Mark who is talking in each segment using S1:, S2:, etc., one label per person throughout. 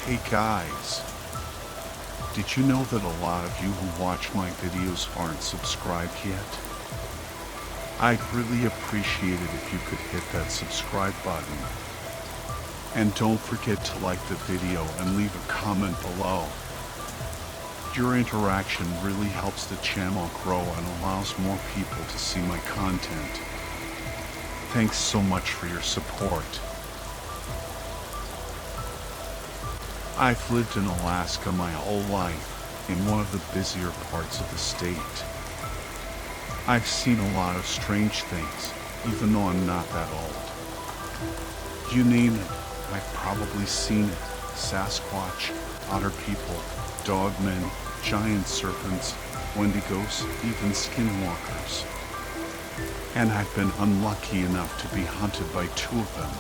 S1: Hey guys, did you know that a lot of you who watch my videos aren't subscribed yet? I'd really appreciate it if you could hit that subscribe button. And don't forget to like the video and leave a comment below. Your interaction really helps the channel grow and allows more people to see my content. Thanks so much for your support. I've lived in Alaska my whole life, in one of the busier parts of the state. I've seen a lot of strange things, even though I'm not that old. You name it, I've probably seen it. Sasquatch, otter people, dogmen, giant serpents, wendigos, even skinwalkers. And I've been unlucky enough to be hunted by 2 of them.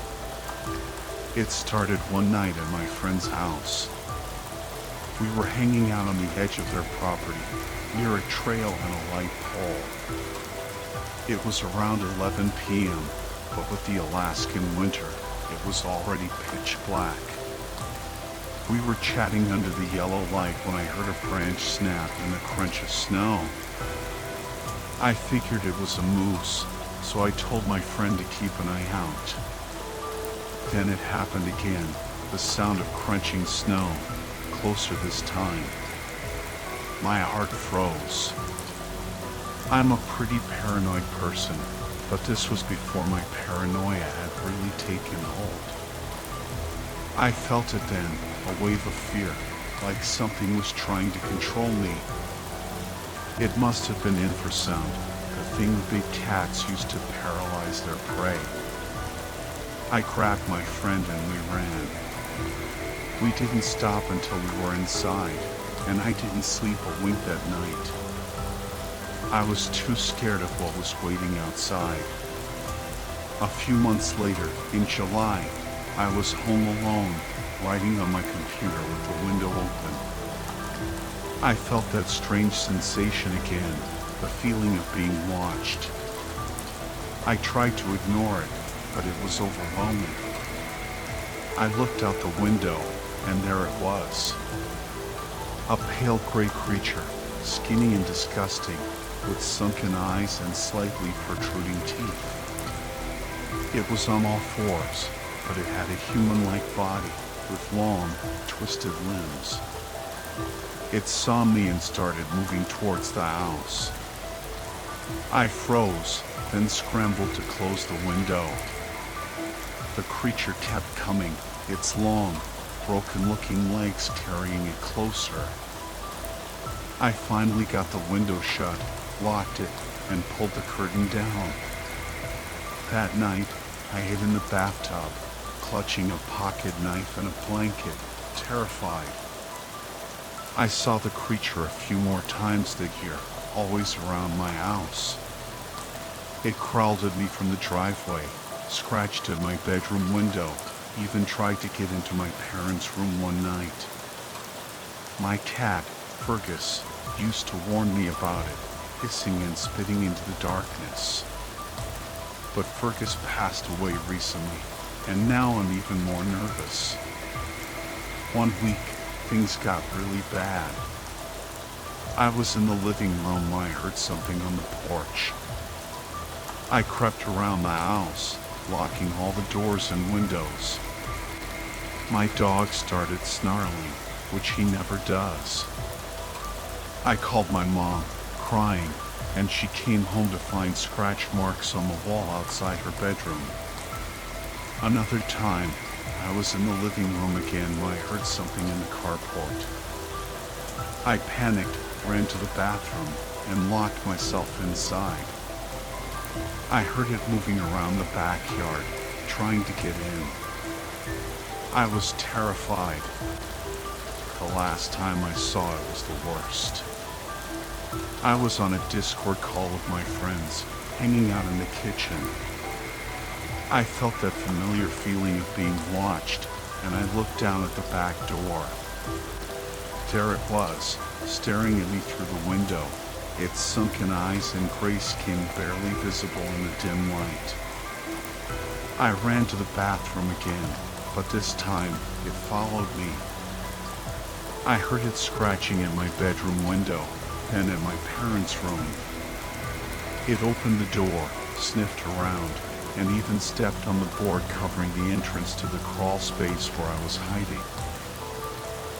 S1: It started one night at my friend's house. We were hanging out on the edge of their property, near a trail and a light pole. It was around 11 p.m., but with the Alaskan winter, it was already pitch black. We were chatting under the yellow light when I heard a branch snap and the crunch of snow. I figured it was a moose, so I told my friend to keep an eye out. Then it happened again, the sound of crunching snow, closer this time. My heart froze. I'm a pretty paranoid person, but this was before my paranoia had really taken hold. I felt it then, a wave of fear, like something was trying to control me. It must have been infrasound, the thing big cats used to paralyze their prey. I grabbed my friend and we ran. We didn't stop until we were inside, and I didn't sleep a wink that night. I was too scared of what was waiting outside. A few months later, in July, I was home alone, writing on my computer with the window open. I felt that strange sensation again, the feeling of being watched. I tried to ignore it, but it was overwhelming. I looked out the window, and there it was. A pale gray creature, skinny and disgusting, with sunken eyes and slightly protruding teeth. It was on all fours, but it had a human-like body, with long, twisted limbs. It saw me and started moving towards the house. I froze, then scrambled to close the window. The creature kept coming, its long, broken-looking legs carrying it closer. I finally got the window shut, locked it, and pulled the curtain down. That night, I hid in the bathtub, clutching a pocket knife and a blanket, terrified. I saw the creature a few more times that year, always around my house. It crawled at me from the driveway, scratched at my bedroom window, even tried to get into my parents' room one night. My cat, Fergus, used to warn me about it, hissing and spitting into the darkness. But Fergus passed away recently, and now I'm even more nervous. One week, things got really bad. I was in the living room when I heard something on the porch. I crept around the house, locking all the doors and windows. My dog started snarling, which he never does. I called my mom, crying, and she came home to find scratch marks on the wall outside her bedroom. Another time, I was in the living room again when I heard something in the carport. I panicked, ran to the bathroom, and locked myself inside. I heard it moving around the backyard, trying to get in. I was terrified. The last time I saw it was the worst. I was on a Discord call with my friends, hanging out in the kitchen. I felt that familiar feeling of being watched, and I looked down at the back door. There it was, staring at me through the window, its sunken eyes and gray skin barely visible in the dim light. I ran to the bathroom again, but this time it followed me, I heard it scratching at my bedroom window, then at my parents' room. It opened the door, sniffed around, and even stepped on the board covering the entrance to the crawl space where I was hiding.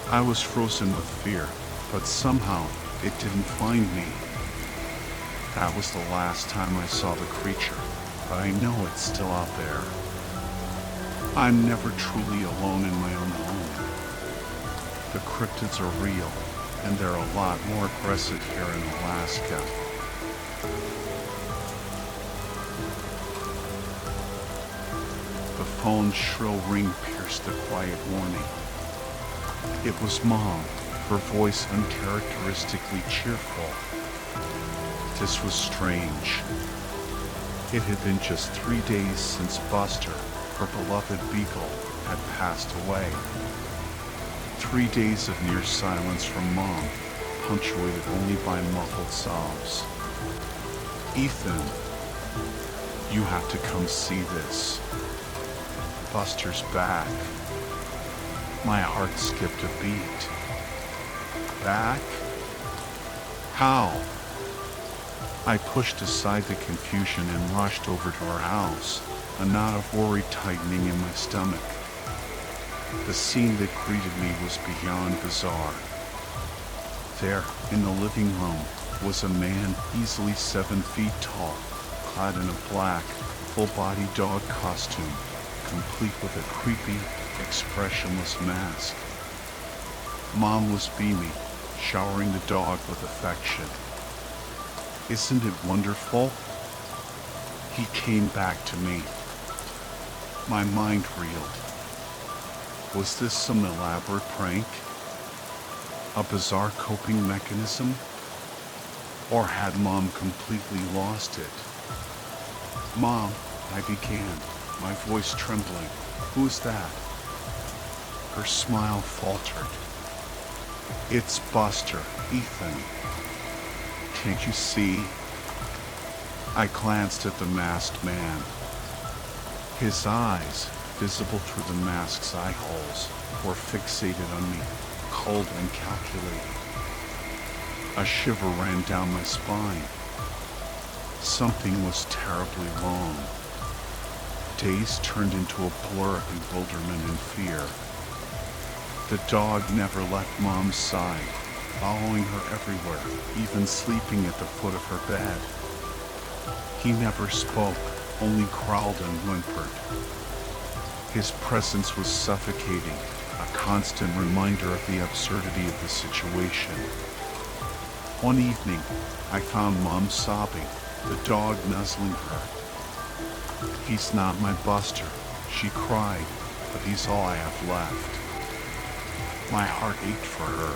S1: I was frozen with fear, but somehow it didn't find me. That was the last time I saw the creature, but I know it's still out there. I'm never truly alone in my own home. The cryptids are real, and they're a lot more aggressive here in Alaska. The phone's shrill ring pierced the quiet warning. It was Mom, her voice uncharacteristically cheerful. This was strange. It had been just 3 days since Buster, her beloved beagle, had passed away. 3 days of near silence from Mom, punctuated only by muffled sobs. Ethan, you have to come see this. Buster's back. My heart skipped a beat. Back? How? I pushed aside the confusion and rushed over to our house, a knot of worry tightening in my stomach. The scene that greeted me was beyond bizarre. There, in the living room, was a man easily 7 feet tall, clad in a black, full-body dog costume, complete with a creepy, expressionless mask. Mom was beaming, showering the dog with affection. Isn't it wonderful? He came back to me. My mind reeled. Was this some elaborate prank? A bizarre coping mechanism? Or had Mom completely lost it? Mom, I began, my voice trembling. Who's that? Her smile faltered. It's Buster, Ethan. Can't you see? I glanced at the masked man. His eyes, visible through the mask's eye holes, were fixated on me, cold and calculating. A shiver ran down my spine. Something was terribly wrong. Days turned into a blur of bewilderment and fear. The dog never left Mom's side, following her everywhere, even sleeping at the foot of her bed. He never spoke, only growled and whimpered. His presence was suffocating, a constant reminder of the absurdity of the situation. One evening, I found Mom sobbing, the dog nuzzling her. He's not my Buster, she cried, but he's all I have left. My heart ached for her.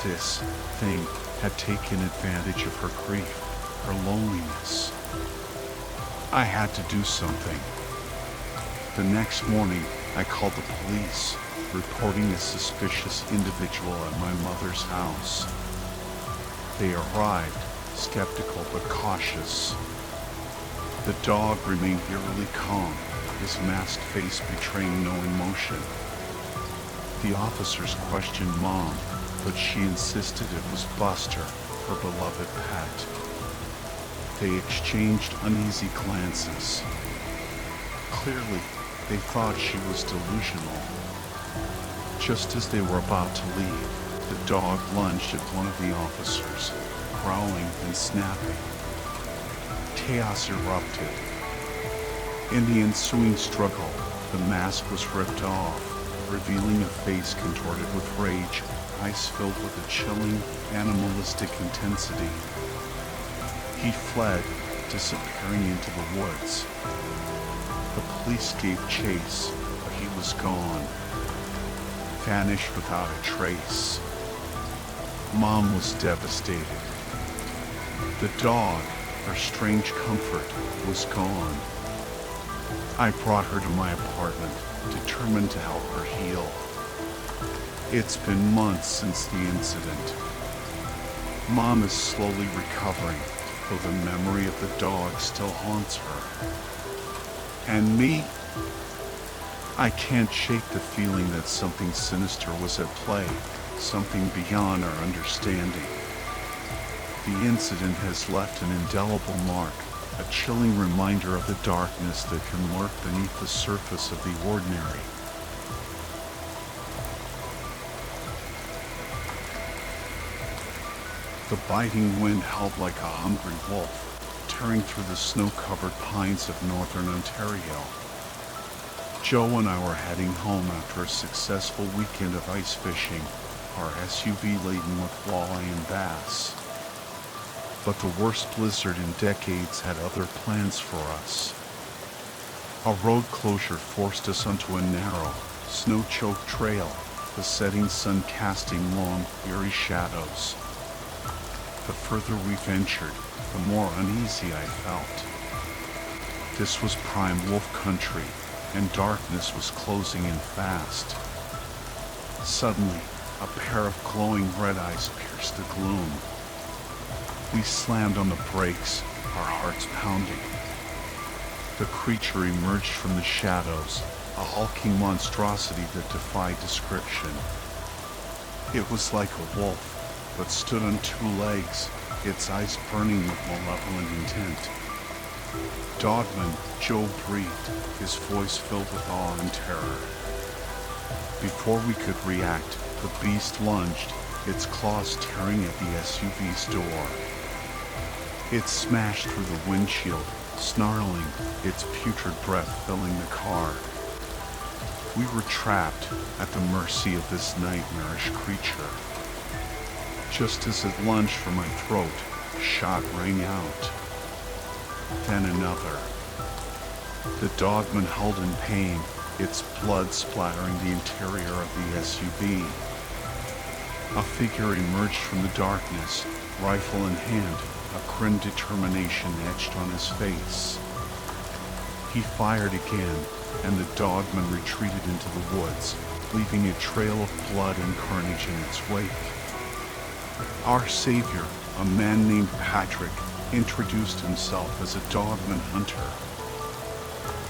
S1: This thing had taken advantage of her grief, her loneliness. I had to do something. The next morning, I called the police, reporting a suspicious individual at my mother's house. They arrived, skeptical but cautious. The dog remained eerily calm, his masked face betraying no emotion. The officers questioned Mom, but she insisted it was Buster, her beloved pet. They exchanged uneasy glances. Clearly, they thought she was delusional. Just as they were about to leave, the dog lunged at one of the officers, growling and snapping. Chaos erupted. In the ensuing struggle, the mask was ripped off, revealing a face contorted with rage, eyes filled with a chilling, animalistic intensity. He fled, disappearing into the woods. The police gave chase, but he was gone, vanished without a trace. Mom was devastated. The dog, her strange comfort, was gone. I brought her to my apartment, determined to help her heal. It's been months since the incident. Mom is slowly recovering, though the memory of the dog still haunts her. And me? I can't shake the feeling that something sinister was at play, something beyond our understanding. The incident has left an indelible mark, a chilling reminder of the darkness that can lurk beneath the surface of the ordinary. The biting wind howled like a hungry wolf, tearing through the snow-covered pines of northern Ontario. Joe and I were heading home after a successful weekend of ice fishing, our SUV laden with walleye and bass. But the worst blizzard in decades had other plans for us. A road closure forced us onto a narrow, snow-choked trail, the setting sun casting long, eerie shadows. The further we ventured, the more uneasy I felt. This was prime wolf country, and darkness was closing in fast. Suddenly, a pair of glowing red eyes pierced the gloom. We slammed on the brakes, our hearts pounding. The creature emerged from the shadows, a hulking monstrosity that defied description. It was like a wolf, but stood on two legs, its eyes burning with malevolent intent. Dogman, Joe breathed, his voice filled with awe and terror. Before we could react, the beast lunged, its claws tearing at the SUV's door. It smashed through the windshield, snarling, its putrid breath filling the car. We were trapped at the mercy of this nightmarish creature. Just as it lunged for my throat, a shot rang out. Then another. The dogman howled in pain, its blood splattering the interior of the SUV. A figure emerged from the darkness, rifle in hand, a grim determination etched on his face. He fired again, and the dogman retreated into the woods, leaving a trail of blood and carnage in its wake. Our savior, a man named Patrick, introduced himself as a dogman hunter.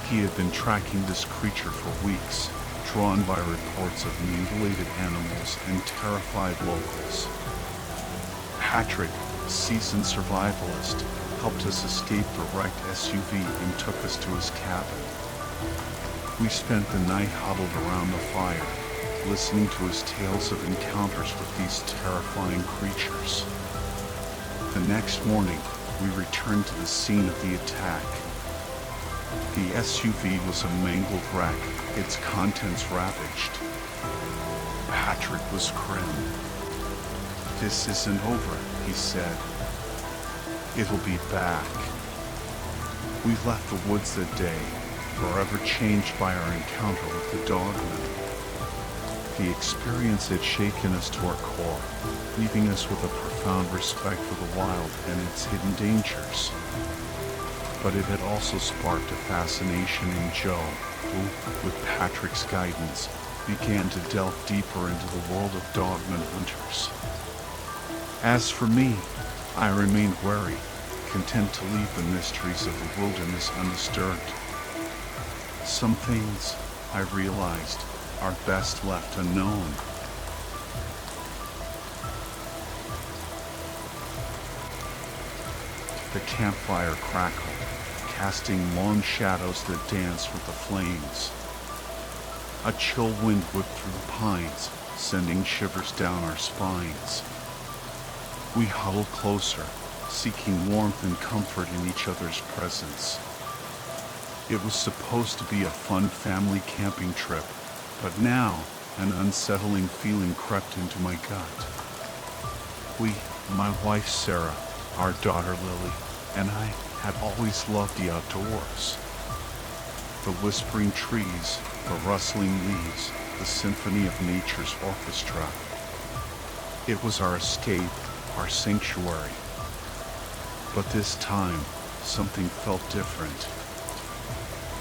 S1: He had been tracking this creature for weeks, drawn by reports of mutilated animals and terrified locals. Patrick, a seasoned survivalist, helped us escape the wrecked SUV and took us to his cabin. We spent the night huddled around the fire, listening to his tales of encounters with these terrifying creatures. The next morning, we returned to the scene of the attack. The SUV was a mangled wreck, its contents ravaged. Patrick was grim. "This isn't over," he said. "It'll be back." We left the woods that day, forever changed by our encounter with the dogman. The experience had shaken us to our core, leaving us with a profound respect for the wild and its hidden dangers. But it had also sparked a fascination in Joe, who, with Patrick's guidance, began to delve deeper into the world of dogman hunters. As for me, I remained wary, content to leave the mysteries of the wilderness undisturbed. Some things, I realized, are best left unknown. The campfire crackled, casting long shadows that danced with the flames. A chill wind whipped through the pines, sending shivers down our spines. We huddled closer, seeking warmth and comfort in each other's presence. It was supposed to be a fun family camping trip, but now an unsettling feeling crept into my gut. We, my wife Sarah, our daughter Lily, and I had always loved the outdoors. The whispering trees, the rustling leaves, the symphony of nature's orchestra. It was our escape, our sanctuary. But this time, something felt different.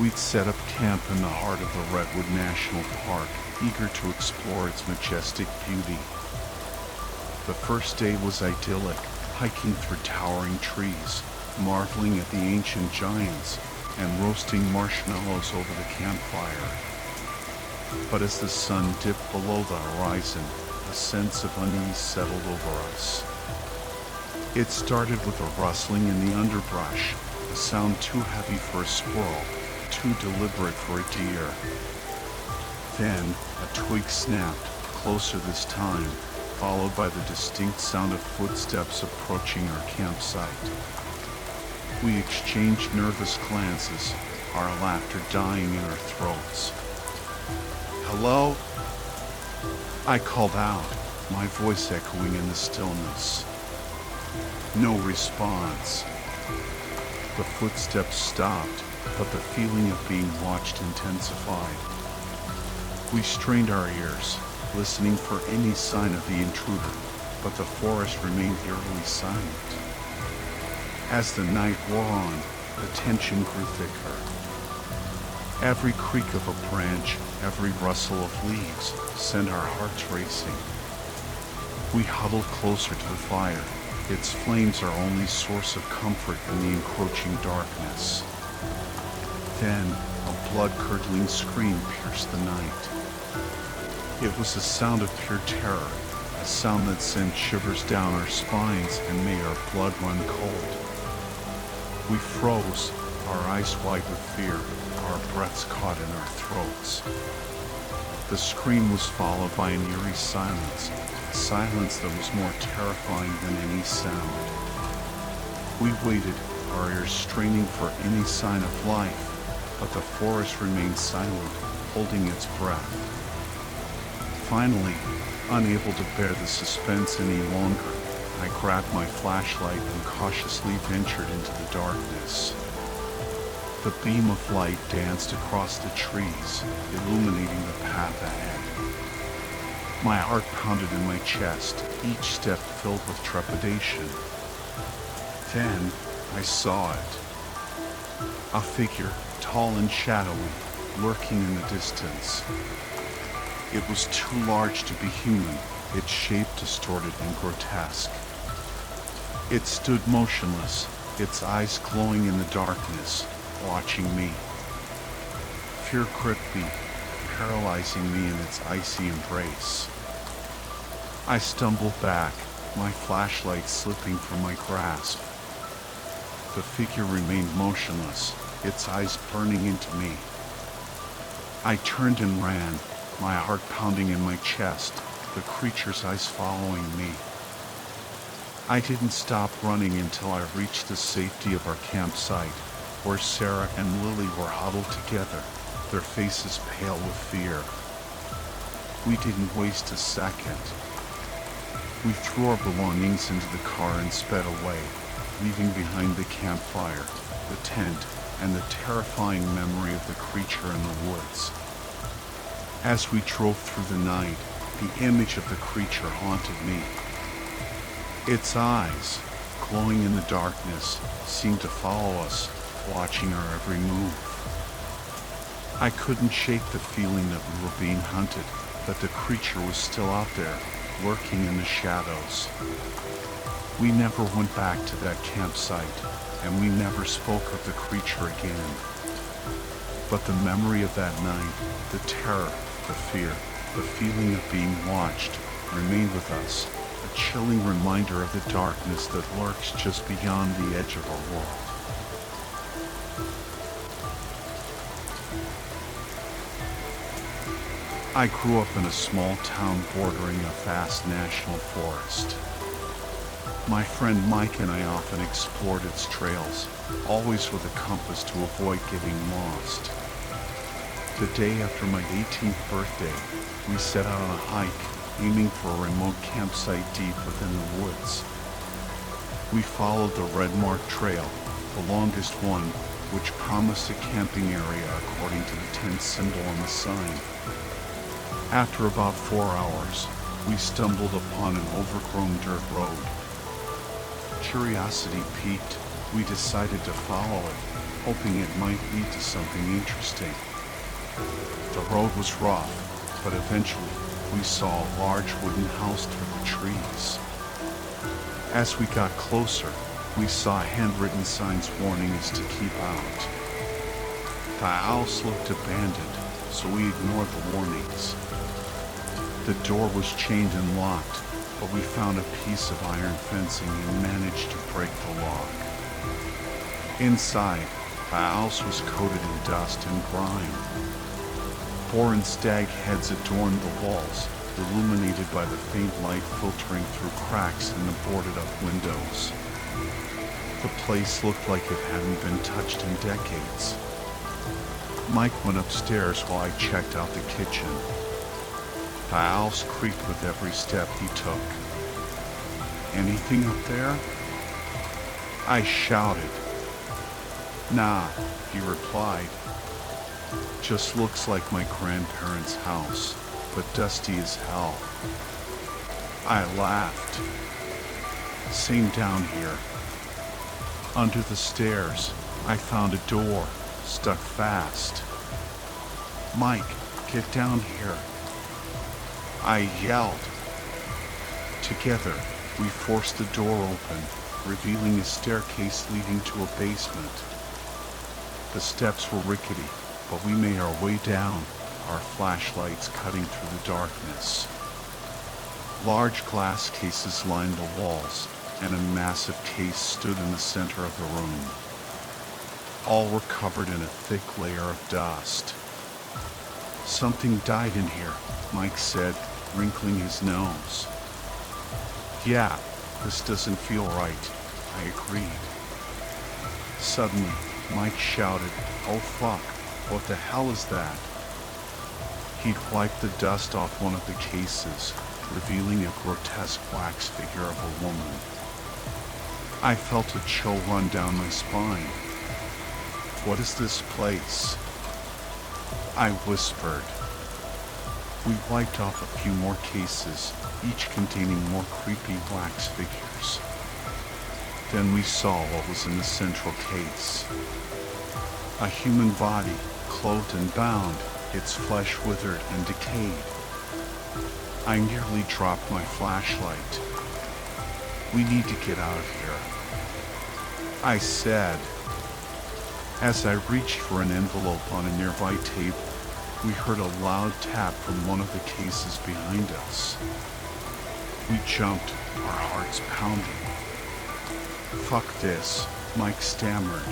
S1: We'd set up camp in the heart of the Redwood National Park, eager to explore its majestic beauty. The first day was idyllic, hiking through towering trees, marveling at the ancient giants, and roasting marshmallows over the campfire. But as the sun dipped below the horizon, a sense of unease settled over us. It started with a rustling in the underbrush, a sound too heavy for a squirrel, too deliberate for a deer. Then, a twig snapped, closer this time, followed by the distinct sound of footsteps approaching our campsite. We exchanged nervous glances, our laughter dying in our throats. "Hello?" I called out, my voice echoing in the stillness. No response. The footsteps stopped, but the feeling of being watched intensified. We strained our ears, listening for any sign of the intruder, but the forest remained eerily silent. As the night wore on, the tension grew thicker. Every creak of a branch, every rustle of leaves, sent our hearts racing. We huddled closer to the fire, its flames our only source of comfort in the encroaching darkness. Then, a blood-curdling scream pierced the night. It was a sound of pure terror, a sound that sent shivers down our spines and made our blood run cold. We froze, our eyes wide with fear, our breaths caught in our throats. The scream was followed by an eerie silence, a silence that was more terrifying than any sound. We waited, our ears straining for any sign of life, but the forest remained silent, holding its breath. Finally, unable to bear the suspense any longer, I grabbed my flashlight and cautiously ventured into the darkness. The beam of light danced across the trees, illuminating the path ahead. My heart pounded in my chest, each step filled with trepidation. Then, I saw it. A figure, tall and shadowy, lurking in the distance. It was too large to be human, its shape distorted and grotesque. It stood motionless, its eyes glowing in the darkness, watching me. Fear gripped me, paralyzing me in its icy embrace. I stumbled back, my flashlight slipping from my grasp. The figure remained motionless, its eyes burning into me. I turned and ran, my heart pounding in my chest, the creature's eyes following me. I didn't stop running until I reached the safety of our campsite, where Sarah and Lily were huddled together, their faces pale with fear. We didn't waste a second. We threw our belongings into the car and sped away, leaving behind the campfire, the tent, and the terrifying memory of the creature in the woods. As we drove through the night, the image of the creature haunted me. Its eyes, glowing in the darkness, seemed to follow us, watching our every move. I couldn't shake the feeling that we were being hunted, that the creature was still out there, lurking in the shadows. We never went back to that campsite, and we never spoke of the creature again. But the memory of that night, the terror, the fear, the feeling of being watched, remained with us, a chilling reminder of the darkness that lurks just beyond the edge of our world. I grew up in a small town bordering a vast national forest. My friend Mike and I often explored its trails, always with a compass to avoid getting lost. The day after my 18th birthday, we set out on a hike, aiming for a remote campsite deep within the woods. We followed the Red Mark Trail, the longest one, which promised a camping area according to the tent symbol on the sign. After about 4 hours, we stumbled upon an overgrown dirt road. Curiosity piqued, we decided to follow it, hoping it might lead to something interesting. The road was rough, but eventually we saw a large wooden house through the trees. As we got closer, we saw handwritten signs warning us to keep out. The house looked abandoned, so we ignored the warnings. The door was chained and locked, but we found a piece of iron fencing and managed to break the lock. Inside, the house was coated in dust and grime. Boar and stag heads adorned the walls, illuminated by the faint light filtering through cracks in the boarded-up windows. The place looked like it hadn't been touched in decades. Mike went upstairs while I checked out the kitchen. The house creaked with every step he took. "Anything up there?" I shouted. "Nah," he replied. "Just looks like my grandparents' house, but dusty as hell." I laughed. "Same down here." Under the stairs, I found a door, stuck fast. "Mike, get down here," I yelled. Together, we forced the door open, revealing a staircase leading to a basement. The steps were rickety, but we made our way down, our flashlights cutting through the darkness. Large glass cases lined the walls, and a massive case stood in the center of the room. All were covered in a thick layer of dust. "Something died in here," Mike said, wrinkling his nose. "Yeah, this doesn't feel right," I agreed. Suddenly, Mike shouted, "Oh fuck, what the hell is that?" He'd wiped the dust off one of the cases, revealing a grotesque wax figure of a woman. I felt a chill run down my spine. "What is this place?" I whispered. We wiped off a few more cases, each containing more creepy wax figures. Then we saw what was in the central case. A human body, clothed and bound, its flesh withered and decayed. I nearly dropped my flashlight. "We need to get out of here," I said. As I reached for an envelope on a nearby table, we heard a loud tap from one of the cases behind us. We jumped, our hearts pounding. "Fuck this," Mike stammered.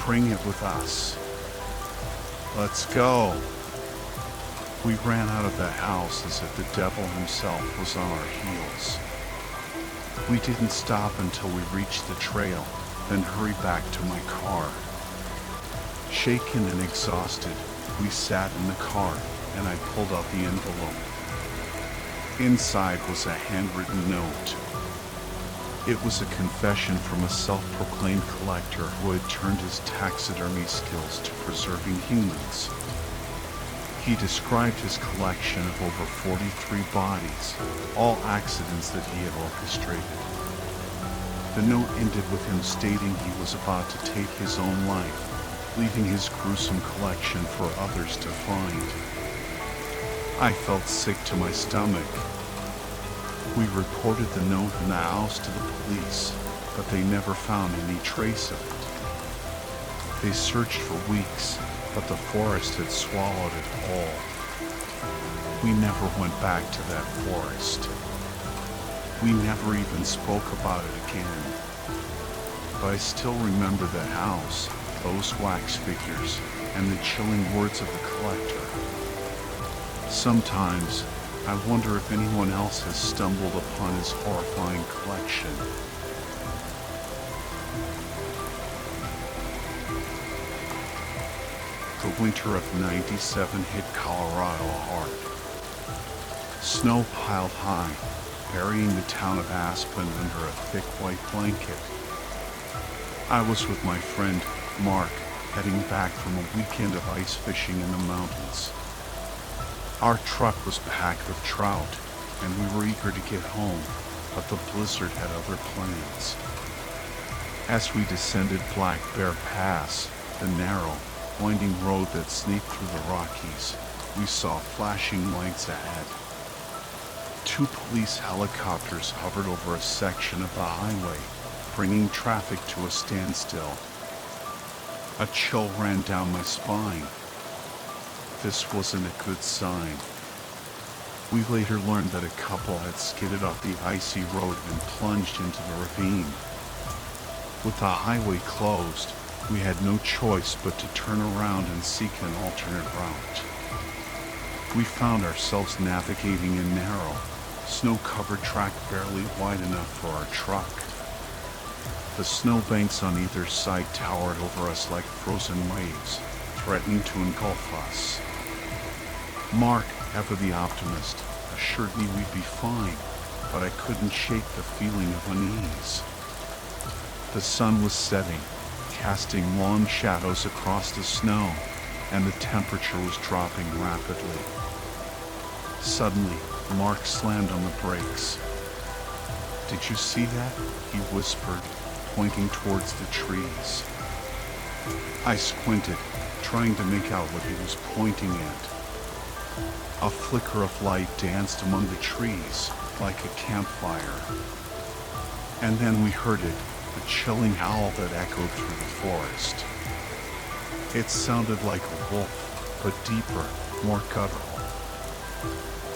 S1: "Bring it with us." "Let's go." We ran out of the house as if the devil himself was on our heels. We didn't stop until we reached the trail, then hurried back to my car. Shaken and exhausted, we sat in the car, and I pulled out the envelope. Inside was a handwritten note. It was a confession from a self-proclaimed collector who had turned his taxidermy skills to preserving humans. He described his collection of over 43 bodies, all accidents that he had orchestrated. The note ended with him stating he was about to take his own life, leaving his gruesome collection for others to find. I felt sick to my stomach. We reported the note and the house to the police, but they never found any trace of it. They searched for weeks, but the forest had swallowed it all. We never went back to that forest. We never even spoke about it again. But I still remember the house, those wax figures, and the chilling words of the collector. Sometimes, I wonder if anyone else has stumbled upon his horrifying collection. The winter of '97 hit Colorado hard. Snow piled high, burying the town of Aspen under a thick white blanket. I was with my friend, Mark, heading back from a weekend of ice fishing in the mountains. Our truck was packed with trout, and we were eager to get home, but the blizzard had other plans. As we descended Black Bear Pass, the narrow, winding road that snaked through the Rockies, we saw flashing lights ahead. 2 police helicopters hovered over a section of the highway, bringing traffic to a standstill. A chill ran down my spine. this wasn't a good sign. We later learned that a couple had skidded off the icy road and plunged into the ravine. With the highway closed, we had no choice but to turn around and seek an alternate route. We found ourselves navigating a narrow, snow-covered track barely wide enough for our truck. The snowbanks on either side towered over us like frozen waves, threatening to engulf us. Mark, ever the optimist, assured me we'd be fine, but I couldn't shake the feeling of unease. The sun was setting, casting long shadows across the snow, and the temperature was dropping rapidly. Suddenly, Mark slammed on the brakes. "Did you see that?" he whispered, pointing towards the trees. I squinted, trying to make out what he was pointing at. A flicker of light danced among the trees, like a campfire. And then we heard it, a chilling howl that echoed through the forest. It sounded like a wolf, but deeper, more guttural.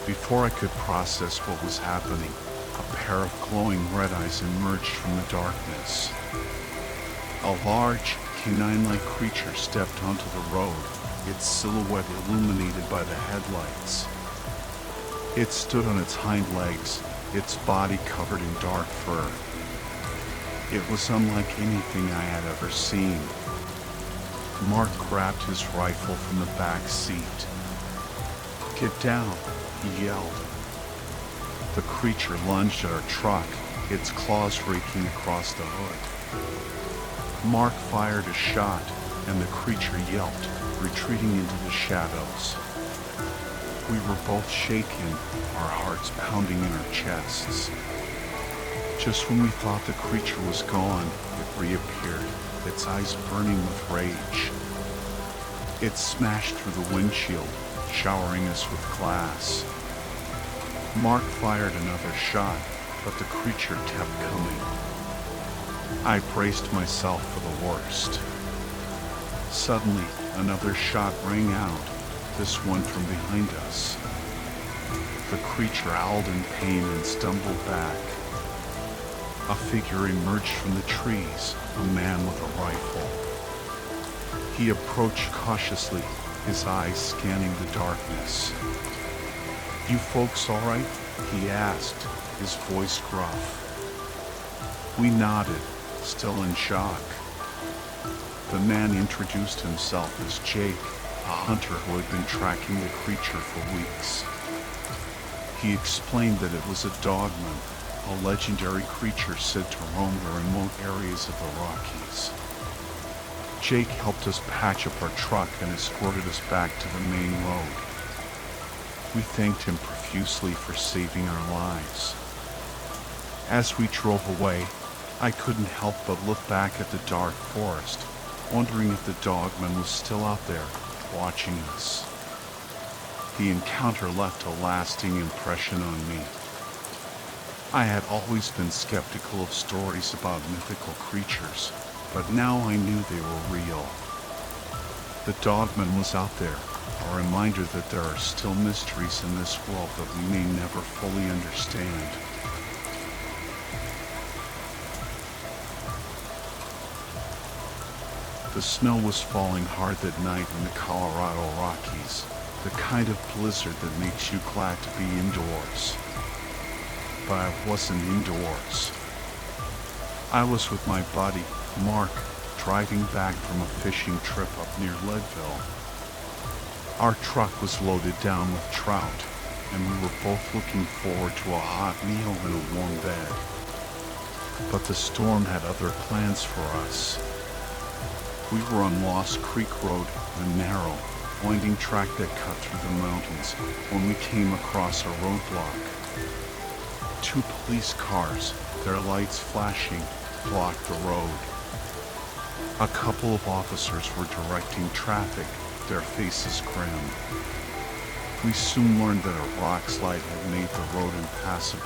S1: Before I could process what was happening, a pair of glowing red eyes emerged from the darkness. A large, canine-like creature stepped onto the road, its silhouette illuminated by the headlights. It stood on its hind legs, its body covered in dark fur. It was unlike anything I had ever seen. Mark grabbed his rifle from the back seat. "Get down," he yelled. The creature lunged at our truck, its claws raking across the hood. Mark fired a shot, and the creature yelped, retreating into the shadows. We were both shaken, our hearts pounding in our chests. Just when we thought the creature was gone, it reappeared, its eyes burning with rage. It smashed through the windshield, showering us with glass. Mark fired another shot, but the creature kept coming. I braced myself for the worst. Suddenly, another shot rang out, this one from behind us. The creature howled in pain and stumbled back. A figure emerged from the trees, a man with a rifle. He approached cautiously, his eyes scanning the darkness. "You folks all right?" he asked, his voice gruff. We nodded, still in shock. The man introduced himself as Jake, a hunter who had been tracking the creature for weeks. He explained that it was a dogman, a legendary creature said to roam the remote areas of the Rockies. Jake helped us patch up our truck and escorted us back to the main road. We thanked him profusely for saving our lives. As we drove away, I couldn't help but look back at the dark forest, wondering if the dogman was still out there, watching us. The encounter left a lasting impression on me. I had always been skeptical of stories about mythical creatures, but now I knew they were real. The dogman was out there, a reminder that there are still mysteries in this world that we may never fully understand. The snow was falling hard that night in the Colorado Rockies, the kind of blizzard that makes you glad to be indoors. But I wasn't indoors. I was with my buddy, Mark, driving back from a fishing trip up near Leadville. Our truck was loaded down with trout, and we were both looking forward to a hot meal and a warm bed. But the storm had other plans for us. We were on Lost Creek Road, a narrow, winding track that cut through the mountains, when we came across a roadblock. 2 police cars, their lights flashing, blocked the road. A couple of officers were directing traffic, their faces grim. We soon learned that a rock slide had made the road impassable.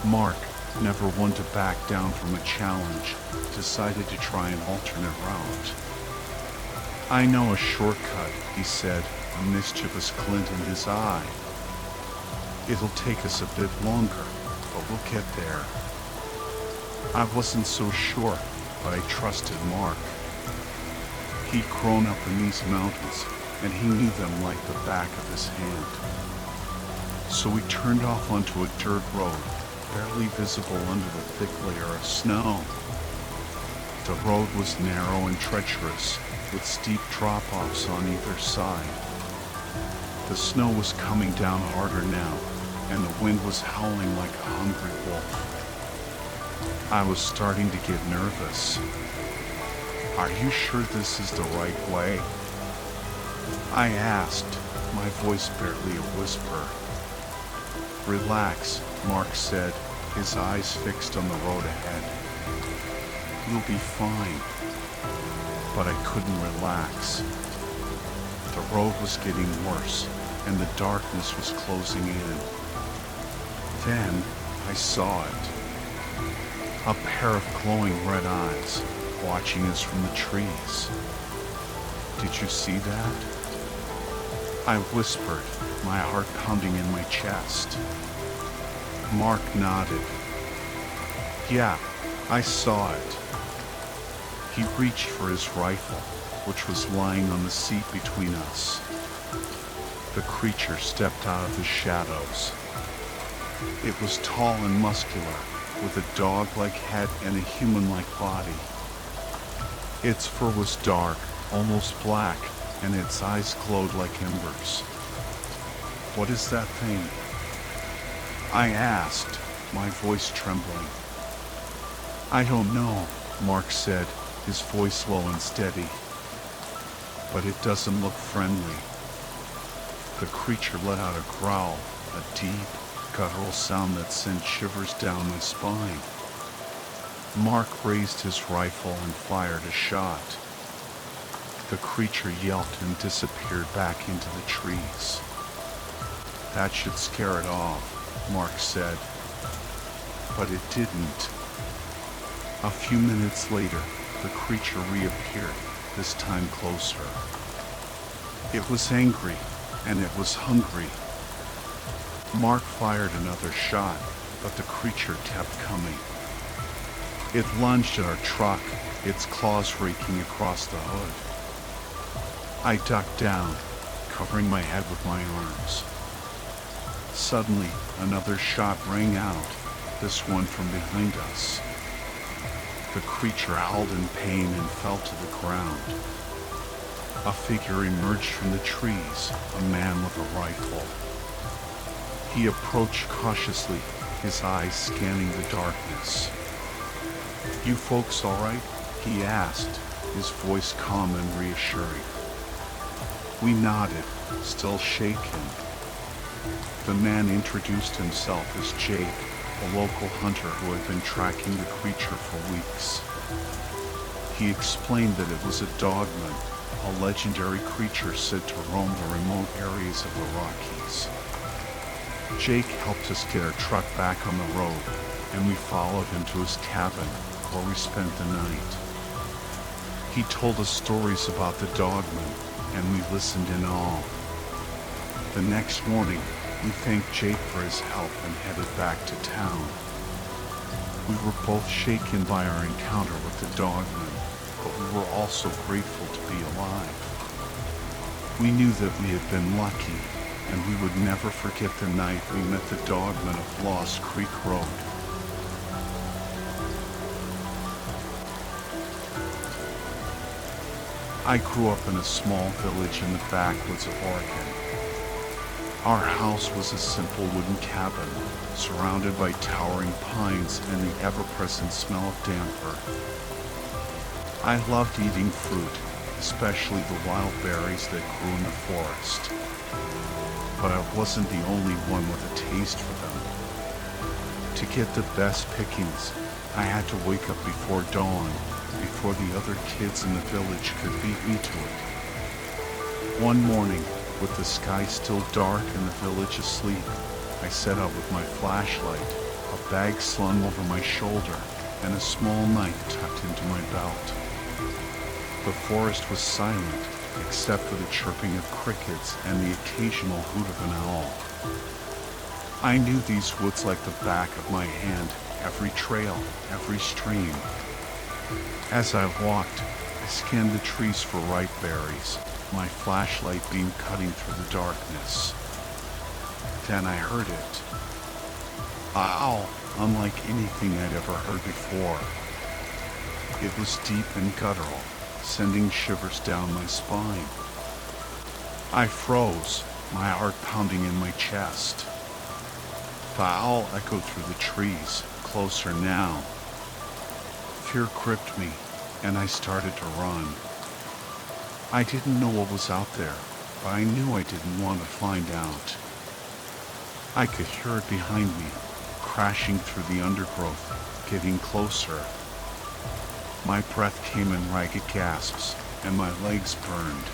S1: Mark, never one to back down from a challenge, decided to try an alternate route. I know a shortcut, he said, a mischievous glint in his eye. It'll take us a bit longer, but we'll get there. I wasn't so sure, but I trusted Mark. He'd grown up in these mountains, and he knew them like the back of his hand. So we turned off onto a dirt road, barely visible under the thick layer of snow. The road was narrow and treacherous, with steep drop-offs on either side. The snow was coming down harder now, and the wind was howling like a hungry wolf. I was starting to get nervous. Are you sure this is the right way? I asked, my voice barely a whisper. Relax, Mark said, his eyes fixed on the road ahead. You'll be fine. But I couldn't relax. The road was getting worse, and the darkness was closing in. Then I saw it. A pair of glowing red eyes, watching us from the trees. Did you see that? I whispered, my heart pounding in my chest. Mark nodded. Yeah, I saw it. He reached for his rifle, which was lying on the seat between us. The creature stepped out of the shadows. It was tall and muscular, with a dog-like head and a human-like body. Its fur was dark, almost black, and its eyes glowed like embers. What is that thing? I asked, my voice trembling. I don't know, Mark said, his voice low and steady. But it doesn't look friendly. The creature let out a growl, a deep, guttural sound that sent shivers down my spine. Mark raised his rifle and fired a shot. The creature yelped and disappeared back into the trees. That should scare it off, Mark said. But it didn't. A few minutes later, the creature reappeared, this time closer. It was angry, and it was hungry. Mark fired another shot, but the creature kept coming. It lunged at our truck, its claws raking across the hood. I ducked down, covering my head with my arms. Suddenly, another shot rang out, this one from behind us. The creature howled in pain and fell to the ground. A figure emerged from the trees, a man with a rifle. He approached cautiously, his eyes scanning the darkness. You folks all right? He asked, his voice calm and reassuring. We nodded, still shaken. The man introduced himself as Jake, a local hunter who had been tracking the creature for weeks. He explained that it was a dogman, a legendary creature said to roam the remote areas of the Rockies. Jake helped us get our truck back on the road, and we followed him to his cabin, where we spent the night. He told us stories about the dogman, and we listened in awe. The next morning, we thanked Jake for his help and headed back to town. We were both shaken by our encounter with the dogman, but we were also grateful to be alive. We knew that we had been lucky, and we would never forget the night we met the dogman of Lost Creek Road. I grew up in a small village in the backwoods of Oregon. Our house was a simple wooden cabin, surrounded by towering pines and the ever-present smell of damp earth. I loved eating fruit, especially the wild berries that grew in the forest. But I wasn't the only one with a taste for them. To get the best pickings, I had to wake up before dawn, before the other kids in the village could beat me to it. One morning, with the sky still dark and the village asleep, I set out with my flashlight, a bag slung over my shoulder, and a small knife tucked into my belt. The forest was silent, except for the chirping of crickets and the occasional hoot of an owl. I knew these woods like the back of my hand, every trail, every stream. As I walked, I scanned the trees for ripe berries, my flashlight beam cutting through the darkness. Then I heard it. A howl unlike anything I'd ever heard before. It was deep and guttural, sending shivers down my spine. I froze, my heart pounding in my chest. The owl echoed through the trees, closer now. Fear gripped me, and I started to run. I didn't know what was out there, but I knew I didn't want to find out. I could hear it behind me, crashing through the undergrowth, getting closer. My breath came in ragged gasps, and my legs burned.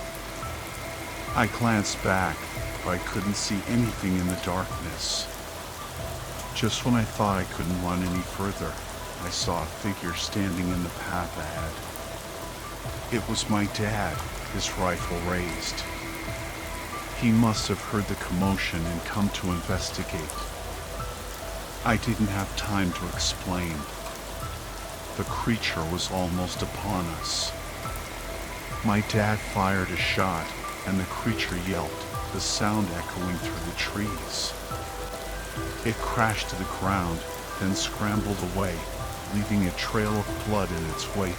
S1: I glanced back, but I couldn't see anything in the darkness. Just when I thought I couldn't run any further, I saw a figure standing in the path ahead. It was my dad, his rifle raised. He must have heard the commotion and come to investigate. I didn't have time to explain. The creature was almost upon us. My dad fired a shot, and the creature yelped, the sound echoing through the trees. It crashed to the ground, then scrambled away, leaving a trail of blood in its wake.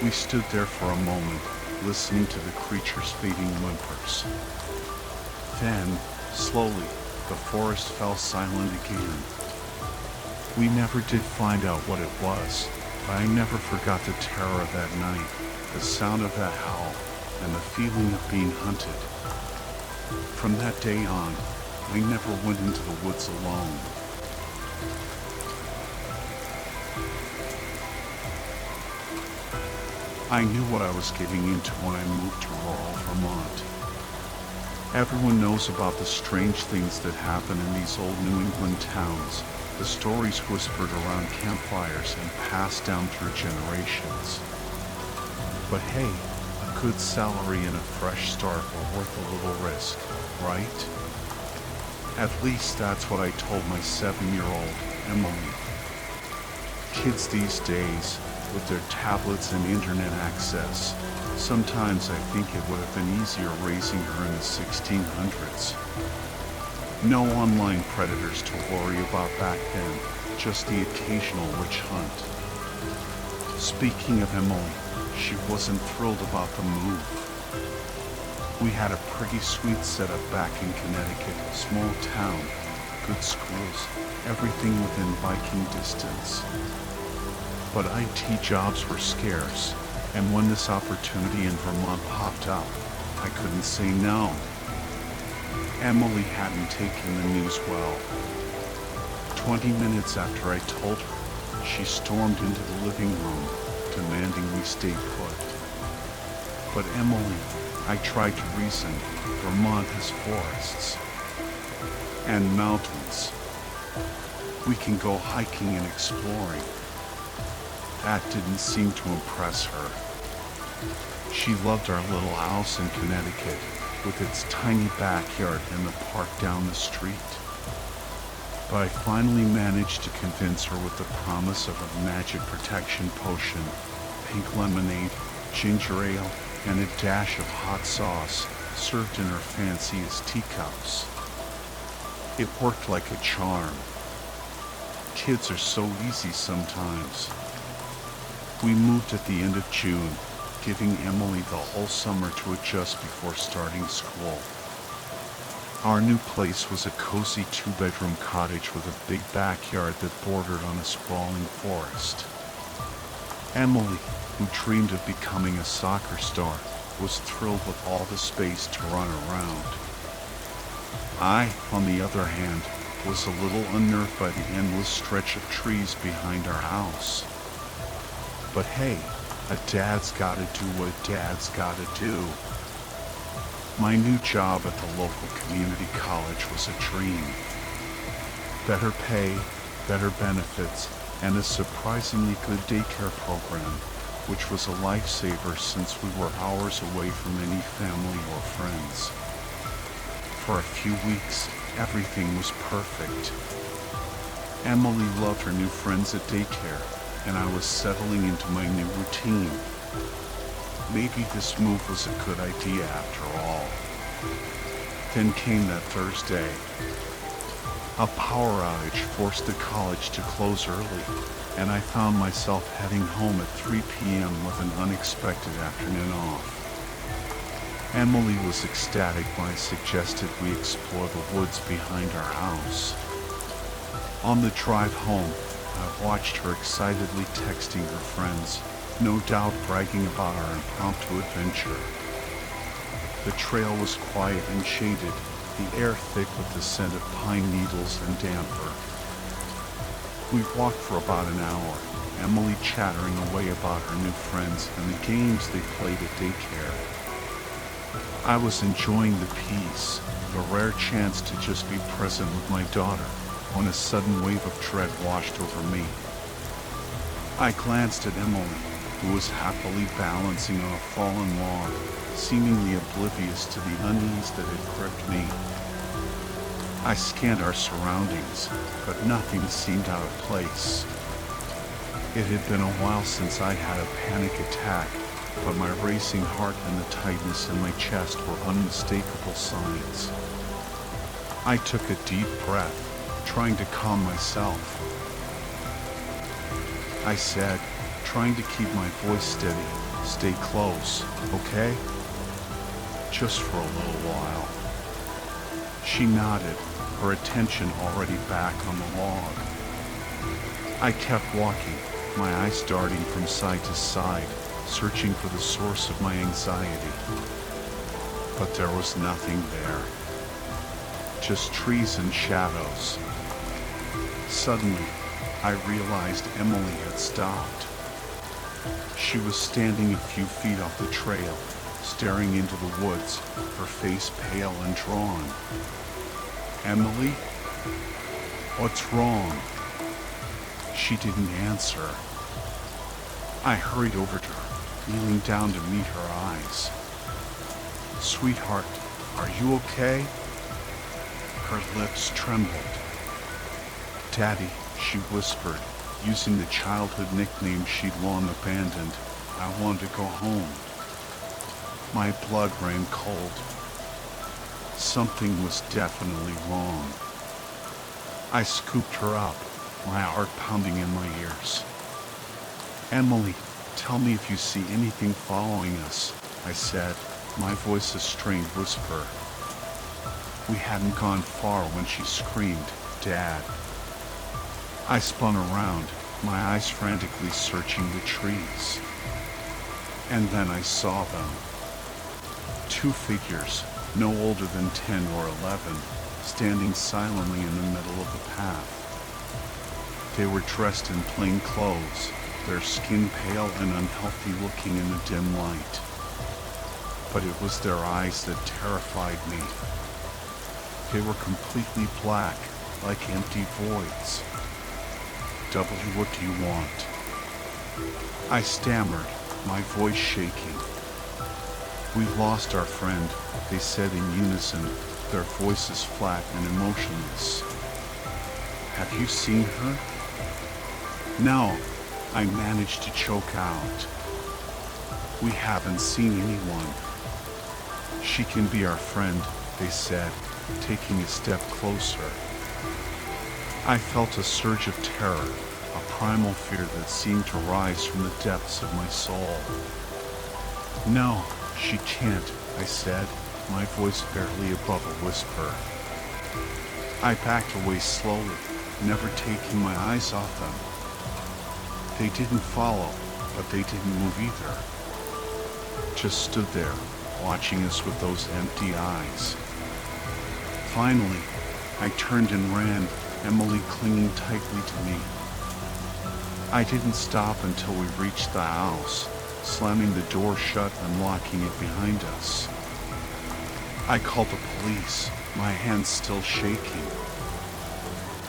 S1: We stood there for a moment, listening to the creature's fading whimpers. Then, slowly, the forest fell silent again. We never did find out what it was, but I never forgot the terror of that night, the sound of that howl, and the feeling of being hunted. From that day on, I never went into the woods alone. I knew what I was getting into when I moved to rural Vermont. Everyone knows about the strange things that happen in these old New England towns, the stories whispered around campfires and passed down through generations. But hey, a good salary and a fresh start were worth a little risk, right? At least that's what I told my 7-year-old Emily. Kids these days, with their tablets and internet access, sometimes I think it would have been easier raising her in the 1600s. No online predators to worry about back then, just the occasional witch hunt. Speaking of Emily, she wasn't thrilled about the move. We had a pretty sweet setup back in Connecticut, small town, good schools, everything within biking distance. But IT jobs were scarce, and when this opportunity in Vermont popped up, I couldn't say no. Emily hadn't taken the news well. 20 minutes after I told her, she stormed into the living room, demanding we stay put. But Emily, I tried to reason, Vermont has forests and mountains. We can go hiking and exploring. That didn't seem to impress her. She loved our little house in Connecticut, with its tiny backyard and the park down the street. But I finally managed to convince her with the promise of a magic protection potion, pink lemonade, ginger ale, and a dash of hot sauce served in her fanciest teacups. It worked like a charm. Kids are so easy sometimes. We moved at the end of June, giving Emily the whole summer to adjust before starting school. Our new place was a cozy 2-bedroom cottage with a big backyard that bordered on a sprawling forest. Emily, who dreamed of becoming a soccer star, was thrilled with all the space to run around. I, on the other hand, was a little unnerved by the endless stretch of trees behind our house. But hey, a dad's gotta do what dad's gotta do. My new job at the local community college was a dream. Better pay, better benefits, and a surprisingly good daycare program which was a lifesaver since we were hours away from any family or friends. For a few weeks, everything was perfect. Emily loved her new friends at daycare, and I was settling into my new routine. Maybe this move was a good idea after all. Then came that Thursday. A power outage forced the college to close early, and I found myself heading home at 3 p.m. with an unexpected afternoon off. Emily was ecstatic when I suggested we explore the woods behind our house. On the drive home, I watched her excitedly texting her friends, no doubt bragging about our impromptu adventure. The trail was quiet and shaded, the air thick with the scent of pine needles and damper. We walked for about an hour, Emily chattering away about her new friends and the games they played at daycare. I was enjoying the peace, the rare chance to just be present with my daughter, when a sudden wave of dread washed over me. I glanced at Emily, who was happily balancing on a fallen log, seemingly oblivious to the unease that had gripped me. I scanned our surroundings, but nothing seemed out of place. It had been a while since I had a panic attack, but my racing heart and the tightness in my chest were unmistakable signs. I took a deep breath, trying to calm myself. I said, trying to keep my voice steady, "Stay close, okay?" Just for a little while. She nodded, her attention already back on the log. I kept walking, my eyes darting from side to side, searching for the source of my anxiety. But there was nothing there. Just trees and shadows. Suddenly, I realized Emily had stopped. She was standing a few feet off the trail, staring into the woods, her face pale and drawn. "Emily? What's wrong?" She didn't answer. I hurried over to her, kneeling down to meet her eyes. "Sweetheart, are you okay?" Her lips trembled. "Daddy," she whispered, using the childhood nickname she'd long abandoned, "I want to go home." My blood ran cold. Something was definitely wrong. I scooped her up, my heart pounding in my ears. "Emily, tell me if you see anything following us," I said, my voice a strained whisper. We hadn't gone far when she screamed, "Dad." I spun around, my eyes frantically searching the trees. And then I saw them. Two figures, no older than 10 or 11, standing silently in the middle of the path. They were dressed in plain clothes, their skin pale and unhealthy looking in the dim light. But it was their eyes that terrified me. They were completely black, like empty voids. "W, what do you want?" I stammered, my voice shaking. "We lost our friend," they said in unison, their voices flat and emotionless. "Have you seen her?" "No," I managed to choke out. "We haven't seen anyone." "She can be our friend," they said, taking a step closer. I felt a surge of terror, a primal fear that seemed to rise from the depths of my soul. "No, she can't," I said, my voice barely above a whisper. I backed away slowly, never taking my eyes off them. They didn't follow, but they didn't move either. Just stood there, watching us with those empty eyes. Finally, I turned and ran, Emily clinging tightly to me. I didn't stop until we reached the house, slamming the door shut and locking it behind us. I called the police, my hands still shaking.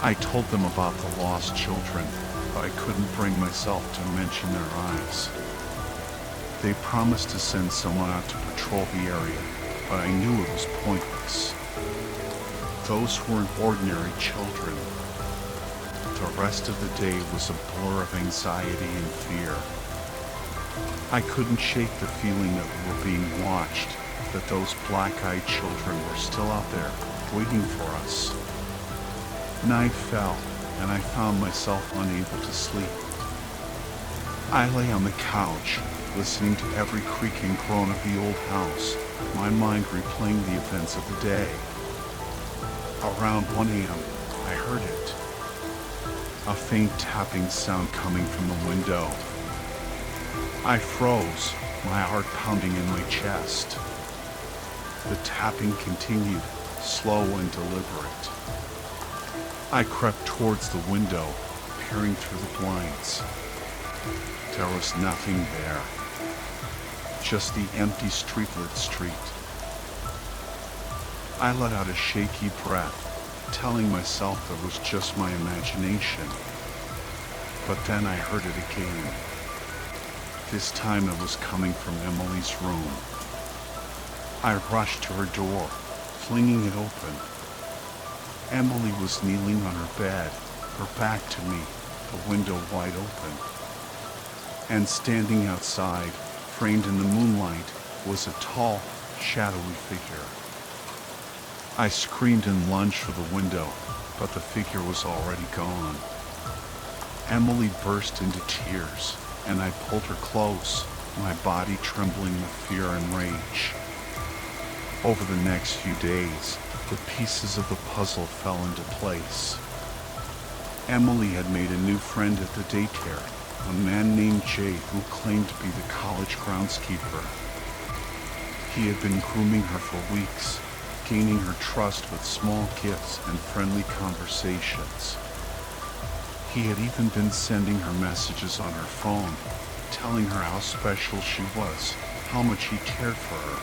S1: I told them about the lost children, but I couldn't bring myself to mention their eyes. They promised to send someone out to patrol the area, but I knew it was pointless. Those weren't ordinary children. The rest of the day was a blur of anxiety and fear. I couldn't shake the feeling that we were being watched, that those black-eyed children were still out there, waiting for us. Night fell, and I found myself unable to sleep. I lay on the couch, listening to every creak and groan of the old house, my mind replaying the events of the day. Around 1 a.m., I heard it. A faint tapping sound coming from the window. I froze, my heart pounding in my chest. The tapping continued, slow and deliberate. I crept towards the window, peering through the blinds. There was nothing there. Just the empty streetlit street. I let out a shaky breath, telling myself it was just my imagination. But then I heard it again. This time it was coming from Emily's room. I rushed to her door, flinging it open. Emily was kneeling on her bed, her back to me, the window wide open. And standing outside, framed in the moonlight, was a tall, shadowy figure. I screamed and lunged for the window, but the figure was already gone. Emily burst into tears, and I pulled her close, my body trembling with fear and rage. Over the next few days, the pieces of the puzzle fell into place. Emily had made a new friend at the daycare, a man named Jay who claimed to be the college groundskeeper. He had been grooming her for weeks, gaining her trust with small gifts and friendly conversations. He had even been sending her messages on her phone, telling her how special she was, how much he cared for her.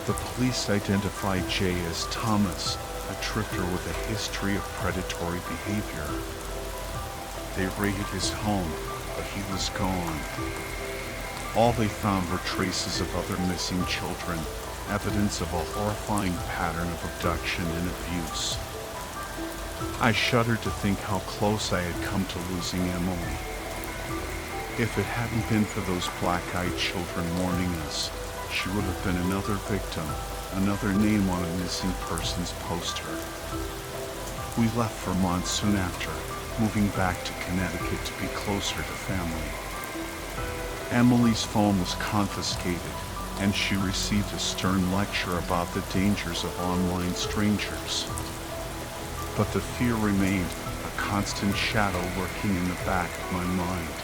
S1: The police identified Jay as Thomas, a drifter with a history of predatory behavior. They raided his home, but he was gone. All they found were traces of other missing children, evidence of a horrifying pattern of abduction and abuse. I shuddered to think how close I had come to losing Emily. If it hadn't been for those black-eyed children warning us, she would have been another victim, another name on a missing persons poster. We left Vermont soon after, moving back to Connecticut to be closer to family. Emily's phone was confiscated, and she received a stern lecture about the dangers of online strangers. But the fear remained, a constant shadow lurking in the back of my mind.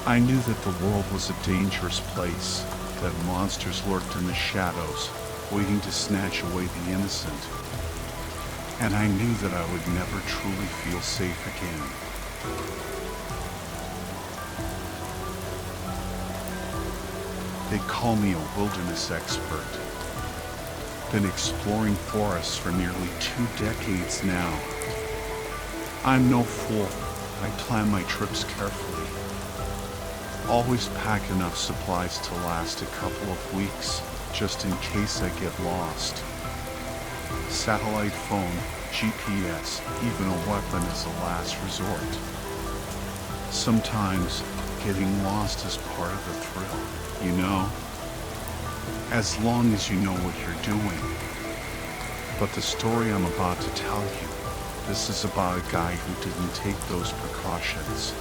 S1: I knew that the world was a dangerous place, that monsters lurked in the shadows, waiting to snatch away the innocent. And I knew that I would never truly feel safe again. They call me a wilderness expert. Been exploring forests for nearly 2 decades now. I'm no fool. I plan my trips carefully. Always pack enough supplies to last a couple of weeks, just in case I get lost. Satellite phone, GPS, even a weapon as a last resort. Sometimes, getting lost is part of the thrill, you know? As long as you know what you're doing. But the story I'm about to tell you, this is about a guy who didn't take those precautions.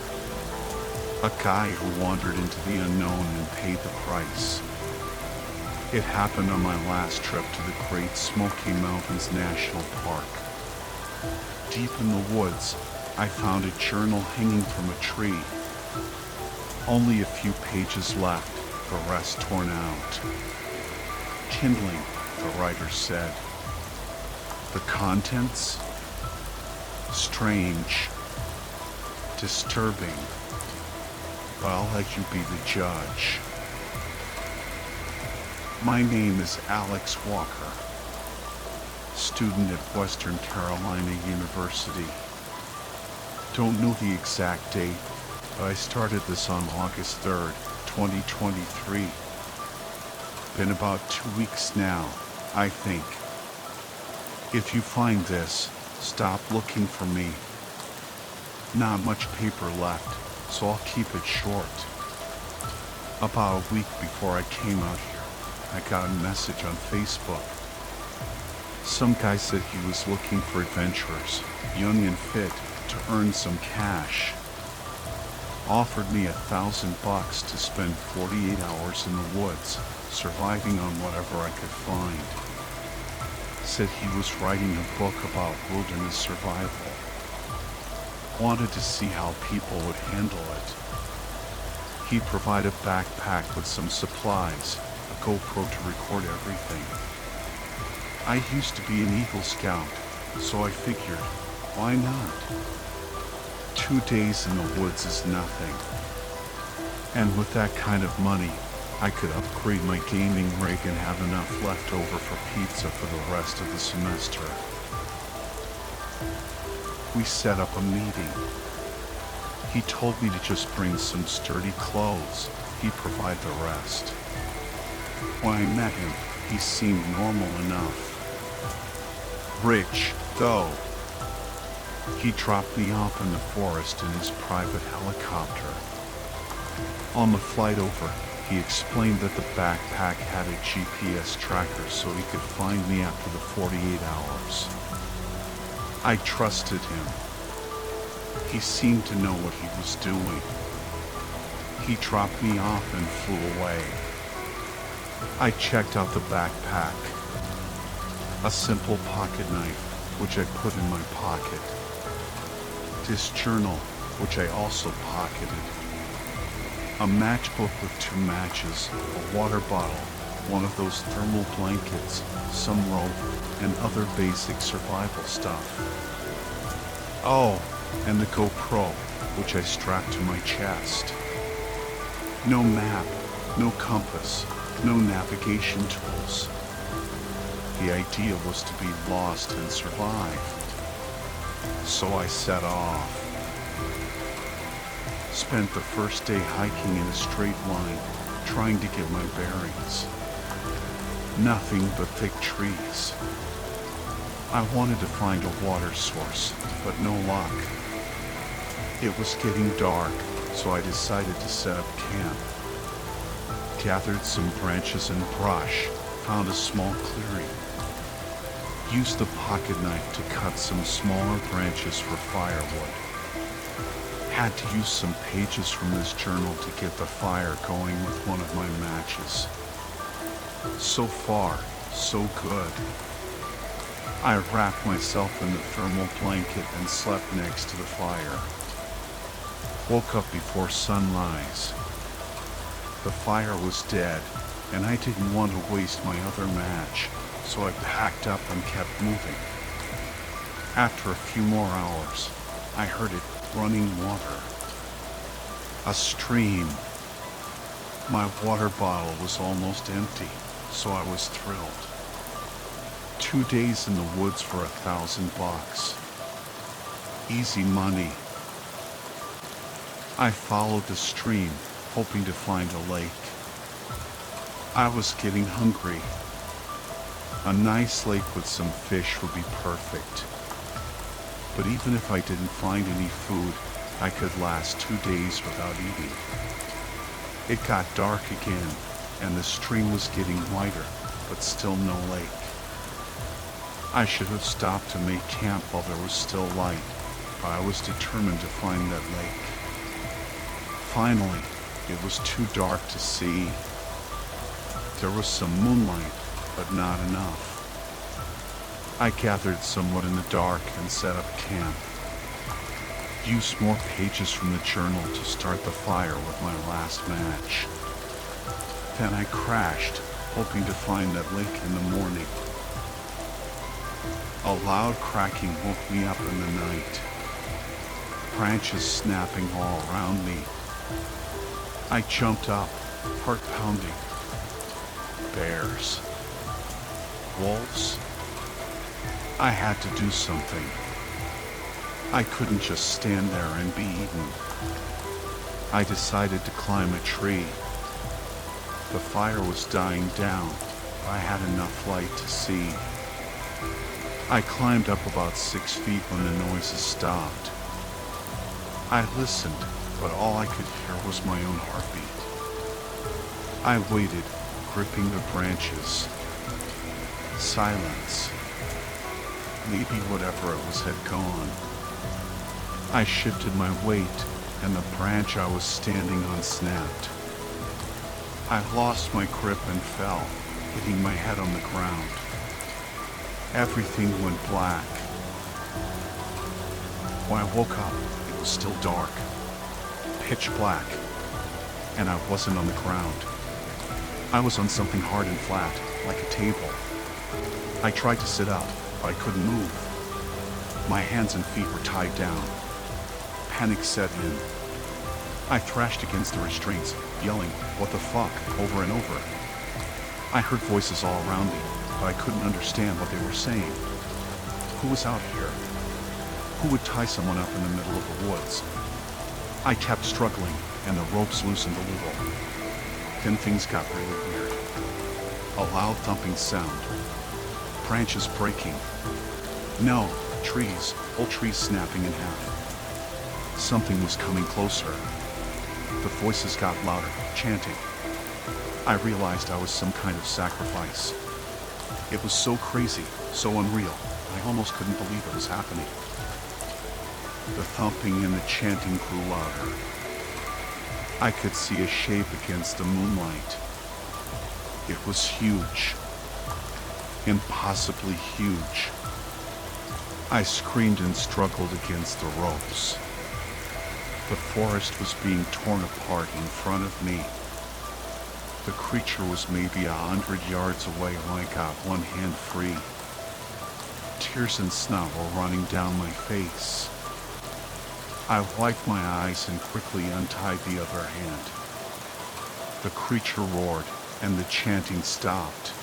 S1: A guy who wandered into the unknown and paid the price. It happened on my last trip to the Great Smoky Mountains National Park. Deep in the woods, I found a journal hanging from a tree. Only a few pages left, the rest torn out. Kindling, the writer said. The contents? Strange. Disturbing. But I'll let you be the judge. My name is Alex Walker, student at Western Carolina University. Don't know the exact date, but I started this on August 3rd, 2023. Been about 2 weeks now, I think. If you find this, stop looking for me. Not much paper left, so I'll keep it short. About a week before I came out here, I got a message on Facebook. Some guy said he was looking for adventurers, young and fit, to earn some cash. Offered me $1,000 to spend 48 hours in the woods, surviving on whatever I could find. Said he was writing a book about wilderness survival. Wanted to see how people would handle it. He provided a backpack with some supplies, a GoPro to record everything. I used to be an Eagle Scout, so I figured, why not? 2 days in the woods is nothing. And with that kind of money, I could upgrade my gaming rig and have enough left over for pizza for the rest of the semester. We set up a meeting. He told me to just bring some sturdy clothes. He'd provide the rest. When I met him, he seemed normal enough. Rich, though. He dropped me off in the forest in his private helicopter. On the flight over, he explained that the backpack had a GPS tracker so he could find me after the 48 hours. I trusted him. He seemed to know what he was doing. He dropped me off and flew away. I checked out the backpack. A simple pocket knife, which I put in my pocket. This journal, which I also pocketed. A matchbook with 2 matches, a water bottle, one of those thermal blankets, some rope, and other basic survival stuff. Oh, and the GoPro, which I strapped to my chest. No map, no compass, no navigation tools. The idea was to be lost and survive. So I set off. Spent the first day hiking in a straight line, trying to get my bearings. Nothing but thick trees. I wanted to find a water source, but no luck. It was getting dark, so I decided to set up camp. Gathered some branches and brush, found a small clearing. Used the pocket knife to cut some smaller branches for firewood. Had to use some pages from this journal to get the fire going with one of my matches. So far, so good. I wrapped myself in the thermal blanket and slept next to the fire. Woke up before sunrise. The fire was dead, and I didn't want to waste my other match, so I packed up and kept moving. After a few more hours, I heard it running water. A stream. My water bottle was almost empty, so I was thrilled. 2 days in the woods for $1,000. Easy money. I followed the stream, hoping to find a lake. I was getting hungry. A nice lake with some fish would be perfect. But even if I didn't find any food, I could last 2 days without eating. It got dark again, and the stream was getting wider, but still no lake. I should have stopped to make camp while there was still light, but I was determined to find that lake. Finally, it was too dark to see. There was some moonlight, but not enough. I gathered somewhat in the dark and set up camp. Used more pages from the journal to start the fire with my last match. Then I crashed, hoping to find that lake in the morning. A loud cracking woke me up in the night. Branches snapping all around me. I jumped up, heart pounding. Bears. Wolves. I had to do something. I couldn't just stand there and be eaten. I decided to climb a tree, The fire was dying down. I had enough light to see. I climbed up about 6 feet when the noises stopped. I listened, but all I could hear was my own heartbeat. I waited, gripping the branches. Silence. Maybe whatever it was had gone. I shifted my weight, and the branch I was standing on snapped. I lost my grip and fell, hitting my head on the ground. Everything went black. When I woke up, it was still dark, pitch black, and I wasn't on the ground. I was on something hard and flat, like a table. I tried to sit up, but I couldn't move. My hands and feet were tied down. Panic set in. I thrashed against the restraints, yelling, "What the fuck?" over and over. I heard voices all around me, but I couldn't understand what they were saying. Who was out here? Who would tie someone up in the middle of the woods? I kept struggling, and the ropes loosened a little. Then things got really weird. A loud thumping sound. Branches breaking. No, trees, whole trees snapping in half. Something was coming closer. The voices got louder, chanting. I realized I was some kind of sacrifice. It was so crazy, so unreal, I almost couldn't believe it was happening. The thumping and the chanting grew louder. I could see a shape against the moonlight. It was huge. Impossibly huge. I screamed and struggled against the ropes. The forest was being torn apart in front of me. The creature was maybe 100 yards away when I got one hand free. Tears and snot were running down my face. I wiped my eyes and quickly untied the other hand. The creature roared, and the chanting stopped.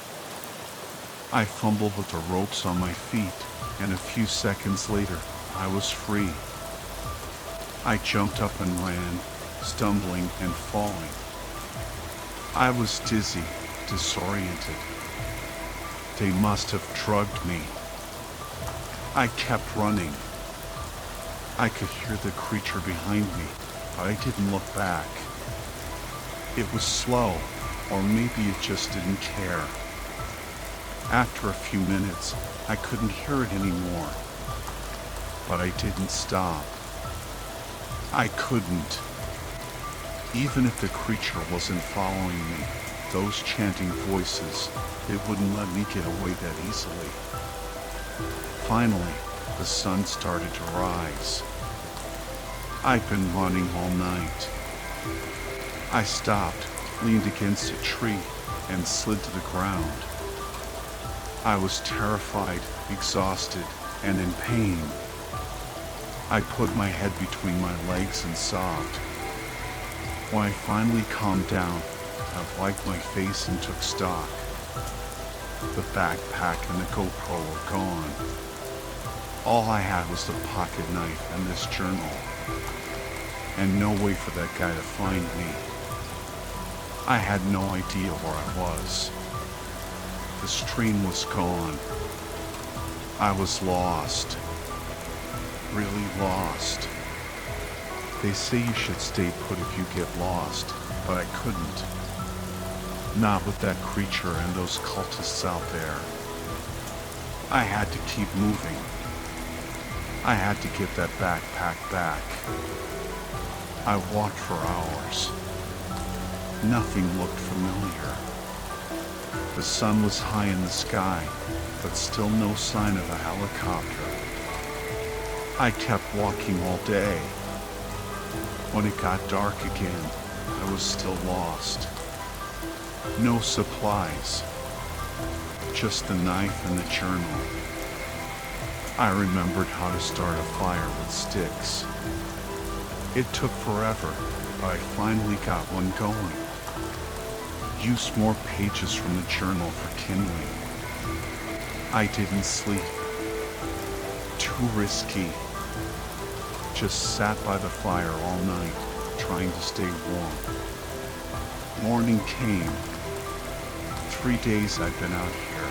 S1: I fumbled with the ropes on my feet, and a few seconds later, I was free. I jumped up and ran, stumbling and falling. I was dizzy, disoriented. They must have drugged me. I kept running. I could hear the creature behind me, but I didn't look back. It was slow, or maybe it just didn't care. After a few minutes, I couldn't hear it anymore. But I didn't stop. I couldn't. Even if the creature wasn't following me, those chanting voices, they wouldn't let me get away that easily. Finally, the sun started to rise. I'd been running all night. I stopped, leaned against a tree, and slid to the ground. I was terrified, exhausted, and in pain. I put my head between my legs and sobbed. When I finally calmed down, I wiped my face and took stock. The backpack and the GoPro were gone. All I had was the pocket knife and this journal, and no way for that guy to find me. I had no idea where I was. The stream was gone. I was lost. Really lost. They say you should stay put if you get lost, but I couldn't. Not with that creature and those cultists out there. I had to keep moving. I had to get that backpack back. I walked for hours. Nothing looked familiar. The sun was high in the sky, but still no sign of a helicopter. I kept walking all day. When it got dark again, I was still lost. No supplies. Just the knife and the journal. I remembered how to start a fire with sticks. It took forever, but I finally got one going. Used more pages from the journal for kindling. I didn't sleep. Too risky. Just sat by the fire all night, trying to stay warm. Morning came, 3 days I'd been out here,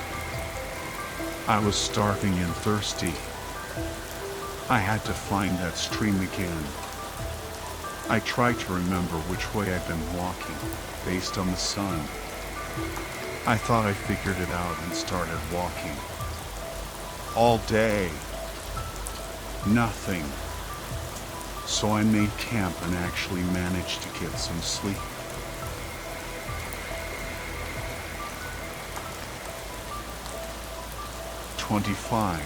S1: I was starving and thirsty. I had to find that stream again. I tried to remember which way I'd been walking, based on the sun. I thought I figured it out and started walking. All day. Nothing. So I made camp and actually managed to get some sleep. "25.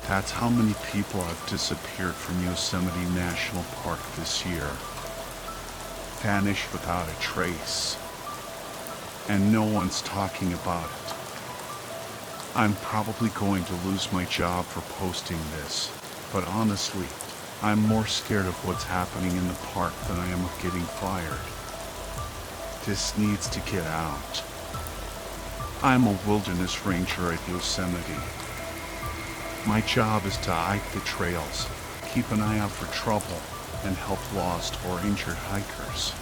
S1: That's how many people have disappeared from Yosemite National Park this year. Vanished without a trace. And no one's talking about it. I'm probably going to lose my job for posting this, but honestly, I'm more scared of what's happening in the park than I am of getting fired. This needs to get out. I'm a wilderness ranger at Yosemite. My job is to hike the trails, keep an eye out for trouble, and help lost or injured hikers.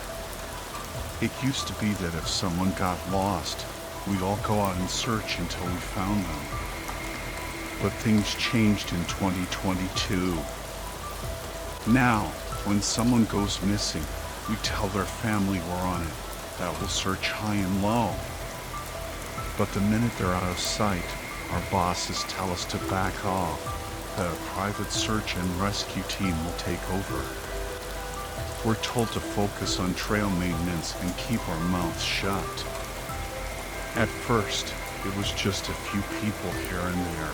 S1: It used to be that if someone got lost, we'd all go out and search until we found them. But things changed in 2022. Now, when someone goes missing, we tell their family we're on it, that we'll search high and low. But the minute they're out of sight, our bosses tell us to back off, that a private search and rescue team will take over. We're told to focus on trail maintenance and keep our mouths shut. At first, it was just a few people here and there.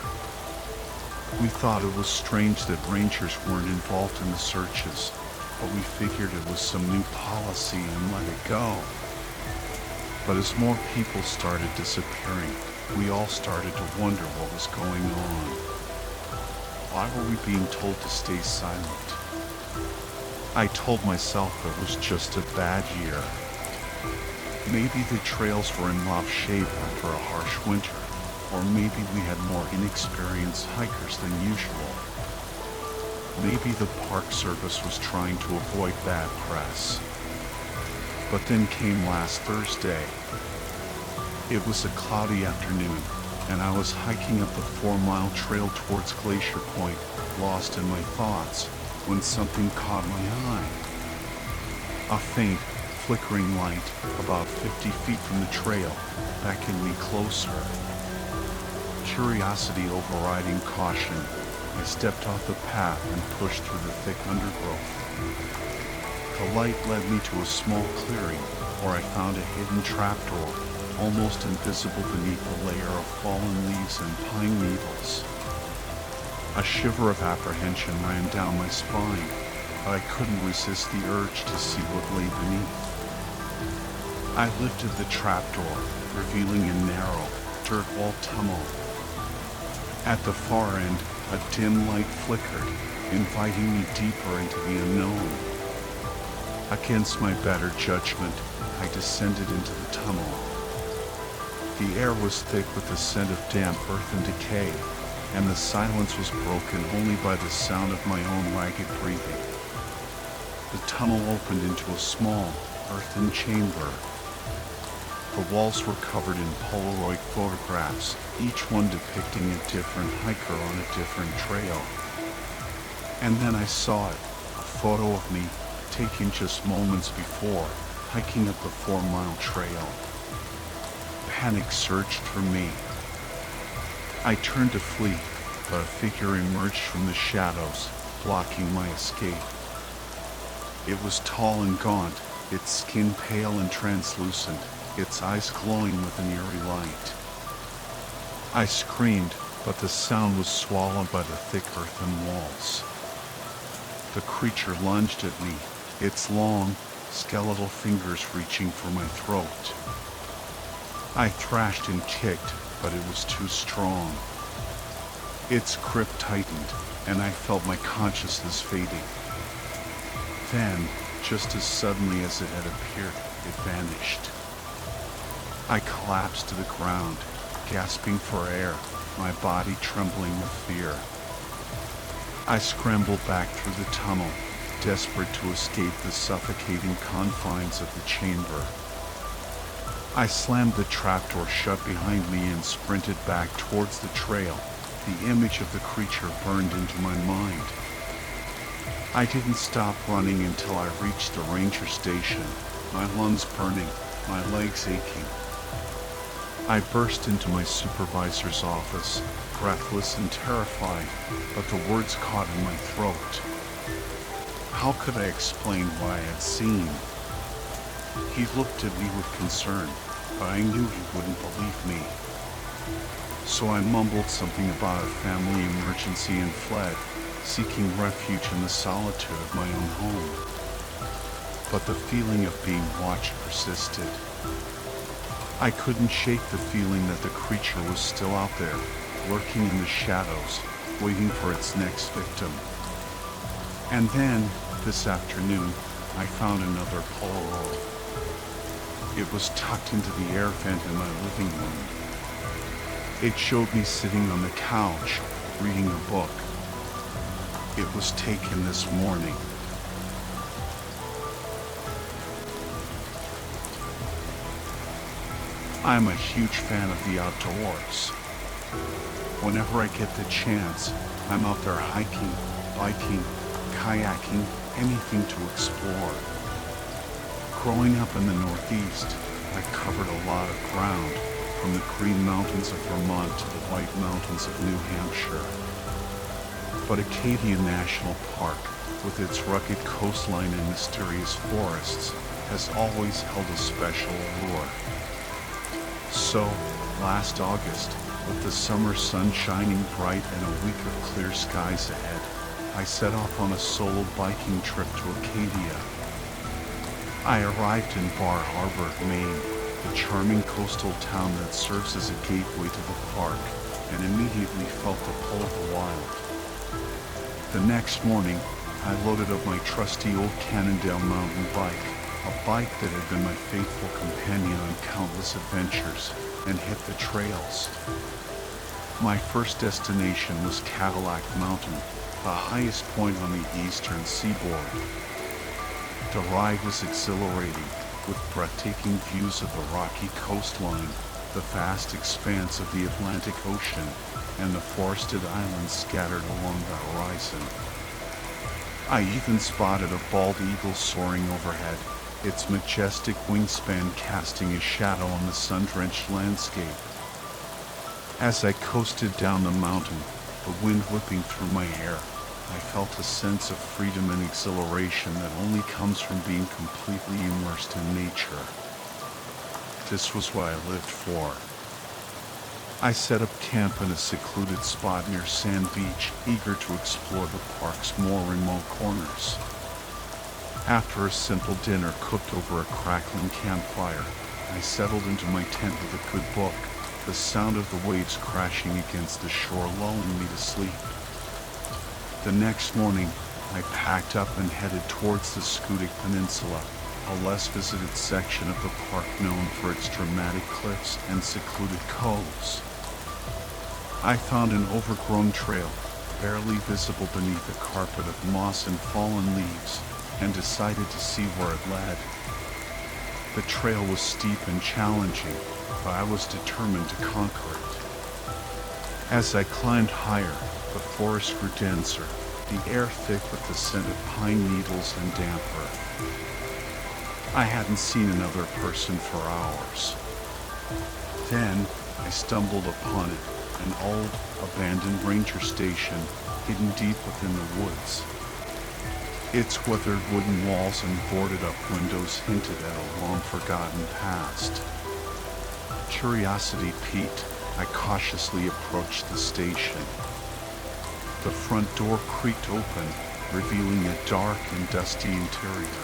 S1: We thought it was strange that rangers weren't involved in the searches, but we figured it was some new policy and let it go. But as more people started disappearing, we all started to wonder what was going on. Why were we being told to stay silent? I told myself it was just a bad year. Maybe the trails were in rough shape after a harsh winter, or maybe we had more inexperienced hikers than usual. Maybe the Park Service was trying to avoid bad press. But then came last Thursday. It was a cloudy afternoon, and I was hiking up the 4-mile trail towards Glacier Point, lost in my thoughts, when something caught my eye. A faint, flickering light, about 50 feet from the trail, beckoned me closer. Curiosity overriding caution, I stepped off the path and pushed through the thick undergrowth. The light led me to a small clearing, where I found a hidden trapdoor, almost invisible beneath a layer of fallen leaves and pine needles. A shiver of apprehension ran down my spine, but I couldn't resist the urge to see what lay beneath. I lifted the trapdoor, revealing a narrow, dirt-walled tunnel. At the far end, a dim light flickered, inviting me deeper into the unknown. Against my better judgment, I descended into the tunnel. The air was thick with the scent of damp earth and decay, and the silence was broken only by the sound of my own ragged breathing. The tunnel opened into a small, earthen chamber. The walls were covered in Polaroid photographs, each one depicting a different hiker on a different trail. And then I saw it, a photo of me, taken just moments before, hiking up the 4-mile trail. Panic surged through me. I turned to flee, but a figure emerged from the shadows, blocking my escape. It was tall and gaunt, its skin pale and translucent, its eyes glowing with an eerie light. I screamed, but the sound was swallowed by the thick earthen walls. The creature lunged at me, its long, skeletal fingers reaching for my throat. I thrashed and kicked, but it was too strong. Its grip tightened, and I felt my consciousness fading. Then, just as suddenly as it had appeared, it vanished. I collapsed to the ground, gasping for air, my body trembling with fear. I scrambled back through the tunnel, desperate to escape the suffocating confines of the chamber. I slammed the trapdoor shut behind me and sprinted back towards the trail. The image of the creature burned into my mind. I didn't stop running until I reached the ranger station, my lungs burning, my legs aching. I burst into my supervisor's office, breathless and terrified, but the words caught in my throat. How could I explain what I had seen? He looked at me with concern, but I knew he wouldn't believe me. So I mumbled something about a family emergency and fled, seeking refuge in the solitude of my own home. But the feeling of being watched persisted. I couldn't shake the feeling that the creature was still out there, lurking in the shadows, waiting for its next victim. And then, this afternoon, I found another Polaroid. It was tucked into the air vent in my living room. It showed me sitting on the couch, reading a book. It was taken this morning. I'm a huge fan of the outdoors. Whenever I get the chance, I'm out there hiking, biking, kayaking, anything to explore. Growing up in the Northeast, I covered a lot of ground, from the Green Mountains of Vermont to the White Mountains of New Hampshire. But Acadia National Park, with its rugged coastline and mysterious forests, has always held a special allure. So, last August, with the summer sun shining bright and a week of clear skies ahead, I set off on a solo biking trip to Acadia. I arrived in Bar Harbor, Maine, the charming coastal town that serves as a gateway to the park, and immediately felt the pull of the wild. The next morning, I loaded up my trusty old Cannondale mountain bike, a bike that had been my faithful companion on countless adventures, and hit the trails. My first destination was Cadillac Mountain, the highest point on the eastern seaboard. The ride was exhilarating, with breathtaking views of the rocky coastline, the vast expanse of the Atlantic Ocean, and the forested islands scattered along the horizon. I even spotted a bald eagle soaring overhead, its majestic wingspan casting a shadow on the sun-drenched landscape. As I coasted down the mountain, the wind whipping through my hair, I felt a sense of freedom and exhilaration that only comes from being completely immersed in nature. This was what I lived for. I set up camp in a secluded spot near Sand Beach, eager to explore the park's more remote corners. After a simple dinner cooked over a crackling campfire, I settled into my tent with a good book, the sound of the waves crashing against the shore lulling me to sleep. The next morning, I packed up and headed towards the Scudic Peninsula, a less visited section of the park known for its dramatic cliffs and secluded coves. I found an overgrown trail, barely visible beneath a carpet of moss and fallen leaves, and decided to see where it led. The trail was steep and challenging, but I was determined to conquer it. As I climbed higher, the forest grew denser, the air thick with the scent of pine needles and damp earth. I hadn't seen another person for hours. Then I stumbled upon it, an old, abandoned ranger station hidden deep within the woods. Its weathered wooden walls and boarded-up windows hinted at a long-forgotten past. Curiosity piqued, I cautiously approached the station. The front door creaked open, revealing a dark and dusty interior.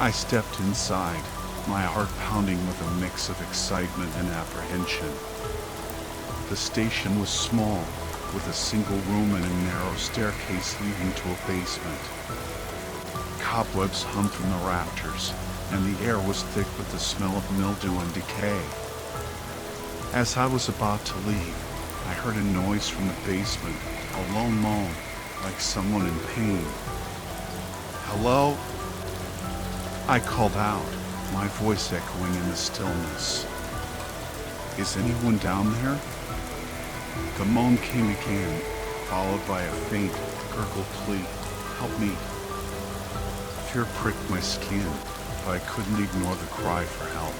S1: I stepped inside, my heart pounding with a mix of excitement and apprehension. The station was small, with a single room and a narrow staircase leading to a basement. Cobwebs hung from the rafters, and the air was thick with the smell of mildew and decay. As I was about to leave, I heard a noise from the basement, a low moan, like someone in pain. "Hello?" I called out, my voice echoing in the stillness. "Is anyone down there?" The moan came again, followed by a faint, gurgled plea. "Help me." Fear pricked my skin, but I couldn't ignore the cry for help.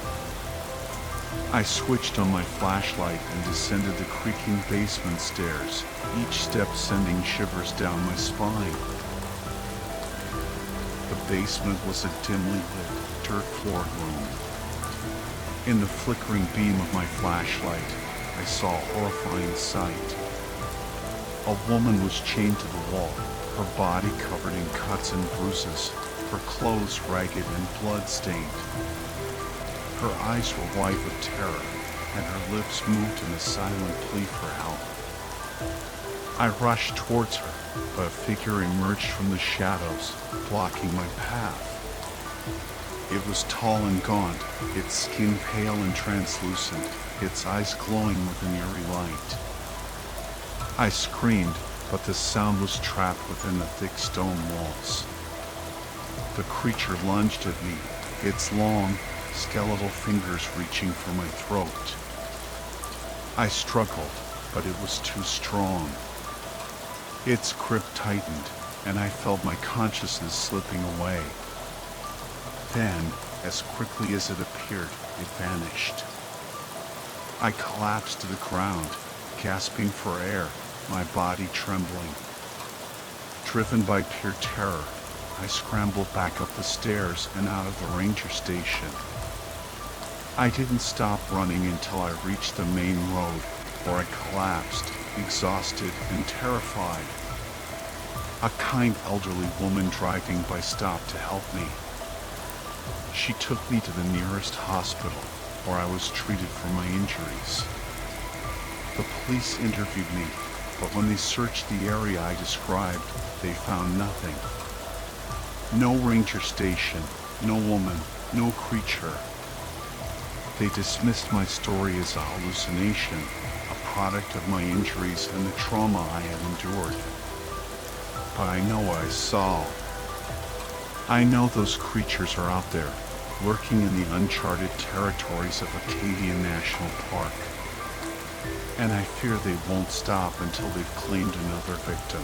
S1: I switched on my flashlight and descended the creaking basement stairs, each step sending shivers down my spine. The basement was a dimly lit, dirt-floored room. In the flickering beam of my flashlight, I saw a horrifying sight. A woman was chained to the wall, her body covered in cuts and bruises, her clothes ragged and blood-stained. Her eyes were white with terror, and her lips moved in a silent plea for help. I rushed towards her, but a figure emerged from the shadows, blocking my path. It was tall and gaunt, its skin pale and translucent, its eyes glowing with an eerie light. I screamed, but the sound was trapped within the thick stone walls. The creature lunged at me, its long, skeletal fingers reaching for my throat. I struggled, but it was too strong. Its grip tightened, and I felt my consciousness slipping away. Then, as quickly as it appeared, it vanished. I collapsed to the ground, gasping for air, my body trembling. Driven by pure terror, I scrambled back up the stairs and out of the ranger station. I didn't stop running until I reached the main road, where I collapsed, exhausted and terrified. A kind elderly woman driving by stopped to help me. She took me to the nearest hospital, where I was treated for my injuries. The police interviewed me, but when they searched the area I described, they found nothing. No ranger station, no woman, no creature. They dismissed my story as a hallucination, a product of my injuries and the trauma I had endured. But I know what I saw. I know those creatures are out there, lurking in the uncharted territories of Acadia National Park. And I fear they won't stop until they've claimed another victim.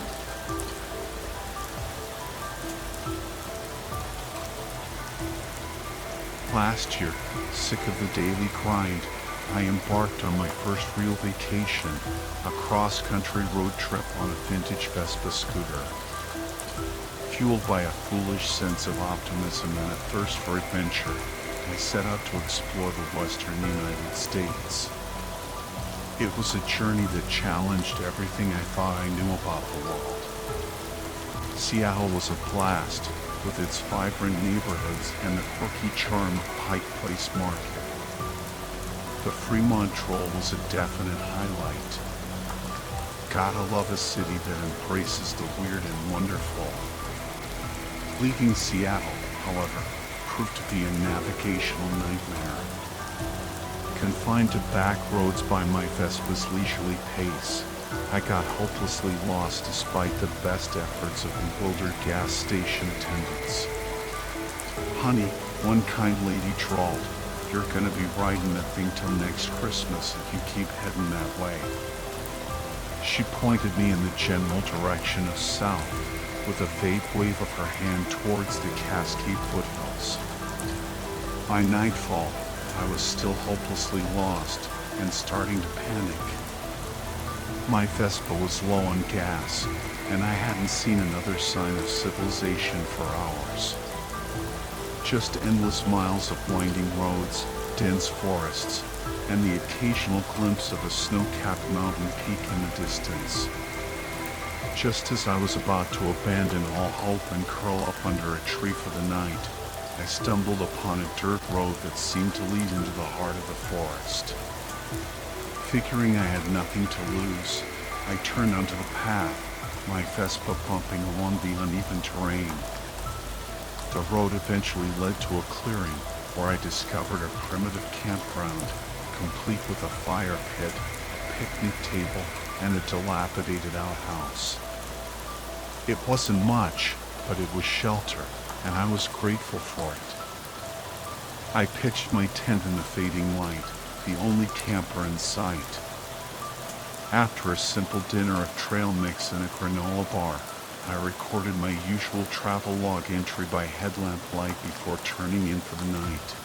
S1: Last year, sick of the daily grind, I embarked on my first real vacation, a cross-country road trip on a vintage Vespa scooter. Fueled by a foolish sense of optimism and a thirst for adventure, I set out to explore the western United States. It was a journey that challenged everything I thought I knew about the world. Seattle was a blast, with its vibrant neighborhoods and the quirky charm of Pike Place Market. The Fremont Troll was a definite highlight. Gotta love a city that embraces the weird and wonderful. Leaving Seattle, however, proved to be a navigational nightmare. Confined to back roads by my Vespa's leisurely pace, I got hopelessly lost despite the best efforts of bewildered gas station attendants. "Honey," one kind lady drawled, "you're gonna be riding that thing till next Christmas if you keep heading that way." She pointed me in the general direction of south, with a vague wave of her hand towards the Cascade foothills. By nightfall, I was still hopelessly lost and starting to panic. My Vespa was low on gas, and I hadn't seen another sign of civilization for hours. Just endless miles of winding roads, dense forests, and the occasional glimpse of a snow-capped mountain peak in the distance. Just as I was about to abandon all hope and curl up under a tree for the night, I stumbled upon a dirt road that seemed to lead into the heart of the forest. Figuring I had nothing to lose, I turned onto the path, my Vespa bumping along the uneven terrain. The road eventually led to a clearing where I discovered a primitive campground, complete with a fire pit, picnic table, and a dilapidated outhouse. It wasn't much, but it was shelter, and I was grateful for it. I pitched my tent in the fading light, the only camper in sight. After a simple dinner of trail mix and a granola bar, I recorded my usual travel log entry by headlamp light before turning in for the night.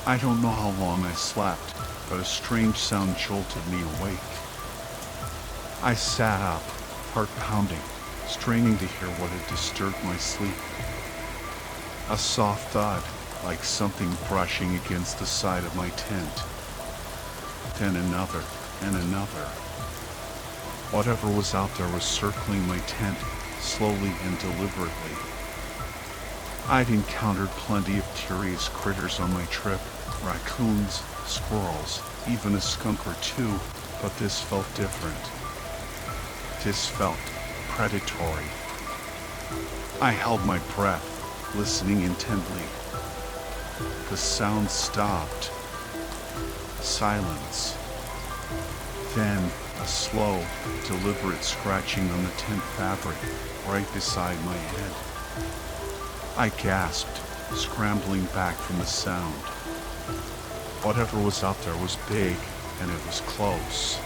S1: I don't know how long I slept, but a strange sound jolted me awake. I sat up, heart pounding, straining to hear what had disturbed my sleep. A soft thud, like something brushing against the side of my tent. Then another, and another. Whatever was out there was circling my tent, slowly and deliberately. I'd encountered plenty of curious critters on my trip, raccoons, squirrels, even a skunk or two, but this felt different. This felt predatory. I held my breath, listening intently. The sound stopped. Silence. Then a slow, deliberate scratching on the tent fabric right beside my head. I gasped, scrambling back from the sound. Whatever was out there was big, and it was close.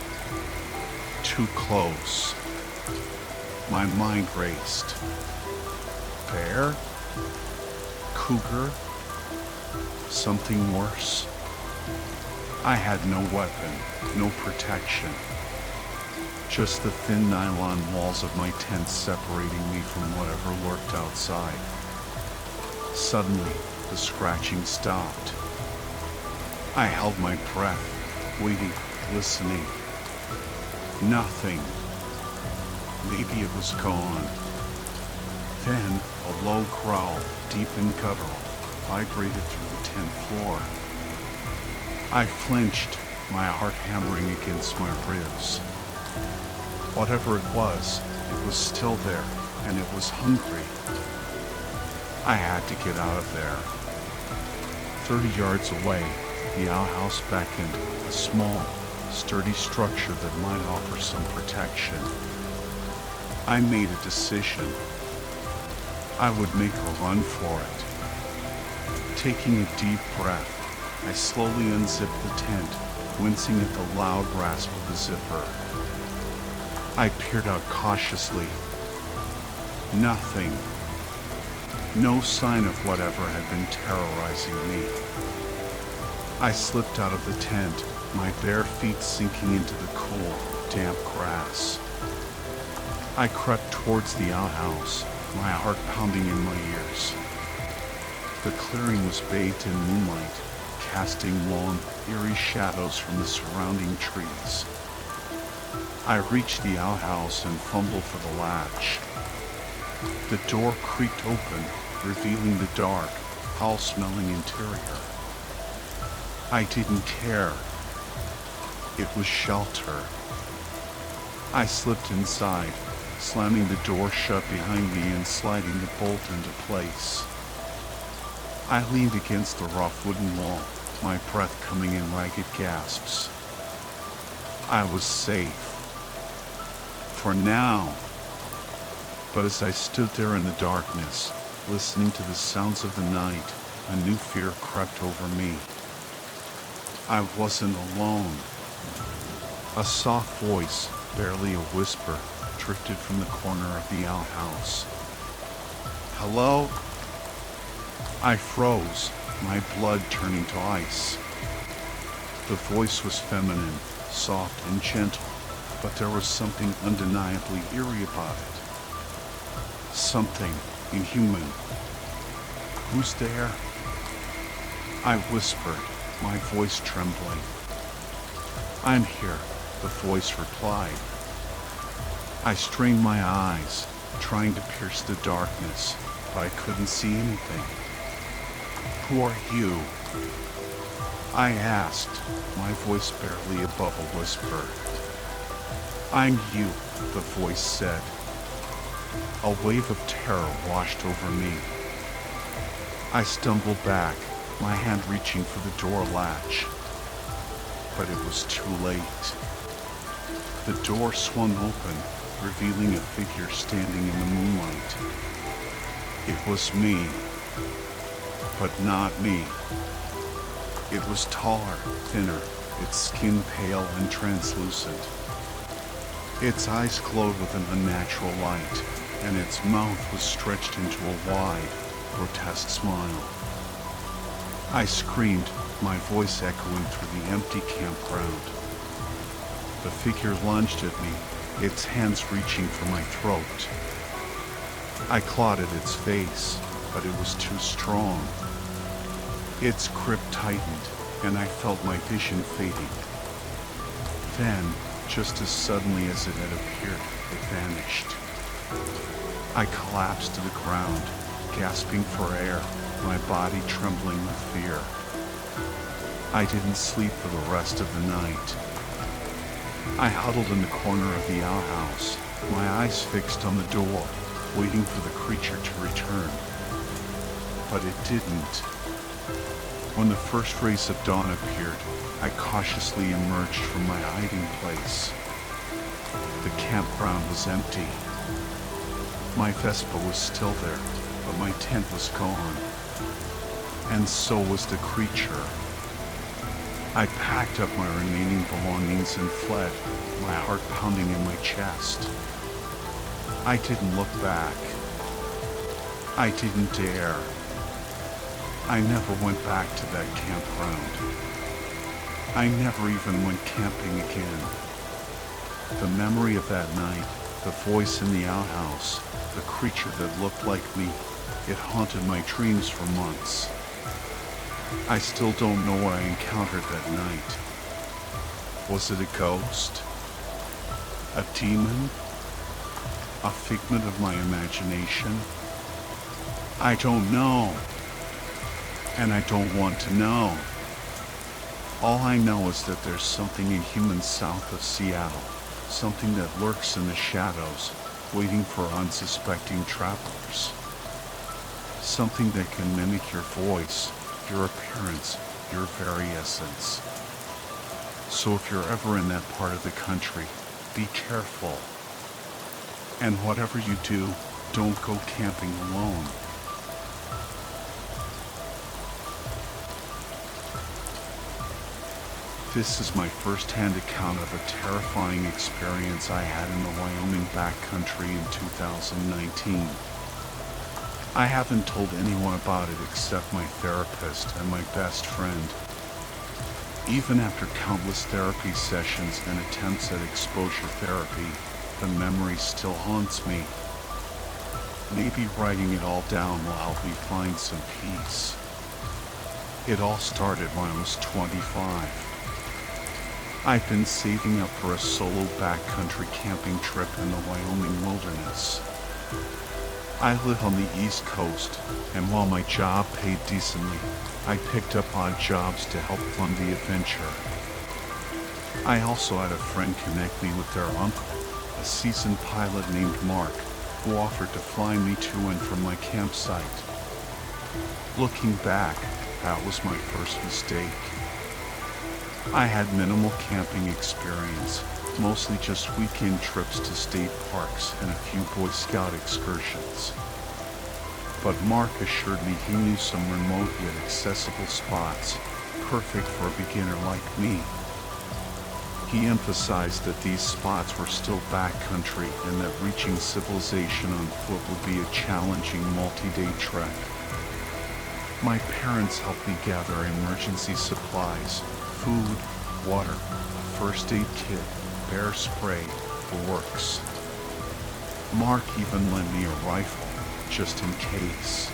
S1: Too close. My mind raced. Bear? Cougar? Something worse? I had no weapon, no protection. Just the thin nylon walls of my tent separating me from whatever lurked outside. Suddenly, the scratching stopped. I held my breath, waiting, listening. Nothing. Maybe it was gone. Then, a low growl, deep and guttural, vibrated through the tent floor. I flinched, my heart hammering against my ribs. Whatever it was still there, and it was hungry. I had to get out of there. 30 yards away, the outhouse beckoned, a small, sturdy structure that might offer some protection. I made a decision. I would make a run for it. Taking a deep breath, I slowly unzipped the tent, wincing at the loud rasp of the zipper. I peered out cautiously. Nothing. No sign of whatever had been terrorizing me. I slipped out of the tent, my bare feet sinking into the cool, damp grass. I crept towards the outhouse, my heart pounding in my ears. The clearing was bathed in moonlight, casting long, eerie shadows from the surrounding trees. I reached the outhouse and fumbled for the latch. The door creaked open, revealing the dark, foul-smelling interior. I didn't care. It was shelter. I slipped inside, slamming the door shut behind me and sliding the bolt into place. I leaned against the rough wooden wall, my breath coming in ragged gasps. I was safe. For now. But as I stood there in the darkness, listening to the sounds of the night, a new fear crept over me. I wasn't alone. A soft voice, barely a whisper, drifted from the corner of the outhouse. Hello? I froze, my blood turning to ice. The voice was feminine, soft and gentle, but there was something undeniably eerie about it. Something inhuman. Who's there? I whispered, my voice trembling. I'm here, the voice replied. I strained my eyes, trying to pierce the darkness, but I couldn't see anything. Who are you? I asked, my voice barely above a whisper. I'm you, the voice said. A wave of terror washed over me. I stumbled back, my hand reaching for the door latch. But it was too late. The door swung open, revealing a figure standing in the moonlight. It was me. but not me. It was taller, thinner, its skin pale and translucent. Its eyes glowed with an unnatural light, and its mouth was stretched into a wide, grotesque smile. I screamed, my voice echoing through the empty campground. The figure lunged at me, its hands reaching for my throat. I clawed at its face, but it was too strong. Its grip tightened, and I felt my vision fading. Then, just as suddenly as it had appeared, it vanished. I collapsed to the ground, gasping for air, my body trembling with fear. I didn't sleep for the rest of the night. I huddled in the corner of the outhouse, my eyes fixed on the door, waiting for the creature to return. But it didn't. When the first rays of dawn appeared, I cautiously emerged from my hiding place. The campground was empty. My Vespa was still there, but my tent was gone. And so was the creature. I packed up my remaining belongings and fled, my heart pounding in my chest. I didn't look back. I didn't dare. I never went back to that campground. I never even went camping again. The memory of that night, the voice in the outhouse, the creature that looked like me, it haunted my dreams for months. I still don't know what I encountered that night. Was it a ghost? A demon? A figment of my imagination? I don't know. And I don't want to know. All I know is that there's something inhuman south of Seattle, something that lurks in the shadows, waiting for unsuspecting travelers. Something that can mimic your voice, your appearance, your very essence. So if you're ever in that part of the country, be careful. And whatever you do, don't go camping alone. This is my first-hand account of a terrifying experience I had in the Wyoming backcountry in 2019. I haven't told anyone about it except my therapist and my best friend. Even after countless therapy sessions and attempts at exposure therapy, the memory still haunts me. Maybe writing it all down will help me find some peace. It all started when I was 25. I've been saving up for a solo backcountry camping trip in the Wyoming wilderness. I live on the East Coast, and while my job paid decently, I picked up odd jobs to help fund the adventure. I also had a friend connect me with their uncle, a seasoned pilot named Mark, who offered to fly me to and from my campsite. Looking back, that was my first mistake. I had minimal camping experience, mostly just weekend trips to state parks and a few Boy Scout excursions. But Mark assured me he knew some remote yet accessible spots, perfect for a beginner like me. He emphasized that these spots were still backcountry and that reaching civilization on foot would be a challenging multi-day trek. My parents helped me gather emergency supplies, food, water, a first aid kit, bear spray, the works. Mark even lent me a rifle, just in case.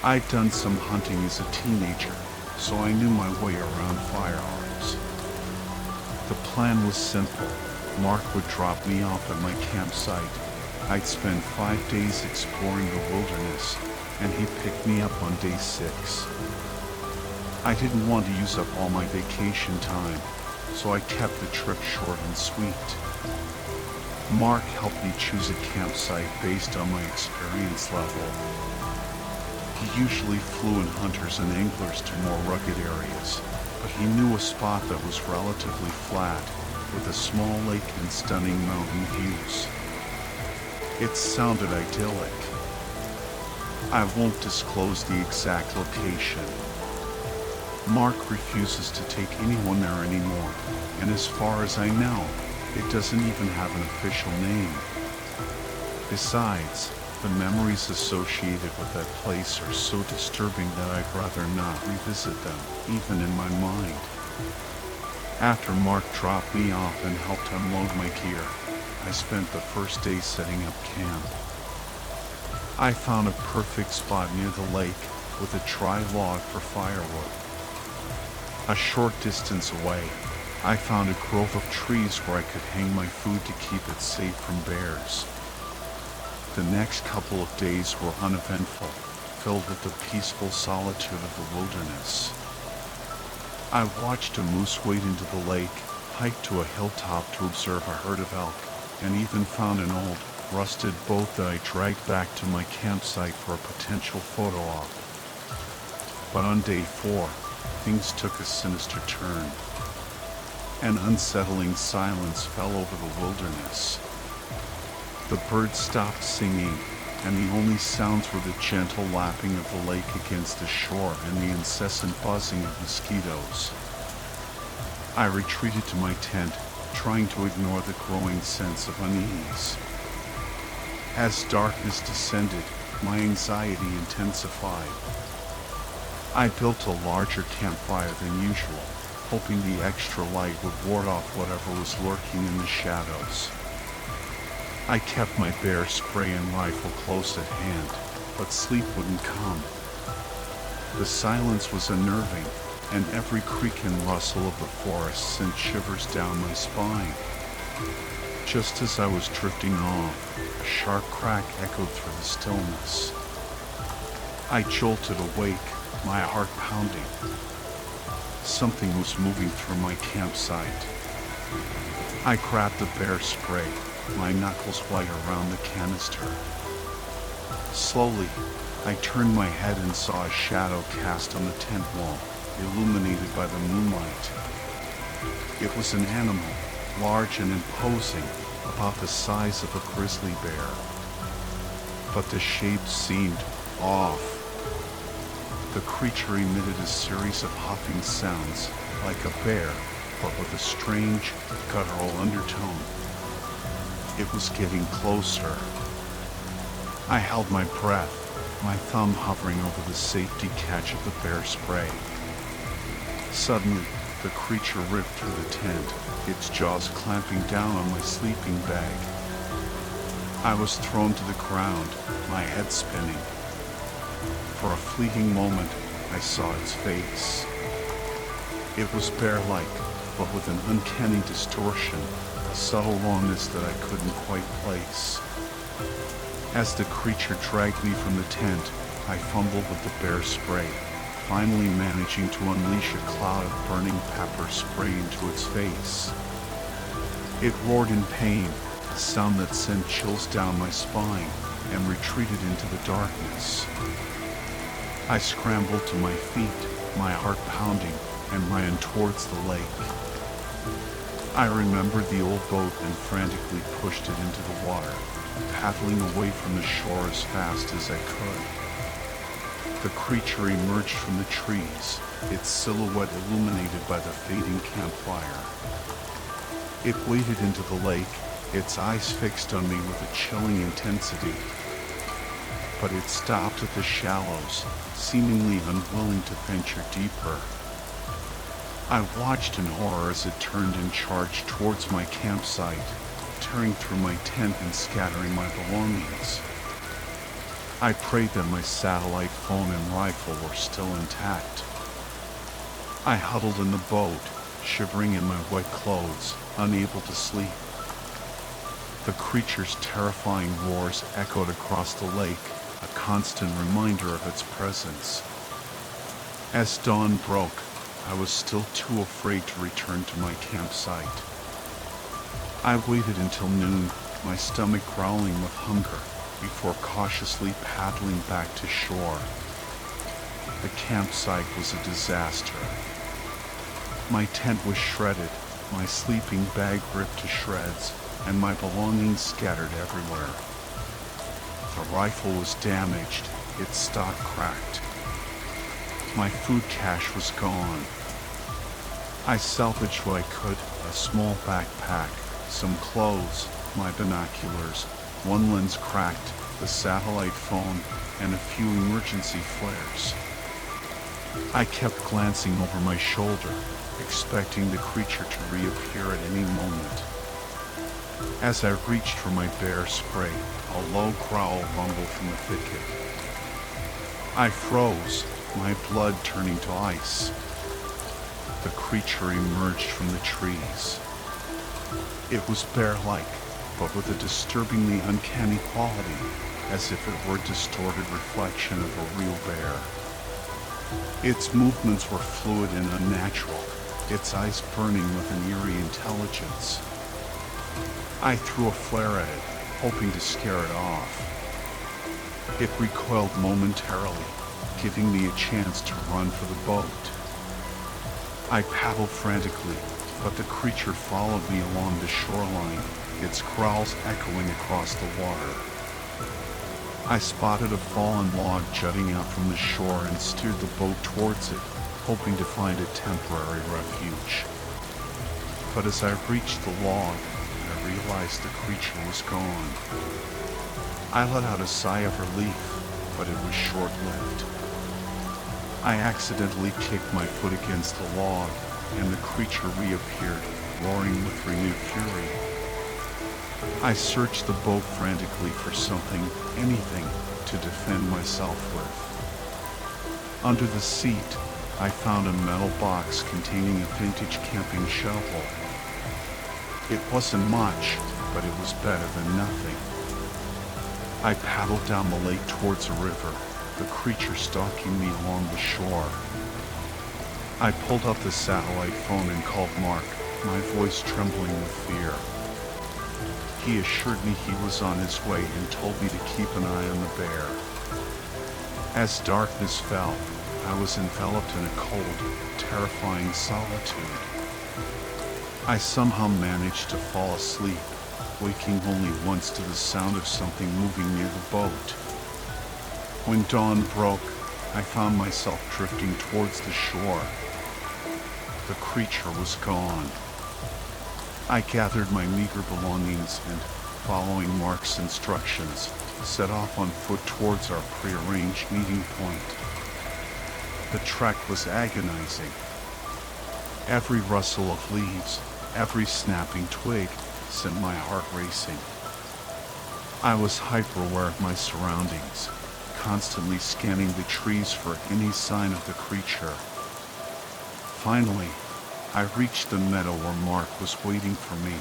S1: I'd done some hunting as a teenager, so I knew my way around firearms. The plan was simple. Mark would drop me off at my campsite. I'd spend 5 days exploring the wilderness, and he'd pick me up on day 6. I didn't want to use up all my vacation time, so I kept the trip short and sweet. Mark helped me choose a campsite based on my experience level. He usually flew in hunters and anglers to more rugged areas, but he knew a spot that was relatively flat, with a small lake and stunning mountain views. It sounded idyllic. I won't disclose the exact location. Mark refuses to take anyone there anymore, and as far as I know, it doesn't even have an official name. Besides, the memories associated with that place are so disturbing that I'd rather not revisit them, even in my mind. After Mark dropped me off and helped unload my gear, I spent the first day setting up camp. I found a perfect spot near the lake with a dry log for firewood. A short distance away, I found a grove of trees where I could hang my food to keep it safe from bears. The next couple of days were uneventful, filled with the peaceful solitude of the wilderness. I watched a moose wade into the lake, hiked to a hilltop to observe a herd of elk, and even found an old, rusted boat that I dragged back to my campsite for a potential photo op. But on day 4, things took a sinister turn. An unsettling silence fell over the wilderness. The birds stopped singing, and the only sounds were the gentle lapping of the lake against the shore and the incessant buzzing of mosquitoes. I retreated to my tent, trying to ignore the growing sense of unease. As darkness descended, my anxiety intensified. I built a larger campfire than usual, hoping the extra light would ward off whatever was lurking in the shadows. I kept my bear spray and rifle close at hand, but sleep wouldn't come. The silence was unnerving, and every creak and rustle of the forest sent shivers down my spine. Just as I was drifting off, a sharp crack echoed through the stillness. I jolted awake, my heart pounding. Something was moving through my campsite. I grabbed the bear spray, my knuckles white around the canister. Slowly, I turned my head and saw a shadow cast on the tent wall, illuminated by the moonlight. It was an animal, large and imposing, about the size of a grizzly bear. But the shape seemed off. The creature emitted a series of huffing sounds, like a bear, but with a strange, guttural undertone. It was getting closer. I held my breath, my thumb hovering over the safety catch of the bear spray. Suddenly, the creature ripped through the tent, its jaws clamping down on my sleeping bag. I was thrown to the ground, my head spinning. For a fleeting moment, I saw its face. It was bear-like, but with an uncanny distortion, a subtle rawness that I couldn't quite place. As the creature dragged me from the tent, I fumbled with the bear spray, finally managing to unleash a cloud of burning pepper spray into its face. It roared in pain, a sound that sent chills down my spine, and retreated into the darkness. I scrambled to my feet, my heart pounding, and ran towards the lake. I remembered the old boat and frantically pushed it into the water, paddling away from the shore as fast as I could. The creature emerged from the trees, its silhouette illuminated by the fading campfire. It waded into the lake, its eyes fixed on me with a chilling intensity. But it stopped at the shallows, seemingly unwilling to venture deeper. I watched in horror as it turned and charged towards my campsite, tearing through my tent and scattering my belongings. I prayed that my satellite phone and rifle were still intact. I huddled in the boat, shivering in my wet clothes, unable to sleep. The creature's terrifying roars echoed across the lake, a constant reminder of its presence. As dawn broke, I was still too afraid to return to my campsite. I waited until noon, my stomach growling with hunger, before cautiously paddling back to shore. The campsite was a disaster. My tent was shredded, my sleeping bag ripped to shreds, and my belongings scattered everywhere. The rifle was damaged, its stock cracked. My food cache was gone. I salvaged what I could: a small backpack, some clothes, my binoculars, one lens cracked, the satellite phone, and a few emergency flares. I kept glancing over my shoulder, expecting the creature to reappear at any moment. As I reached for my bear spray, a low growl rumbled from the thicket. I froze, my blood turning to ice. The creature emerged from the trees. It was bear-like, but with a disturbingly uncanny quality, as if it were a distorted reflection of a real bear. Its movements were fluid and unnatural, its eyes burning with an eerie intelligence. I threw a flare at it, hoping to scare it off. It recoiled momentarily, giving me a chance to run for the boat. I paddled frantically, but the creature followed me along the shoreline, its growls echoing across the water. I spotted a fallen log jutting out from the shore and steered the boat towards it, hoping to find a temporary refuge. But as I reached the log, I realized the creature was gone. I let out a sigh of relief, but it was short-lived. I accidentally kicked my foot against the log, and the creature reappeared, roaring with renewed fury. I searched the boat frantically for something, anything, to defend myself with. Under the seat, I found a metal box containing a vintage camping shovel. It wasn't much, but it was better than nothing. I paddled down the lake towards a river, the creature stalking me along the shore. I pulled up the satellite phone and called Mark, my voice trembling with fear. He assured me he was on his way and told me to keep an eye on the bear. As darkness fell, I was enveloped in a cold, terrifying solitude. I somehow managed to fall asleep, waking only once to the sound of something moving near the boat. When dawn broke, I found myself drifting towards the shore. The creature was gone. I gathered my meager belongings and, following Mark's instructions, set off on foot towards our prearranged meeting point. The trek was agonizing. Every rustle of leaves, every snapping twig sent my heart racing. I was hyper-aware of my surroundings, constantly scanning the trees for any sign of the creature. Finally, I reached the meadow where Mark was waiting for me.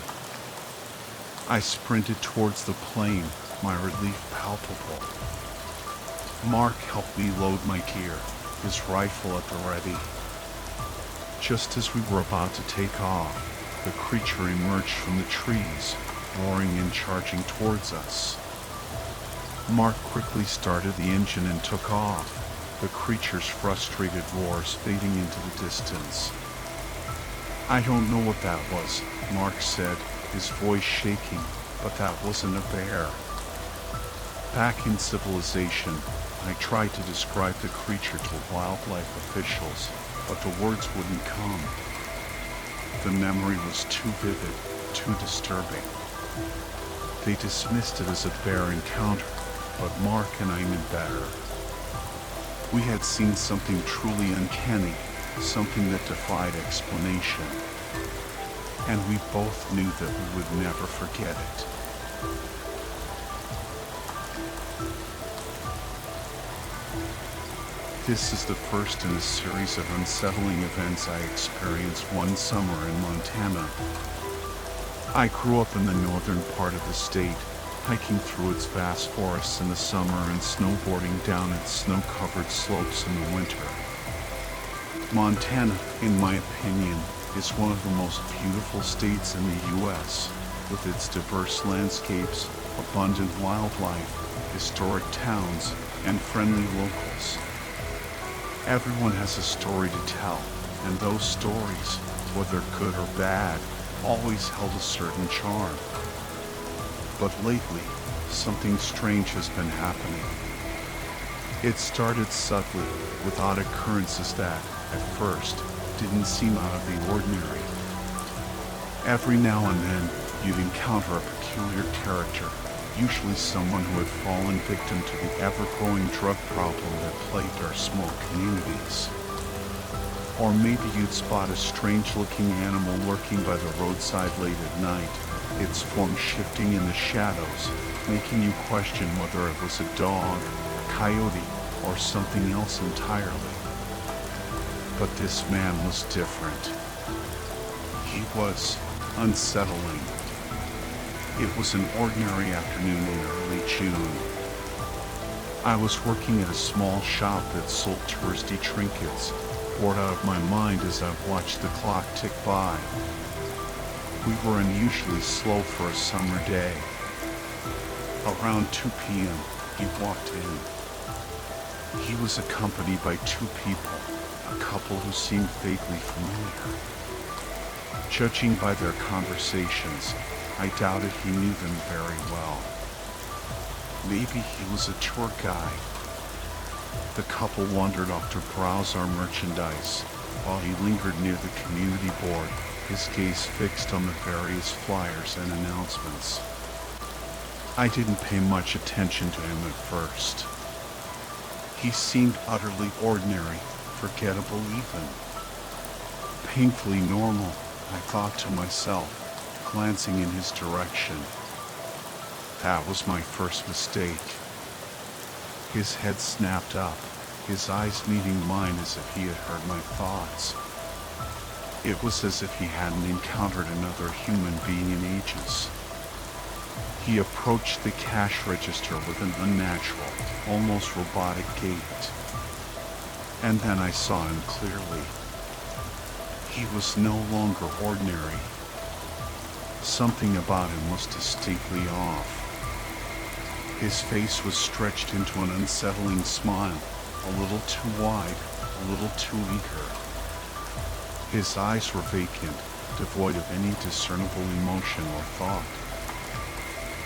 S1: I sprinted towards the plain, my relief palpable. Mark helped me load my gear, his rifle at the ready. Just as we were about to take off, the creature emerged from the trees, roaring and charging towards us. Mark quickly started the engine and took off, the creature's frustrated roars fading into the distance. "I don't know what that was," Mark said, his voice shaking, "but that wasn't a bear." Back in civilization, I tried to describe the creature to wildlife officials, but the words wouldn't come. The memory was too vivid, too disturbing. They dismissed it as a bear encounter, but Mark and I knew better. We had seen something truly uncanny, something that defied explanation. And we both knew that we would never forget it. This is the first in a series of unsettling events I experienced one summer in Montana. I grew up in the northern part of the state, hiking through its vast forests in the summer and snowboarding down its snow-covered slopes in the winter. Montana, in my opinion, is one of the most beautiful states in the U.S., with its diverse landscapes, abundant wildlife, historic towns, and friendly locals. Everyone has a story to tell, and those stories, whether good or bad, always held a certain charm. But lately, something strange has been happening. It started subtly, with odd occurrences that, at first, didn't seem out of the ordinary. Every now and then, you'd encounter a peculiar character, usually someone who had fallen victim to the ever-growing drug problem that plagued our small communities. Or maybe you'd spot a strange-looking animal lurking by the roadside late at night, its form shifting in the shadows, making you question whether it was a dog, a coyote, or something else entirely. But this man was different. He was unsettling. It was an ordinary afternoon in early June. I was working at a small shop that sold touristy trinkets, bored out of my mind as I watched the clock tick by. We were unusually slow for a summer day. Around 2 p.m., he walked in. He was accompanied by 2 people, a couple who seemed vaguely familiar. Judging by their conversations, I doubted he knew them very well. Maybe he was a tour guide. The couple wandered off to browse our merchandise, while he lingered near the community board, his gaze fixed on the various flyers and announcements. I didn't pay much attention to him at first. He seemed utterly ordinary, forgettable even. Painfully normal, I thought to myself, glancing in his direction. That was my first mistake. His head snapped up, his eyes meeting mine as if he had heard my thoughts. It was as if he hadn't encountered another human being in ages. He approached the cash register with an unnatural, almost robotic gait. And then I saw him clearly. He was no longer ordinary. Something about him was distinctly off. His face was stretched into an unsettling smile, a little too wide, a little too eager. His eyes were vacant, devoid of any discernible emotion or thought.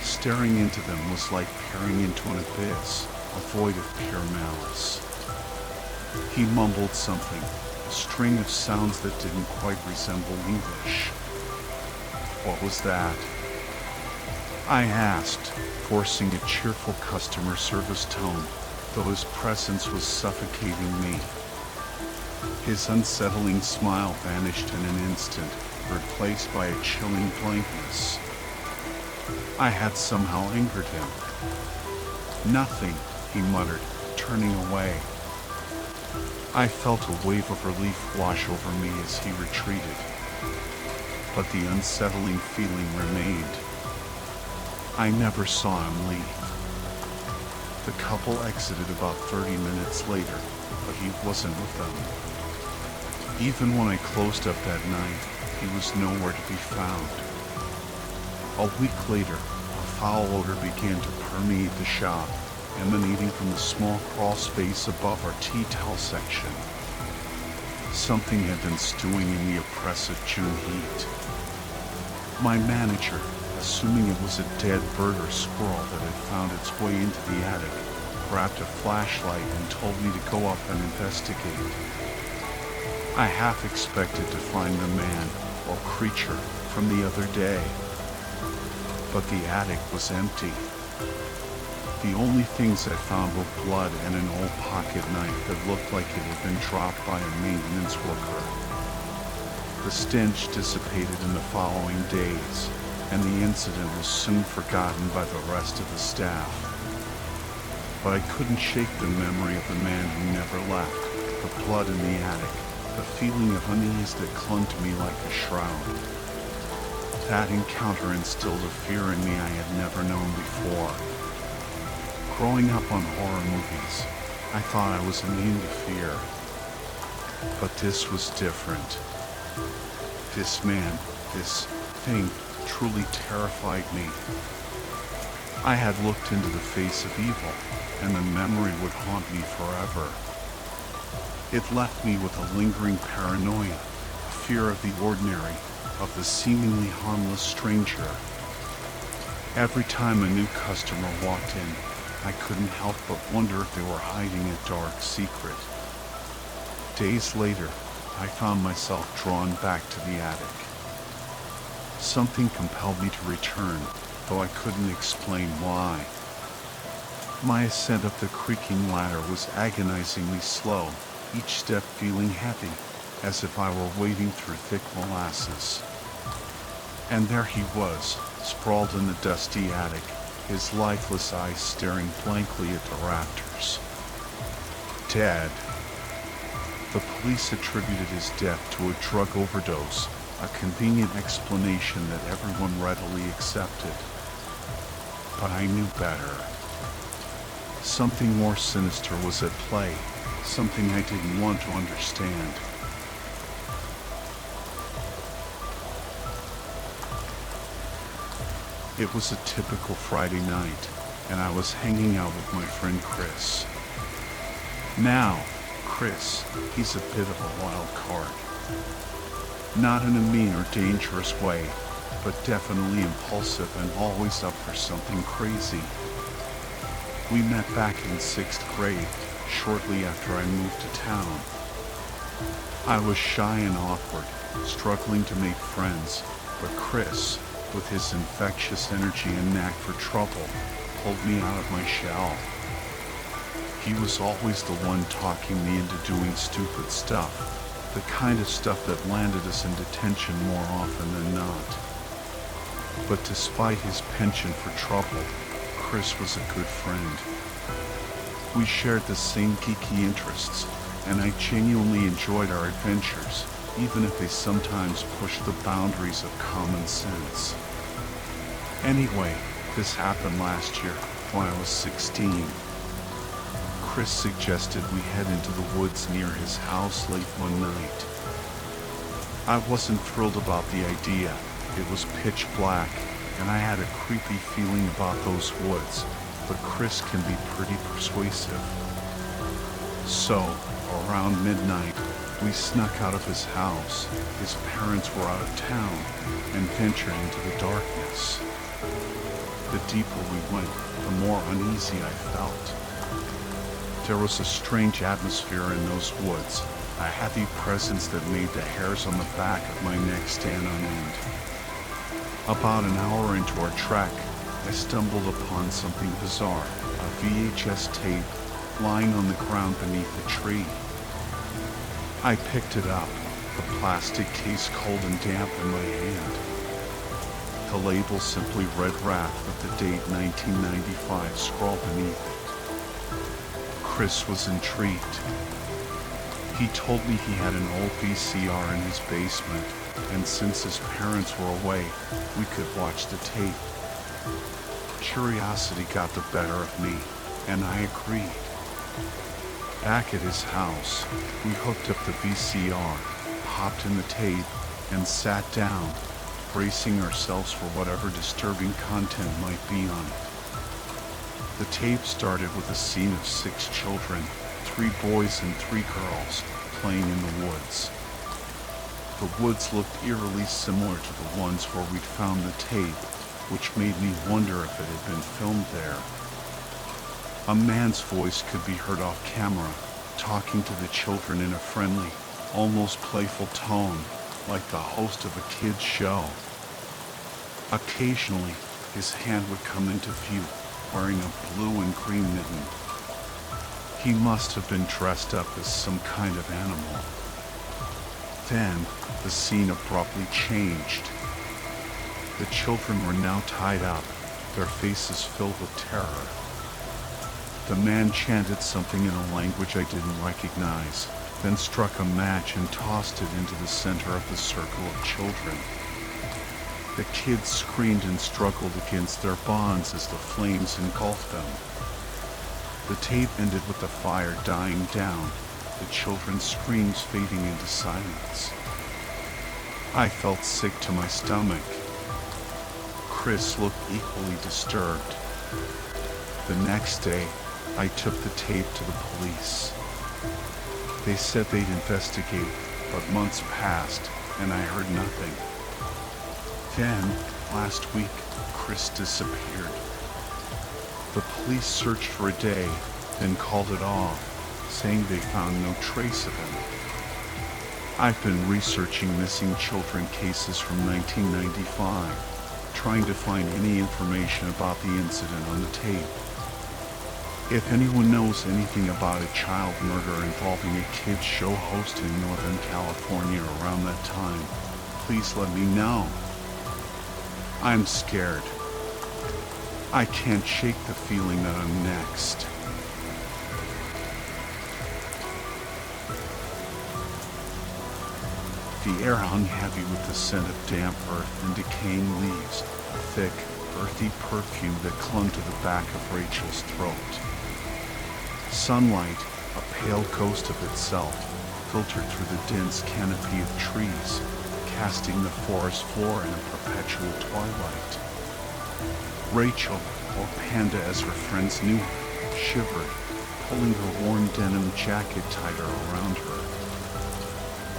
S1: Staring into them was like peering into an abyss, a void of pure malice. He mumbled something, a string of sounds that didn't quite resemble English. What was that? I asked, forcing a cheerful customer service tone, though his presence was suffocating me. His unsettling smile vanished in an instant, replaced by a chilling blankness. I had somehow angered him. Nothing, he muttered, turning away. I felt a wave of relief wash over me as he retreated, but the unsettling feeling remained. I never saw him leave. The couple exited about 30 minutes later, but he wasn't with them. Even when I closed up that night, he was nowhere to be found. A week later, a foul odor began to permeate the shop, emanating from the small crawl space above our tea towel section. Something had been stewing in the oppressive June heat. My manager, assuming it was a dead bird or squirrel that had found its way into the attic, grabbed a flashlight and told me to go up and investigate. I half expected to find the man or creature from the other day, but the attic was empty. The only things I found were blood and an old pocket knife that looked like it had been dropped by a maintenance worker. The stench dissipated in the following days, and the incident was soon forgotten by the rest of the staff. But I couldn't shake the memory of the man who never left, the blood in the attic, the feeling of unease that clung to me like a shroud. That encounter instilled a fear in me I had never known before. Growing up on horror movies, I thought I was immune to fear. But this was different. This man, this thing, truly terrified me. I had looked into the face of evil, and the memory would haunt me forever. It left me with a lingering paranoia, a fear of the ordinary, of the seemingly harmless stranger. Every time a new customer walked in, I couldn't help but wonder if they were hiding a dark secret. Days later, I found myself drawn back to the attic. Something compelled me to return, though I couldn't explain why. My ascent up the creaking ladder was agonizingly slow, each step feeling heavy, as if I were wading through thick molasses. And there he was, sprawled in the dusty attic, his lifeless eyes staring blankly at the rafters. Dead. The police attributed his death to a drug overdose, a convenient explanation that everyone readily accepted. But I knew better. Something more sinister was at play, something I didn't want to understand. It was a typical Friday night, and I was hanging out with my friend Chris. Now, Chris, he's a bit of a wild card. Not in a mean or dangerous way, but definitely impulsive and always up for something crazy. We met back in 6th grade, shortly after I moved to town. I was shy and awkward, struggling to make friends, but Chris, with his infectious energy and knack for trouble, pulled me out of my shell. He was always the one talking me into doing stupid stuff, the kind of stuff that landed us in detention more often than not. But despite his penchant for trouble, Chris was a good friend. We shared the same geeky interests, and I genuinely enjoyed our adventures, even if they sometimes pushed the boundaries of common sense. Anyway, this happened last year, when I was 16. Chris suggested we head into the woods near his house late one night. I wasn't thrilled about the idea. It was pitch black, and I had a creepy feeling about those woods, but Chris can be pretty persuasive. So, around midnight, we snuck out of his house. His parents were out of town, and ventured into the darkness. The deeper we went, the more uneasy I felt. There was a strange atmosphere in those woods, a heavy presence that made the hairs on the back of my neck stand on end. About an hour into our trek, I stumbled upon something bizarre, a VHS tape lying on the ground beneath a tree. I picked it up, the plastic case cold and damp in my hand. The label simply read Wrath with the date 1995 scrawled beneath it. Chris was intrigued. He told me he had an old VCR in his basement, and since his parents were away, we could watch the tape. Curiosity got the better of me, and I agreed. Back at his house, we hooked up the VCR, popped in the tape, and sat down, bracing ourselves for whatever disturbing content might be on it. The tape started with a scene of 6 children, 3 boys and 3 girls, playing in the woods. The woods looked eerily similar to the ones where we'd found the tape, which made me wonder if it had been filmed there. A man's voice could be heard off camera, talking to the children in a friendly, almost playful tone, like the host of a kid's show. Occasionally, his hand would come into view, wearing a blue and green mitten. He must have been dressed up as some kind of animal. Then, the scene abruptly changed. The children were now tied up, their faces filled with terror. The man chanted something in a language I didn't recognize, then struck a match and tossed it into the center of the circle of children. The kids screamed and struggled against their bonds as the flames engulfed them. The tape ended with the fire dying down, the children's screams fading into silence. I felt sick to my stomach. Chris looked equally disturbed. The next day, I took the tape to the police. They said they'd investigate, but months passed, and I heard nothing. Then, last week, Chris disappeared. The police searched for a day, then called it off, saying they found no trace of him. I've been researching missing children cases from 1995, trying to find any information about the incident on the tape. If anyone knows anything about a child murder involving a kids show host in Northern California around that time, please let me know. I'm scared. I can't shake the feeling that I'm next. The air hung heavy with the scent of damp earth and decaying leaves, a thick, earthy perfume that clung to the back of Rachel's throat. Sunlight, a pale ghost of itself, filtered through the dense canopy of trees, casting the forest floor in a perpetual twilight. Rachel, or Panda as her friends knew her, shivered, pulling her worn denim jacket tighter around her.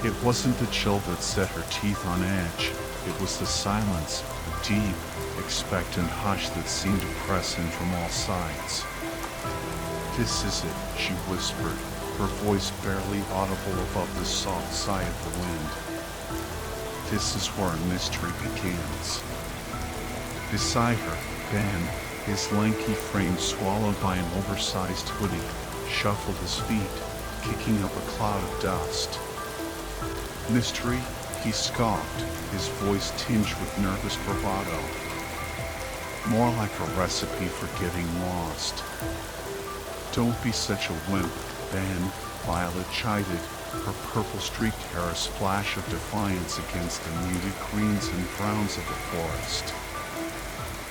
S1: It wasn't the chill that set her teeth on edge, it was the silence, the deep, expectant hush that seemed to press in from all sides. "This is it," she whispered, her voice barely audible above the soft sigh of the wind. "This is where a mystery begins." Beside her, Ben, his lanky frame swallowed by an oversized hoodie, shuffled his feet, kicking up a cloud of dust. "Mystery?" he scoffed, his voice tinged with nervous bravado. "More like a recipe for getting lost." "Don't be such a wimp, Ben," Violet chided, her purple-streaked hair a splash of defiance against the muted greens and browns of the forest.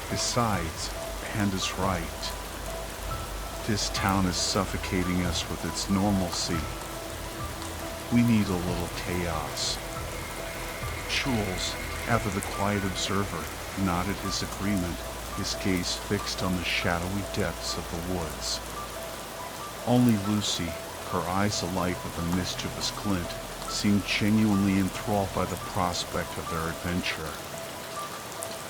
S1: "Besides, Panda's right. This town is suffocating us with its normalcy. We need a little chaos." Jules, ever the quiet observer, nodded his agreement, his gaze fixed on the shadowy depths of the woods. Only Lucy, her eyes alight with a mischievous glint, seemed genuinely enthralled by the prospect of their adventure.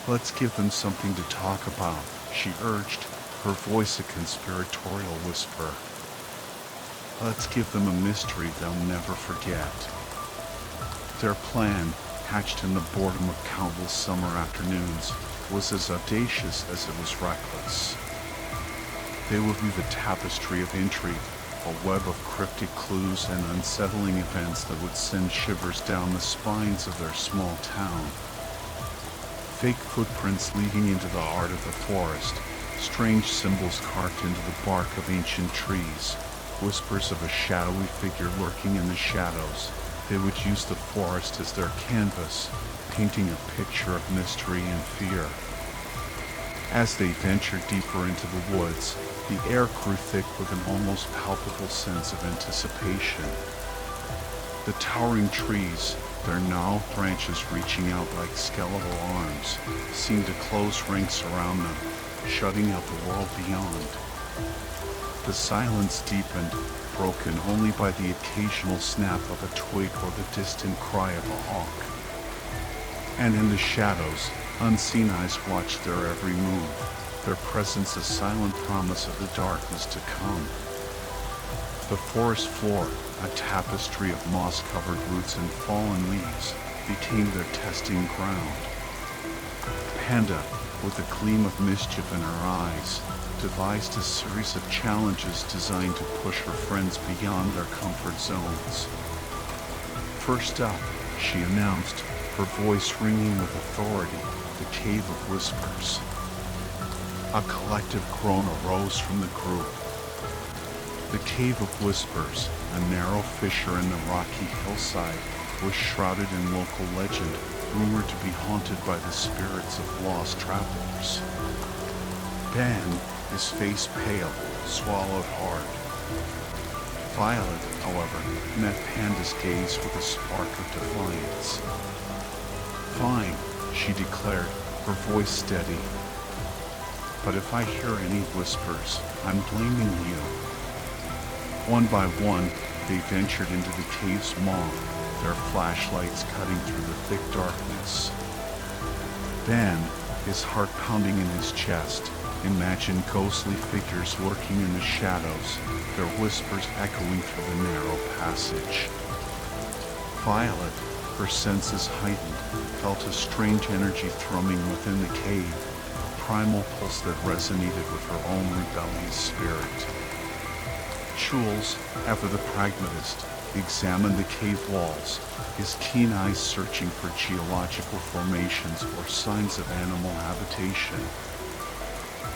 S1: "Let's give them something to talk about," she urged, her voice a conspiratorial whisper. "Let's give them a mystery they'll never forget." Their plan, hatched in the boredom of countless summer afternoons, was as audacious as it was reckless. They would weave a tapestry of intrigue, a web of cryptic clues and unsettling events that would send shivers down the spines of their small town. Fake footprints leading into the heart of the forest, strange symbols carved into the bark of ancient trees, whispers of a shadowy figure lurking in the shadows. They would use the forest as their canvas, painting a picture of mystery and fear. As they ventured deeper into the woods, the air grew thick with an almost palpable sense of anticipation. The towering trees, their gnarled branches reaching out like skeletal arms, seemed to close ranks around them, shutting out the world beyond. The silence deepened, broken only by the occasional snap of a twig or the distant cry of a hawk. And in the shadows, unseen eyes watched their every move, their presence a silent promise of the darkness to come. The forest floor, a tapestry of moss-covered roots and fallen leaves, became their testing ground. Panda, with a gleam of mischief in her eyes, devised a series of challenges designed to push her friends beyond their comfort zones. "First up," she announced, her voice ringing with authority, "the Cave of Whispers." A collective groan arose from the group. The Cave of Whispers, a narrow fissure in the rocky hillside, was shrouded in local legend, rumored to be haunted by the spirits of lost travelers. Ben, his face pale, swallowed hard. Violet, however, met Panda's gaze with a spark of defiance. "Fine," she declared, her voice steady. "But if I hear any whispers, I'm blaming you." One by one, they ventured into the cave's maw, their flashlights cutting through the thick darkness. Ben, his heart pounding in his chest, Imagine ghostly figures lurking in the shadows, their whispers echoing through the narrow passage. Violet, her senses heightened, felt a strange energy thrumming within the cave, a primal pulse that resonated with her own rebellious spirit. Jules, ever the pragmatist, examined the cave walls, his keen eyes searching for geological formations or signs of animal habitation.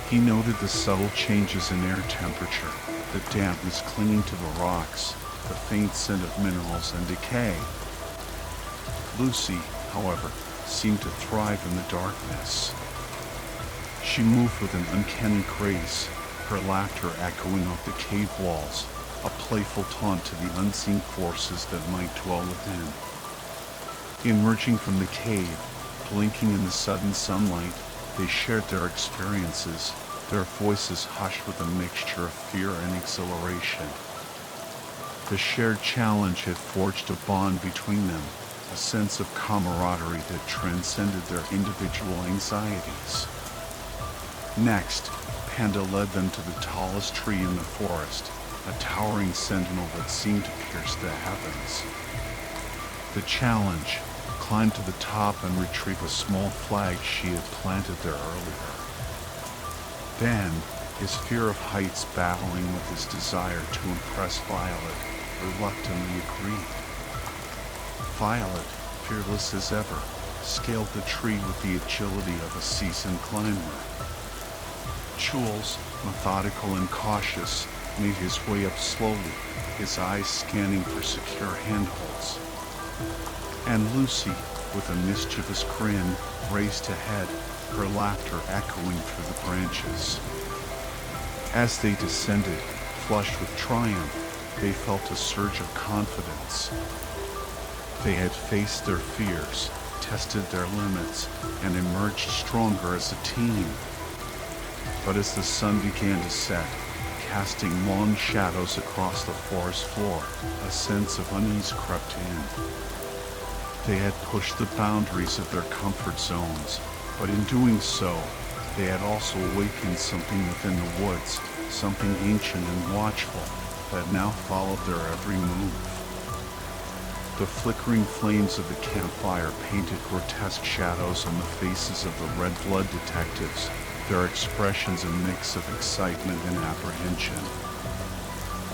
S1: He noted the subtle changes in air temperature, the dampness clinging to the rocks, the faint scent of minerals and decay. Lucy, however, seemed to thrive in the darkness. She moved with an uncanny grace, her laughter echoing off the cave walls, a playful taunt to the unseen forces that might dwell within. Emerging from the cave, blinking in the sudden sunlight, they shared their experiences, their voices hushed with a mixture of fear and exhilaration. The shared challenge had forged a bond between them, a sense of camaraderie that transcended their individual anxieties. Next, Panda led them to the tallest tree in the forest, a towering sentinel that seemed to pierce the heavens. The challenge: climb to the top and retrieve a small flag she had planted there earlier. Then, his fear of heights battling with his desire to impress Violet, reluctantly agreed. Violet, fearless as ever, scaled the tree with the agility of a seasoned climber. Jules, methodical and cautious, made his way up slowly, his eyes scanning for secure handholds. And Lucy, with a mischievous grin, raced ahead, her laughter echoing through the branches. As they descended, flushed with triumph, they felt a surge of confidence. They had faced their fears, tested their limits, and emerged stronger as a team. But as the sun began to set, casting long shadows across the forest floor, a sense of unease crept in. They had pushed the boundaries of their comfort zones, but in doing so, they had also awakened something within the woods, something ancient and watchful, that now followed their every move. The flickering flames of the campfire painted grotesque shadows on the faces of the red blood detectives, their expressions a mix of excitement and apprehension.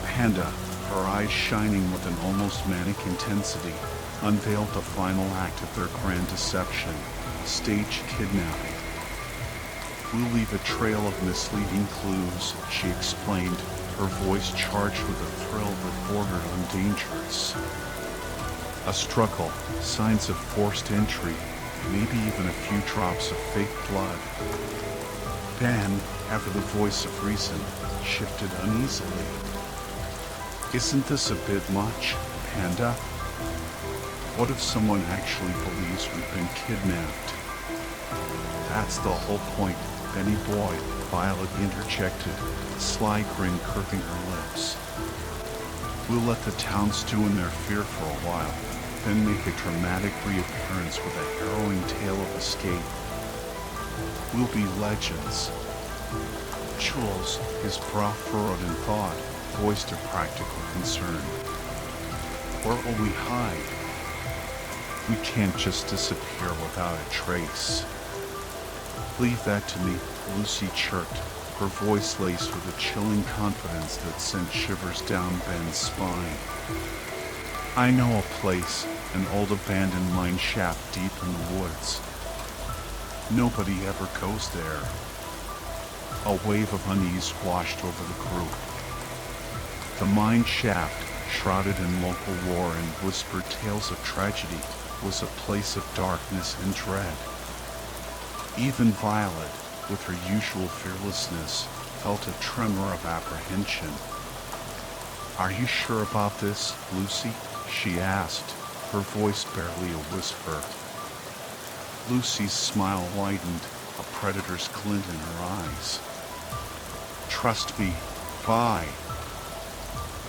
S1: Panda, her eyes shining with an almost manic intensity, unveiled the final act of their grand deception, a staged kidnapping. "We'll leave a trail of misleading clues," she explained, her voice charged with a thrill that bordered on dangerous. A struggle, signs of forced entry, maybe even a few drops of fake blood. Then, ever the voice of reason, shifted uneasily. "Isn't this a bit much, Panda? What if someone actually believes we've been kidnapped?" "That's the whole point, Benny boy," Violet interjected, a sly grin curving her lips. "We'll let the town stew in their fear for a while, then make a dramatic reappearance with a harrowing tale of escape. We'll be legends." Jules, his brow furrowed in thought, voiced a practical concern. "Where will we hide? We can't just disappear without a trace." "Leave that to me," Lucy chirped, her voice laced with a chilling confidence that sent shivers down Ben's spine. "I know a place, an old abandoned mine shaft deep in the woods. Nobody ever goes there." A wave of unease washed over the group. The mine shaft, shrouded in local lore and whispered tales of tragedy, was a place of darkness and dread. Even Violet, with her usual fearlessness, felt a tremor of apprehension. "Are you sure about this, Lucy?" she asked, her voice barely a whisper. Lucy's smile widened, a predator's glint in her eyes. "Trust me, Vi.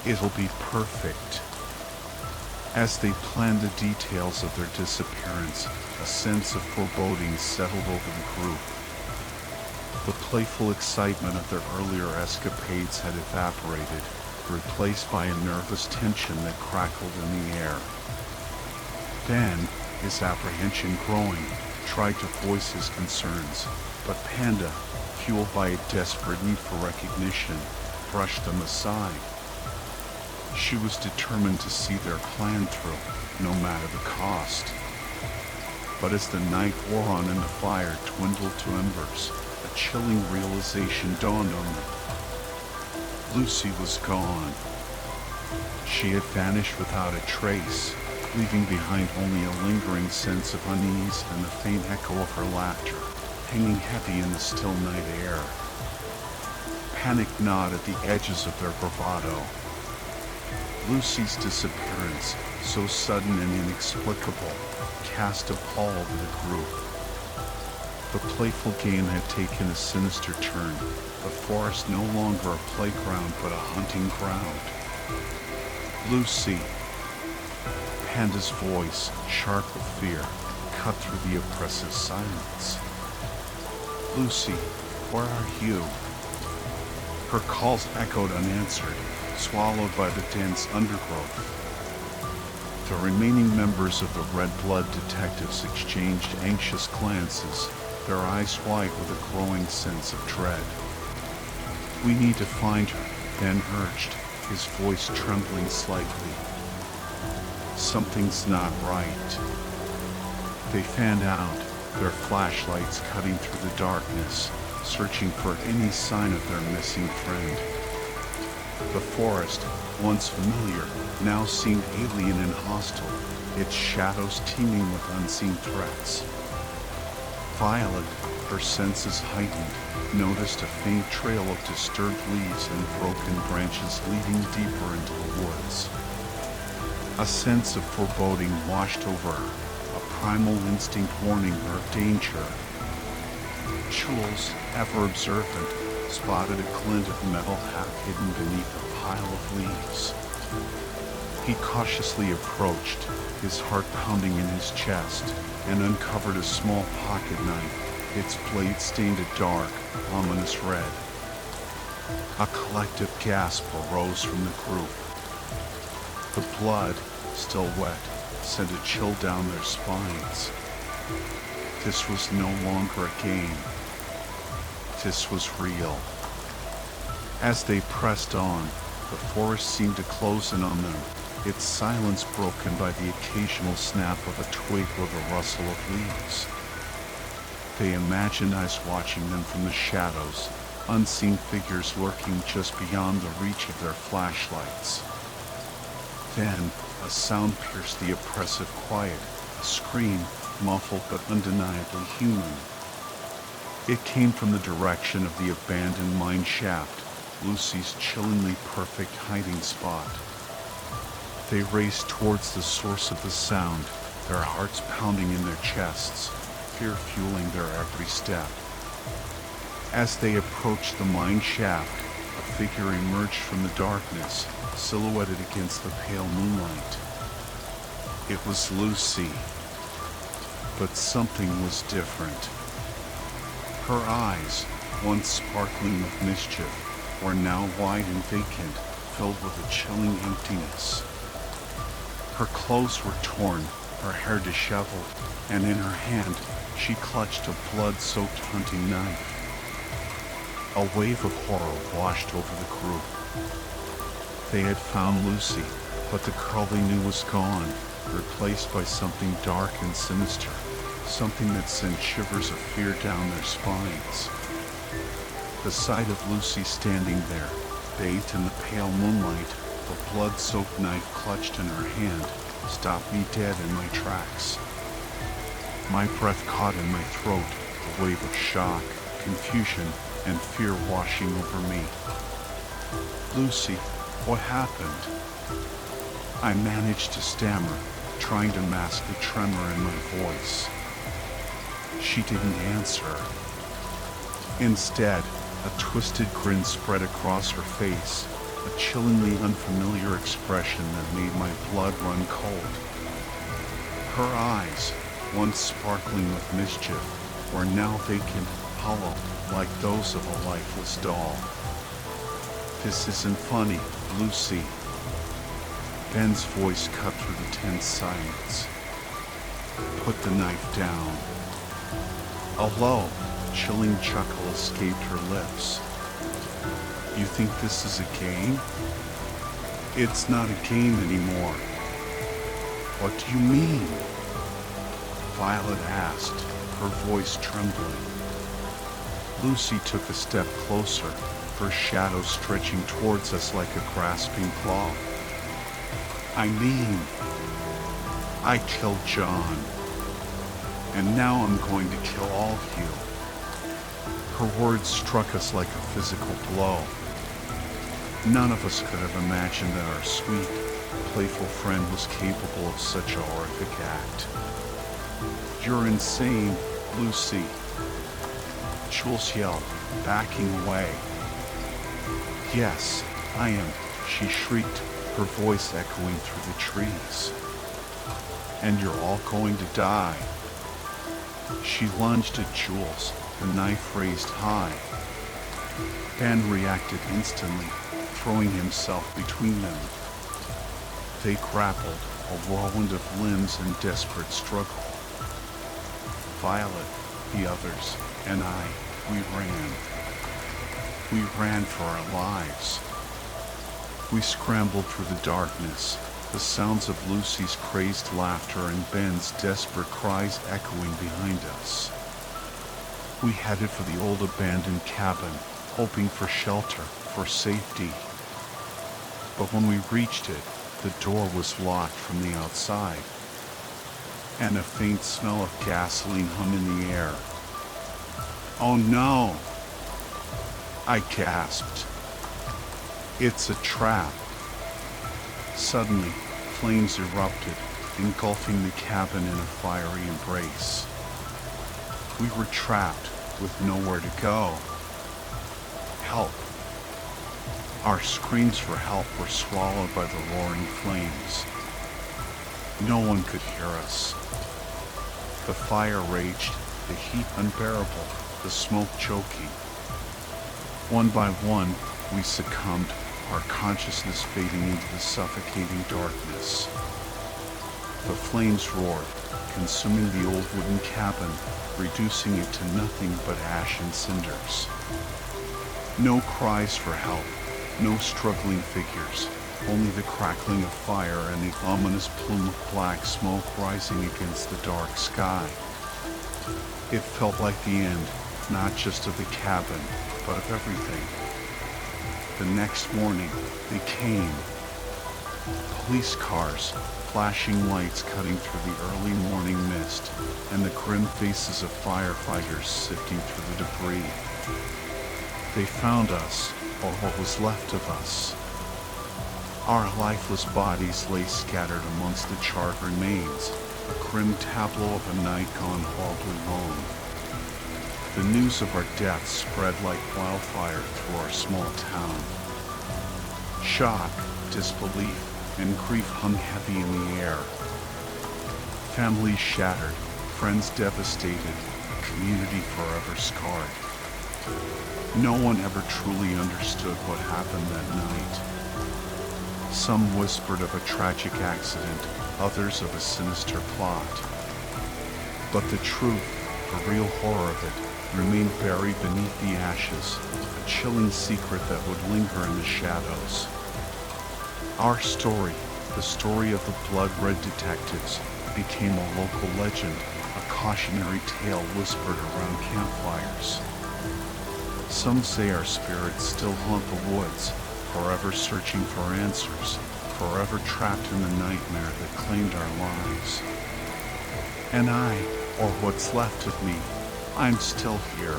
S1: It'll be perfect." As they planned the details of their disappearance, a sense of foreboding settled over the group. The playful excitement of their earlier escapades had evaporated, replaced by a nervous tension that crackled in the air. Ben, his apprehension growing, tried to voice his concerns, but Panda, fueled by a desperate need for recognition, brushed them aside. She was determined to see their plan through, no matter the cost. But as the night wore on and the fire dwindled to embers, a chilling realization dawned on them. Lucy was gone. She had vanished without a trace, leaving behind only a lingering sense of unease and the faint echo of her laughter, hanging heavy in the still night air. Panic gnawed at the edges of their bravado. Lucy's disappearance, so sudden and inexplicable, cast a pall over the group. The playful game had taken a sinister turn, the forest no longer a playground but a hunting ground. Lucy. Panda's voice, sharp with fear, cut through the oppressive silence. Lucy, where are you? Her calls echoed unanswered, swallowed by the dense undergrowth. The remaining members of the Red Blood detectives exchanged anxious glances, their eyes wide with a growing sense of dread. We need to find her, Ben urged, his voice trembling slightly. Something's not right. They fanned out, their flashlights cutting through the darkness, searching for any sign of their missing friend. The forest, once familiar, now seemed alien and hostile, its shadows teeming with unseen threats. Violet, her senses heightened, noticed a faint trail of disturbed leaves and broken branches leading deeper into the woods. A sense of foreboding washed over her, a primal instinct warning her of danger. Jules, ever observant, spotted a glint of metal half hidden beneath a pile of leaves. He cautiously approached, his heart pounding in his chest, and uncovered a small pocket knife, its blade stained a dark, ominous red. A collective gasp arose from the group. The blood, still wet, sent a chill down their spines. This was no longer a game. This was real. As they pressed on, the forest seemed to close in on them, its silence broken by the occasional snap of a twig or the rustle of leaves. They imagined us watching them from the shadows, unseen figures lurking just beyond the reach of their flashlights. Then, a sound pierced the oppressive quiet, a scream, muffled but undeniably human. It came from the direction of the abandoned mine shaft, Lucy's chillingly perfect hiding spot. They raced towards the source of the sound, their hearts pounding in their chests, fear fueling their every step. As they approached the mine shaft, a figure emerged from the darkness, silhouetted against the pale moonlight. It was Lucy. But something was different. Her eyes, once sparkling with mischief, were now wide and vacant, filled with a chilling emptiness. Her clothes were torn, her hair disheveled, and in her hand she clutched a blood-soaked hunting knife. A wave of horror washed over the group. They had found Lucy, but the girl they knew was gone, replaced by something dark and sinister, something that sent shivers of fear down their spines. The sight of Lucy standing there, bathed in the pale moonlight, the blood-soaked knife clutched in her hand, stopped me dead in my tracks. My breath caught in my throat, a wave of shock, confusion, and fear washing over me. Lucy, what happened? I managed to stammer, trying to mask the tremor in my voice. She didn't answer. Instead, a twisted grin spread across her face, a chillingly unfamiliar expression that made my blood run cold. Her eyes, once sparkling with mischief, were now vacant, hollow, like those of a lifeless doll. This isn't funny, Lucy. Ben's voice cut through the tense silence. Put the knife down. A low, chilling chuckle escaped her lips. You think this is a game? It's not a game anymore. What do you mean? Violet asked, her voice trembling. Lucy took a step closer, her shadow stretching towards us like a grasping claw. I mean, I killed John, and now I'm going to kill all of you. Her words struck us like a physical blow. None of us could have imagined that our sweet, playful friend was capable of such a horrific act. You're insane, Lucy. Jules yelled, backing away. Yes, I am, she shrieked, her voice echoing through the trees. And you're all going to die. She lunged at Jules, the knife raised high. Ben reacted instantly, throwing himself between them. They grappled, a whirlwind of limbs in desperate struggle. Violet, the others, and I, we ran. We ran for our lives. We scrambled through the darkness, the sounds of Lucy's crazed laughter and Ben's desperate cries echoing behind us. We headed for the old abandoned cabin, hoping for shelter, for safety. But when we reached it, the door was locked from the outside, and a faint smell of gasoline hung in the air. Oh no! I gasped. It's a trap. Suddenly, flames erupted, engulfing the cabin in a fiery embrace. We were trapped with nowhere to go. Help! Our screams for help were swallowed by the roaring flames. No one could hear us. The fire raged, the heat unbearable, the smoke choking. One by one, we succumbed, our consciousness fading into the suffocating darkness. The flames roared, consuming the old wooden cabin, reducing it to nothing but ash and cinders. No cries for help, no struggling figures, only the crackling of fire and the ominous plume of black smoke rising against the dark sky. It felt like the end, not just of the cabin, but of everything. The next morning, they came. Police cars, flashing lights cutting through the early morning mist, and the grim faces of firefighters sifting through the debris. They found us, or what was left of us. Our lifeless bodies lay scattered amongst the charred remains, a grim tableau of a night gone horribly wrong. The news of our deaths spread like wildfire through our small town. Shock, disbelief, and grief hung heavy in the air. Families shattered, friends devastated, a community forever scarred. No one ever truly understood what happened that night. Some whispered of a tragic accident, others of a sinister plot. But the truth, the real horror of it, remained buried beneath the ashes, a chilling secret that would linger in the shadows. Our story, the story of the blood-red detectives, became a local legend, a cautionary tale whispered around campfires. Some say our spirits still haunt the woods, forever searching for answers, forever trapped in the nightmare that claimed our lives. And I, or what's left of me, I'm still here.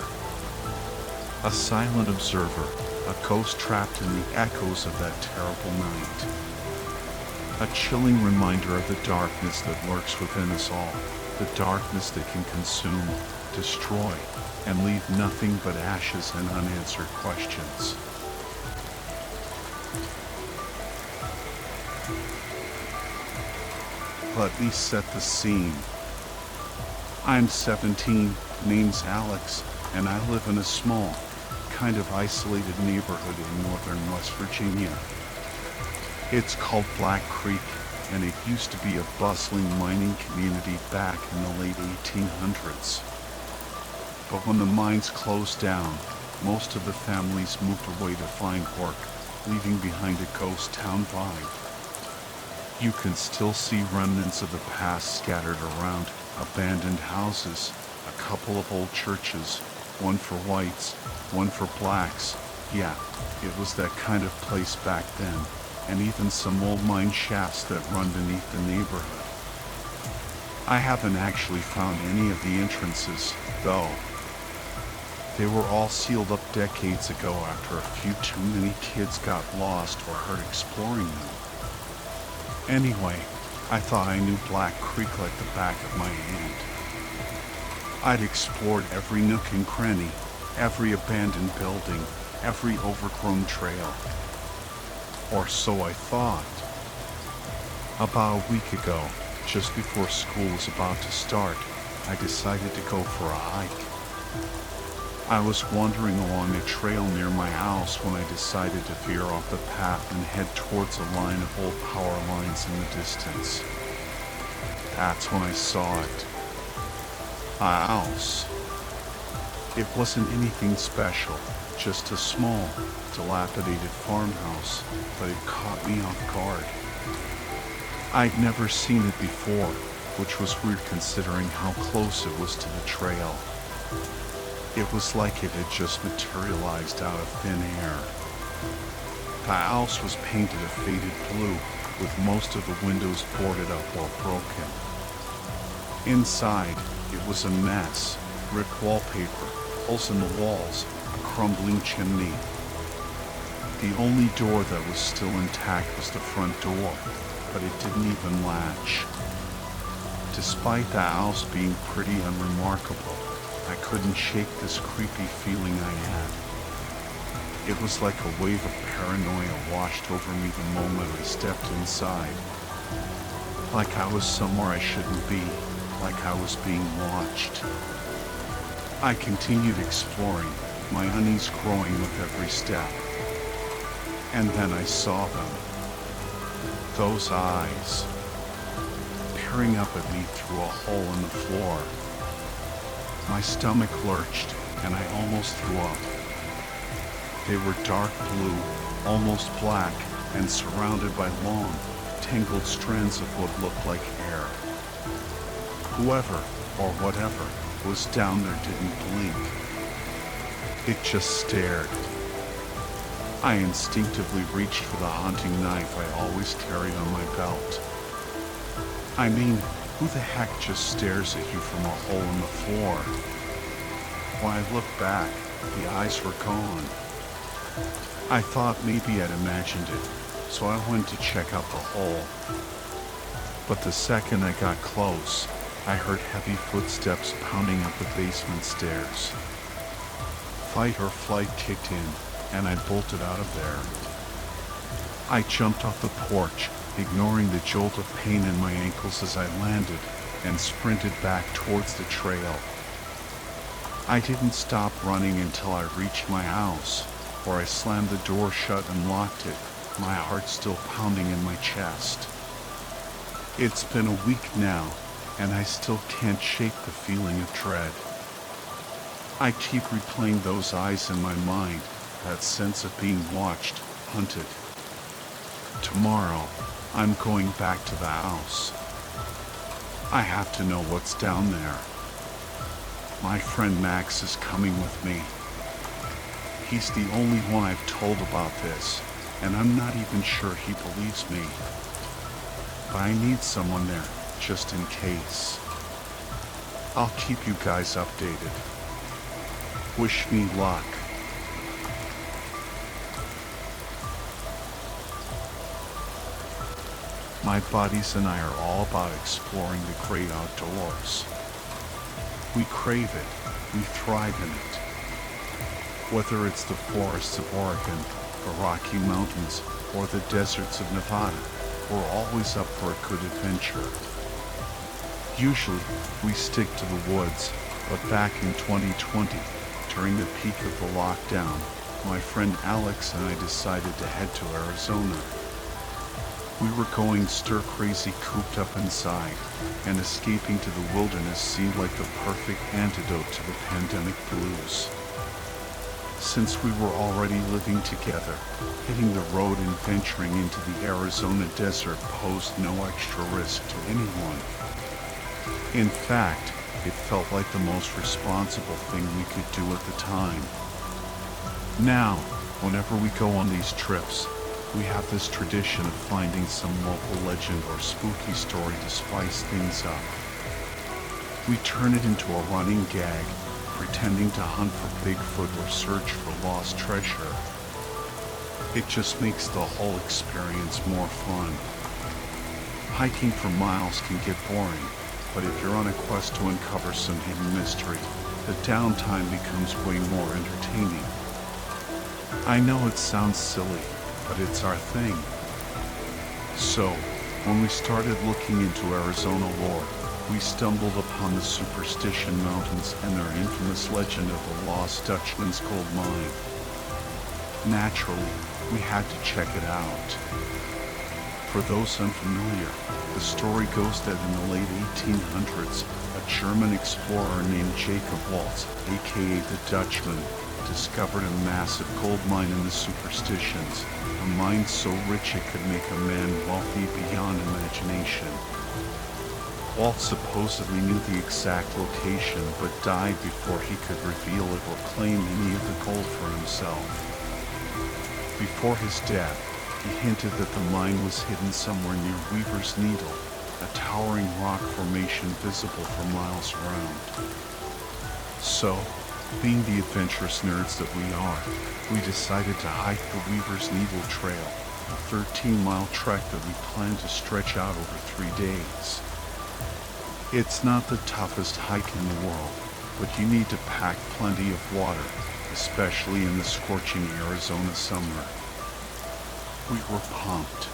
S1: A silent observer, a ghost trapped in the echoes of that terrible night. A chilling reminder of the darkness that lurks within us all, the darkness that can consume, destroy, and leave nothing but ashes and unanswered questions. Let me set the scene. I'm 17, name's Alex, and I live in a small, kind of isolated neighborhood in northern West Virginia. It's called Black Creek, and it used to be a bustling mining community back in the late 1800s. But when the mines closed down, most of the families moved away to find work, leaving behind a ghost town vibe. You can still see remnants of the past scattered around: abandoned houses, a couple of old churches, one for whites, one for blacks. Yeah, it was that kind of place back then, and even some old mine shafts that run beneath the neighborhood. I haven't actually found any of the entrances, though. They were all sealed up decades ago after a few too many kids got lost or hurt exploring them. Anyway, I thought I knew Black Creek like the back of my hand. I'd explored every nook and cranny, every abandoned building, every overgrown trail. Or so I thought. About a week ago, just before school was about to start, I decided to go for a hike. I was wandering along a trail near my house when I decided to veer off the path and head towards a line of old power lines in the distance. That's when I saw it. A house. It wasn't anything special, just a small, dilapidated farmhouse, but it caught me off guard. I'd never seen it before, which was weird considering how close it was to the trail. It was like it had just materialized out of thin air. The house was painted a faded blue, with most of the windows boarded up or broken. Inside, it was a mess: brick wallpaper, holes in the walls, a crumbling chimney. The only door that was still intact was the front door, but it didn't even latch. Despite the house being pretty unremarkable, I couldn't shake this creepy feeling I had. It was like a wave of paranoia washed over me the moment I stepped inside. Like I was somewhere I shouldn't be, like I was being watched. I continued exploring, my unease growing with every step. And then I saw them. Those eyes, peering up at me through a hole in the floor. My stomach lurched, and I almost threw up. They were dark blue, almost black, and surrounded by long, tangled strands of what looked like hair. Whoever, or whatever, was down there didn't blink. It just stared. I instinctively reached for the hunting knife I always carried on my belt. I mean, who the heck just stares at you from a hole in the floor? When I looked back, the eyes were gone. I thought maybe I'd imagined it, so I went to check out the hole. But the second I got close, I heard heavy footsteps pounding up the basement stairs. Fight or flight kicked in, and I bolted out of there. I jumped off the porch, ignoring the jolt of pain in my ankles as I landed, and sprinted back towards the trail. I didn't stop running until I reached my house, where I slammed the door shut and locked it, my heart still pounding in my chest. It's been a week now, and I still can't shake the feeling of dread. I keep replaying those eyes in my mind, that sense of being watched, hunted. Tomorrow, I'm going back to the house. I have to know what's down there. My friend Max is coming with me. He's the only one I've told about this, and I'm not even sure he believes me. But I need someone there, just in case. I'll keep you guys updated. Wish me luck. My buddies and I are all about exploring the great outdoors. We crave it, we thrive in it. Whether it's the forests of Oregon, the Rocky Mountains, or the deserts of Nevada, we're always up for a good adventure. Usually, we stick to the woods, but back in 2020, during the peak of the lockdown, my friend Alex and I decided to head to Arizona. We were going stir-crazy cooped up inside, and escaping to the wilderness seemed like the perfect antidote to the pandemic blues. Since we were already living together, hitting the road and venturing into the Arizona desert posed no extra risk to anyone. In fact, it felt like the most responsible thing we could do at the time. Now, whenever we go on these trips, we have this tradition of finding some local legend or spooky story to spice things up. We turn it into a running gag, pretending to hunt for Bigfoot or search for lost treasure. It just makes the whole experience more fun. Hiking for miles can get boring, but if you're on a quest to uncover some hidden mystery, the downtime becomes way more entertaining. I know it sounds silly, but it's our thing. So, when we started looking into Arizona lore, we stumbled upon the Superstition Mountains and their infamous legend of the Lost Dutchman's gold mine. Naturally, we had to check it out. For those unfamiliar, the story goes that in the late 1800s, a German explorer named Jacob Waltz, aka the Dutchman, discovered a massive gold mine in the Superstitions, a mine so rich it could make a man wealthy beyond imagination. Waltz supposedly knew the exact location, but died before he could reveal it or claim any of the gold for himself. Before his death, he hinted that the mine was hidden somewhere near Weaver's Needle, a towering rock formation visible for miles around. So, being the adventurous nerds that we are, we decided to hike the Weaver's Needle Trail, a 13-mile trek that we planned to stretch out over 3 days. It's not the toughest hike in the world, but you need to pack plenty of water, especially in the scorching Arizona summer. We were pumped.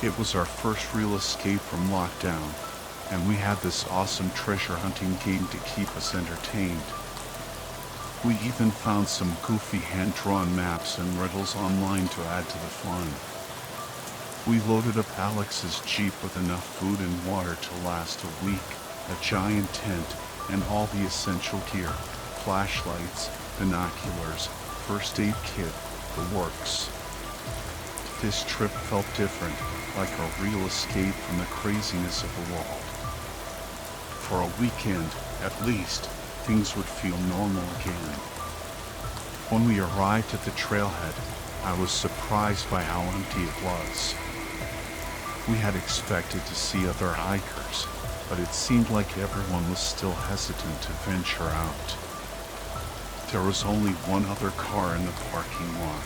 S1: It was our first real escape from lockdown, and we had this awesome treasure hunting game to keep us entertained. We even found some goofy hand-drawn maps and riddles online to add to the fun. We loaded up Alex's Jeep with enough food and water to last a week, a giant tent, and all the essential gear, flashlights, binoculars, first aid kit, the works. This trip felt different, like a real escape from the craziness of the world. For a weekend, at least, things would feel normal again. When we arrived at the trailhead, I was surprised by how empty it was. We had expected to see other hikers, but it seemed like everyone was still hesitant to venture out. There was only one other car in the parking lot.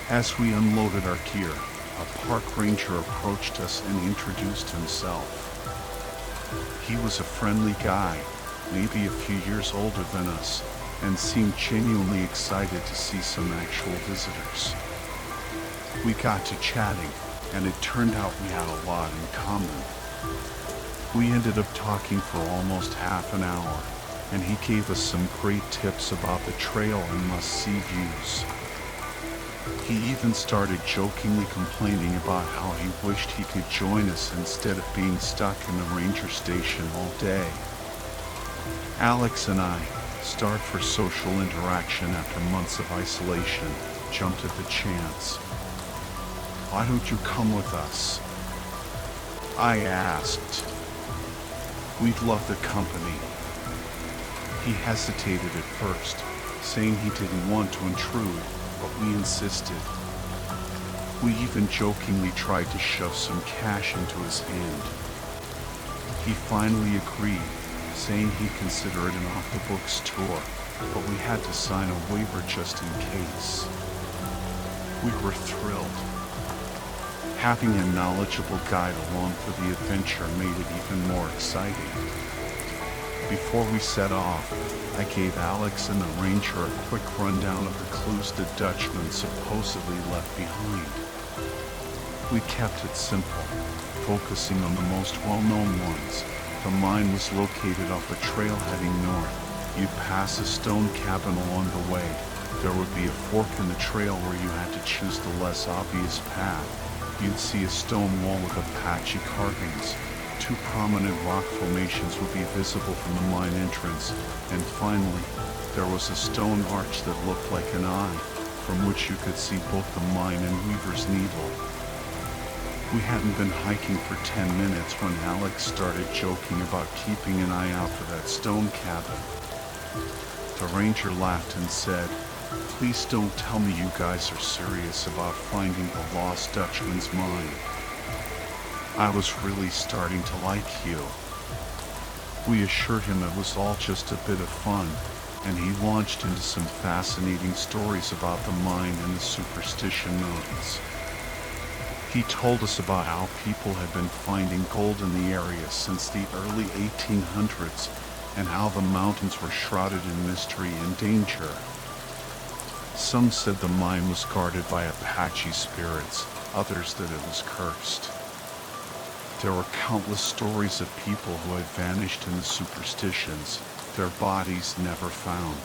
S1: As we unloaded our gear, a park ranger approached us and introduced himself. He was a friendly guy, maybe a few years older than us, and seemed genuinely excited to see some actual visitors. We got to chatting, and it turned out we had a lot in common. We ended up talking for almost half an hour, and he gave us some great tips about the trail and must-see views. He even started jokingly complaining about how he wished he could join us instead of being stuck in the ranger station all day. Alex and I, starved for social interaction after months of isolation, jumped at the chance. "Why don't you come with us?" I asked. We'd love the company. He hesitated at first, saying he didn't want to intrude, but we insisted. We even jokingly tried to shove some cash into his hand. He finally agreed, saying he'd consider it an off-the-books tour, but we had to sign a waiver just in case. We were thrilled. Having a knowledgeable guide along for the adventure made it even more exciting. Before we set off, I gave Alex and the ranger a quick rundown of the clues the Dutchman supposedly left behind. We kept it simple, focusing on the most well-known ones. The mine was located off a trail heading north, You'd pass a stone cabin along the way. There would be a fork in the trail where you had to choose the less obvious path. You'd see a stone wall with Apache carvings. Two prominent rock formations would be visible from the mine entrance, and finally, there was a stone arch that looked like an eye, from which you could see both the mine and Weaver's Needle. We hadn't been hiking for 10 minutes when Alex started joking about keeping an eye out for that stone cabin. The ranger laughed and said, "Please don't tell me you guys are serious about finding the lost Dutchman's mine." I was really starting to like you. We assured him it was all just a bit of fun, and he launched into some fascinating stories about the mine and the Superstition Mountains. He told us about how people had been finding gold in the area since the early 1800s, and how the mountains were shrouded in mystery and danger. Some said the mine was guarded by Apache spirits, others that it was cursed. There were countless stories of people who had vanished in the superstitions, their bodies never found.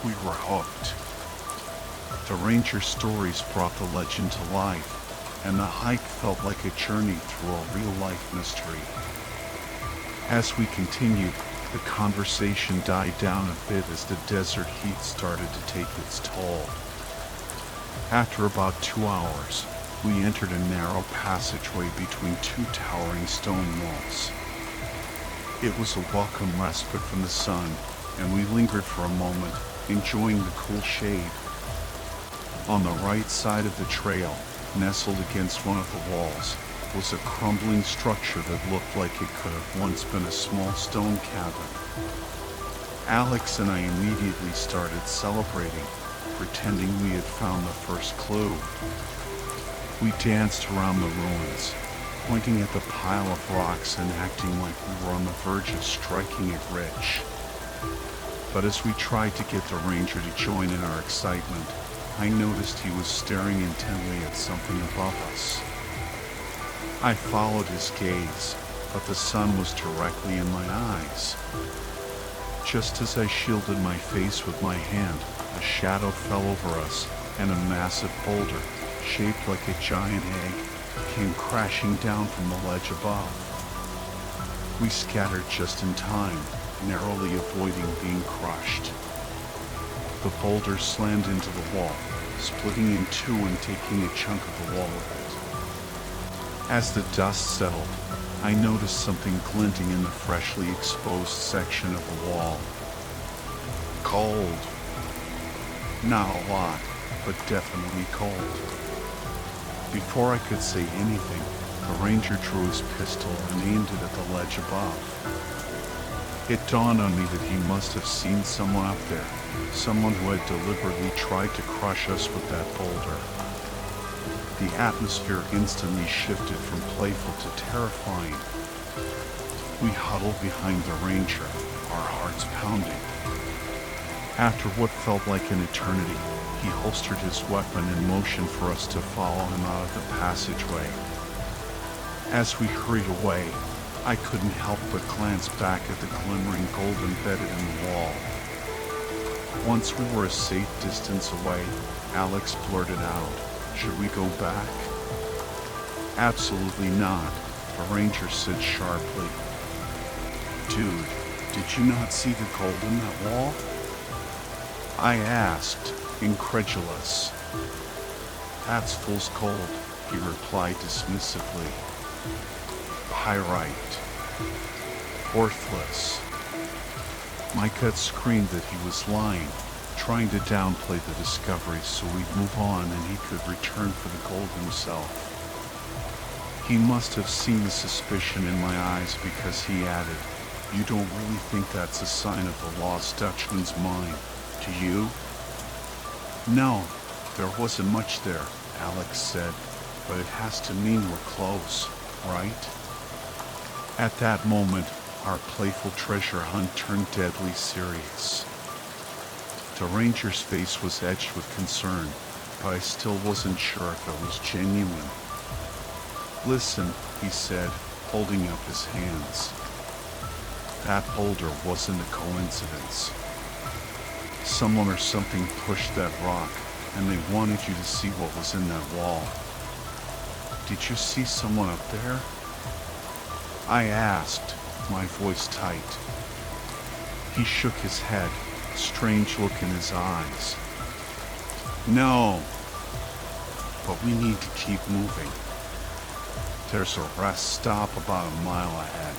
S1: We were hooked. The ranger stories brought the legend to life, and the hike felt like a journey through a real-life mystery. As we continued, the conversation died down a bit as the desert heat started to take its toll. After about 2 hours, we entered a narrow passageway between two towering stone walls. It was a welcome respite from the sun, and we lingered for a moment, enjoying the cool shade. On the right side of the trail, nestled against one of the walls, was a crumbling structure that looked like it could have once been a small stone cabin. Alex and I immediately started celebrating, pretending we had found the first clue. We danced around the ruins, pointing at the pile of rocks and acting like we were on the verge of striking it rich. But as we tried to get the ranger to join in our excitement, I noticed he was staring intently at something above us. I followed his gaze, but the sun was directly in my eyes. Just as I shielded my face with my hand, a shadow fell over us, and a massive boulder, shaped like a giant egg, came crashing down from the ledge above. We scattered just in time, narrowly avoiding being crushed. The boulder slammed into the wall, splitting in two and taking a chunk of the wall with it. As the dust settled, I noticed something glinting in the freshly exposed section of the wall. Cold. Not a lot, but definitely cold. Before I could say anything, the ranger drew his pistol and aimed it at the ledge above. It dawned on me that he must have seen someone up there, someone who had deliberately tried to crush us with that boulder. The atmosphere instantly shifted from playful to terrifying. We huddled behind the ranger, our hearts pounding. After what felt like an eternity, he holstered his weapon and motioned for us to follow him out of the passageway. As we hurried away, I couldn't help but glance back at the glimmering gold embedded in the wall. Once we were a safe distance away, Alex blurted out, "Should we go back?" "Absolutely not," the ranger said sharply. "Dude, did you not see the gold in that wall?" I asked, incredulous. "That's fool's gold," he replied dismissively. "Pyrite. Worthless." My gut screamed that he was lying, trying to downplay the discovery so we'd move on and he could return for the gold himself. He must have seen the suspicion in my eyes because he added, "You don't really think that's a sign of the lost Dutchman's mine, do you?" "No, there wasn't much there," Alex said, "but it has to mean we're close, right?" At that moment, our playful treasure hunt turned deadly serious. The ranger's face was etched with concern, but I still wasn't sure if it was genuine. "Listen," he said, holding up his hands. That boulder wasn't a coincidence. Someone or something pushed that rock, and they wanted you to see what was in that wall. Did you see someone up there? I asked, my voice tight. He shook his head, a strange look in his eyes. No, but we need to keep moving. There's a rest stop about a mile ahead.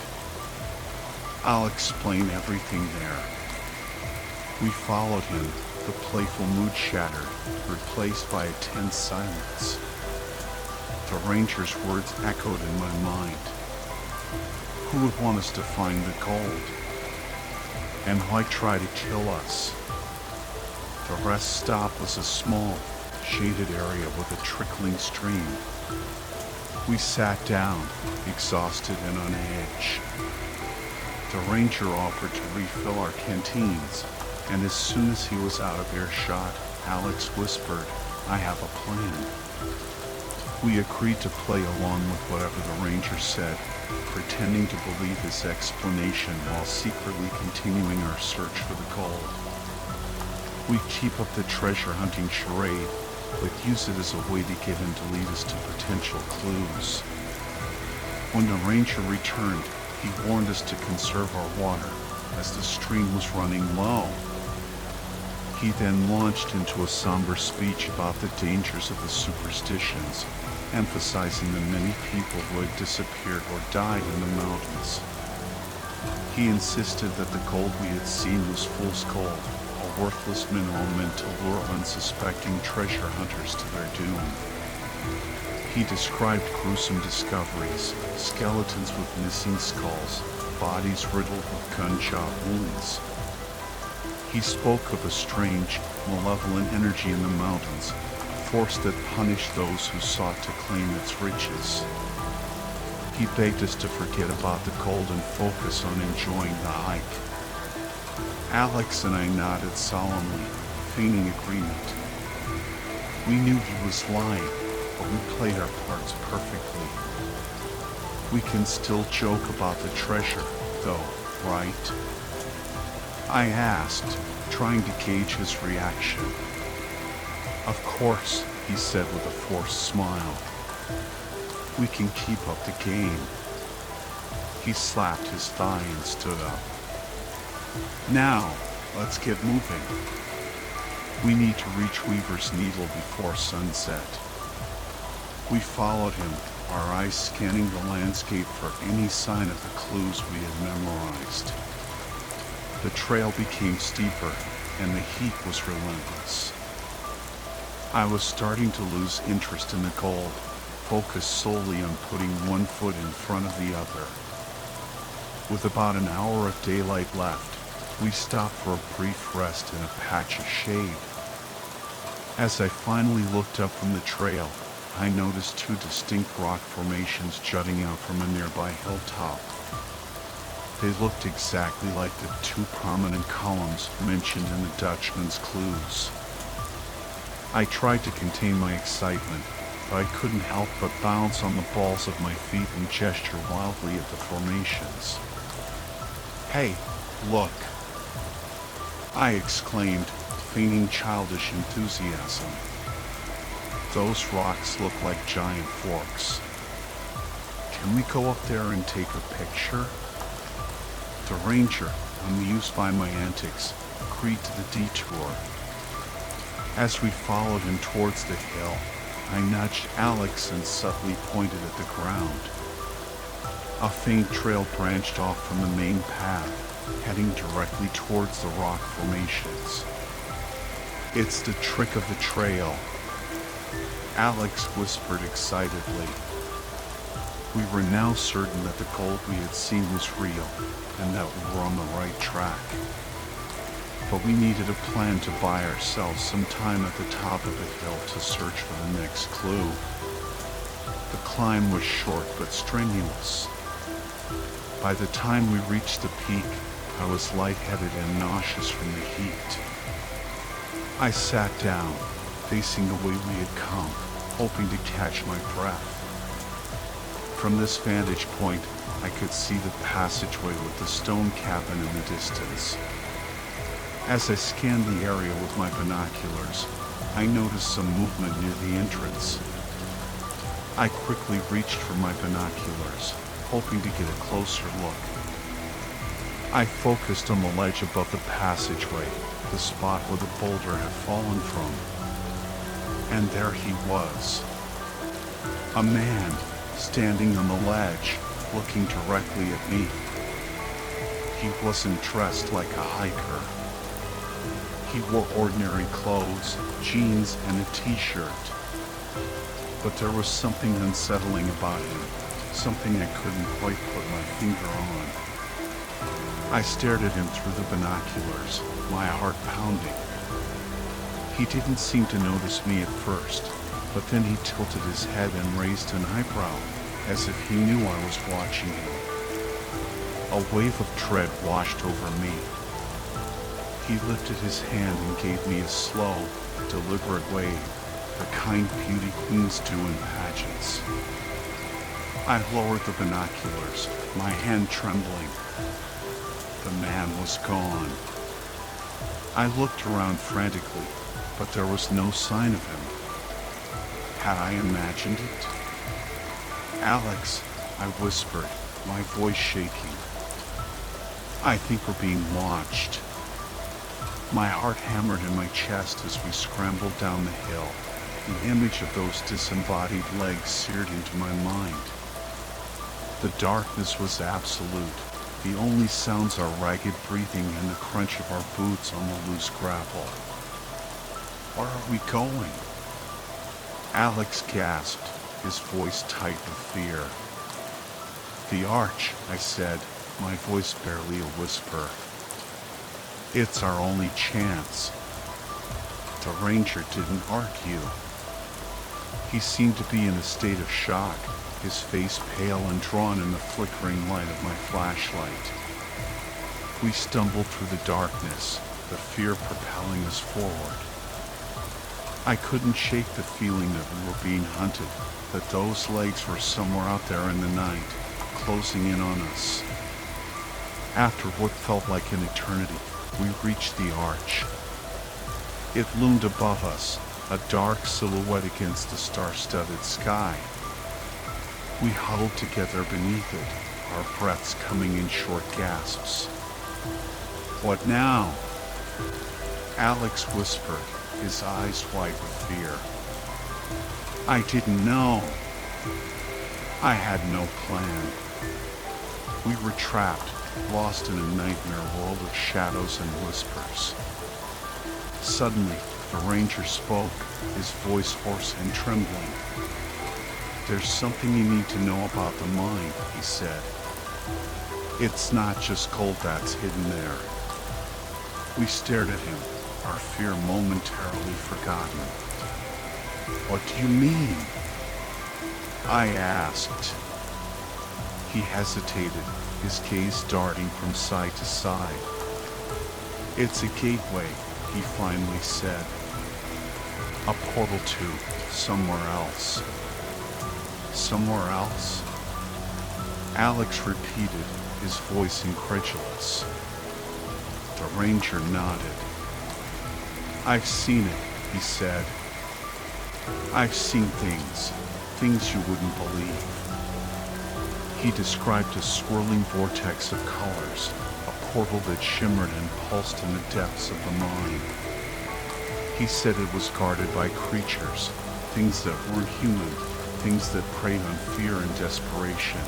S1: I'll explain everything there. We followed him, the playful mood shattered, replaced by a tense silence. The ranger's words echoed in my mind. Who would want us to find the gold? And why try to kill us? The rest stop was a small, shaded area with a trickling stream. We sat down, exhausted and on edge. The ranger offered to refill our canteens, and as soon as he was out of earshot, Alex whispered, "I have a plan." We agreed to play along with whatever the ranger said, pretending to believe his explanation while secretly continuing our search for the gold. We'd keep up the treasure hunting charade, but use it as a way to get him to lead us to potential clues. When the ranger returned, he warned us to conserve our water, as the stream was running low. He then launched into a somber speech about the dangers of the superstitions, emphasizing the many people who had disappeared or died in the mountains. He insisted that the gold we had seen was fool's gold, a worthless mineral meant to lure unsuspecting treasure hunters to their doom. He described gruesome discoveries, skeletons with missing skulls, bodies riddled with gunshot wounds. He spoke of a strange, malevolent energy in the mountains, a force that punished those who sought to claim its riches. He begged us to forget about the gold and focus on enjoying the hike. Alex and I nodded solemnly, feigning agreement. We knew he was lying, but we played our parts perfectly. We can still joke about the treasure, though, right? I asked, trying to gauge his reaction. Of course, he said with a forced smile. We can keep up the game. He slapped his thigh and stood up. Now, let's get moving. We need to reach Weaver's Needle before sunset. We followed him, our eyes scanning the landscape for any sign of the clues we had memorized. The trail became steeper, and the heat was relentless. I was starting to lose interest in the gold, focused solely on putting one foot in front of the other. With about an hour of daylight left, we stopped for a brief rest in a patch of shade. As I finally looked up from the trail, I noticed two distinct rock formations jutting out from a nearby hilltop. They looked exactly like the two prominent columns mentioned in the Dutchman's clues. I tried to contain my excitement, but I couldn't help but bounce on the balls of my feet and gesture wildly at the formations. "Hey, look!" I exclaimed, feigning childish enthusiasm. "Those rocks look like giant forks. Can we go up there and take a picture?" The ranger, amused by my antics, agreed to the detour. As we followed him towards the hill, I nudged Alex and subtly pointed at the ground. A faint trail branched off from the main path, heading directly towards the rock formations. "It's the trick of the trail," Alex whispered excitedly. We were now certain that the gold we had seen was real, and that we were on the right track. But we needed a plan to buy ourselves some time at the top of the hill to search for the next clue. The climb was short but strenuous. By the time we reached the peak, I was lightheaded and nauseous from the heat. I sat down, facing the way we had come, hoping to catch my breath. From this vantage point, I could see the passageway with the stone cabin in the distance. As I scanned the area with my binoculars, I noticed some movement near the entrance. I quickly reached for my binoculars, hoping to get a closer look. I focused on the ledge above the passageway, the spot where the boulder had fallen from. And there he was. A man standing on the ledge, looking directly at me. He wasn't dressed like a hiker. He wore ordinary clothes, jeans, and a t-shirt. But there was something unsettling about him, something I couldn't quite put my finger on. I stared at him through the binoculars, my heart pounding. He didn't seem to notice me at first, but then he tilted his head and raised an eyebrow, as if he knew I was watching him. A wave of dread washed over me. He lifted his hand and gave me a slow, deliberate wave, the kind beauty queens do in pageants. I lowered the binoculars, my hand trembling. The man was gone. I looked around frantically, but there was no sign of him. Had I imagined it? "Alex," I whispered, my voice shaking. "I think we're being watched." My heart hammered in my chest as we scrambled down the hill. The image of those disembodied legs seared into my mind. The darkness was absolute. The only sounds are ragged breathing and the crunch of our boots on the loose gravel. "Where are we going?" Alex gasped, his voice tight with fear. "The arch," I said, my voice barely a whisper. "It's our only chance." The ranger didn't argue. He seemed to be in a state of shock, his face pale and drawn in the flickering light of my flashlight. We stumbled through the darkness, the fear propelling us forward. I couldn't shake the feeling that we were being hunted, that those legs were somewhere out there in the night, closing in on us. After what felt like an eternity, we reached the arch. It loomed above us, a dark silhouette against the star-studded sky. We huddled together beneath it, our breaths coming in short gasps. "What now?" Alex whispered, his eyes wide with fear. I didn't know. I had no plan. We were trapped, lost in a nightmare world of shadows and whispers. Suddenly, the ranger spoke, his voice hoarse and trembling. "There's something you need to know about the mine," he said. "It's not just gold that's hidden there." We stared at him, our fear momentarily forgotten. "What do you mean?" I asked. He hesitated, his gaze darting from side to side. "It's a gateway," he finally said. "A portal to somewhere else." "Somewhere else?" Alex repeated, his voice incredulous. The ranger nodded. "I've seen it," he said. "I've seen things you wouldn't believe." He described a swirling vortex of colors, a portal that shimmered and pulsed in the depths of the mine. He said it was guarded by creatures, things that weren't human, things that preyed on fear and desperation.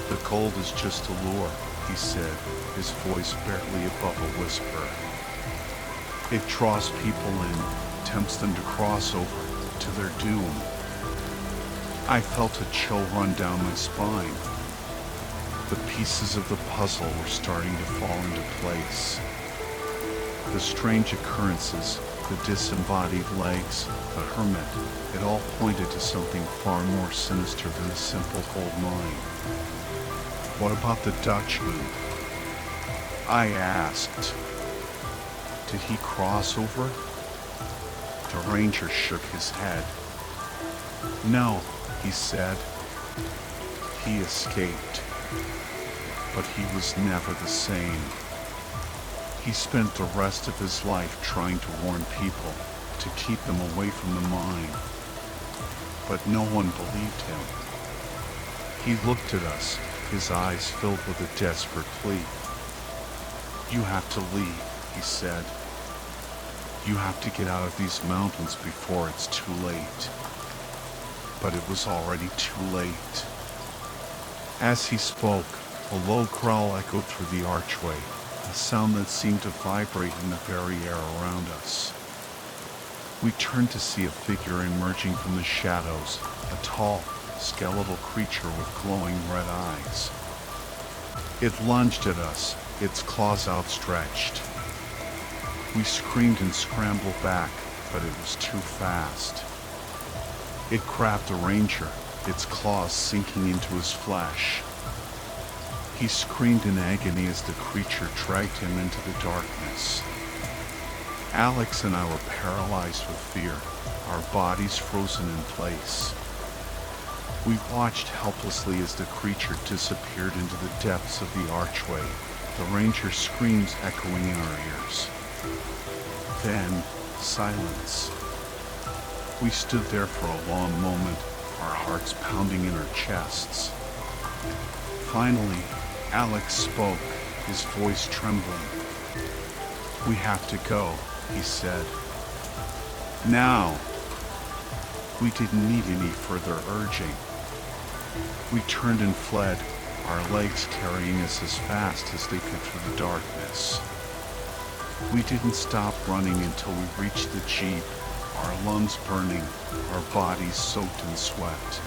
S1: "The gold is just a lure," he said, his voice barely above a whisper. "It draws people in, tempts them to cross over to their doom." I felt a chill run down my spine. The pieces of the puzzle were starting to fall into place. The strange occurrences, the disembodied legs, the hermit, it all pointed to something far more sinister than a simple gold mine. "What about the Dutchman?" I asked. "Did he cross over?" The ranger shook his head. "No," he said. He escaped, but he was never the same. He spent the rest of his life trying to warn people to keep them away from the mine, but no one believed him. He looked at us, his eyes filled with a desperate plea. "You have to leave," he said. "You have to get out of these mountains before it's too late." But it was already too late. As he spoke, a low growl echoed through the archway, a sound that seemed to vibrate in the very air around us. We turned to see a figure emerging from the shadows, a tall, skeletal creature with glowing red eyes. It lunged at us, its claws outstretched. We screamed and scrambled back, but it was too fast. It grabbed the ranger, its claws sinking into his flesh. He screamed in agony as the creature dragged him into the darkness. Alex and I were paralyzed with fear, our bodies frozen in place. We watched helplessly as the creature disappeared into the depths of the archway, the ranger's screams echoing in our ears. Then, silence. We stood there for a long moment, our hearts pounding in our chests. Finally, Alex spoke, his voice trembling. "We have to go," he said. "Now!" We didn't need any further urging. We turned and fled, our legs carrying us as fast as they could through the darkness. We didn't stop running until we reached the jeep, our lungs burning, our bodies soaked in sweat.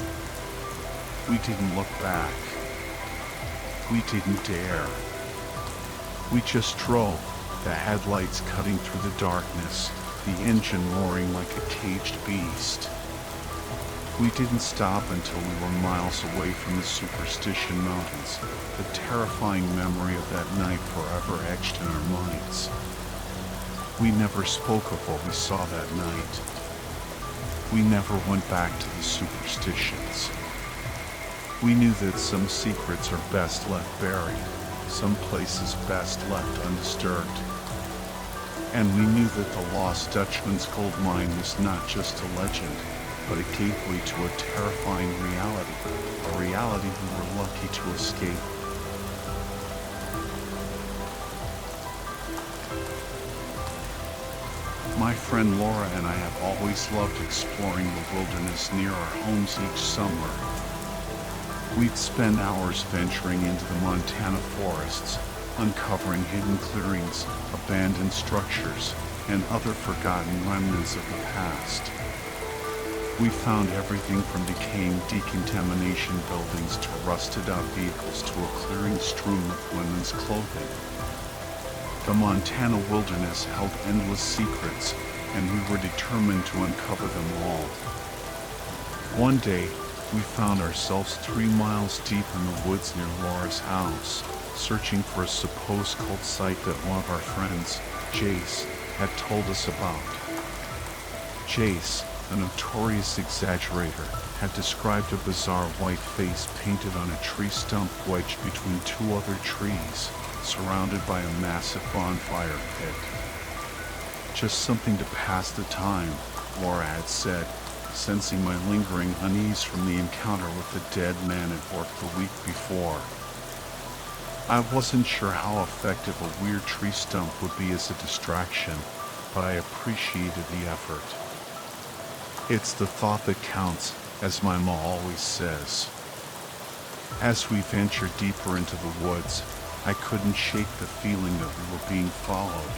S1: We didn't look back. We didn't dare. We just drove, the headlights cutting through the darkness, the engine roaring like a caged beast. We didn't stop until we were miles away from the Superstition Mountains, the terrifying memory of that night forever etched in our minds. We never spoke of what we saw that night. We never went back to the superstitions. We knew that some secrets are best left buried, some places best left undisturbed. And we knew that the lost Dutchman's gold mine was not just a legend, but a gateway to a terrifying reality, a reality we were lucky to escape. My friend Laura and I have always loved exploring the wilderness near our homes each summer. We'd spend hours venturing into the Montana forests, uncovering hidden clearings, abandoned structures, and other forgotten remnants of the past. We found everything from decaying decontamination buildings to rusted out vehicles to a clearing strewn with women's clothing. The Montana wilderness held endless secrets, and we were determined to uncover them all. One day, we found ourselves 3 miles deep in the woods near Laura's house, searching for a supposed cult site that one of our friends, Jace, had told us about. Jace, a notorious exaggerator, had described a bizarre white face painted on a tree stump wedged between 2 other trees, surrounded by a massive bonfire pit. "Just something to pass the time," Laura had said, sensing my lingering unease from the encounter with the dead man at work the week before. I wasn't sure how effective a weird tree stump would be as a distraction, but I appreciated the effort. It's the thought that counts, as my mom always says. As we ventured deeper into the woods, I couldn't shake the feeling that we were being followed.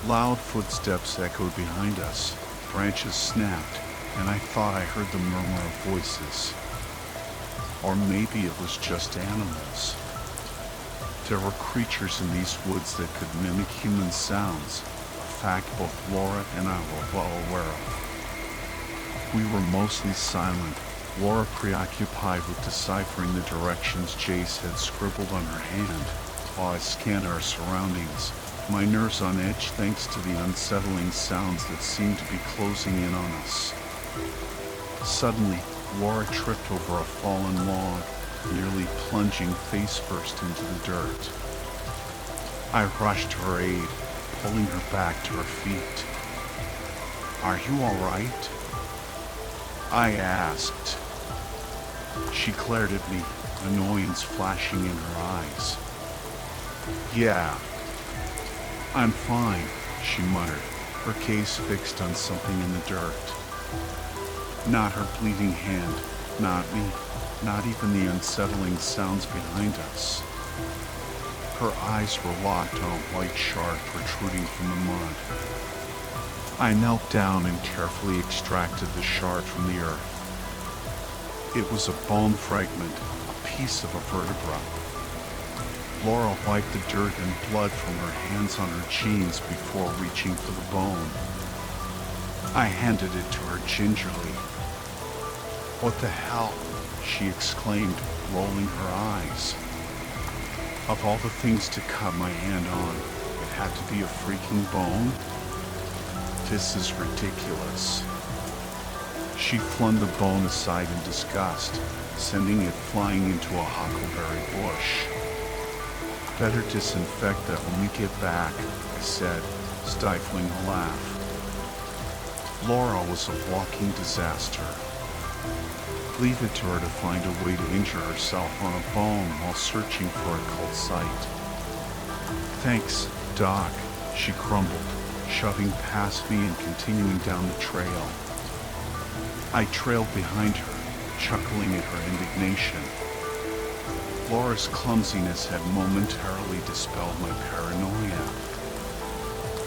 S1: Loud footsteps echoed behind us, branches snapped, and I thought I heard the murmur of voices. Or maybe it was just animals. There were creatures in these woods that could mimic human sounds, a fact both Laura and I were well aware of. We were mostly silent, Laura preoccupied with deciphering the directions Jace had scribbled on her hand, while I scanned our surroundings, my nerves on edge thanks to the unsettling sounds that seemed to be closing in on us. Suddenly, Laura tripped over a fallen log, nearly plunging face first into the dirt. I rushed to her aid, pulling her back to her feet. "Are you all right?" I asked. She glared at me, annoyance flashing in her eyes. "Yeah, I'm fine," she muttered, her gaze fixed on something in the dirt. Not her bleeding hand, not me, not even the unsettling sounds behind us. Her eyes were locked on a white shard protruding from the mud. I knelt down and carefully extracted the shard from the earth. It was a bone fragment, a piece of a vertebra. Laura wiped the dirt and blood from her hands on her jeans before reaching for the bone. I handed it to her gingerly. "What the hell?" she exclaimed, rolling her eyes. Of all the things to cut my hand on, it had to be a freaking bone? This is ridiculous. She flung the bone aside in disgust, sending it flying into a huckleberry bush. "Better disinfect that when we get back," I said, stifling a laugh. Laura was a walking disaster. Leave it to her to find a way to injure herself on a bone while searching for a cult site. "Thanks, Doc," she grumbled, shoving past me and continuing down the trail. I trailed behind her, chuckling at her indignation. Laura's clumsiness had momentarily dispelled my paranoia.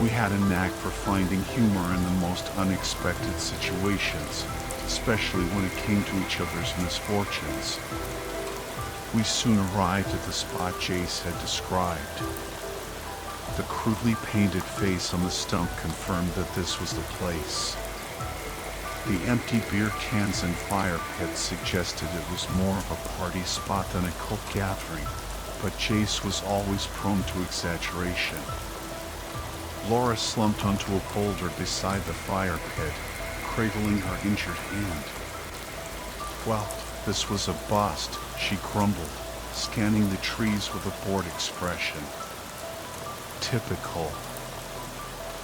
S1: We had a knack for finding humor in the most unexpected situations, especially when it came to each other's misfortunes. We soon arrived at the spot Jace had described. The crudely painted face on the stump confirmed that this was the place. The empty beer cans and fire pits suggested it was more of a party spot than a cult gathering, but Jace was always prone to exaggeration. Laura slumped onto a boulder beside the fire pit, cradling her injured hand. "Well, this was a bust," she grumbled, scanning the trees with a bored expression. Typical.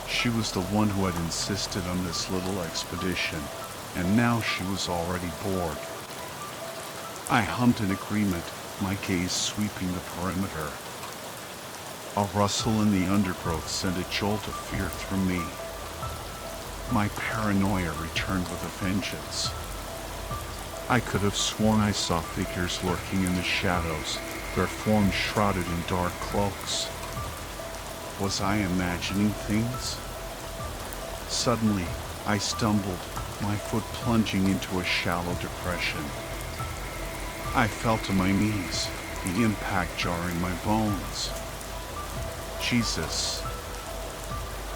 S1: She was the one who had insisted on this little expedition, and now she was already bored. I hummed in agreement, my gaze sweeping the perimeter. A rustle in the undergrowth sent a jolt of fear through me. My paranoia returned with a vengeance. I could have sworn I saw figures lurking in the shadows, their forms shrouded in dark cloaks. Was I imagining things? Suddenly, I stumbled, my foot plunging into a shallow depression. I fell to my knees, the impact jarring my bones. "Jesus!"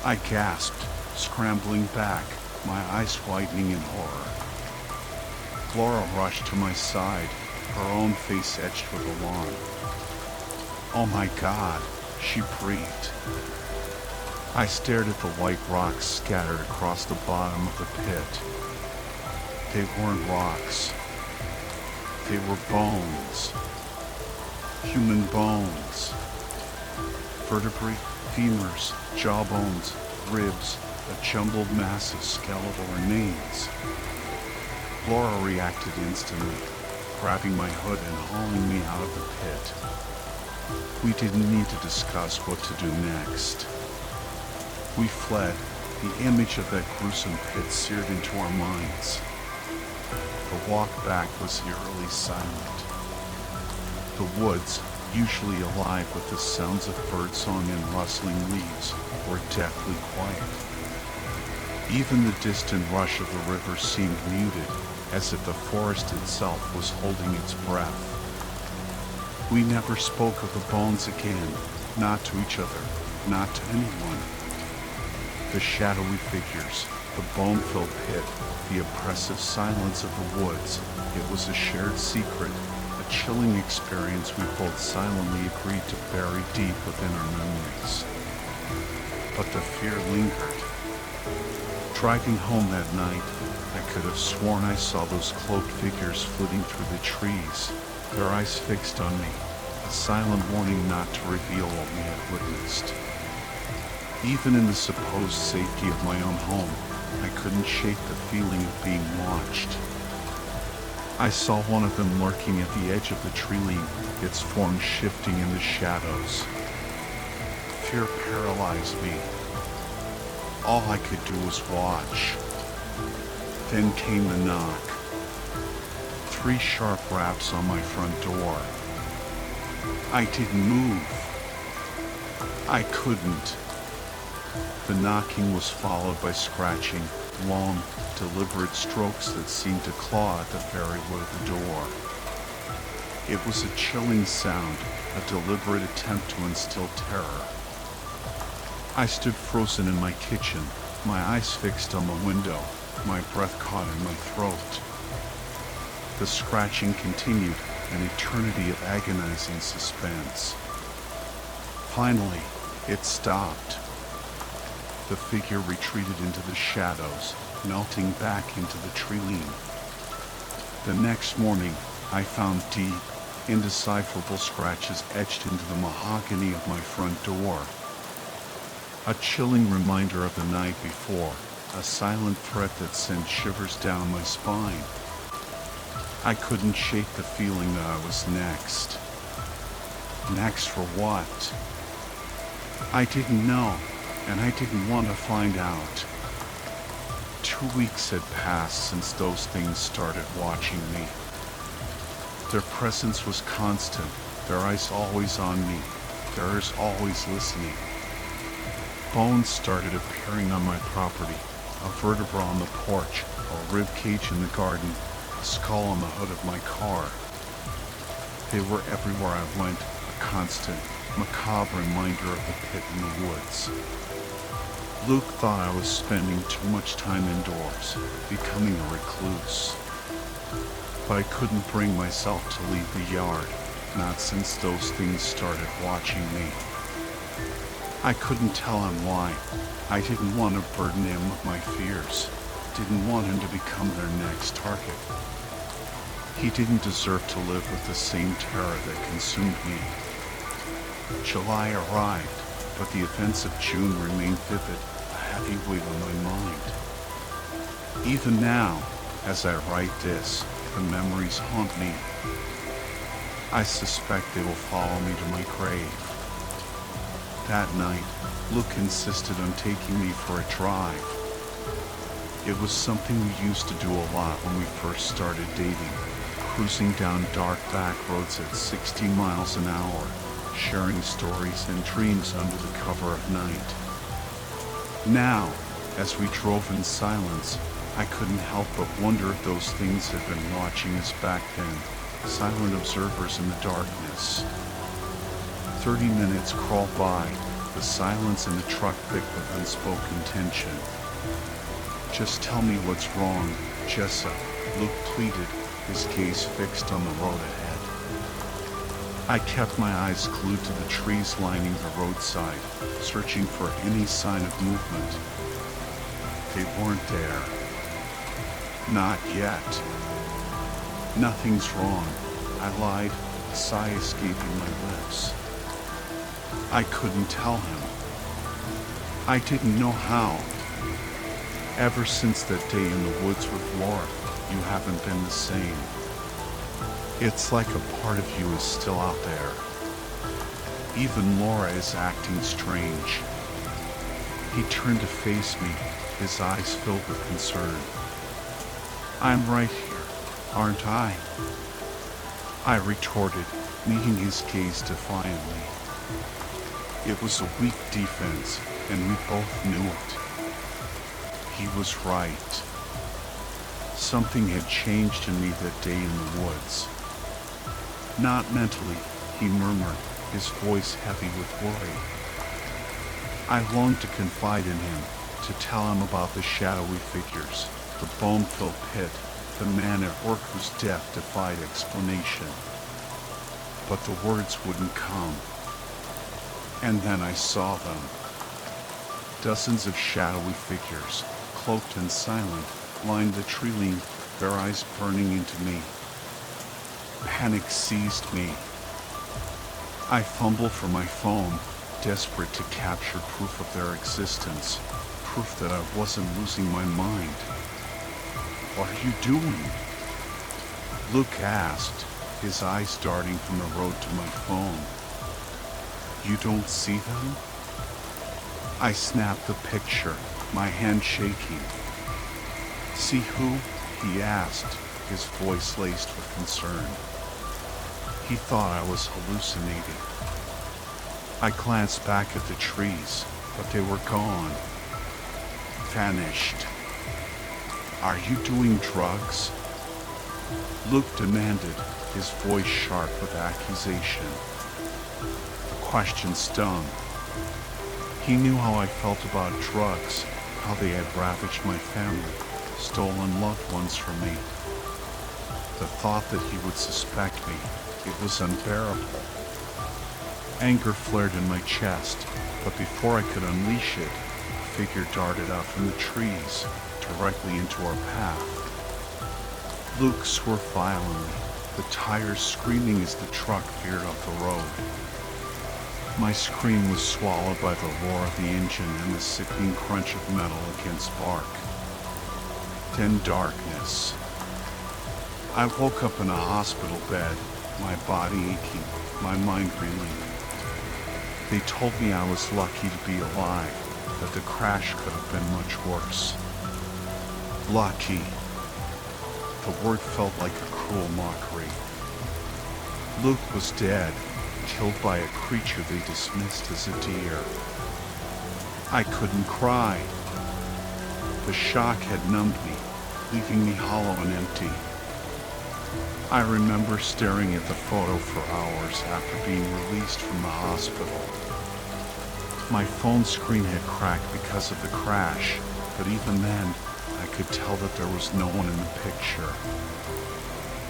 S1: I gasped, scrambling back, my eyes widening in horror. Laura rushed to my side, her own face etched with alarm. "Oh my God," she breathed. I stared at the white rocks scattered across the bottom of the pit. They weren't rocks. They were bones. Human bones. Vertebrae, femurs, jawbones, ribs, a jumbled mass of skeletal remains. Laura reacted instantly, grabbing my hood and hauling me out of the pit. We didn't need to discuss what to do next. We fled, the image of that gruesome pit seared into our minds. The walk back was eerily silent. The woods, usually alive with the sounds of birdsong and rustling leaves, were deathly quiet. Even the distant rush of the river seemed muted, as if the forest itself was holding its breath. We never spoke of the bones again, not to each other, not to anyone. The shadowy figures, the bone-filled pit, the oppressive silence of the woods, it was a shared secret, a chilling experience we both silently agreed to bury deep within our memories. But the fear lingered. Driving home that night, I could have sworn I saw those cloaked figures flitting through the trees, their eyes fixed on me, a silent warning not to reveal what we had witnessed. Even in the supposed safety of my own home, I couldn't shake the feeling of being watched. I saw one of them lurking at the edge of the tree line, its form shifting in the shadows. Fear paralyzed me. All I could do was watch. Then came the knock. 3 sharp raps on my front door. I didn't move. I couldn't. The knocking was followed by scratching, long, deliberate strokes that seemed to claw at the very wood of the door. It was a chilling sound, a deliberate attempt to instill terror. I stood frozen in my kitchen, my eyes fixed on the window, my breath caught in my throat. The scratching continued, an eternity of agonizing suspense. Finally, it stopped. The figure retreated into the shadows, melting back into the tree line. The next morning, I found deep, indecipherable scratches etched into the mahogany of my front door. A chilling reminder of the night before, a silent threat that sent shivers down my spine. I couldn't shake the feeling that I was next. Next for what? I didn't know, and I didn't want to find out. 2 weeks had passed since those things started watching me. Their presence was constant, their eyes always on me, their ears always listening. Bones started appearing on my property, a vertebra on the porch, a rib cage in the garden, a skull on the hood of my car. They were everywhere I went, a constant, macabre reminder of the pit in the woods. Luke thought I was spending too much time indoors, becoming a recluse. But I couldn't bring myself to leave the yard, not since those things started watching me. I couldn't tell him why. I didn't want to burden him with my fears, didn't want him to become their next target. He didn't deserve to live with the same terror that consumed me. July arrived, but the events of June remained vivid, a heavy weight on my mind. Even now, as I write this, the memories haunt me. I suspect they will follow me to my grave. That night, Luke insisted on taking me for a drive. It was something we used to do a lot when we first started dating, cruising down dark back roads at 60 miles an hour, sharing stories and dreams under the cover of night. Now, as we drove in silence, I couldn't help but wonder if those things had been watching us back then, silent observers in the darkness. 30 minutes crawled by, the silence in the truck thick with unspoken tension. "Just tell me what's wrong, Jessa," Luke pleaded, his gaze fixed on the road ahead. I kept my eyes glued to the trees lining the roadside, searching for any sign of movement. They weren't there. Not yet. "Nothing's wrong," I lied, a sigh escaping my lips. I couldn't tell him. I didn't know how. Ever since that day in the woods with Laura, you haven't been the same. It's like a part of you is still out there. Even Laura is acting strange. He turned to face me, his eyes filled with concern. "I'm right here, aren't I?" I retorted, meeting his gaze defiantly. It was a weak defense, and we both knew it. He was right. Something had changed in me that day in the woods. "Not mentally," he murmured, his voice heavy with worry. I longed to confide in him, to tell him about the shadowy figures, the bone-filled pit, the man at work whose death defied explanation. But the words wouldn't come. And then I saw them. Dozens of shadowy figures, cloaked and silent, lined the tree line, their eyes burning into me. Panic seized me. I fumbled for my phone, desperate to capture proof of their existence, proof that I wasn't losing my mind. "What are you doing?" Luke asked, his eyes darting from the road to my phone. "You don't see them?" I snapped the picture, my hand shaking. "See who?" he asked, his voice laced with concern. He thought I was hallucinating. I glanced back at the trees, but they were gone. Vanished. "Are you doing drugs?" Luke demanded, his voice sharp with accusation. The question stung. He knew how I felt about drugs, how they had ravaged my family, stolen loved ones from me. The thought that he would suspect me, it was unbearable. Anger flared in my chest, but before I could unleash it, a figure darted out from the trees, directly into our path. Luke swerved violently, the tires screaming as the truck veered off the road. My scream was swallowed by the roar of the engine and the sickening crunch of metal against bark. Then darkness. I woke up in a hospital bed, my body aching, my mind reeling. They told me I was lucky to be alive, that the crash could have been much worse. Lucky. The word felt like a cruel mockery. Luke was dead, killed by a creature they dismissed as a deer. I couldn't cry. The shock had numbed me, leaving me hollow and empty. I remember staring at the photo for hours after being released from the hospital. My phone screen had cracked because of the crash, but even then, I could tell that there was no one in the picture.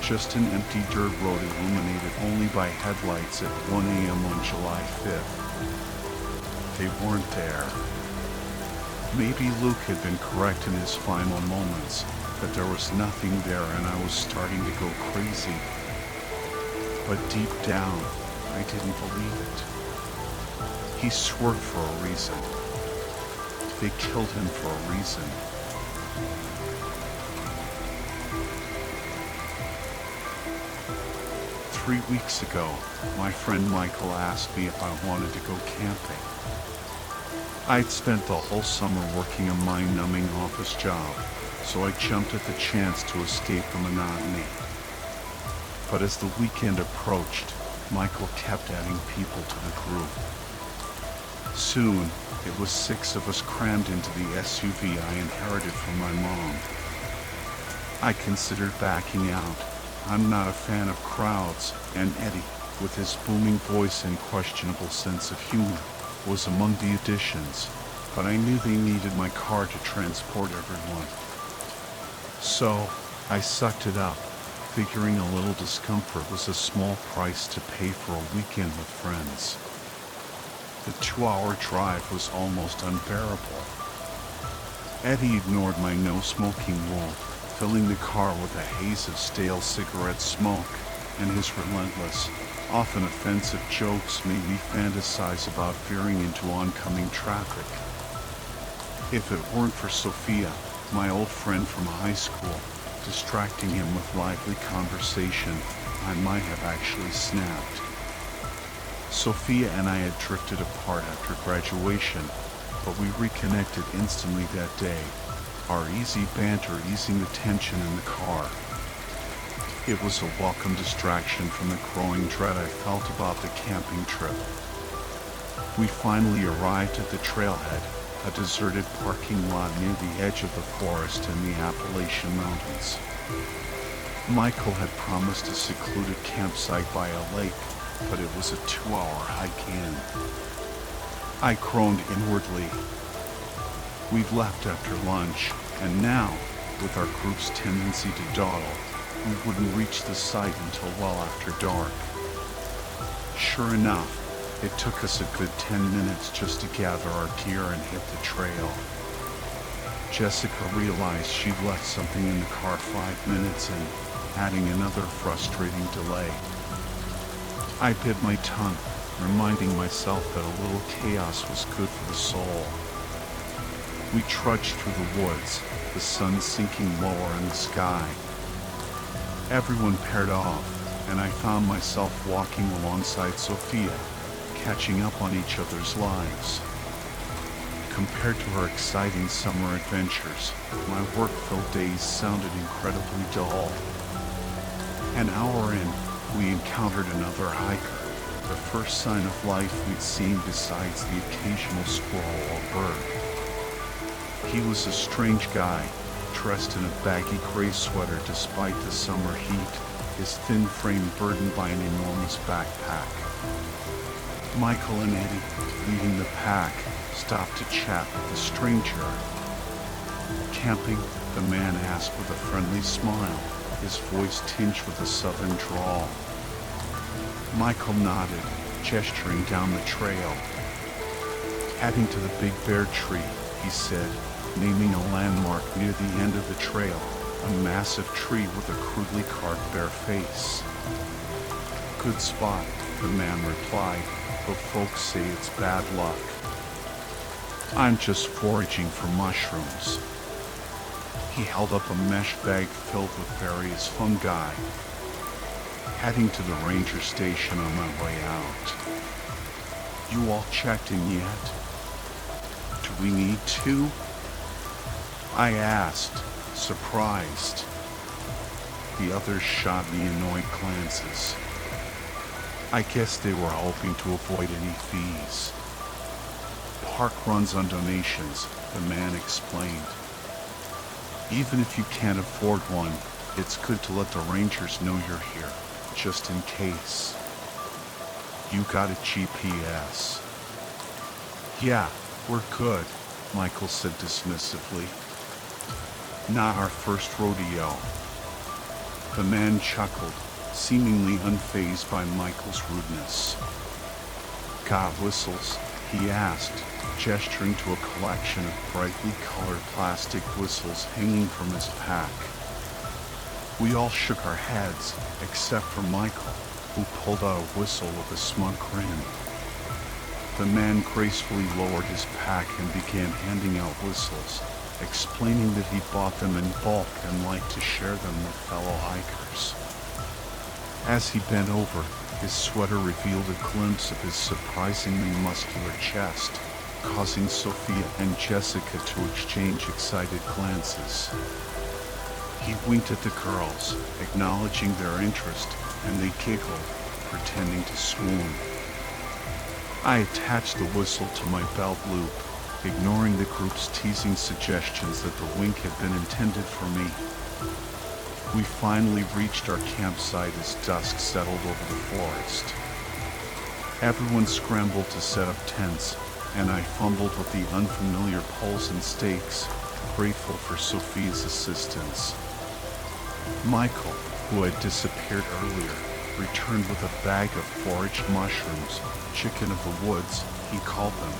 S1: Just an empty dirt road illuminated only by headlights at 1 a.m. on July 5th. They weren't there. Maybe Luke had been correct in his final moments, that there was nothing there and I was starting to go crazy. But deep down, I didn't believe it. He swerved for a reason. They killed him for a reason. "3 weeks ago, my friend Michael asked me if I wanted to go camping. I'd spent the whole summer working a mind-numbing office job, so I jumped at the chance to escape the monotony. But as the weekend approached, Michael kept adding people to the group. Soon, it was 6 of us crammed into the SUV I inherited from my mom. I considered backing out. I'm not a fan of crowds, and Eddie, with his booming voice and questionable sense of humor, was among the additions, but I knew they needed my car to transport everyone. So, I sucked it up, figuring a little discomfort was a small price to pay for a weekend with friends. The 2-hour drive was almost unbearable. Eddie ignored my no-smoking rule, filling the car with a haze of stale cigarette smoke, and his relentless, often offensive jokes made me fantasize about veering into oncoming traffic. If it weren't for Sophia, my old friend from high school, distracting him with lively conversation, I might have actually snapped. Sophia and I had drifted apart after graduation, but we reconnected instantly that day, our easy banter easing the tension in the car. It was a welcome distraction from the growing dread I felt about the camping trip. We finally arrived at the trailhead, a deserted parking lot near the edge of the forest in the Appalachian Mountains. Michael had promised a secluded campsite by a lake, but it was a 2-hour hike in. I groaned inwardly. We'd left after lunch, and now, with our group's tendency to dawdle, we wouldn't reach the site until well after dark. Sure enough, it took us a good 10 minutes just to gather our gear and hit the trail. Jessica realized she'd left something in the car 5 minutes in, adding another frustrating delay. I bit my tongue, reminding myself that a little chaos was good for the soul. We trudged through the woods, the sun sinking lower in the sky. Everyone paired off, and I found myself walking alongside Sophia, catching up on each other's lives. Compared to her exciting summer adventures, my work-filled days sounded incredibly dull. An hour in, we encountered another hiker, the first sign of life we'd seen besides the occasional squirrel or bird. He was a strange guy, dressed in a baggy gray sweater despite the summer heat, his thin frame burdened by an enormous backpack. Michael and Eddie, leading the pack, stopped to chat with the stranger. Camping? The man asked with a friendly smile, his voice tinged with a southern drawl. Michael nodded, gesturing down the trail. Heading to the big bear tree, he said, naming a landmark near the end of the trail, a massive tree with a crudely carved bear face. Good spot, the man replied, but folks say it's bad luck. I'm just foraging for mushrooms. He held up a mesh bag filled with various fungi. Heading to the ranger station on my way out. You all checked in yet? Do we need to? I asked, surprised. The others shot me annoyed glances. I guess they were hoping to avoid any fees. Park runs on donations, the man explained. Even if you can't afford one, it's good to let the rangers know you're here, just in case. You got a GPS? Yeah, we're good, Michael said dismissively. Not our first rodeo. The man chuckled, seemingly unfazed by Michael's rudeness. Got whistles? He asked, gesturing to a collection of brightly colored plastic whistles hanging from his pack. We all shook our heads, except for Michael, who pulled out a whistle with a smug grin. The man gracefully lowered his pack and began handing out whistles, explaining that he bought them in bulk and liked to share them with fellow hikers. As he bent over, his sweater revealed a glimpse of his surprisingly muscular chest, causing Sophia and Jessica to exchange excited glances. He winked at the girls, acknowledging their interest, and they giggled, pretending to swoon. I attached the whistle to my belt loop, ignoring the group's teasing suggestions that the wink had been intended for me. We finally reached our campsite as dusk settled over the forest. Everyone scrambled to set up tents, and I fumbled with the unfamiliar poles and stakes, grateful for Sophia's assistance. Michael, who had disappeared earlier, returned with a bag of foraged mushrooms, chicken of the woods, he called them.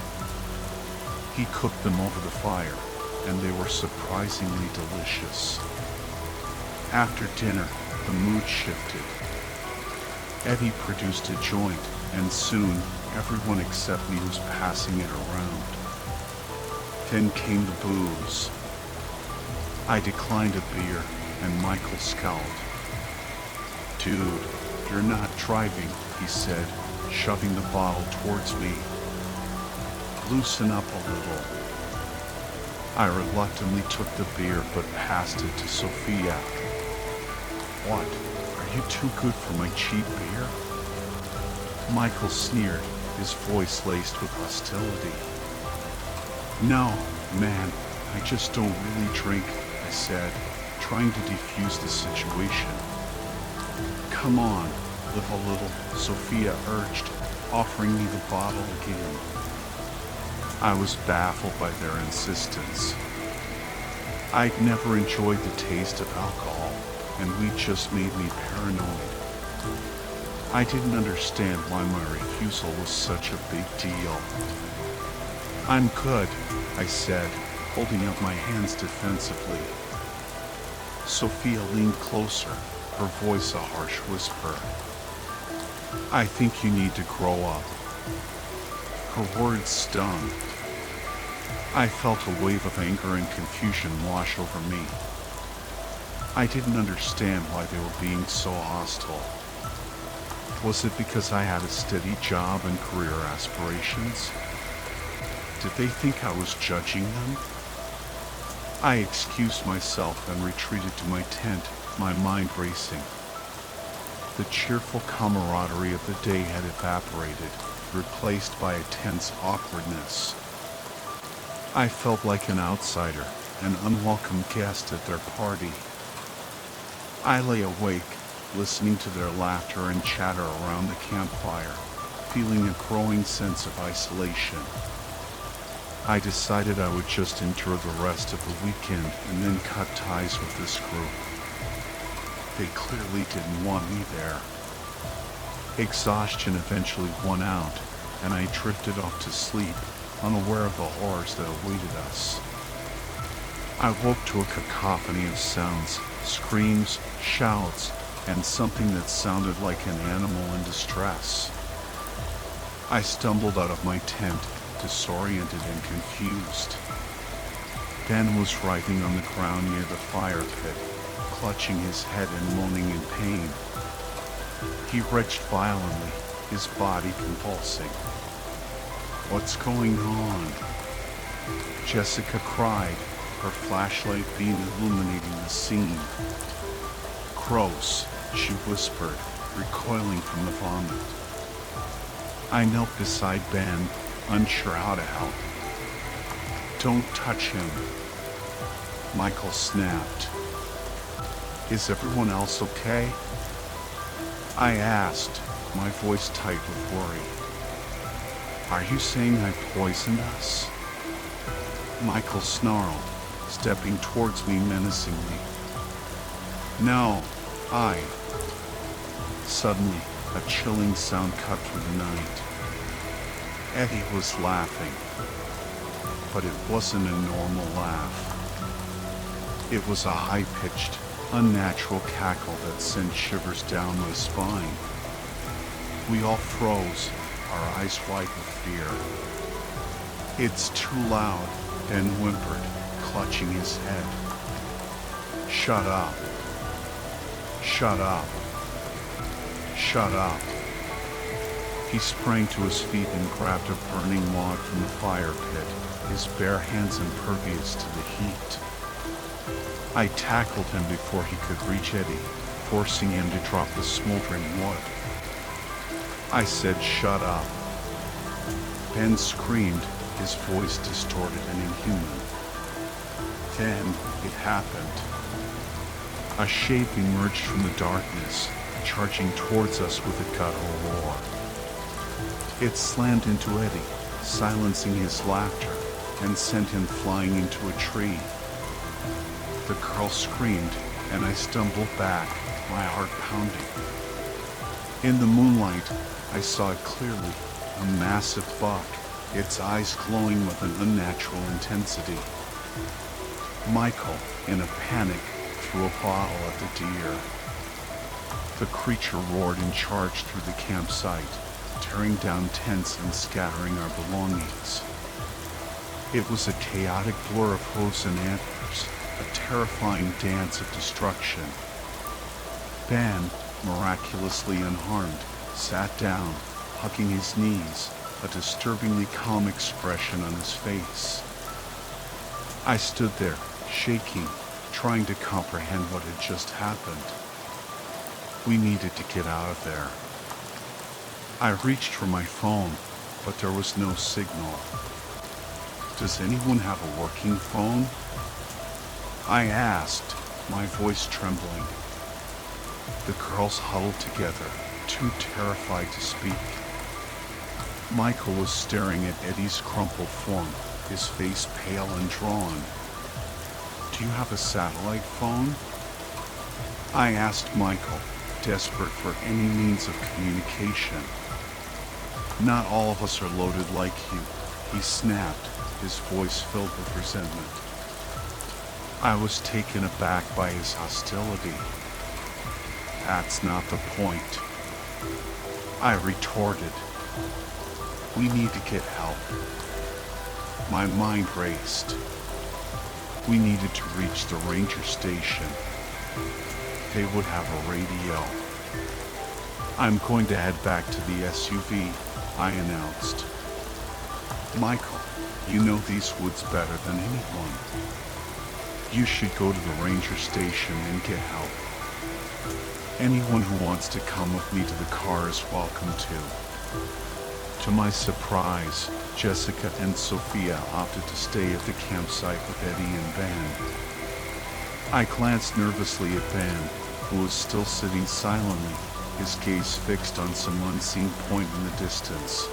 S1: He cooked them over the fire, and they were surprisingly delicious. After dinner, the mood shifted. Eddie produced a joint, and soon, everyone except me was passing it around. Then came the booze. I declined a beer, and Michael scowled. Dude, you're not driving, he said, shoving the bottle towards me. Loosen up a little. I reluctantly took the beer, but passed it to Sophia. What? Are you too good for my cheap beer? Michael sneered, his voice laced with hostility. No, man, I just don't really drink, I said, trying to defuse the situation. Come on, live a little, Sophia urged, offering me the bottle again. I was baffled by their insistence. I'd never enjoyed the taste of alcohol, and weed just made me paranoid. I didn't understand why my refusal was such a big deal. I'm good, I said, holding up my hands defensively. Sophia leaned closer, her voice a harsh whisper. I think you need to grow up. Her words stung. I felt a wave of anger and confusion wash over me. I didn't understand why they were being so hostile. Was it because I had a steady job and career aspirations? Did they think I was judging them? I excused myself and retreated to my tent, my mind racing. The cheerful camaraderie of the day had evaporated, replaced by a tense awkwardness. I felt like an outsider, an unwelcome guest at their party. I lay awake, listening to their laughter and chatter around the campfire, feeling a growing sense of isolation. I decided I would just endure the rest of the weekend and then cut ties with this group. They clearly didn't want me there. Exhaustion eventually won out, and I drifted off to sleep, unaware of the horrors that awaited us. I woke to a cacophony of sounds, screams, shouts, and something that sounded like an animal in distress. I stumbled out of my tent, disoriented and confused. Ben was writhing on the ground near the fire pit, clutching his head and moaning in pain. He retched violently, his body convulsing. What's going on? Jessica cried, her flashlight beam illuminating the scene. Gross, she whispered, recoiling from the vomit. I knelt beside Ben, unsure how to help. Don't touch him, Michael snapped. Is everyone else okay? I asked, my voice tight with worry. Are you saying I poisoned us? Michael snarled, stepping towards me menacingly. No, I. Suddenly, a chilling sound cut through the night. Eddie was laughing, but it wasn't a normal laugh. It was a high-pitched, unnatural cackle that sent shivers down my spine. We all froze, our eyes wide with fear. It's too loud, Ben whimpered, clutching his head. Shut up. Shut up. Shut up. He sprang to his feet and grabbed a burning log from the fire pit, his bare hands impervious to the heat. I tackled him before he could reach Eddie, forcing him to drop the smoldering wood. I said, shut up. Ben screamed, his voice distorted and inhuman. Then it happened. A shape emerged from the darkness, charging towards us with a guttural roar. It slammed into Eddie, silencing his laughter, and sent him flying into a tree. The girl screamed, and I stumbled back, my heart pounding. In the moonlight, I saw it clearly, a massive buck, its eyes glowing with an unnatural intensity. Michael, in a panic, threw a bottle at the deer. The creature roared and charged through the campsite, tearing down tents and scattering our belongings. It was a chaotic blur of hooves and antlers, a terrifying dance of destruction. Ben, miraculously unharmed, sat down, hugging his knees, a disturbingly calm expression on his face. I stood there, shaking, trying to comprehend what had just happened. We needed to get out of there. I reached for my phone, but there was no signal. Does anyone have a working phone? I asked, my voice trembling. The girls huddled together, too terrified to speak. Michael was staring at Eddie's crumpled form, his face pale and drawn. Do you have a satellite phone? I asked Michael, desperate for any means of communication. Not all of us are loaded like you, he snapped, his voice filled with resentment. I was taken aback by his hostility. That's not the point, I retorted. We need to get help. My mind raced. We needed to reach the ranger station. They would have a radio. I'm going to head back to the SUV, I announced. Michael, you know these woods better than anyone. You should go to the ranger station and get help. Anyone who wants to come with me to the car is welcome to. To my surprise, Jessica and Sophia opted to stay at the campsite with Eddie and Ben. I glanced nervously at Ben, who was still sitting silently, his gaze fixed on some unseen point in the distance.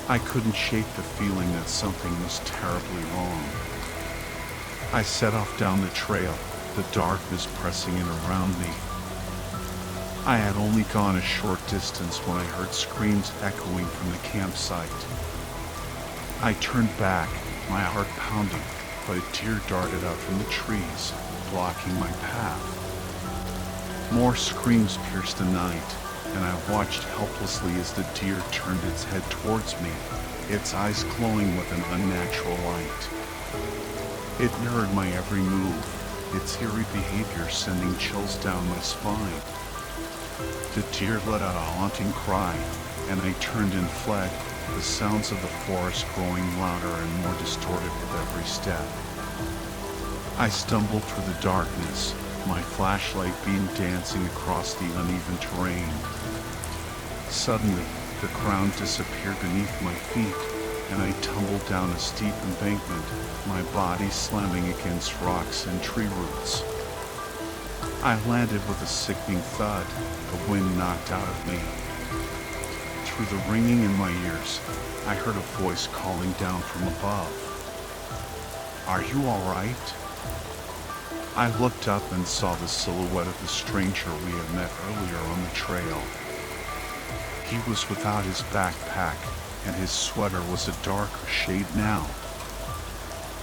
S1: I couldn't shake the feeling that something was terribly wrong. I set off down the trail, the darkness pressing in around me. I had only gone a short distance when I heard screams echoing from the campsite. I turned back, my heart pounding, but a deer darted out from the trees, blocking my path. More screams pierced the night, and I watched helplessly as the deer turned its head towards me, its eyes glowing with an unnatural light. It mirrored my every move, its eerie behavior sending chills down my spine. The deer let out a haunting cry, and I turned and fled, the sounds of the forest growing louder and more distorted with every step. I stumbled through the darkness, my flashlight beam dancing across the uneven terrain. Suddenly, the ground disappeared beneath my feet, and I tumbled down a steep embankment, my body slamming against rocks and tree roots. I landed with a sickening thud, the wind knocked out of me. Through the ringing in my ears, I heard a voice calling down from above. Are you all right? I looked up and saw the silhouette of the stranger we had met earlier on the trail. He was without his backpack, and his sweater was a darker shade now.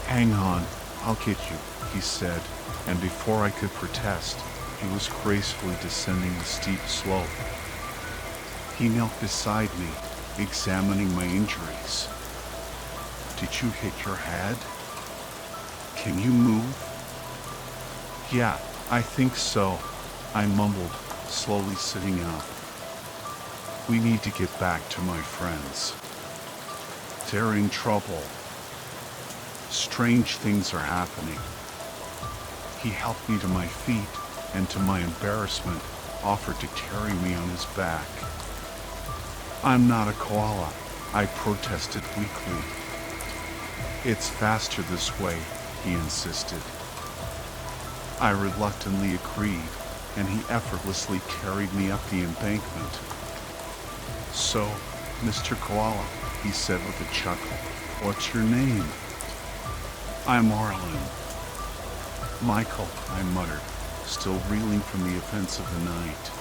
S1: Hang on, I'll get you, he said, and before I could protest, he was gracefully descending the steep slope. He knelt beside me, examining my injuries. Did you hit your head? Can you move? Yeah, I think so, I mumbled, slowly sitting up. We need to get back to my friends. They're in trouble. Strange things are happening. He helped me to my feet, and to my embarrassment, offered to carry me on his back. I'm not a koala, I protested weakly. It's faster this way, he insisted. I reluctantly agreed, and he effortlessly carried me up the embankment. So, Mr. Koala, he said with a chuckle, what's your name? I'm Arlen. Michael, I muttered, still reeling from the events of the night.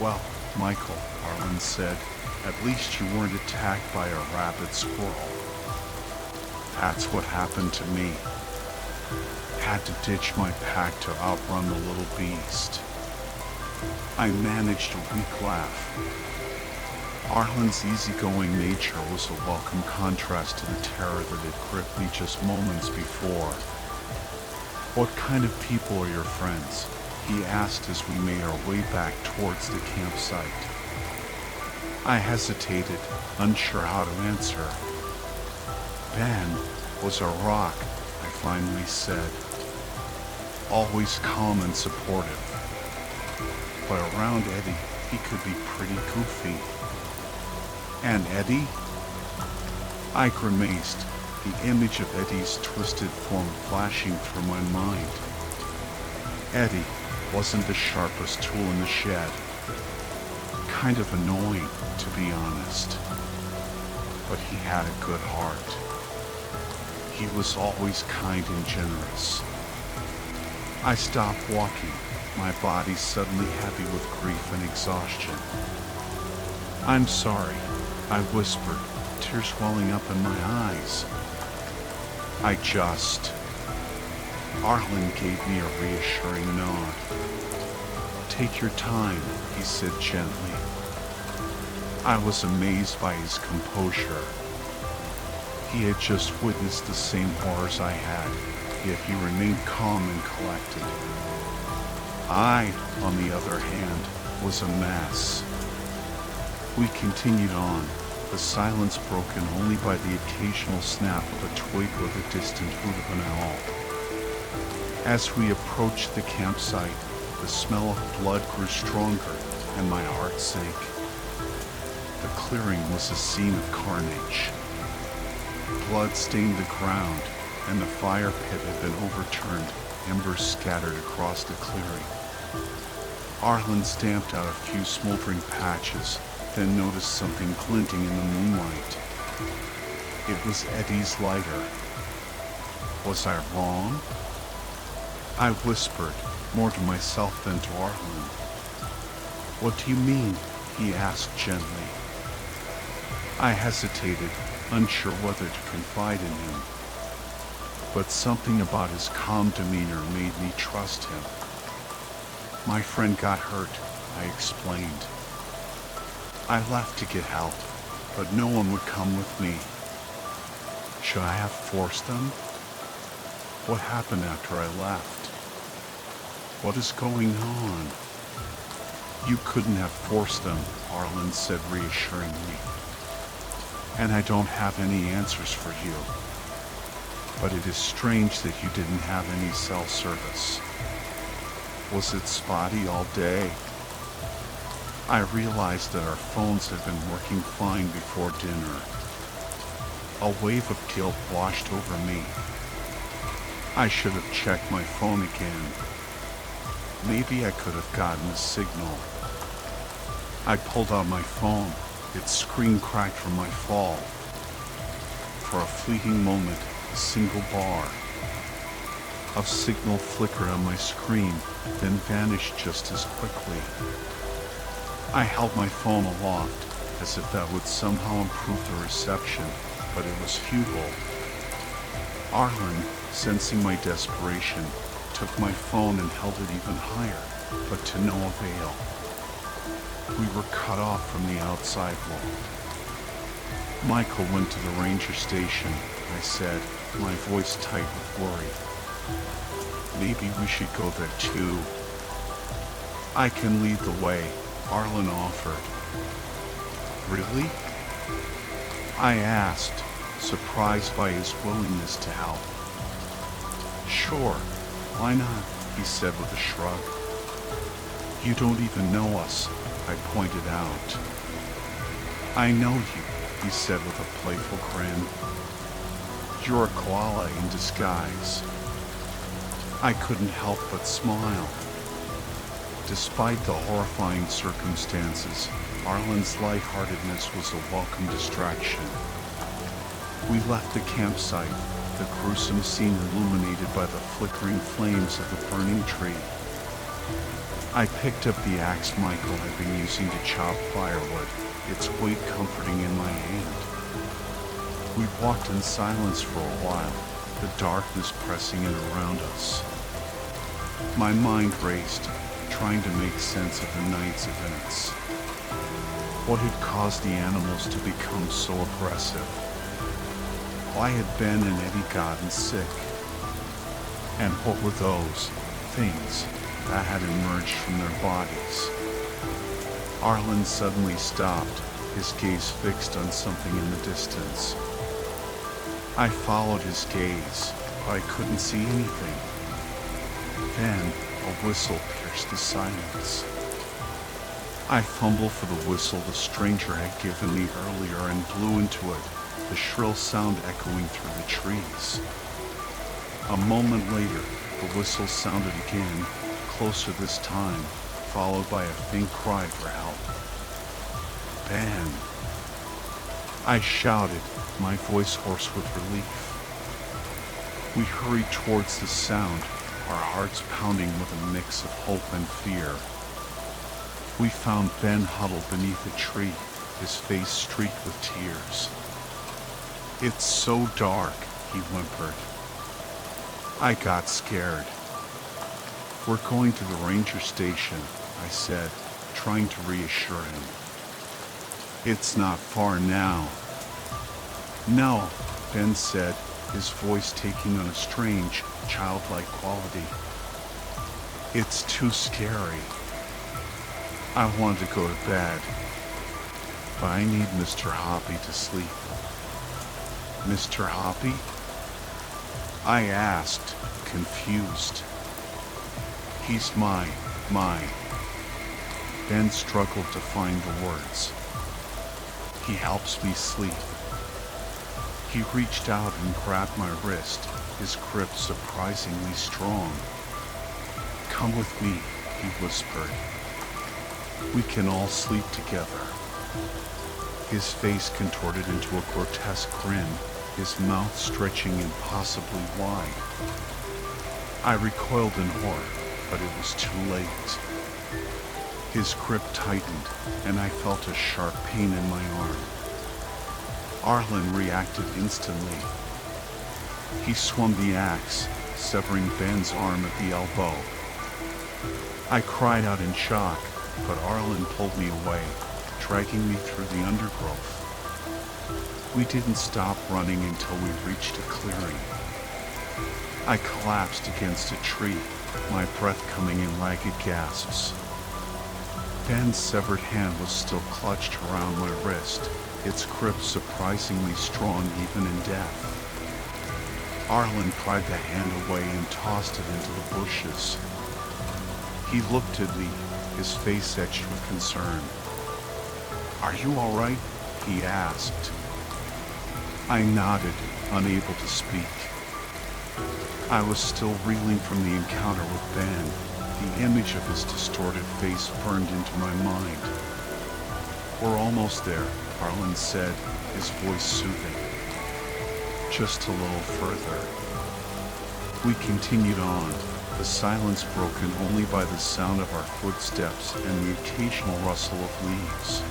S1: Well, Michael, Arlen said, at least you weren't attacked by a rabid squirrel. That's what happened to me. Had to ditch my pack to outrun the little beast. I managed a weak laugh. Arlen's easygoing nature was a welcome contrast to the terror that had gripped me just moments before. What kind of people are your friends? He asked as we made our way back towards the campsite. I hesitated, unsure how to answer. Ben was a rock, I finally said. Always calm and supportive. But around Eddie, he could be pretty goofy. And Eddie? I grimaced, the image of Eddie's twisted form flashing through my mind. Eddie wasn't the sharpest tool in the shed. Kind of annoying, to be honest. But he had a good heart. He was always kind and generous. I stopped walking, my body suddenly heavy with grief and exhaustion. I'm sorry, I whispered, tears welling up in my eyes. Arlen gave me a reassuring nod. Take your time, he said gently. I was amazed by his composure. He had just witnessed the same horrors I had, yet he remained calm and collected. I, on the other hand, was a mess. We continued on, the silence broken only by the occasional snap of a twig or the distant hoot of an owl. As we approached the campsite, the smell of blood grew stronger and my heart sank. The clearing was a scene of carnage. Blood stained the ground, and the fire pit had been overturned, embers scattered across the clearing. Arlen stamped out a few smoldering patches, then noticed something glinting in the moonlight. It was Eddie's lighter. Was I wrong? I whispered, more to myself than to Arlen. What do you mean? He asked gently. I hesitated, unsure whether to confide in him. But something about his calm demeanor made me trust him. My friend got hurt, I explained. I left to get help, but no one would come with me. Should I have forced them? What happened after I left? What is going on? You couldn't have forced them, Arlen said reassuringly. And I don't have any answers for you. But it is strange that you didn't have any cell service. Was it spotty all day? I realized that our phones had been working fine before dinner. A wave of guilt washed over me. I should have checked my phone again. Maybe I could have gotten a signal. I pulled out my phone. Its screen cracked from my fall. For a fleeting moment, a single bar of signal flickered on my screen, then vanished just as quickly. I held my phone aloft, as if that would somehow improve the reception, but it was futile. Arlen, sensing my desperation, took my phone and held it even higher, but to no avail. We were cut off from the outside world. Michael went to the ranger station, I said, my voice tight with worry. Maybe we should go there too. I can lead the way, Arlen offered. Really? I asked, surprised by his willingness to help. Sure, why not? He said with a shrug. You don't even know us, I pointed out. I know you, he said with a playful grin. You're a koala in disguise. I couldn't help but smile. Despite the horrifying circumstances, Arlen's lightheartedness was a welcome distraction. We left the campsite, the gruesome scene illuminated by the flickering flames of the burning tree. I picked up the axe Michael had been using to chop firewood, its weight comforting in my hand. We walked in silence for a while, the darkness pressing in around us. My mind raced, trying to make sense of the night's events. What had caused the animals to become so aggressive? Why had Ben and Eddie gotten sick? And what were those things that had emerged from their bodies? Arlen suddenly stopped, his gaze fixed on something in the distance. I followed his gaze, but I couldn't see anything. Then a whistle pierced the silence. I fumbled for the whistle the stranger had given me earlier and blew into it, the shrill sound echoing through the trees. A moment later, the whistle sounded again, closer this time, followed by a faint cry for help. Ben! I shouted, my voice hoarse with relief. We hurried towards the sound, our hearts pounding with a mix of hope and fear. We found Ben huddled beneath a tree, his face streaked with tears. It's so dark, he whimpered. I got scared. We're going to the ranger station, I said, trying to reassure him. It's not far now. No, Ben said, his voice taking on a strange, childlike quality. It's too scary. I want to go to bed, but I need Mr. Hoppy to sleep. Mr. Hoppy? I asked, confused. He's my. Ben struggled to find the words. He helps me sleep. He reached out and grabbed my wrist, his grip surprisingly strong. Come with me, he whispered. We can all sleep together. His face contorted into a grotesque grin, his mouth stretching impossibly wide. I recoiled in horror, but it was too late. His grip tightened, and I felt a sharp pain in my arm. Arlen reacted instantly. He swung the axe, severing Ben's arm at the elbow. I cried out in shock, but Arlen pulled me away, dragging me through the undergrowth. We didn't stop running until we reached a clearing. I collapsed against a tree, my breath coming in ragged gasps. Ben's severed hand was still clutched around my wrist, its grip surprisingly strong even in death. Arlen pried the hand away and tossed it into the bushes. He looked at me, his face etched with concern. Are you all right? He asked. I nodded, unable to speak. I was still reeling from the encounter with Ben. The image of his distorted face burned into my mind. We're almost there, Arlen said, his voice soothing. Just a little further. We continued on, the silence broken only by the sound of our footsteps and the occasional rustle of leaves.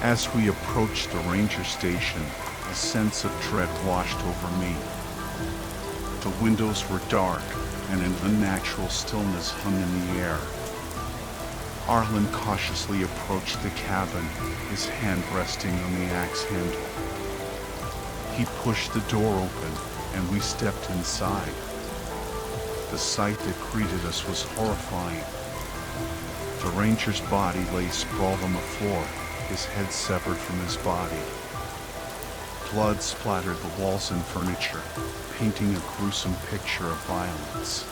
S1: As we approached the ranger station, a sense of dread washed over me. The windows were dark, and an unnatural stillness hung in the air. Arlen cautiously approached the cabin, his hand resting on the axe handle. He pushed the door open, and we stepped inside. The sight that greeted us was horrifying. The ranger's body lay sprawled on the floor, his head severed from his body. Blood splattered the walls and furniture, painting a gruesome picture of violence.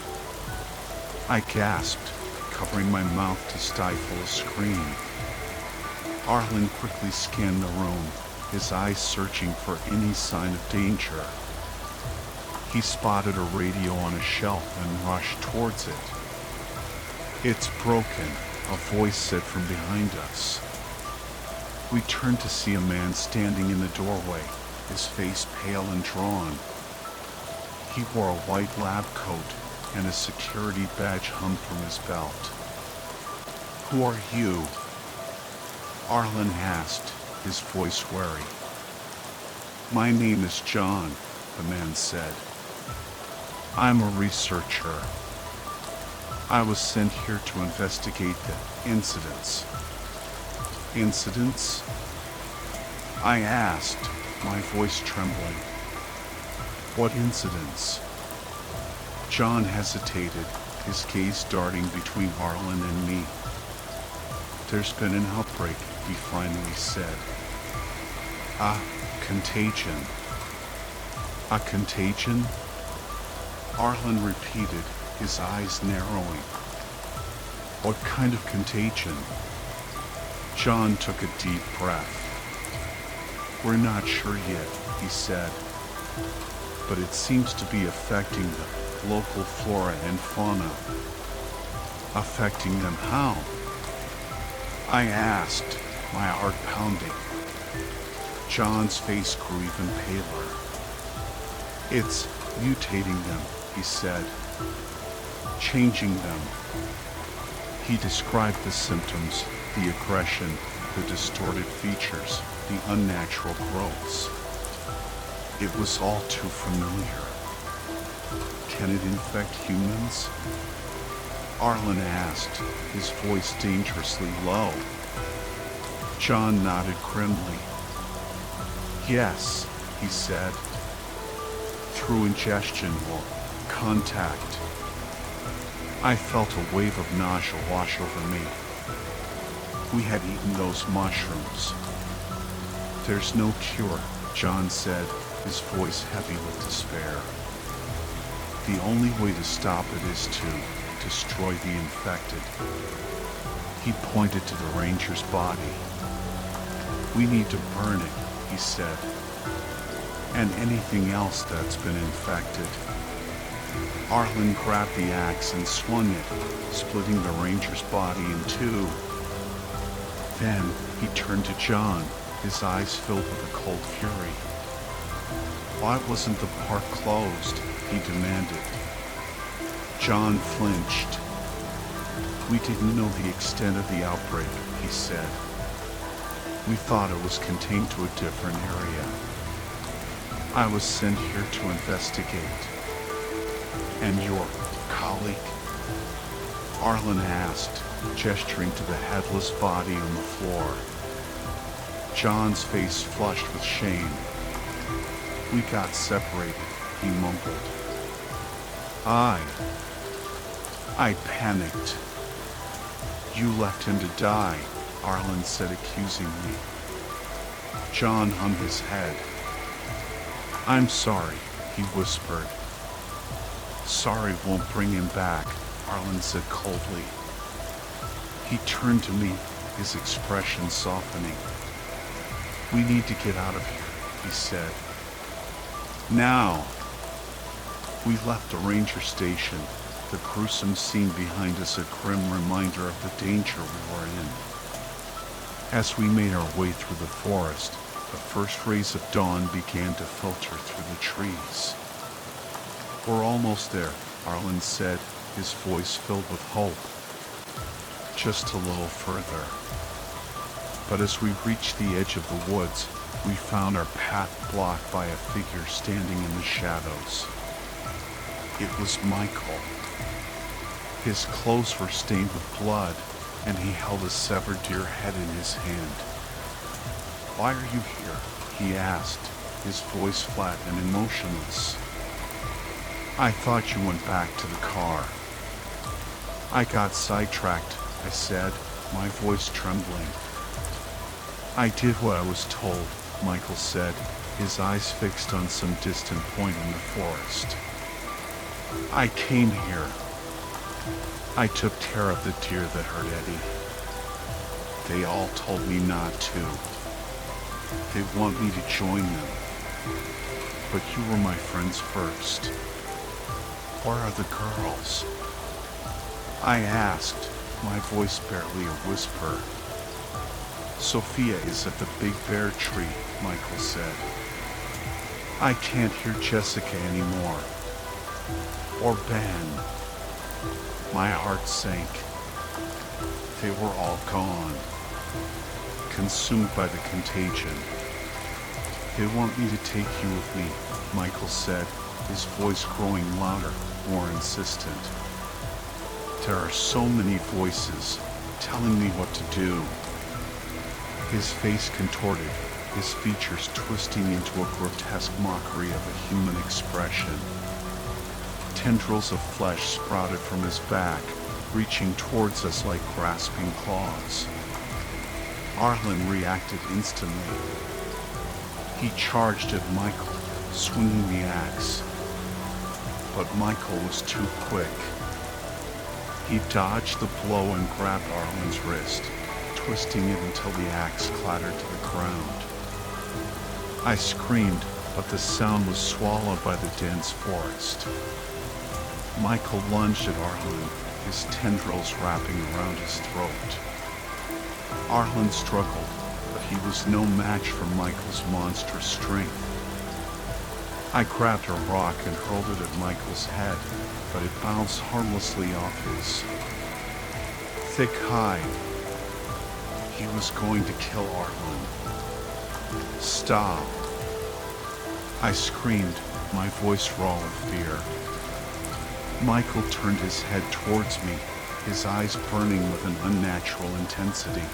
S1: I gasped, covering my mouth to stifle a scream. Arlen quickly scanned the room, his eyes searching for any sign of danger. He spotted a radio on a shelf and rushed towards it. It's broken, a voice said from behind us. We turned to see a man standing in the doorway, his face pale and drawn. He wore a white lab coat, and a security badge hung from his belt. Who are you? Arlen asked, his voice wary. My name is John, the man said. I'm a researcher. I was sent here to investigate the incidents. Incidents? I asked, my voice trembling. What incidents? John hesitated, his gaze darting between Arlen and me. There's been an outbreak, he finally said. A contagion. A contagion? Arlen repeated, his eyes narrowing. What kind of contagion? John took a deep breath. We're not sure yet, he said, but it seems to be affecting the local flora and fauna. Affecting them how? I asked, my heart pounding. John's face grew even paler. It's mutating them, he said. Changing them. He described the symptoms, the aggression, the distorted features, the unnatural growths. It was all too familiar. Can it infect humans? Arlen asked, his voice dangerously low. John nodded grimly. Yes, he said. Through ingestion or contact. I felt a wave of nausea wash over me. We had eaten those mushrooms. There's no cure, John said, his voice heavy with despair. The only way to stop it is to destroy the infected. He pointed to the ranger's body. We need to burn it, he said, and anything else that's been infected. Arlen grabbed the axe and swung it, splitting the ranger's body in two. Then he turned to John, his eyes filled with a cold fury. Why wasn't the park closed? He demanded. John flinched. We didn't know the extent of the outbreak, he said. We thought it was contained to a different area. I was sent here to investigate. And your colleague? Arlen asked, gesturing to the headless body on the floor. John's face flushed with shame. We got separated, he mumbled. I panicked. You left him to die, Arlen said accusingly. John hung his head. I'm sorry, he whispered. Sorry won't bring him back, Arlen said coldly. He turned to me, his expression softening. We need to get out of here, he said. Now. We left the ranger station, the gruesome scene behind us a grim reminder of the danger we were in. As we made our way through the forest, the first rays of dawn began to filter through the trees. We're almost there, Arlen said, his voice filled with hope. Just a little further. But as we reached the edge of the woods, we found our path blocked by a figure standing in the shadows. It was Michael. His clothes were stained with blood, and he held a severed deer head in his hand. Why are you here? He asked, his voice flat and emotionless. I thought you went back to the car. I got sidetracked, I said, my voice trembling. I did what I was told, Michael said, his eyes fixed on some distant point in the forest. I came here. I took care of the deer that hurt Eddie. They all told me not to. They want me to join them. But you were my friends first. Where are the girls? I asked, my voice barely a whisper. Sophia is at the big bear tree, Michael said. I can't hear Jessica anymore. Or Ben. My heart sank. They were all gone. Consumed by the contagion. They want me to take you with me, Michael said, his voice growing louder, more insistent. There are so many voices telling me what to do. His face contorted, his features twisting into a grotesque mockery of a human expression. Tendrils of flesh sprouted from his back, reaching towards us like grasping claws. Arlen reacted instantly. He charged at Michael, swinging the axe. But Michael was too quick. He dodged the blow and grabbed Arlen's wrist, twisting it until the axe clattered to the ground. I screamed, but the sound was swallowed by the dense forest. Michael lunged at Arlen, his tendrils wrapping around his throat. Arlen struggled, but he was no match for Michael's monstrous strength. I grabbed a rock and hurled it at Michael's head, but it bounced harmlessly off his thick hide. He was going to kill Arlen. Stop. I screamed, my voice raw with fear. Michael turned his head towards me, his eyes burning with an unnatural intensity.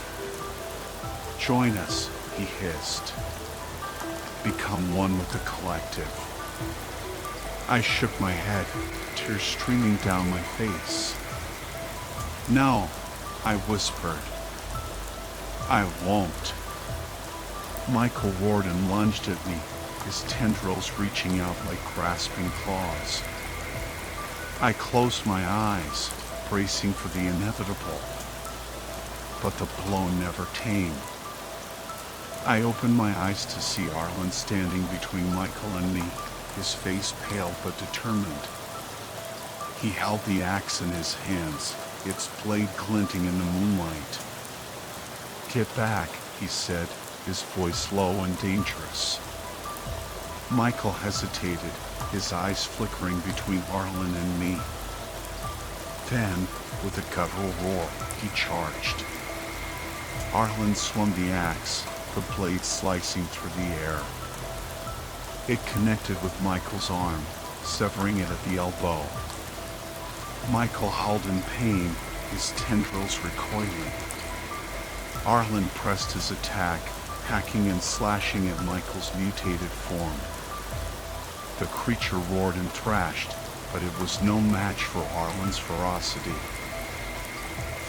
S1: "Join us," he hissed. "Become one with the collective." I shook my head, tears streaming down my face. "No," I whispered. "I won't." Michael roared and lunged at me, his tendrils reaching out like grasping claws. I closed my eyes, bracing for the inevitable. But the blow never came. I opened my eyes to see Arlen standing between Michael and me, his face pale but determined. He held the axe in his hands, its blade glinting in the moonlight. "Get back," he said, his voice low and dangerous. Michael hesitated, his eyes flickering between Arlen and me. Then, with a guttural roar, he charged. Arlen swung the axe, the blade slicing through the air. It connected with Michael's arm, severing it at the elbow. Michael howled in pain, his tendrils recoiling. Arlen pressed his attack, hacking and slashing at Michael's mutated form. The creature roared and thrashed, but it was no match for Arlen's ferocity.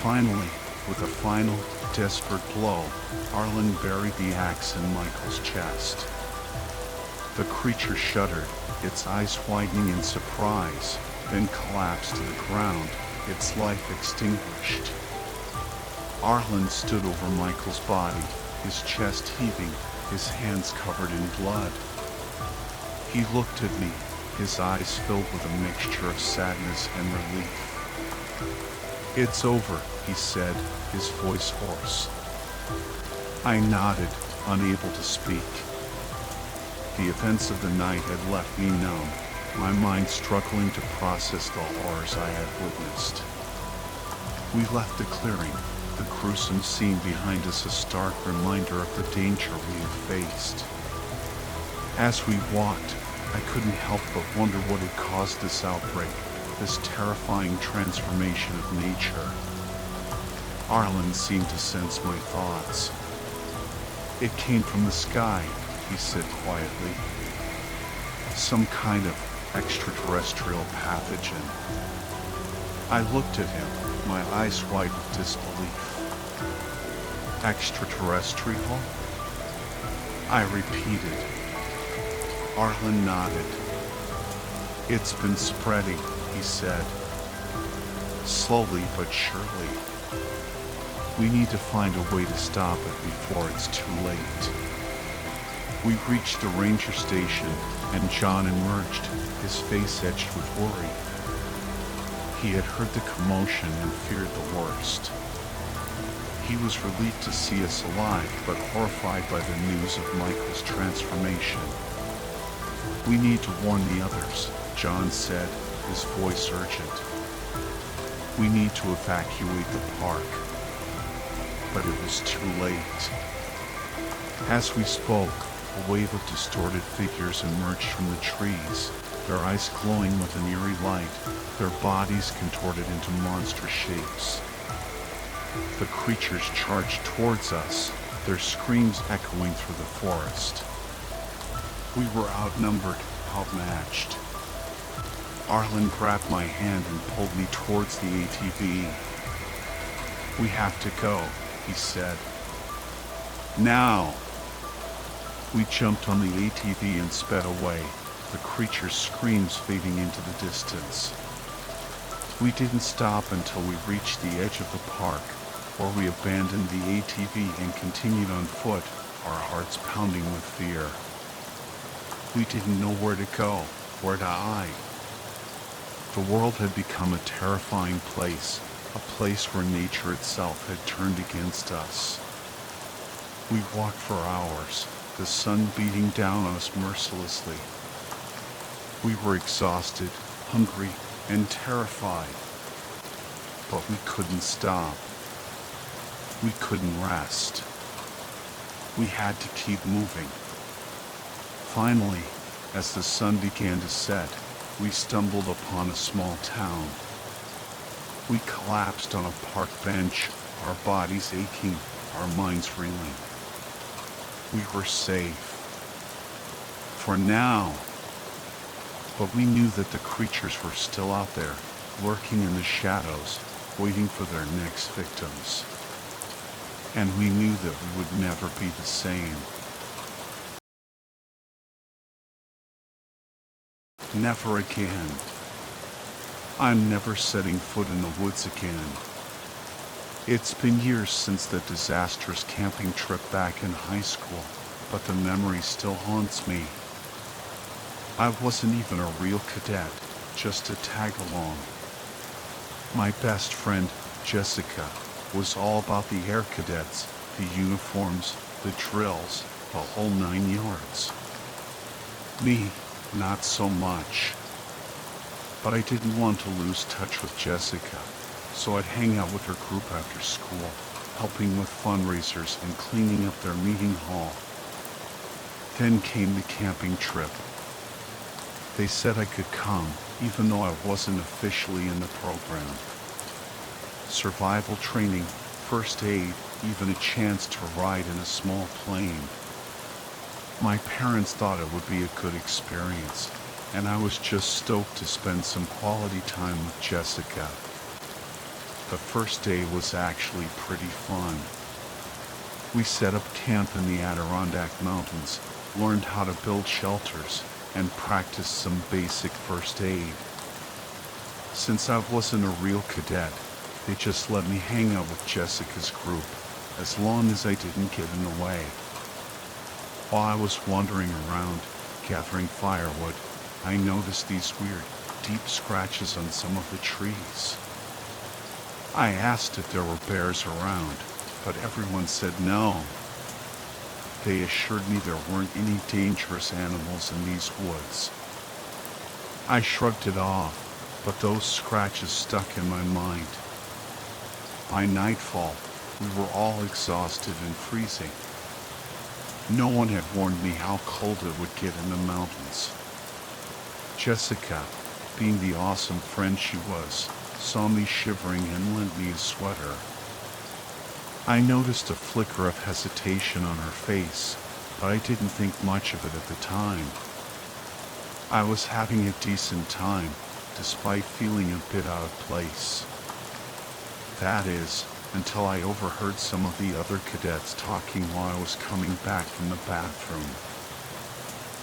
S1: Finally, with a final, desperate blow, Arlen buried the axe in Michael's chest. The creature shuddered, its eyes widening in surprise, then collapsed to the ground, its life extinguished. Arlen stood over Michael's body, his chest heaving, his hands covered in blood. He looked at me, his eyes filled with a mixture of sadness and relief. "It's over," he said, his voice hoarse. I nodded, unable to speak. The events of the night had left me numb, my mind struggling to process the horrors I had witnessed. We left the clearing, the gruesome scene behind us a stark reminder of the danger we had faced. As we walked, I couldn't help but wonder what had caused this outbreak, this terrifying transformation of nature. Arlen seemed to sense my thoughts. "It came from the sky," he said quietly. "Some kind of extraterrestrial pathogen." I looked at him, my eyes wide with disbelief. "Extraterrestrial?" I repeated. Arlen nodded. "It's been spreading," he said. "Slowly but surely. We need to find a way to stop it before it's too late." We reached the ranger station, and John emerged, his face etched with worry. He had heard the commotion and feared the worst. He was relieved to see us alive, but horrified by the news of Michael's transformation. "We need to warn the others," John said, his voice urgent. "We need to evacuate the park." But it was too late. As we spoke, a wave of distorted figures emerged from the trees, their eyes glowing with an eerie light, their bodies contorted into monstrous shapes. The creatures charged towards us, their screams echoing through the forest. We were outnumbered, outmatched. Arlen grabbed my hand and pulled me towards the ATV. "We have to go," he said. "Now!" We jumped on the ATV and sped away, the creature's screams fading into the distance. We didn't stop until we reached the edge of the park, where we abandoned the ATV and continued on foot, our hearts pounding with fear. We didn't know where to go, where to hide. The world had become a terrifying place, a place where nature itself had turned against us. We walked for hours, the sun beating down on us mercilessly. We were exhausted, hungry, and terrified. But we couldn't stop. We couldn't rest. We had to keep moving. Finally, As the sun began to set, we stumbled upon a small town. We collapsed on a park bench, our bodies aching, our minds reeling. We were safe. For now. But we knew that the creatures were still out there, lurking in the shadows, waiting for their next victims. And we knew that we would never be the same. Never again. I'm never setting foot in the woods again. It's been years since the disastrous camping trip back in high school, but the memory still haunts me. I wasn't even a real cadet, just a tag-along. My best friend, Jessica, was all about the air cadets, the uniforms, the drills, the whole 9 yards. Me, not so much. But I didn't want to lose touch with Jessica, so I'd hang out with her group after school, helping with fundraisers and cleaning up their meeting hall. Then came the camping trip. They said I could come, even though I wasn't officially in the program. Survival training, first aid, even a chance to ride in a small plane. My parents thought it would be a good experience, and I was just stoked to spend some quality time with Jessica. The first day was actually pretty fun. We set up camp in the Adirondack Mountains, learned how to build shelters, and practiced some basic first aid. Since I wasn't a real cadet, they just let me hang out with Jessica's group, as long as I didn't get in the way. While I was wandering around, gathering firewood, I noticed these weird, deep scratches on some of the trees. I asked if there were bears around, but everyone said no. They assured me there weren't any dangerous animals in these woods. I shrugged it off, but those scratches stuck in my mind. By nightfall, we were all exhausted and freezing. No one had warned me how cold it would get in the mountains. Jessica, being the awesome friend she was, saw me shivering and lent me a sweater. I noticed a flicker of hesitation on her face, but I didn't think much of it at the time. I was having a decent time, despite feeling a bit out of place. That is, until I overheard some of the other cadets talking while I was coming back from the bathroom.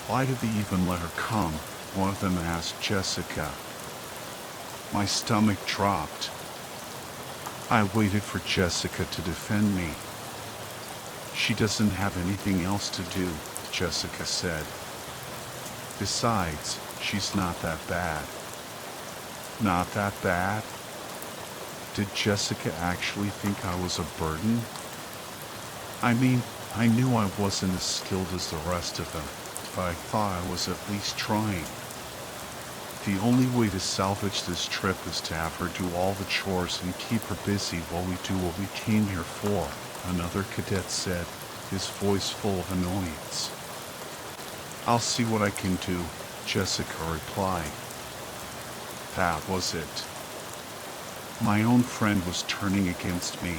S1: Why did they even let her come? One of them asked Jessica. My stomach dropped. I waited for Jessica to defend me. She doesn't have anything else to do, Jessica said. Besides, she's not that bad. Not that bad? Did Jessica actually think I was a burden? I mean, I knew I wasn't as skilled as the rest of them, but I thought I was at least trying. The only way to salvage this trip is to have her do all the chores and keep her busy while we do what we came here for, another cadet said, his voice full of annoyance. I'll see what I can do, Jessica replied. That was it. My own friend was turning against me.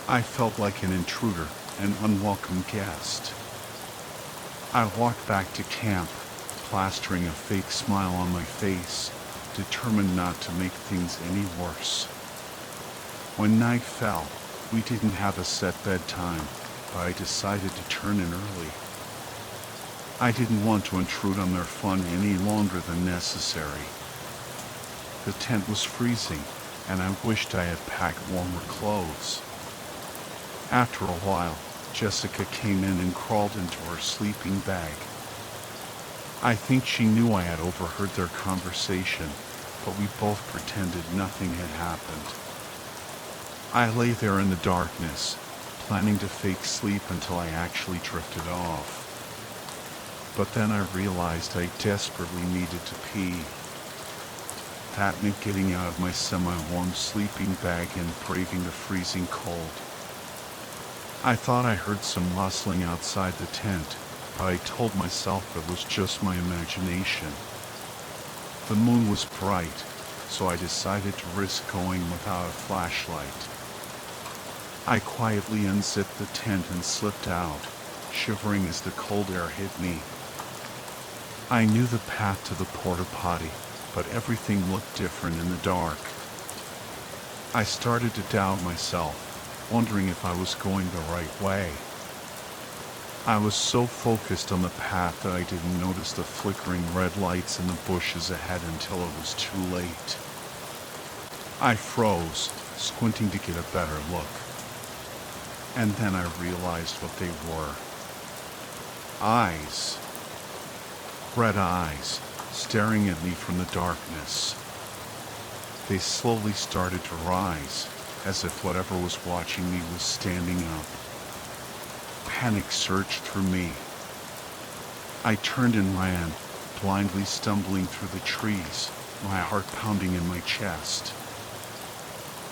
S1: I felt like an intruder, an unwelcome guest. I walked back to camp, plastering a fake smile on my face, determined not to make things any worse. When night fell, we didn't have a set bedtime, but I decided to turn in early. I didn't want to intrude on their fun any longer than necessary. The tent was freezing, and I wished I had packed warmer clothes. After a while, Jessica came in and crawled into her sleeping bag. I think she knew I had overheard their conversation, but we both pretended nothing had happened. I lay there in the darkness, planning to fake sleep until I actually drifted off. But then I realized I desperately needed to pee. That meant getting out of my semi-warm sleeping bag and braving the freezing cold. I thought I heard some rustling outside the tent, but I told myself it was just my imagination. The moon was bright, so I decided to risk going without a flashlight. I quietly unzipped the tent and slipped out, shivering as the cold air hit me. I knew the path to the porta potty, but everything looked different in the dark. I started to doubt myself, wondering if I was going the right way. I was so focused on the path that I didn't notice the flickering red lights in the bushes ahead until it was too late. I froze, squinting to get a better look. And then I realized what they were. Eyes. Red eyes, staring at me from the darkness. They slowly started to rise, as if whatever was watching me was standing up. Panic surged through me. I turned and ran, blindly stumbling through the trees, my heart pounding in my chest.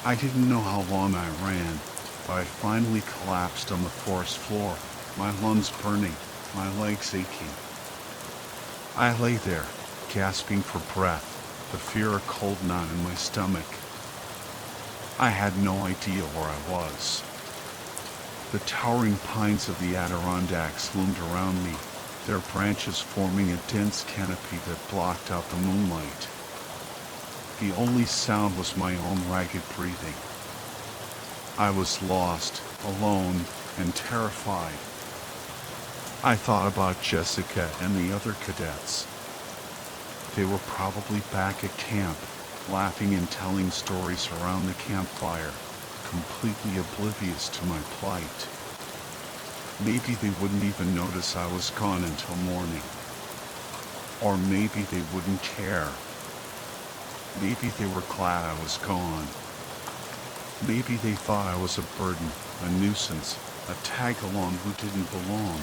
S1: I didn't know how long I ran, but I finally collapsed on the forest floor, my lungs burning, my legs aching. I lay there, gasping for breath, the fear a cold knot in my stomach. I had no idea where I was. The towering pines of the Adirondacks loomed around me, their branches forming a dense canopy that blocked out the moonlight. The only sound was my own ragged breathing. I was lost, alone, and terrified. I thought about Jessica and the other cadets. They were probably back at camp, laughing and telling stories around the campfire, completely oblivious to my plight. Maybe they wouldn't even notice I was gone until morning. Or maybe they wouldn't care. Maybe they were glad I was gone. Maybe they thought I was a burden, a nuisance, a tag-along who didn't belong.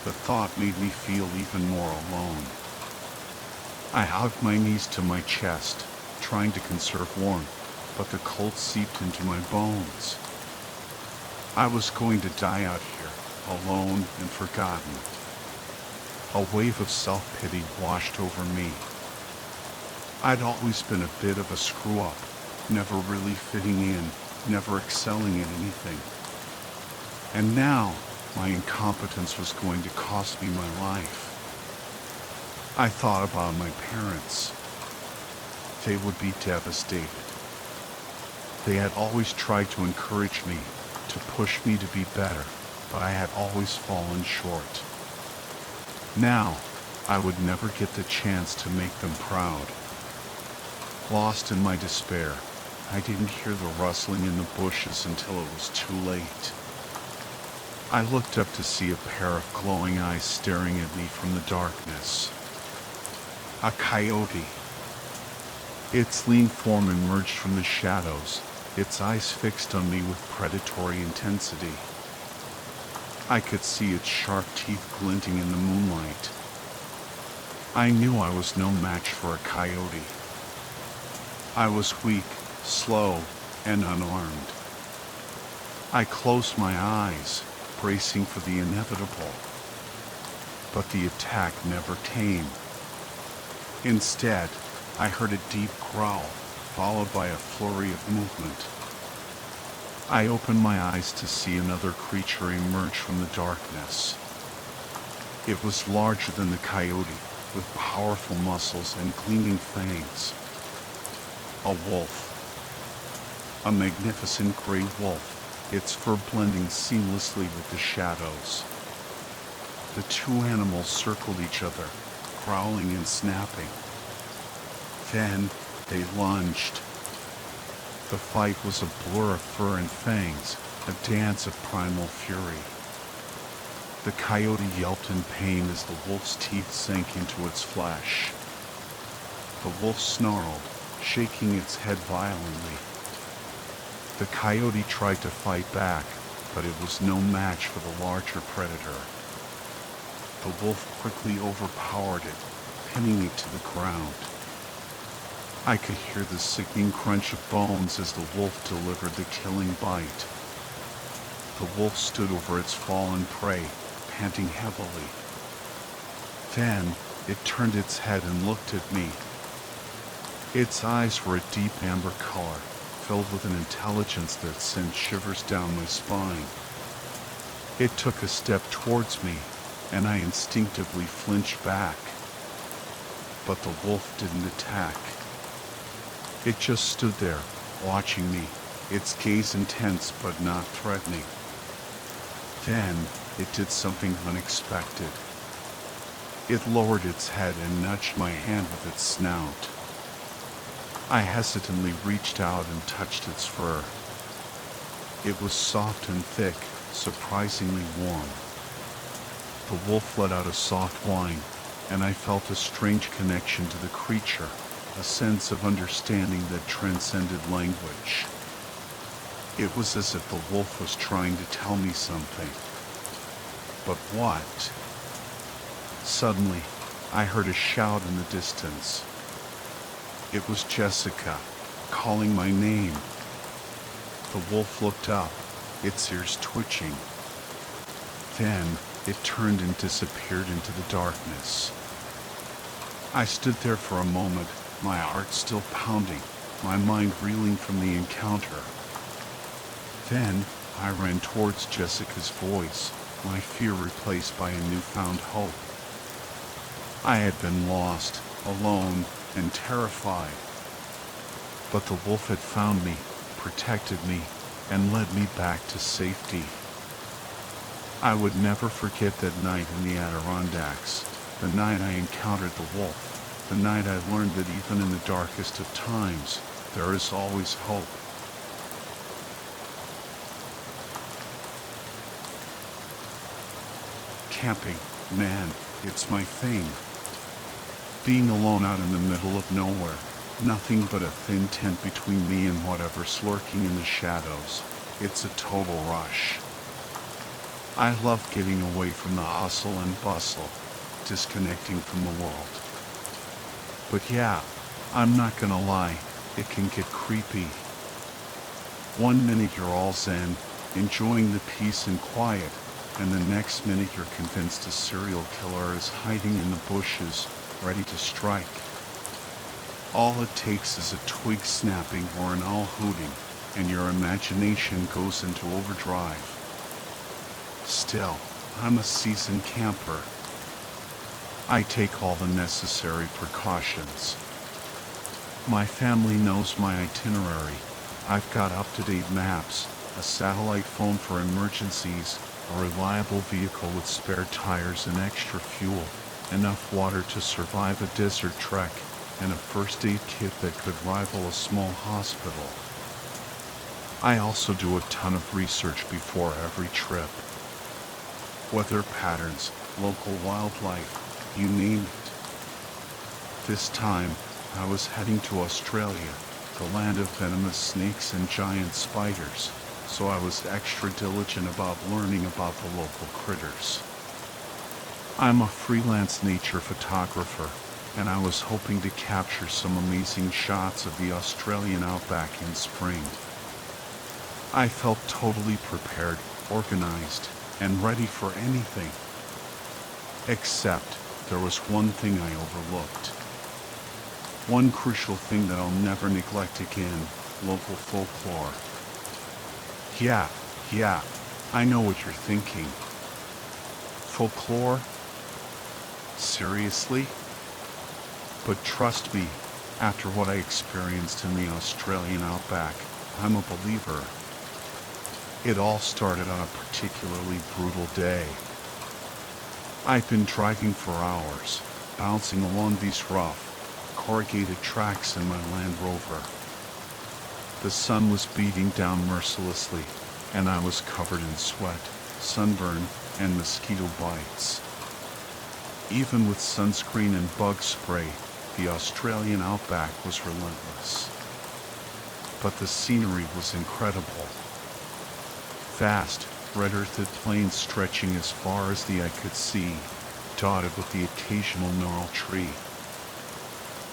S1: The thought made me feel even more alone. I hugged my knees to my chest, trying to conserve warmth, but the cold seeped into my bones. I was going to die out here, alone and forgotten. A wave of self-pity washed over me. I'd always been a bit of a screw-up, never really fitting in, never excelling at anything. And now, my incompetence was going to cost me my life. I thought about my parents. They would be devastated. They had always tried to encourage me, to push me to be better, but I had always fallen short. Now, I would never get the chance to make them proud. Lost in my despair, I didn't hear the rustling in the bushes until it was too late. I looked up to see a pair of glowing eyes staring at me from the darkness. A coyote. Its lean form emerged from the shadows, its eyes fixed on me with predatory intensity. I could see its sharp teeth glinting in the moonlight. I knew I was no match for a coyote. I was weak, slow, and unarmed. I closed my eyes, bracing for the inevitable. But the attack never came. Instead, I heard a deep growl, followed by a flurry of movement. I opened my eyes to see another creature emerge from the darkness. It was larger than the coyote, with powerful muscles and gleaming fangs. A wolf. A magnificent gray wolf, its fur blending seamlessly with the shadows. The two animals circled each other, growling and snapping. Then they lunged. The fight was a blur of fur and fangs, a dance of primal fury. The coyote yelped in pain as the wolf's teeth sank into its flesh. The wolf snarled, shaking its head violently. The coyote tried to fight back, but it was no match for the larger predator. The wolf quickly overpowered it, pinning it to the ground. I could hear the sickening crunch of bones as the wolf delivered the killing bite. The wolf stood over its fallen prey, panting heavily. Then, it turned its head and looked at me. Its eyes were a deep amber color, filled with an intelligence that sent shivers down my spine. It took a step towards me, and I instinctively flinched back. But the wolf didn't attack. It just stood there, watching me, its gaze intense but not threatening. Then, it did something unexpected. It lowered its head and nudged my hand with its snout. I hesitantly reached out and touched its fur. It was soft and thick, surprisingly warm. The wolf let out a soft whine, and I felt a strange connection to the creature, a sense of understanding that transcended language. It was as if the wolf was trying to tell me something. But what? Suddenly, I heard a shout in the distance. It was Jessica, calling my name. The wolf looked up, its ears twitching. Then, it turned and disappeared into the darkness. I stood there for a moment, my heart still pounding, my mind reeling from the encounter. Then, I ran towards Jessica's voice, my fear replaced by a newfound hope. I had been lost, alone, and terrified. But the wolf had found me, protected me, and led me back to safety. I would never forget that night in the Adirondacks, the night I encountered the wolf, the night I learned that even in the darkest of times, there is always hope. Camping, man, it's my thing. Being alone out in the middle of nowhere, nothing but a thin tent between me and whatever's lurking in the shadows, it's a total rush. I love getting away from the hustle and bustle, disconnecting from the world. But yeah, I'm not gonna lie, it can get creepy. One minute you're all zen, enjoying the peace and quiet, and the next minute you're convinced a serial killer is hiding in the bushes, ready to strike. All it takes is a twig snapping or an owl hooting, and your imagination goes into overdrive. Still, I'm a seasoned camper. I take all the necessary precautions. My family knows my itinerary. I've got up-to-date maps, a satellite phone for emergencies, a reliable vehicle with spare tires and extra fuel, enough water to survive a desert trek, and a first aid kit that could rival a small hospital. I also do a ton of research before every trip. Weather patterns, local wildlife, you name it. This time, I was heading to Australia, the land of venomous snakes and giant spiders, so I was extra diligent about learning about the local critters. I'm a freelance nature photographer, and I was hoping to capture some amazing shots of the Australian outback in spring. I felt totally prepared, organized, and ready for anything. Except there was one thing I overlooked. One crucial thing that I'll never neglect again, local folklore. Yeah, I know what you're thinking. Folklore? Seriously? But trust me, after what I experienced in the Australian outback, I'm a believer. It all started on a particularly brutal day. I'd been driving for hours, bouncing along these rough, corrugated tracks in my Land Rover. The sun was beating down mercilessly, and I was covered in sweat, sunburn, and mosquito bites. Even with sunscreen and bug spray, the Australian outback was relentless. But the scenery was incredible. Vast, red-earthed plains stretching as far as the eye could see, dotted with the occasional gnarled tree.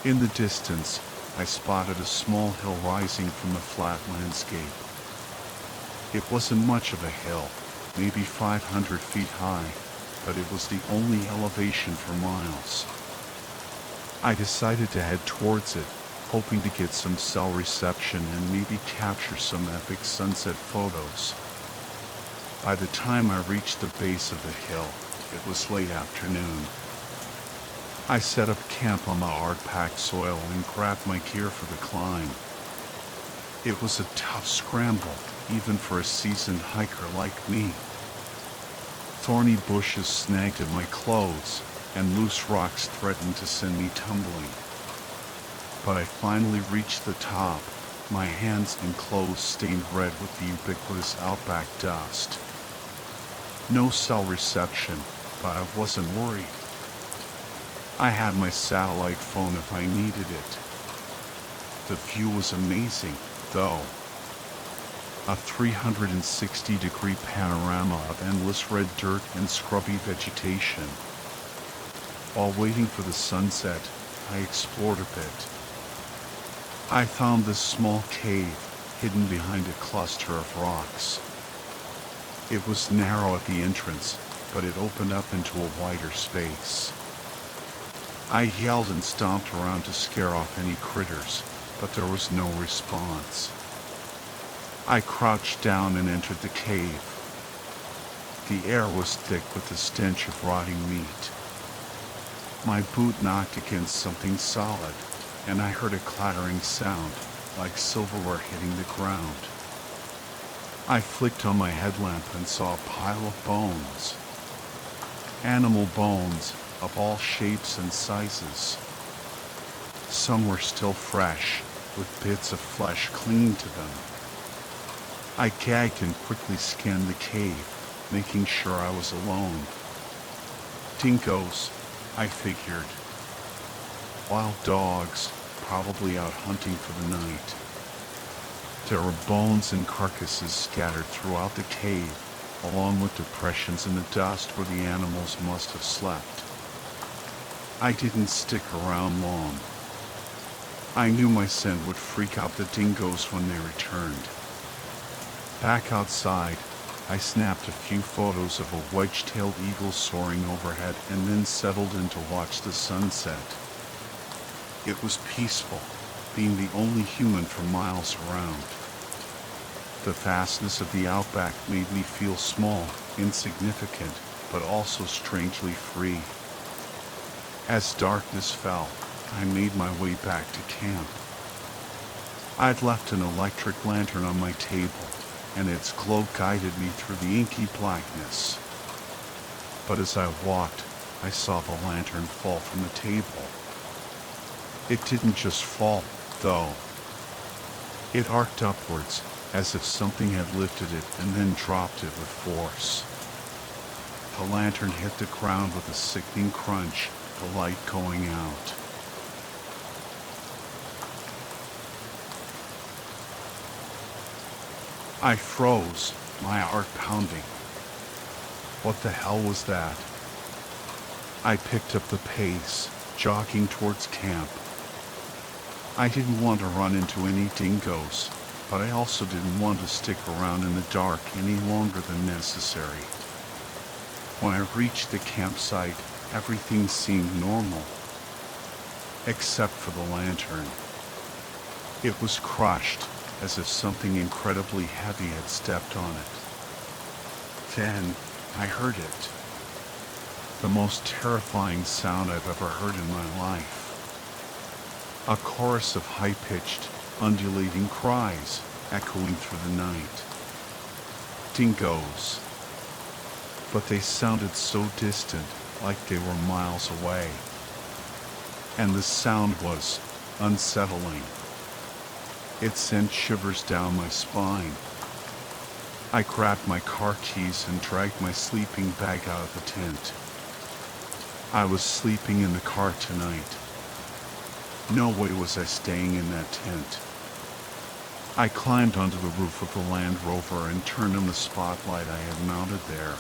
S1: In the distance, I spotted a small hill rising from the flat landscape. It wasn't much of a hill, maybe 500 feet high, but it was the only elevation for miles. I decided to head towards it, hoping to get some cell reception and maybe capture some epic sunset photos. By the time I reached the base of the hill, it was late afternoon. I set up camp on the hard-packed soil and grabbed my gear for the climb. It was a tough scramble, even for a seasoned hiker like me. Thorny bushes snagged at my clothes, and loose rocks threatened to send me tumbling. But I finally reached the top, my hands and clothes stained red with the ubiquitous outback dust. No cell reception, but I wasn't worried. I had my satellite phone if I needed it. The view was amazing, though. A 360-degree panorama of endless red dirt and scrubby vegetation. While waiting for the sunset, I explored a bit. I found this small cave hidden behind a cluster of rocks. It was narrow at the entrance, but it opened up into a wider space. I yelled and stomped around to scare off any critters, but there was no response. I crouched down and entered the cave. The air was thick with the stench of rotting meat. My boot knocked against something solid, and I heard a clattering sound, like silverware hitting the ground. I flicked on my headlamp and saw a pile of bones. Animal bones of all shapes and sizes. Some were still fresh, with bits of flesh clinging to them. I gagged and quickly scanned the cave, making sure I was alone. Dingoes, I figured. Wild dogs, probably out hunting for the night. There were bones and carcasses scattered throughout the cave, along with depressions in the dust where the animals must have slept. I didn't stick around long. I knew my scent would freak out the dingoes when they returned. Back outside, I snapped a few photos of a wedge-tailed eagle soaring overhead and then settled in to watch the sunset. It was peaceful, being the only human for miles around. The vastness of the outback made me feel small, insignificant, but also strangely free. As darkness fell, I made my way back to camp. I'd left an electric lantern on my table, and its glow guided me through the inky blackness. But as I walked, I saw the lantern fall from the table. It didn't just fall, though. It arced upwards, as if something had lifted it and then dropped it with force. The lantern hit the ground with a sickening crunch, the light going out. I froze, my heart pounding. What the hell was that? I picked up the pace, jogging towards camp. I didn't want to run into any dingoes, but I also didn't want to stick around in the dark any longer than necessary. When I reached the campsite, everything seemed normal, except for the lantern. It was crushed, as if something incredibly heavy had stepped on it. Then I heard it. The most terrifying sound I've ever heard in my life. A chorus of high-pitched, undulating cries echoing through the night. Dingoes. But they sounded so distant, like they were miles away. And the sound was unsettling. It sent shivers down my spine. I grabbed my car keys and dragged my sleeping bag out of the tent. I was sleeping in the car tonight. No way was I staying in that tent. I climbed onto the roof of the Land Rover and turned on the spotlight I had mounted there.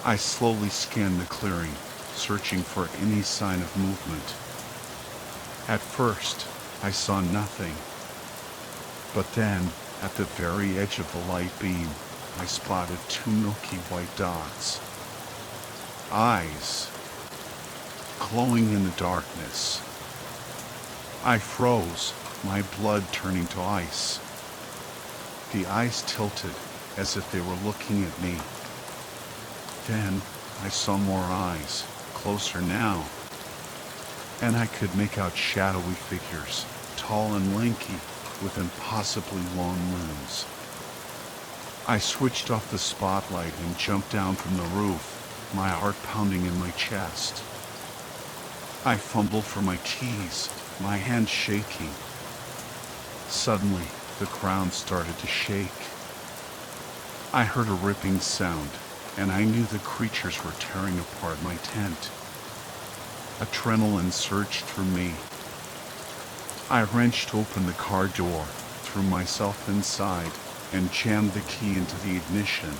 S1: I slowly scanned the clearing, searching for any sign of movement. At first, I saw nothing. But then, at the very edge of the light beam, I spotted two milky white dots. eyes, glowing in the darkness. I froze, my blood turning to ice. The eyes tilted, as if they were looking at me. Then I saw more eyes, closer now, and I could make out shadowy figures, tall and lanky, with impossibly long limbs. I switched off the spotlight and jumped down from the roof, my heart pounding in my chest. I fumbled for my keys, my hands shaking. Suddenly, the ground started to shake. I heard a ripping sound, and I knew the creatures were tearing apart my tent. Adrenaline surged through me. I wrenched open the car door, threw myself inside, and jammed the key into the ignition.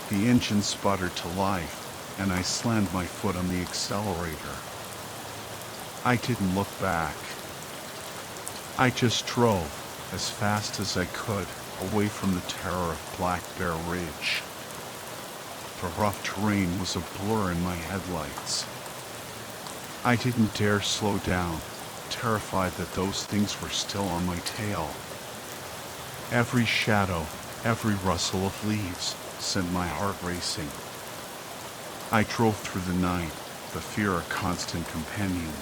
S1: The engine sputtered to life, and I slammed my foot on the accelerator. I didn't look back. I just drove as fast as I could away from the terror of Black Bear Ridge. The rough terrain was a blur in my headlights. I didn't dare slow down, terrified that those things were still on my tail. Every shadow, every rustle of leaves sent my heart racing. I drove through the night, the fear a constant companion.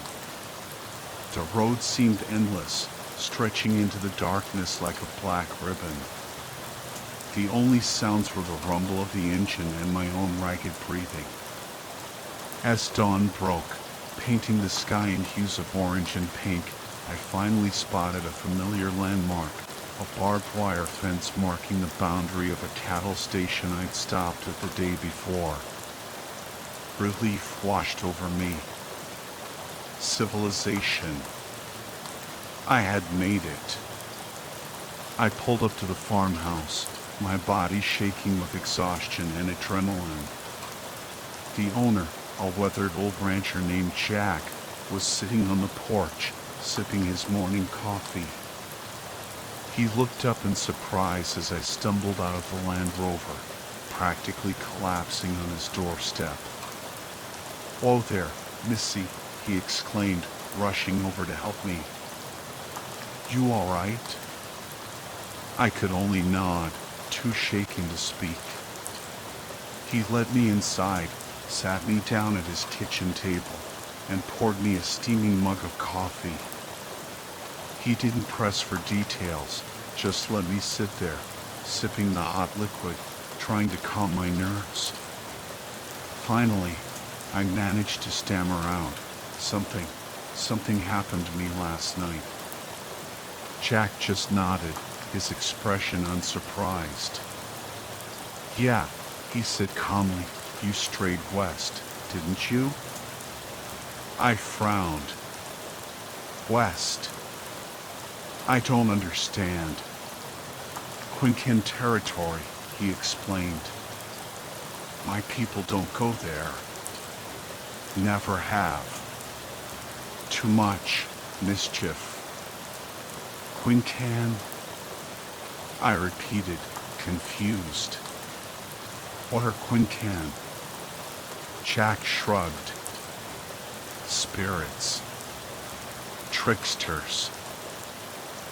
S1: The road seemed endless, stretching into the darkness like a black ribbon. The only sounds were the rumble of the engine and my own ragged breathing. As dawn broke, painting the sky in hues of orange and pink, I finally spotted a familiar landmark, a barbed wire fence marking the boundary of a cattle station I'd stopped at the day before. Relief washed over me. Civilization. I had made it. I pulled up to the farmhouse, my body shaking with exhaustion and adrenaline. The owner, a weathered old rancher named Jack, was sitting on the porch, sipping his morning coffee. He looked up in surprise as I stumbled out of the Land Rover, practically collapsing on his doorstep. "Whoa there, Missy," he exclaimed, rushing over to help me. "You all right?" I could only nod, too shaken to speak. He led me inside, sat me down at his kitchen table, and poured me a steaming mug of coffee. He didn't press for details, just let me sit there, sipping the hot liquid, trying to calm my nerves. Finally, I managed to stammer out, Something happened to me last night." Jack just nodded, his expression unsurprised. "Yeah," he said calmly, "you strayed west, didn't you?" I frowned. "West? I don't understand." "Quincan territory," he explained. "My people don't go there. Never have. Too much mischief." "Quincan?" I repeated, confused. "What are Quincan?" Jack shrugged. "Spirits. Tricksters.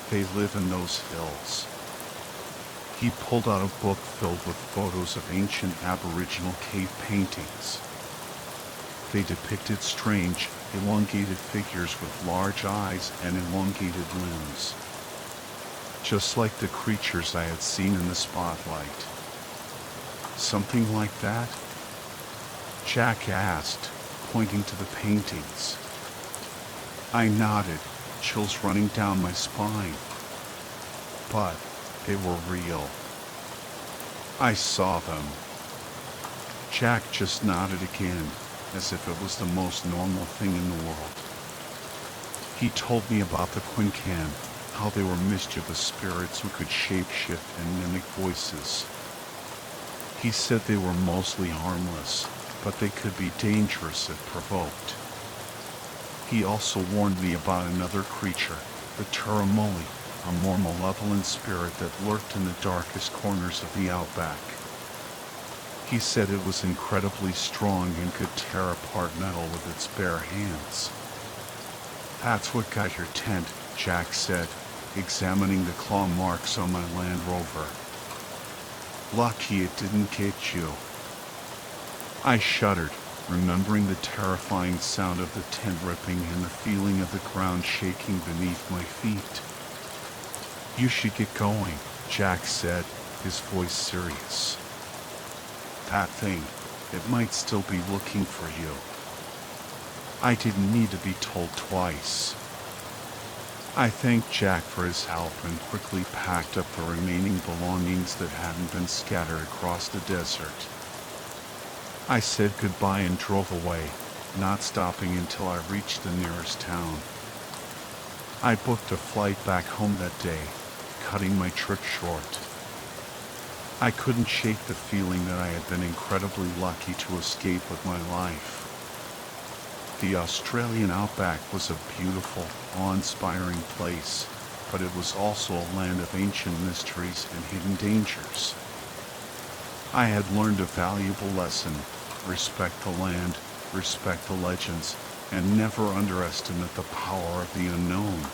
S1: They live in those hills." He pulled out a book filled with photos of ancient Aboriginal cave paintings. They depicted strange, elongated figures with large eyes and elongated limbs, just like the creatures I had seen in the spotlight. "Something like that?" Jack asked, pointing to the paintings. I nodded, chills running down my spine. But they were real. I saw them. Jack just nodded again, as if it was the most normal thing in the world. He told me about the Quincan, how they were mischievous spirits who could shapeshift and mimic voices. He said they were mostly harmless, but they could be dangerous if provoked. He also warned me about another creature, the Turamoli, a more malevolent spirit that lurked in the darkest corners of the outback. He said it was incredibly strong and could tear apart metal with its bare hands. That's what got your tent, Jack said, examining the claw marks on my Land Rover. Lucky it didn't get you. I shuddered, remembering the terrifying sound of the tent ripping and the feeling of the ground shaking beneath my feet. You should get going, Jack said, his voice serious. That thing, it might still be looking for you. I didn't need to be told twice. I thanked Jack for his help and quickly packed up the remaining belongings that hadn't been scattered across the desert. I said goodbye and drove away, not stopping until I reached the nearest town. I booked a flight back home that day, cutting my trip short. I couldn't shake the feeling that I had been incredibly lucky to escape with my life. The Australian outback was a beautiful, awe-inspiring place, but it was also a land of ancient mysteries and hidden dangers. I had learned a valuable lesson: respect the land, respect the legends, and never underestimate the power of the unknown.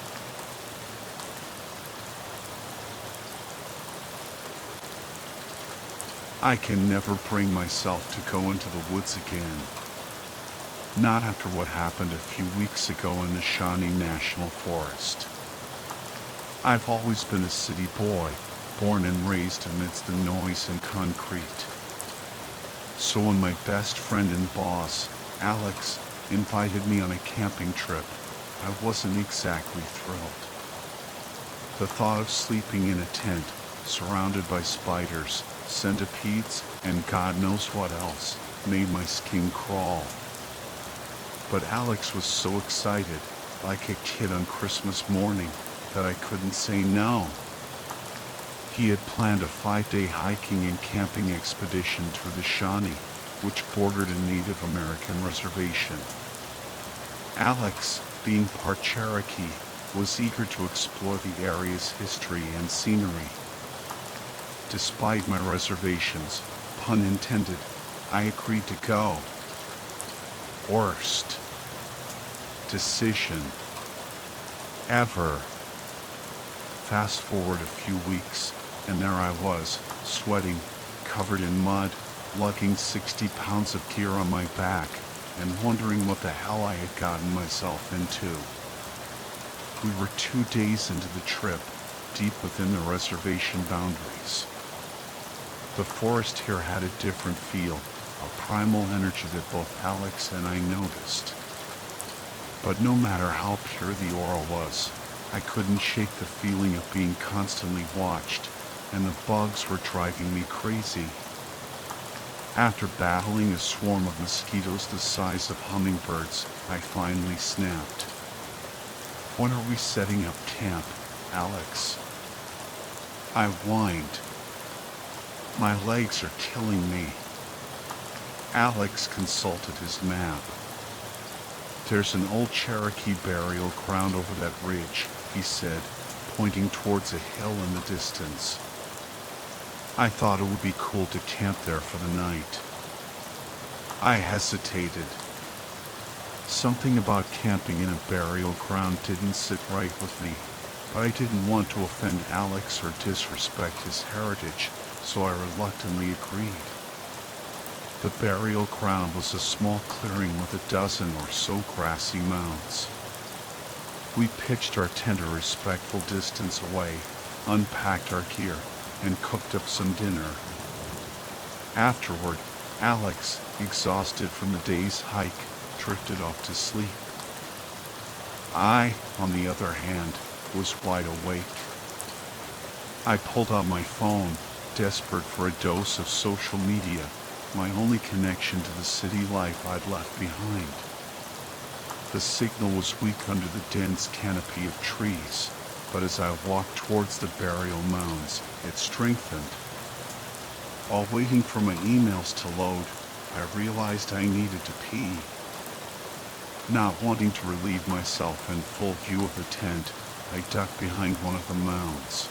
S1: I can never bring myself to go into the woods again. Not after what happened a few weeks ago in the Shawnee National Forest. I've always been a city boy, born and raised amidst the noise and concrete. So when my best friend and boss, Alex, invited me on a camping trip, I wasn't exactly thrilled. The thought of sleeping in a tent, surrounded by spiders, centipedes, and God knows what else, made my skin crawl. But Alex was so excited, like a kid on Christmas morning, that I couldn't say no. He had planned a 5-day hiking and camping expedition through the Shawnee, which bordered a Native American reservation. Alex, being part Cherokee, was eager to explore the area's history and scenery. Despite my reservations, pun intended, I agreed to go. Worst decision ever. Fast forward a few weeks, and there I was, sweating, covered in mud, lugging 60 pounds of gear on my back, and wondering what the hell I had gotten myself into. We were 2 days into the trip, deep within the reservation boundaries. The forest here had a different feel, a primal energy that both Alex and I noticed. But no matter how pure the aura was, I couldn't shake the feeling of being constantly watched, and the bugs were driving me crazy. After battling a swarm of mosquitoes the size of hummingbirds, I finally snapped. When are we setting up camp, Alex? I whined. My legs are killing me. Alex consulted his map. There's an old Cherokee burial ground over that ridge, he said, pointing towards a hill in the distance. I thought it would be cool to camp there for the night. I hesitated. Something about camping in a burial ground didn't sit right with me, but I didn't want to offend Alex or disrespect his heritage, so I reluctantly agreed. The burial ground was a small clearing with a dozen or so grassy mounds. We pitched our tent a respectful distance away, unpacked our gear, and cooked up some dinner. Afterward, Alex, exhausted from the day's hike, drifted off to sleep. I, on the other hand, was wide awake. I pulled out my phone, desperate for a dose of social media, my only connection to the city life I'd left behind. The signal was weak under the dense canopy of trees, but as I walked towards the burial mounds, it strengthened. While waiting for my emails to load, I realized I needed to pee. Not wanting to relieve myself in full view of the tent, I ducked behind one of the mounds.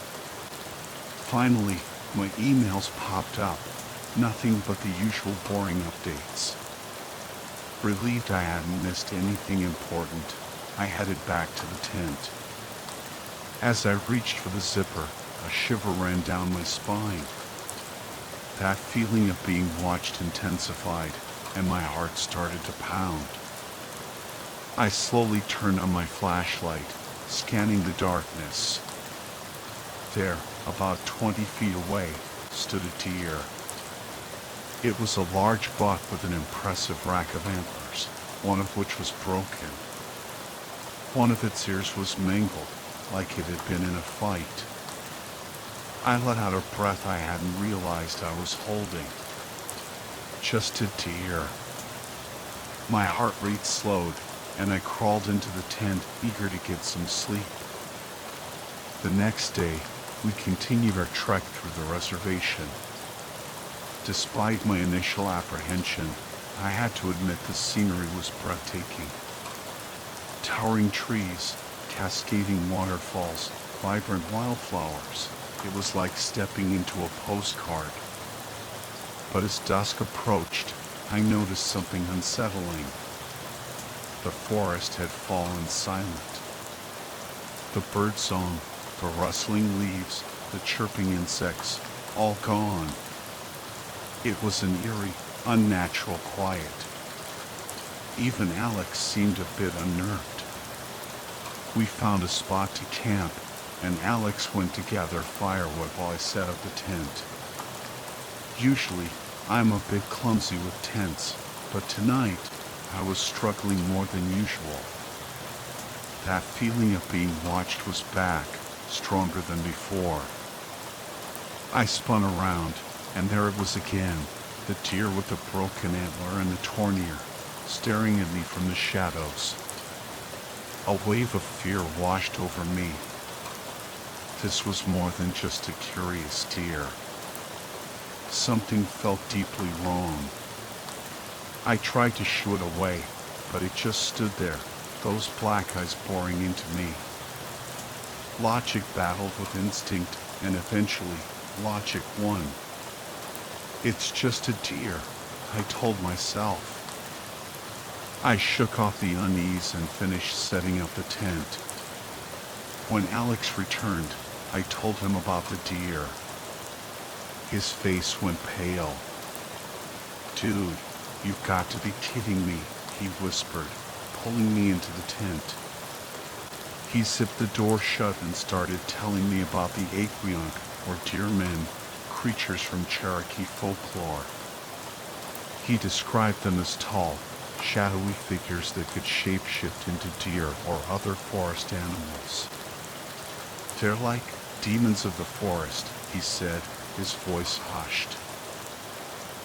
S1: Finally, my emails popped up, Nothing but the usual boring updates. Relieved I hadn't missed anything important, I headed back to the tent. As I reached for the zipper, a shiver ran down my spine. That feeling of being watched intensified, and my heart started to pound. I slowly turned on my flashlight, scanning the darkness. There, about 20 feet away, stood a deer. It was a large buck with an impressive rack of antlers, one of which was broken. One of its ears was mangled, like it had been in a fight. I let out a breath I hadn't realized I was holding. Just a deer. My heart rate slowed, and I crawled into the tent, eager to get some sleep. The next day, we continued our trek through the reservation. Despite my initial apprehension, I had to admit the scenery was breathtaking. Towering trees, cascading waterfalls, vibrant wildflowers. It was like stepping into a postcard. But as dusk approached, I noticed something unsettling. The forest had fallen silent. The birdsong, the rustling leaves, the chirping insects, all gone. It was an eerie, unnatural quiet. Even Alex seemed a bit unnerved. We found a spot to camp, and Alex went to gather firewood while I set up the tent. Usually, I'm a bit clumsy with tents, but tonight, I was struggling more than usual. That feeling of being watched was back, stronger than before. I spun around, and there it was again, the deer with the broken antler and the torn ear, staring at me from the shadows. A wave of fear washed over me. This was more than just a curious deer. Something felt deeply wrong. I tried to shoo it away, but it just stood there, those black eyes boring into me. Logic battled with instinct, and eventually, logic won. It's just a deer, I told myself. I shook off the unease and finished setting up the tent. When Alex returned, I told him about the deer. His face went pale. "Dude, you've got to be kidding me," he whispered, pulling me into the tent. He zipped the door shut and started telling me about the Aquionk, or deer men, creatures from Cherokee folklore. He described them as tall, shadowy figures that could shapeshift into deer or other forest animals. "They're like demons of the forest," he said, his voice hushed.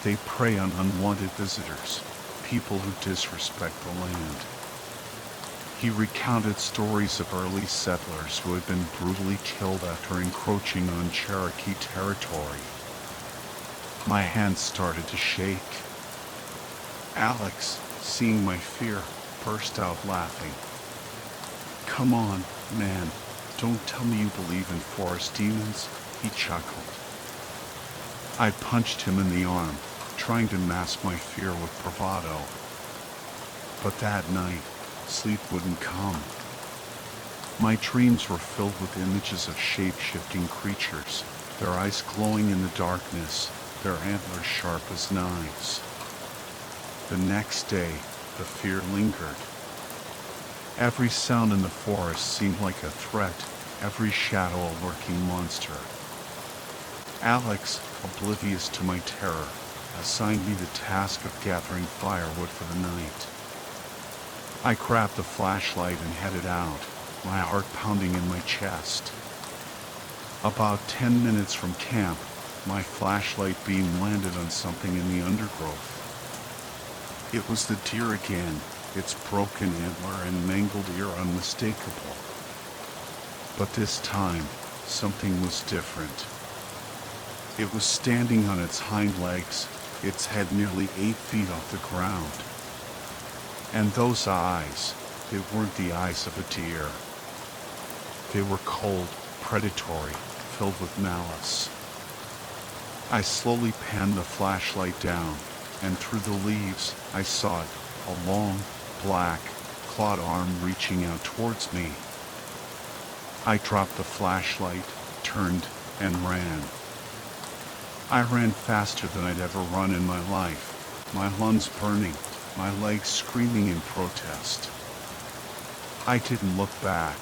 S1: "They prey on unwanted visitors, people who disrespect the land." He recounted stories of early settlers who had been brutally killed after encroaching on Cherokee territory. My hands started to shake. Alex, seeing my fear, burst out laughing. "Come on, man, don't tell me you believe in forest demons," he chuckled. I punched him in the arm, trying to mask my fear with bravado. But that night, sleep wouldn't come. My dreams were filled with images of shape-shifting creatures, their eyes glowing in the darkness, their antlers sharp as knives. The next day, the fear lingered. Every sound in the forest seemed like a threat, every shadow a lurking monster. Alex, oblivious to my terror, assigned me the task of gathering firewood for the night. I grabbed the flashlight and headed out, my heart pounding in my chest. About 10 minutes from camp, my flashlight beam landed on something in the undergrowth. It was the deer again, its broken antler and mangled ear unmistakable. But this time, something was different. It was standing on its hind legs, its head nearly 8 feet off the ground. And those eyes, they weren't the eyes of a deer. They were cold, predatory, filled with malice. I slowly panned the flashlight down, and through the leaves I saw it, a long, black, clawed arm reaching out towards me. I dropped the flashlight, turned, and ran. I ran faster than I'd ever run in my life, my lungs burning, my legs screaming in protest. I didn't look back.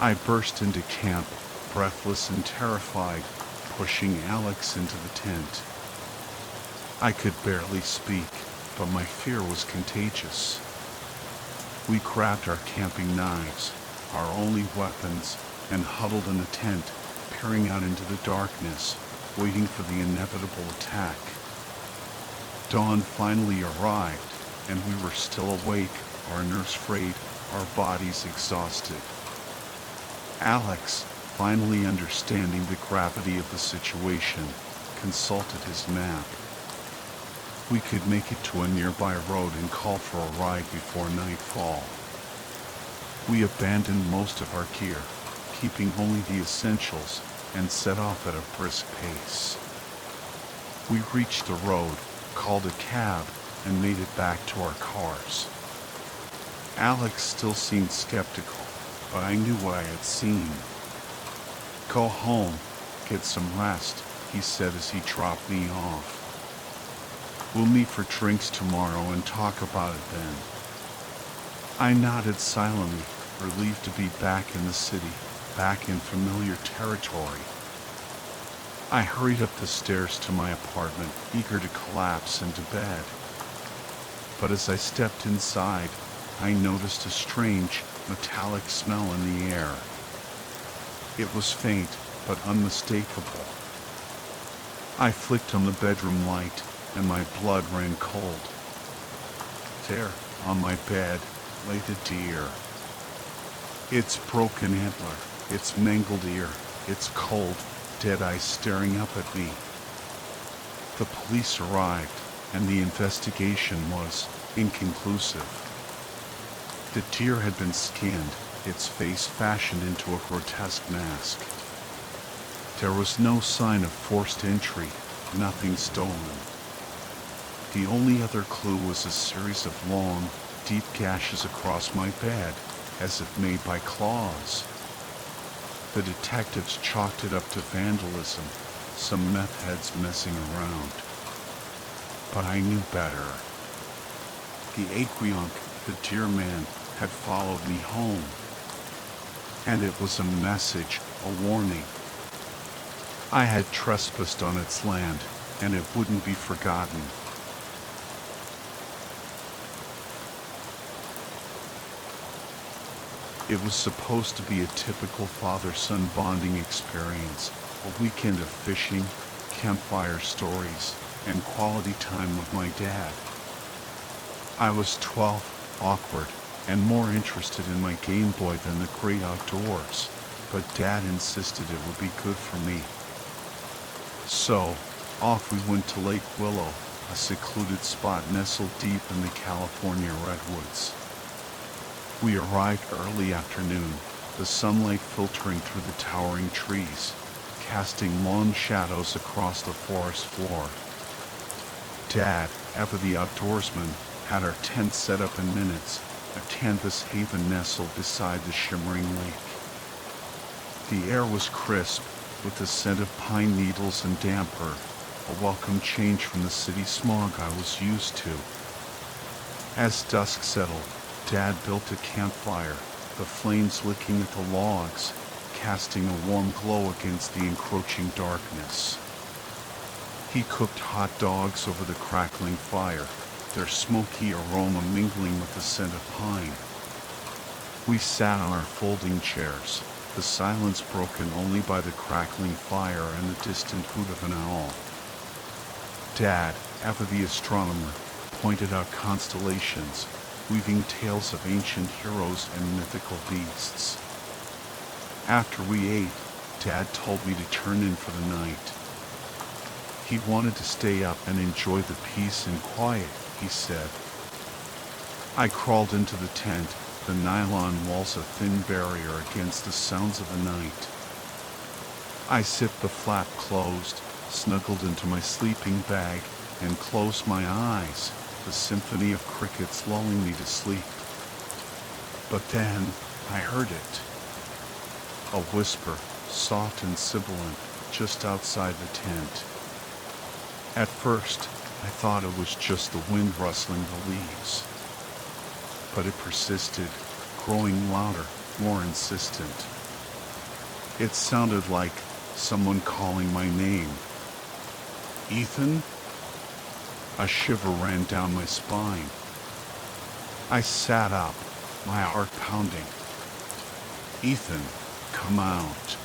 S1: I burst into camp, breathless and terrified, pushing Alex into the tent. I could barely speak, but my fear was contagious. We grabbed our camping knives, our only weapons, and huddled in the tent, peering out into the darkness, waiting for the inevitable attack. Dawn finally arrived, and we were still awake, our nerves frayed, our bodies exhausted. Alex, finally understanding the gravity of the situation, consulted his map. We could make it to a nearby road and call for a ride before nightfall. We abandoned most of our gear, keeping only the essentials, and set off at a brisk pace. We reached the road, called a cab, and made it back to our cars. Alex still seemed skeptical, but I knew what I had seen. "Go home, get some rest," he said as he dropped me off. "We'll meet for drinks tomorrow and talk about it then." I nodded silently, relieved to be back in the city, back in familiar territory. I hurried up the stairs to my apartment, eager to collapse into bed. But as I stepped inside, I noticed a strange, metallic smell in the air. It was faint, but unmistakable. I flicked on the bedroom light, and my blood ran cold. There, on my bed, lay the deer. Its broken antler, its mangled ear, its cold, dead eyes staring up at me. The police arrived, and the investigation was inconclusive. The deer had been skinned, its face fashioned into a grotesque mask. There was no sign of forced entry, nothing stolen. The only other clue was a series of long, deep gashes across my bed, as if made by claws. The detectives chalked it up to vandalism, some meth heads messing around. But I knew better. The Aquionk, the deer man, had followed me home. And it was a message, a warning. I had trespassed on its land, and it wouldn't be forgotten. It was supposed to be a typical father-son bonding experience, a weekend of fishing, campfire stories, and quality time with my dad. I was 12, awkward, and more interested in my Game Boy than the great outdoors, but Dad insisted it would be good for me. So, off we went to Lake Willow, a secluded spot nestled deep in the California redwoods. We arrived early afternoon, the sunlight filtering through the towering trees, casting long shadows across the forest floor. Dad, ever the outdoorsman, had our tent set up in minutes, a canvas haven nestled beside the shimmering lake. The air was crisp, with the scent of pine needles and damper, a welcome change from the city smog I was used to. As dusk settled, Dad built a campfire, the flames licking at the logs, casting a warm glow against the encroaching darkness. He cooked hot dogs over the crackling fire, their smoky aroma mingling with the scent of pine. We sat on our folding chairs, the silence broken only by the crackling fire and the distant hoot of an owl. Dad, ever the astronomer, pointed out constellations, weaving tales of ancient heroes and mythical beasts. After we ate, Dad told me to turn in for the night. He wanted to stay up and enjoy the peace and quiet, he said. I crawled into the tent, the nylon walls a thin barrier against the sounds of the night. I zipped the flap closed, snuggled into my sleeping bag, and closed my eyes, the symphony of crickets lulling me to sleep. But then I heard it. A whisper, soft and sibilant, just outside the tent. At first, I thought it was just the wind rustling the leaves. But it persisted, growing louder, more insistent. It sounded like someone calling my name. Ethan? A shiver ran down my spine. I sat up, my heart pounding. Ethan, come out.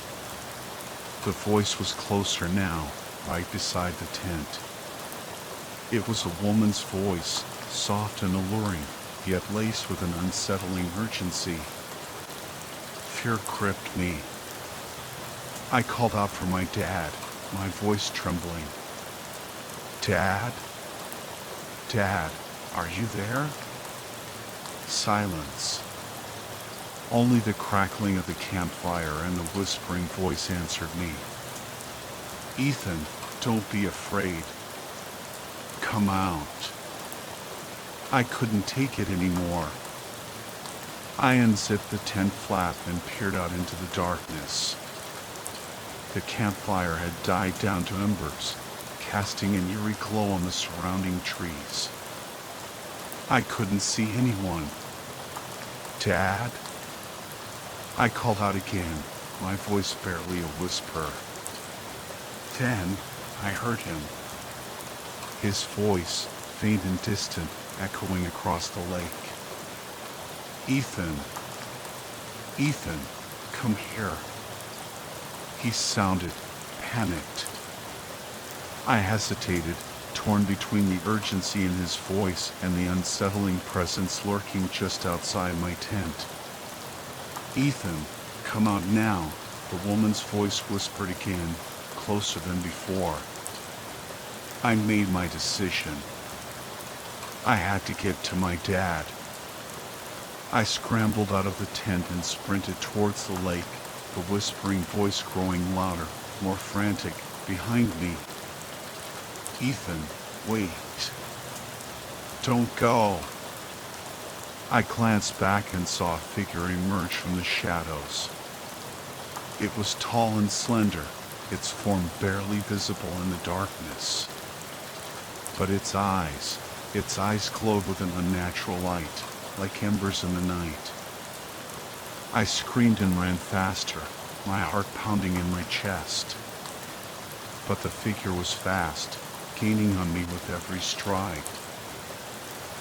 S1: The voice was closer now, right beside the tent. It was a woman's voice, soft and alluring, yet laced with an unsettling urgency. Fear gripped me. I called out for my dad, my voice trembling. Dad? Dad, are you there? Silence. Only the crackling of the campfire and the whispering voice answered me. Ethan, don't be afraid. Come out. I couldn't take it anymore. I unzipped the tent flap and peered out into the darkness. The campfire had died down to embers, casting an eerie glow on the surrounding trees. I couldn't see anyone. Dad? I called out again, my voice barely a whisper. Then I heard him. His voice, faint and distant, echoing across the lake. Ethan. Ethan, come here. He sounded panicked. I hesitated, torn between the urgency in his voice and the unsettling presence lurking just outside my tent. Ethan, come out now, the woman's voice whispered again, closer than before. I made my decision. I had to get to my dad. I scrambled out of the tent and sprinted towards the lake, the whispering voice growing louder, more frantic, behind me. Ethan, wait. Don't go. I glanced back and saw a figure emerge from the shadows. It was tall and slender, its form barely visible in the darkness. But its eyes glowed with an unnatural light, like embers in the night. I screamed and ran faster, my heart pounding in my chest. But the figure was fast, gaining on me with every stride.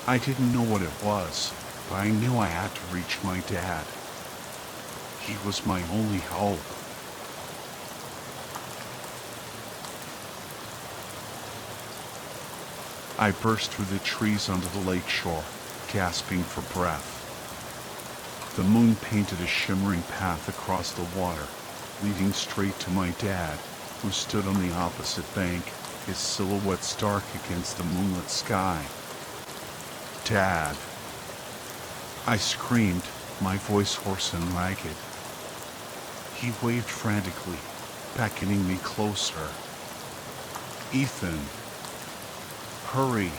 S1: I didn't know what it was, but I knew I had to reach my dad. He was my only hope. I burst through the trees onto the lake shore, gasping for breath. The moon painted a shimmering path across the water, leading straight to my dad, who stood on the opposite bank, his silhouette stark against the moonlit sky. Dad. I screamed, my voice hoarse and ragged. He waved frantically, beckoning me closer. Ethan. Hurry.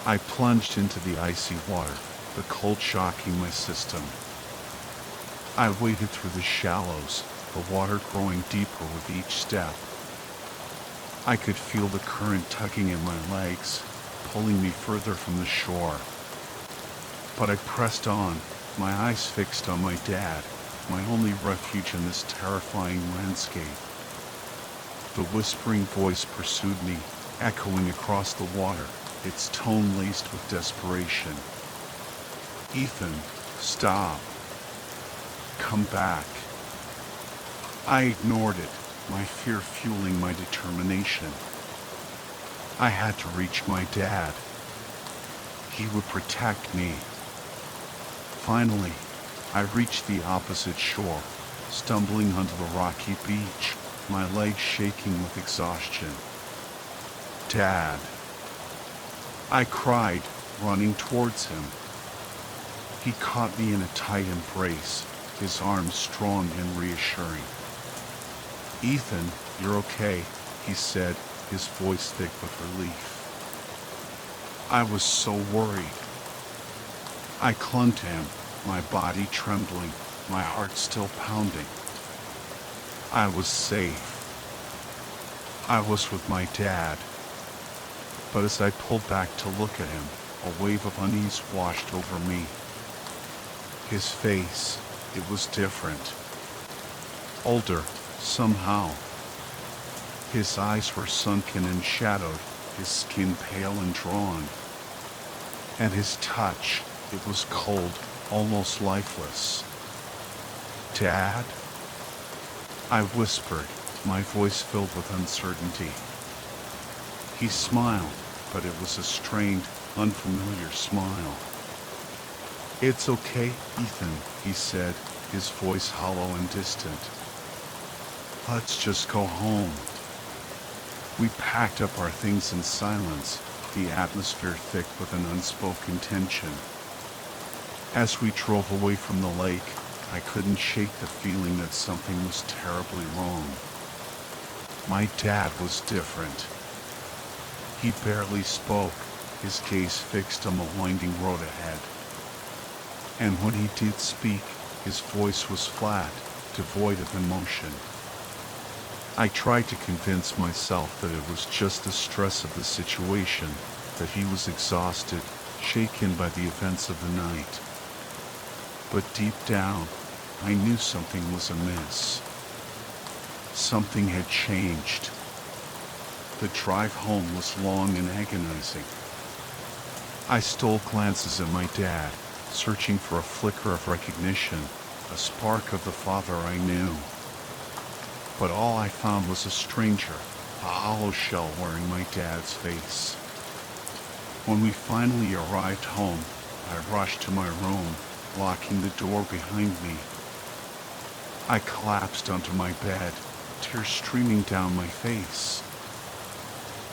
S1: I plunged into the icy water, the cold shocking my system. I waded through the shallows, the water growing deeper with each step. I could feel the current tugging at my legs, pulling me further from the shore. But I pressed on, my eyes fixed on my dad, my only refuge in this terrifying landscape. The whispering voice pursued me, echoing across the water, its tone laced with desperation. Ethan, stop. Come back. I ignored it, my fear fueling my determination. I had to reach my dad. He would protect me. Finally, I reached the opposite shore, stumbling onto the rocky beach, my legs shaking with exhaustion. Dad. I cried, running towards him. He caught me in a tight embrace, his arms strong and reassuring. Ethan, you're okay. he said, his voice thick with relief. I was so worried. I clung to him, my body trembling, my heart still pounding. I was safe. I was with my dad. But as I pulled back to look at him, a wave of unease washed over me. His face, it was different. Older, somehow. His eyes were sunken and shadowed, his skin pale and drawn. And his touch, it was cold, almost lifeless. Dad? I whispered, my voice filled with uncertainty. He smiled, but it was a strained, unfamiliar smile. It's okay, Ethan, he said, his voice hollow and distant. Let's just go home. We packed up our things in silence, the atmosphere thick with an unspoken tension. As we drove away from the lake, I couldn't shake the feeling that something was terribly wrong. My dad was different. He barely spoke, his gaze fixed on the winding road ahead. And when he did speak, his voice was flat, devoid of emotion. I tried to convince myself that it was just the stress of the situation, that he was exhausted, shaken by the events of the night. But deep down, I knew something was amiss. Something had changed. The drive home was long and agonizing. I stole glances at my dad, searching for a flicker of recognition, a spark of the father I knew. But all I found was a stranger, a hollow shell wearing my dad's face. When we finally arrived home, I rushed to my room, locking the door behind me. I collapsed onto my bed, tears streaming down my face.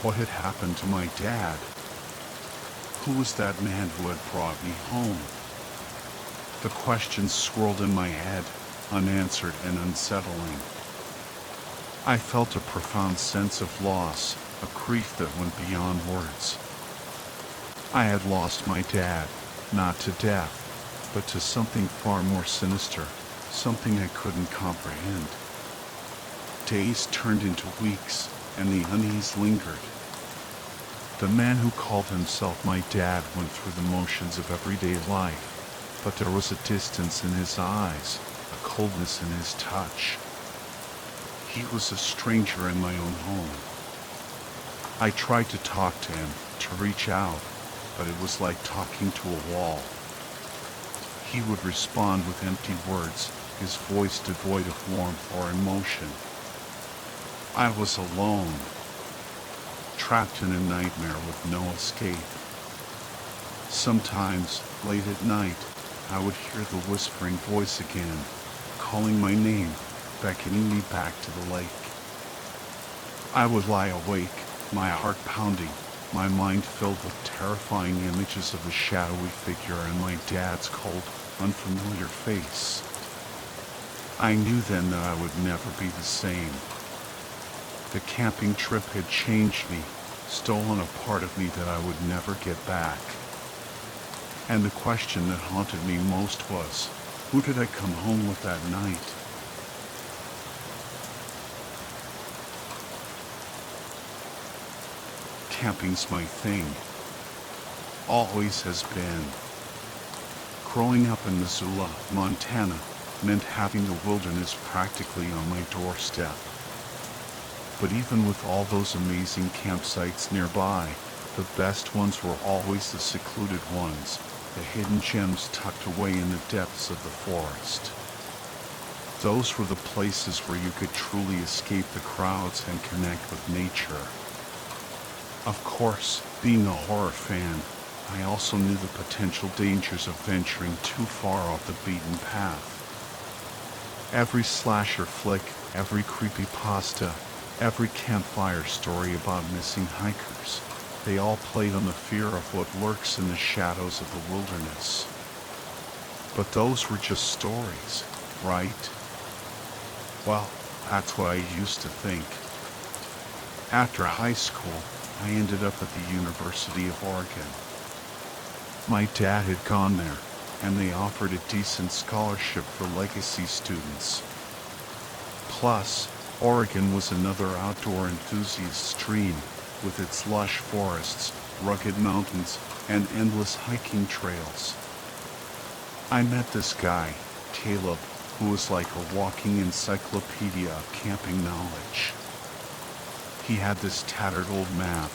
S1: What had happened to my dad? Who was that man who had brought me home? The questions swirled in my head, unanswered and unsettling. I felt a profound sense of loss, a grief that went beyond words. I had lost my dad, not to death, but to something far more sinister, something I couldn't comprehend. Days turned into weeks, and the unease lingered. The man who called himself my dad went through the motions of everyday life, but there was a distance in his eyes, a coldness in his touch. He was a stranger in my own home. I tried to talk to him, to reach out, but it was like talking to a wall. He would respond with empty words, his voice devoid of warmth or emotion. I was alone, trapped in a nightmare with no escape. Sometimes, late at night, I would hear the whispering voice again, calling my name, beckoning me back to the lake. I would lie awake, my heart pounding, my mind filled with terrifying images of the shadowy figure in my dad's cold, unfamiliar face. I knew then that I would never be the same. The camping trip had changed me, stolen a part of me that I would never get back. And the question that haunted me most was, who did I come home with that night? Camping's my thing. Always has been. Growing up in Missoula, Montana, meant having the wilderness practically on my doorstep. But even with all those amazing campsites nearby, the best ones were always the secluded ones, the hidden gems tucked away in the depths of the forest. Those were the places where you could truly escape the crowds and connect with nature. Of course, being a horror fan, I also knew the potential dangers of venturing too far off the beaten path. Every slasher flick, every creepypasta, every campfire story about missing hikers, they all played on the fear of what lurks in the shadows of the wilderness. But those were just stories, right? Well, that's what I used to think. After high school, I ended up at the University of Oregon. My dad had gone there, and they offered a decent scholarship for legacy students. Plus, Oregon was another outdoor enthusiast dream, with its lush forests, rugged mountains, and endless hiking trails. I met this guy, Caleb, who was like a walking encyclopedia of camping knowledge. He had this tattered old map,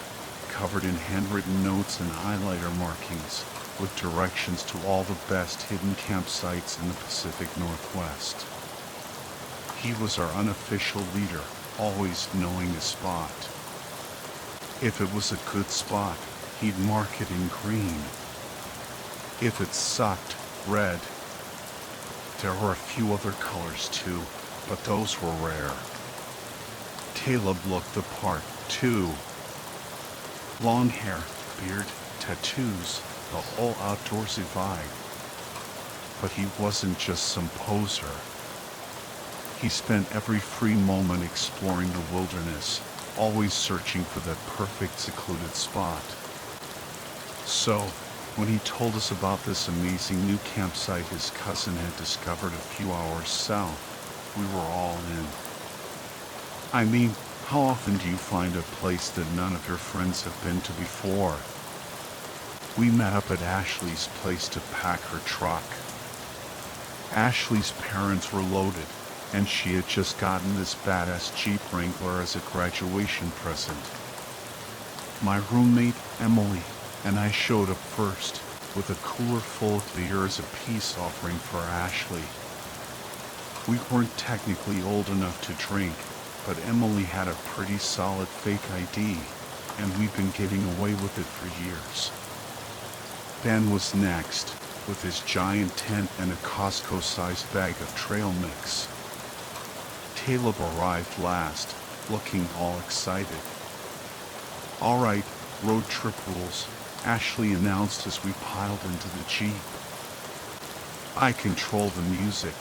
S1: covered in handwritten notes and highlighter markings, with directions to all the best hidden campsites in the Pacific Northwest. He was our unofficial leader, always knowing a spot. If it was a good spot, he'd mark it in green. If it sucked, red. There were a few other colors too, but those were rare. Caleb looked the part, too. Long hair, beard, tattoos, the whole outdoorsy vibe. But he wasn't just some poser. He spent every free moment exploring the wilderness, always searching for that perfect secluded spot. So, when he told us about this amazing new campsite his cousin had discovered a few hours south, we were all in. I mean, how often do you find a place that none of your friends have been to before? We met up at Ashley's place to pack her truck. Ashley's parents were loaded, and she had just gotten this badass Jeep Wrangler as a graduation present. My roommate, Emily, and I showed up first, with a cooler full of beer as a peace offering for Ashley. We weren't technically old enough to drink, but Emily had a pretty solid fake ID, and we'd been getting away with it for years. Ben was next, with his giant tent and a Costco-sized bag of trail mix. Caleb arrived last, looking all excited. "All right, road trip rules," Ashley announced as we piled into the Jeep. "I control the music."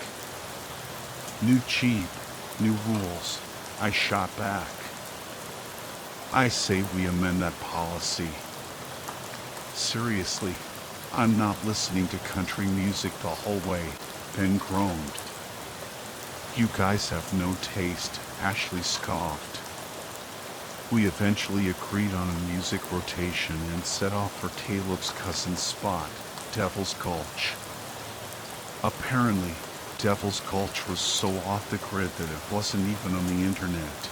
S1: "New Jeep, new rules," I shot back. "I say we amend that policy." "Seriously, I'm not listening to country music the whole way," Ben groaned. "You guys have no taste," Ashley scoffed. We eventually agreed on a music rotation and set off for Caleb's cousin's spot, Devil's Gulch. Apparently, Devil's Gulch was so off the grid that it wasn't even on the internet.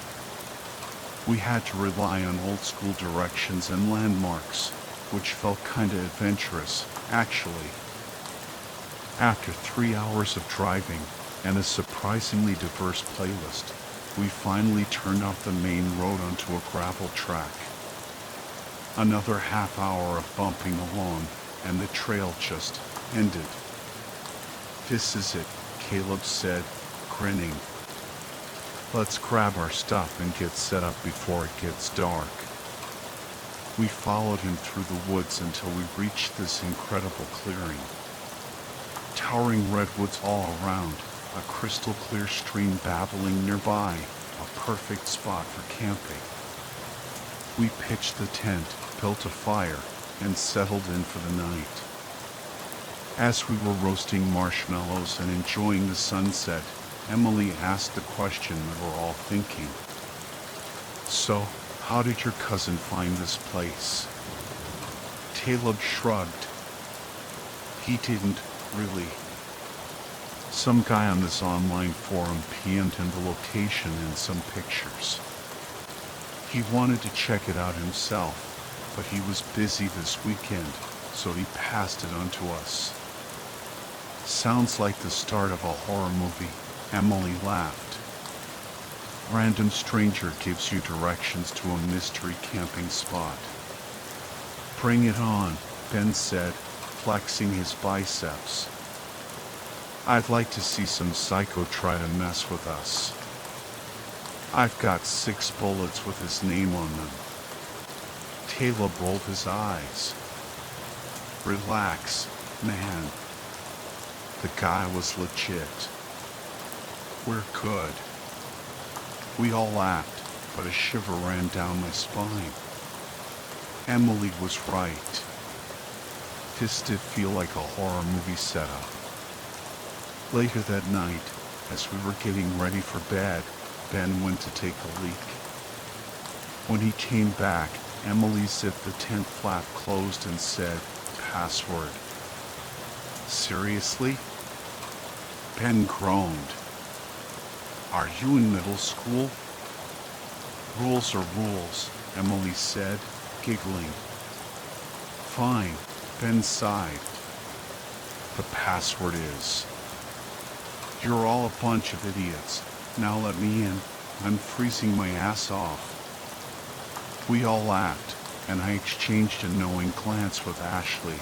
S1: We had to rely on old school directions and landmarks, which felt kinda adventurous, actually. After 3 hours of driving and a surprisingly diverse playlist, we finally turned off the main road onto a gravel track. Another half hour of bumping along, and the trail just ended. "This is it," Caleb said, grinning. "Let's grab our stuff and get set up before it gets dark." We followed him through the woods until we reached this incredible clearing. Towering redwoods all around, a crystal clear stream babbling nearby, a perfect spot for camping. We pitched the tent, built a fire, and settled in for the night. As we were roasting marshmallows and enjoying the sunset, Emily asked the question we were all thinking. "So, how did your cousin find this place?" Caleb shrugged. "He didn't, really. Some guy on this online forum PM'd him the location and some pictures. He wanted to check it out himself, but he was busy this weekend, so he passed it on to us." "Sounds like the start of a horror movie," Emily laughed. "Random stranger gives you directions to a mystery camping spot." "Bring it on," Ben said, flexing his biceps. "I'd like to see some psycho try to mess with us. I've got 6 bullets with his name on them." Caleb rolled his eyes. "Relax, man. The guy was legit. We're good." We all laughed, but a shiver ran down my spine. Emily was right. This did feel like a horror movie setup. Later that night, as we were getting ready for bed, Ben went to take a leak. When he came back, Emily zipped the tent flap closed and said, "Password." "Seriously?" Ben groaned. "Are you in middle school?" "Rules are rules," Emily said, giggling. "Fine," Ben sighed. "The password is..." "You're all a bunch of idiots. Now let me in. I'm freezing my ass off." We all laughed, and I exchanged a knowing glance with Ashley.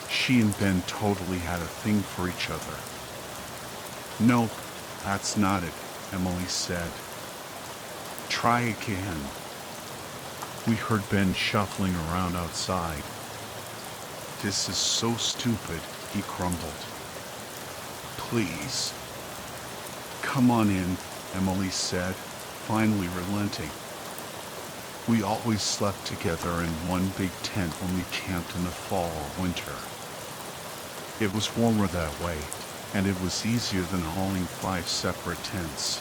S1: She and Ben totally had a thing for each other. "Nope, that's not it," Emily said. "Try again." We heard Ben shuffling around outside. "This is so stupid," he grumbled. "Please." "Come on in," Emily said, finally relenting. We always slept together in one big tent when we camped in the fall or winter. It was warmer that way, and it was easier than hauling 5 separate tents.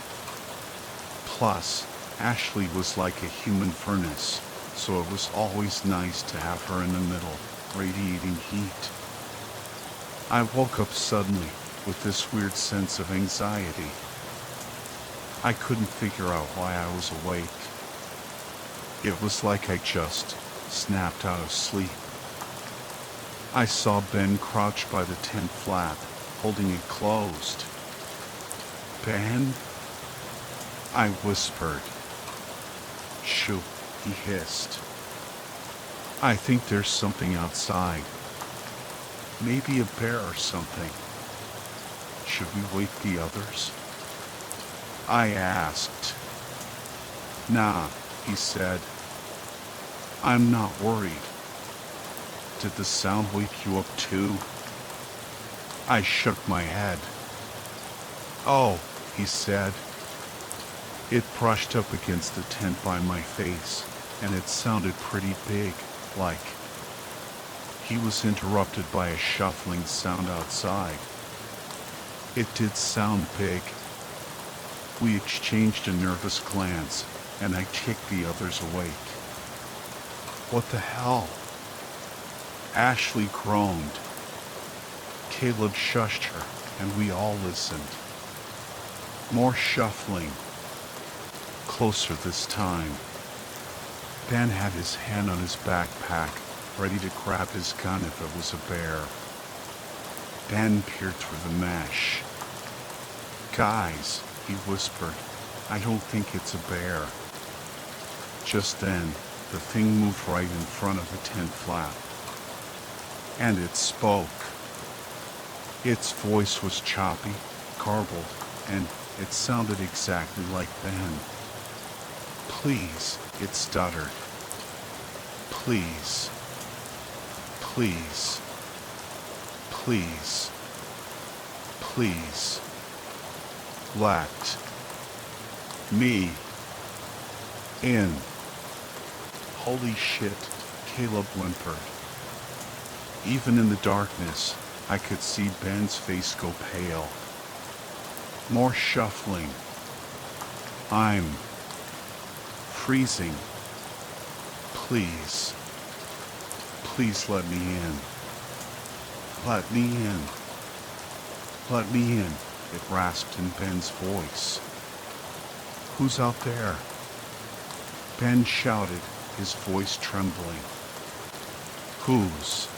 S1: Plus, Ashley was like a human furnace, so it was always nice to have her in the middle, radiating heat. I woke up suddenly with this weird sense of anxiety. I couldn't figure out why I was awake. It was like I just snapped out of sleep. I saw Ben crouch by the tent flap, holding it closed. "Ben?" I whispered. "Shoo," he hissed. "I think there's something outside. Maybe a bear or something. Should we wake the others?" I asked. "Nah," he said. "I'm not worried." "Did the sound wake you up too?" I shook my head. "Oh," he said. It brushed up against the tent by my face, and it sounded pretty big, like... He was interrupted by a shuffling sound outside. It did sound big. We exchanged a nervous glance, and I kicked the others awake. "What the hell?" Ashley groaned. Caleb shushed her, and we all listened. More shuffling. Closer this time. Ben had his hand on his backpack, ready to grab his gun if it was a bear. Ben peered through the mesh. "Guys," he whispered, "I don't think it's a bear." Just then, the thing moved right in front of the tent flap. And it spoke. Its voice was choppy, garbled, and it sounded exactly like Ben. "Please," it stuttered. "Please. Please. Please. Please. Let me in." "Holy shit," Caleb whimpered. Even in the darkness, I could see Ben's face go pale. More shuffling. "I'm freezing. Please. Please let me in. Let me in. Let me in," it rasped in Ben's voice. "Who's out there?" Ben shouted, his voice trembling. "Who's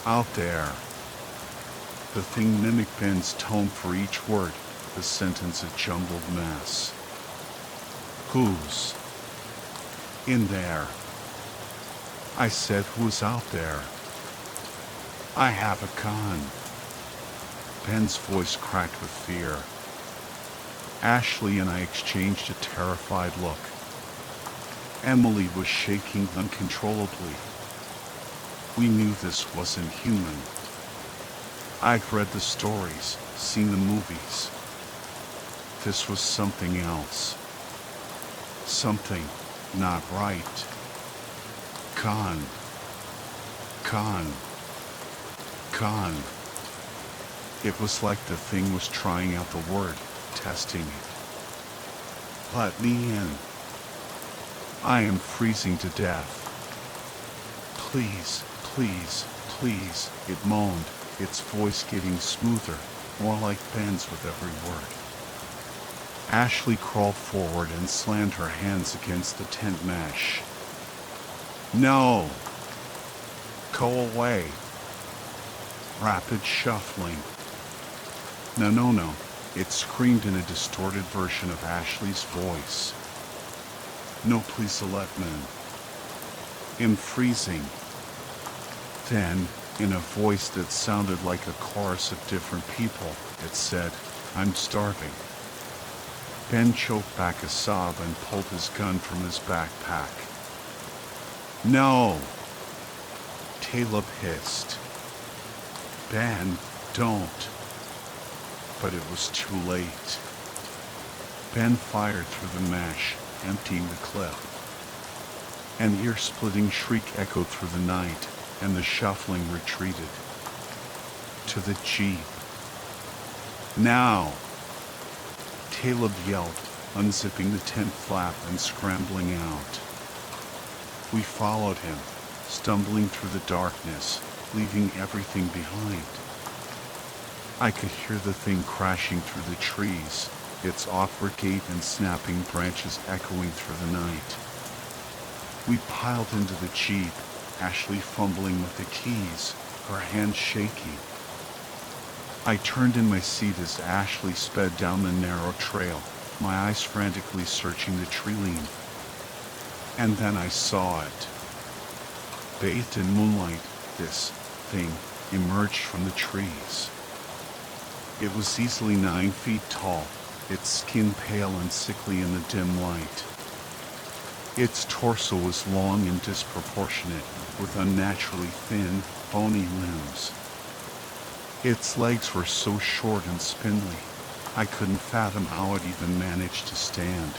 S1: out there?" The thing mimicked Ben's tone for each word, the sentence a jumbled mess. "Who's in there?" I said, "Who's out there?" "I have a gun." Ben's voice cracked with fear. Ashley and I exchanged a terrified look. Emily was shaking uncontrollably. We knew this wasn't human. I'd read the stories, seen the movies. This was something else. Something not right. Con. Con. Con. It was like the thing was trying out the word, testing it. Let me in. I am freezing to death. Please, please, please, it moaned, its voice getting smoother, more like Ben's with every word. Ashley crawled forward and slammed her hands against the tent mesh. No! Go away! Rapid shuffling. No, it screamed in a distorted version of Ashley's voice. No, please let me in. I'm freezing. Then, in a voice that sounded like a chorus of different people, it said, I'm starving. Ben choked back a sob and pulled his gun from his backpack. No! Caleb hissed. Ben, don't. But it was too late. Ben fired through the mesh, emptying the clip. An ear-splitting shriek echoed through the night, and the shuffling retreated. To the jeep. Now! Caleb yelled, unzipping the tent flap and scrambling out. We followed him, stumbling through the darkness, leaving everything behind. I could hear the thing crashing through the trees, its awkward gait and snapping branches echoing through the night. We piled into the jeep, Ashley fumbling with the keys, her hands shaking. I turned in my seat as Ashley sped down the narrow trail, my eyes frantically searching the tree line. And then I saw it. Bathed in moonlight, this thing emerged from the trees. It was easily 9 feet tall, its skin pale and sickly in the dim light. Its torso was long and disproportionate, with unnaturally thin, bony limbs. Its legs were so short and spindly, I couldn't fathom how it even managed to stand.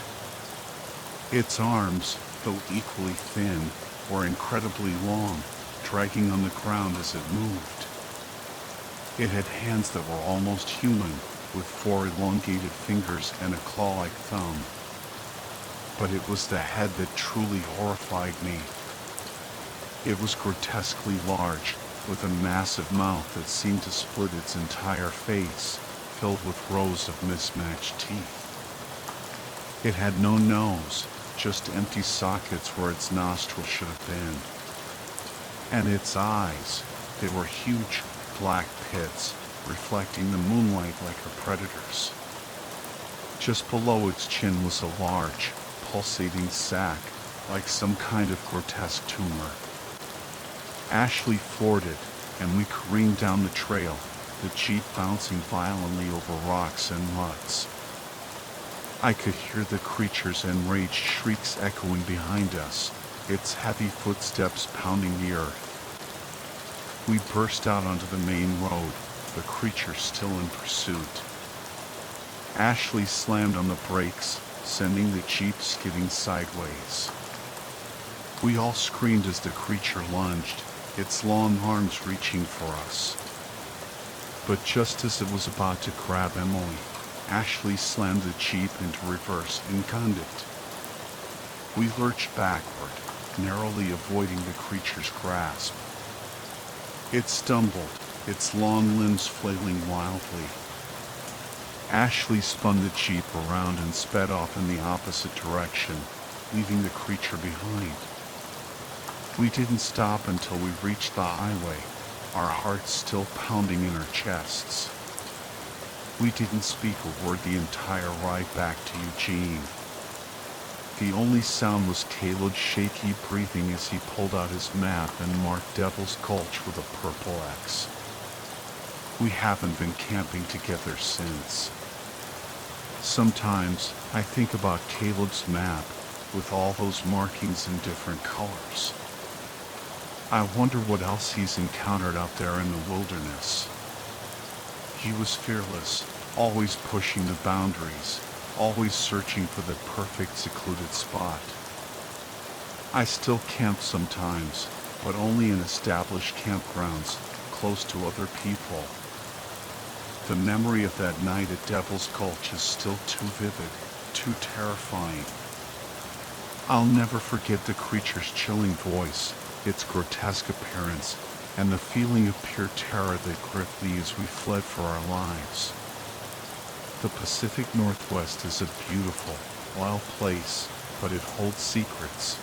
S1: Its arms, though equally thin, were incredibly long, dragging on the ground as it moved. It had hands that were almost human, with 4 elongated fingers and a claw-like thumb. But it was the head that truly horrified me. It was grotesquely large, with a massive mouth that seemed to split its entire face, filled with rows of mismatched teeth. It had no nose, just empty sockets where its nostrils should have been. And its eyes, they were huge, black pits, reflecting the moonlight like a predator's. Just below its chin was a large, pulsating sac, like some kind of grotesque tumor. Ashley floored it, and we careened down the trail, the jeep bouncing violently over rocks and ruts. I could hear the creature's enraged shrieks echoing behind us, its heavy footsteps pounding the earth. We burst out onto the main road, the creature still in pursuit. Ashley slammed on the brakes, sending the jeep skidding sideways. We all screamed as the creature lunged, its long arms reaching for us. But just as it was about to grab Emily, Ashley slammed the jeep into reverse and gunned it. We lurched backward, narrowly avoiding the creature's grasp. It stumbled, its long limbs flailing wildly. Ashley spun the jeep around and sped off in the opposite direction, leaving the creature behind. We didn't stop until we reached the highway, our hearts still pounding in our chests. We didn't speak a word the entire ride back to Eugene. The only sound was Caleb's shaky breathing as he pulled out his map and marked Devil's Gulch with a purple X. We haven't been camping together since. Sometimes I think about Caleb's map with all those markings in different colors. I wonder what else he's encountered out there in the wilderness. He was fearless, always pushing the boundaries, always searching for the perfect secluded spot. I still camp sometimes, but only in established campgrounds close to other people. The memory of that night at Devil's Gulch is still too vivid, too terrifying. I'll never forget the creature's chilling voice, its grotesque appearance, and the feeling of pure terror that gripped me as we fled for our lives. The Pacific Northwest is a beautiful, wild place, but it holds secrets.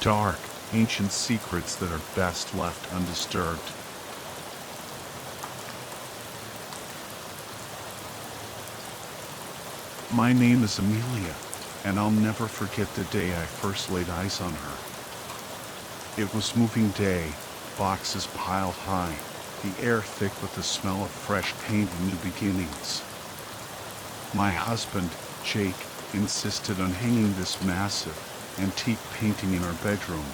S1: Dark, ancient secrets that are best left undisturbed. My name is Amelia, and I'll never forget the day I first laid eyes on her. It was moving day, boxes piled high, the air thick with the smell of fresh paint and new beginnings. My husband, Jake, insisted on hanging this massive, antique painting in our bedroom.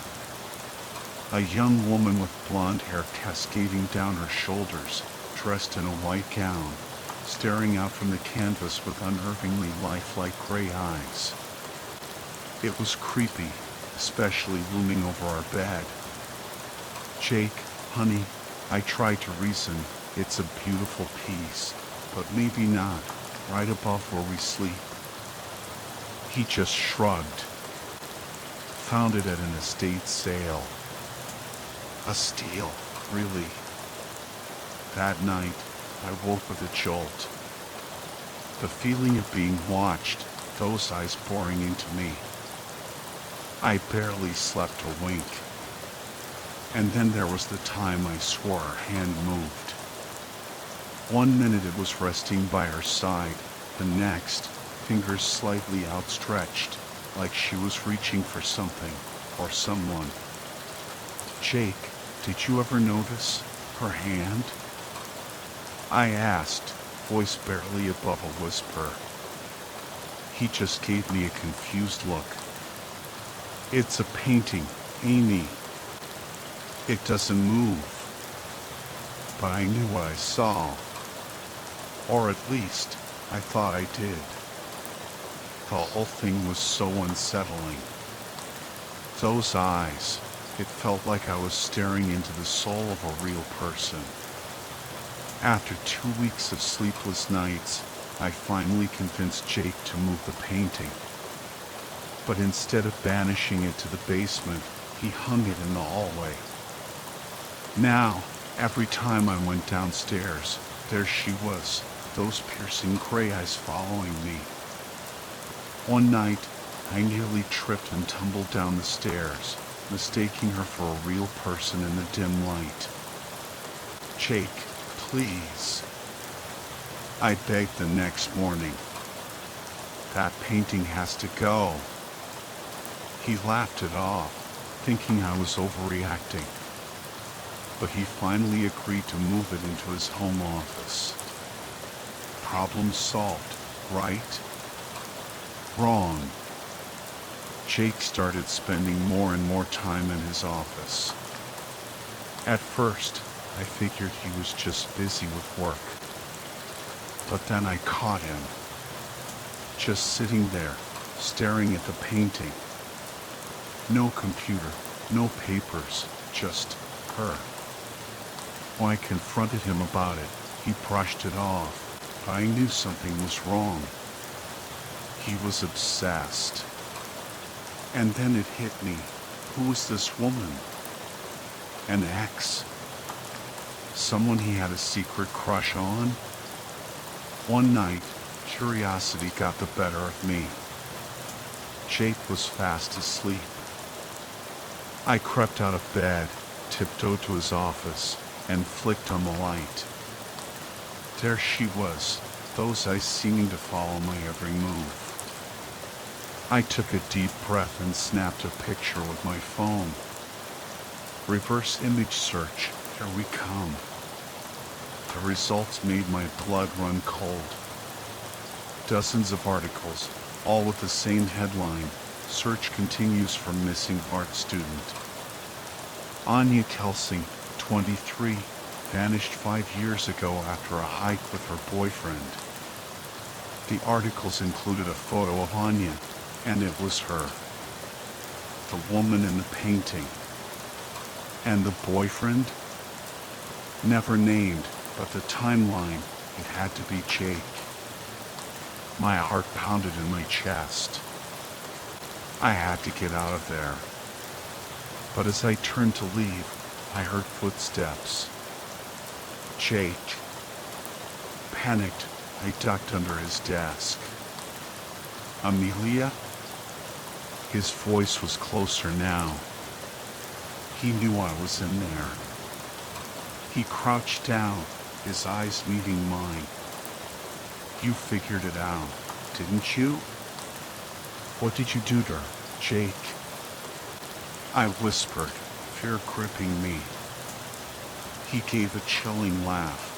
S1: A young woman with blonde hair cascading down her shoulders, dressed in a white gown, staring out from the canvas with unnervingly lifelike gray eyes. It was creepy, especially looming over our bed. Jake, honey, I tried to reason, it's a beautiful piece, but maybe not, right above where we sleep. He just shrugged. Found it at an estate sale. A steal, really. That night, I woke with a jolt. The feeling of being watched, those eyes boring into me. I barely slept a wink. And then there was the time I swore her hand moved. 1 minute it was resting by her side, the next, fingers slightly outstretched, like she was reaching for something or someone. Jake, did you ever notice her hand? I asked, voice barely above a whisper. He just gave me a confused look. It's a painting, Amy. It doesn't move. But I knew what I saw. Or at least, I thought I did. The whole thing was so unsettling. Those eyes, it felt like I was staring into the soul of a real person. After 2 weeks of sleepless nights, I finally convinced Jake to move the painting. But instead of banishing it to the basement, he hung it in the hallway. Now, every time I went downstairs, there she was, those piercing gray eyes following me. One night, I nearly tripped and tumbled down the stairs, mistaking her for a real person in the dim light. Jake, please. I begged the next morning. That painting has to go. He laughed it off, thinking I was overreacting. But he finally agreed to move it into his home office. Problem solved, right? Wrong. Jake started spending more and more time in his office. At first, I figured he was just busy with work. But then I caught him, just sitting there, staring at the painting. No computer, no papers, just her. When I confronted him about it, he brushed it off, but I knew something was wrong. He was obsessed. And then it hit me. Who was this woman? An ex? Someone he had a secret crush on? One night, curiosity got the better of me. Jake was fast asleep. I crept out of bed, tiptoed to his office, and flicked on the light. There she was, those eyes seeming to follow my every move. I took a deep breath and snapped a picture with my phone. Reverse image search, here we come. The results made my blood run cold. Dozens of articles, all with the same headline: search continues for missing art student. Anya Kelsing, 23, vanished 5 years ago after a hike with her boyfriend. The articles included a photo of Anya, and it was her. The woman in the painting. And the boyfriend? Never named, but the timeline, it had to be Jake. My heart pounded in my chest. I had to get out of there. But as I turned to leave, I heard footsteps. Jake. Panicked, I ducked under his desk. Amelia? His voice was closer now. He knew I was in there. He crouched down, his eyes meeting mine. You figured it out, didn't you? What did you do to her, Jake? I whispered, fear gripping me. He gave a chilling laugh.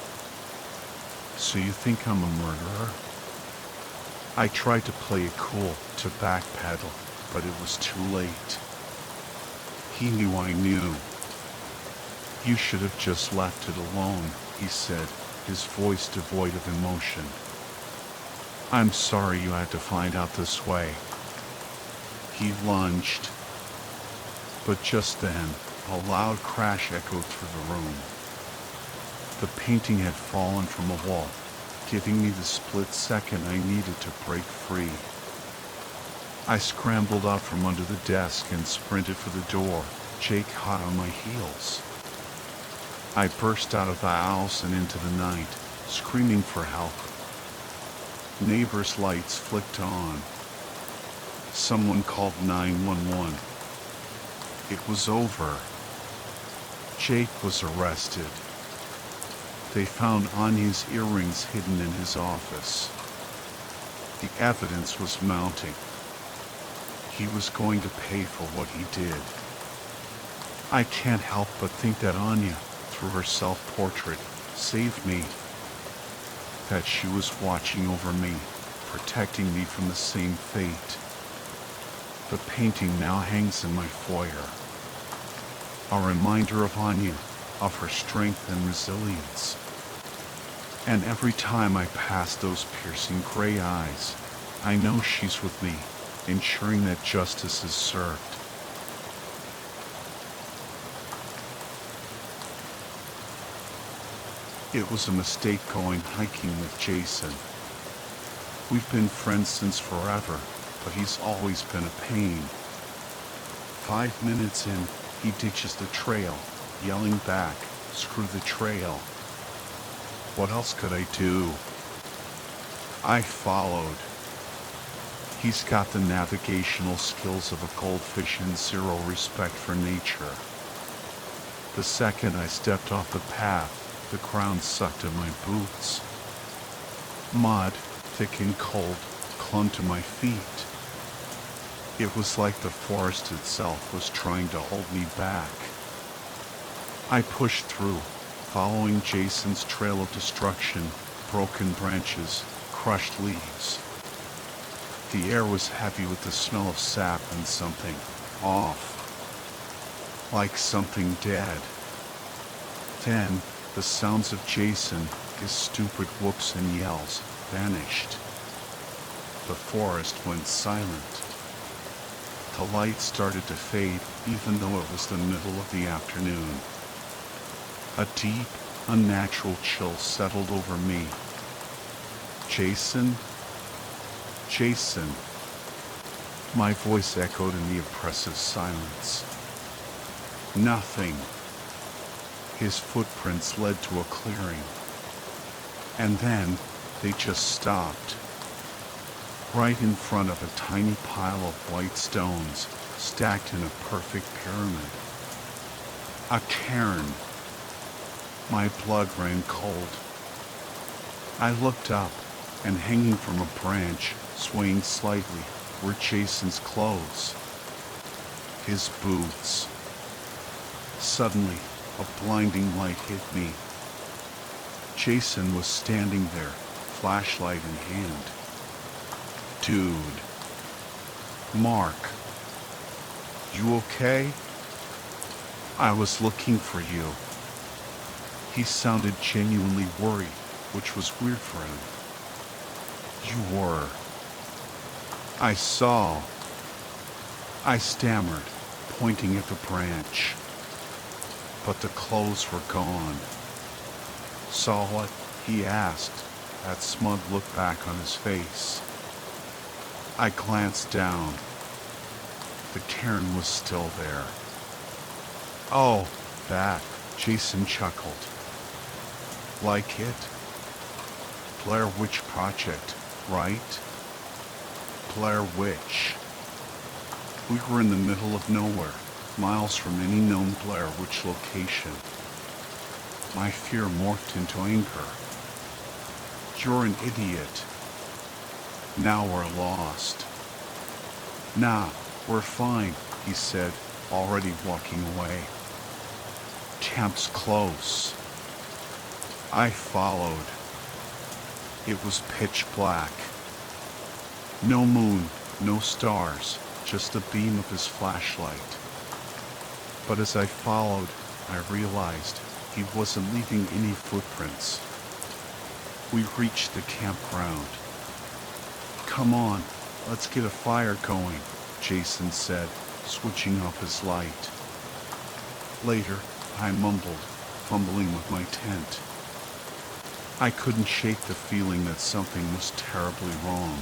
S1: So you think I'm a murderer? I tried to play it cool, to backpedal, but it was too late. He knew I knew. You should have just left it alone, he said, his voice devoid of emotion. I'm sorry you had to find out this way. He lunged. But just then, a loud crash echoed through the room. The painting had fallen from a wall, giving me the split second I needed to break free. I scrambled out from under the desk and sprinted for the door, Jake hot on my heels. I burst out of the house and into the night, screaming for help. Neighbors' lights flicked on. Someone called 911. It was over. Jake was arrested. They found Anya's earrings hidden in his office. The evidence was mounting. He was going to pay for what he did. I can't help but think that Anya, through her self-portrait, saved me. That she was watching over me, protecting me from the same fate. The painting now hangs in my foyer. A reminder of Anya, of her strength and resilience. And every time I pass those piercing gray eyes, I know she's with me, ensuring that justice is served. It was a mistake going hiking with Jason. We've been friends since forever, but he's always been a pain. 5 minutes in, he ditches the trail, yelling back, "Screw the trail." What else could I do? I followed. He's got the navigational skills of a goldfish and zero respect for nature. The second I stepped off the path, the ground sucked at my boots. Mud, thick and cold, clung to my feet. It was like the forest itself was trying to hold me back. I pushed through, following Jason's trail of destruction, broken branches, crushed leaves. The air was heavy with the smell of sap and something off. Like something dead. Then, the sounds of Jason, his stupid whoops and yells, vanished. The forest went silent. The light started to fade, even though it was the middle of the afternoon. A deep, unnatural chill settled over me. Jason? Jason. My voice echoed in the oppressive silence. Nothing. His footprints led to a clearing. And then, they just stopped. Right in front of a tiny pile of white stones, stacked in a perfect pyramid. A cairn. My blood ran cold. I looked up, and hanging from a branch, swaying slightly, were Jason's clothes. His boots. Suddenly, a blinding light hit me. Jason was standing there, flashlight in hand. Dude. Mark. You okay? I was looking for you. He sounded genuinely worried, which was weird for him. You were. I saw. I stammered, pointing at the branch. But the clothes were gone. Saw what? He asked, that smug look back on his face. I glanced down. The cairn was still there. Oh, that, Jason chuckled. Like it? Blair Witch Project, right? Blair Witch. We were in the middle of nowhere, miles from any known Blair Witch location. My fear morphed into anger. You're an idiot. Now we're lost. Nah, we're fine, he said, already walking away. Camp's close. I followed. It was pitch black. No moon, no stars, just the beam of his flashlight. But as I followed, I realized he wasn't leaving any footprints. We reached the campground. Come on, let's get a fire going, Jason said, switching off his light. Later, I mumbled, fumbling with my tent. I couldn't shake the feeling that something was terribly wrong.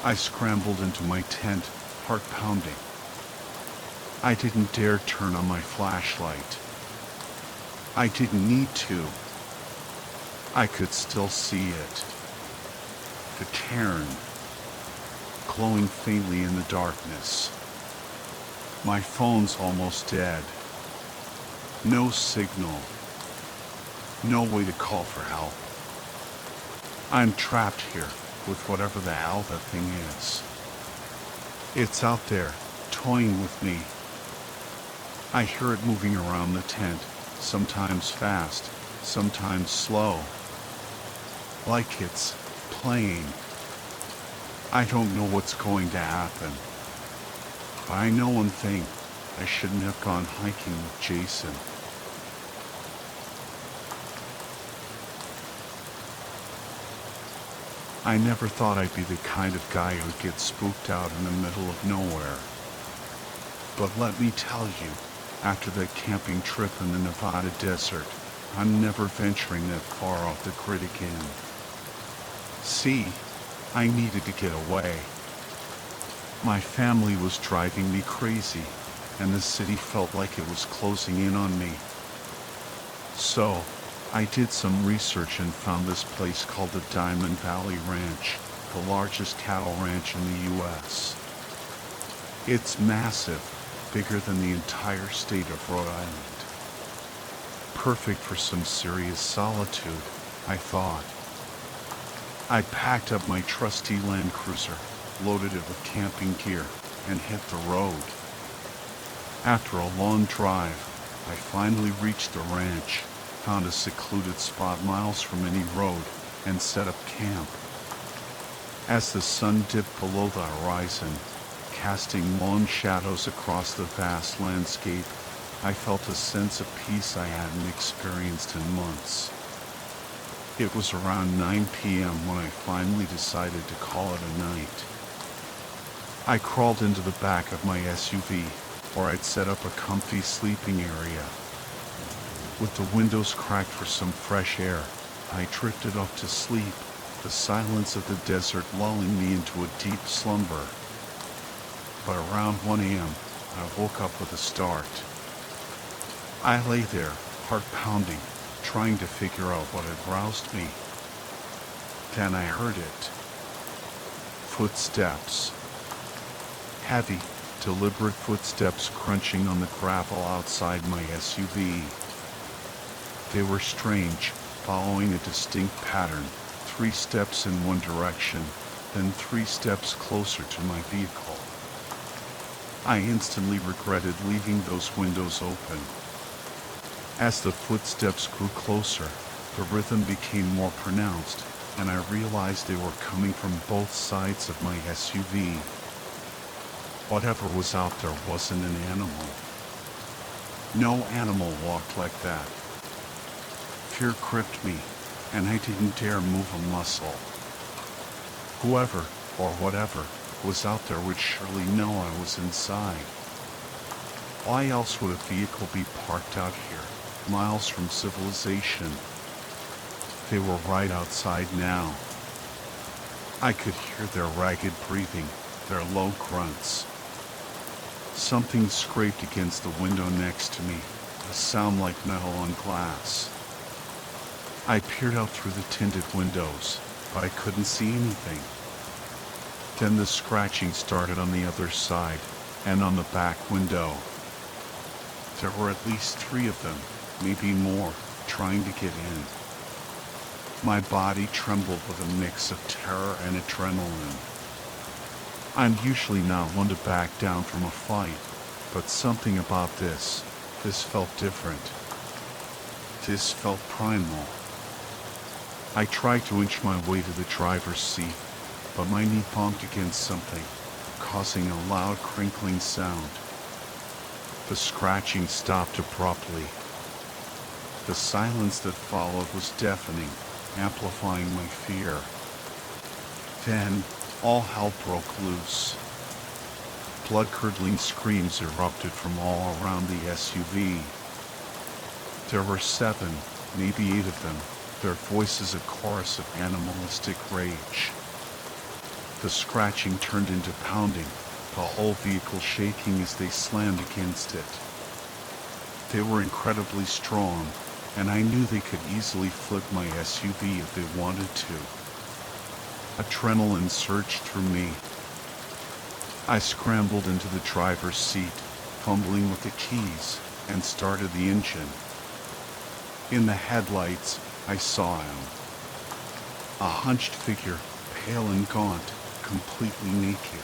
S1: I scrambled into my tent, heart pounding. I didn't dare turn on my flashlight. I didn't need to. I could still see it. The cairn, glowing faintly in the darkness. My phone's almost dead. No signal. No way to call for help. I'm trapped here with whatever the hell that thing is. It's out there, toying with me. I hear it moving around the tent, sometimes fast, sometimes slow. Like it's playing. I don't know what's going to happen. But I know one thing. I shouldn't have gone hiking with Jason. I never thought I'd be the kind of guy who'd get spooked out in the middle of nowhere. But let me tell you, after that camping trip in the Nevada desert, I'm never venturing that far off the grid again. See, I needed to get away. My family was driving me crazy, and the city felt like it was closing in on me. So, I did some research and found this place called the Diamond Valley Ranch, the largest cattle ranch in the U.S. It's massive, bigger than the entire state of Rhode Island. Perfect for some serious solitude, I thought. I packed up my trusty Land Cruiser, loaded it with camping gear, and hit the road. After a long drive, I finally reached the ranch, found a secluded spot miles from any road, and set up camp. As the sun dipped below the horizon, casting long shadows across the vast landscape, I felt a sense of peace I hadn't experienced in months. It was around 9 p.m. when I finally decided to call it a night. I crawled into the back of my SUV, where I'd set up a comfy sleeping area. With the windows cracked for some fresh air, I drifted off to sleep, the silence of the desert lulling me into a deep slumber. But around 1 a.m., I woke up with a start. I lay there, heart pounding, trying to figure out what had roused me. Then I heard it. Footsteps. Heavy, deliberate footsteps crunching on the gravel outside my SUV. They were strange, following a distinct pattern, 3 steps in one direction, then 3 steps closer to my vehicle. I instantly regretted leaving those windows open. As the footsteps grew closer, the rhythm became more pronounced, and I realized they were coming from both sides of my SUV. Whatever was out there wasn't an animal. No animal walked like that. Fear gripped me, and I didn't dare move a muscle. Whoever, or whatever, was out there would surely know I was inside. Why else would a vehicle be parked out here, miles from civilization? They were right outside now. I could hear their ragged breathing, their low grunts. Something scraped against the window next to me, a sound like metal on glass. I peered out through the tinted windows, but I couldn't see anything. Then the scratching started on the other side, and on the back window. There were at least 3 of them, maybe more, trying to get in. My body trembled with a mix of terror and adrenaline. I'm usually not one to back down from a fight, but something about this felt different. This felt primal. I tried to inch my way to the driver's seat, but my knee bumped against something, causing a loud crinkling sound. The scratching stopped abruptly. The silence that followed was deafening, amplifying my fear. Then, all hell broke loose. Blood-curdling screams erupted from all around the SUV. There were 7, maybe 8 of them, their voices a chorus of animalistic rage. The scratching turned into pounding, the whole vehicle shaking as they slammed against it. They were incredibly strong, and I knew they could easily flip my SUV if they wanted to. Adrenaline surged through me. I scrambled into the driver's seat, fumbling with the keys, and started the engine. In the headlights, I saw him. A hunched figure, pale and gaunt, completely naked.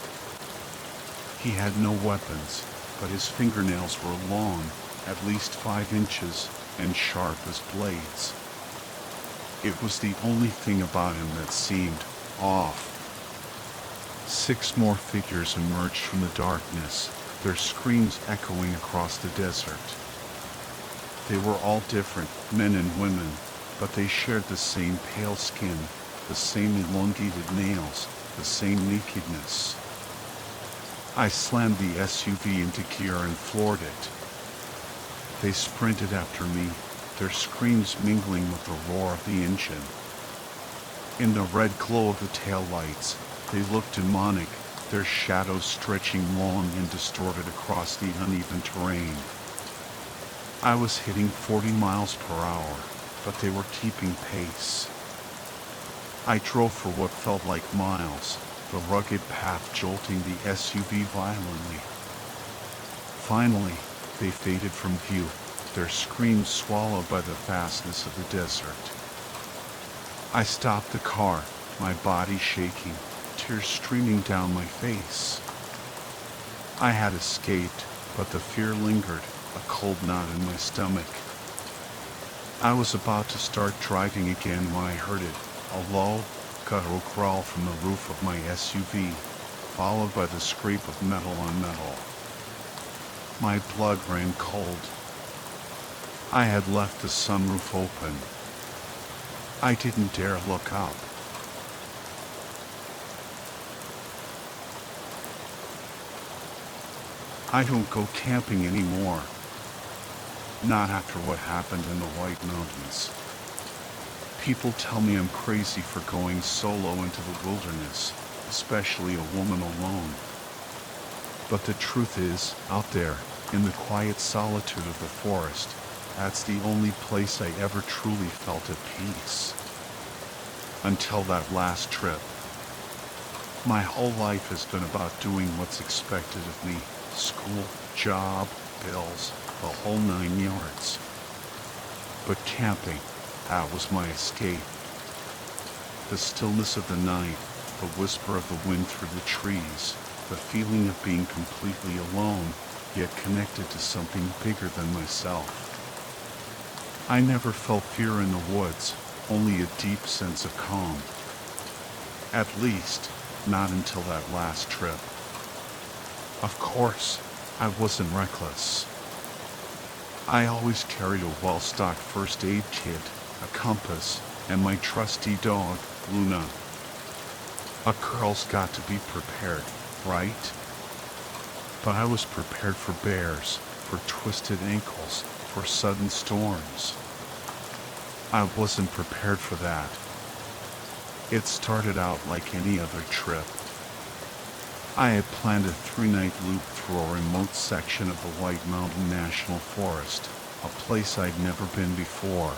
S1: He had no weapons, but his fingernails were long, at least 5 inches, and sharp as blades. It was the only thing about him that seemed off. 6 more figures emerged from the darkness, their screams echoing across the desert. They were all different, men and women, but they shared the same pale skin, the same elongated nails, the same nakedness. I slammed the SUV into gear and floored it. They sprinted after me, their screams mingling with the roar of the engine. In the red glow of the taillights, they looked demonic, their shadows stretching long and distorted across the uneven terrain. I was hitting 40 miles per hour, but they were keeping pace. I drove for what felt like miles, the rugged path jolting the SUV violently. Finally, they faded from view, their screams swallowed by the vastness of the desert. I stopped the car, my body shaking, tears streaming down my face. I had escaped, but the fear lingered, a cold knot in my stomach. I was about to start driving again when I heard it, a low, guttural growl from the roof of my SUV, followed by the scrape of metal on metal. My blood ran cold. I had left the sunroof open. I didn't dare look up. I don't go camping anymore. Not after what happened in the White Mountains. People tell me I'm crazy for going solo into the wilderness, especially a woman alone. But the truth is, out there, in the quiet solitude of the forest, that's the only place I ever truly felt at peace. Until that last trip. My whole life has been about doing what's expected of me. School, job, bills, the whole 9 yards. But camping, that was my escape. The stillness of the night, the whisper of the wind through the trees, the feeling of being completely alone, yet connected to something bigger than myself. I never felt fear in the woods, only a deep sense of calm. At least, not until that last trip. Of course, I wasn't reckless. I always carried a well-stocked first aid kit, a compass, and my trusty dog, Luna. A girl's got to be prepared, right? But I was prepared for bears, for twisted ankles, for sudden storms. I wasn't prepared for that. It started out like any other trip. I had planned a 3-night loop through a remote section of the White Mountain National Forest, a place I'd never been before.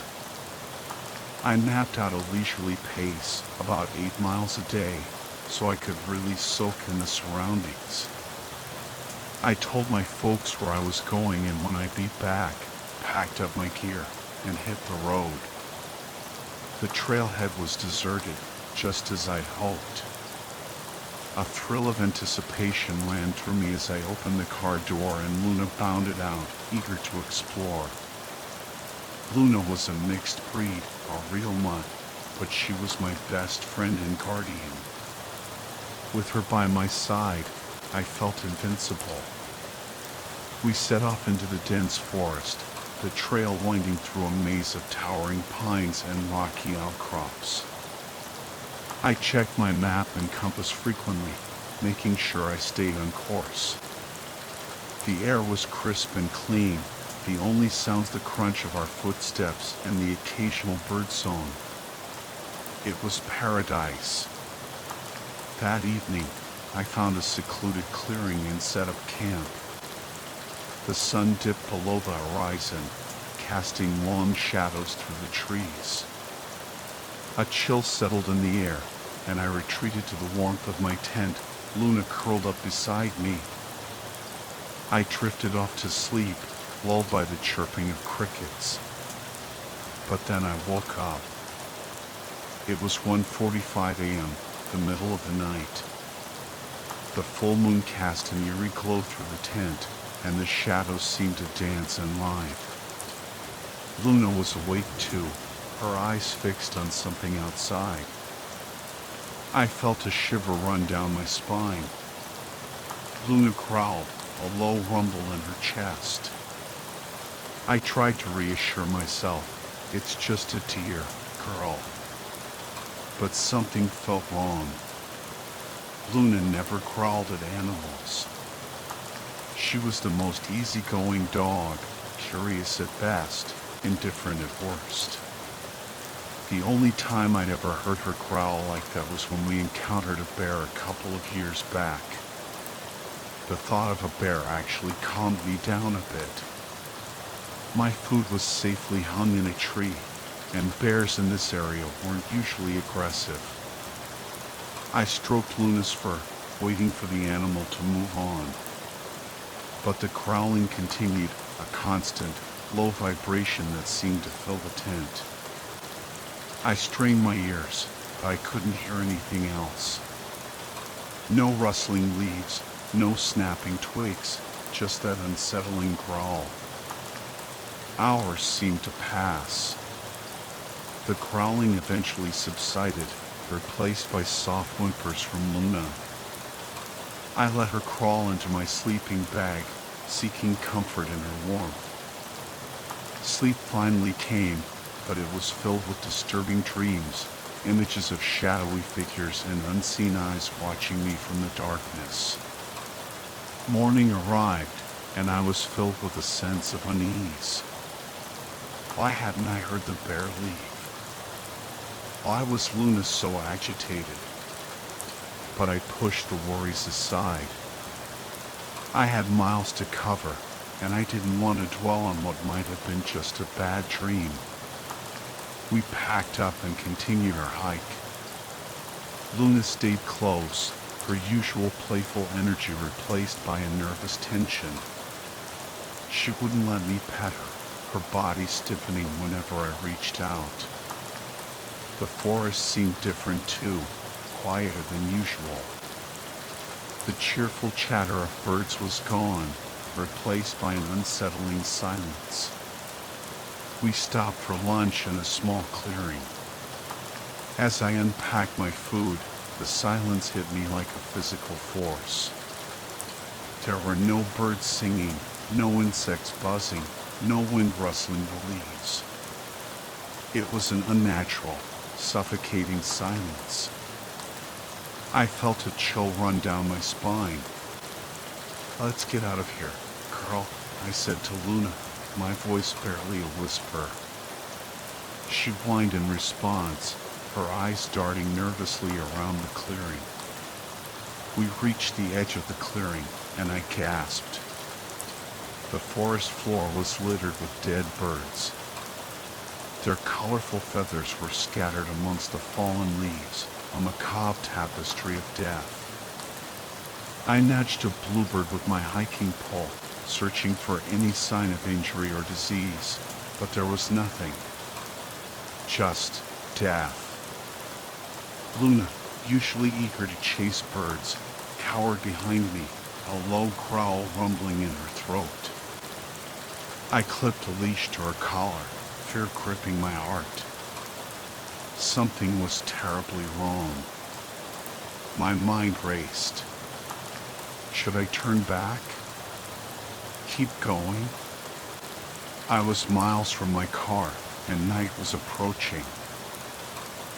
S1: I mapped out a leisurely pace, about 8 miles a day, so I could really soak in the surroundings. I told my folks where I was going, and when I'd be back, packed up my gear and hit the road. The trailhead was deserted, just as I'd hoped. A thrill of anticipation ran through me as I opened the car door and Luna bounded out, eager to explore. Luna was a mixed breed, a real mutt, but she was my best friend and guardian. With her by my side, I felt invincible. We set off into the dense forest, the trail winding through a maze of towering pines and rocky outcrops. I checked my map and compass frequently, making sure I stayed on course. The air was crisp and clean, the only sounds the crunch of our footsteps and the occasional bird song. It was paradise. That evening, I found a secluded clearing and set up camp. The sun dipped below the horizon, casting long shadows through the trees. A chill settled in the air, and I retreated to the warmth of my tent, Luna curled up beside me. I drifted off to sleep, lulled by the chirping of crickets. But then I woke up. It was 1:45 a.m., the middle of the night. The full moon cast an eerie glow through the tent, and the shadows seemed to dance and writhe. Luna was awake too, her eyes fixed on something outside. I felt a shiver run down my spine. Luna growled, a low rumble in her chest. I tried to reassure myself, it's just a deer, girl. But something felt wrong. Luna never growled at animals. She was the most easygoing dog, curious at best, indifferent at worst. The only time I'd ever heard her growl like that was when we encountered a bear a couple of years back. The thought of a bear actually calmed me down a bit. My food was safely hung in a tree, and bears in this area weren't usually aggressive. I stroked Luna's fur, waiting for the animal to move on. But the growling continued, a constant, low vibration that seemed to fill the tent. I strained my ears, but I couldn't hear anything else. No rustling leaves, no snapping twigs, just that unsettling growl. Hours seemed to pass. The growling eventually subsided, replaced by soft whimpers from Luna. I let her crawl into my sleeping bag, seeking comfort in her warmth. Sleep finally came, but it was filled with disturbing dreams, images of shadowy figures and unseen eyes watching me from the darkness. Morning arrived, and I was filled with a sense of unease. Why hadn't I heard the bear leave? Why was Luna so agitated? But I pushed the worries aside. I had miles to cover, and I didn't want to dwell on what might have been just a bad dream. We packed up and continued our hike. Luna stayed close, her usual playful energy replaced by a nervous tension. She wouldn't let me pet her, her body stiffening whenever I reached out. The forest seemed different too, quieter than usual. The cheerful chatter of birds was gone, replaced by an unsettling silence. We stopped for lunch in a small clearing. As I unpacked my food, the silence hit me like a physical force. There were no birds singing, no insects buzzing, no wind rustling the leaves. It was an unnatural, suffocating silence. I felt a chill run down my spine. "Let's get out of here, girl," I said to Luna, my voice barely a whisper. She whined in response, her eyes darting nervously around the clearing. We reached the edge of the clearing, and I gasped. The forest floor was littered with dead birds. Their colorful feathers were scattered amongst the fallen leaves, a macabre tapestry of death. I nudged a bluebird with my hiking pole, searching for any sign of injury or disease, but there was nothing. Just death. Luna, usually eager to chase birds, cowered behind me, a low growl rumbling in her throat. I clipped a leash to her collar, fear gripping my heart. Something was terribly wrong. My mind raced. Should I turn back? Keep going? I was miles from my car, and night was approaching.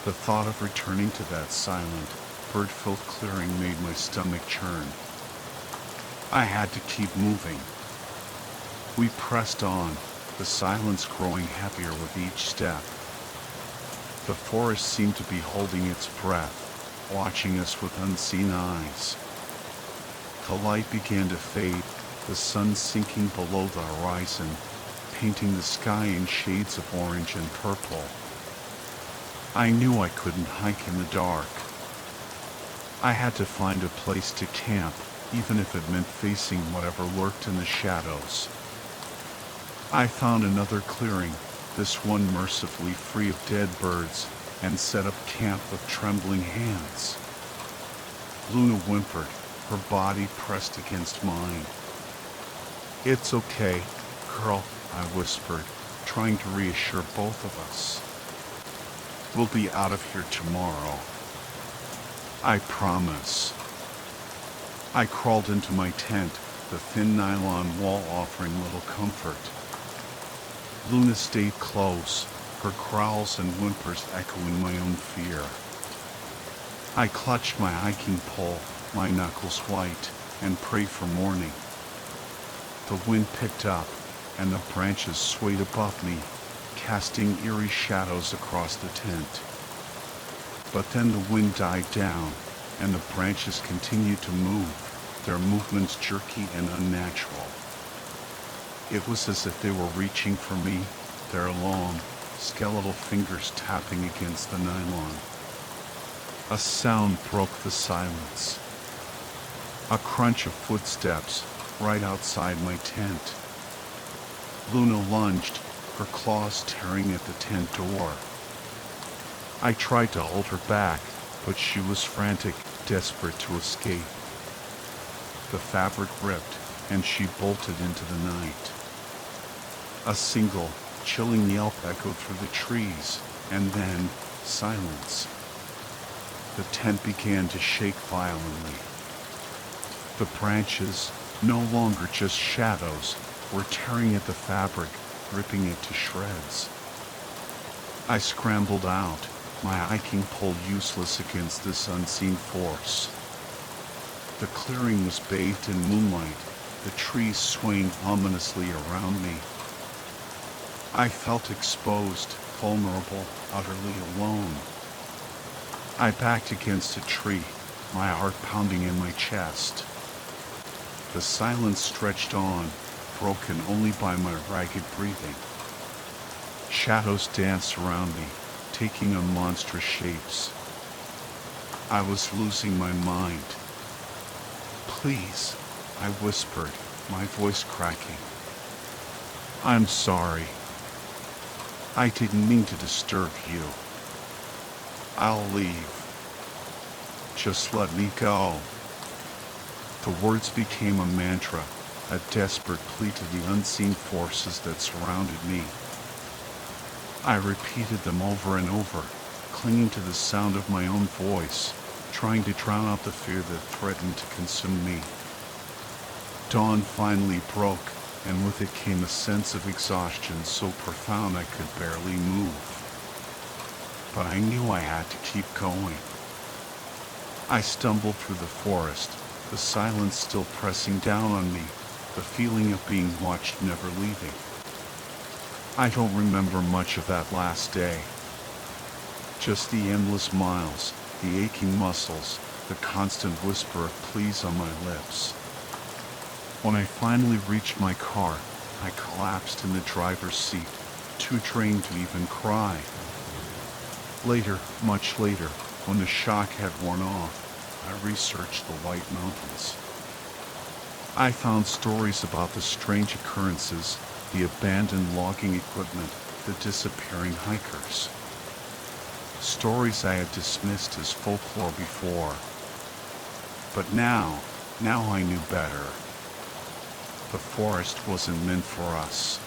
S1: The thought of returning to that silent, bird-filled clearing made my stomach churn. I had to keep moving. We pressed on, the silence growing heavier with each step. The forest seemed to be holding its breath, watching us with unseen eyes. The light began to fade, the sun sinking below the horizon, painting the sky in shades of orange and purple. I knew I couldn't hike in the dark. I had to find a place to camp, even if it meant facing whatever lurked in the shadows. I found another clearing, this one mercifully free of dead birds, and set up camp with trembling hands. Luna whimpered, her body pressed against mine. "It's okay, girl," I whispered, trying to reassure both of us. "We'll be out of here tomorrow. I promise." I crawled into my tent, the thin nylon wall offering little comfort. Luna stayed close, her growls and whimpers echoing my own fear. I clutched my hiking pole, my knuckles white, and prayed for morning. The wind picked up, and the branches swayed above me, casting eerie shadows across the tent. But then the wind died down, and the branches continued to move, their movements jerky and unnatural. It was as if they were reaching for me, their long, skeletal fingers tapping against the nylon. A sound broke the silence. A crunch of footsteps right outside my tent. Luna lunged, her claws tearing at the tent door. I tried to hold her back, but she was frantic, desperate to escape. The fabric ripped, and she bolted into the night. A single, chilling yelp echoed through the trees, and then silence. The tent began to shake violently. The branches, no longer just shadows, were tearing at the fabric, ripping it to shreds. I scrambled out, my hiking pole useless against this unseen force. The clearing was bathed in moonlight, the trees swaying ominously around me. I felt exposed, vulnerable, utterly alone. I backed against a tree, my heart pounding in my chest. The silence stretched on, broken only by my ragged breathing. Shadows danced around me, taking on monstrous shapes. I was losing my mind. "Please," I whispered, my voice cracking. "I'm sorry. I didn't mean to disturb you. I'll leave. Just let me go." The words became a mantra, a desperate plea to the unseen forces that surrounded me. I repeated them over and over, clinging to the sound of my own voice, trying to drown out the fear that threatened to consume me. Dawn finally broke, and with it came a sense of exhaustion so profound I could barely move. But I knew I had to keep going. I stumbled through the forest, the silence still pressing down on me, the feeling of being watched never leaving. I don't remember much of that last day. Just the endless miles, the aching muscles, the constant whisper of pleas on my lips. When I finally reached my car, I collapsed in the driver's seat, too drained to even cry. Later, much later, when the shock had worn off, I researched the White Mountains. I found stories about the strange occurrences, the abandoned logging equipment, the disappearing hikers. Stories I had dismissed as folklore before. But now I knew better. The forest wasn't meant for us.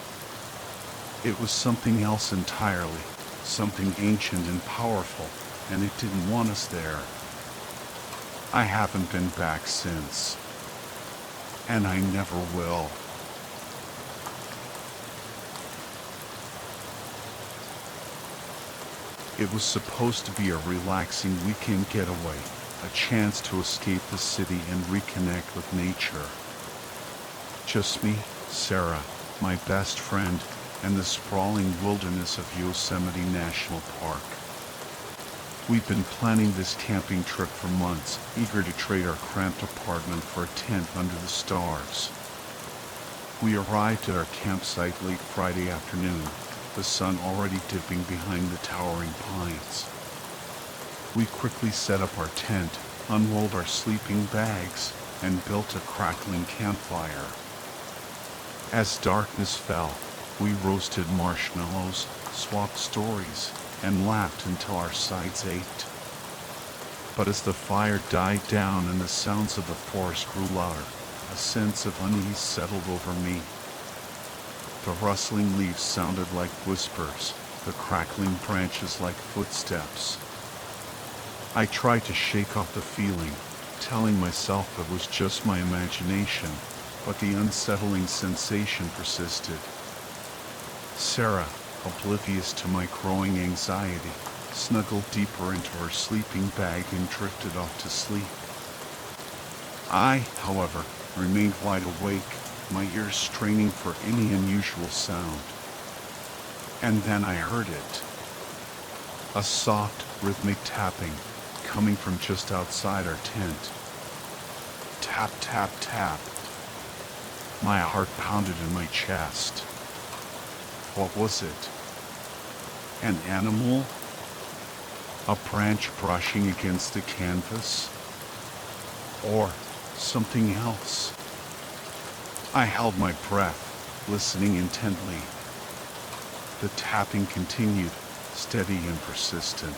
S1: It was something else entirely, something ancient and powerful, and it didn't want us there. I haven't been back since, and I never will. It was supposed to be a relaxing weekend getaway, a chance to escape the city and reconnect with nature. Just me, Sarah, my best friend, and the sprawling wilderness of Yosemite National Park. We've been planning this camping trip for months, eager to trade our cramped apartment for a tent under the stars. We arrived at our campsite late Friday afternoon, the sun already dipping behind the towering pines. We quickly set up our tent, unrolled our sleeping bags, and built a crackling campfire. As darkness fell, we roasted marshmallows, swapped stories, and laughed until our sides ached. But as the fire died down and the sounds of the forest grew louder, a sense of unease settled over me. The rustling leaves sounded like whispers, the crackling branches like footsteps. I tried to shake off the feeling, telling myself it was just my imagination, but the unsettling sensation persisted. Sarah, oblivious to my growing anxiety, snuggled deeper into her sleeping bag and drifted off to sleep. I, however, remained wide awake, my ears straining for any unusual sound. And then I heard it. A soft, rhythmic tapping, coming from just outside our tent. Tap, tap, tap. My heart pounded in my chest. What was it? An animal? A branch brushing against the canvas? Or something else? I held my breath, listening intently. The tapping continued, steady and persistent.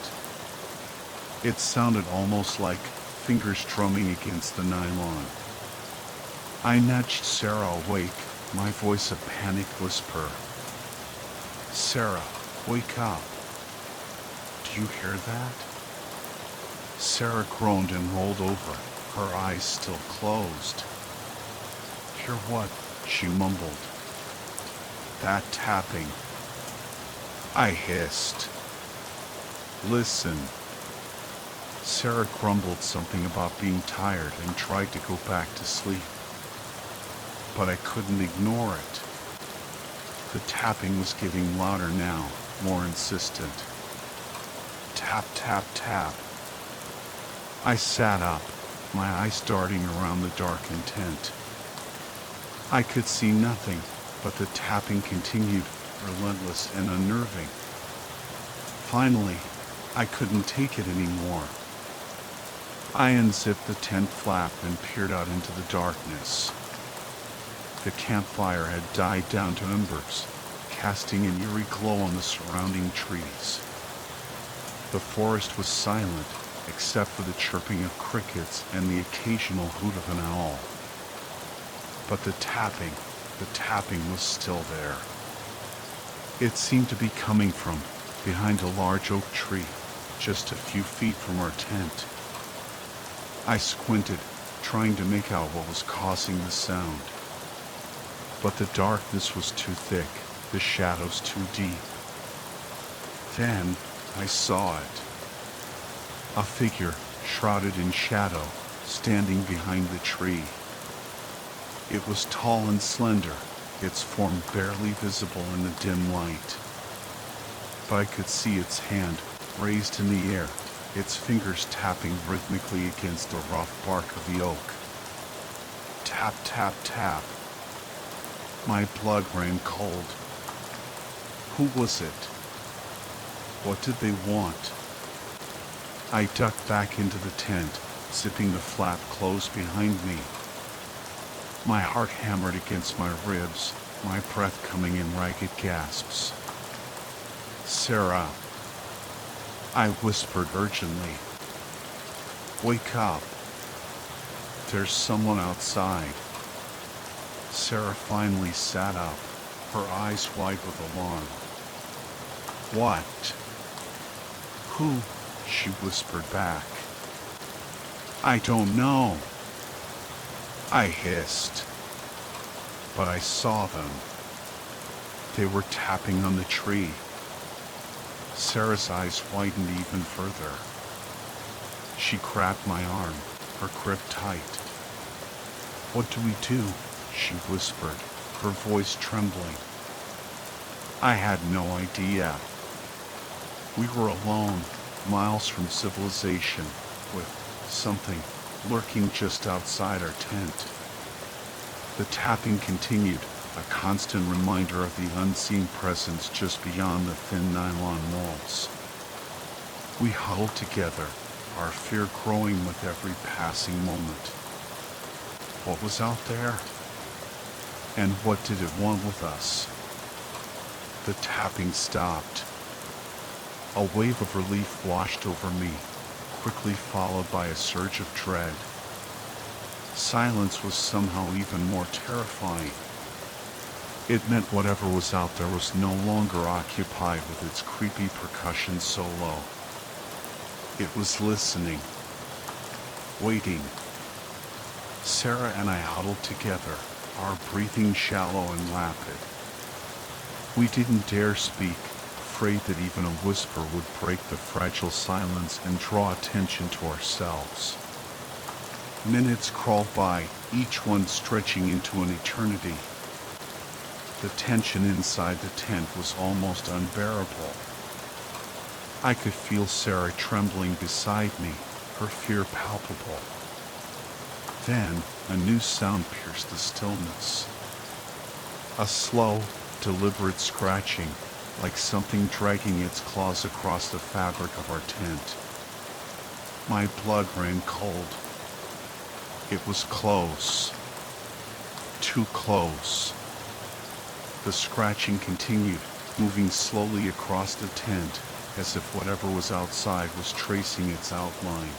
S1: It sounded almost like fingers drumming against the nylon. I nudged Sarah awake, my voice a panicked whisper. Sarah, wake up. Do you hear that? Sarah groaned and rolled over, her eyes still closed. Hear what? She mumbled. That tapping. I hissed. Listen. Sarah grumbled something about being tired and tried to go back to sleep. But I couldn't ignore it. The tapping was getting louder now, more insistent. Tap, tap, tap. I sat up, my eyes darting around the darkened tent. I could see nothing, but the tapping continued, relentless and unnerving. Finally, I couldn't take it anymore. I unzipped the tent flap and peered out into the darkness. The campfire had died down to embers, casting an eerie glow on the surrounding trees. The forest was silent, except for the chirping of crickets and the occasional hoot of an owl. But the tapping was still there. It seemed to be coming from behind a large oak tree, just a few feet from our tent. I squinted, trying to make out what was causing the sound. But the darkness was too thick, the shadows too deep. Then I saw it. A figure, shrouded in shadow, standing behind the tree. It was tall and slender, its form barely visible in the dim light. But I could see its hand raised in the air, its fingers tapping rhythmically against the rough bark of the oak. Tap, tap, tap. My blood ran cold. Who was it? What did they want? I ducked back into the tent, zipping the flap closed behind me. My heart hammered against my ribs, my breath coming in ragged gasps. "Sarah," I whispered urgently. "Wake up. There's someone outside." Sarah finally sat up, her eyes wide with alarm. "What? Who?" she whispered back. "I don't know," I hissed. But I saw them. They were tapping on the tree. Sarah's eyes widened even further. She grabbed my arm, her grip tight. "What do we do?" she whispered, her voice trembling. I had no idea. We were alone, miles from civilization, with something lurking just outside our tent. The tapping continued, a constant reminder of the unseen presence just beyond the thin nylon walls. We huddled together, our fear growing with every passing moment. What was out there? And what did it want with us? The tapping stopped. A wave of relief washed over me, quickly followed by a surge of dread. Silence was somehow even more terrifying. It meant whatever was out there was no longer occupied with its creepy percussion solo. It was listening, waiting. Sarah and I huddled together, our breathing shallow and rapid. We didn't dare speak, afraid that even a whisper would break the fragile silence and draw attention to ourselves. Minutes crawled by, each one stretching into an eternity. The tension inside the tent was almost unbearable. I could feel Sarah trembling beside me, her fear palpable. Then, a new sound pierced the stillness. A slow, deliberate scratching, like something dragging its claws across the fabric of our tent. My blood ran cold. It was close. Too close. The scratching continued, moving slowly across the tent, as if whatever was outside was tracing its outline.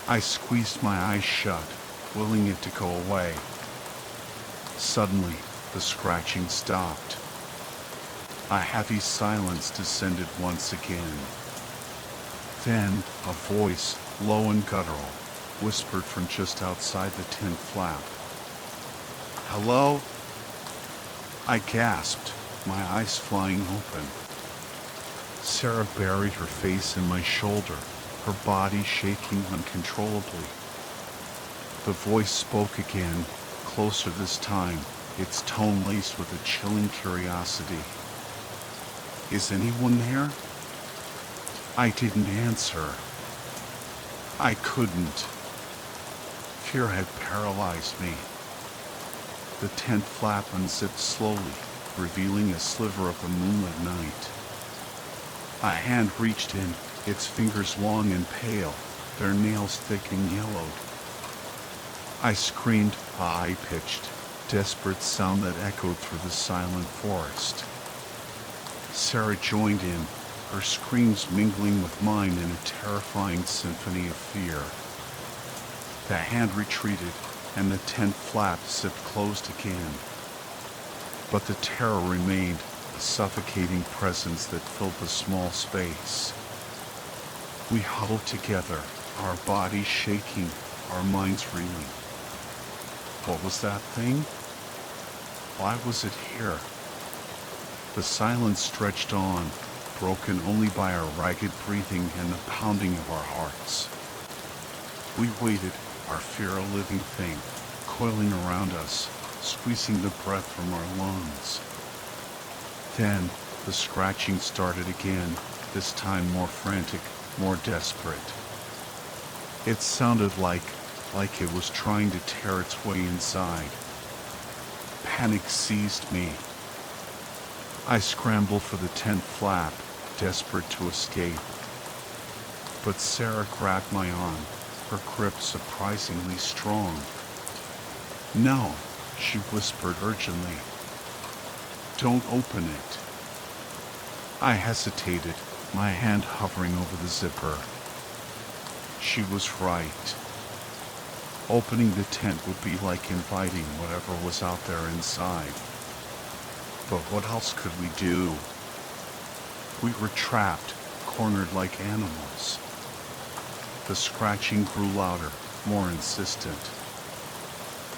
S1: I squeezed my eyes shut, willing it to go away. Suddenly, the scratching stopped. A heavy silence descended once again. Then, a voice, low and guttural, whispered from just outside the tent flap. "Hello?" I gasped, my eyes flying open. Sarah buried her face in my shoulder, her body shaking uncontrollably. The voice spoke again, closer this time, its tone laced with a chilling curiosity. "Is anyone there?" I didn't answer. I couldn't. Fear had paralyzed me. The tent flap unzipped slowly, revealing a sliver of the moonlit night. A hand reached in, its fingers long and pale, their nails thick and yellowed. I screamed, a high-pitched, desperate sound that echoed through the silent forest. Sarah joined in, her screams mingling with mine in a terrifying symphony of fear. The hand retreated, and the tent flap zipped closed again. But the terror remained, a suffocating presence that filled the small space. We huddled together, our bodies shaking, our minds reeling. What was that thing? Why was it here? The silence stretched on, broken only by our ragged breathing and the pounding of our hearts. We waited, our fear a living thing, coiling around us, squeezing the breath from our lungs. Then, the scratching started again, this time more frantic, more desperate. It sounded like it was trying to tear its way inside. Panic seized me. I scrambled for the tent flap, desperate to escape. But Sarah grabbed my arm, her grip surprisingly strong. "No," she whispered urgently. "Don't open it." I hesitated, my hand hovering over the zipper. She was right. Opening the tent would be like inviting whatever was out there inside. But what else could we do? We were trapped, cornered like animals. The scratching grew louder, more insistent.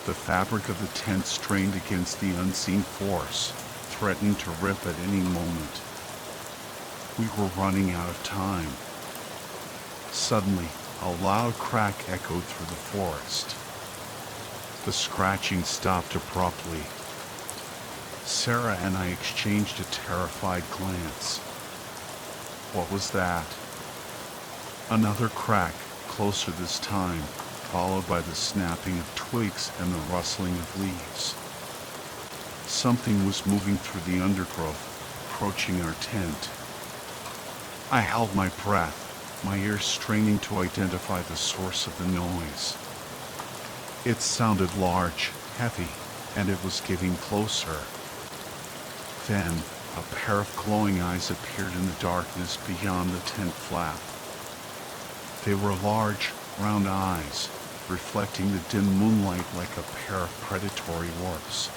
S1: The fabric of the tent strained against the unseen force, threatening to rip at any moment. We were running out of time. Suddenly, a loud crack echoed through the forest. The scratching stopped abruptly. Sarah and I exchanged a terrified glance. What was that? Another crack, closer this time, followed by the snapping of twigs and the rustling of leaves. Something was moving through the undergrowth, approaching our tent. I held my breath, my ears straining to identify the source of the noise. It sounded large, heavy, and it was getting closer. Then, a pair of glowing eyes appeared in the darkness beyond the tent flap. They were large, round eyes, reflecting the dim moonlight like a pair of predatory orbs.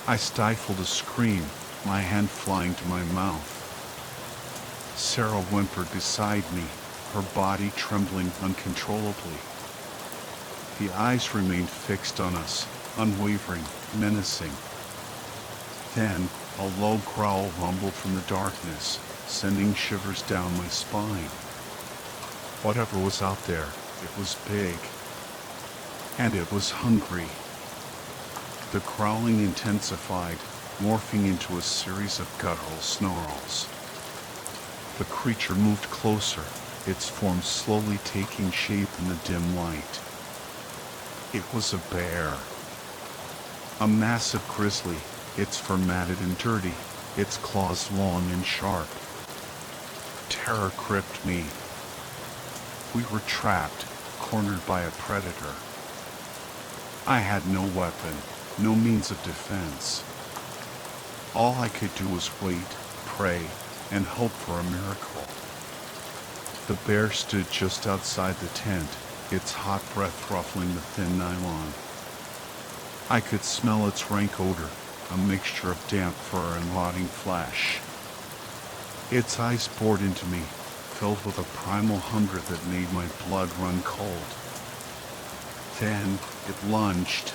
S1: I stifled a scream, my hand flying to my mouth. Sarah whimpered beside me, her body trembling uncontrollably. The eyes remained fixed on us, unwavering, menacing. Then, a low growl rumbled from the darkness, sending shivers down my spine. Whatever was out there, it was big. And it was hungry. The growling intensified, morphing into a series of guttural snarls. The creature moved closer, its form slowly taking shape in the dim light. It was a bear. A massive grizzly, its fur matted and dirty, its claws long and sharp. Terror gripped me. We were trapped, cornered by a predator. I had no weapon, no means of defense. All I could do was wait, pray, and hope for a miracle. The bear stood just outside the tent, its hot breath ruffling the thin nylon. I could smell its rank odor, a mixture of damp fur and rotting flesh. Its eyes bored into me, filled with a primal hunger that made my blood run cold. Then it lunged.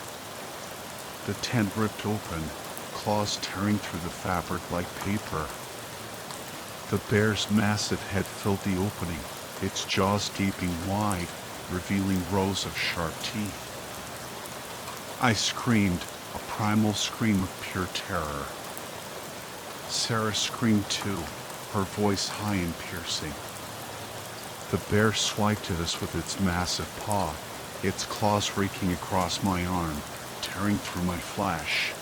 S1: The tent ripped open, claws tearing through the fabric like paper. The bear's massive head filled the opening, its jaws gaping wide, revealing rows of sharp teeth. I screamed, a primal scream of pure terror. Sarah screamed too, her voice high and piercing. The bear swiped at us with its massive paw, its claws raking across my arm, tearing through my flesh.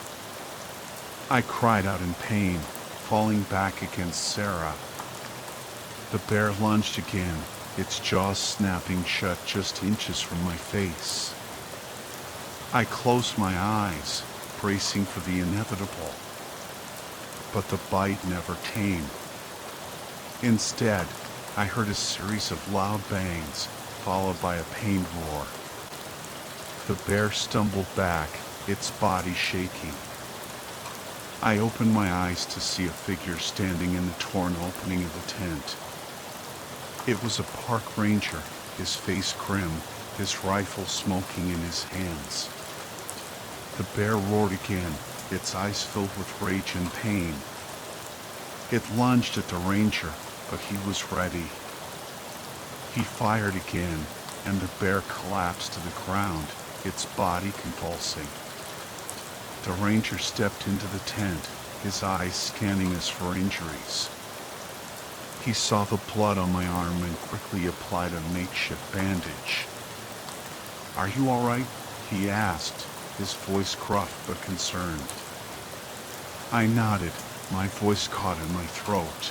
S1: I cried out in pain, falling back against Sarah. The bear lunged again, its jaws snapping shut just inches from my face. I closed my eyes, bracing for the inevitable. But the bite never came. Instead, I heard a series of loud bangs, followed by a pained roar. The bear stumbled back, its body shaking. I opened my eyes to see a figure standing in the torn opening of the tent. It was a park ranger, his face grim, his rifle smoking in his hands. The bear roared again, its eyes filled with rage and pain. It lunged at the ranger, but he was ready. He fired again, and the bear collapsed to the ground, its body convulsing. The ranger stepped into the tent, his eyes scanning us for injuries. He saw the blood on my arm and quickly applied a makeshift bandage. "Are you all right?" he asked, his voice gruff but concerned. I nodded, my voice caught in my throat.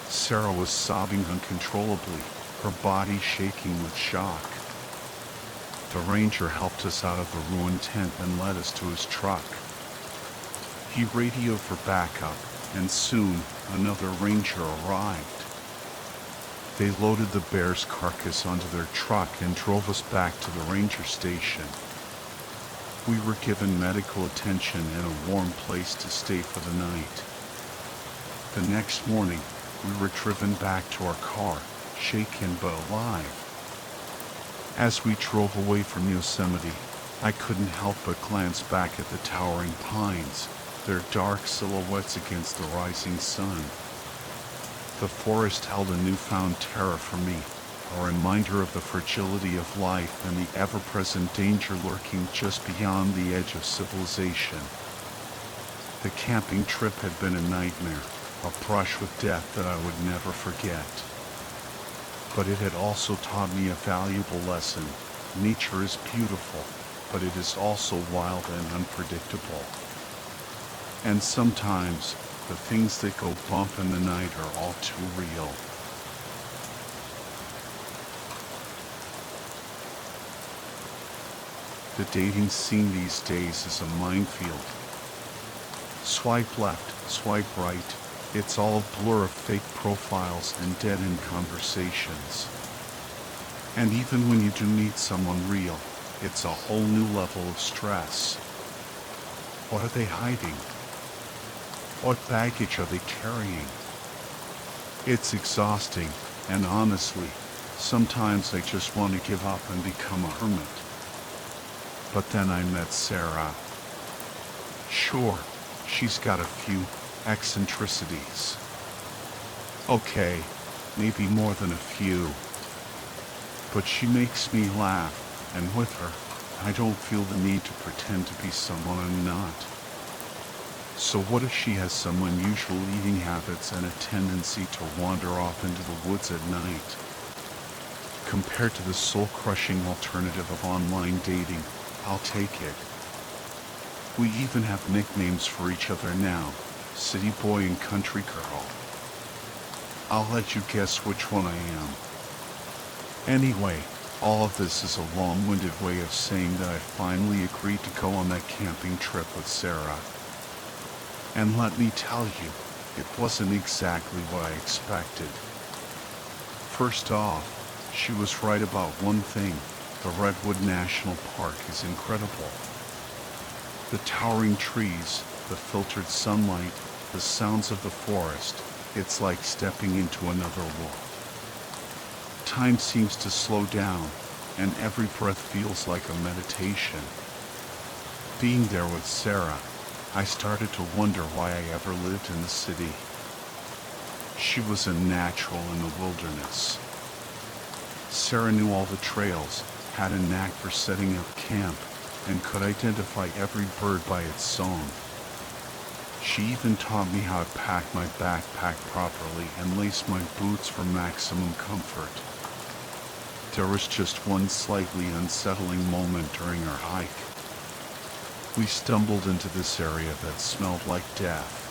S1: Sarah was sobbing uncontrollably, her body shaking with shock. The ranger helped us out of the ruined tent and led us to his truck. He radioed for backup, and soon another ranger arrived. They loaded the bear's carcass onto their truck and drove us back to the ranger station. We were given medical attention and a warm place to stay for the night. The next morning, we were driven back to our car, shaken but alive. As we drove away from Yosemite, I couldn't help but glance back at the towering pines, their dark silhouettes against the rising sun. The forest held a newfound terror for me, a reminder of the fragility of life and the ever-present danger lurking just beyond the edge of civilization. The camping trip had been a nightmare, a brush with death that I would never forget. But it had also taught me a valuable lesson. Nature is beautiful, but it is also wild and unpredictable. And sometimes, the things that go bump in the night are all too real. The dating scene these days is a minefield. Swipe left, swipe right, it's all a blur of fake profiles and dead-end conversations. And even when you do meet someone real, it's a whole new level of stress. What are they hiding? What baggage are they carrying? It's exhausting, and honestly, sometimes I just want to give up and become a hermit. But then I met Sarah. Sure, she's got a few eccentricities. Okay, maybe more than a few. But she makes me laugh, and with her, I don't feel the need to pretend to be someone I'm not. So what if she has some unusual eating habits and a tendency to wander off into the woods at night? Compared to the soul-crushing alternative of online dating, I'll take it. We even have nicknames for each other now, City Boy and Country Girl. I'll let you guess which one I am. Anyway, all of this is a long-winded way of saying that I finally agreed to go on that camping trip with Sarah. And let me tell you, it wasn't exactly what I expected. First off, she was right about one thing. The Redwood National Park is incredible. The towering trees, the filtered sunlight, the sounds of the forest, it's like stepping into another world. Time seems to slow down, and every breath feels like a meditation. Being there with Sarah, I started to wonder why I ever lived in the city. She was a natural in the wilderness. Sarah knew all the trails, had a knack for setting up camp, and could identify every bird by its song. She even taught me how to pack my backpack properly and lace my boots for maximum comfort. There was just one slightly unsettling moment during our hike. We stumbled into this area that smelled like death.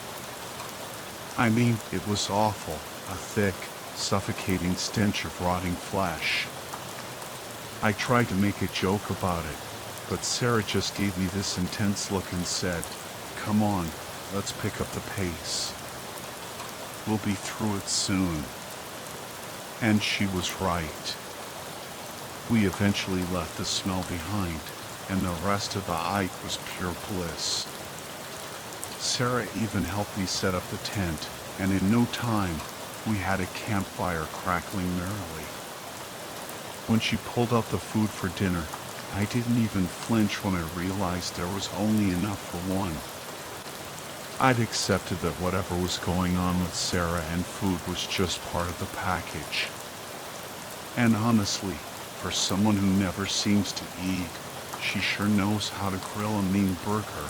S1: I mean, it was awful, a thick, suffocating stench of rotting flesh. I tried to make a joke about it, but Sarah just gave me this intense look and said, "Come on, let's pick up the pace. We'll be through it soon." And she was right. We eventually left the smell behind, and the rest of the hike was pure bliss. Sarah even helped me set up the tent, and in no time, we had a campfire crackling merrily. When she pulled out the food for dinner, I didn't even flinch when I realized there was only enough for one. I'd accepted that whatever was going on with Sarah and food was just part of the package. And honestly, For someone who never seems to eat, she sure knows how to grill a mean burger.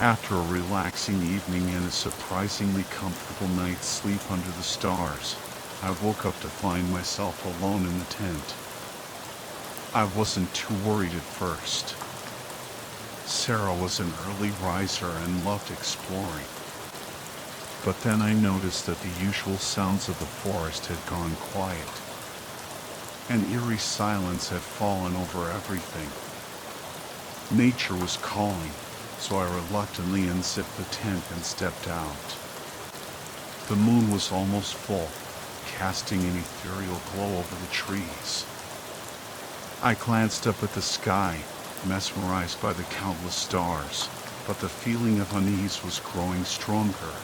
S1: After a relaxing evening and a surprisingly comfortable night's sleep under the stars, I woke up to find myself alone in the tent. I wasn't too worried at first. Sarah was an early riser and loved exploring. But then I noticed that the usual sounds of the forest had gone quiet. An eerie silence had fallen over everything. Nature was calling, so I reluctantly unzipped the tent and stepped out. The moon was almost full, casting an ethereal glow over the trees. I glanced up at the sky, mesmerized by the countless stars, but the feeling of unease was growing stronger.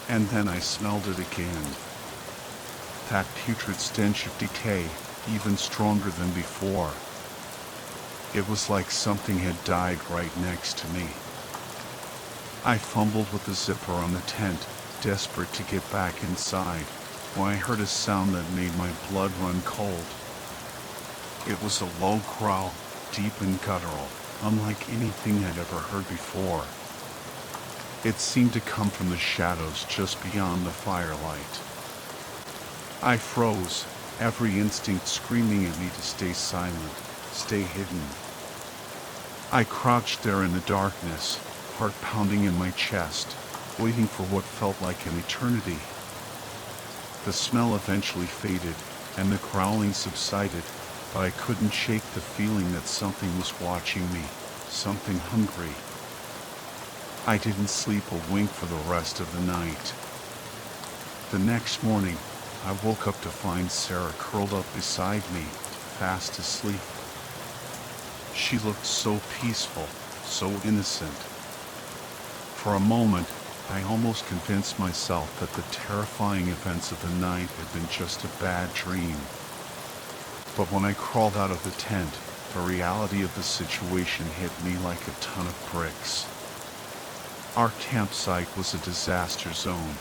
S1: And then I smelled it again. That putrid stench of decay, even stronger than before. It was like something had died right next to me. I fumbled with the zipper on the tent, desperate to get back inside, when I heard a sound that made my blood run cold. It was a low growl, deep and guttural, unlike anything I'd ever heard before. It seemed to come from the shadows just beyond the firelight. I froze, every instinct screaming at me to stay silent, stay hidden. I crouched there in the darkness, heart pounding in my chest, waiting for what felt like an eternity. The smell eventually faded, and the growling subsided, but I couldn't shake the feeling that something was watching me, something hungry. I didn't sleep a wink for the rest of the night. The next morning, I woke up to find Sarah curled up beside me, fast asleep. She looked so peaceful, so innocent. For a moment, I almost convinced myself that the terrifying events of the night had been just a bad dream. But when I crawled out of the tent, the reality of the situation hit me like a ton of bricks. Our campsite was a disaster zone.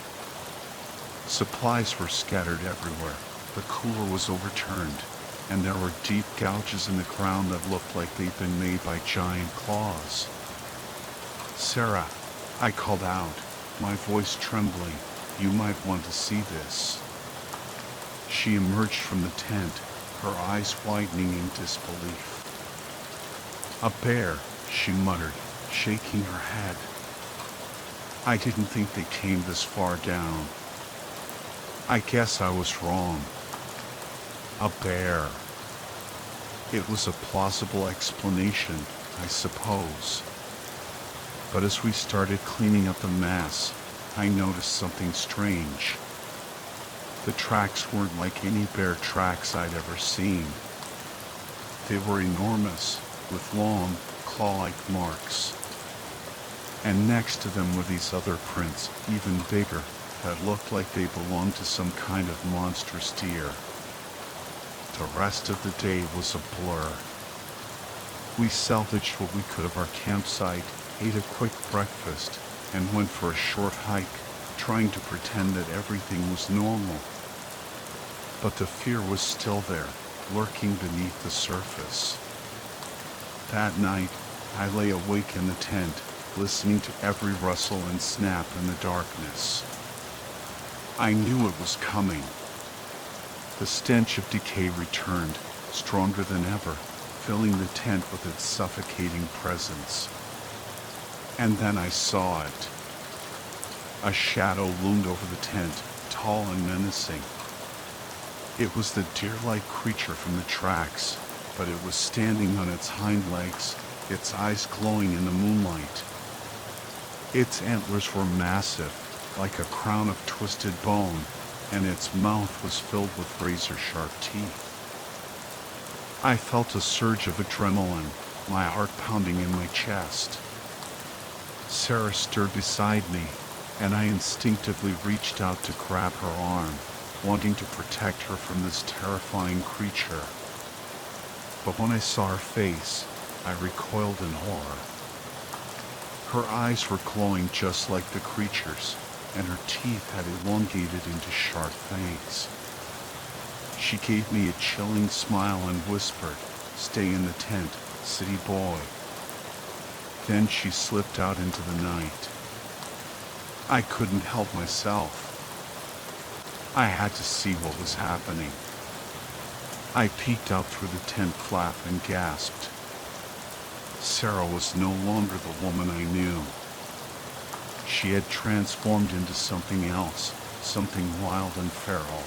S1: Supplies were scattered everywhere, the cooler was overturned, and there were deep gouges in the ground that looked like they'd been made by giant claws. "Sarah," I called out, my voice trembling, "you might want to see this." She emerged from the tent, her eyes widening in disbelief. "A bear," she muttered, shaking her head. I didn't think they came this far down. I guess I was wrong. A bear. It was a plausible explanation, I suppose. But as we started cleaning up the mess, I noticed something strange. The tracks weren't like any bear tracks I'd ever seen. They were enormous, with long, claw-like marks. And next to them were these other prints, even bigger, that looked like they belonged to some kind of monstrous deer. The rest of the day was a blur. We salvaged what we could of our campsite, ate a quick breakfast, and went for a short hike, trying to pretend that everything was normal. But the fear was still there, lurking beneath the surface. That night, I lay awake in the tent, listening to every rustle and snap in the darkness. I knew it was coming. The stench of decay returned, stronger than ever, filling the tent with its suffocating presence. And then I saw it. A shadow loomed over the tent, tall and menacing. It was the deer-like creature from the tracks, but it was standing on its hind legs, its eyes glowing in the moonlight. Its antlers were massive, like a crown of twisted bone, and its mouth was filled with razor-sharp teeth. I felt a surge of adrenaline, my heart pounding in my chest. Sarah stirred beside me, and I instinctively reached out to grab her arm, wanting to protect her from this terrifying creature. But when I saw her face, I recoiled in horror. Her eyes were glowing just like the creature's, and her teeth had elongated into sharp fangs. She gave me a chilling smile and whispered, "Stay in the tent, city boy." Then she slipped out into the night. I couldn't help myself. I had to see what was happening. I peeked out through the tent flap and gasped. Sarah was no longer the woman I knew. She had transformed into something else, something wild and feral.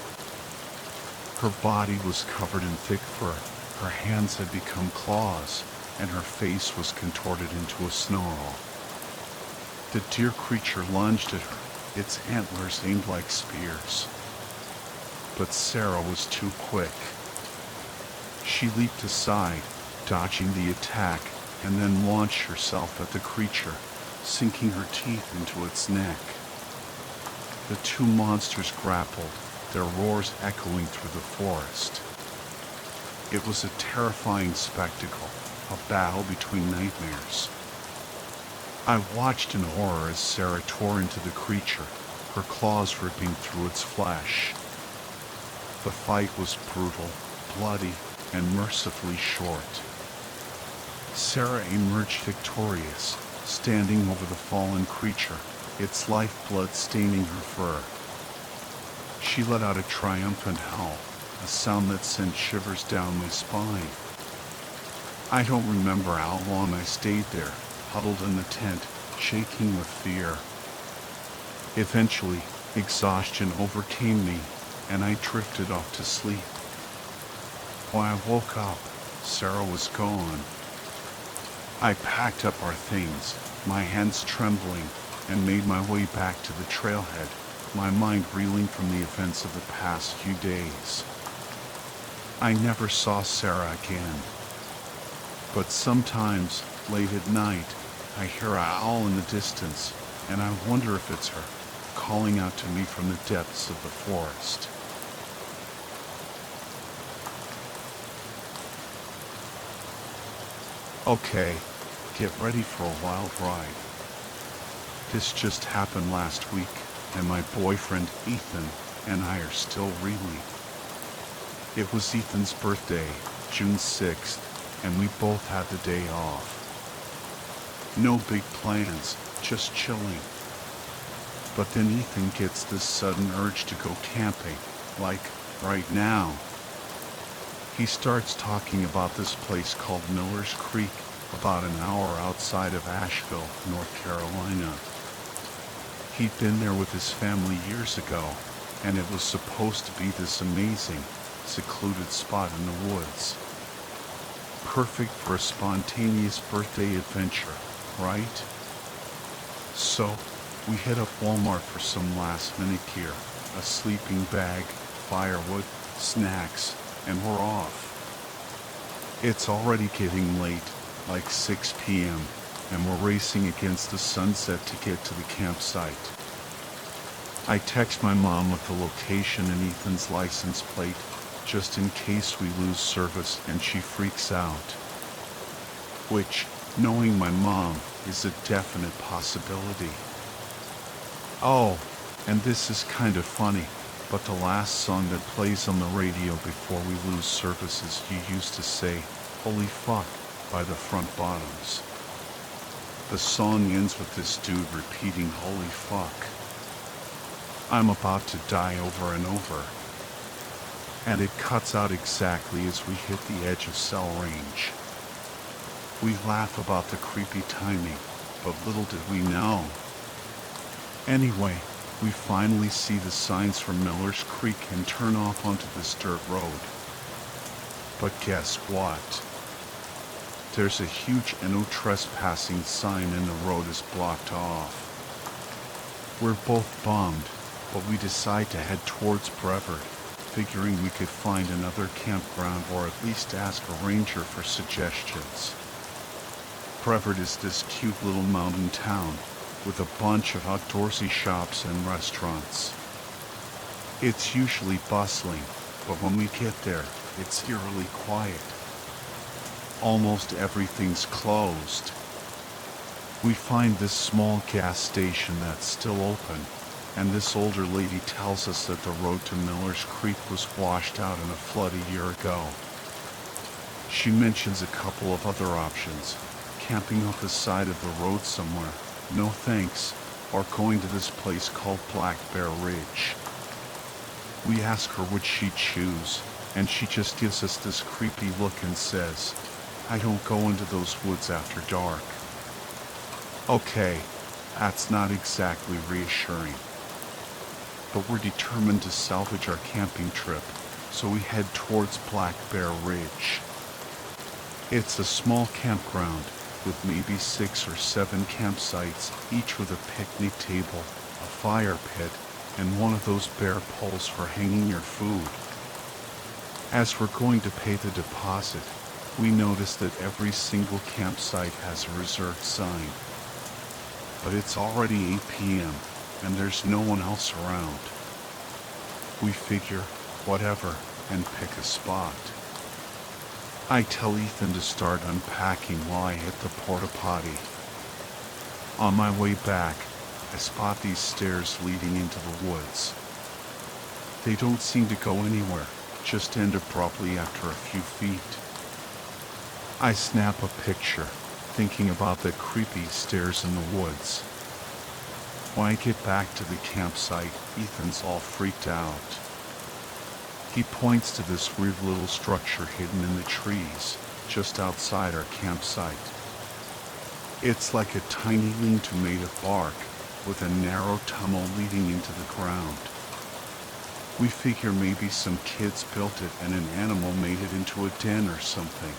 S1: Her body was covered in thick fur, her hands had become claws, and her face was contorted into a snarl. The dear creature lunged at her, its antlers aimed like spears. But Sarah was too quick. She leaped aside, dodging the attack, and then launched herself at the creature, sinking her teeth into its neck. The two monsters grappled, their roars echoing through the forest. It was a terrifying spectacle, a battle between nightmares. I watched in horror as Sarah tore into the creature, her claws ripping through its flesh. The fight was brutal, bloody, and mercifully short. Sarah emerged victorious, standing over the fallen creature, its lifeblood staining her fur. She let out a triumphant howl, a sound that sent shivers down my spine. I don't remember how long I stayed there, huddled in the tent, shaking with fear. Eventually, exhaustion overcame me, and I drifted off to sleep. When I woke up, Sarah was gone. I packed up our things, my hands trembling, and made my way back to the trailhead, my mind reeling from the events of the past few days. I never saw Sarah again. But sometimes, late at night, I hear a howl in the distance, and I wonder if it's her, calling out to me from the depths of the forest. Okay, get ready for a wild ride. This just happened last week, and my boyfriend Ethan and I are still reeling. It was Ethan's birthday, June 6th, and we both had the day off. No big plans, just chilling. But then Ethan gets this sudden urge to go camping, like right now. He starts talking about this place called Miller's Creek, about an hour outside of Asheville, North Carolina. He'd been there with his family years ago, and it was supposed to be this amazing, secluded spot in the woods. Perfect for a spontaneous birthday adventure, right? So, we hit up Walmart for some last-minute gear, a sleeping bag, firewood, snacks, and we're off. It's already getting late, like 6 p.m., and we're racing against the sunset to get to the campsite. I text my mom with the location and Ethan's license plate, just in case we lose service and she freaks out. Which, knowing my mom, is a definite possibility. Oh, and this is kind of funny, but the last song that plays on the radio before we lose service is You Used to Say, Holy Fuck, by the Front Bottoms. The song ends with this dude repeating holy fuck. I'm about to die over and over. And it cuts out exactly as we hit the edge of cell range. We laugh about the creepy timing, but little did we know. Anyway, we finally see the signs from Miller's Creek and turn off onto this dirt road. But guess what? There's a huge no trespassing sign and the road is blocked off. We're both bummed, but we decide to head towards Brevard, figuring we could find another campground or at least ask a ranger for suggestions. Brevard is this cute little mountain town with a bunch of outdoorsy shops and restaurants. It's usually bustling, but when we get there, it's eerily quiet. Almost everything's closed. We find this small gas station that's still open, and this older lady tells us that the road to Miller's Creek was washed out in a flood a year ago. She mentions a couple of other options: camping off the side of the road somewhere, no thanks, or going to this place called Black Bear Ridge. We ask her which she'd choose, and she just gives us this creepy look and says, "I don't go into those woods after dark." Okay, that's not exactly reassuring. But we're determined to salvage our camping trip, so we head towards Black Bear Ridge. It's a small campground with maybe 6 or 7 campsites, each with a picnic table, a fire pit, and one of those bear poles for hanging your food. As we're going to pay the deposit, we notice that every single campsite has a reserved sign. But it's already 8 p.m. and there's no one else around. We figure, whatever, and pick a spot. I tell Ethan to start unpacking while I hit the porta potty. On my way back, I spot these stairs leading into the woods. They don't seem to go anywhere, just end abruptly after a few feet. I snap a picture, thinking about the creepy stairs in the woods. When I get back to the campsite, Ethan's all freaked out. He points to this weird little structure hidden in the trees, just outside our campsite. It's like a tiny lean-to made of bark, with a narrow tunnel leading into the ground. We figure maybe some kids built it and an animal made it into a den or something.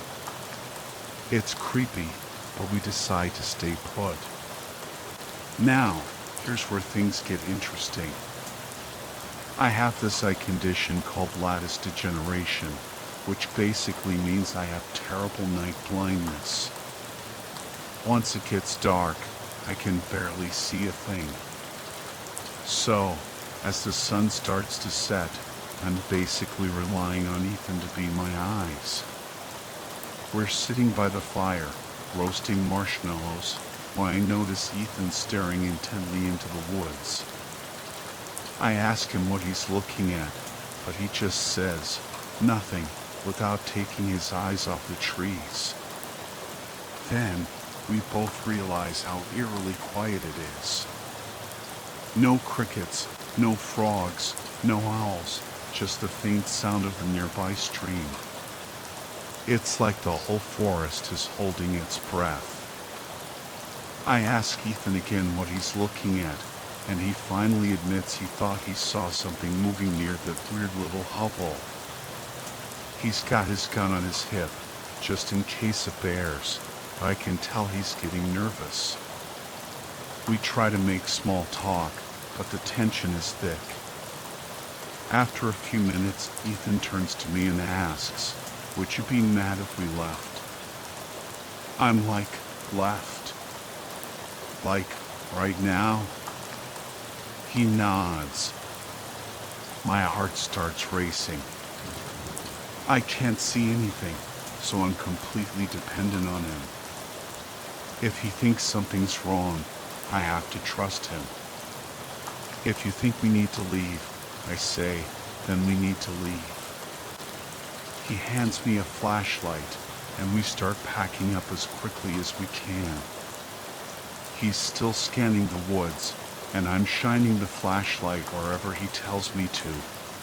S1: It's creepy, but we decide to stay put. Now, here's where things get interesting. I have this eye condition called lattice degeneration, which basically means I have terrible night blindness. Once it gets dark, I can barely see a thing. So, as the sun starts to set, I'm basically relying on Ethan to be my eyes. We're sitting by the fire, roasting marshmallows, when I notice Ethan staring intently into the woods. I ask him what he's looking at, but he just says nothing without taking his eyes off the trees. Then, we both realize how eerily quiet it is. No crickets, no frogs, no owls, just the faint sound of a nearby stream. It's like the whole forest is holding its breath. I ask Ethan again what he's looking at, and he finally admits he thought he saw something moving near the weird little hovel. He's got his gun on his hip, just in case of bears, but I can tell he's getting nervous. We try to make small talk, but the tension is thick. After a few minutes, Ethan turns to me and asks, "Would you be mad if we left?" I'm like, "Left? Like, right now?" He nods. My heart starts racing. I can't see anything, so I'm completely dependent on him. If he thinks something's wrong, I have to trust him. If you think we need to leave, I say, then we need to leave. He hands me a flashlight, and we start packing up as quickly as we can. He's still scanning the woods, and I'm shining the flashlight wherever he tells me to,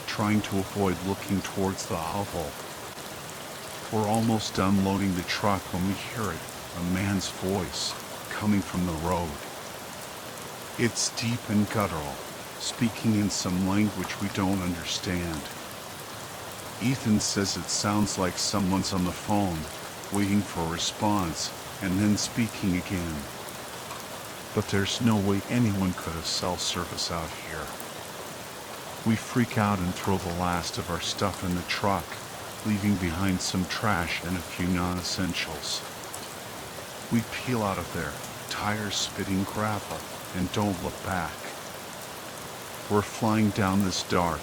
S1: trying to avoid looking towards the hovel. We're almost done loading the truck when we hear it, a man's voice, coming from the road. It's deep and guttural, speaking in some language we don't understand. Ethan says it sounds like someone's on the phone, waiting for a response, and then speaking again. But there's no way anyone could have cell service out here. We freak out and throw the last of our stuff in the truck, leaving behind some trash and a few non-essentials. We peel out of there, tires spitting gravel, and don't look back. We're flying down this dark,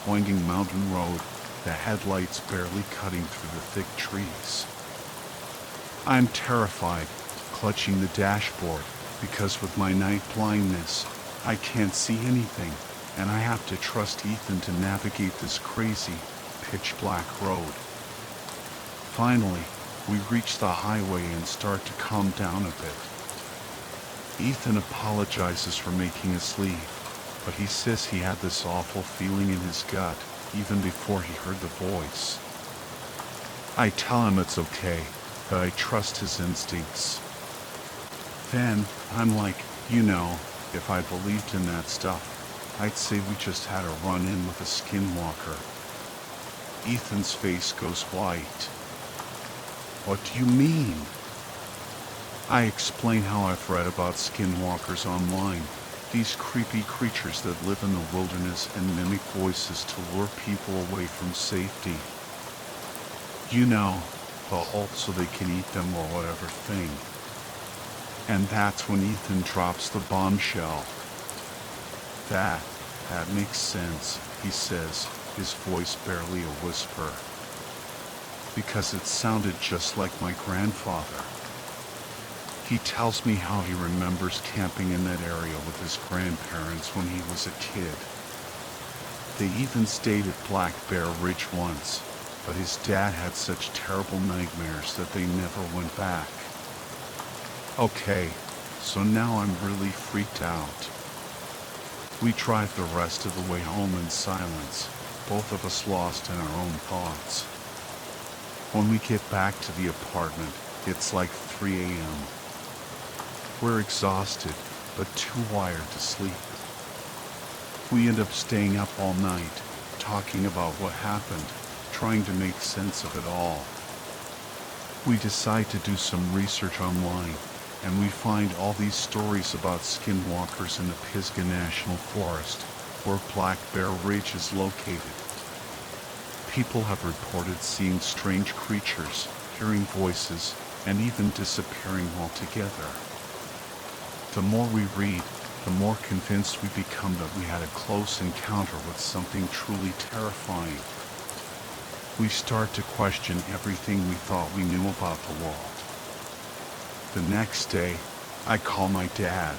S1: winding mountain road, the headlights barely cutting through the thick trees. I'm terrified, clutching the dashboard, because with my night blindness, I can't see anything, and I have to trust Ethan to navigate this crazy, pitch-black road. Finally, we reach the highway and start to calm down a bit. Ethan apologizes for making us leave, but he says he had this awful feeling in his gut even before he heard the voice. I tell him it's okay, that I trust his instincts. Then, I'm like, if I believed in that stuff, I'd say we just had a run-in with a skinwalker. Ethan's face goes white. What do you mean? I explain how I've read about skinwalkers online, these creepy creatures that live in the wilderness and mimic voices to lure people away from safety. The halt so they can eat them or whatever thing. And that's when Ethan drops the bombshell. That makes sense, he says, his voice barely a whisper. Because it sounded just like my grandfather. He tells me how he remembers camping in that area with his grandparents when he was a kid. They even stayed at Black Bear Ridge once, but his dad had such terrible nightmares that they never went back. Okay, so now I'm really freaked out. We drive the rest of the way home in silence, both of us lost in our own thoughts. When we get back to the apartment, it's like 3 a.m. We're exhausted, but too wired to sleep. We end up staying up all night, talking about what happened, trying to make sense of it all. We decide to do some research online, and we find all these stories about skinwalkers in the Pisgah National Forest, where Black Bear Ridge is located. People have reported seeing strange creatures, hearing voices, and even disappearing altogether. The more we read, the more convinced we become that we had a close encounter with something truly terrifying. We start to question everything we thought we knew about the world. The next day, I call my dad.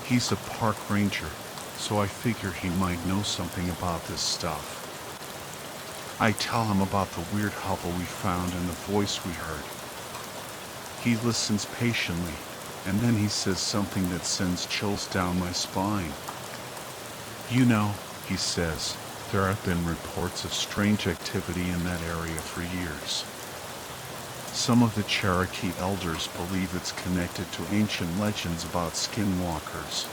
S1: He's a park ranger, so I figure he might know something about this stuff. I tell him about the weird hovel we found and the voice we heard. He listens patiently, and then he says something that sends chills down my spine. He says, there have been reports of strange activity in that area for years. Some of the Cherokee elders believe it's connected to ancient legends about skinwalkers.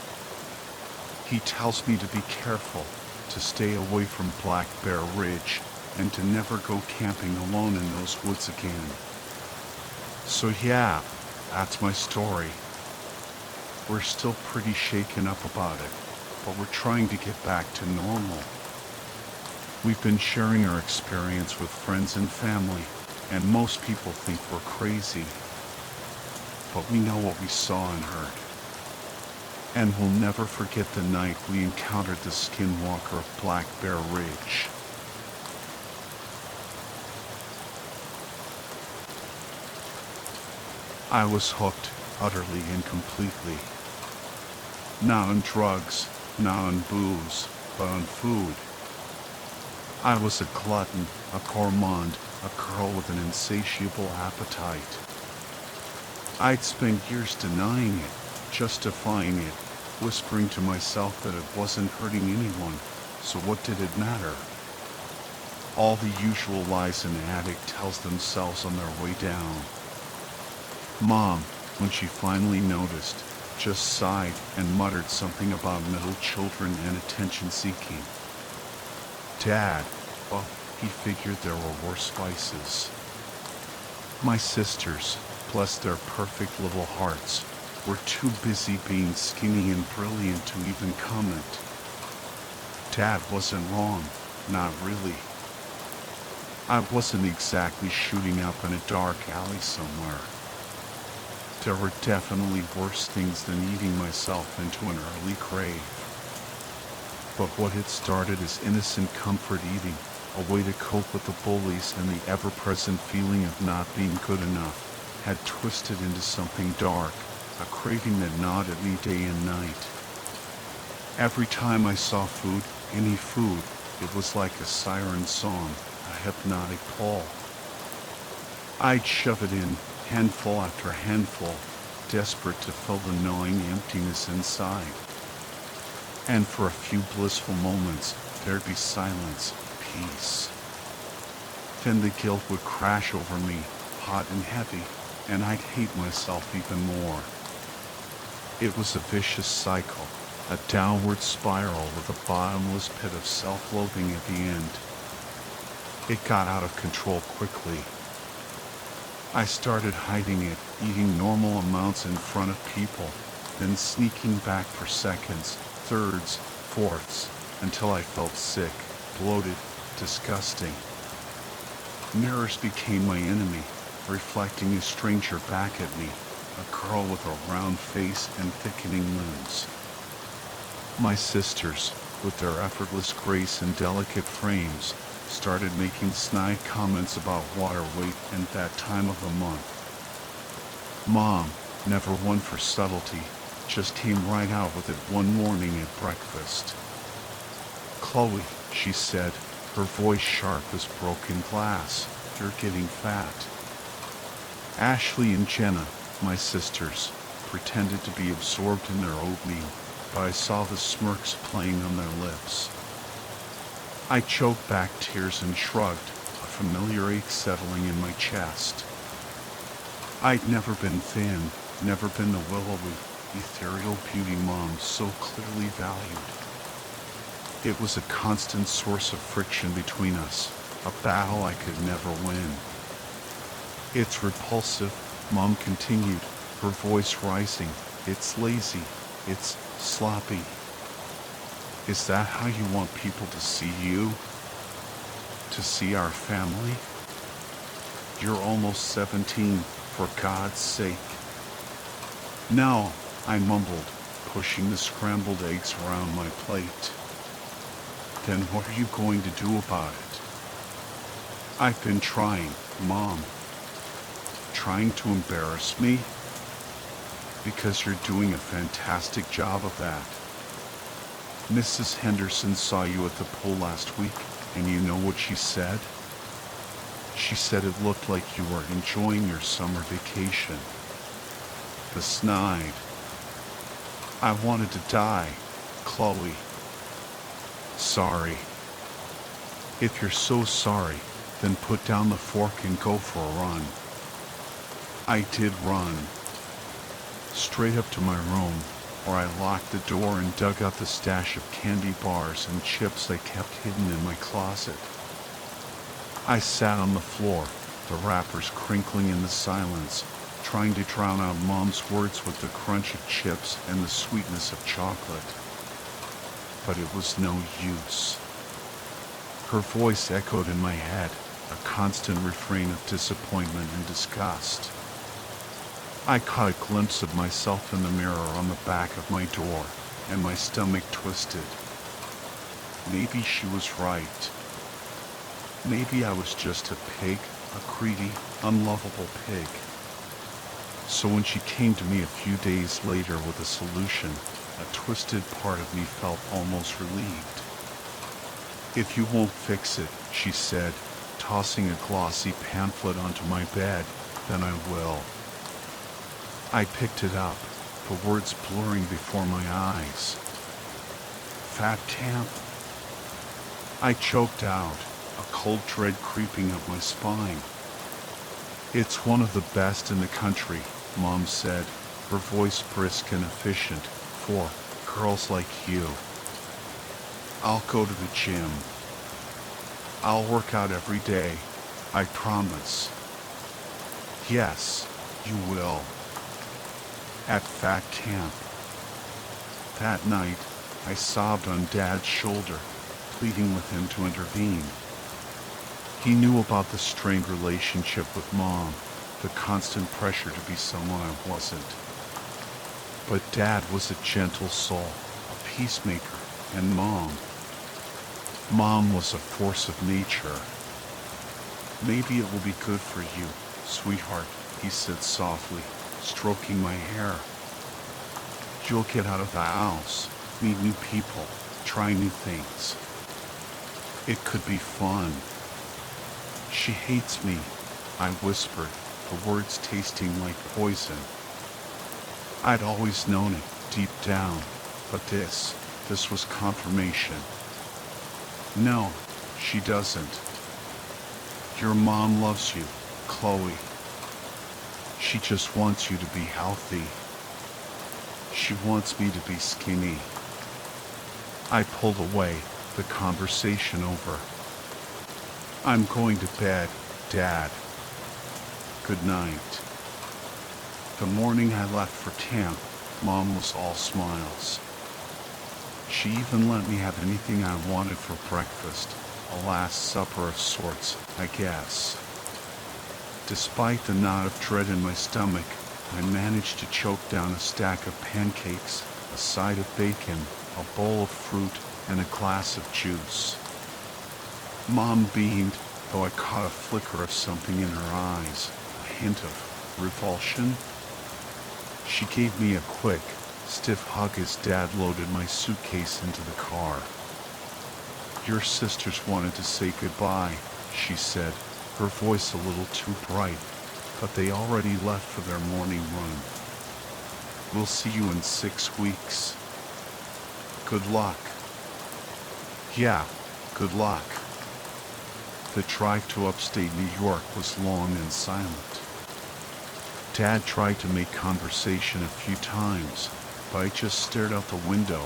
S1: He tells me to be careful, to stay away from Black Bear Ridge, and to never go camping alone in those woods again. So yeah, that's my story. We're still pretty shaken up about it, but we're trying to get back to normal. We've been sharing our experience with friends and family, and most people think we're crazy. But we know what we saw and heard. And we'll never forget the night we encountered the skinwalker of Black Bear Ridge. I was hooked, utterly and completely. Not on drugs, not on booze, but on food. I was a glutton, a gourmand, a girl with an insatiable appetite. I'd spent years denying it, justifying it, whispering to myself that it wasn't hurting anyone, so what did it matter? All the usual lies an addict tells themselves on their way down. Mom, when she finally noticed, just sighed and muttered something about middle children and attention seeking. Dad, well, he figured there were worse vices. My sisters, bless their perfect little hearts, were too busy being skinny and brilliant to even comment. Dad wasn't wrong, not really. I wasn't exactly shooting up in a dark alley somewhere. There were definitely worse things than eating myself into an early grave. But what had started as innocent comfort eating, a way to cope with the bullies and the ever-present feeling of not being good enough, had twisted into something dark, a craving that gnawed at me day and night. Every time I saw food, any food, it was like a siren song, a hypnotic pull. I'd shove it in, handful after handful, desperate to fill the gnawing emptiness inside. And for a few blissful moments, there'd be silence, peace. Then the guilt would crash over me, hot and heavy, and I'd hate myself even more. It was a vicious cycle, a downward spiral with a bottomless pit of self-loathing at the end. It got out of control quickly. I started hiding it, eating normal amounts in front of people, then sneaking back for seconds, thirds, fourths, until I felt sick, bloated, disgusting. Mirrors became my enemy, reflecting a stranger back at me, a girl with a round face and thickening limbs. My sisters, with their effortless grace and delicate frames, started making snide comments about water weight and that time of the month. Mom, never one for subtlety, just came right out with it one morning at breakfast. "Chloe," she said, her voice sharp as broken glass, "you're getting fat." Ashley and Jenna, my sisters, pretended to be absorbed in their oatmeal, but I saw the smirks playing on their lips. I choked back tears and shrugged, a familiar ache settling in my chest. I'd never been thin, never been the willowy, ethereal beauty Mom so clearly valued. It was a constant source of friction between us, a battle I could never win. "It's repulsive," Mom continued, her voice rising. "It's lazy. It's sloppy. Is that how you want people to see you? To see our family? You're almost 17, for God's sake." "No," I mumbled, pushing the scrambled eggs around my plate. "Then what are you going to do about it?" "I've been trying, Mom." "Trying to embarrass me?" "Because you're doing a fantastic job of that. Mrs. Henderson saw you at the pool last week, and you know what she said? She said it looked like you were enjoying your summer vacation. The snide. I wanted to die, Chloe. Sorry. If you're so sorry, then put down the fork and go for a run." I did run. Straight up to my room, where I locked the door and dug out the stash of candy bars and chips I kept hidden in my closet. I sat on the floor, the wrappers crinkling in the silence, trying to drown out Mom's words with the crunch of chips and the sweetness of chocolate. But it was no use. Her voice echoed in my head, a constant refrain of disappointment and disgust. I caught a glimpse of myself in the mirror on the back of my door, and my stomach twisted. Maybe she was right. Maybe I was just a pig, a greedy, unlovable pig. So when she came to me a few days later with a solution, a twisted part of me felt almost relieved. "If you won't fix it," she said, tossing a glossy pamphlet onto my bed, "then I will." I picked it up, the words blurring before my eyes. "Fat camp?" I choked out, a cold dread creeping up my spine. "It's one of the best in the country," Mom said, her voice brisk and efficient, "for girls like you. I'll go to the gym. I'll work out every day, I promise." "Yes, you will." At fat camp. That night, I sobbed on Dad's shoulder, pleading with him to intervene. He knew about the strained relationship with Mom, the constant pressure to be someone I wasn't. But Dad was a gentle soul, a peacemaker, and Mom was a force of nature. "Maybe it will be good for you, sweetheart," he said softly, stroking my hair. "You'll get out of the house. meet new people, try new things. It could be fun. She hates me, I whispered, the words tasting like poison. I'd always known it, deep down, but this was confirmation. No, she doesn't. Your mom loves you, Chloe. She just wants you to be healthy. She wants me to be skinny. I pulled away, the conversation over. I'm going to bed, Dad. Good night. The morning I left for camp, Mom was all smiles. She even let me have anything I wanted for breakfast, a last supper of sorts, I guess. Despite the knot of dread in my stomach, I managed to choke down a stack of pancakes, a side of bacon, a bowl of fruit, and a glass of juice. Mom beamed, though I caught a flicker of something in her eyes, a hint of revulsion. She gave me a quick, stiff hug as Dad loaded my suitcase into the car. Your sisters wanted to say goodbye, she said, her voice a little too bright, but they already left for their morning run. We'll see you in 6 weeks. Good luck. Yeah, good luck. The drive to upstate New York was long and silent. Dad tried to make conversation a few times, but I just stared out the window,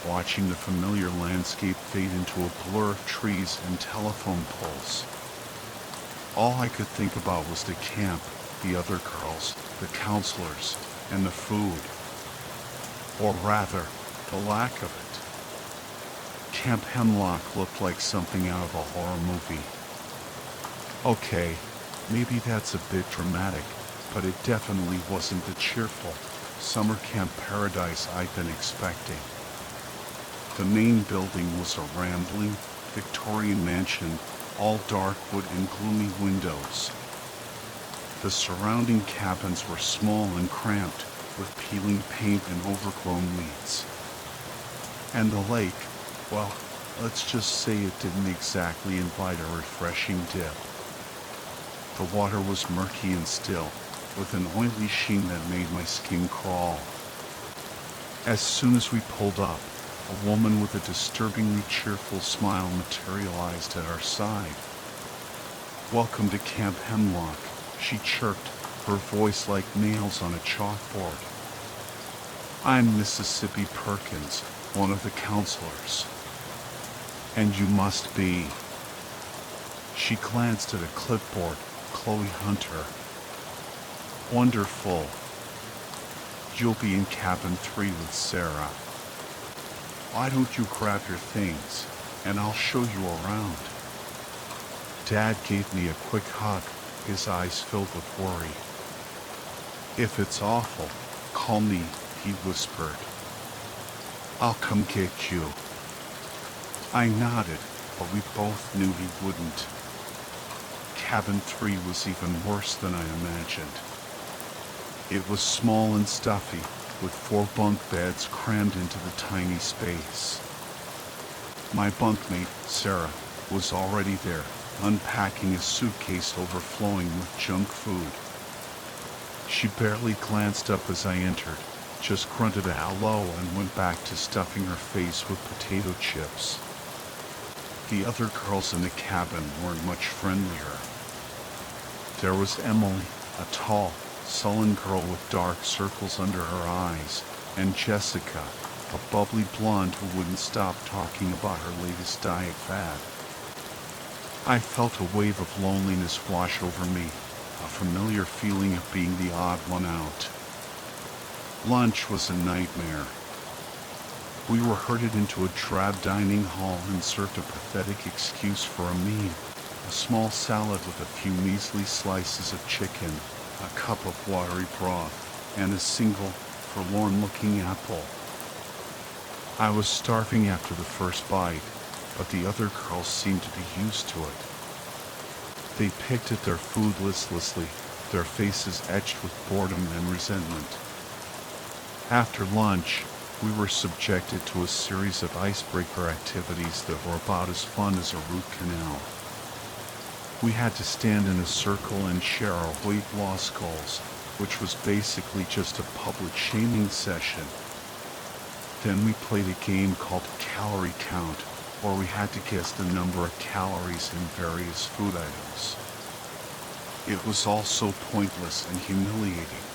S1: watching the familiar landscape fade into a blur of trees and telephone poles. All I could think about was the camp, the other girls, the counselors, and the food. Or rather, the lack of it. Camp Hemlock looked like something out of a horror movie. Okay, maybe that's a bit dramatic, but it definitely wasn't the cheerful summer camp paradise I'd been expecting. The main building was a rambling, Victorian mansion, all dark wood and gloomy windows. The surrounding cabins were small and cramped, with peeling paint and overgrown weeds. And the lake, well, let's just say it didn't exactly invite a refreshing dip. The water was murky and still, with an oily sheen that made my skin crawl. As soon as we pulled up, a woman with a disturbingly cheerful smile materialized at our side. Welcome to Camp Hemlock, she chirped, her voice like nails on a chalkboard. I'm Mississippi Perkins, one of the counselors. And you must be. She glanced at a clipboard, Chloe Hunter. Wonderful. You'll be in cabin 3 with Sarah. Why don't you grab your things, and I'll show you around. Dad gave me a quick hug, his eyes filled with worry. If it's awful, call me, he whispered. I'll come get you. I nodded, but we both knew he wouldn't. Cabin 3 was even worse than I imagined. It was small and stuffy, with 4 bunk beds crammed into the tiny space. My bunkmate, Sarah, was already there, unpacking a suitcase overflowing with junk food. She barely glanced up as I entered, just grunted a hello and went back to stuffing her face with potato chips. The other girls in the cabin weren't much friendlier. There was Emily, a tall, sullen girl with dark circles under her eyes, and Jessica, a bubbly blonde who wouldn't stop talking about her latest diet fad. I felt a wave of loneliness wash over me, a familiar feeling of being the odd one out. Lunch was a nightmare. We were herded into a drab dining hall and served a pathetic excuse for a meal, a small salad with a few measly slices of chicken, a cup of watery broth, and a single, forlorn-looking apple. I was starving after the first bite, but the other girls seemed to be used to it. They picked at their food listlessly, their faces etched with boredom and resentment. After lunch, We were subjected to a series of icebreaker activities that were about as fun as a root canal. We had to stand in a circle and share our weight loss goals, which was basically just a public shaming session. Then we played a game called Calorie Count, where we had to guess the number of calories in various food items. It was all so pointless and humiliating.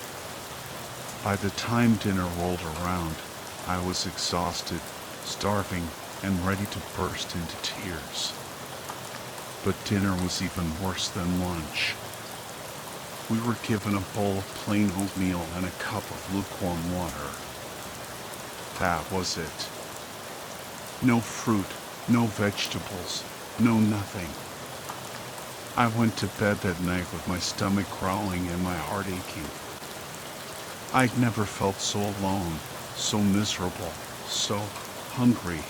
S1: By the time dinner rolled around, I was exhausted, starving, and ready to burst into tears. But dinner was even worse than lunch. We were given a bowl of plain oatmeal and a cup of lukewarm water. That was it. No fruit, no vegetables, no nothing. I went to bed that night with my stomach growling and my heart aching. I'd never felt so alone, so miserable, so hungry.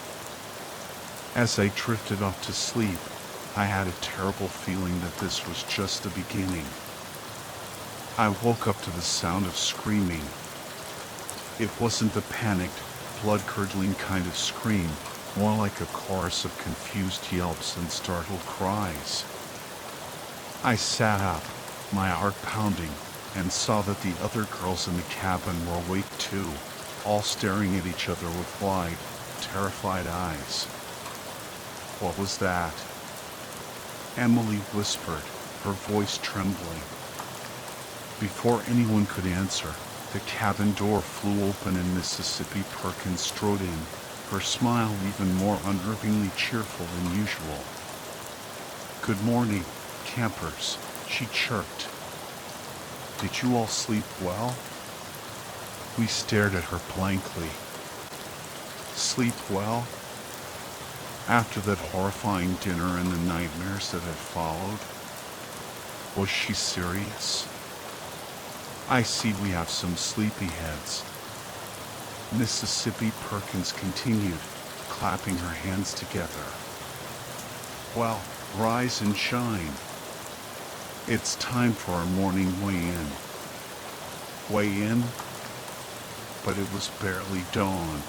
S1: As I drifted off to sleep, I had a terrible feeling that this was just the beginning. I woke up to the sound of screaming. It wasn't the panicked, blood-curdling kind of scream, more like a chorus of confused yelps and startled cries. I sat up, my heart pounding, and saw that the other girls in the cabin were awake too, all staring at each other with wide, terrified eyes. What was that? Emily whispered, her voice trembling. Before anyone could answer, the cabin door flew open and Mississippi Perkins strode in, her smile even more unnervingly cheerful than usual. "Good morning, campers," she chirped. "Did you all sleep well?" We stared at her blankly. Sleep well? After that horrifying dinner and the nightmares that had followed? Was she serious? "I see we have some sleepyheads," Mississippi Perkins continued, clapping her hands together. "Well, rise and shine. It's time for our morning weigh-in." Weigh-in? But it was barely dawn.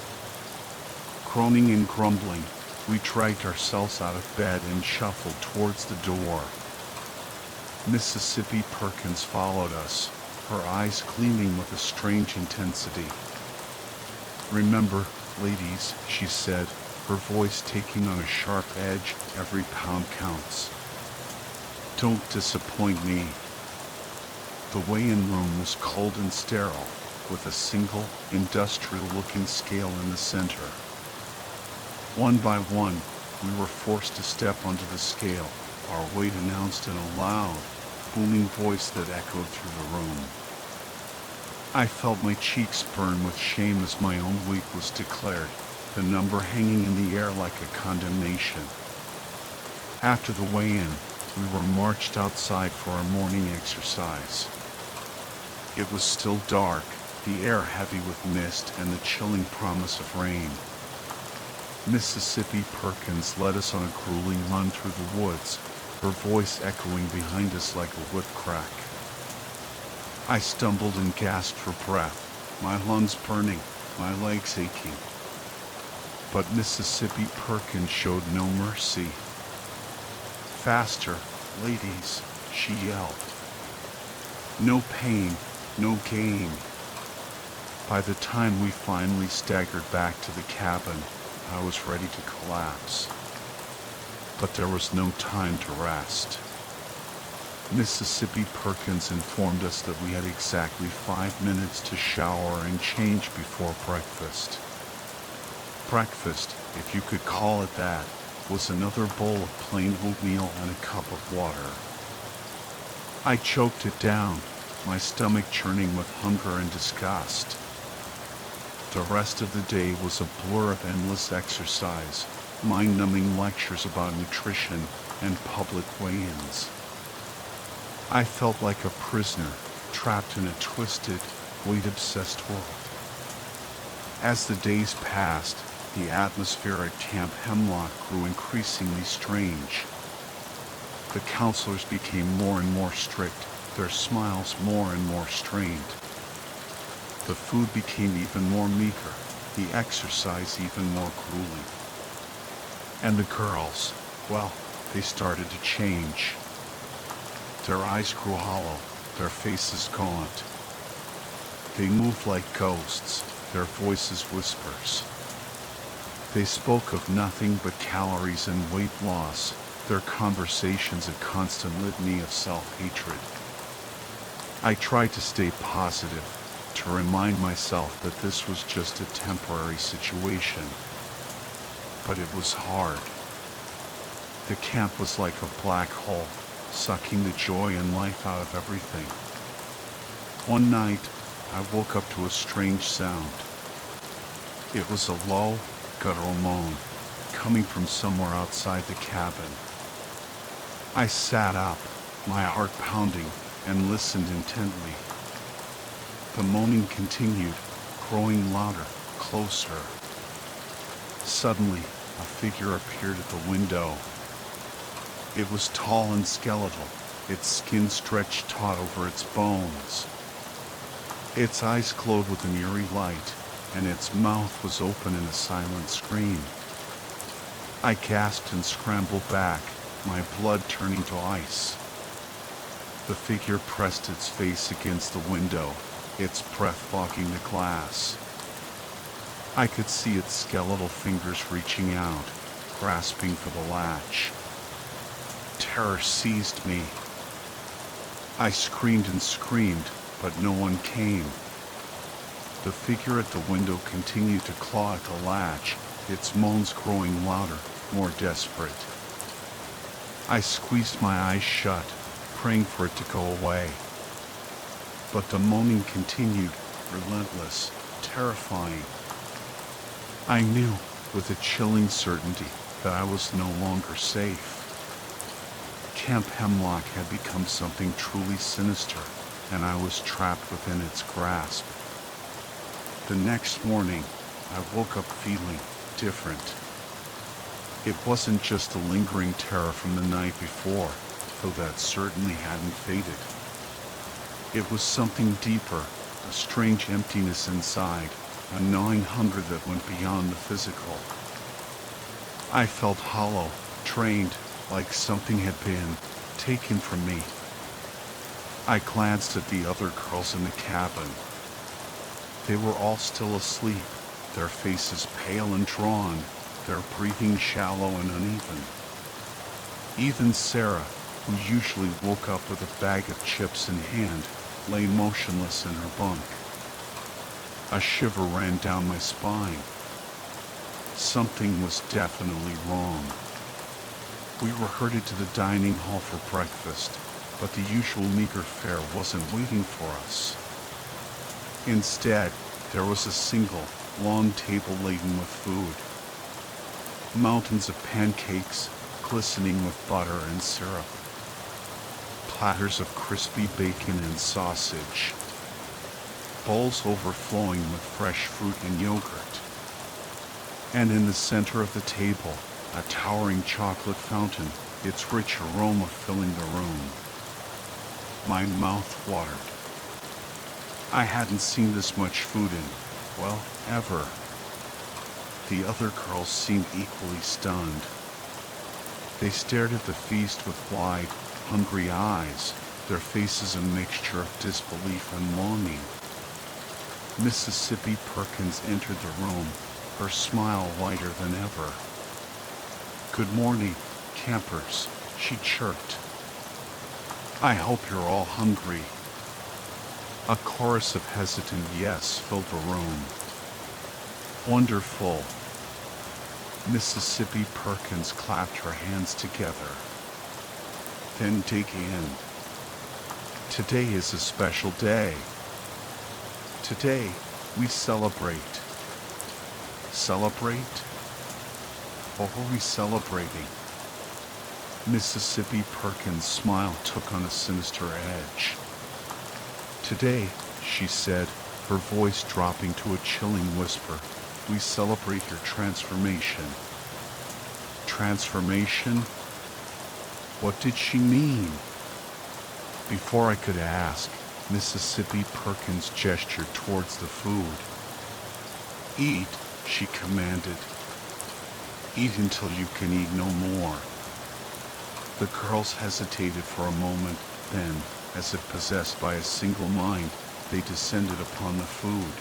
S1: Groaning and grumbling, we dragged ourselves out of bed and shuffled towards the door. Mississippi Perkins followed us, her eyes gleaming with a strange intensity. "Remember, ladies," she said, her voice taking on a sharp edge. "Every pound counts. Don't disappoint me." The weigh-in room was cold and sterile, with a single, industrial-looking scale in the center. One by one, we were forced to step onto the scale, our weight announced in a loud, booming voice that echoed through the room. I felt my cheeks burn with shame as my own weight was declared, the number hanging in the air like a condemnation. After the weigh-in, we were marched outside for our morning exercise. It was still dark, the air heavy with mist and the chilling promise of rain. Mississippi Perkins led us on a grueling run through the woods, her voice echoing behind us like a whip crack. I stumbled and gasped for breath, my lungs burning, my legs aching. But Mississippi Perkins showed no mercy. "Faster, ladies," she yelled. "No pain, no gain." By the time we finally staggered back to the cabin, I was ready to collapse. But there was no time to rest. Mississippi Perkins informed us that we had exactly 5 minutes to shower and change before breakfast. Breakfast, if you could call it that, was another bowl of plain oatmeal and a cup of water. I choked it down, my stomach churning with hunger and disgust. The rest of the day was a blur of endless exercise, mind-numbing lectures about nutrition, and public weigh-ins. I felt like a prisoner, trapped in a twisted, weight-obsessed world. As the days passed, the atmosphere at Camp Hemlock grew increasingly strange. The counselors became more and more strict, their smiles more and more strained. The food became even more meager, the exercise even more grueling. And the girls, well, they started to change. Their eyes grew hollow, their faces gaunt. They moved like ghosts, their voices whispers. They spoke of nothing but calories and weight loss, their conversations a constant litany of self-hatred. I tried to stay positive, to remind myself that this was just a temporary situation. But it was hard. The camp was like a black hole, sucking the joy and life out of everything. One night, I woke up to a strange sound. It was a low, guttural moan, coming from somewhere outside the cabin. I sat up, my heart pounding, and listened intently. The moaning continued, growing louder, closer. Suddenly, a figure appeared at the window. It was tall and skeletal, its skin stretched taut over its bones. Its eyes glowed with an eerie light, and its mouth was open in a silent scream. I gasped and scrambled back, my blood turning to ice. The figure pressed its face against the window, its breath fogging the glass. I could see its skeletal fingers reaching out, grasping for the latch. Terror seized me. I screamed and screamed, but no one came. The figure at the window continued to claw at the latch, its moans growing louder, more desperate. I squeezed my eyes shut, praying for it to go away. But the moaning continued, relentless, terrifying. I knew, with a chilling certainty, that I was no longer safe. Camp Hemlock had become something truly sinister, and I was trapped within its grasp. The next morning, I woke up feeling different. It wasn't just the lingering terror from the night before, though that certainly hadn't faded. It was something deeper, a strange emptiness inside, a gnawing hunger that went beyond the physical. I felt hollow, drained, like something had been taken from me. I glanced at the other girls in the cabin. They were all still asleep, their faces pale and drawn, their breathing shallow and uneven. Even Sarah, who usually woke up with a bag of chips in hand, lay motionless in her bunk. A shiver ran down my spine. Something was definitely wrong. We were herded to the dining hall for breakfast, but the usual meager fare wasn't waiting for us. Instead, there was a single, long table laden with food. Mountains of pancakes, glistening with butter and syrup. Platters of crispy bacon and sausage. Bowls overflowing with fresh fruit and yogurt. And in the center of the table, a towering chocolate fountain, its rich aroma filling the room. My mouth watered. I hadn't seen this much food in, well, ever. The other girls seemed equally stunned. They stared at the feast with wide, hungry eyes, their faces a mixture of disbelief and longing. Mississippi Perkins entered the room, her smile wider than ever. "Good morning, campers," she chirped. "I hope you're all hungry." A chorus of hesitant yes filled the room. "Wonderful." Mississippi Perkins clapped her hands together. "Then dig in. Today is a special day. Today, we celebrate." Celebrate? What were we celebrating? Mississippi Perkins' smile took on a sinister edge. "Today," she said, her voice dropping to a chilling whisper, "we celebrate your transformation." Transformation? What did she mean? Before I could ask, Mississippi Perkins gestured towards the food. "Eat," she commanded. Eat until you can eat no more. The girls hesitated for a moment, then, as if possessed by a single mind, they descended upon the food.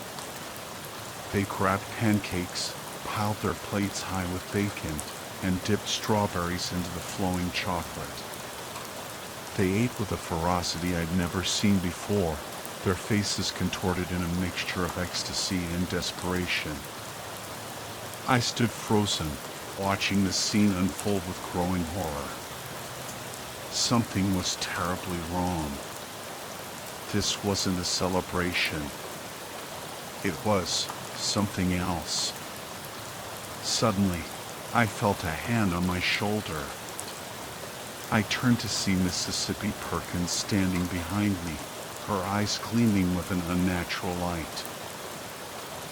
S1: They grabbed pancakes, piled their plates high with bacon, and dipped strawberries into the flowing chocolate. They ate with a ferocity I'd never seen before, their faces contorted in a mixture of ecstasy and desperation. I stood frozen, watching the scene unfold with growing horror. Something was terribly wrong. This wasn't a celebration. It was something else. Suddenly, I felt a hand on my shoulder. I turned to see Mississippi Perkins standing behind me, her eyes gleaming with an unnatural light.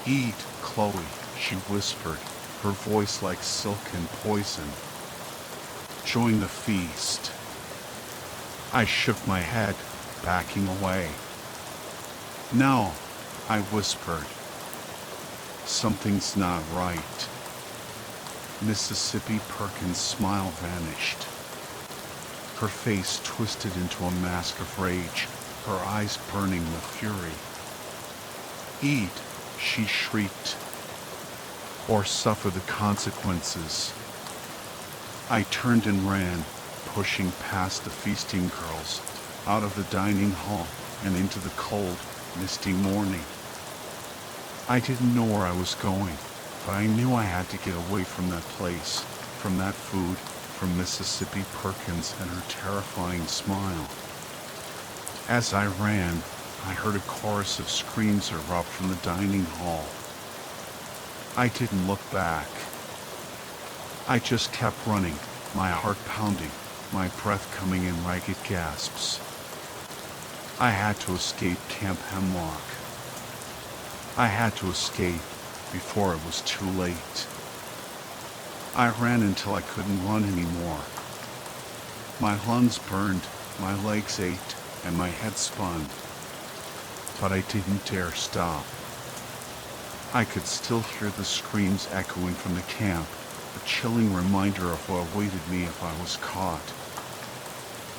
S1: "Eat, Chloe," she whispered, her voice like silken poison. "Join the feast." I shook my head, backing away. "No," I whispered. "Something's not right." Mississippi Perkins' smile vanished. Her face twisted into a mask of rage, her eyes burning with fury. "Eat," she shrieked, "or suffer the consequences." I turned and ran, pushing past the feasting girls, out of the dining hall and into the cold, misty morning. I didn't know where I was going, but I knew I had to get away from that place, from that food, from Mississippi Perkins and her terrifying smile. As I ran, I heard a chorus of screams erupt from the dining hall. I didn't look back. I just kept running, my heart pounding, my breath coming in ragged gasps. I had to escape Camp Hemlock. I had to escape before it was too late. I ran until I couldn't run anymore. My lungs burned, my legs ached, and my head spun. But I didn't dare stop. I could still hear the screams echoing from the camp, a chilling reminder of what awaited me if I was caught.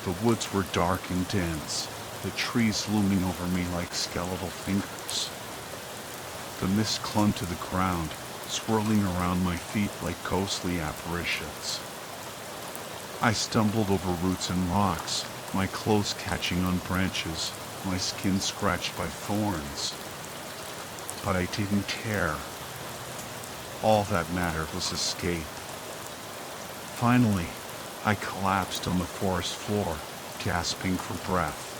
S1: The woods were dark and dense, the trees looming over me like skeletal fingers. The mist clung to the ground, swirling around my feet like ghostly apparitions. I stumbled over roots and rocks, my clothes catching on branches, my skin scratched by thorns. But I didn't care. All that mattered was escape. Finally, I collapsed on the forest floor, gasping for breath.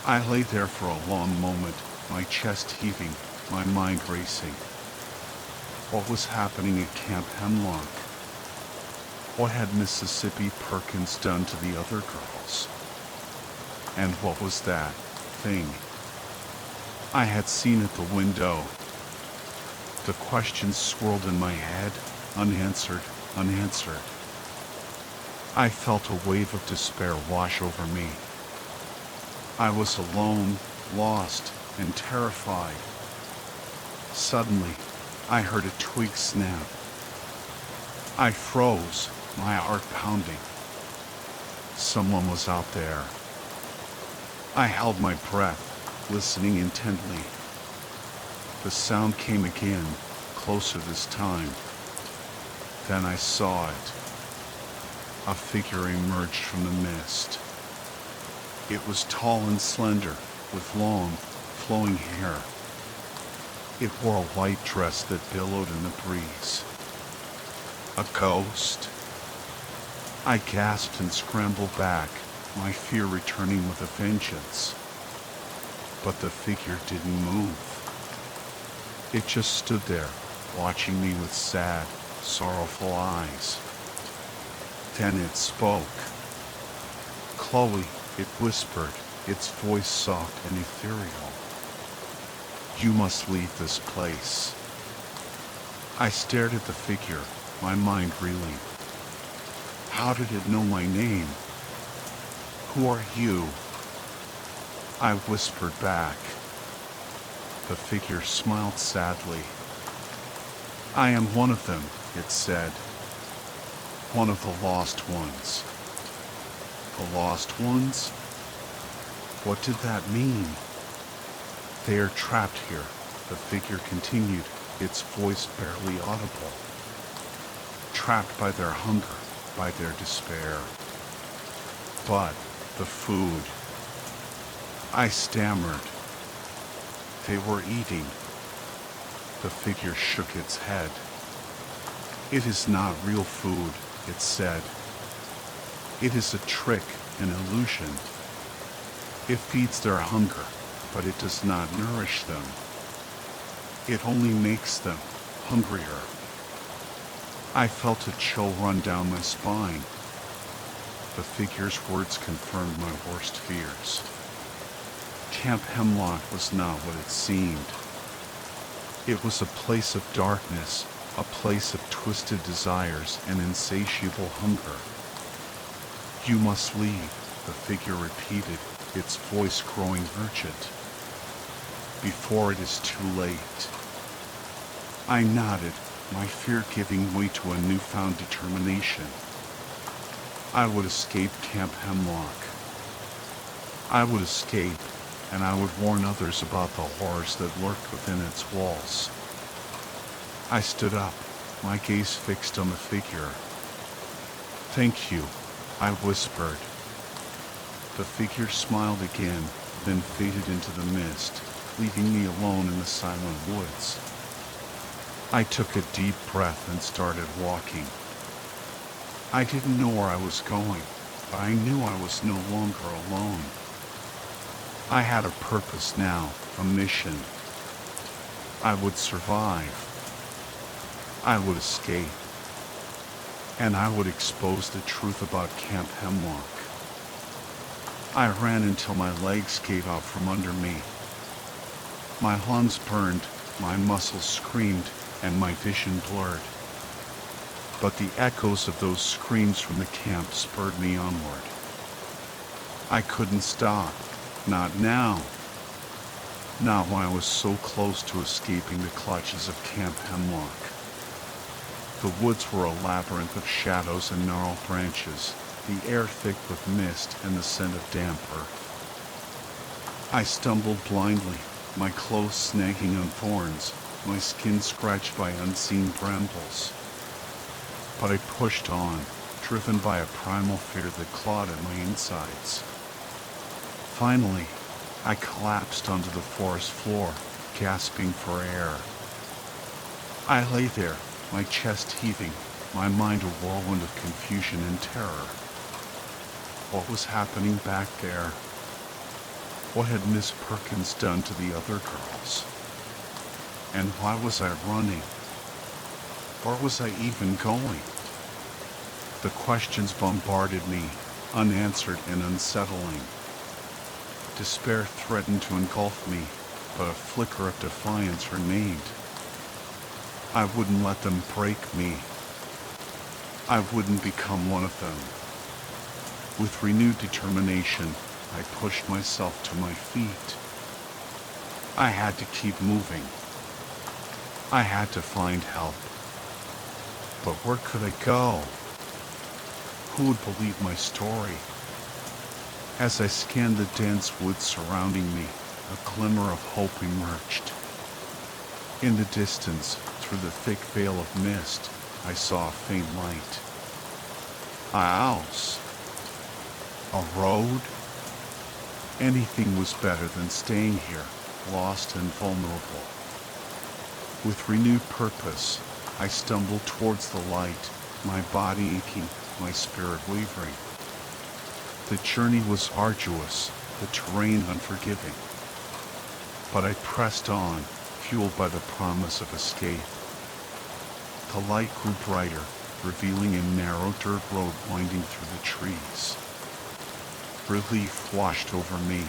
S1: I lay there for a long moment, my chest heaving, my mind racing. What was happening at Camp Hemlock? What had Mississippi Perkins done to the other girls? And what was that thing I had seen at the window? The questions swirled in my head, unanswered. I felt a wave of despair wash over me. I was alone, lost, and terrified. Suddenly, I heard a twig snap. I froze, my heart pounding. Someone was out there. I held my breath, listening intently. The sound came again, closer this time. Then I saw it. A figure emerged from the mist. It was tall and slender, with long, flowing hair. It wore a white dress that billowed in the breeze. A ghost? I gasped and scrambled back, my fear returning with a vengeance. But the figure didn't move. It just stood there, watching me with sad, sorrowful eyes. Then it spoke. "Chloe," it whispered, its voice soft and ethereal. "You must leave this place." I stared at the figure, my mind reeling. How did it know my name? "Who are you?" I whispered back. The figure smiled sadly. I am one of them, it said. One of the lost ones. The lost ones? What did that mean? They are trapped here, the figure continued, its voice barely audible. Trapped by their hunger, by their despair. But the food. I stammered. They were eating. The figure shook its head. It is not real food, it said. It is a trick, an illusion. It feeds their hunger, but it does not nourish them. It only makes them hungrier. I felt a chill run down my spine. The figure's words confirmed my worst fears. Camp Hemlock was not what it seemed. It was a place of darkness, a place of twisted desires and insatiable hunger. You must leave, the figure repeated, its voice growing urgent. Before it is too late. I nodded, my fear giving way to a newfound determination. I would escape Camp Hemlock. I would escape, and I would warn others about the horrors that lurked within its walls. I stood up, my gaze fixed on the figure. Thank you, I whispered. The figure smiled again, then faded into the mist, leaving me alone in the silent woods. I took a deep breath and started walking. I didn't know where I was going, but I knew I was no longer alone. I had a purpose now, a mission. I would survive. I would escape. And I would expose the truth about Camp Hemlock. I ran until my legs gave out from under me. My lungs burned, my muscles screamed, and my vision blurred. But the echoes of those screams from the camp spurred me onward. I couldn't stop. Not now. Not when I was so close to escaping the clutches of Camp Hemlock. The woods were a labyrinth of shadows and gnarled branches, the air thick with mist and the scent of damp earth. I stumbled blindly, my clothes snagging on thorns, my skin scratched by unseen brambles. But I pushed on, driven by a primal fear that clawed at my insides. Finally, I collapsed onto the forest floor, gasping for air. I lay there, my chest heaving, my mind a whirlwind of confusion and terror. What was happening back there? What had Miss Perkins done to the other girls? And why was I running? Where was I even going? The questions bombarded me, unanswered and unsettling. Despair threatened to engulf me, but a flicker of defiance remained. I wouldn't let them break me. I wouldn't become one of them. With renewed determination, I pushed myself to my feet. I had to keep moving. I had to find help. But where could I go? Who would believe my story? As I scanned the dense woods surrounding me, a glimmer of hope emerged. In the distance, through the thick veil of mist, I saw a faint light. A house. A road. Anything was better than staying here, lost and vulnerable. With renewed purpose, I stumbled towards the light, my body aching, my spirit wavering. The journey was arduous, the terrain unforgiving. But I pressed on, fueled by the promise of escape. The light grew brighter, revealing a narrow dirt road winding through the trees. Relief washed over me.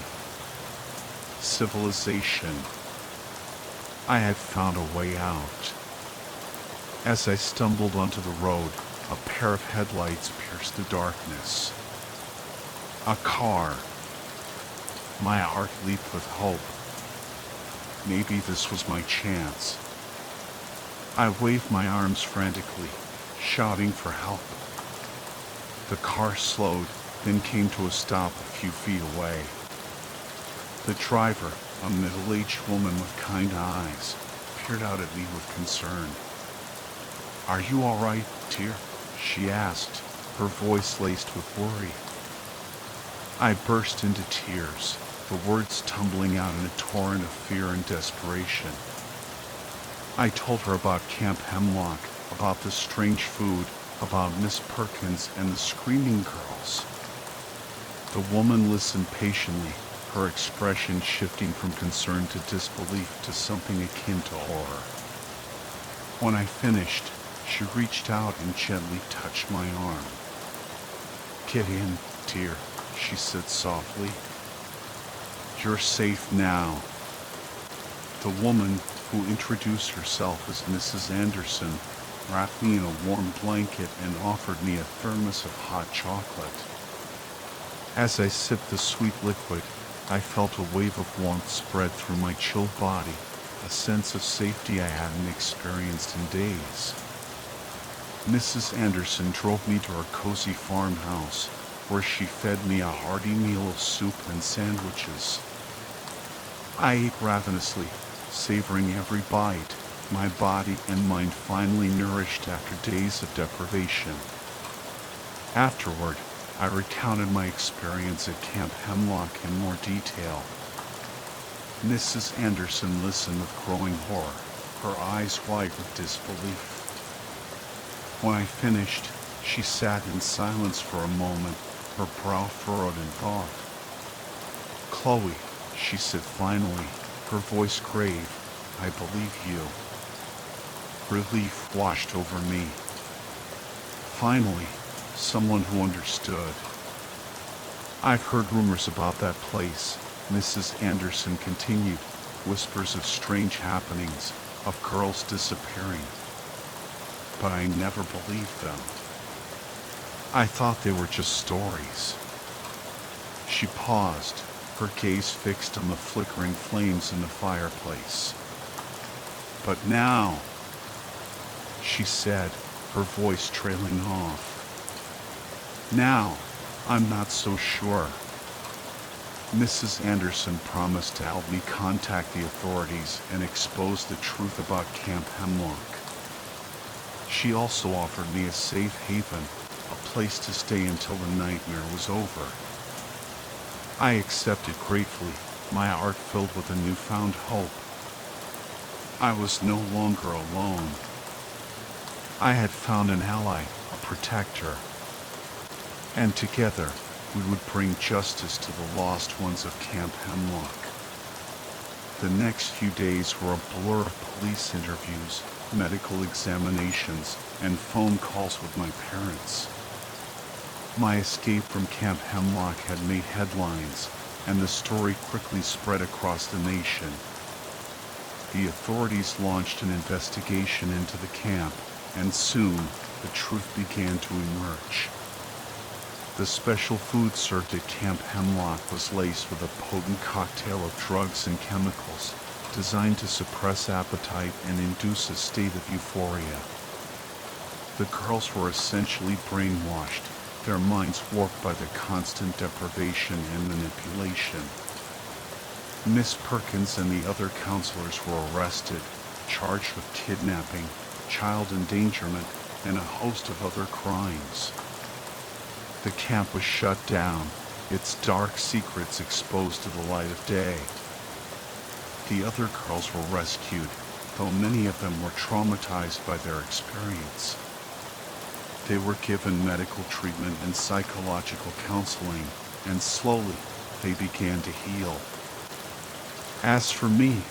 S1: Civilization. I had found a way out. As I stumbled onto the road, a pair of headlights pierced the darkness. A car. My heart leaped with hope. Maybe this was my chance. I waved my arms frantically, shouting for help. The car slowed, then came to a stop a few feet away. The driver, a middle-aged woman with kind eyes, peered out at me with concern. "Are you all right, dear?" she asked, her voice laced with worry. I burst into tears, the words tumbling out in a torrent of fear and desperation. I told her about Camp Hemlock, about the strange food, about Miss Perkins and the screaming girls. The woman listened patiently, her expression shifting from concern to disbelief to something akin to horror. When I finished, she reached out and gently touched my arm. "Get in, dear," she said softly. "You're safe now." The woman, who introduced herself as Mrs. Anderson, wrapped me in a warm blanket and offered me a thermos of hot chocolate. As I sipped the sweet liquid, I felt a wave of warmth spread through my chilled body, a sense of safety I hadn't experienced in days. Mrs. Anderson drove me to her cozy farmhouse, where she fed me a hearty meal of soup and sandwiches. I ate ravenously, savoring every bite, my body and mind finally nourished after days of deprivation. Afterward, I recounted my experience at Camp Hemlock in more detail. Mrs. Anderson listened with growing horror, her eyes wide with disbelief. When I finished, she sat in silence for a moment, her brow furrowed in thought. "Chloe," she said finally, her voice grave, "I believe you." Relief washed over me. Finally, someone who understood. "I've heard rumors about that place," Mrs. Anderson continued, whispers of strange happenings, of girls disappearing. But I never believed them. I thought they were just stories. She paused, her gaze fixed on the flickering flames in the fireplace. "But now," she said, her voice trailing off. "Now, I'm not so sure." Mrs. Anderson promised to help me contact the authorities and expose the truth about Camp Hemlock. She also offered me a safe haven, a place to stay until the nightmare was over. I accepted gratefully, my heart filled with a newfound hope. I was no longer alone. I had found an ally, a protector. And together, we would bring justice to the lost ones of Camp Hemlock. The next few days were a blur of police interviews, medical examinations, and phone calls with my parents. My escape from Camp Hemlock had made headlines, and the story quickly spread across the nation. The authorities launched an investigation into the camp, and soon the truth began to emerge. The special food served at Camp Hemlock was laced with a potent cocktail of drugs and chemicals designed to suppress appetite and induce a state of euphoria. The girls were essentially brainwashed, their minds warped by the constant deprivation and manipulation. Miss Perkins and the other counselors were arrested, charged with kidnapping, child endangerment, and a host of other crimes. The camp was shut down, its dark secrets exposed to the light of day. The other girls were rescued, though many of them were traumatized by their experience. They were given medical treatment and psychological counseling, and slowly they began to heal. As for me,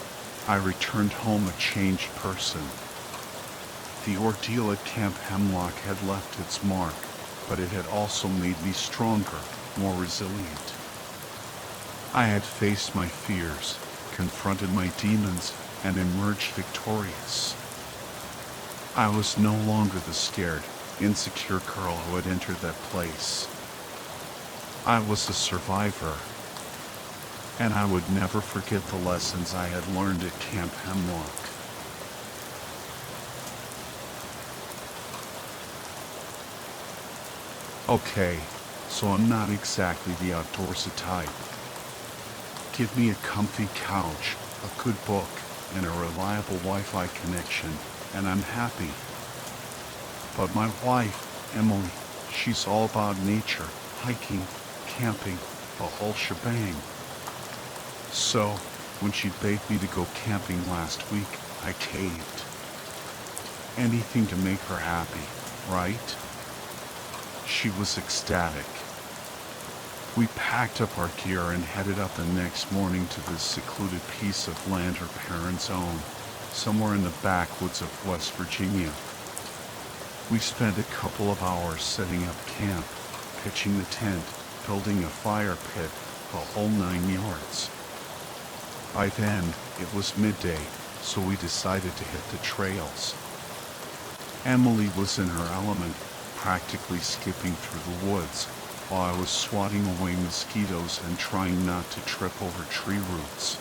S1: I returned home a changed person. The ordeal at Camp Hemlock had left its mark, but it had also made me stronger, more resilient. I had faced my fears, confronted my demons, and emerged victorious. I was no longer the scared, insecure girl who had entered that place. I was a survivor, and I would never forget the lessons I had learned at Camp Hemlock. Okay, so I'm not exactly the outdoorsy type. Give me a comfy couch, a good book, and a reliable Wi-Fi connection, and I'm happy. But my wife, Emily, she's all about nature, hiking, camping, the whole shebang. So, when she begged me to go camping last week, I caved. Anything to make her happy, right? She was ecstatic. We packed up our gear and headed out the next morning to this secluded piece of land her parents own, somewhere in the backwoods of West Virginia. We spent a couple of hours setting up camp, pitching the tent, building a fire pit, the whole 9 yards. By then, it was midday, so we decided to hit the trails. Emily was in her element, practically skipping through the woods, while I was swatting away mosquitoes and trying not to trip over tree roots.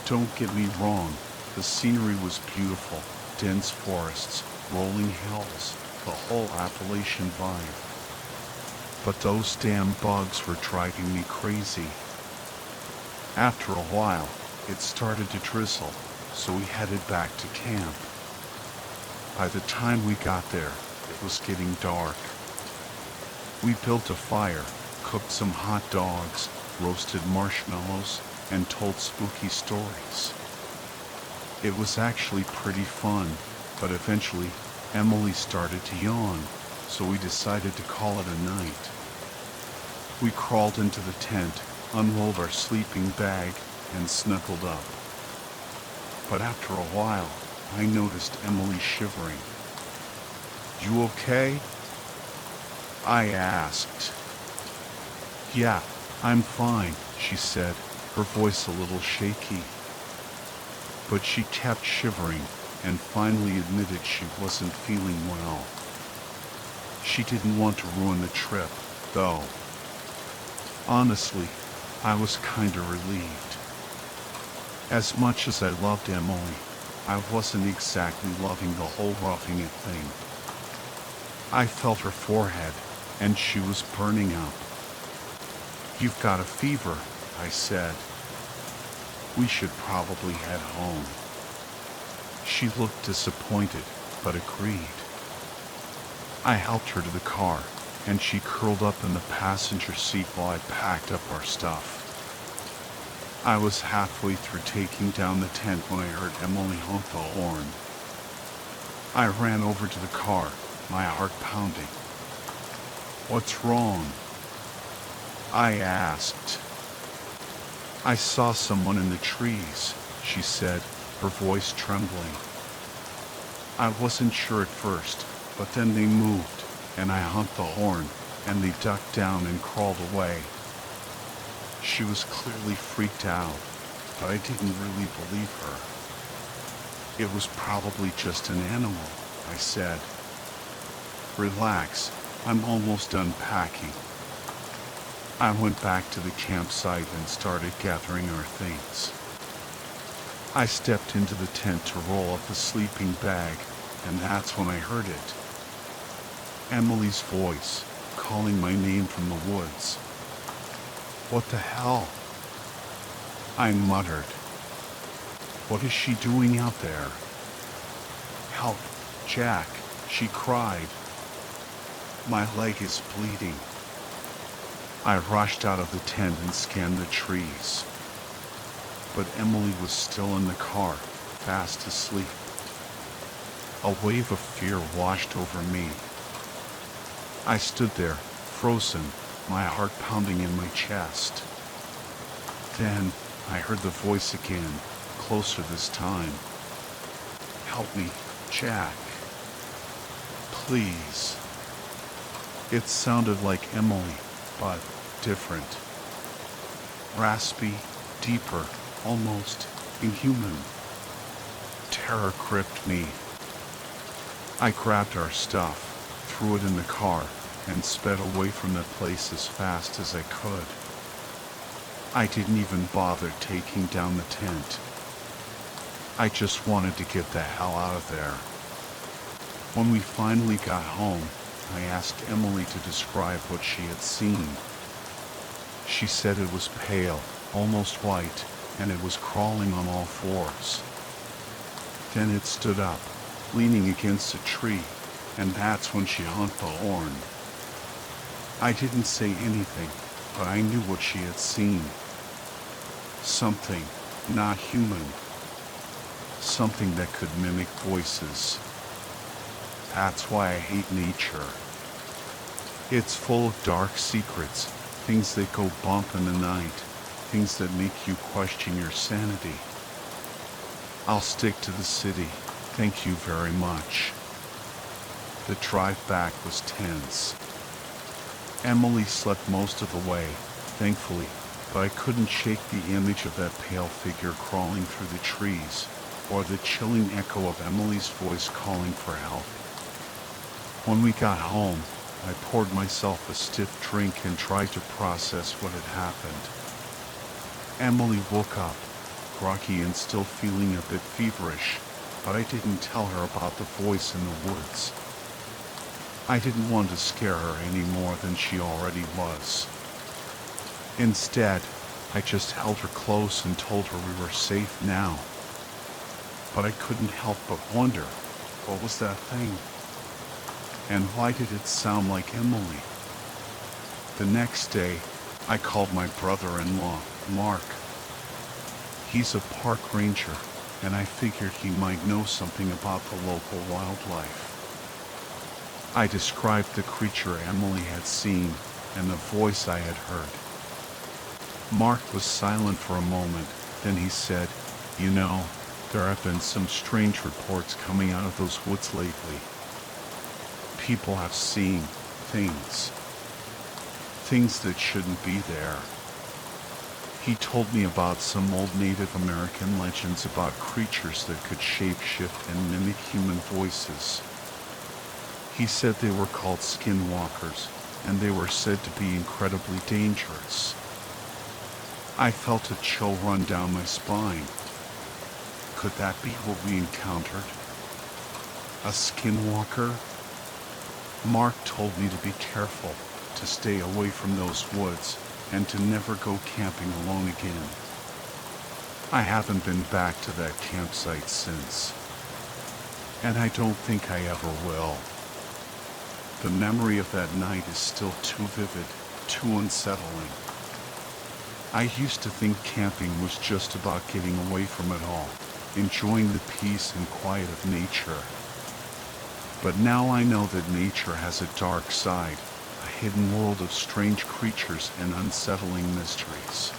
S1: Don't get me wrong, the scenery was beautiful, dense forests, rolling hills, the whole Appalachian vibe. But those damn bugs were driving me crazy. After a while, it started to drizzle, so we headed back to camp. By the time we got there, it was getting dark. We built a fire, cooked some hot dogs, roasted marshmallows, and told spooky stories. It was actually pretty fun, but eventually, Emily started to yawn, so we decided to call it a night. We crawled into the tent, unrolled our sleeping bag, and snuggled up. But after a while, I noticed Emily shivering. "You okay?" I asked. "Yeah, I'm fine," she said, her voice a little shaky. But she kept shivering and finally admitted she wasn't feeling well. She didn't want to ruin the trip, though. Honestly, I was kinda relieved. As much as I loved Emily, I wasn't exactly loving the whole roughing it thing. I felt her forehead, and she was burning up. "You've got a fever," I said. "We should probably head home." She looked disappointed, but agreed. I helped her to the car, and she curled up in the passenger seat while I packed up our stuff. I was halfway through taking down the tent when I heard Emily honk the horn. I ran over to the car, my heart pounding. "What's wrong?" I asked. "I saw someone in the trees," she said, her voice trembling. I wasn't sure at first, but then they moved, and I honked the horn, and they ducked down and crawled away. She was clearly freaked out, but I didn't really believe her. "It was probably just an animal," I said. "Relax, I'm almost done packing." I went back to the campsite and started gathering our things. I stepped into the tent to roll up the sleeping bag, and that's when I heard it. Emily's voice, calling my name from the woods. "What the hell?" I muttered. "What is she doing out there?" "Help, Jack," she cried. "My leg is bleeding." I rushed out of the tent and scanned the trees. But Emily was still in the car, fast asleep. A wave of fear washed over me. I stood there, frozen, my heart pounding in my chest. Then I heard the voice again, closer this time. "Help me, Jack. Please." It sounded like Emily, but different. Raspy, deeper, almost inhuman. Terror gripped me. I grabbed our stuff, threw it in the car, and sped away from the place as fast as I could. I didn't even bother taking down the tent. I just wanted to get the hell out of there. When we finally got home, I asked Emily to describe what she had seen. She said it was pale, almost white, and it was crawling on all fours. Then it stood up, leaning against a tree, and that's when she honked the horn. I didn't say anything, but I knew what she had seen. Something not human. Something that could mimic voices. That's why I hate nature. It's full of dark secrets, things that go bump in the night, things that make you question your sanity. I'll stick to the city. Thank you very much. The drive back was tense. Emily slept most of the way, thankfully, but I couldn't shake the image of that pale figure crawling through the trees, or the chilling echo of Emily's voice calling for help. When we got home, I poured myself a stiff drink and tried to process what had happened. Emily woke up, groggy and still feeling a bit feverish, but I didn't tell her about the voice in the woods. I didn't want to scare her any more than she already was. Instead, I just held her close and told her we were safe now. But I couldn't help but wonder, what was that thing? And why did it sound like Emily? The next day, I called my brother-in-law, Mark. He's a park ranger, and I figured he might know something about the local wildlife. I described the creature Emily had seen and the voice I had heard. Mark was silent for a moment, then he said, "You know, there have been some strange reports coming out of those woods lately. People have seen things that shouldn't be there." He told me about some old Native American legends about creatures that could shapeshift and mimic human voices. He said they were called skinwalkers, and they were said to be incredibly dangerous. I felt a chill run down my spine. Could that be what we encountered? A skinwalker? Mark told me to be careful, to stay away from those woods, and to never go camping alone again. I haven't been back to that campsite since, and I don't think I ever will. The memory of that night is still too vivid, too unsettling. I used to think camping was just about getting away from it all, enjoying the peace and quiet of nature. But now I know that nature has a dark side, a hidden world of strange creatures and unsettling mysteries.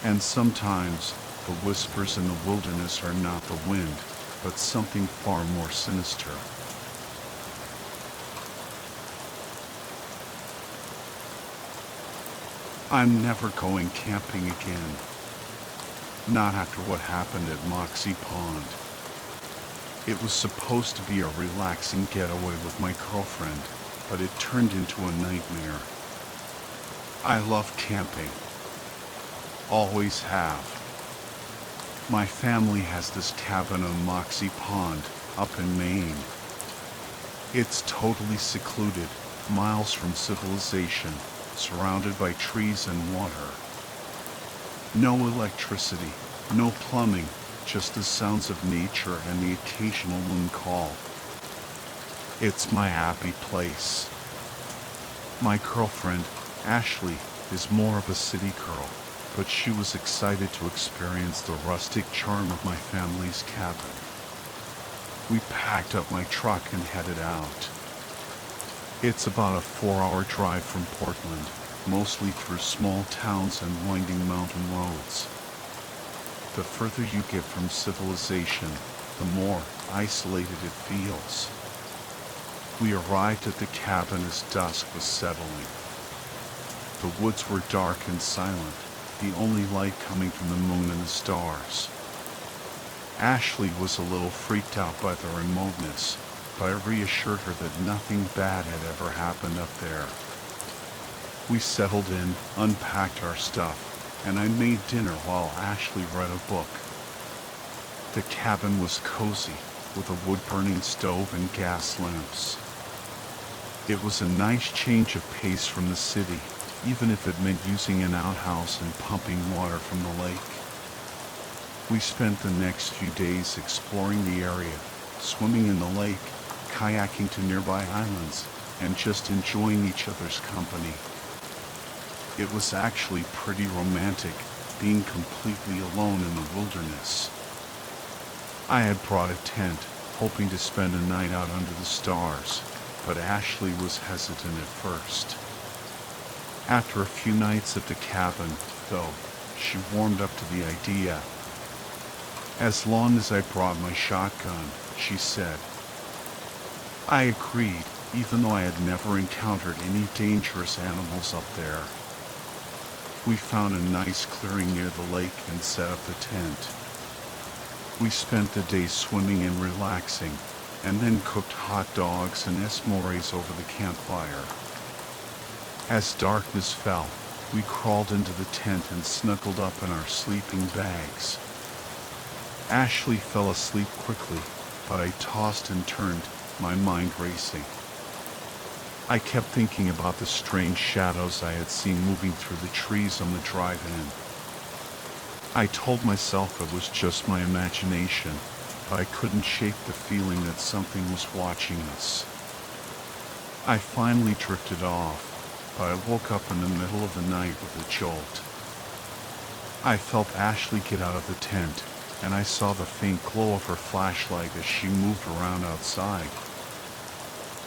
S1: And sometimes, the whispers in the wilderness are not the wind, but something far more sinister. I'm never going camping again. Not after what happened at Moxie Pond. It was supposed to be a relaxing getaway with my girlfriend, but it turned into a nightmare. I love camping. Always have. My family has this cabin on Moxie Pond, up in Maine. It's totally secluded, miles from civilization, surrounded by trees and water. No electricity, no plumbing, just the sounds of nature and the occasional loon call. It's my happy place. My girlfriend, Ashley, is more of a city girl, but she was excited to experience the rustic charm of my family's cabin. We packed up my truck and headed out. It's about a 4-hour drive from Portland, mostly through small towns and winding mountain roads. The further you get from civilization, the more isolated it feels. We arrived at the cabin as dusk was settling. The woods were dark and silent, the only light coming from the moon and the stars. Ashley was a little freaked out by the remoteness, but I reassured her that nothing bad had ever happened up there. We settled in, unpacked our stuff, and I made dinner while Ashley read a book. The cabin was cozy, with a wood-burning stove and gas lamps. It was a nice change of pace from the city, even if it meant using an outhouse and pumping water from the lake. We spent the next few days exploring the area, swimming in the lake, kayaking to nearby islands, and just enjoying each other's company. It was actually pretty romantic, being completely alone in the wilderness. I had brought a tent, hoping to spend a night out under the stars, but Ashley was hesitant at first. After a few nights at the cabin, though, she warmed up to the idea. As long as I brought my shotgun, she said. I agreed, even though I had never encountered any dangerous animals up there. We found a nice clearing near the lake and set up the tent. We spent the day swimming and relaxing, and then cooked hot dogs and s'mores over the campfire. As darkness fell, we crawled into the tent and snuggled up in our sleeping bags. Ashley fell asleep quickly, but I tossed and turned, my mind racing. I kept thinking about the strange shadows I had seen moving through the trees on the drive-in. I told myself it was just my imagination, but I couldn't shake the feeling that something was watching us. I finally drifted off, but I woke up in the middle of the night with a jolt. I felt Ashley get out of the tent, and I saw the faint glow of her flashlight as she moved around outside.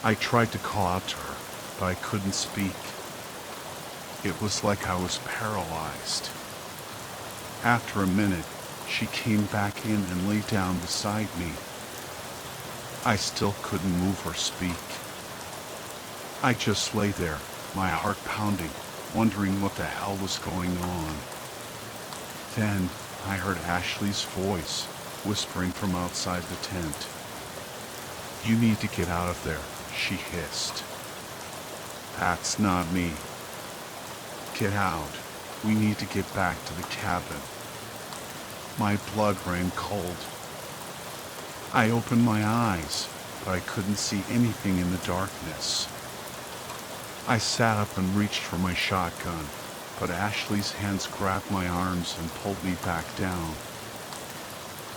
S1: I tried to call out to her, but I couldn't speak. It was like I was paralyzed. After a minute, she came back in and lay down beside me. I still couldn't move or speak. I just lay there, my heart pounding, wondering what the hell was going on. Then I heard Ashley's voice, whispering from outside the tent. You need to get out of there, she hissed. That's not me. Get out. We need to get back to the cabin. My blood ran cold. I opened my eyes, but I couldn't see anything in the darkness. I sat up and reached for my shotgun, but Ashley's hands grabbed my arms and pulled me back down.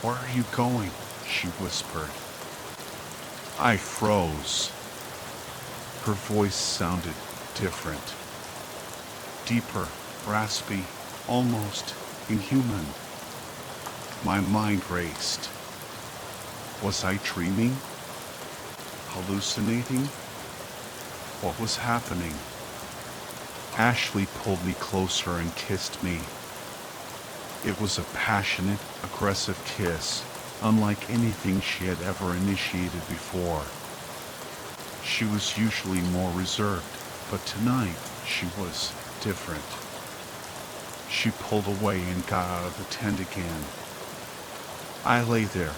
S1: Where are you going? She whispered. I froze. Her voice sounded different. Deeper, raspy, almost inhuman. My mind raced. Was I dreaming? Hallucinating? What was happening? Ashley pulled me closer and kissed me. It was a passionate, aggressive kiss, unlike anything she had ever initiated before. She was usually more reserved, but tonight she was different. She pulled away and got out of the tent again. I lay there,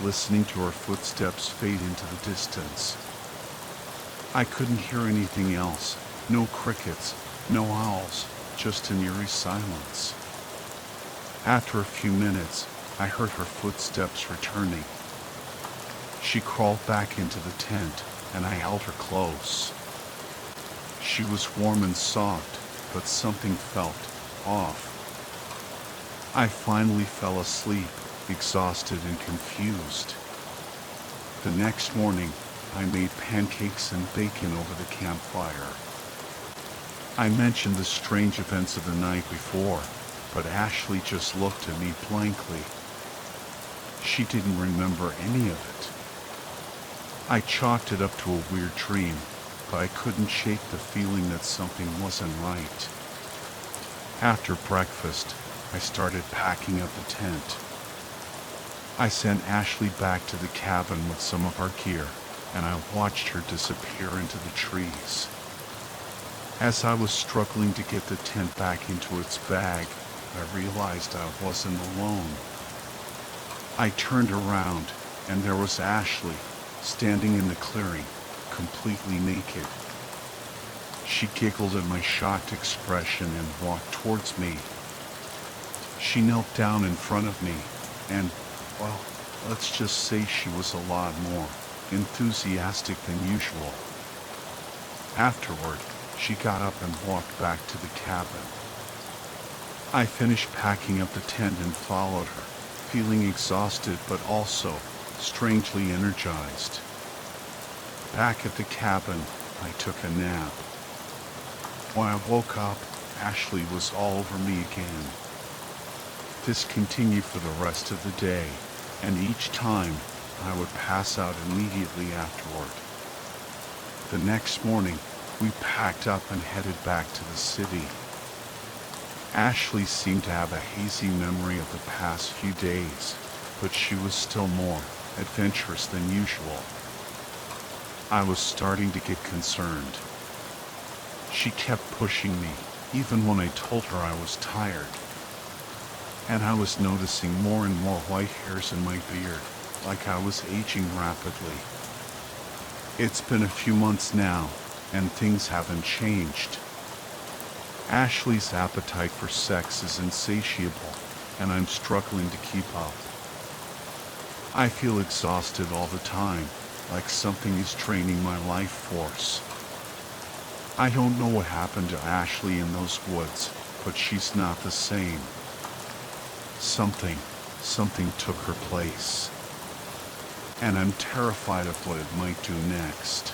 S1: listening to her footsteps fade into the distance. I couldn't hear anything else, no crickets, no owls, just an eerie silence. After a few minutes, I heard her footsteps returning. She crawled back into the tent, and I held her close. She was warm and soft, but something felt off. I finally fell asleep, exhausted and confused. The next morning, I made pancakes and bacon over the campfire. I mentioned the strange events of the night before, but Ashley just looked at me blankly. She didn't remember any of it. I chalked it up to a weird dream, but I couldn't shake the feeling that something wasn't right. After breakfast, I started packing up the tent. I sent Ashley back to the cabin with some of our gear, and I watched her disappear into the trees. As I was struggling to get the tent back into its bag, I realized I wasn't alone. I turned around, and there was Ashley, standing in the clearing, completely naked. She giggled at my shocked expression and walked towards me. She knelt down in front of me, and, well, let's just say she was a lot more enthusiastic than usual. Afterward, she got up and walked back to the cabin. I finished packing up the tent and followed her, feeling exhausted but also strangely energized. Back at the cabin, I took a nap. When I woke up, Ashley was all over me again. This continued for the rest of the day, and each time I would pass out immediately afterward. The next morning, we packed up and headed back to the city. Ashley seemed to have a hazy memory of the past few days, but she was still more adventurous than usual. I was starting to get concerned. She kept pushing me, even when I told her I was tired. And I was noticing more and more white hairs in my beard, like I was aging rapidly. It's been a few months now, and things haven't changed. Ashley's appetite for sex is insatiable, and I'm struggling to keep up. I feel exhausted all the time, like something is draining my life force. I don't know what happened to Ashley in those woods, but she's not the same. Something took her place. And I'm terrified of what it might do next.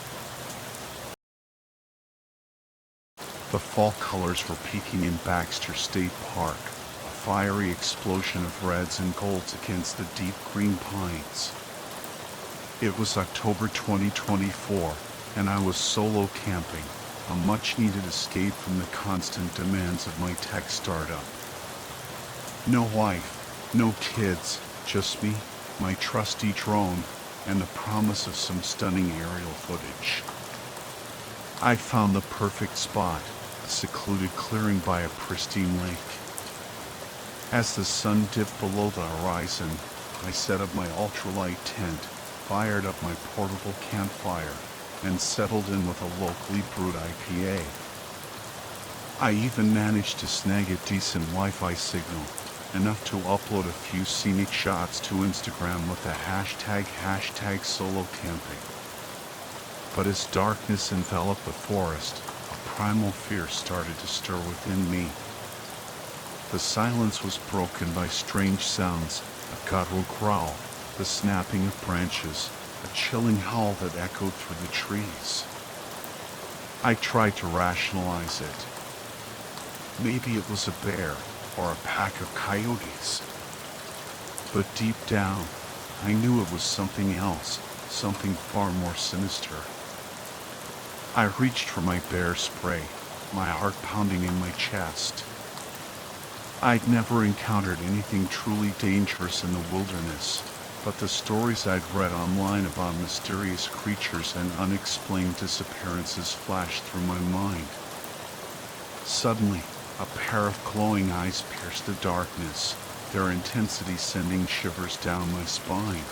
S1: The fall colors were peaking in Baxter State Park, a fiery explosion of reds and golds against the deep green pines. It was October 2024, and I was solo camping, a much-needed escape from the constant demands of my tech startup. No wife, no kids, just me, my trusty drone, and the promise of some stunning aerial footage. I found the perfect spot, a secluded clearing by a pristine lake. As the sun dipped below the horizon, I set up my ultralight tent, fired up my portable campfire, and settled in with a locally brewed IPA. I even managed to snag a decent Wi-Fi signal, enough to upload a few scenic shots to Instagram with the hashtag solo camping. But as darkness enveloped the forest, a primal fear started to stir within me. The silence was broken by strange sounds, a guttural growl, the snapping of branches, a chilling howl that echoed through the trees. I tried to rationalize it. Maybe it was a bear or a pack of coyotes. But deep down, I knew it was something else, something far more sinister. I reached for my bear spray, my heart pounding in my chest. I'd never encountered anything truly dangerous in the wilderness, but the stories I'd read online about mysterious creatures and unexplained disappearances flashed through my mind. Suddenly, a pair of glowing eyes pierced the darkness, their intensity sending shivers down my spine.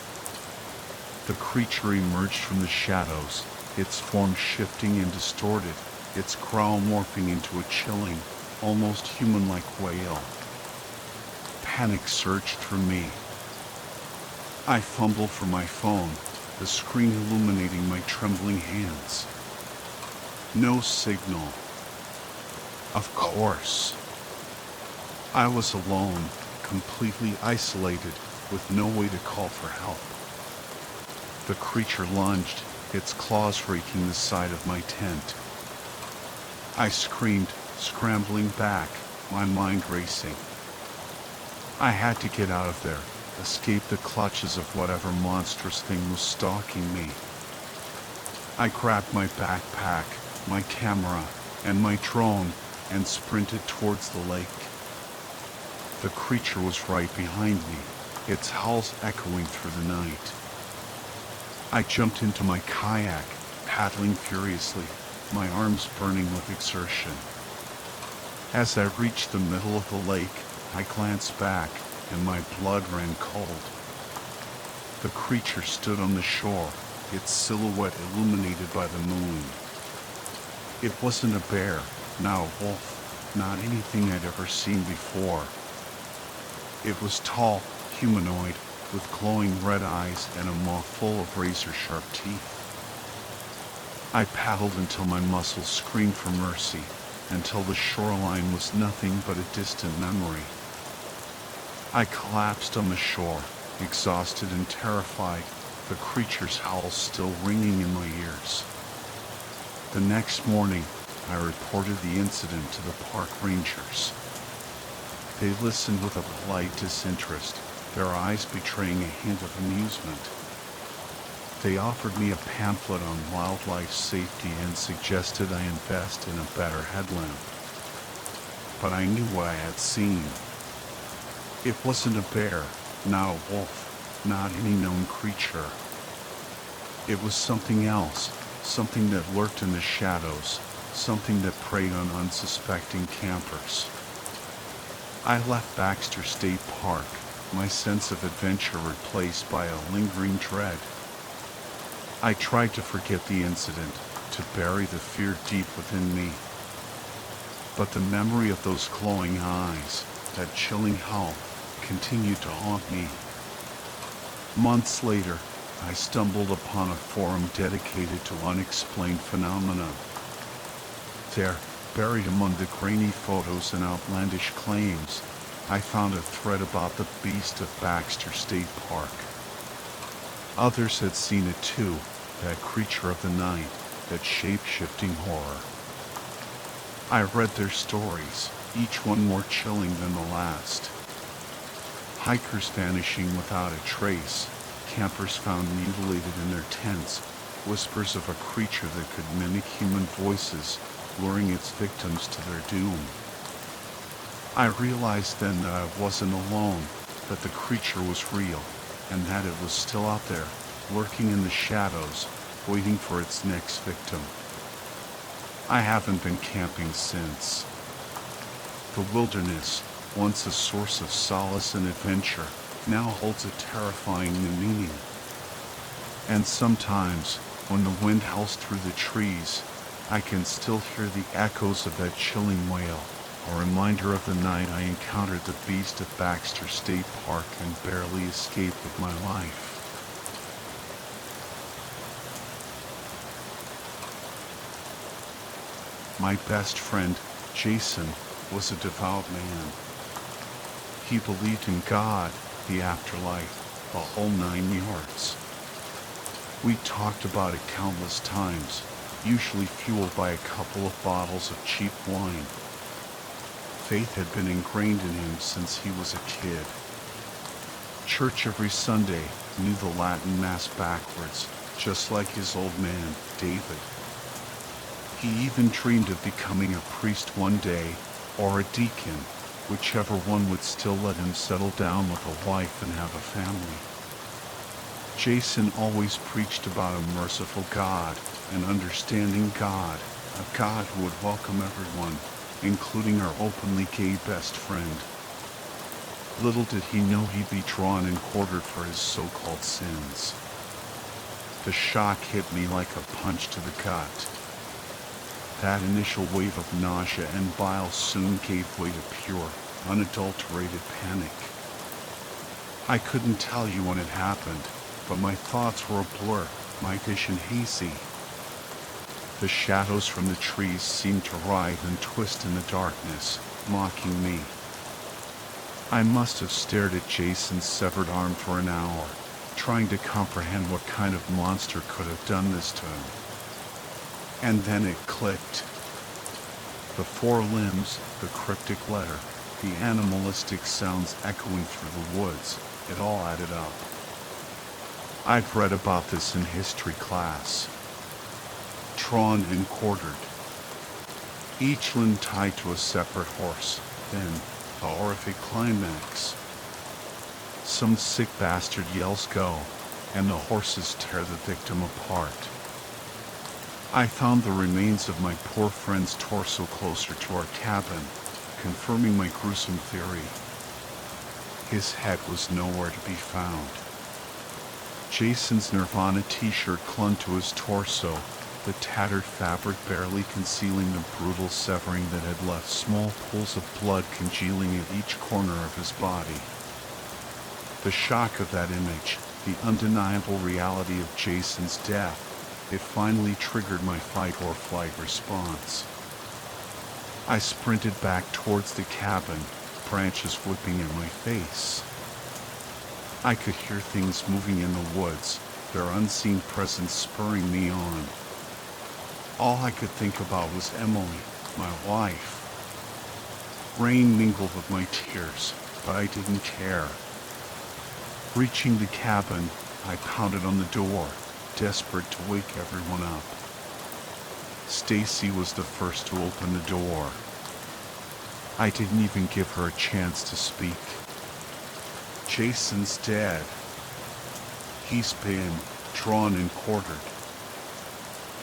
S1: The creature emerged from the shadows, its form shifting and distorted, its growl morphing into a chilling, almost human-like wail. Panic surged through me. I fumbled for my phone, the screen illuminating my trembling hands. No signal. Of course. I was alone, completely isolated, with no way to call for help. The creature lunged, its claws raking the side of my tent. I screamed, scrambling back, my mind racing. I had to get out of there, escape the clutches of whatever monstrous thing was stalking me. I grabbed my backpack, my camera, and my drone, and sprinted towards the lake. The creature was right behind me, its howls echoing through the night. I jumped into my kayak, paddling furiously, my arms burning with exertion. As I reached the middle of the lake, I glanced back, and my blood ran cold. The creature stood on the shore, its silhouette illuminated by the moon. It wasn't a bear, not a wolf, not anything I'd ever seen before. It was tall, humanoid, with glowing red eyes and a mouth full of razor-sharp teeth. I paddled until my muscles screamed for mercy, until the shoreline was nothing but a distant memory. I collapsed on the shore, exhausted and terrified, the creature's howls still ringing in my ears. The next morning, I reported the incident to the park rangers. They listened with a polite disinterest, their eyes betraying a hint of amusement. They offered me a pamphlet on wildlife safety and suggested I invest in a better headlamp. But I knew what I had seen. It wasn't a bear, not a wolf, not any known creature. It was something else, something that lurked in the shadows, something that preyed on unsuspecting campers. I left Baxter State Park, my sense of adventure replaced by a lingering dread. I tried to forget the incident, to bury the fear deep within me. But the memory of those glowing eyes, that chilling howl, continued to haunt me. Months later, I stumbled upon a forum dedicated to unexplained phenomena. There, buried among the grainy photos and outlandish claims, I found a thread about the beast of Baxter State Park. Others had seen it too, that creature of the night, that shape-shifting horror. I read their stories, each one more chilling than the last. Hikers vanishing without a trace, campers found mutilated in their tents, whispers of a creature that could mimic human voices, luring its victims to their doom. I realized then that I wasn't alone, that the creature was real, and that it was still out there, lurking in the shadows, waiting for its next victim. I haven't been camping since. The wilderness, once a source of solace and adventure, now holds a terrifying new meaning. And sometimes, when the wind howls through the trees, I can still hear the echoes of that chilling wail, a reminder of the night I encountered the beast at Baxter State Park and barely escaped with my life. My best friend, Jason, was a devout man. He believed in God, the afterlife, the whole 9 yards. We talked about it countless times, usually fueled by a couple of bottles of cheap wine. Faith had been ingrained in him since he was a kid. Church every Sunday, knew the Latin Mass backwards, just like his old man, David. He even dreamed of becoming a priest one day, or a deacon, whichever one would still let him settle down with a wife and have a family. Jason always preached about a merciful God, an understanding God, a God who would welcome everyone, including our openly gay best friend. Little did he know he'd be drawn and quartered for his so-called sins. The shock hit me like a punch to the gut. That initial wave of nausea and bile soon gave way to pure, unadulterated panic. I couldn't tell you when it happened, but my thoughts were a blur, my vision hazy. The shadows from the trees seemed to writhe and twist in the darkness, mocking me. I must have stared at Jason's severed arm for an hour, trying to comprehend what kind of monster could have done this to him. And then it clicked. The four limbs, the cryptic letter, the animalistic sounds echoing through the woods, it all added up. I'd read about this in history class. Drawn and quartered. Each limb tied to a separate horse, then a horrific climax. Some sick bastard yells go, and the horses tear the victim apart. I found the remains of my poor friend's torso closer to our cabin, confirming my gruesome theory. His head was nowhere to be found. Jason's Nirvana t-shirt clung to his torso, the tattered fabric barely concealing the brutal severing that had left small pools of blood congealing at each corner of his body. The shock of that image, the undeniable reality of Jason's death, It finally triggered my fight or flight response. I sprinted back towards the cabin, branches whipping in my face. I could hear things moving in the woods, their unseen presence spurring me on. All I could think about was Emily, my wife. Rain mingled with my tears, but I didn't care. Reaching the cabin, I pounded on the door, desperate to wake everyone up. Stacy was the first to open the door. I didn't even give her a chance to speak. Jason's dead. He's been drawn and quartered.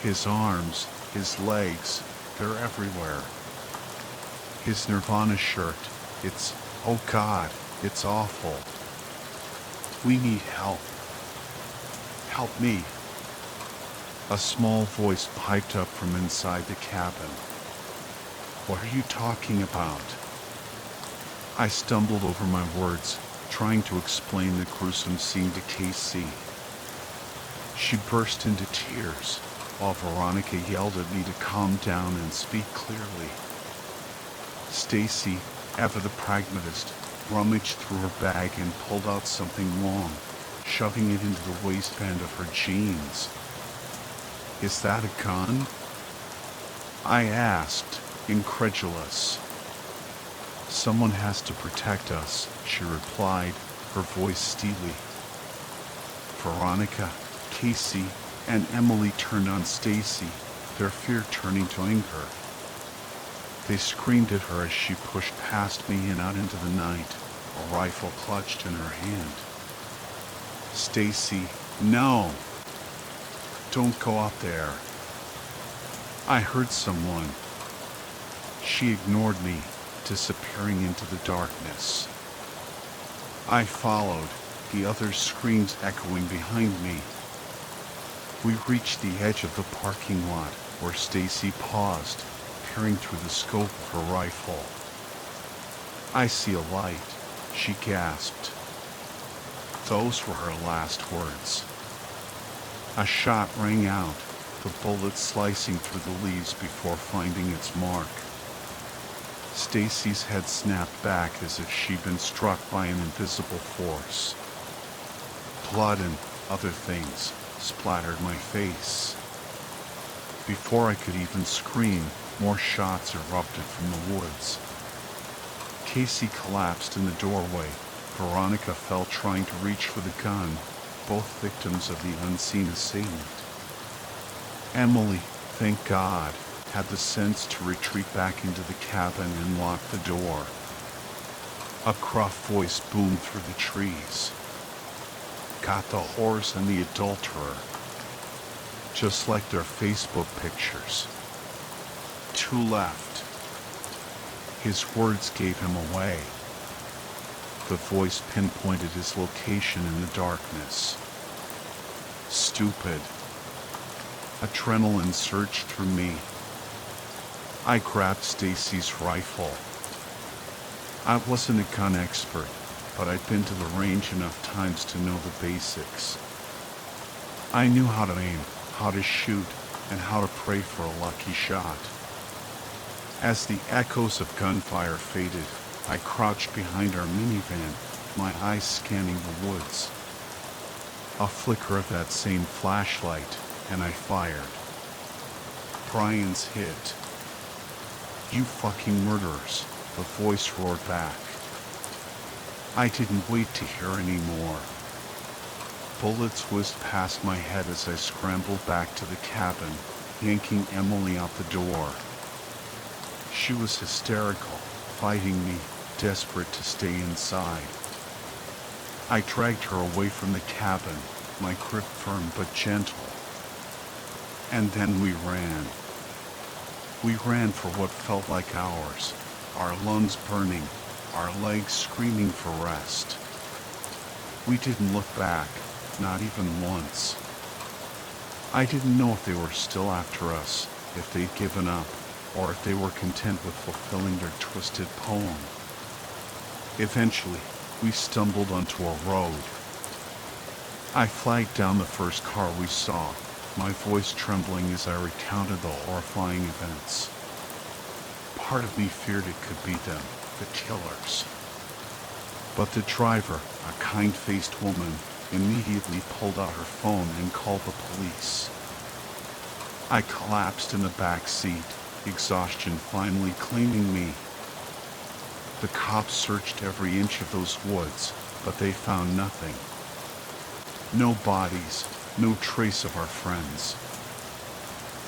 S1: His arms, his legs, they're everywhere. His Nirvana shirt, oh God, it's awful. We need help. Help me. A small voice piped up from inside the cabin. What are you talking about? I stumbled over my words, trying to explain the gruesome scene to Casey. She burst into tears, while Veronica yelled at me to calm down and speak clearly. Stacy, ever the pragmatist, rummaged through her bag and pulled out something long, shoving it into the waistband of her jeans. Is that a gun? I asked, incredulous. Someone has to protect us, she replied, her voice steely. Veronica, Casey, and Emily turned on Stacy, their fear turning to anger. They screamed at her as she pushed past me and out into the night, a rifle clutched in her hand. Stacy, no! Don't go up there. I heard someone. She ignored me, disappearing into the darkness. I followed, the other screams echoing behind me. We reached the edge of the parking lot, where Stacy paused, peering through the scope of her rifle. I see a light, she gasped. Those were her last words. A shot rang out, the bullet slicing through the leaves before finding its mark. Stacy's head snapped back as if she'd been struck by an invisible force. Blood and other things splattered my face. Before I could even scream, more shots erupted from the woods. Casey collapsed in the doorway. Veronica fell trying to reach for the gun, both victims of the unseen assailant. Emily, thank God, had the sense to retreat back into the cabin and lock the door. A gruff voice boomed through the trees. Got the whores and the adulterer. Just like their Facebook pictures. Two left. His words gave him away. The voice pinpointed his location in the darkness. Stupid. Adrenaline surged through me. I grabbed Stacy's rifle. I wasn't a gun expert, but I'd been to the range enough times to know the basics. I knew how to aim, how to shoot, and how to pray for a lucky shot. As the echoes of gunfire faded, I crouched behind our minivan, my eyes scanning the woods. A flicker of that same flashlight, and I fired. Brian's hit. You fucking murderers, the voice roared back. I didn't wait to hear any more. Bullets whizzed past my head as I scrambled back to the cabin, yanking Emily out the door. She was hysterical, fighting me, desperate to stay inside. I dragged her away from the cabin, my grip firm but gentle. And then we ran. We ran for what felt like hours, our lungs burning, our legs screaming for rest. We didn't look back, not even once. I didn't know if they were still after us, if they'd given up, or if they were content with fulfilling their twisted poem. Eventually, we stumbled onto a road. I flagged down the first car we saw, my voice trembling as I recounted the horrifying events. Part of me feared it could be them, the killers. But the driver, a kind-faced woman, immediately pulled out her phone and called the police. I collapsed in the back seat, exhaustion finally claiming me. The cops searched every inch of those woods, but they found nothing. No bodies, no trace of our friends.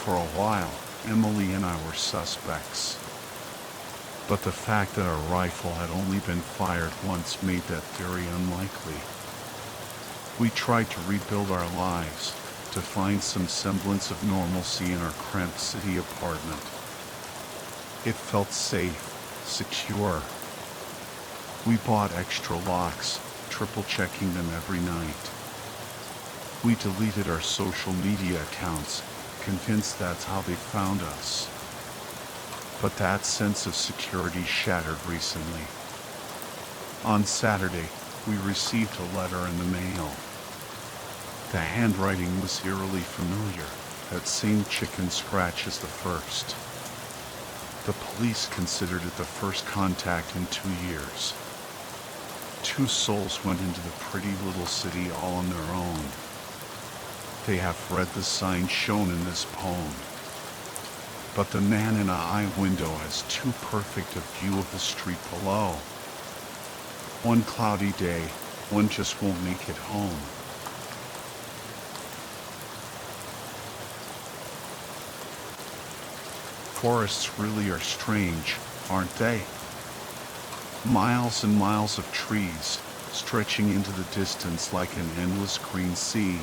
S1: For a while, Emily and I were suspects. But the fact that our rifle had only been fired once made that theory unlikely. We tried to rebuild our lives, to find some semblance of normalcy in our cramped city apartment. It felt safe, secure. We bought extra locks, triple-checking them every night. We deleted our social media accounts, convinced that's how they found us. But that sense of security shattered recently. On Saturday, we received a letter in the mail. The handwriting was eerily familiar, that same chicken scratch as the first. The police considered it the first contact in 2 years. 2 souls went into the pretty little city all on their own. They have read the sign shown in this poem. But the man in an eye window has too perfect a view of the street below. One cloudy day, one just won't make it home. Forests really are strange, aren't they? Miles and miles of trees, stretching into the distance like an endless green sea.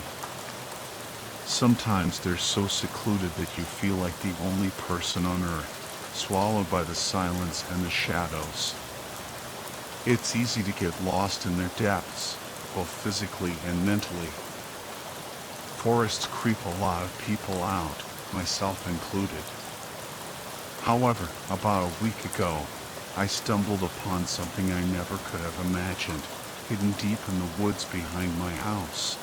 S1: Sometimes they're so secluded that you feel like the only person on earth, swallowed by the silence and the shadows. It's easy to get lost in their depths, both physically and mentally. Forests creep a lot of people out, myself included. However, about a week ago, I stumbled upon something I never could have imagined, hidden deep in the woods behind my house.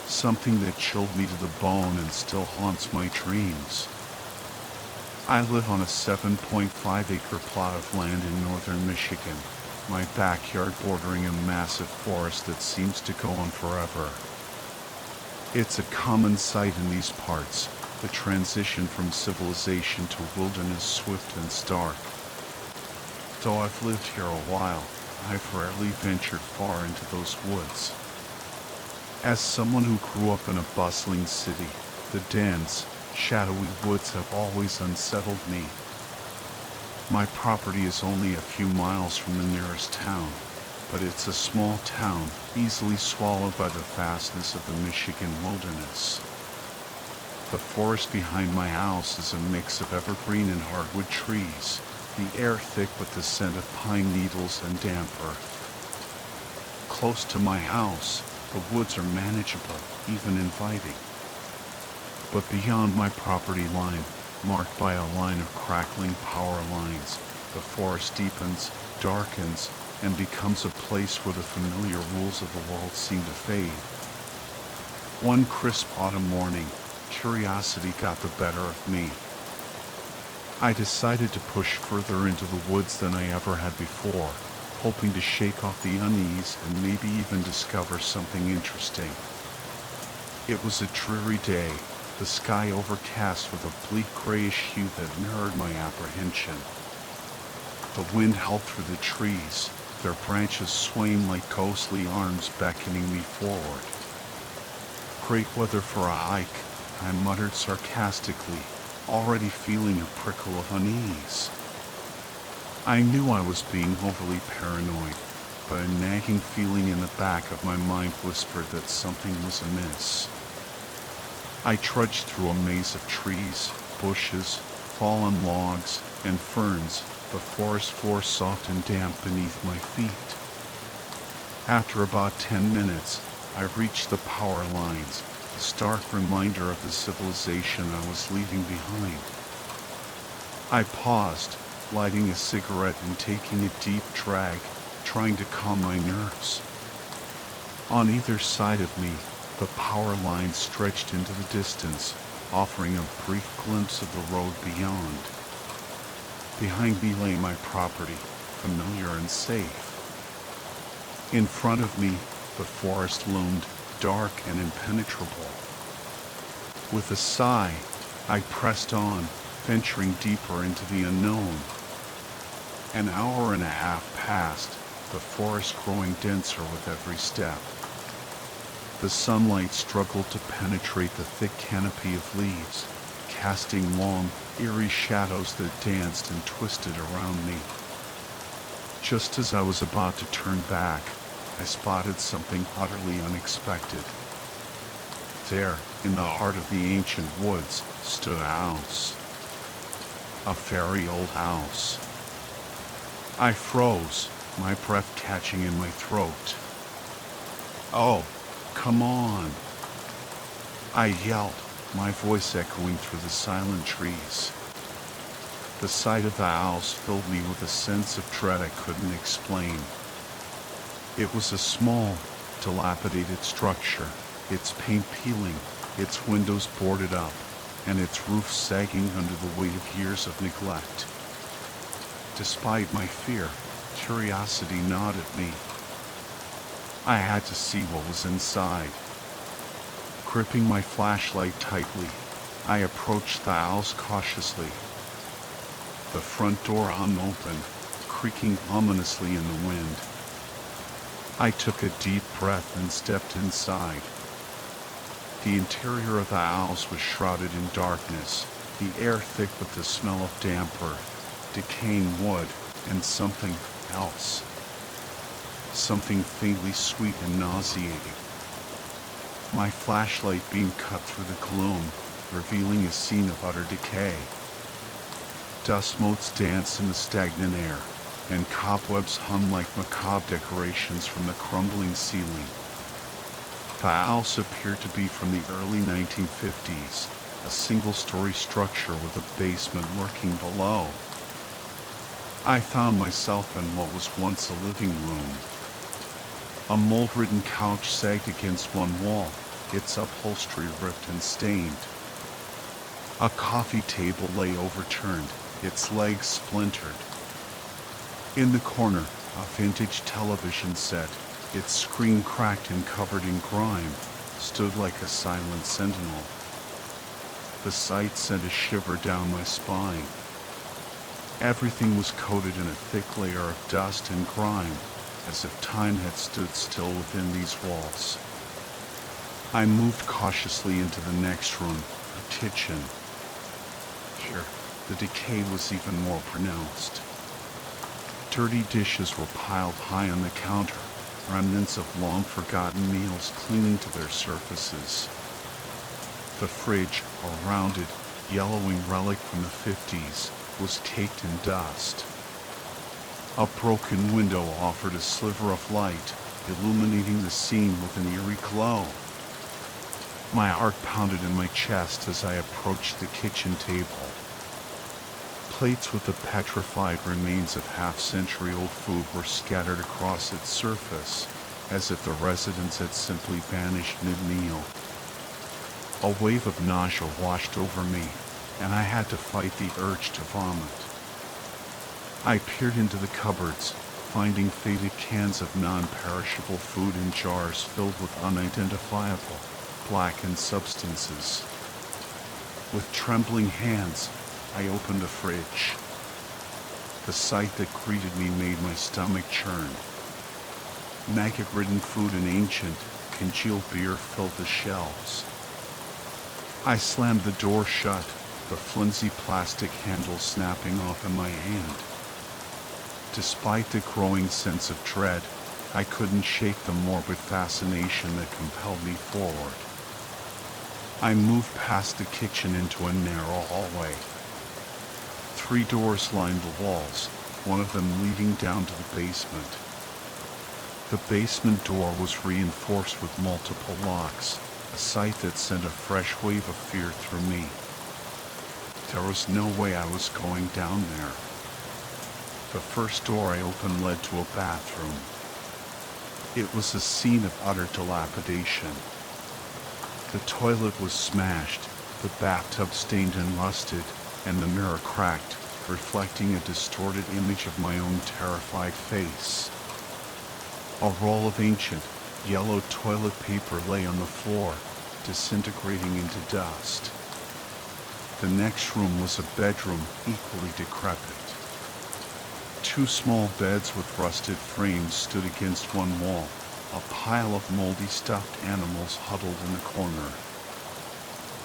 S1: Something that chilled me to the bone and still haunts my dreams. I live on a 7.5-acre plot of land in northern Michigan, my backyard bordering a massive forest that seems to go on forever. It's a common sight in these parts, the transition from civilization to wilderness swift and stark. Though I've lived here a while, I've rarely ventured far into those woods. As someone who grew up in a bustling city, the dense, shadowy woods have always unsettled me. My property is only a few miles from the nearest town, but it's a small town, easily swallowed by the vastness of the Michigan wilderness. The forest behind my house is a mix of evergreen and hardwood trees, the air thick with the scent of pine needles and damp earth. Close to my house, the woods are manageable, even inviting. But beyond my property line, marked by a line of crackling power lines, the forest deepens, darkens, and becomes a place where the familiar rules of the world seem to fade. One crisp autumn morning, curiosity got the better of me. I decided to push further into the woods than I ever had before, hoping to shake off the unease and maybe even discover something interesting. It was a dreary day, the sky overcast with a bleak grayish hue that mirrored my apprehension. The wind howled through the trees, their branches swaying like ghostly arms beckoning me forward. Great weather for a hike, I muttered sarcastically, already feeling a prickle of unease. I knew I was being overly paranoid, but a nagging feeling in the back of my mind whispered that something was amiss. I trudged through a maze of trees, bushes, fallen logs, and ferns, the forest floor soft and damp beneath my feet. After about 10 minutes, I reached the power lines, a stark reminder of the civilization I was leaving behind. I paused, lighting a cigarette and taking a deep drag, trying to calm my nerves. On either side of me, The power line stretched into the distance, offering a brief glimpse of the road beyond. Behind me lay my property, familiar and safe. In front of me, the forest loomed, dark and impenetrable. With a sigh, I pressed on, venturing deeper into the unknown. An hour and a half passed, the forest growing denser with every step. The sunlight struggled to penetrate the thick canopy of leaves, casting long, eerie shadows that danced and twisted around me. Just as I was about to turn back, I spotted something utterly unexpected. There, in the heart of the ancient woods, stood a house. A very old house. I froze, my breath catching in my throat. "Oh, come on!" I yelled, my voice echoing through the silent trees. The sight of the house filled me with a sense of dread I couldn't explain. It was a small, dilapidated structure, its paint peeling, its windows boarded up, and its roof sagging under the weight of years of neglect. Despite my fear, curiosity gnawed at me. I had to see what was inside. Gripping my flashlight tightly, I approached the house cautiously. The front door hung open, creaking ominously in the wind. I took a deep breath and stepped inside. The interior of the house was shrouded in darkness, the air thick with the smell of damp earth, decaying wood, and something else. Something faintly sweet and nauseating. My flashlight beam cut through the gloom, revealing a scene of utter decay. Dust motes danced in the stagnant air, and cobwebs hung like macabre decorations from the crumbling ceiling. The house appeared to be from the early 1950s, a single-story structure with a basement lurking below. I found myself in what was once a living room. A mold-ridden couch sagged against one wall, its upholstery ripped and stained. A coffee table lay overturned, its legs splintered. In the corner, a vintage television set, its screen cracked and covered in grime, stood like a silent sentinel. The sight sent a shiver down my spine. Everything was coated in a thick layer of dust and grime, as if time had stood still within these walls. I moved cautiously into the next room, the kitchen. Here, the decay was even more pronounced. Dirty dishes were piled high on the counter, remnants of long-forgotten meals clinging to their surfaces. The fridge, a rounded, yellowing relic from the 50s, was caked in dust. A broken window offered a sliver of light, illuminating the scene with an eerie glow. My heart pounded in my chest as I approached the kitchen table. Plates with the petrified remains of half-century-old food were scattered across its surface, as if the residents had simply vanished mid-meal. A wave of nausea washed over me, and I had to fight the urge to vomit. I peered into the cupboards, finding faded cans of non-perishable food in jars filled with unidentifiable, blackened substances. With trembling hands, I opened the fridge. The sight that greeted me made my stomach churn. Maggot-ridden food and ancient, congealed beer filled the shelves. I slammed the door shut, the flimsy plastic handle snapping off in my hand. Despite the growing sense of dread, I couldn't shake the morbid fascination that compelled me forward. I moved past the kitchen into a narrow hallway. 3 doors lined the walls, one of them leading down to the basement. The basement door was reinforced with multiple locks, a sight that sent a fresh wave of fear through me. There was no way I was going down there. The first door I opened led to a bathroom. It was a scene of utter dilapidation. The toilet was smashed, the bathtub stained and rusted, and the mirror cracked, reflecting a distorted image of my own terrified face. A roll of ancient, yellow toilet paper lay on the floor, disintegrating into dust. The next room was a bedroom, equally decrepit. Two small beds with rusted frames stood against one wall, a pile of moldy stuffed animals huddled in the corner.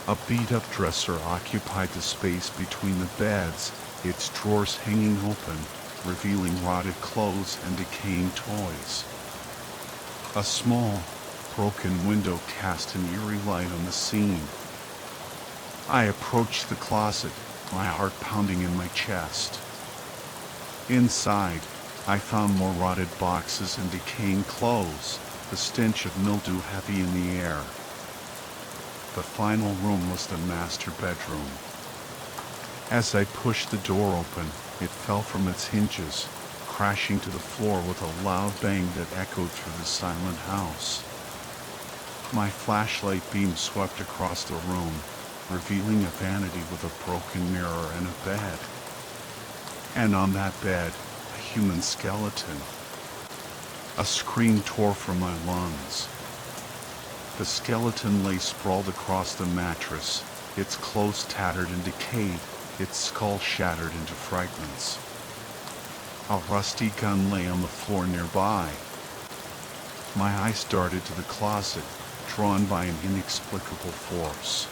S1: A beat-up dresser occupied the space between the beds, its drawers hanging open, revealing rotted clothes and decaying toys. A small, broken window cast an eerie light on the scene. I approached the closet, my heart pounding in my chest. Inside, I found more rotted boxes and decaying clothes, the stench of mildew heavy in the air. The final room was the master bedroom. As I pushed the door open, it fell from its hinges, crashing to the floor with a loud bang that echoed through the silent house. My flashlight beam swept across the room, revealing a vanity with a broken mirror and a bed. And on that bed, a human skeleton. A scream tore from my lungs. The skeleton lay sprawled across the mattress, its clothes tattered and decayed, its skull shattered into fragments. A rusty gun lay on the floor nearby. My eyes darted to the closet, drawn by an inexplicable force.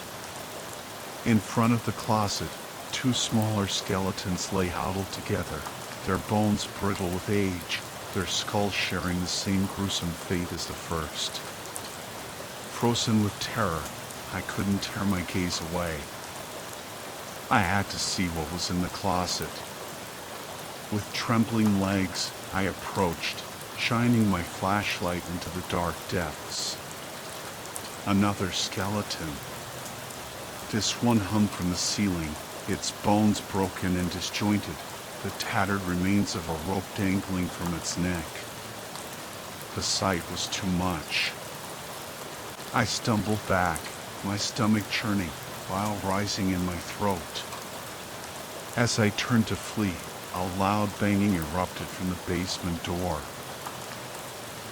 S1: In front of the closet, two smaller skeletons lay huddled together, their bones brittle with age, their skulls sharing the same gruesome fate as the first. Frozen with terror, I couldn't tear my gaze away. I had to see what was in the closet. With trembling legs, I approached, shining my flashlight into the dark depths. Another skeleton. This one hung from the ceiling, its bones broken and disjointed, the tattered remains of a rope dangling from its neck. The sight was too much. I stumbled back, my stomach churning, bile rising in my throat. As I turned to flee, a loud banging erupted from the basement door.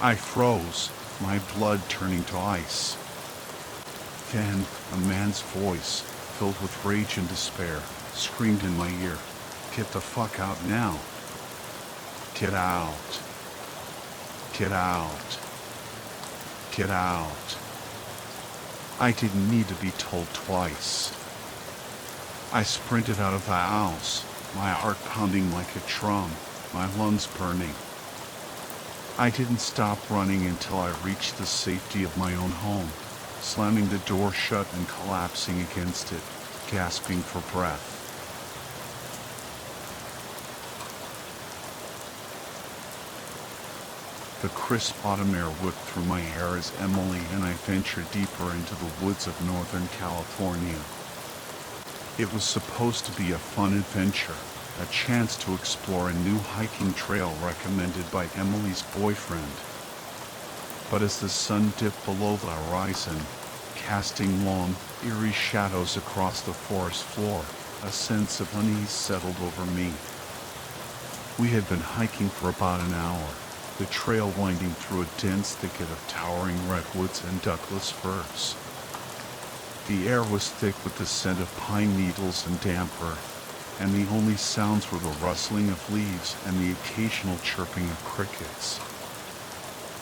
S1: I froze, my blood turning to ice. Then, a man's voice, filled with rage and despair, screamed in my ear, "Get the fuck out now! Get out! Get out! Get out!" I didn't need to be told twice. I sprinted out of the house, my heart pounding like a drum, my lungs burning. I didn't stop running until I reached the safety of my own home, slamming the door shut and collapsing against it, gasping for breath. The crisp autumn air whipped through my hair as Emily and I ventured deeper into the woods of Northern California. It was supposed to be a fun adventure, a chance to explore a new hiking trail recommended by Emily's boyfriend. But as the sun dipped below the horizon, casting long, eerie shadows across the forest floor, a sense of unease settled over me. We had been hiking for about an hour, the trail winding through a dense thicket of towering redwoods and Douglas firs. The air was thick with the scent of pine needles and damp earth, and the only sounds were the rustling of leaves and the occasional chirping of crickets.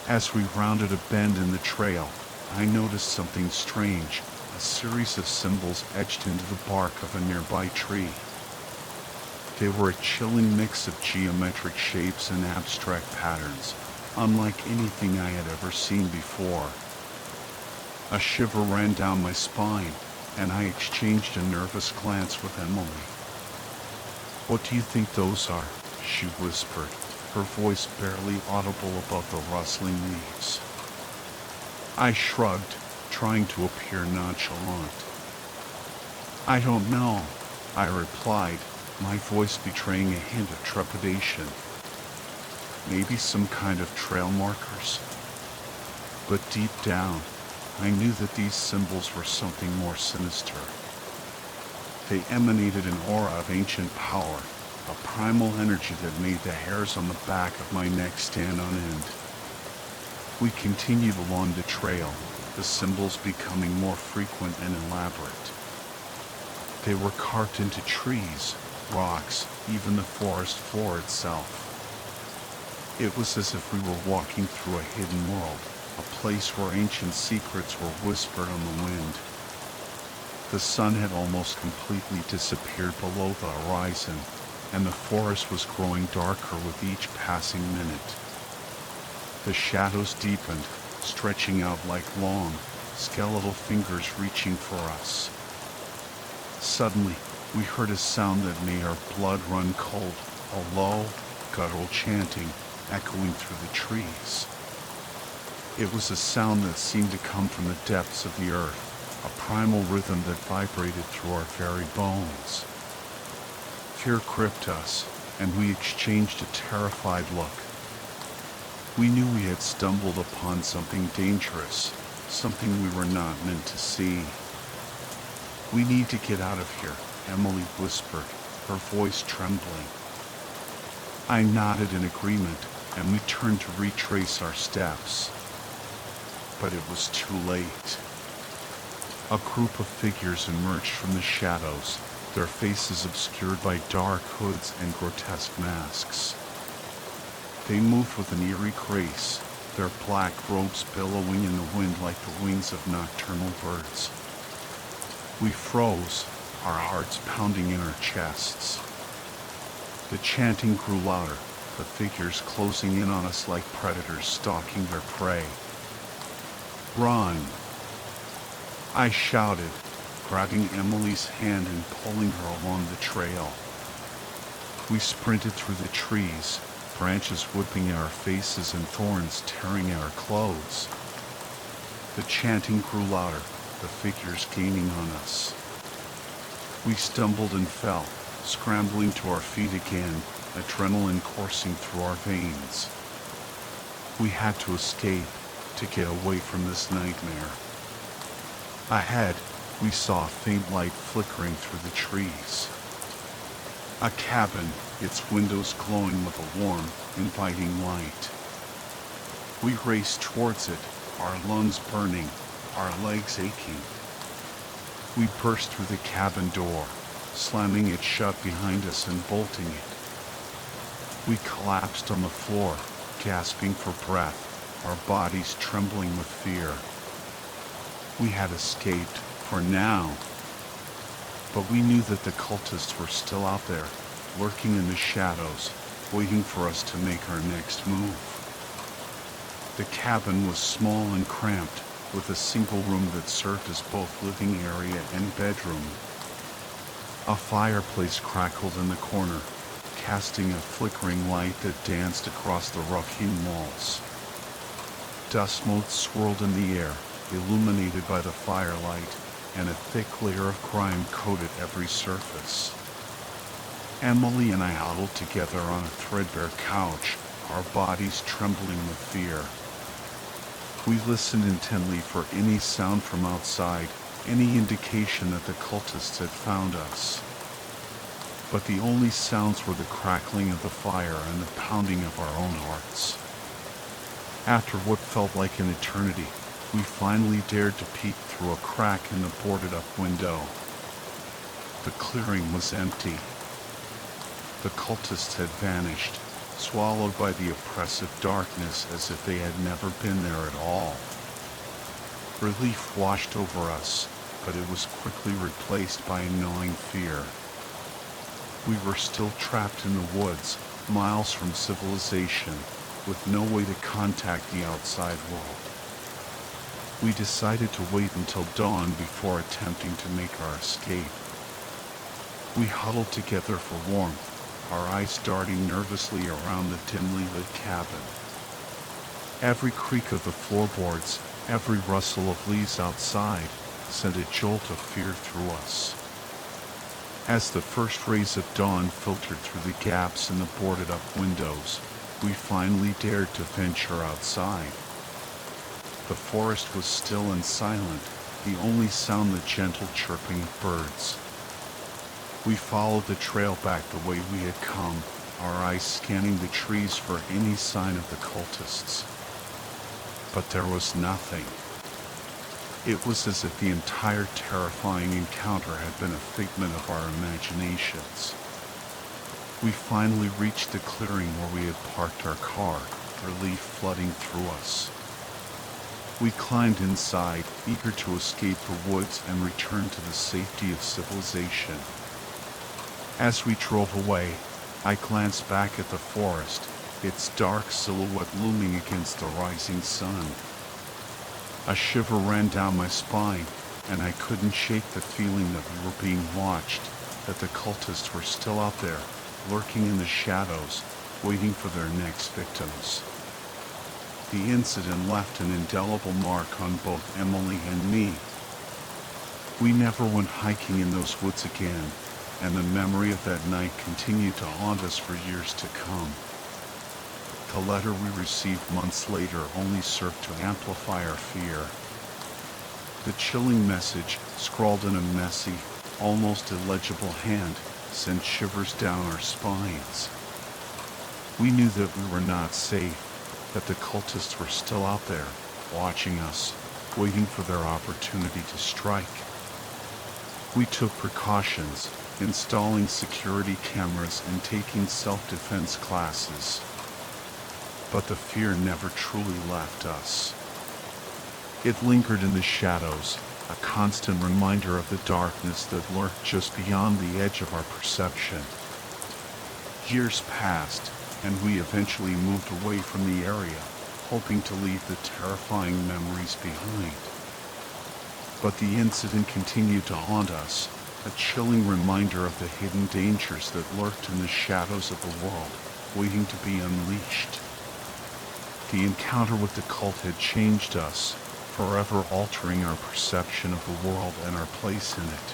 S1: As we rounded a bend in the trail, I noticed something strange, a series of symbols etched into the bark of a nearby tree. They were a chilling mix of geometric shapes and abstract patterns, unlike anything I had ever seen before. A shiver ran down my spine, and I exchanged a nervous glance with Emily. "What do you think those are?" she whispered, her voice barely audible above the rustling leaves. I shrugged, trying to appear nonchalant. "I don't know," I replied, my voice betraying a hint of trepidation. "Maybe some kind of trail markers?" But deep down, I knew that these symbols were something more sinister. They emanated an aura of ancient power, a primal energy that made the hairs on the back of my neck stand on end. We continued along the trail, the symbols becoming more frequent and elaborate. They were carved into trees, rocks, even the forest floor itself. It was as if we were walking through a hidden world, a place where ancient secrets were whispered on the wind. The sun had almost completely disappeared below the horizon, and the forest was growing darker with each passing minute. The shadows deepened, stretching out like long, skeletal fingers reaching for us. Suddenly, we heard a sound that made our blood run cold, a low, guttural chanting echoing through the trees. It was a sound that seemed to come from the depths of the earth, a primal rhythm that vibrated through our very bones. Fear gripped us, and we exchanged a terrified look. We knew we had stumbled upon something dangerous, something we were not meant to see. "We need to get out of here," Emily whispered, her voice trembling. I nodded in agreement, and we turned to retrace our steps. But it was too late. A group of figures emerged from the shadows, their faces obscured by dark hoods and grotesque masks. They moved with an eerie grace, their black robes billowing in the wind like the wings of nocturnal birds. We froze, our hearts pounding in our chests. The chanting grew louder, the figures closing in on us like predators stalking their prey. "Run!" I shouted, grabbing Emily's hand and pulling her along the trail. We sprinted through the trees, branches whipping at our faces and thorns tearing at our clothes. The chanting grew louder, the figures gaining on us. We stumbled and fell, scrambling to our feet again, adrenaline coursing through our veins. We had to escape, to get away from this nightmare. Ahead, we saw a faint light flickering through the trees. A cabin, its windows glowing with a warm, inviting light. We raced towards it, our lungs burning, our legs aching. We burst through the cabin door, slamming it shut behind us and bolting it. We collapsed on the floor, gasping for breath, our bodies trembling with fear. We had escaped, for now. But we knew that the cultists were still out there, lurking in the shadows, waiting for us to make our next move. The cabin was small and cramped, with a single room that served as both living area and bedroom. A fireplace crackled in the corner, casting a flickering light that danced across the rough-hewn walls. Dust motes swirled in the air, illuminated by the firelight, and a thick layer of grime coated every surface. Emily and I huddled together on a threadbare couch, our bodies trembling with fear. We listened intently for any sound from outside, any indication that the cultists had found us. But the only sounds were the crackling of the fire and the pounding of our own hearts. After what felt like an eternity, we finally dared to peek through a crack in the boarded-up window. The clearing was empty. The cultists had vanished, swallowed by the oppressive darkness as if they had never been there at all. Relief washed over us, but it was quickly replaced by a gnawing fear. We were still trapped in the woods, miles from civilization, with no way to contact the outside world. We decided to wait until dawn before attempting to make our escape. We huddled together for warmth, our eyes darting nervously around the dimly lit cabin. Every creak of the floorboards, every rustle of leaves outside, sent a jolt of fear through us. As the first rays of dawn filtered through the gaps in the boarded-up windows, we finally dared to venture outside. The forest was still and silent, the only sound the gentle chirping of birds. We followed the trail back the way we had come, our eyes scanning the trees for any sign of the cultists. But there was nothing. It was as if the entire terrifying encounter had been a figment of our imaginations. We finally reached the clearing where we had parked our car, relief flooding through us. We climbed inside, eager to escape the woods and return to the safety of civilization. As we drove away, I glanced back at the forest, its dark silhouette looming against the rising sun. A shiver ran down my spine, and I couldn't shake the feeling that we were being watched, that the cultists were still out there, lurking in the shadows, waiting for their next victims. The incident left an indelible mark on both Emily and me. We never went hiking in those woods again, and the memory of that night continued to haunt us for years to come. The letter we received months later only served to amplify our fear. The chilling message, scrawled in a messy, almost illegible hand, sent shivers down our spines. We knew that we were not safe, that the cultists were still out there, watching us, waiting for their opportunity to strike. We took precautions, installing security cameras and taking self-defense classes. But the fear never truly left us. It lingered in the shadows, a constant reminder of the darkness that lurked just beyond the edge of our perception. Years passed, and we eventually moved away from the area, hoping to leave the terrifying memories behind. But the incident continued to haunt us, a chilling reminder of the hidden dangers that lurked in the shadows of the world, waiting to be unleashed. The encounter with the cult had changed us, forever altering our perception of the world and our place in it.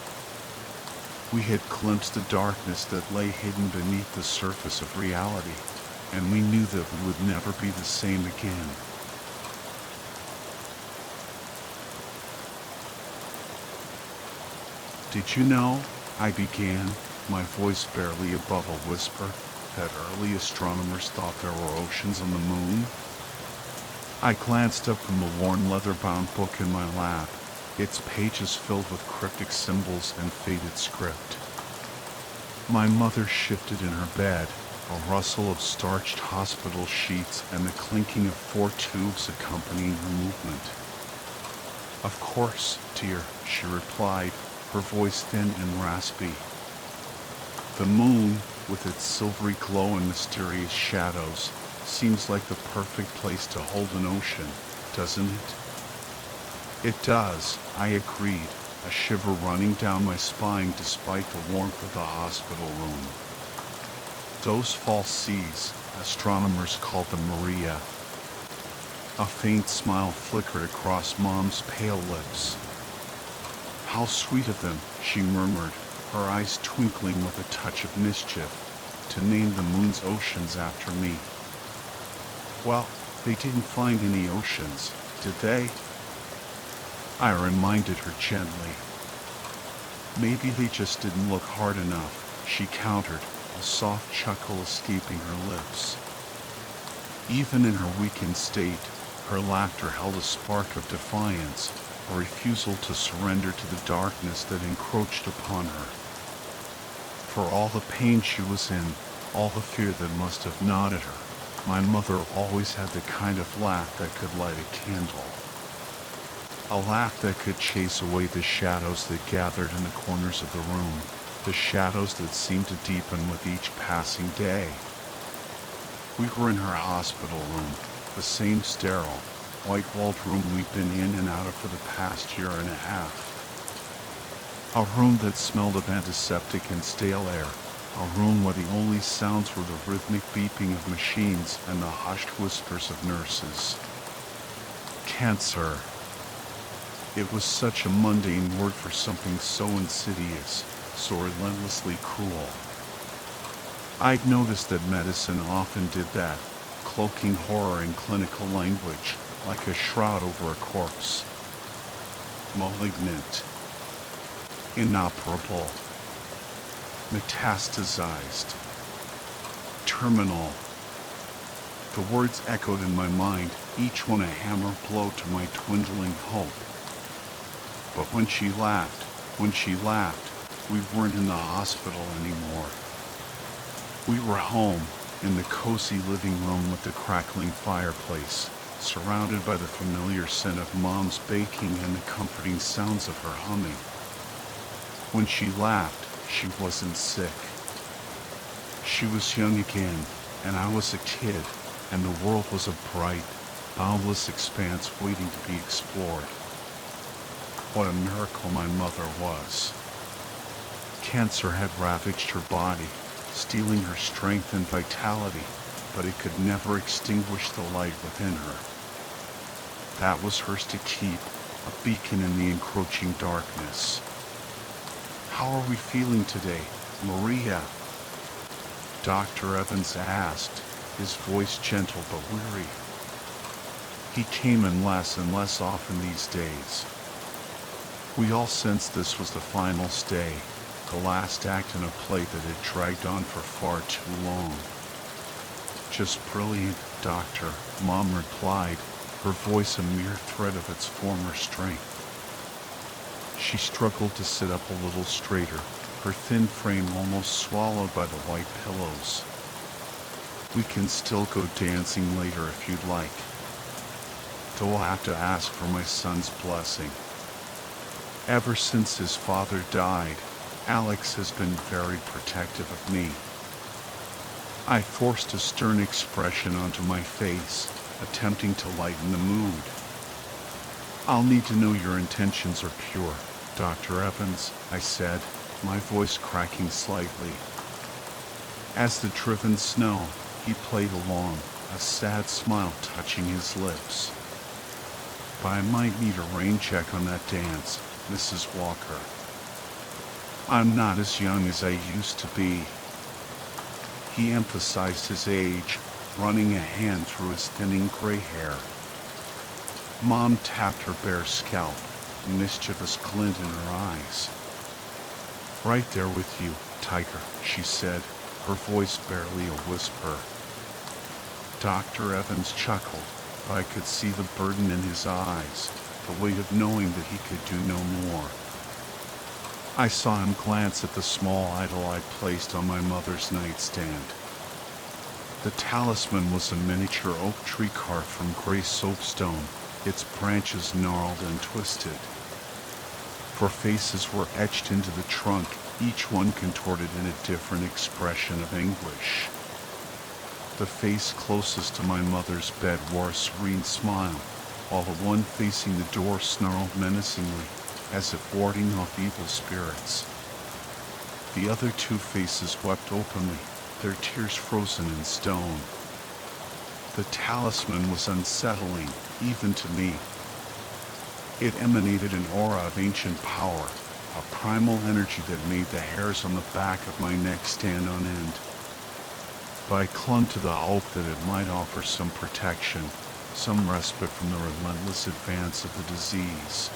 S1: We had glimpsed the darkness that lay hidden beneath the surface of reality, and we knew that we would never be the same again. Did you know, I began, my voice barely above a whisper, that early astronomers thought there were oceans on the moon? I glanced up from the worn leather-bound book in my lap, its pages filled with cryptic symbols and faded script. My mother shifted in her bed, a rustle of starched hospital sheets and the clinking of 4 tubes accompanying her movement. "Of course, dear," she replied, her voice thin and raspy. "The moon, with its silvery glow and mysterious shadows, seems like the perfect place to hold an ocean, doesn't it?" "It does," I agreed, a shiver running down my spine despite the warmth of the hospital room. "Those false seas, astronomers call them Maria." A faint smile flickered across Mom's pale lips. "How sweet of them," she murmured, her eyes twinkling with a touch of mischief, "to name the moon's oceans after me." "Well, they didn't find any oceans, did they?" I reminded her gently. "Maybe they just didn't look hard enough," she countered, a soft chuckle escaping her lips. Even in her weakened state, her laughter held a spark of defiance, a refusal to surrender to the darkness that encroached upon her. For all the pain she was in, all the fear that must have gnawed at her, my mother always had the kind of laugh that could light a candle. A laugh that could chase away the shadows that gathered in the corners of the room, the shadows that seemed to deepen with each passing day. We were in her hospital room, the same sterile, white-walled room we'd been in and out of for the past year and a half. A room that smelled of antiseptic and stale air, a room where the only sounds were the rhythmic beeping of machines and the hushed whispers of nurses. Cancer. It was such a mundane word for something so insidious, so relentlessly cruel. I'd noticed that medicine often did that, cloaking horror in clinical language, like a shroud over a corpse. Malignant, inoperable, metastasized, terminal. The words echoed in my mind, each one a hammer blow to my dwindling hope. But when she laughed, we weren't in the hospital anymore. We were home, in the cozy living room with the crackling fireplace, surrounded by the familiar scent of Mom's baking and the comforting sounds of her humming. When she laughed, she wasn't sick. She was young again, and I was a kid, and the world was a bright, boundless expanse waiting to be explored. What a miracle my mother was. Cancer had ravaged her body, stealing her strength and vitality, but it could never extinguish the light within her. That was hers to keep, a beacon in the encroaching darkness. "How are we feeling today, Maria?" Dr. Evans asked, his voice gentle but weary. He came in less and less often these days. We all sensed this was the final stay, the last act in a play that had dragged on for far too long. "Just brilliant, Doctor," Mom replied, her voice a mere thread of its former strength. She struggled to sit up a little straighter, her thin frame almost swallowed by the white pillows. "We can still go dancing later if you'd like. Though I'll have to ask for my son's blessing. Ever since his father died, Alex has been very protective of me." I forced a stern expression onto my face, attempting to lighten the mood. "I'll need to know your intentions are pure, Dr. Evans," I said, my voice cracking slightly. As the driven snow, he played along, a sad smile touching his lips. "But I might need a rain check on that dance, Mrs. Walker. I'm not as young as I used to be." He emphasized his age, running a hand through his thinning gray hair. Mom tapped her bare scalp, a mischievous glint in her eyes. "Right there with you, Tiger," she said, her voice barely a whisper. Dr. Evans chuckled, but I could see the burden in his eyes, the weight of knowing that he could do no more. I saw him glance at the small idol I'd placed on my mother's nightstand. The talisman was a miniature oak tree carved from gray soapstone, its branches gnarled and twisted. 4 faces were etched into the trunk, each one contorted in a different expression of anguish. The face closest to my mother's bed wore a serene smile, while the one facing the door snarled menacingly, as if warding off evil spirits. The other 2 faces wept openly, their tears frozen in stone. The talisman was unsettling, even to me. It emanated an aura of ancient power, a primal energy that made the hairs on the back of my neck stand on end. But I clung to the hope that it might offer some protection, some respite from the relentless advance of the disease.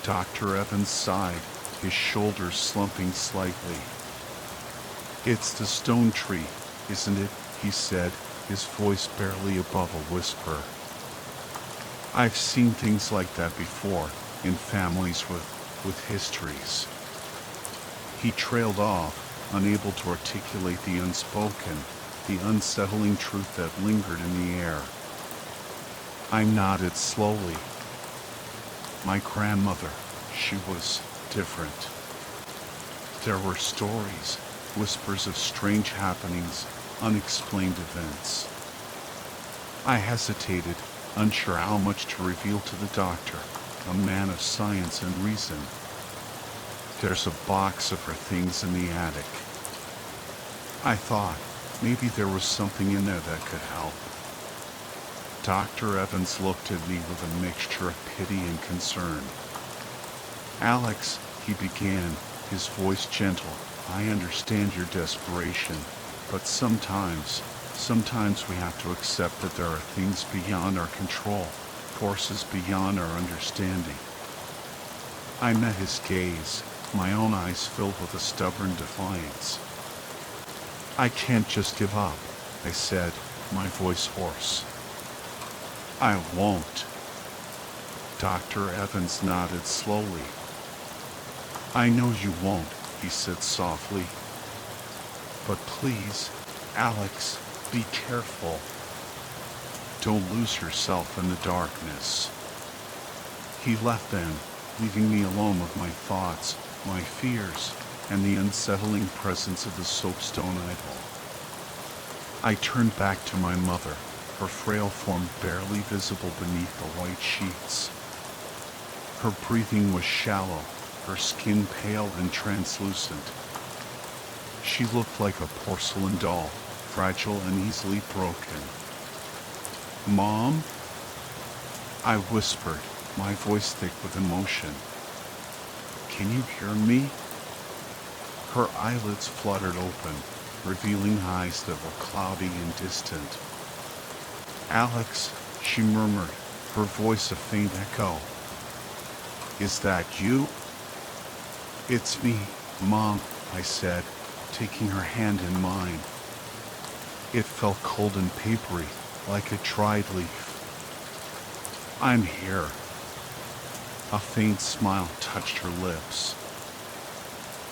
S1: Dr. Evans sighed, his shoulders slumping slightly. "It's the stone tree, isn't it?" he said, his voice barely above a whisper. "I've seen things like that before, in families with histories." He trailed off, unable to articulate the unspoken, the unsettling truth that lingered in the air. I nodded slowly. My grandmother, she was different. There were stories, whispers of strange happenings, unexplained events. I hesitated, unsure how much to reveal to the doctor, a man of science and reason. "There's a box of her things in the attic." I thought, maybe there was something in there that could help. Dr. Evans looked at me with a mixture of pity and concern. "Alex," he began, his voice gentle, "I understand your desperation, but sometimes Sometimes we have to accept that there are things beyond our control, forces beyond our understanding. I met his gaze, my own eyes filled with a stubborn defiance. "I can't just give up," I said, my voice hoarse. "I won't." Dr. Evans nodded slowly. "I know you won't," he said softly. "But please, Alex, be careful. Don't lose yourself in the darkness." He left then, leaving me alone with my thoughts, my fears, and the unsettling presence of the soapstone idol. I turned back to my mother, her frail form barely visible beneath the white sheets. Her breathing was shallow, her skin pale and translucent. She looked like a porcelain doll, fragile and easily broken. "Mom?" I whispered, my voice thick with emotion. "Can you hear me?" Her eyelids fluttered open, revealing eyes that were cloudy and distant. "Alex," she murmured, her voice a faint echo. "Is that you?" "It's me, Mom," I said, taking her hand in mine. It felt cold and papery, like a dried leaf. "I'm here." A faint smile touched her lips.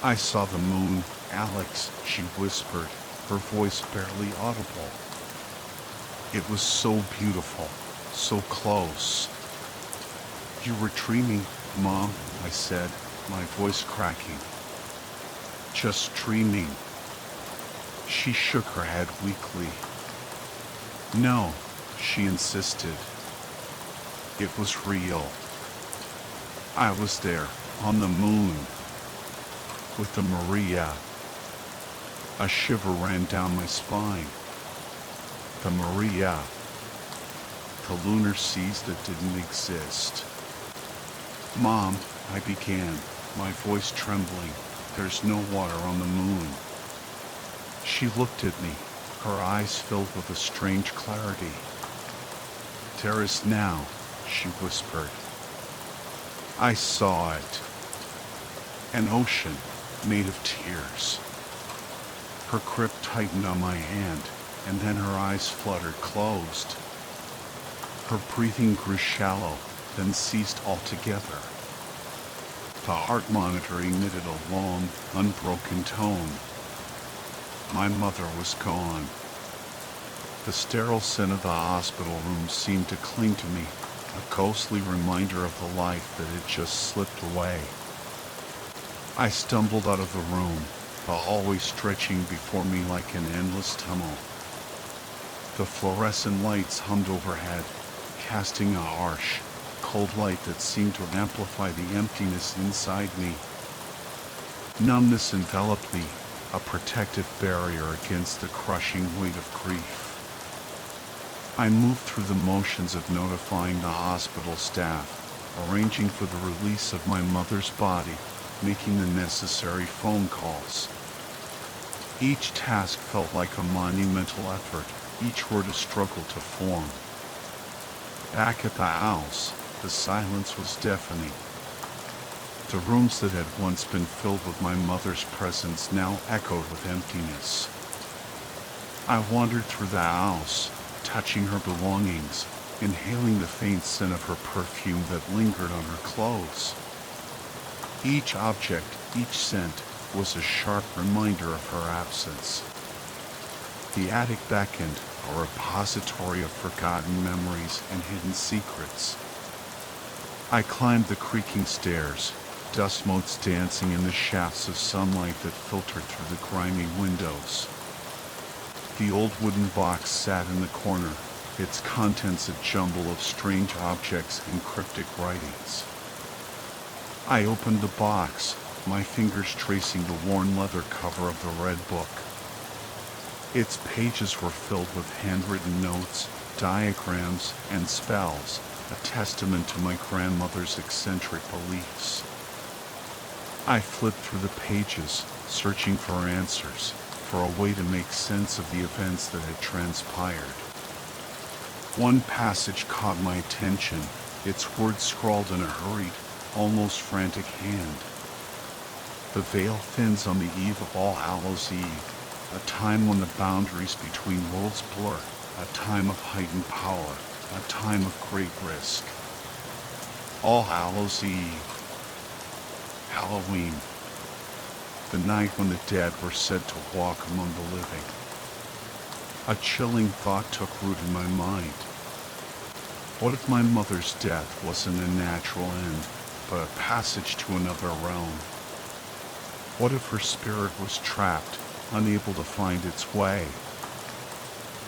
S1: "I saw the moon, Alex," she whispered, her voice barely audible. "It was so beautiful, so close." "You were dreaming, Mom," I said, my voice cracking. "Just dreaming." She shook her head weakly. "No," she insisted. "It was real. I was there, on the moon, with the Maria." A shiver ran down my spine. The Maria. The lunar seas that didn't exist. "Mom," I began, my voice trembling, "there's no water on the moon." She looked at me, her eyes filled with a strange clarity. "There is now," she whispered. I saw it. An ocean made of tears. Her grip tightened on my hand, and then her eyes fluttered closed. Her breathing grew shallow, then ceased altogether. The heart monitor emitted a long, unbroken tone. My mother was gone. The sterile scent of the hospital room seemed to cling to me, a ghostly reminder of the life that had just slipped away. I stumbled out of the room, the hallway stretching before me like an endless tunnel. The fluorescent lights hummed overhead, casting a harsh, cold light that seemed to amplify the emptiness inside me. Numbness enveloped me, a protective barrier against the crushing weight of grief. I moved through the motions of notifying the hospital staff, arranging for the release of my mother's body, making the necessary phone calls. Each task felt like a monumental effort, each word a struggle to form. Back at the house, the silence was deafening. The rooms that had once been filled with my mother's presence now echoed with emptiness. I wandered through the house, touching her belongings, inhaling the faint scent of her perfume that lingered on her clothes. Each object, each scent, was a sharp reminder of her absence. The attic beckoned, a repository of forgotten memories and hidden secrets. I climbed the creaking stairs, dust motes dancing in the shafts of sunlight that filtered through the grimy windows. The old wooden box sat in the corner, its contents a jumble of strange objects and cryptic writings. I opened the box, my fingers tracing the worn leather cover of the red book. Its pages were filled with handwritten notes, diagrams, and spells, a testament to my grandmother's eccentric beliefs. I flipped through the pages, searching for answers, for a way to make sense of the events that had transpired. One passage caught my attention, its words scrawled in a hurried, almost frantic hand. The veil thins on the eve of All Hallows Eve, a time when the boundaries between worlds blur, a time of heightened power, a time of great risk. All Hallows Eve. Halloween. The night when the dead were said to walk among the living. A chilling thought took root in my mind. What if my mother's death wasn't a natural end, but a passage to another realm? What if her spirit was trapped, unable to find its way?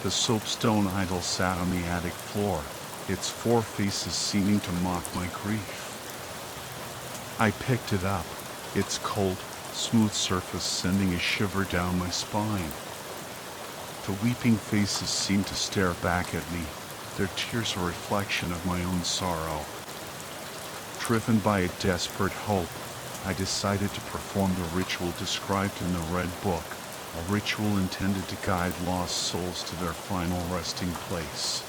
S1: The soapstone idol sat on the attic floor, its four faces seeming to mock my grief. I picked it up, its cold, smooth surface sending a shiver down my spine. The weeping faces seemed to stare back at me, their tears a reflection of my own sorrow. Driven by a desperate hope, I decided to perform the ritual described in the Red Book, a ritual intended to guide lost souls to their final resting place.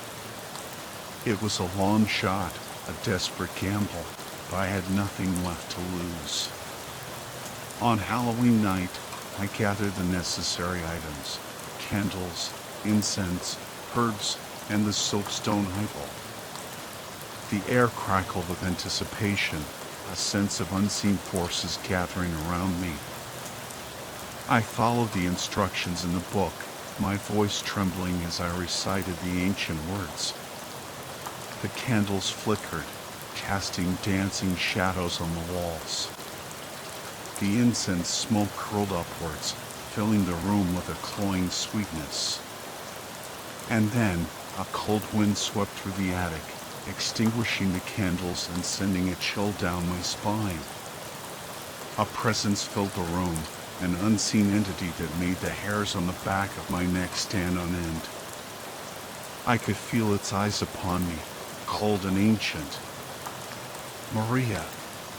S1: It was a long shot, a desperate gamble, but I had nothing left to lose. On Halloween night, I gathered the necessary items: candles, incense, herbs, and the soapstone idol. The air crackled with anticipation, a sense of unseen forces gathering around me. I followed the instructions in the book, my voice trembling as I recited the ancient words. The candles flickered, casting dancing shadows on the walls. The incense smoke curled upwards, filling the room with a cloying sweetness. And then, a cold wind swept through the attic, extinguishing the candles and sending a chill down my spine. A presence filled the room, an unseen entity that made the hairs on the back of my neck stand on end. I could feel its eyes upon me, cold and ancient. "Maria,"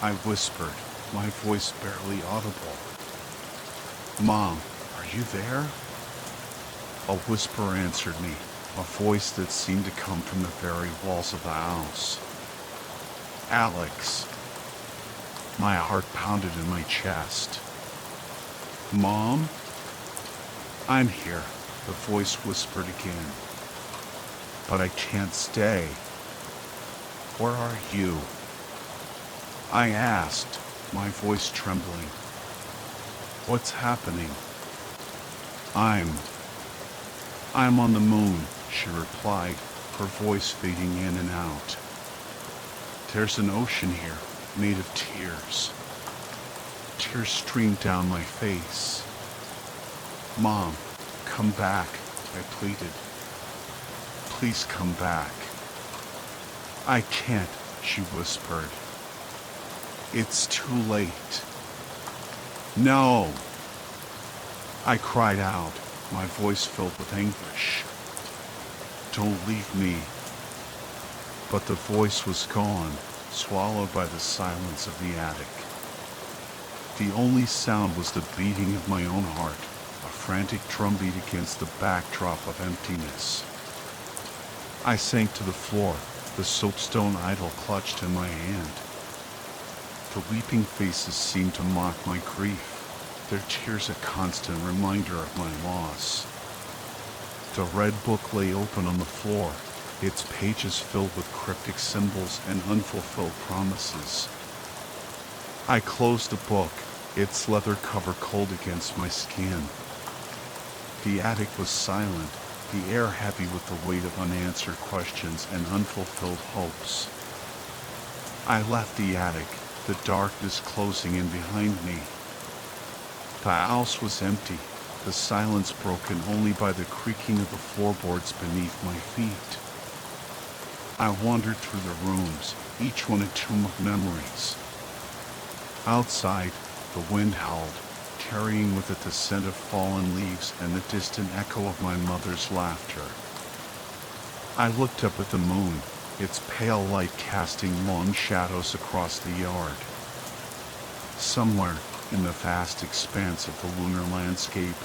S1: I whispered, my voice barely audible. "Mom, are you there?" A whisper answered me, a voice that seemed to come from the very walls of the house. "Alex." My heart pounded in my chest. "Mom?" "I'm here," the voice whispered again. "But I can't stay." "Where are you?" I asked, my voice trembling. "What's happening?" I'm on the moon," she replied, her voice fading in and out. "There's an ocean here, made of tears." Tears streamed down my face. "Mom, come back," I pleaded. "Please come back." "I can't," she whispered. "It's too late." "No!" I cried out, my voice filled with anguish. "Don't leave me." But the voice was gone, swallowed by the silence of the attic. The only sound was the beating of my own heart, a frantic drumbeat against the backdrop of emptiness. I sank to the floor, the soapstone idol clutched in my hand. The weeping faces seemed to mock my grief, their tears a constant reminder of my loss. The Red Book lay open on the floor, its pages filled with cryptic symbols and unfulfilled promises. I closed the book, its leather cover cold against my skin. The attic was silent, the air heavy with the weight of unanswered questions and unfulfilled hopes. I left the attic, the darkness closing in behind me. The house was empty, the silence broken only by the creaking of the floorboards beneath my feet. I wandered through the rooms, each one a tomb of memories. Outside, the wind howled, carrying with it the scent of fallen leaves and the distant echo of my mother's laughter. I looked up at the moon, its pale light casting long shadows across the yard. Somewhere, in the vast expanse of the lunar landscape,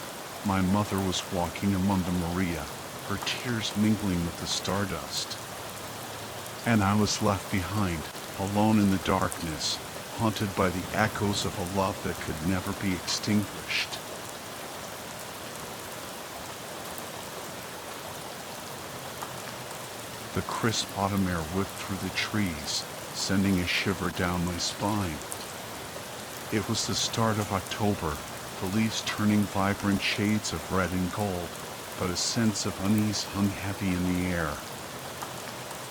S1: My mother was walking among the Maria, her tears mingling with the stardust. And I was left behind, alone in the darkness, haunted by the echoes of a love that could never be extinguished. The crisp autumn air whipped through the trees, sending a shiver down my spine. It was the start of October, the leaves turning vibrant shades of red and gold, but a sense of unease hung heavy in the air.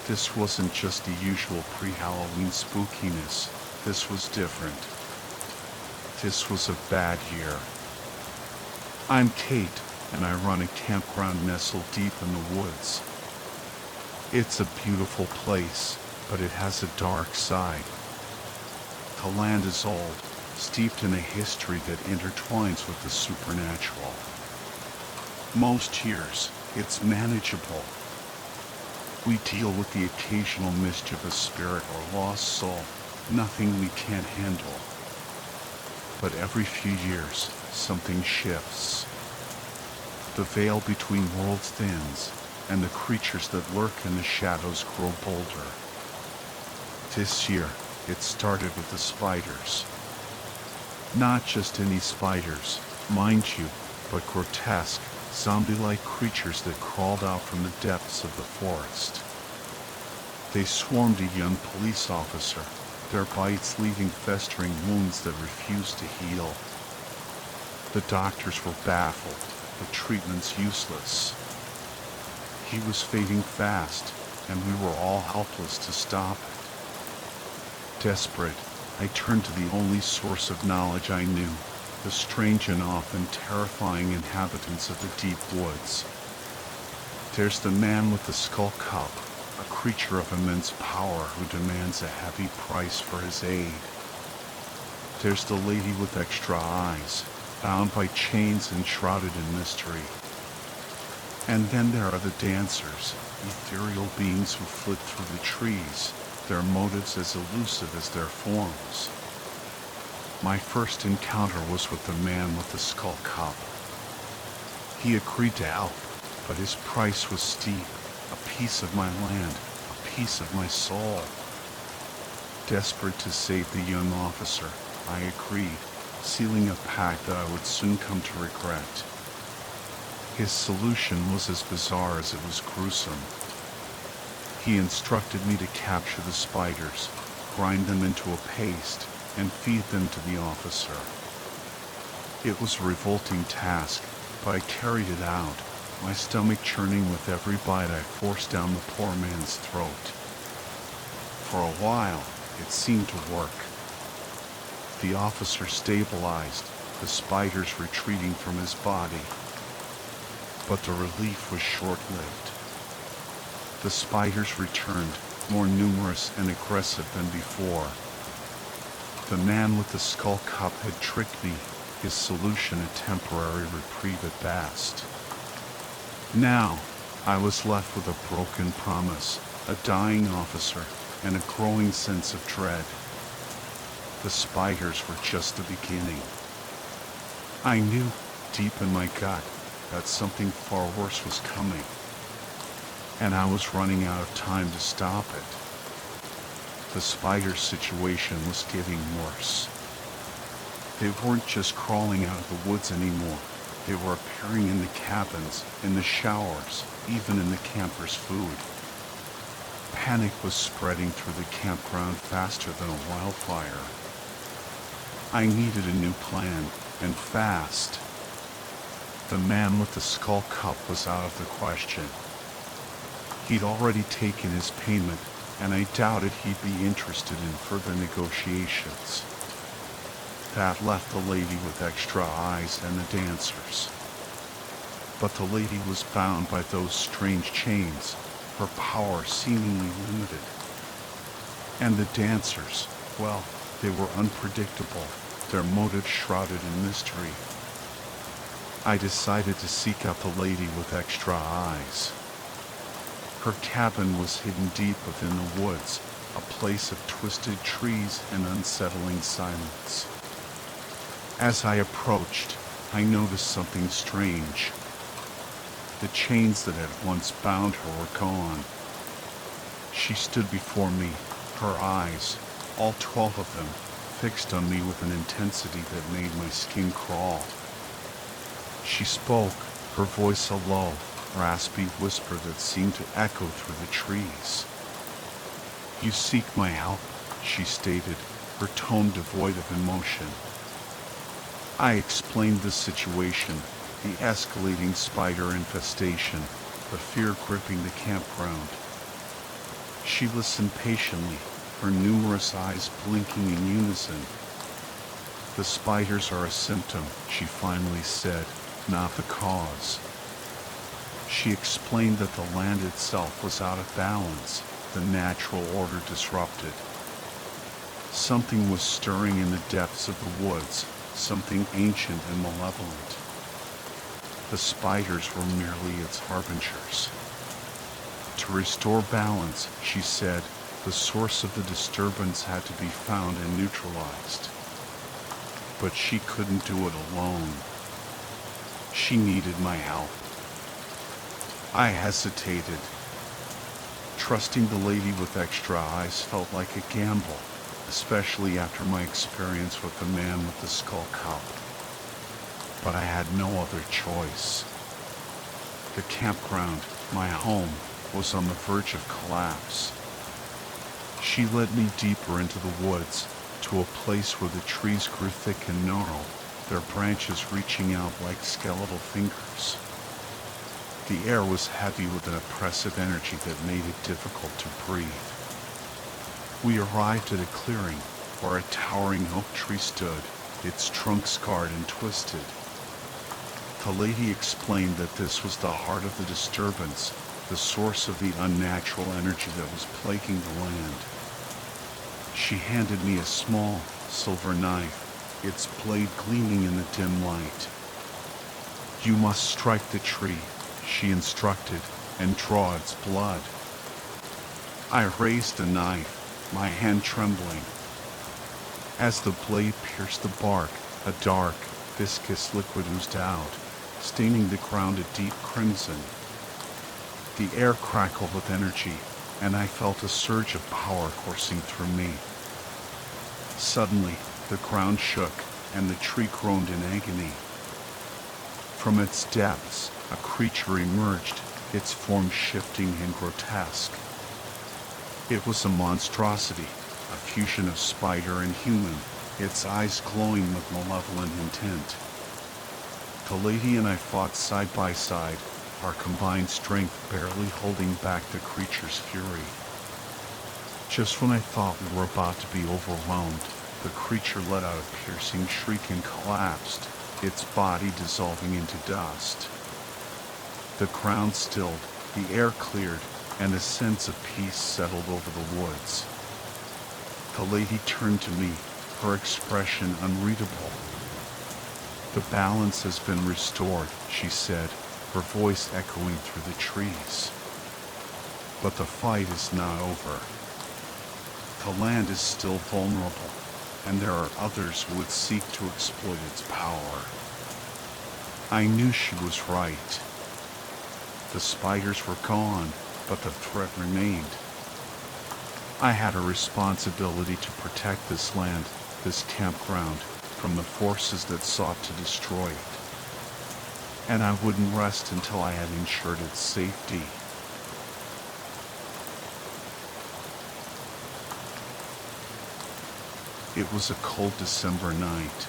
S1: This wasn't just the usual pre-Halloween spookiness. This was different. This was a bad year. I'm Kate, and I run a campground nestled deep in the woods. It's a beautiful place, but it has a dark side. The land is old, steeped in a history that intertwines with the supernatural. Most years, it's manageable. We deal with the occasional mischievous spirit or lost soul, nothing we can't handle. But every few years, something shifts. The veil between worlds thins, and the creatures that lurk in the shadows grow bolder. This year, it started with the spiders. Not just any spiders, mind you, but grotesque, zombie-like creatures that crawled out from the depths of the forest. They swarmed a young police officer, their bites leaving festering wounds that refused to heal. The doctors were baffled, the treatments useless. He was fading fast, and we were all helpless to stop it. Desperate, I turned to the only source of knowledge I knew, the strange and often terrifying inhabitants of the deep woods. There's the man with the skull cup, a creature of immense power who demands a heavy price for his aid. There's the lady with extra eyes, bound by chains and shrouded in mystery. And then there are the dancers, ethereal beings who flit through the trees, their motives as elusive as their forms. My first encounter was with the man with the skull cup. He agreed to help, but his price was steep, a piece of my land, a piece of my soul. Desperate to save the young officer, I agreed, sealing a pact that I would soon come to regret. His solution was as bizarre as it was gruesome. He instructed me to capture the spiders, grind them into a paste, and feed them to the officer. It was a revolting task, but I carried it out, my stomach churning with every bite I forced down the poor man's throat. For a while, it seemed to work. The officer stabilized, the spiders retreating from his body. But the relief was short-lived. The spiders returned, more numerous and aggressive than before. The man with the skull cup had tricked me, his solution a temporary reprieve at best. Now, I was left with a broken promise, a dying officer, and a growing sense of dread. The spiders were just the beginning. I knew, deep in my gut, that something far worse was coming, and I was running out of time to stop it. The spider situation was getting worse. They weren't just crawling out of the woods anymore. They were appearing in the cabins, in the showers, even in the campers' food. Panic was spreading through the campground faster than a wildfire. I needed a new plan, and fast. The man with the skull cup was out of the question. He'd already taken his payment, and I doubted he'd be interested in further negotiations. That left the lady with extra eyes and the dancers. But the lady was bound by those strange chains, her power seemingly limited. And the dancers, well, they were unpredictable, their motives shrouded in mystery. I decided to seek out the lady with extra eyes. Her cabin was hidden deep within the woods, a place of twisted trees and unsettling silence. As I approached, I noticed something strange. The chains that had once bound her were gone. She stood before me, her eyes, all 12 of them, fixed on me with an intensity that made my skin crawl. She spoke, her voice a low, raspy whisper that seemed to echo through the trees. "You seek my help," she stated, her tone devoid of emotion. I explained the situation, the escalating spider infestation, the fear gripping the campground. She listened patiently, her numerous eyes blinking in unison. "The spiders are a symptom," she finally said, "not the cause." She explained that the land itself was out of balance, the natural order disrupted. Something was stirring in the depths of the woods, something ancient and malevolent. The spiders were merely its harbingers. To restore balance, she said, the source of the disturbance had to be found and neutralized. But she couldn't do it alone. She needed my help. I hesitated. Trusting the lady with extra eyes felt like a gamble, especially after my experience with the man with the skull cup. But I had no other choice. The campground, my home, was on the verge of collapse. She led me deeper into the woods, to a place where the trees grew thick and gnarled, their branches reaching out like skeletal fingers. The air was heavy with an oppressive energy that made it difficult to breathe. We arrived at a clearing where a towering oak tree stood, its trunk scarred and twisted. The lady explained that this was the heart of the disturbance, the source of the unnatural energy that was plaguing the land. She handed me a small, silver knife, its blade gleaming in the dim light. "You must strike the tree," she instructed, "and draw its blood." I raised the knife, my hand trembling. As the blade pierced the bark, a dark, viscous liquid oozed out, staining the ground a deep crimson. The air crackled with energy, and I felt a surge of power coursing through me. Suddenly, the ground shook, and the tree groaned in agony. From its depths, a creature emerged, its form shifting and grotesque. It was a monstrosity, a fusion of spider and human, its eyes glowing with malevolent intent. The lady and I fought side by side, our combined strength barely holding back the creature's fury. Just when I thought we were about to be overwhelmed, the creature let out a piercing shriek and collapsed, its body dissolving into dust. The ground stilled, the air cleared, and a sense of peace settled over the woods. The lady turned to me, her expression unreadable. "The balance has been restored," she said, her voice echoing through the trees. "But the fight is not over. The land is still vulnerable, and there are others who would seek to exploit its power." I knew she was right. The spiders were gone, but the threat remained. I had a responsibility to protect this land, this campground, from the forces that sought to destroy it. And I wouldn't rest until I had ensured its safety. It was a cold December night.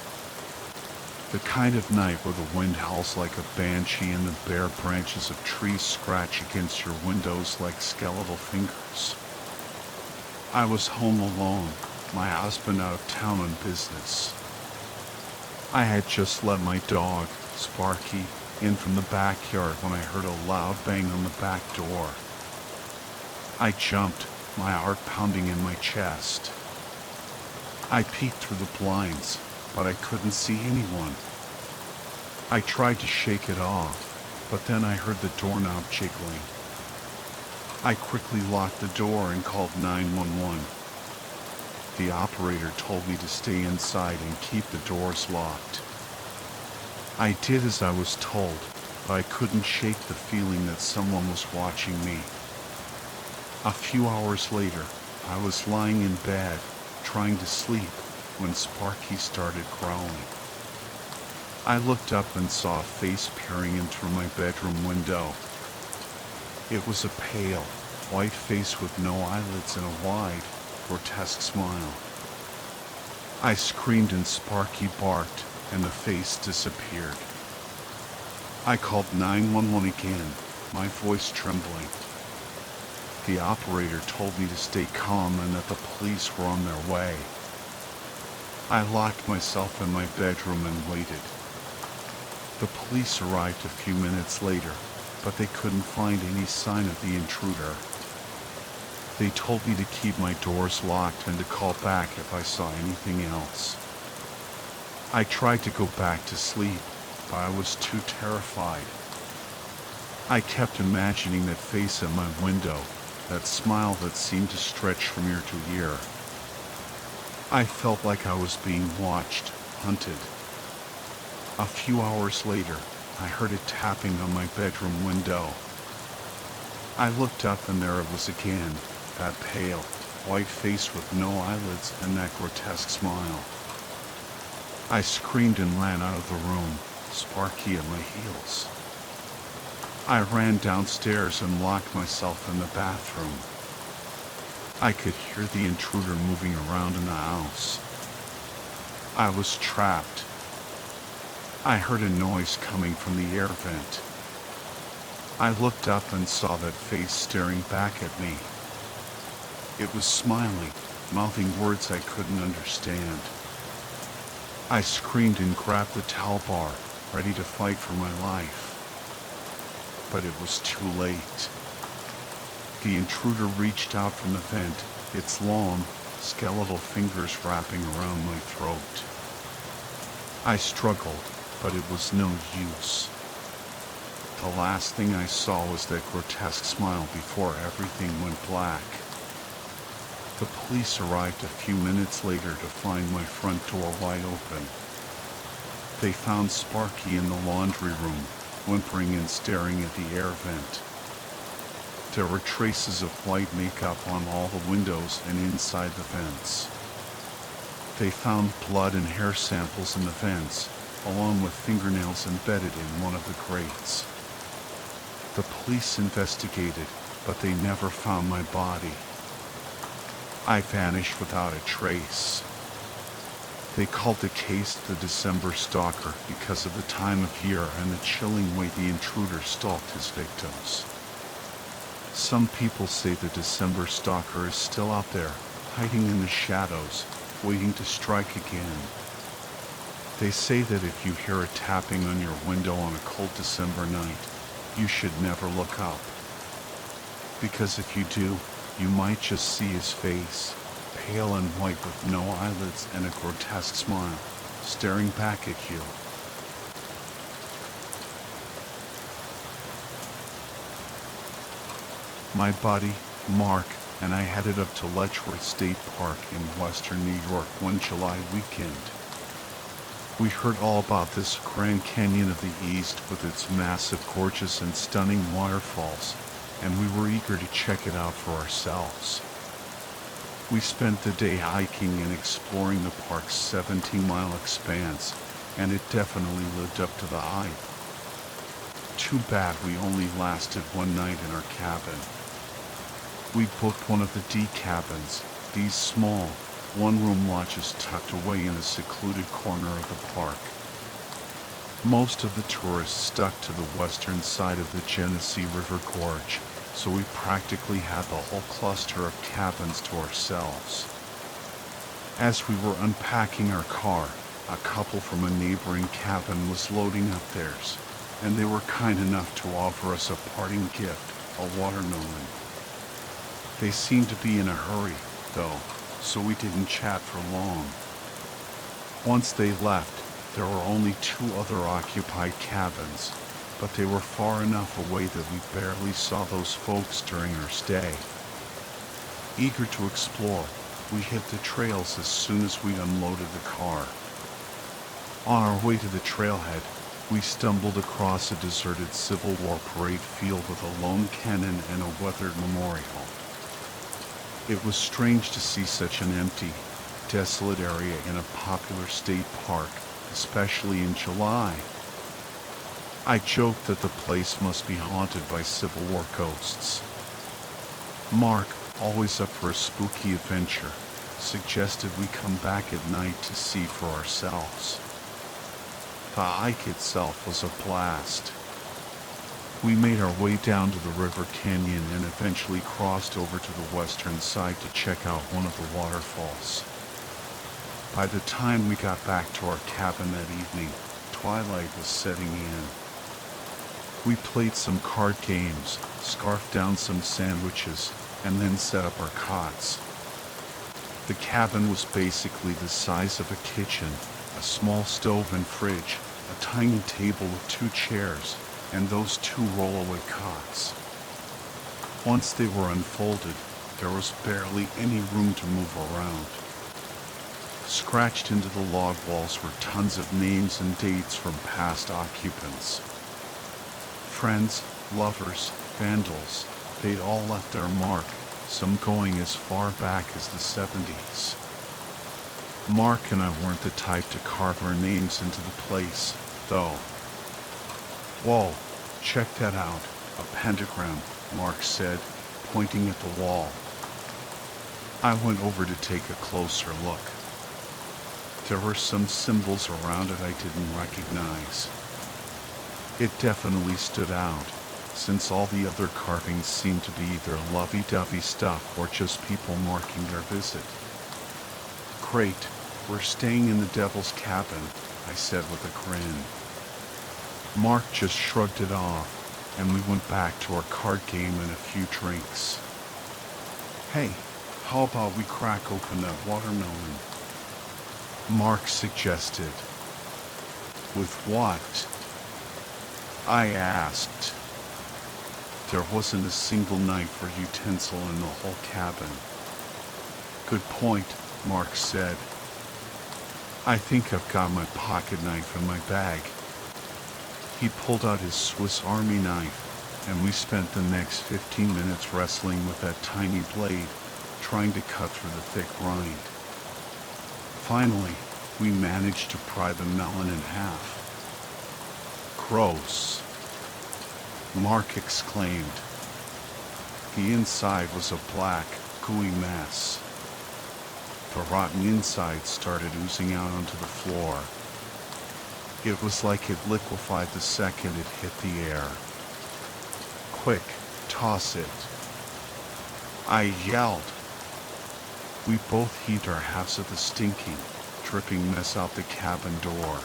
S1: The kind of night where the wind howls like a banshee and the bare branches of trees scratch against your windows like skeletal fingers. I was home alone, my husband out of town on business. I had just let my dog, Sparky, in from the backyard when I heard a loud bang on the back door. I jumped, my heart pounding in my chest. I peeked through the blinds, but I couldn't see anyone. I tried to shake it off, but then I heard the doorknob jiggling. I quickly locked the door and called 911. The operator told me to stay inside and keep the doors locked. I did as I was told, but I couldn't shake the feeling that someone was watching me. A few hours later, I was lying in bed, trying to sleep, when Sparky started growling. I looked up and saw a face peering in through my bedroom window. It was a pale, white face with no eyelids and a wide, grotesque smile. I screamed and Sparky barked, and the face disappeared. I called 911 again, my voice trembling. The operator told me to stay calm and that the police were on their way. I locked myself in my bedroom and waited. The police arrived a few minutes later, but they couldn't find any sign of the intruder. They told me to keep my doors locked and to call back if I saw anything else. I tried to go back to sleep, but I was too terrified. I kept imagining that face at my window, that smile that seemed to stretch from ear to ear. I felt like I was being watched, hunted. A few hours later, I heard it tapping on my bedroom window. I looked up and there it was again, that pale, white face with no eyelids and that grotesque smile. I screamed and ran out of the room, Sparky at my heels. I ran downstairs and locked myself in the bathroom. I could hear the intruder moving around in the house. I was trapped. I heard a noise coming from the air vent. I looked up and saw that face staring back at me. It was smiling, mouthing words I couldn't understand. I screamed and grabbed the towel bar, ready to fight for my life. But it was too late. The intruder reached out from the vent, its long, skeletal fingers wrapping around my throat. I struggled, but it was no use. The last thing I saw was that grotesque smile before everything went black. The police arrived a few minutes later to find my front door wide open. They found Sparky in the laundry room, whimpering and staring at the air vent. There were traces of white makeup on all the windows and inside the vents. They found blood and hair samples in the vents, along with fingernails embedded in one of the grates. The police investigated, but they never found my body. I vanished without a trace. They called the case the December Stalker because of the time of year and the chilling way the intruder stalked his victims. Some people say the December Stalker is still out there, hiding in the shadows, waiting to strike again. They say that if you hear a tapping on your window on a cold December night, you should never look up. Because if you do, you might just see his face, pale and white with no eyelids and a grotesque smile, staring back at you. My buddy, Mark, and I headed up to Letchworth State Park in western New York one July weekend. We heard all about this Grand Canyon of the East with its massive, gorgeous, and stunning waterfalls, and we were eager to check it out for ourselves. We spent the day hiking and exploring the park's 17-mile expanse, and it definitely lived up to the hype. Too bad we only lasted one night in our cabin. We booked one of the D cabins, these small, one-room lodges tucked away in a secluded corner of the park. Most of the tourists stuck to the western side of the Genesee River Gorge, so we practically had the whole cluster of cabins to ourselves. As we were unpacking our car, a couple from a neighboring cabin was loading up theirs, and they were kind enough to offer us a parting gift, a watermelon. They seemed to be in a hurry, though, so we didn't chat for long. Once they left, there were only 2 other occupied cabins, but they were far enough away that we barely saw those folks during our stay. Eager to explore, we hit the trails as soon as we unloaded the car. On our way to the trailhead, We stumbled across a deserted Civil War parade field with a lone cannon and a weathered memorial. It was strange to see such an empty, desolate area in a popular state park, especially in July. I joked that the place must be haunted by Civil War ghosts. Mark, always up for a spooky adventure, suggested we come back at night to see for ourselves. The hike itself was a blast. We made our way down to the river canyon and eventually crossed over to the western side to check out one of the waterfalls. By the time we got back to our cabin that evening, twilight was setting in. We played some card games, scarfed down some sandwiches, and then set up our cots. The cabin was basically the size of a kitchen, a small stove and fridge, a tiny table with 2 chairs, and those 2 rollaway cots. Once they were unfolded, there was barely any room to move around. Scratched into the log walls were tons of names and dates from past occupants. Friends, lovers, vandals, they'd all left their mark, some going as far back as the 70s. Mark and I weren't the type to carve our names into the place, though. "Whoa, check that out, a pentagram," Mark said, pointing at the wall. I went over to take a closer look. There were some symbols around it I didn't recognize. It definitely stood out, since all the other carvings seemed to be either lovey-dovey stuff or just people marking their visit. "Great, we're staying in the Devil's Cabin," I said with a grin. Mark just shrugged it off, and we went back to our card game and a few drinks. "Hey, how about we crack open that watermelon?" Mark suggested. "With what?" I asked. There wasn't a single knife or utensil in the whole cabin. "Good point," Mark said. "I think I've got my pocket knife in my bag." He pulled out his Swiss Army knife, and we spent the next 15 minutes wrestling with that tiny blade, trying to cut through the thick rind. Finally, we managed to pry the melon in half. "Gross," Mark exclaimed. The inside was a black, gooey mess. The rotten inside started oozing out onto the floor. It was like it liquefied the second it hit the air. "Quick, toss it," I yelled. We both heaved our halves of the stinking, dripping mess out the cabin door.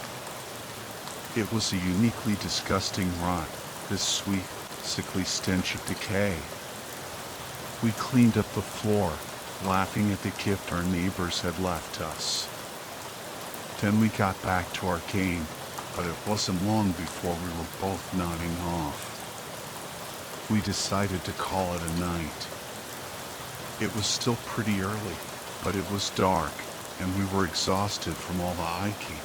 S1: It was a uniquely disgusting rot, this sweet, sickly stench of decay. We cleaned up the floor, laughing at the gift our neighbors had left us. Then we got back to our game, but it wasn't long before we were both nodding off. We decided to call it a night. It was still pretty early, but it was dark, and we were exhausted from all the hiking.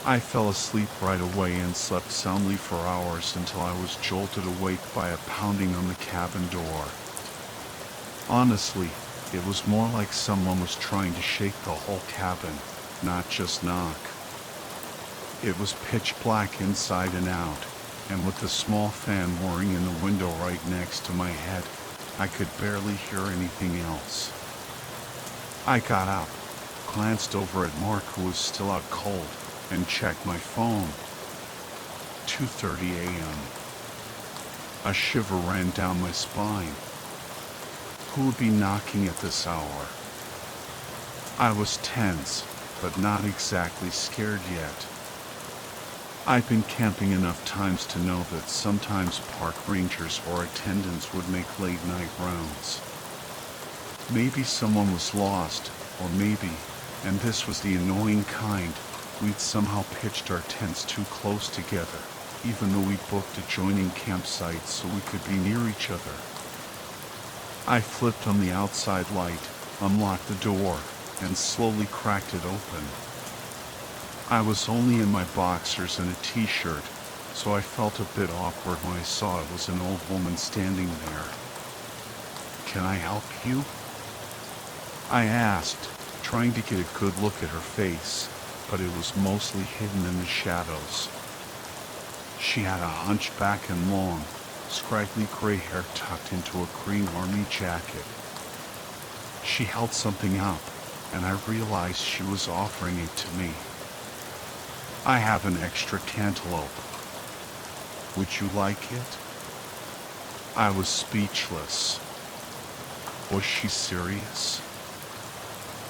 S1: I fell asleep right away and slept soundly for hours until I was jolted awake by a pounding on the cabin door. Honestly, it was more like someone was trying to shake the whole cabin, not just knock. It was pitch black inside and out, and with the small fan whirring in the window right next to my head, I could barely hear anything else. I got up, glanced over at Mark, who was still out cold, and checked my phone. 2:30 a.m. A shiver ran down my spine. Who would be knocking at this hour? I was tense, but not exactly scared yet. I've been camping enough times to know that sometimes park rangers or attendants would make late night rounds. Maybe someone was lost, or maybe, and this was the annoying kind, we'd somehow pitched our tents too close together, even though we'd booked adjoining campsites so we could be near each other. I flipped on the outside light, unlocked the door, and slowly cracked it open. I was only in my boxers and a t-shirt, so I felt a bit awkward when I saw it was an old woman standing there. "Can I help you?" I asked, trying to get a good look at her face, but it was mostly hidden in the shadows. She had a hunchback and long, scraggly gray hair tucked into a green army jacket. She held something up, and I realized she was offering it to me. "I have an extra cantaloupe. Would you like it?" I was speechless. Was she serious?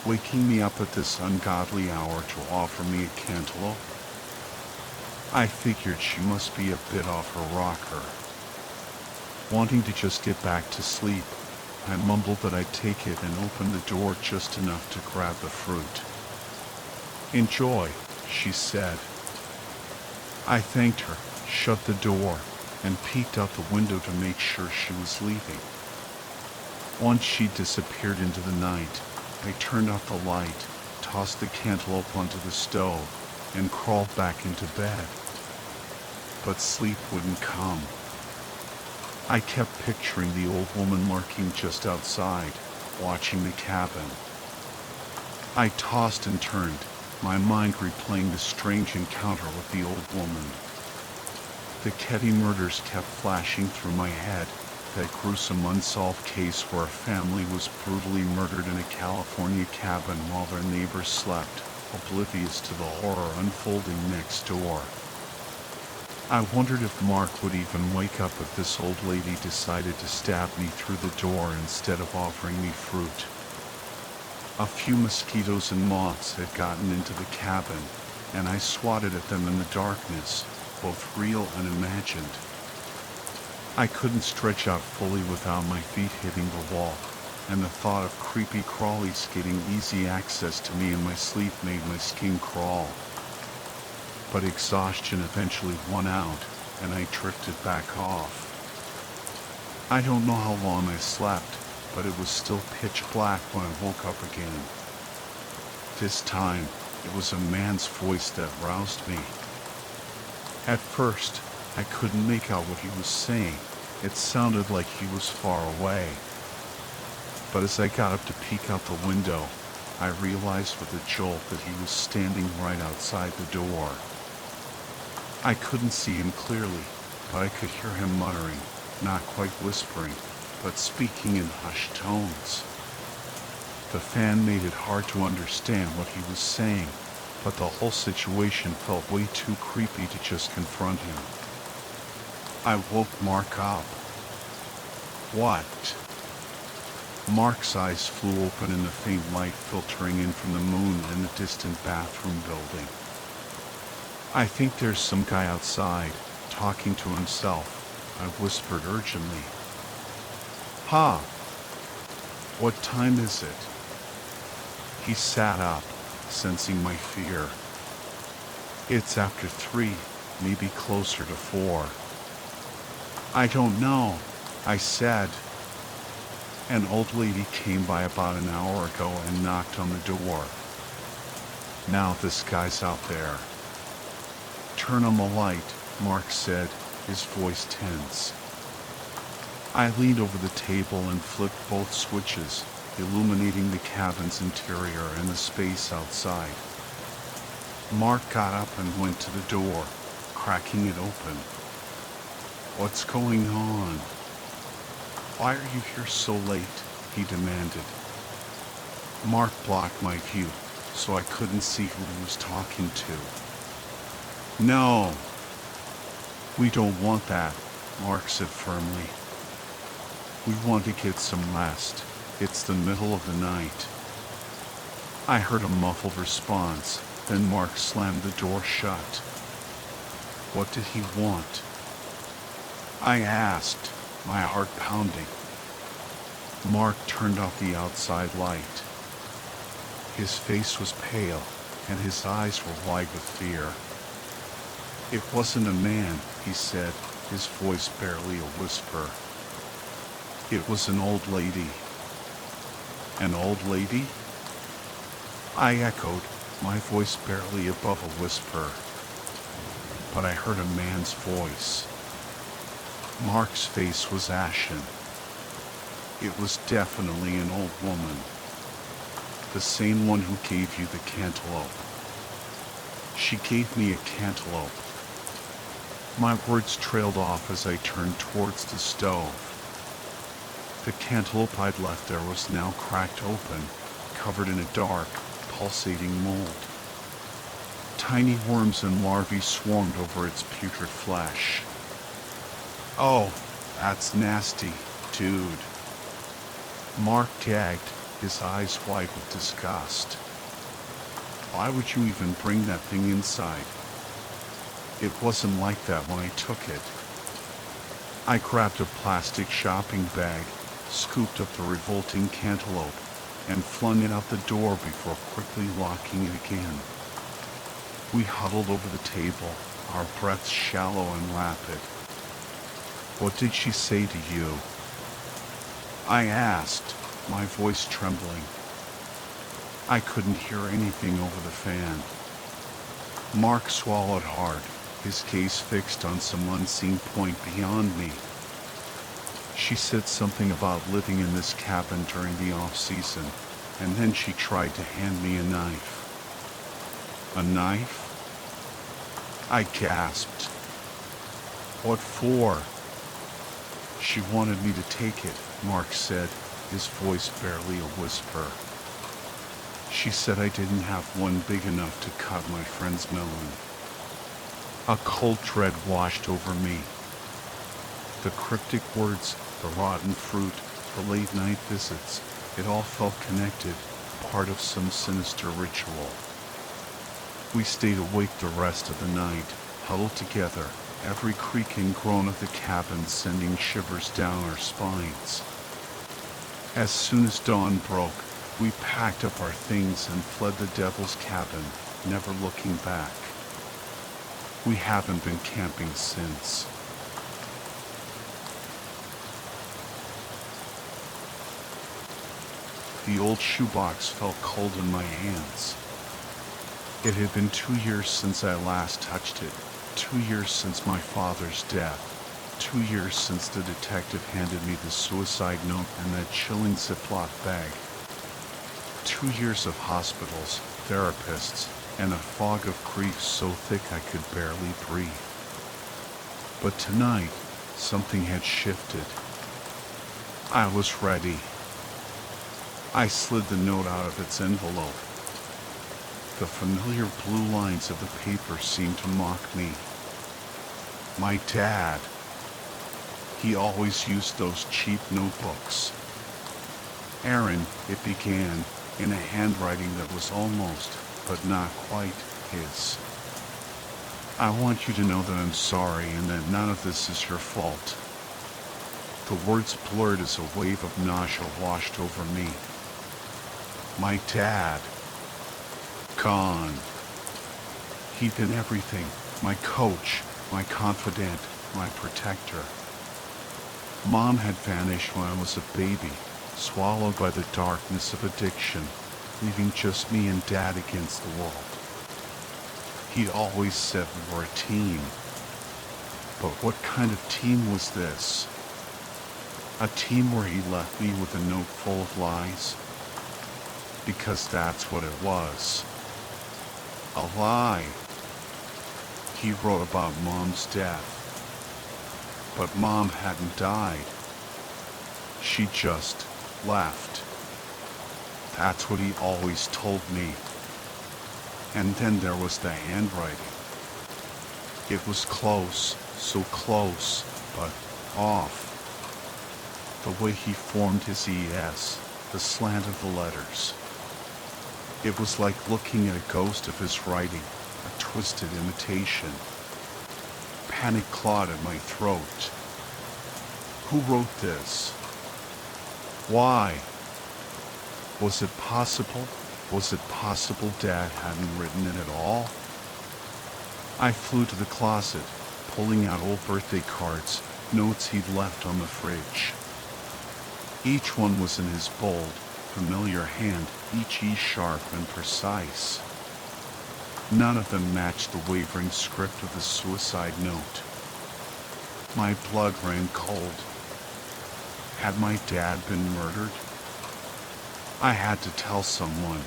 S1: Waking me up at this ungodly hour to offer me a cantaloupe? I figured she must be a bit off her rocker. Wanting to just get back to sleep, I mumbled that I'd take it and opened the door just enough to grab the fruit. "Enjoy," she said. I thanked her, shut the door, and peeked out the window to make sure she was leaving. Once she disappeared into the night, I turned out the light, tossed the cantaloupe onto the stove, and crawled back into bed. But sleep wouldn't come. I kept picturing the old woman lurking just outside, watching the cabin. I tossed and turned, my mind replaying the strange encounter with the old woman. The Ketty murders kept flashing through my head, that gruesome unsolved case where a family was brutally murdered in a California cabin while their neighbors slept, oblivious to the horror unfolding next door. I wondered if Mark would even wake up if this old lady decided to stab me through the door instead of offering me fruit. A few mosquitoes and moths had gotten into the cabin, and I swatted at them in the darkness, both real and imagined. I couldn't stretch out fully without my feet hitting the wall, and the thought of creepy crawlies getting easy access to me in my sleep made my skin crawl. But exhaustion eventually won out, and I drifted back off. I don't know how long I slept, but it was still pitch black when I woke up again. This time, it was a man's voice that roused me. At first, I couldn't make out what he was saying. It sounded like he was far away. But as I got up to peek out the window, I realized with a jolt that he was standing right outside the door. I couldn't see him clearly, but I could hear him muttering, not quite whispering, but speaking in hushed tones. The fan made it hard to understand what he was saying, but the whole situation felt way too creepy to just confront him. I woke Mark up. "What?" Mark's eyes flew open in the faint light filtering in from the moon in the distant bathroom building. "I think there's some guy outside, talking to himself," I whispered urgently. "Ha! What time is it?" He sat up, sensing my fear. "It's after 3, maybe closer to 4. "I don't know," I said. "An old lady came by about an hour ago and knocked on the door. Now this guy's out there." "Turn on the light," Mark said, his voice tense. I leaned over the table and flipped both switches, illuminating the cabin's interior and the space outside. Mark got up and went to the door, cracking it open. "What's going on? Why are you here so late?" he demanded. Mark blocked my view, so I couldn't see who he was talking to. "No, we don't want that," Mark said firmly. "We want to get some rest. It's the middle of the night." I heard a muffled response, then Mark slammed the door shut. What did he want? I asked, my heart pounding. Mark turned off the outside light. His face was pale, and his eyes were wide with fear. "It wasn't a man," he said, his voice barely a whisper. "It was an old lady." "An old lady?" I echoed, my voice barely above a whisper. But I heard a man's voice. Mark's face was ashen. It was definitely an old woman. The same one who gave you the cantaloupe. She gave me a cantaloupe. My words trailed off as I turned towards the stove. The cantaloupe I'd left there was now cracked open, covered in a dark, pulsating mold. Tiny worms and larvae swarmed over its putrid flesh. Oh, that's nasty, dude. Mark gagged, his eyes wide with disgust. Why would you even bring that thing inside? It wasn't like that when I took it. I grabbed a plastic shopping bag, scooped up the revolting cantaloupe, and flung it out the door before quickly locking it again. We huddled over the table, our breaths shallow and rapid. What did she say to you? I asked, my voice trembling. I couldn't hear anything over the fan. Mark swallowed hard, his gaze fixed on some unseen point beyond me. She said something about living in this cabin during the off-season, and then she tried to hand me a knife. A knife? I gasped. What for? She wanted me to take it, Mark said, his voice barely a whisper. She said I didn't have one big enough to cut my friend's melon. A cold dread washed over me. The cryptic words, the rotten fruit, the late night visits, it all felt connected, part of some sinister ritual. We stayed awake the rest of the night, huddled together, every creak and groan of the cabin sending shivers down our spines. As soon as dawn broke, we packed up our things and fled the devil's cabin, never looking back. We haven't been camping since. The old shoebox felt cold in my hands. It had been 2 years since I last touched it, 2 years since my father's death, 2 years since the detective handed me the suicide note and that chilling Ziploc bag. 2 years of hospitals, therapists, and a fog of grief so thick I could barely breathe. But tonight, something had shifted. I was ready. I slid the note out of its envelope. The familiar blue lines of the paper seemed to mock me. My dad. He always used those cheap notebooks. Aaron, it began, in a handwriting that was almost, but not quite, his. I want you to know that I'm sorry and that none of this is your fault. The words blurred as a wave of nausea washed over me. My dad. Gone. He'd been everything. My coach, my confidant, my protector. Mom had vanished when I was a baby, swallowed by the darkness of addiction, leaving just me and Dad against the world. He'd always said we were a team. But what kind of team was this? A team where he left me with a note full of lies? Because that's what it was. A lie. He wrote about Mom's death. But Mom hadn't died. She just left. That's what he always told me. And then there was the handwriting. It was close, so close, but off. The way he formed his ES, the slant of the letters. It was like looking at a ghost of his writing, a twisted imitation. Panic clawed at my throat. Who wrote this? Why? Was it possible? Was it possible Dad hadn't written it at all? I flew to the closet, pulling out old birthday cards, notes he'd left on the fridge. Each one was in his bold, familiar hand, each E sharp and precise. None of them matched the wavering script of the suicide note. My blood ran cold. Had my dad been murdered? I had to tell someone.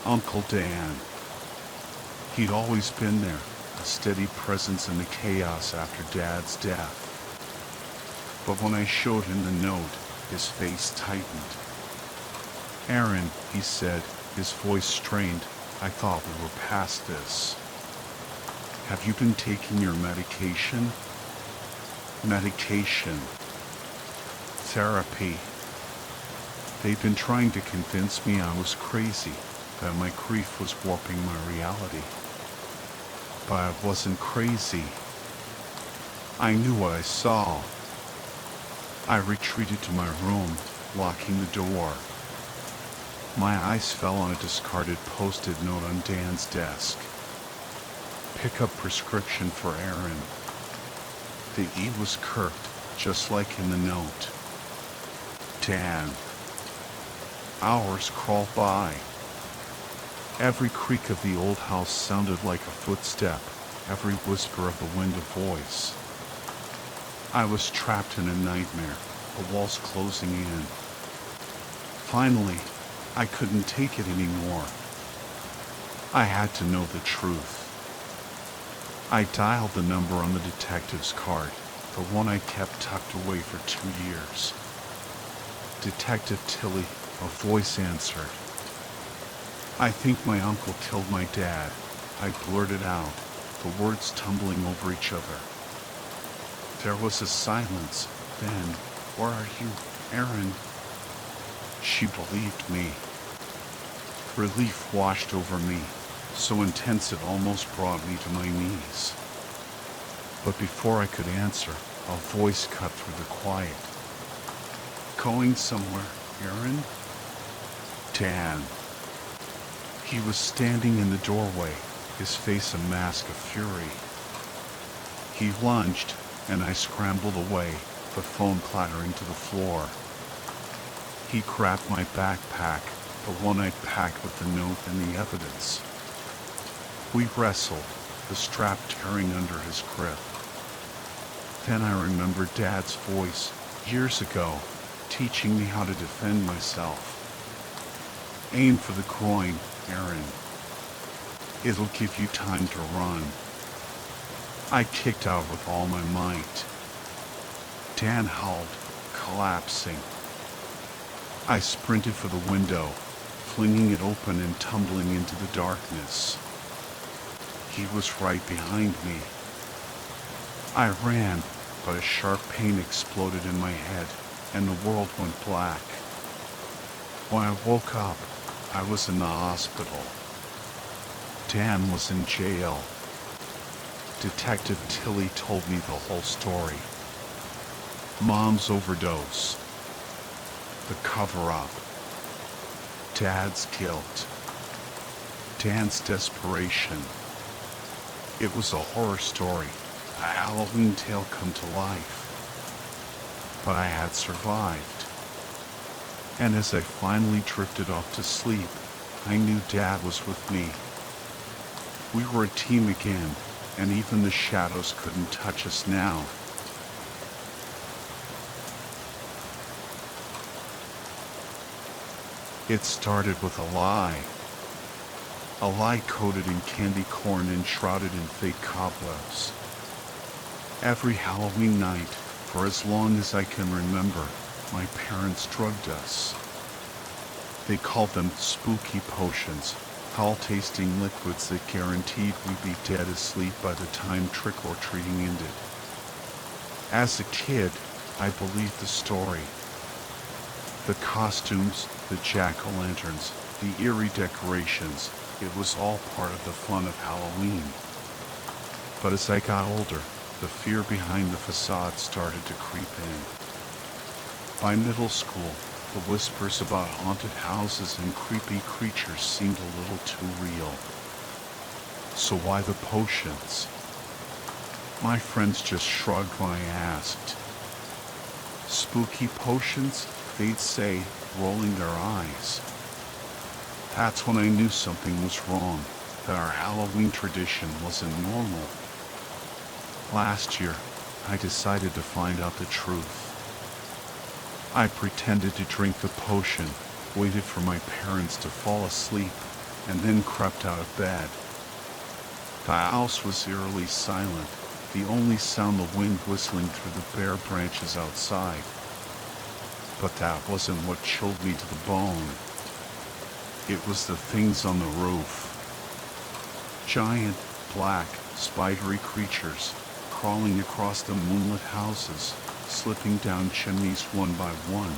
S1: Uncle Dan. He'd always been there, a steady presence in the chaos after Dad's death. But when I showed him the note, his face tightened. "Aaron," he said, his voice strained. "I thought we were past this. Have you been taking your medication?" Medication. Therapy. They'd been trying to convince me I was crazy, that my grief was warping my reality. But I wasn't crazy. I knew what I saw. I retreated to my room, locking the door. My eyes fell on a discarded post-it note on Dan's desk. "Pick up prescription for Aaron." The E was curved, just like in the note. Dan. Hours crawled by. Every creak of the old house sounded like a footstep, every whisper of the wind a voice. I was trapped in a nightmare, the walls closing in. Finally, I couldn't take it anymore. I had to know the truth. I dialed the number on the detective's card, the one I kept tucked away for 2 years. "Detective Tilly," a voice answered. "I think my uncle killed my dad," I blurted out, the words tumbling over each other. There was a silence. Then, "Where are you, Aaron?" She believed me. Relief washed over me, so intense it almost brought me to my knees. But before I could answer, a voice cut through the quiet. "Going somewhere, Aaron?" Dan. He was standing in the doorway, his face a mask of fury. He lunged, and I scrambled away, the phone clattering to the floor. He grabbed my backpack, the one I'd packed with the note and the evidence. We wrestled, the strap tearing under his grip. Then I remembered Dad's voice, years ago, teaching me how to defend myself. "Aim for the groin, Aaron. It'll give you time to run." I kicked out with all my might. Dan howled, collapsing. I sprinted for the window, flinging it open and tumbling into the darkness. He was right behind me. I ran, but a sharp pain exploded in my head, and the world went black. When I woke up, I was in the hospital. Dan was in jail. Detective Tilly told me the whole story. Mom's overdose. The cover-up. Dad's guilt. Dan's desperation. It was a horror story, a Halloween tale come to life. But I had survived. And as I finally drifted off to sleep, I knew Dad was with me. We were a team again, and even the shadows couldn't touch us now. It started with a lie. A lie coated in candy corn and shrouded in fake cobwebs. Every Halloween night, for as long as I can remember, my parents drugged us. They called them spooky potions, foul-tasting liquids that guaranteed we'd be dead asleep by the time trick-or-treating ended. As a kid, I believed the story. The costumes, the jack-o'-lanterns, the eerie decorations, it was all part of the fun of Halloween. But as I got older, the fear behind the facade started to creep in. By middle school, the whispers about haunted houses and creepy creatures seemed a little too real. So why the potions? My friends just shrugged when I asked. Spooky potions? They'd say, rolling their eyes. That's when I knew something was wrong. that our Halloween tradition wasn't normal. Last year, I decided to find out the truth. I pretended to drink the potion, waited for my parents to fall asleep, and then crept out of bed. The house was eerily silent, the only sound the wind whistling through the bare branches outside. But that wasn't what chilled me to the bone. It was the things on the roof. Giant, black, spidery creatures crawling across the moonlit houses, slipping down chimneys one by one.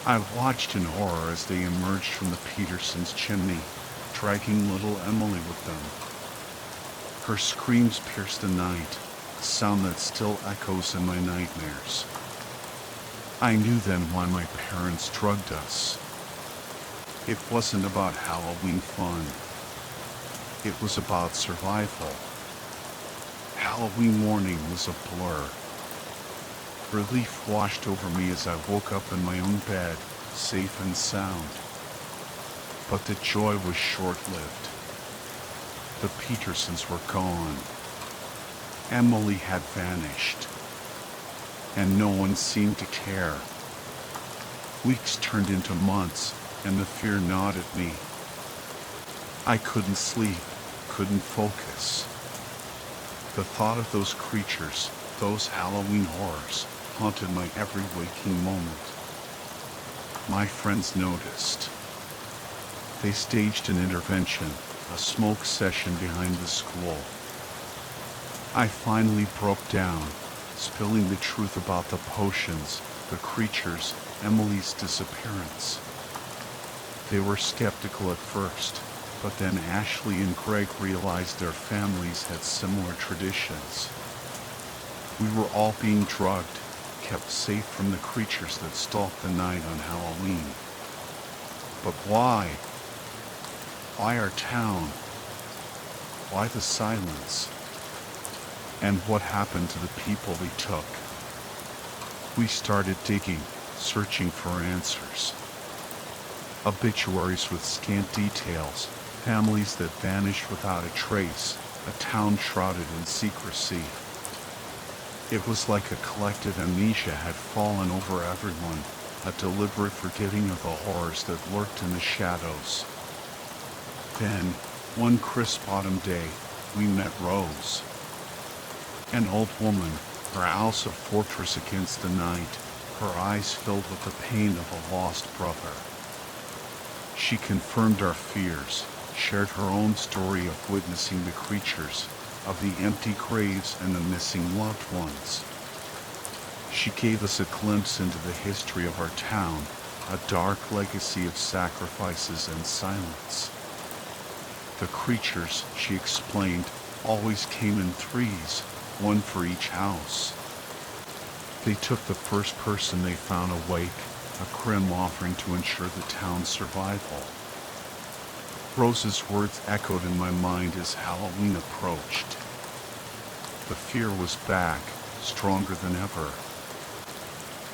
S1: I watched in horror as they emerged from the Petersons' chimney, dragging little Emily with them. Her screams pierced the night, a sound that still echoes in my nightmares. I knew then why my parents drugged us. It wasn't about Halloween fun. It was about survival. Halloween morning was a blur. Relief washed over me as I woke up in my own bed, safe and sound. But the joy was short-lived. The Petersons were gone. Emily had vanished. And no one seemed to care. Weeks turned into months, and the fear gnawed at me. I couldn't sleep, couldn't focus. The thought of those creatures, those Halloween horrors, haunted my every waking moment. My friends noticed. They staged an intervention, a smoke session behind the school. I finally broke down, spilling the truth about the potions, the creatures, Emily's disappearance. They were skeptical at first, but then Ashley and Greg realized their families had similar traditions. We were all being drugged, kept safe from the creatures that stalked the night on Halloween. But why? Why our town? Why the silence? And what happened to the people we took? We started digging, searching for answers. Obituaries with scant details, families that vanished without a trace, a town shrouded in secrecy. It was like a collective amnesia had fallen over everyone, a deliberate forgetting of the horrors that lurked in the shadows. Then, one crisp autumn day, we met Rose. An old woman, her house a fortress against the night, her eyes filled with the pain of a lost brother. She confirmed our fears, shared her own story of witnessing the creatures, of the empty graves and the missing loved ones. She gave us a glimpse into the history of our town, a dark legacy of sacrifices and silence. The creatures, she explained, always came in threes, one for each house. They took the first person they found awake, a grim offering to ensure the town's survival. Rose's words echoed in my mind as Halloween approached. The fear was back, stronger than ever.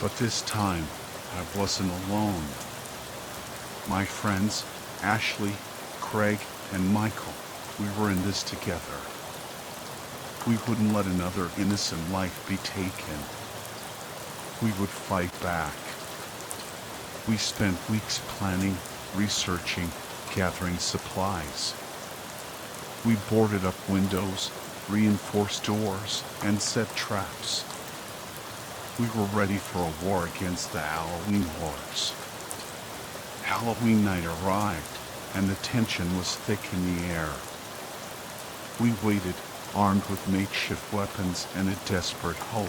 S1: But this time, I wasn't alone. My friends, Ashley, Craig, and Michael, we were in this together. We wouldn't let another innocent life be taken. We would fight back. We spent weeks planning, researching, gathering supplies. We boarded up windows, reinforced doors, and set traps. We were ready for a war against the Halloween horrors. Halloween night arrived, and the tension was thick in the air. We waited, armed with makeshift weapons and a desperate hope.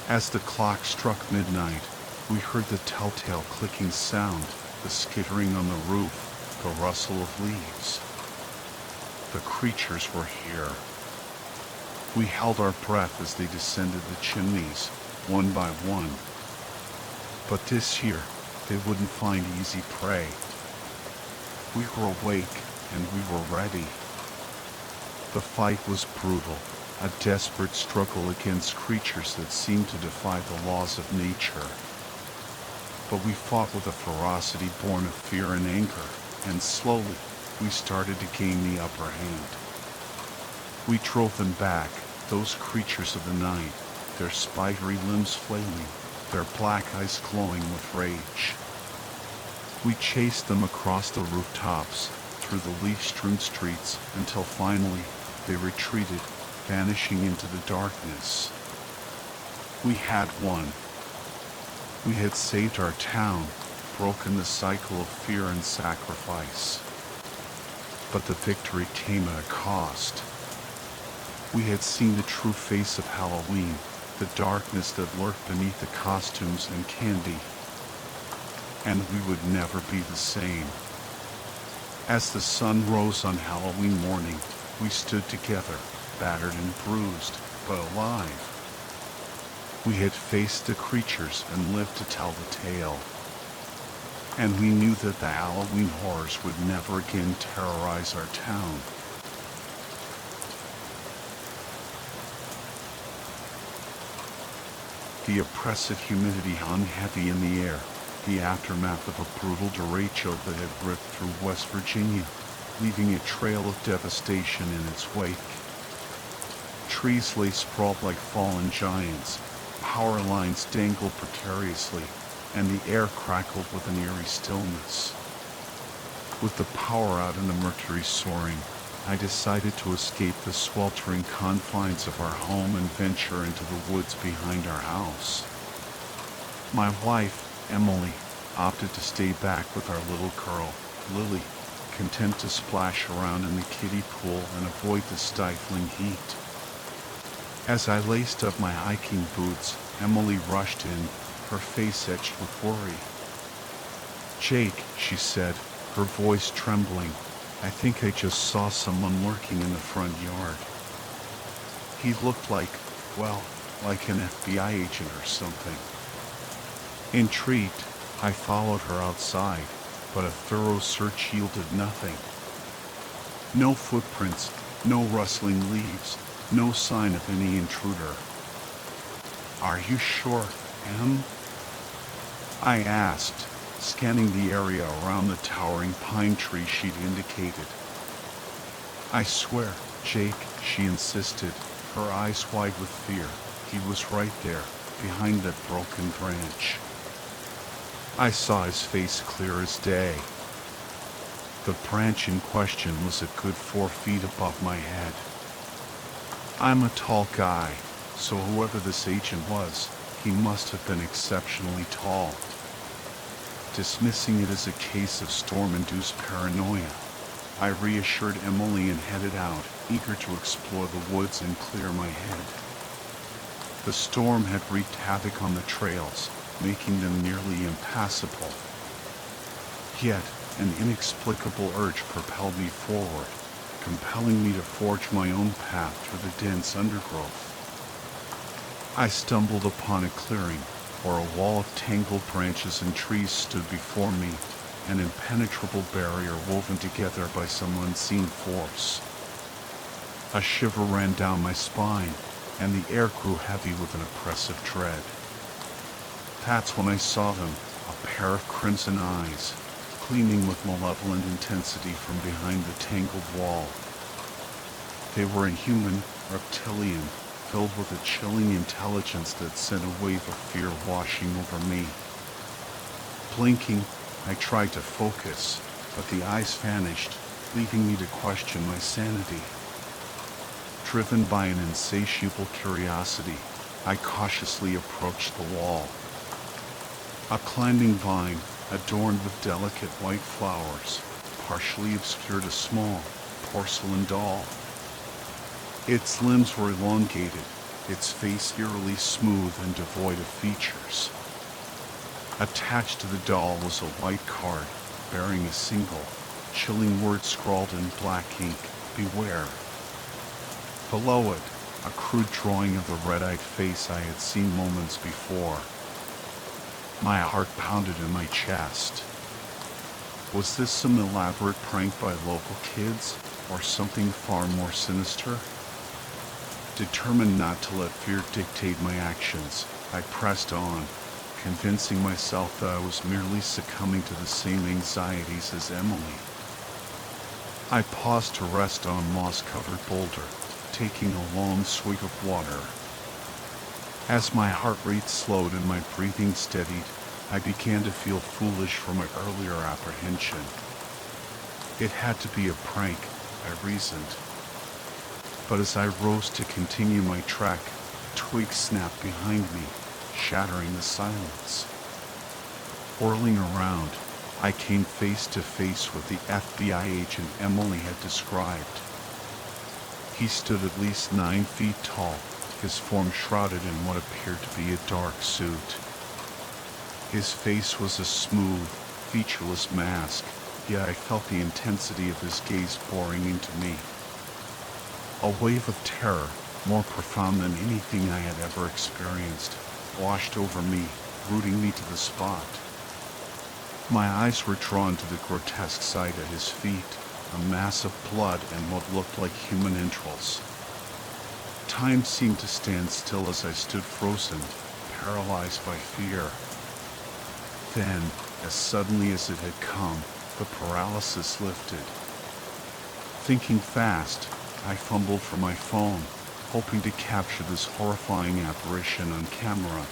S1: As the clock struck midnight, we heard the telltale clicking sound, the skittering on the roof, the rustle of leaves. The creatures were here. We held our breath as they descended the chimneys, one by one. But this year, they wouldn't find easy prey. We were awake, and we were ready. The fight was brutal, a desperate struggle against creatures that seemed to defy the laws of nature. But we fought with a ferocity born of fear and anger, and slowly, we started to gain the upper hand. We drove them back, those creatures of the night, their spidery limbs flailing, their black eyes glowing with rage. We chased them across the rooftops, through the leaf-strewn streets, until finally they retreated, vanishing into the darkness. We had won. We had saved our town, broken the cycle of fear and sacrifice. But the victory came at a cost. We had seen the true face of Halloween, the darkness that lurked beneath the costumes and candy. And we would never be the same. As the sun rose on Halloween morning, we stood together, battered and bruised, but alive. We had faced the creatures and lived to tell the tale. And we knew that the Halloween horrors would never again terrorize our town. The oppressive humidity hung heavy in the air, the aftermath of a brutal derecho that had ripped through West Virginia, leaving a trail of devastation in its wake. Trees lay sprawled like fallen giants, power lines dangled precariously, and the air crackled with an eerie stillness. With the power out and the mercury soaring, I decided to escape the sweltering confines of our home and venture into the woods behind our house. My wife, Emily, opted to stay back with our little girl, Lily, content to splash around in the kiddie pool and avoid the stifling heat. As I laced up my hiking boots, Emily rushed in, her face etched with worry. "Jake," she said, her voice trembling, "I think I just saw someone lurking in the front yard. He looked like, well, like an FBI agent or something." Intrigued, I followed her outside, but a thorough search yielded nothing. No footprints, no rustling leaves, no sign of any intruder. "Are you sure, Em?" I asked, scanning the area around the towering pine tree she'd indicated. "I swear, Jake," she insisted, her eyes wide with fear. "He was right there, behind that broken branch." I saw his face clear as day. The branch in question was a good 4 feet above my head. I'm a tall guy, so whoever this agent was, he must have been exceptionally tall. Dismissing it as a case of storm-induced paranoia, I reassured Emily and headed out, eager to explore the woods and clear my head. The storm had wreaked havoc on the trails, making them nearly impassable. Yet, an inexplicable urge propelled me forward, compelling me to forge my own path through the dense undergrowth. I stumbled upon a clearing, where a wall of tangled branches and trees stood before me, an impenetrable barrier woven together by some unseen force. A shiver ran down my spine, and the air grew heavy with an oppressive dread. That's when I saw them, a pair of crimson eyes, gleaming with malevolent intensity from behind the tangled wall. They were inhuman, reptilian, filled with a chilling intelligence that sent a wave of fear washing over me. Blinking, I tried to focus, but the eyes vanished, leaving me to question my sanity. Driven by an insatiable curiosity, I cautiously approached the wall. A climbing vine, adorned with delicate white flowers, partially obscured a small porcelain doll. Its limbs were elongated, its face eerily smooth and devoid of features. Attached to the doll was a white card, bearing a single, chilling word scrawled in black ink, "Beware." Below it, a crude drawing of the red-eyed face I had seen moments before. My heart pounded in my chest. Was this some elaborate prank by local kids, or something far more sinister? Determined not to let fear dictate my actions, I pressed on, convincing myself that I was merely succumbing to the same anxieties as Emily. I paused to rest on a moss-covered boulder, taking a long swig of water. As my heart rate slowed and my breathing steadied, I began to feel foolish for my earlier apprehension. It had to be a prank, I reasoned. But as I rose to continue my trek, a twig snapped behind me, shattering the silence. Whirling around, I came face to face with the FBI agent Emily had described. He stood at least 9 feet tall, his form shrouded in what appeared to be a dark suit. His face was a smooth, featureless mask, yet I felt the intensity of his gaze boring into me. A wave of terror, more profound than anything I had ever experienced, washed over me, rooting me to the spot. My eyes were drawn to the grotesque sight at his feet, a mass of blood and what looked like human entrails. Time seemed to stand still as I stood frozen, paralyzed by fear. Then, as suddenly as it had come, the paralysis lifted. Thinking fast, I fumbled for my phone, hoping to capture this horrifying apparition on camera.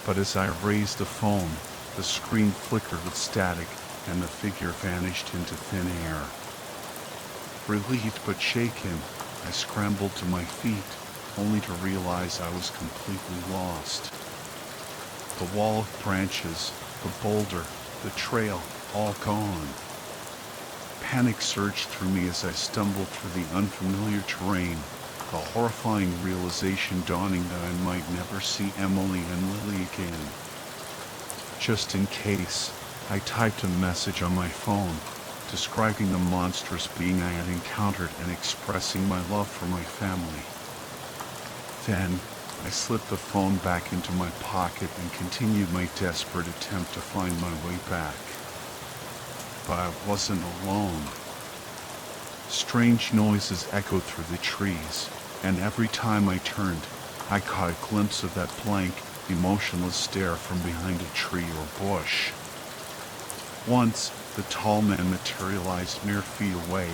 S1: But as I raised the phone, the screen flickered with static and the figure vanished into thin air. Relieved but shaken, I scrambled to my feet, only to realize I was completely lost. The wall of branches, the boulder, the trail, all gone. Panic surged through me as I stumbled through the unfamiliar terrain, the horrifying realization dawning that I might never see Emily and Lily again. Just in case, I typed a message on my phone, describing the monstrous being I had encountered and expressing my love for my family. Then, I slipped the phone back into my pocket and continued my desperate attempt to find my way back. But I wasn't alone. Strange noises echoed through the trees, and every time I turned, I caught a glimpse of that blank, emotionless stare from behind a tree or bush. Once, the tall man materialized mere feet away,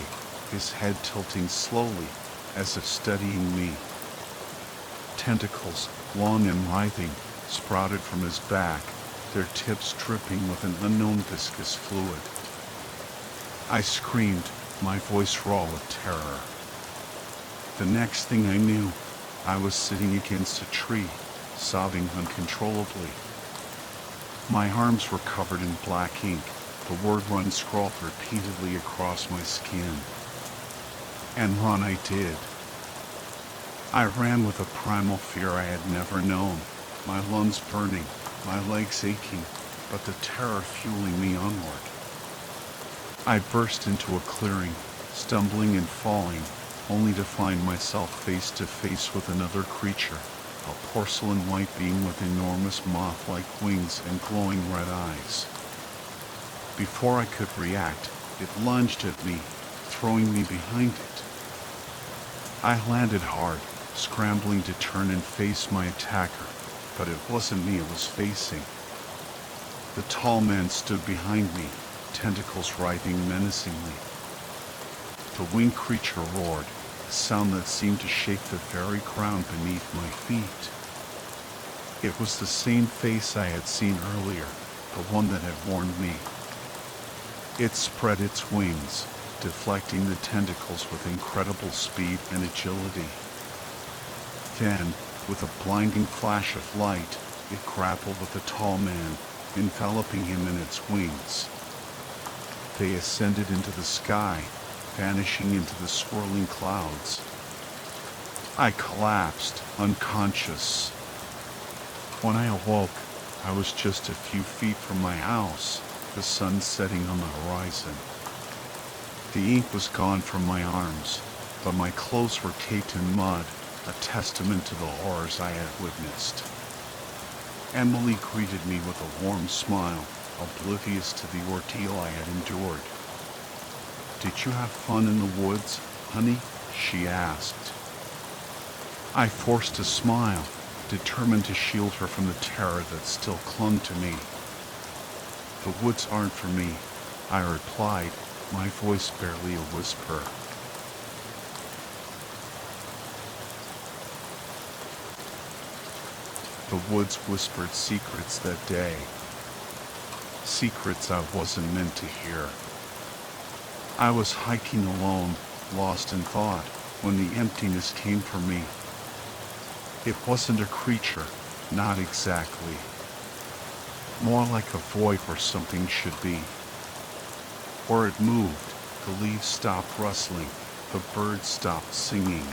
S1: his head tilting slowly, as if studying me. Tentacles, long and writhing, sprouted from his back, their tips dripping with an unknown viscous fluid. I screamed, my voice raw with terror. The next thing I knew, I was sitting against a tree, sobbing uncontrollably. My arms were covered in black ink, the word run scrawled repeatedly across my skin. And run I did. I ran with a primal fear I had never known, my lungs burning, my legs aching, but the terror fueling me onward. I burst into a clearing, stumbling and falling, only to find myself face to face with another creature, a porcelain white being with enormous moth-like wings and glowing red eyes. Before I could react, it lunged at me, throwing me behind it. I landed hard, scrambling to turn and face my attacker, but it wasn't me it was facing. The tall man stood behind me, tentacles writhing menacingly. The winged creature roared, a sound that seemed to shake the very ground beneath my feet. It was the same face I had seen earlier, the one that had warned me. It spread its wings, deflecting the tentacles with incredible speed and agility. Then, with a blinding flash of light, it grappled with the tall man, enveloping him in its wings. They ascended into the sky, vanishing into the swirling clouds. I collapsed, unconscious. When I awoke, I was just a few feet from my house, the sun setting on the horizon. The ink was gone from my arms, but my clothes were caked in mud, a testament to the horrors I had witnessed. Emily greeted me with a warm smile, oblivious to the ordeal I had endured. "Did you have fun in the woods, honey?" she asked. I forced a smile, determined to shield her from the terror that still clung to me. "The woods aren't for me," I replied, my voice barely a whisper. The woods whispered secrets that day, secrets I wasn't meant to hear. I was hiking alone, lost in thought, when the emptiness came for me. It wasn't a creature, not exactly. More like a void where something should be. Where it moved, the leaves stopped rustling, the birds stopped singing.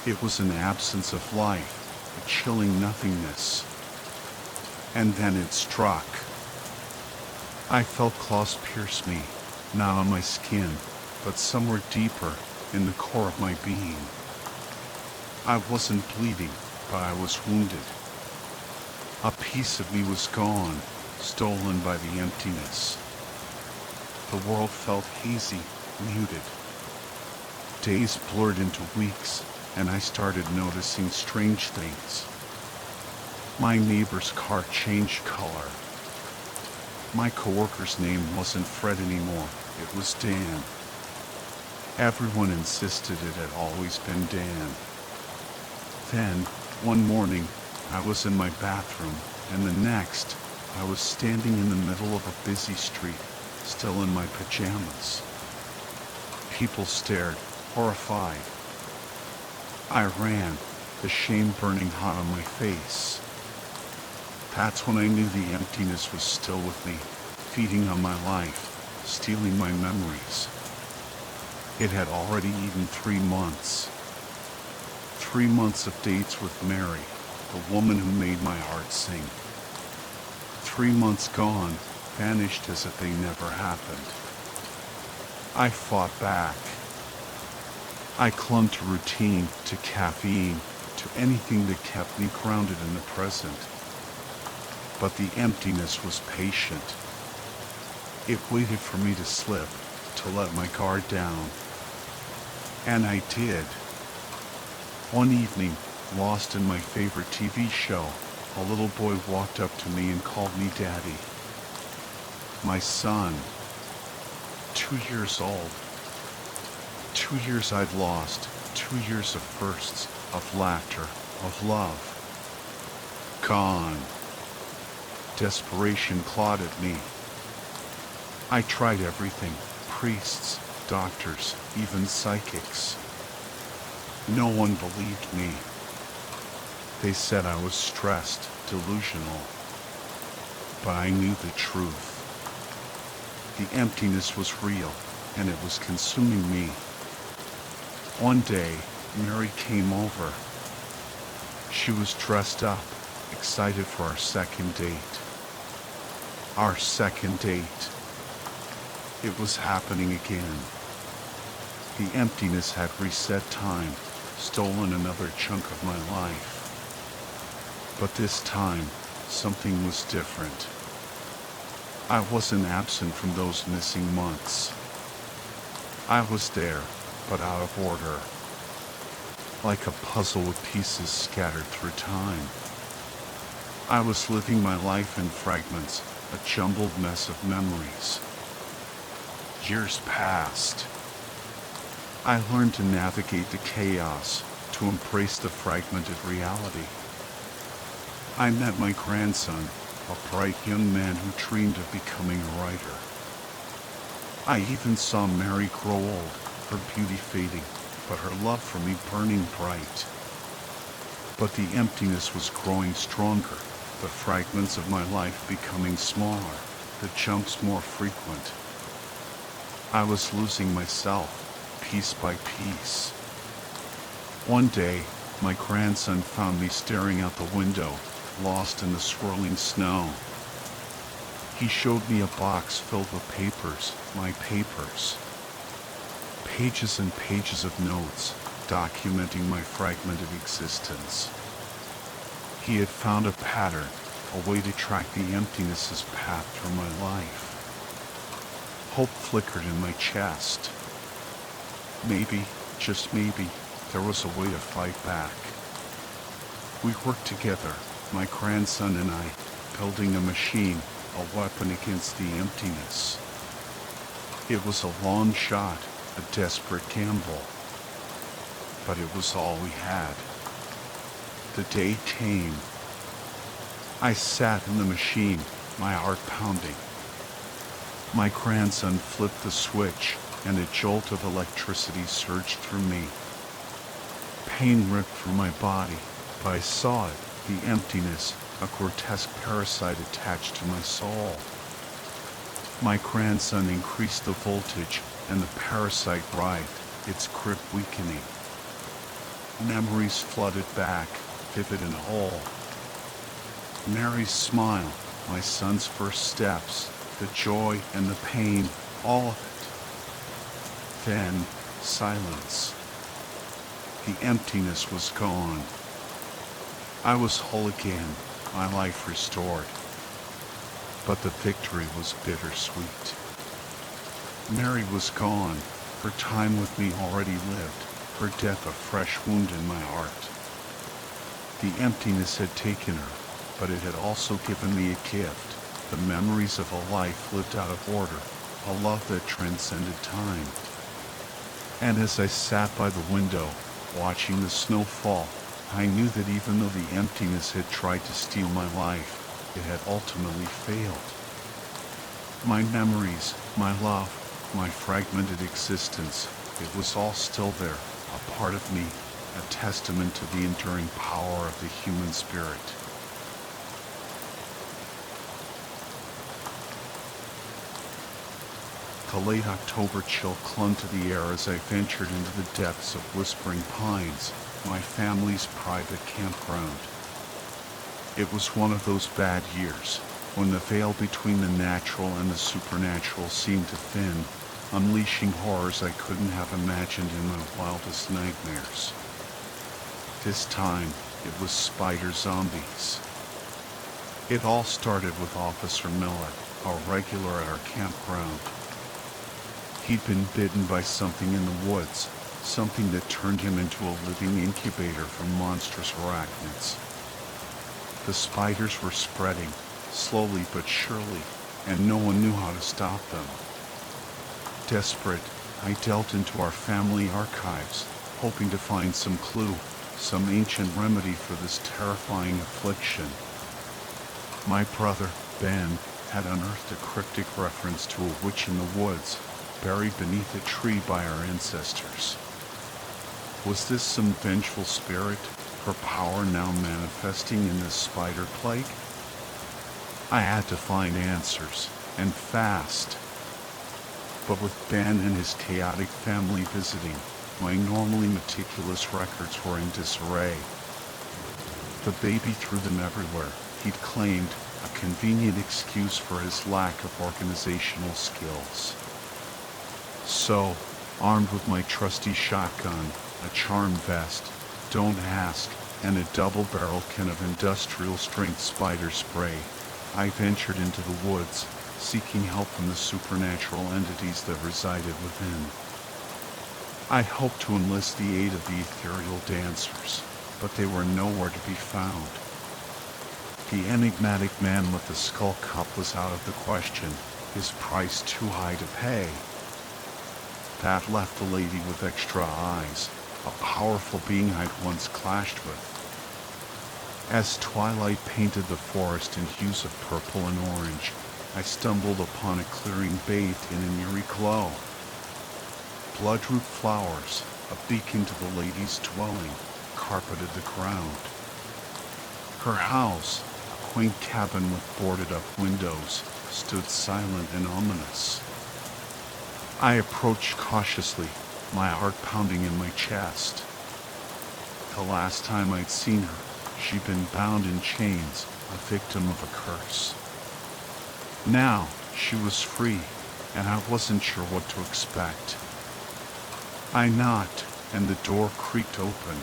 S1: It was an absence of life, a chilling nothingness. And then it struck. I felt claws pierce me, not on my skin, but somewhere deeper in the core of my being. I wasn't bleeding, but I was wounded. A piece of me was gone, stolen by the emptiness. The world felt hazy, muted. Days blurred into weeks, and I started noticing strange things. My neighbor's car changed color. My coworker's name wasn't Fred anymore, it was Dan. Everyone insisted it had always been Dan. Then, one morning, I was in my bathroom, and the next, I was standing in the middle of a busy street, still in my pajamas. People stared, horrified. I ran, the shame burning hot on my face. That's when I knew the emptiness was still with me, feeding on my life, stealing my memories. It had already eaten 3 months. 3 months of dates with Mary, the woman who made my heart sing. 3 months gone, vanished as if they never happened. I fought back. I clung to routine, to caffeine, to anything that kept me grounded in the present. But the emptiness was patient. It waited for me to slip, to let my guard down. And I did. One evening, lost in my favorite TV show, a little boy walked up to me and called me Daddy. My son. 2 years old. 2 years I'd lost. 2 years of firsts, of laughter, of love. Gone. Desperation clawed at me. I tried everything. Priests, doctors, even psychics. No one believed me. They said I was stressed, delusional. But I knew the truth. The emptiness was real, and it was consuming me. One day, Mary came over. She was dressed up, excited for our second date. Our second date. It was happening again. The emptiness had reset time, stolen another chunk of my life. But this time, something was different. I wasn't absent from those missing months. I was there, but out of order. Like a puzzle with pieces scattered through time. I was living my life in fragments, a jumbled mess of memories. Years passed. I learned to navigate the chaos, to embrace the fragmented reality. I met my grandson, a bright young man who dreamed of becoming a writer. I even saw Mary grow old, her beauty fading, but her love for me burning bright. But the emptiness was growing stronger, the fragments of my life becoming smaller, the jumps more frequent. I was losing myself, piece by piece. One day, my grandson found me staring out the window, lost in the swirling snow. He showed me a box filled with papers, my papers. Pages and pages of notes, documenting my fragmented existence. He had found a pattern, a way to track the emptiness's path through my life. Hope flickered in my chest. Maybe, just maybe, there was a way to fight back. We worked together, my grandson and I, building a machine, a weapon against the emptiness. It was a long shot, a desperate gamble, but it was all we had. The day came. I sat in the machine, my heart pounding. My grandson flipped the switch, and a jolt of electricity surged through me. Pain ripped through my body, but I saw it, the emptiness, a grotesque parasite attached to my soul. My grandson increased the voltage, and the parasite writhed, its grip weakening. Memories flooded back, vivid and whole. Mary's smile, my son's first steps, the joy and the pain, all of it. Then, silence. The emptiness was gone. I was whole again, my life restored. But the victory was bittersweet. Mary was gone, her time with me already lived, her death a fresh wound in my heart. The emptiness had taken her, but it had also given me a gift, the memories of a life lived out of order, a love that transcended time. And as I sat by the window, watching the snow fall, I knew that even though the emptiness had tried to steal my life, it had ultimately failed. My memories, my love, my fragmented existence, it was all still there, a part of me, a testament to the enduring power of the human spirit. The late October chill clung to the air as I ventured into the depths of Whispering Pines, my family's private campground. It was one of those bad years, when the veil between the natural and the supernatural seemed to thin, unleashing horrors I couldn't have imagined in my wildest nightmares. This time, it was spider zombies. It all started with Officer Miller, a regular at our campground. He'd been bitten by something in the woods, something that turned him into a living incubator for monstrous arachnids. The spiders were spreading, slowly but surely, and no one knew how to stop them. Desperate, I delved into our family archives, hoping to find some clue, some ancient remedy for this terrifying affliction. My brother, Ben, had unearthed a cryptic reference to a witch in the woods, buried beneath a tree by our ancestors. Was this some vengeful spirit, her power now manifesting in this spider plague? I had to find answers, and fast. But with Ben and his chaotic family visiting, my normally meticulous records were in disarray. The baby threw them everywhere, he'd claimed, a convenient excuse for his lack of organizational skills. So, armed with my trusty shotgun, a charm vest, don't ask, and a double-barrel can of industrial-strength spider spray, I ventured into the woods, seeking help from the supernatural entities that resided within. I hoped to enlist the aid of the ethereal dancers, but they were nowhere to be found. The enigmatic man with the skull cup was out of the question, his price too high to pay. That left the lady with extra eyes, a powerful being I'd once clashed with. As twilight painted the forest in hues of purple and orange, I stumbled upon a clearing bathed in an eerie glow. Bloodroot flowers, a beacon to the lady's dwelling, carpeted the ground. Her house, a quaint cabin with boarded-up windows, stood silent and ominous. I approached cautiously, my heart pounding in my chest. The last time I'd seen her, she'd been bound in chains, a victim of a curse. Now, she was free, and I wasn't sure what to expect. I knocked, and the door creaked open.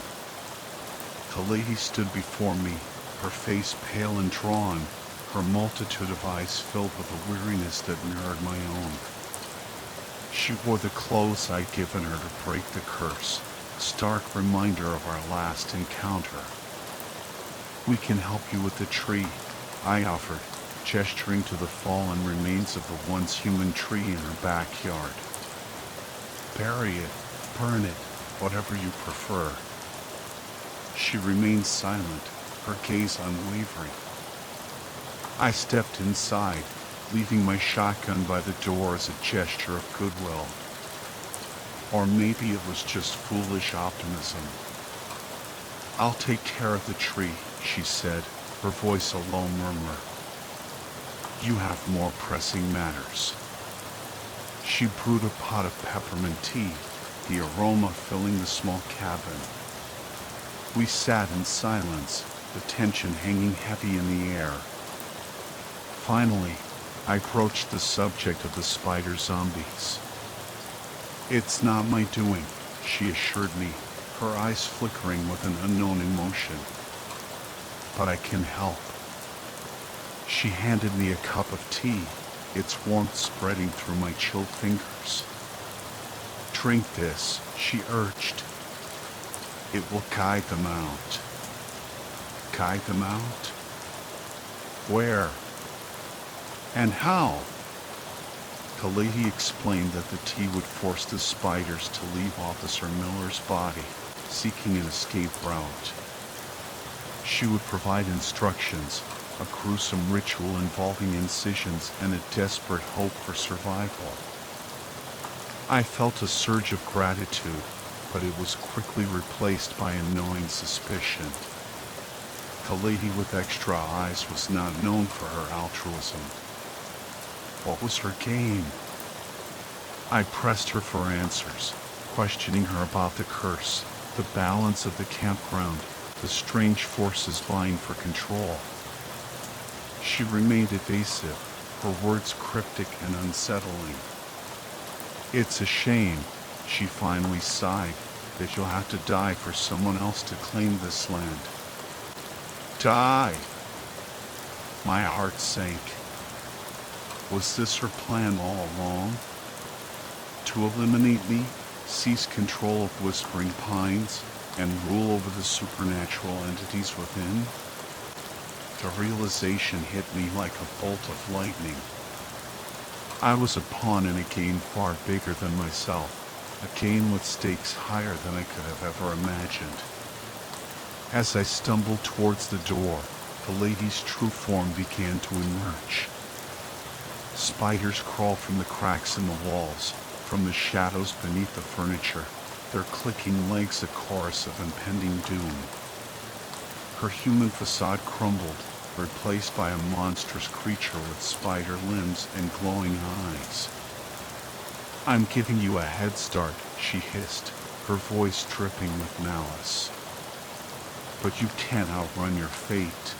S1: The lady stood before me, her face pale and drawn, her multitude of eyes filled with a weariness that mirrored my own. She wore the clothes I'd given her to break the curse, a stark reminder of our last encounter. "We can help you with the tree," I offered, gesturing to the fallen remains of the once human tree in her backyard. Bury it, burn it, whatever you prefer. She remained silent, her gaze unwavering. I stepped inside, leaving my shotgun by the door as a gesture of goodwill. Or maybe it was just foolish optimism. "I'll take care of the tree," she said, her voice a low murmur. "You have more pressing matters." She brewed a pot of peppermint tea, the aroma filling the small cabin. We sat in silence, the tension hanging heavy in the air. Finally, I broached the subject of the spider zombies. "It's not my doing," she assured me, her eyes flickering with an unknown emotion. "But I can help." She handed me a cup of tea, its warmth spreading through my chilled fingers. "Drink this," she urged. "It will guide them out." Guide them out? Where? And how? The lady explained that the tea would force the spiders to leave Officer Miller's body, seeking an escape route. She would provide instructions, a gruesome ritual involving incisions and a desperate hope for survival. I felt a surge of gratitude, but it was quickly replaced by a gnawing suspicion. The lady with extra eyes was not known for her altruism. What was her game? I pressed her for answers, questioning her about the curse, the balance of the campground, the strange forces vying for control. She remained evasive, her words cryptic and unsettling. "It's a shame," she finally sighed, "that you'll have to die for someone else to claim this land." Die! My heart sank. Was this her plan all along? To eliminate me, seize control of Whispering Pines, and rule over the supernatural entities within? The realization hit me like a bolt of lightning. I was a pawn in a game far bigger than myself, a game with stakes higher than I could have ever imagined. As I stumbled towards the door, the lady's true form began to emerge. Spiders crawled from the cracks in the walls, from the shadows beneath the furniture, their clicking legs a chorus of impending doom. Her human facade crumbled, replaced by a monstrous creature with spider limbs and glowing eyes. "I'm giving you a head start," she hissed, her voice dripping with malice. "But you can't outrun your fate."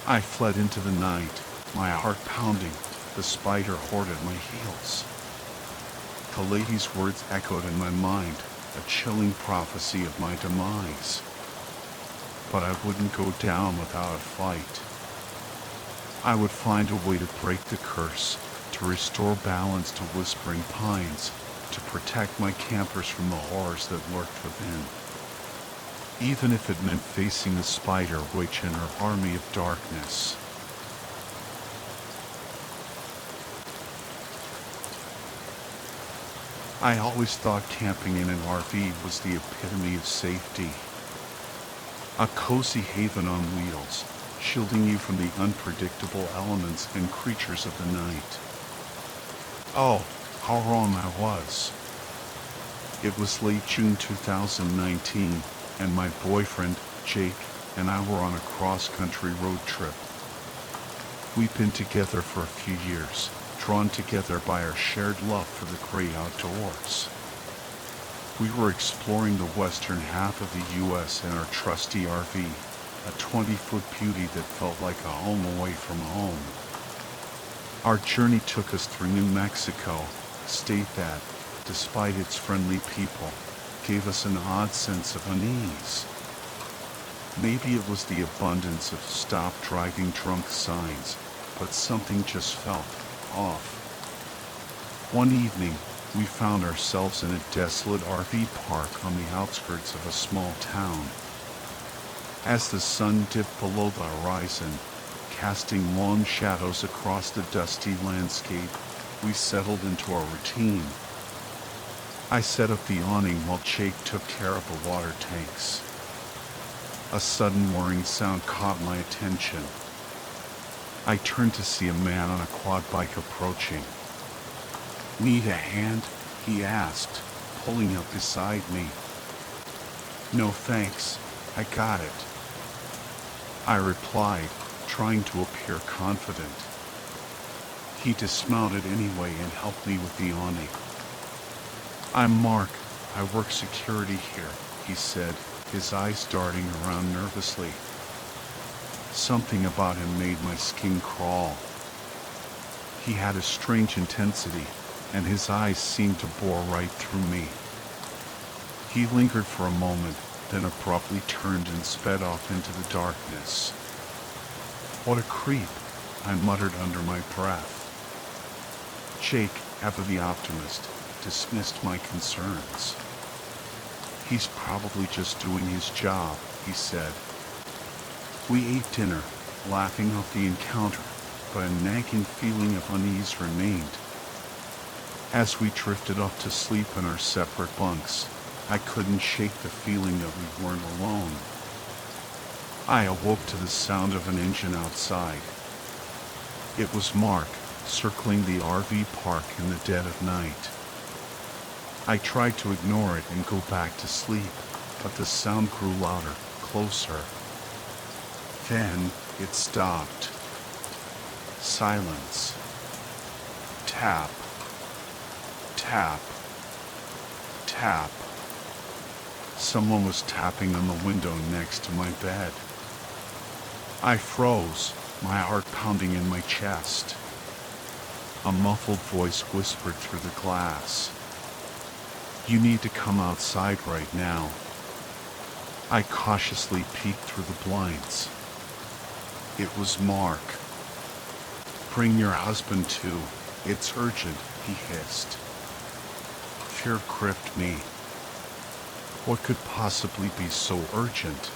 S1: I fled into the night, my heart pounding, the spider horde at my heels. The lady's words echoed in my mind, a chilling prophecy of my demise. But I wouldn't go down without a fight. I would find a way to break the curse, to restore balance to Whispering Pines, to protect my campers from the horrors that lurked within. Even if it meant facing the spider witch and her army of darkness. I always thought camping in an RV was the epitome of safety. A cozy haven on wheels, shielding you from the unpredictable elements and creatures of the night. Oh, how wrong I was. It was late June 2019, and my boyfriend, Jake, and I were on a cross-country road trip. We'd been together for a few years, drawn together by our shared love for the great outdoors. We were exploring the western half of the U.S. in our trusty RV, a 20-foot beauty that felt like a home away from home. Our journey took us through New Mexico, a state that, despite its friendly people, gave us an odd sense of unease. Maybe it was the abundance of "stop driving drunk" signs, but something just felt off. One evening, we found ourselves in a desolate RV park on the outskirts of a small town. As the sun dipped below the horizon, casting long shadows across the dusty landscape, we settled into our routine. I set up the awning while Jake took care of the water tanks. A sudden whirring sound caught my attention. I turned to see a man on a quad bike approaching. "Need a hand?" he asked, pulling up beside me. "No thanks, I got it," I replied, trying to appear confident. He dismounted anyway and helped me with the awning. "I'm Mark. I work security here," he said, his eyes darting around nervously. Something about him made my skin crawl. He had a strange intensity, and his eyes seemed to bore right through me. He lingered for a moment, then abruptly turned and sped off into the darkness. "What a creep," I muttered under my breath. Jake, ever the optimist, dismissed my concerns. "He's probably just doing his job," he said. We ate dinner, laughing off the encounter, but a nagging feeling of unease remained. As we drifted off to sleep in our separate bunks, I couldn't shake the feeling that we weren't alone. I awoke to the sound of an engine outside. It was Mark, circling the RV park in the dead of night. I tried to ignore it and go back to sleep, but the sound grew louder, closer. Then it stopped. Silence. Tap. Tap. Tap. Someone was tapping on the window next to my bed. I froze, my heart pounding in my chest. A muffled voice whispered through the glass. "You need to come outside right now." I cautiously peeked through the blinds. It was Mark. "Bring your husband too. It's urgent," he hissed. Fear gripped me. What could possibly be so urgent?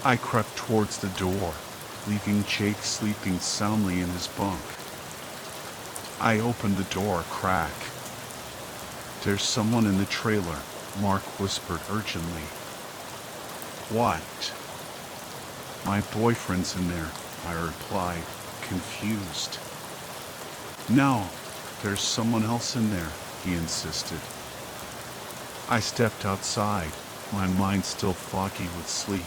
S1: I crept towards the door, leaving Jake sleeping soundly in his bunk. I opened the door a crack. "There's someone in the trailer," Mark whispered urgently. "What?" "My boyfriend's in there," I replied, confused. "No, there's someone else in there," he insisted. I stepped outside, my mind still foggy with sleep.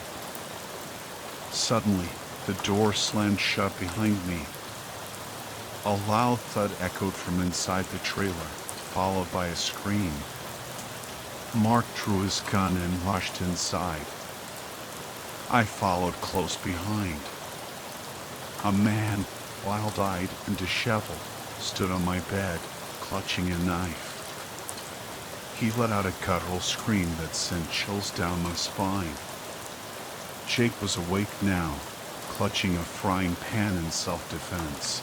S1: Suddenly, the door slammed shut behind me. A loud thud echoed from inside the trailer, followed by a scream. Mark drew his gun and rushed inside. I followed close behind. A man, wild-eyed and disheveled, stood on my bed, clutching a knife. He let out a guttural scream that sent chills down my spine. Jake was awake now, clutching a frying pan in self-defense.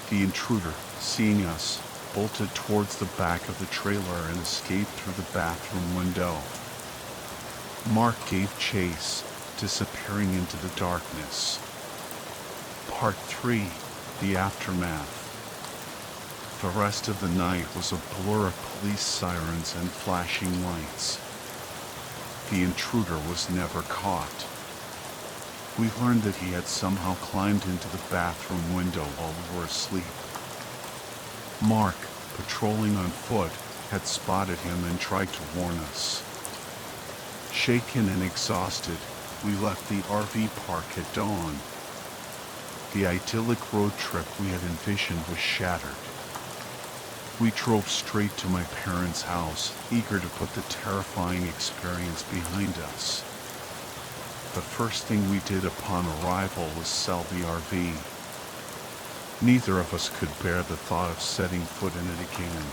S1: The intruder, seeing us, bolted towards the back of the trailer and escaped through the bathroom window. Mark gave chase, disappearing into the darkness. Part 3. The Aftermath. The rest of the night was a blur of police sirens and flashing lights. The intruder was never caught. We learned that he had somehow climbed into the bathroom window while we were asleep. Mark, patrolling on foot, had spotted him and tried to warn us. Shaken and exhausted, we left the RV park at dawn. The idyllic road trip we had envisioned was shattered. We drove straight to my parents' house, eager to put the terrifying experience behind us. The first thing we did upon arrival was sell the RV. Neither of us could bear the thought of setting foot in it again.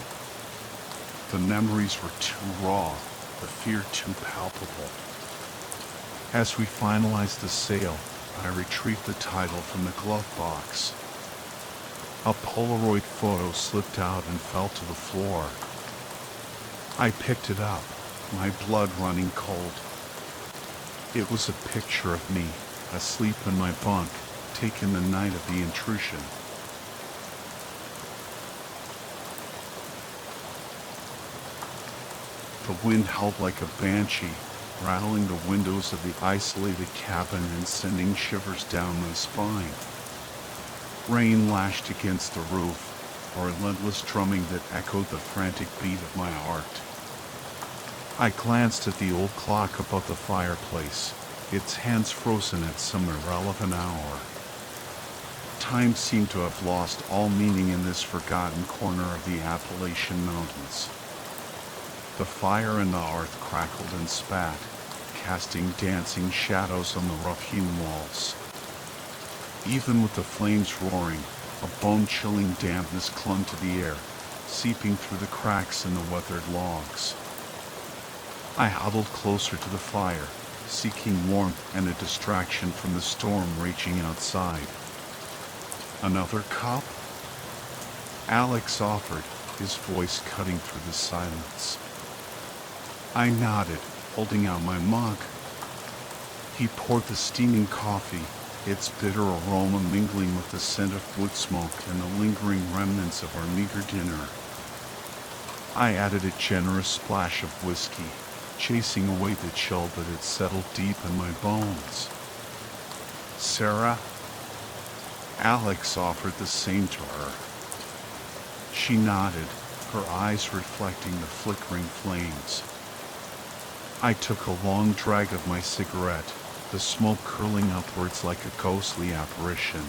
S1: The memories were too raw, the fear too palpable. As we finalized the sale, I retrieved the title from the glove box. A Polaroid photo slipped out and fell to the floor. I picked it up, my blood running cold. It was a picture of me, asleep in my bunk, taking the night of the intrusion. The wind howled like a banshee, rattling the windows of the isolated cabin and sending shivers down my spine. Rain lashed against the roof, a relentless drumming that echoed the frantic beat of my heart. I glanced at the old clock above the fireplace, its hands frozen at some irrelevant hour. Time seemed to have lost all meaning in this forgotten corner of the Appalachian Mountains. The fire in the hearth crackled and spat, casting dancing shadows on the rough-hewn walls. Even with the flames roaring, a bone-chilling dampness clung to the air, seeping through the cracks in the weathered logs. I huddled closer to the fire, seeking warmth and a distraction from the storm raging outside. Another cup? Alex offered, his voice cutting through the silence. I nodded, holding out my mug. He poured the steaming coffee, its bitter aroma mingling with the scent of wood smoke and the lingering remnants of our meager dinner. I added a generous splash of whiskey, chasing away the chill that had settled deep in my bones. Sarah? Alex offered the same to her. She nodded, her eyes reflecting the flickering flames. I took a long drag of my cigarette, the smoke curling upwards like a ghostly apparition.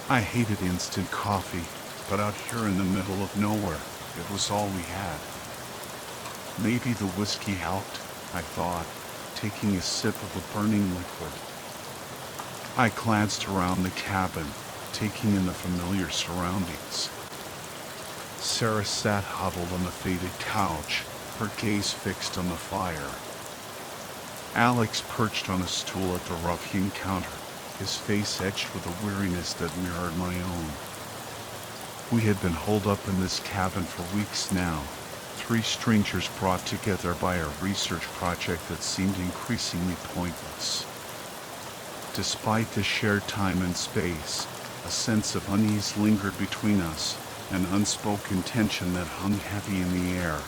S1: I hated instant coffee, but out here in the middle of nowhere, it was all we had. Maybe the whiskey helped, I thought, taking a sip of a burning liquid. I glanced around the cabin, taking in the familiar surroundings. Sarah sat huddled on the faded couch, her gaze fixed on the fire. Alex perched on a stool at the rough-hewn counter, his face etched with a weariness that mirrored my own. We had been holed up in this cabin for weeks now, three strangers brought together by a research project that seemed increasingly pointless. Despite the shared time and space, a sense of unease lingered between us, an unspoken tension that hung heavy in the air.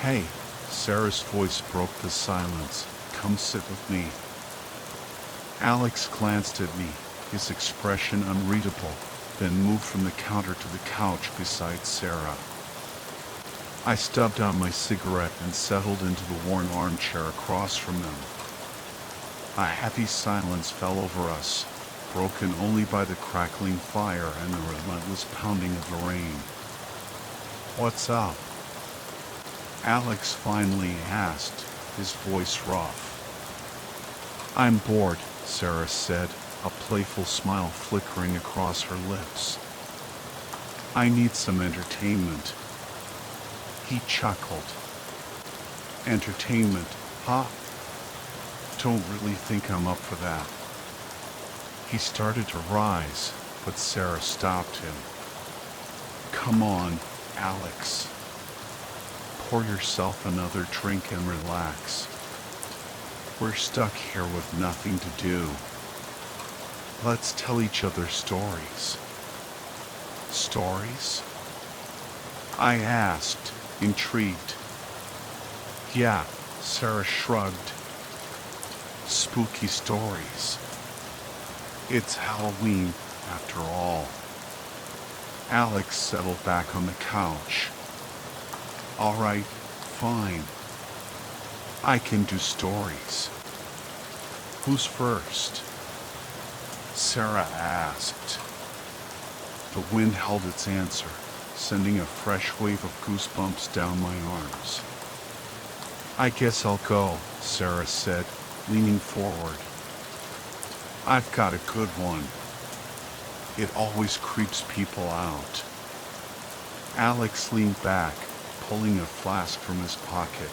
S1: Hey, Sarah's voice broke the silence. Come sit with me. Alex glanced at me, his expression unreadable, then moved from the counter to the couch beside Sarah. I stubbed out my cigarette and settled into the worn armchair across from them. A heavy silence fell over us, broken only by the crackling fire and the relentless pounding of the rain. What's up? Alex finally asked, his voice rough. I'm bored, Sarah said, a playful smile flickering across her lips. I need some entertainment. He chuckled. Entertainment, huh? Don't really think I'm up for that. He started to rise, but Sarah stopped him. Come on, Alex. Pour yourself another drink and relax. We're stuck here with nothing to do. Let's tell each other stories. Stories? I asked, intrigued. Yeah, Sarah shrugged. Spooky stories. It's Halloween, after all. Alex settled back on the couch. All right, fine. I can do stories. Who's first? Sarah asked. The wind held its answer, sending a fresh wave of goosebumps down my arms. I guess I'll go, Sarah said, leaning forward. I've got a good one. It always creeps people out. Alex leaned back, pulling a flask from his pocket.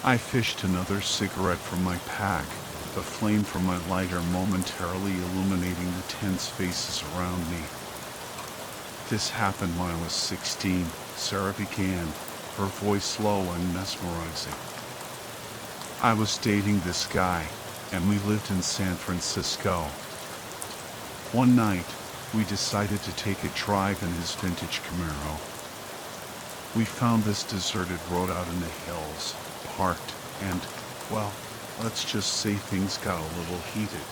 S1: I fished another cigarette from my pack, the flame from my lighter momentarily illuminating the tense faces around me. This happened when I was 16, Sarah began, her voice low and mesmerizing. I was dating this guy, and we lived in San Francisco. One night, we decided to take a drive in his vintage Camaro. We found this deserted road out in the hills, parked, and, well, let's just say things got a little heated.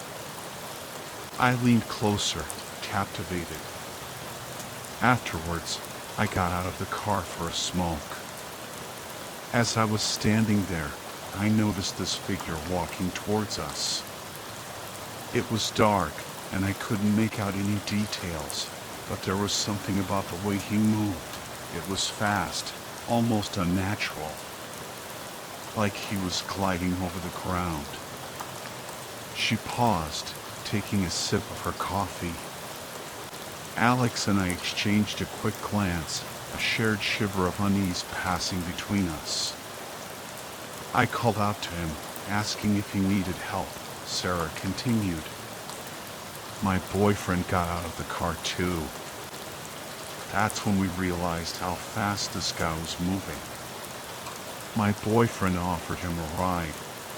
S1: I leaned closer, captivated. Afterwards, I got out of the car for a smoke. As I was standing there, I noticed this figure walking towards us. It was dark, and I couldn't make out any details, but there was something about the way he moved. It was fast, almost unnatural, like he was gliding over the ground. She paused, taking a sip of her coffee. Alex and I exchanged a quick glance, a shared shiver of unease passing between us. I called out to him, asking if he needed help. Sarah continued. My boyfriend got out of the car too. That's when we realized how fast this guy was moving. My boyfriend offered him a ride,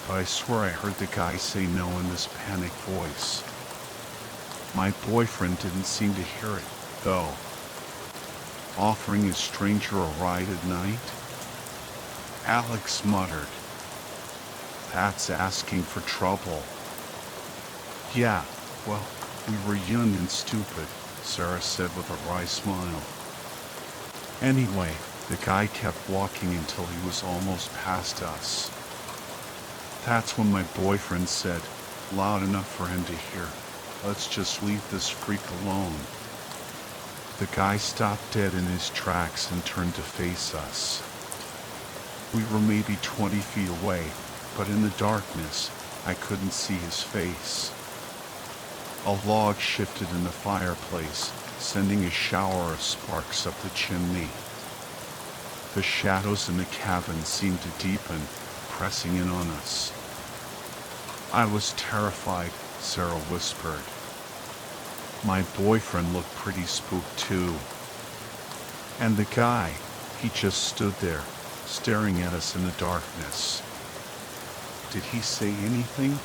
S1: but I swear I heard the guy say no in this panicked voice. My boyfriend didn't seem to hear it, though. Offering a stranger a ride at night? Alex muttered. That's asking for trouble. Yeah, well, we were young and stupid, Sarah said with a wry smile. Anyway, the guy kept walking until he was almost past us. That's when my boyfriend said, loud enough for him to hear, let's just leave this freak alone. The guy stopped dead in his tracks and turned to face us. We were maybe 20 feet away, but in the darkness, I couldn't see his face. A log shifted in the fireplace, sending a shower of sparks up the chimney. The shadows in the cabin seemed to deepen, pressing in on us. I was terrified, Sarah whispered. My boyfriend looked pretty spooked too. And the guy, he just stood there, staring at us in the darkness. Did he say anything?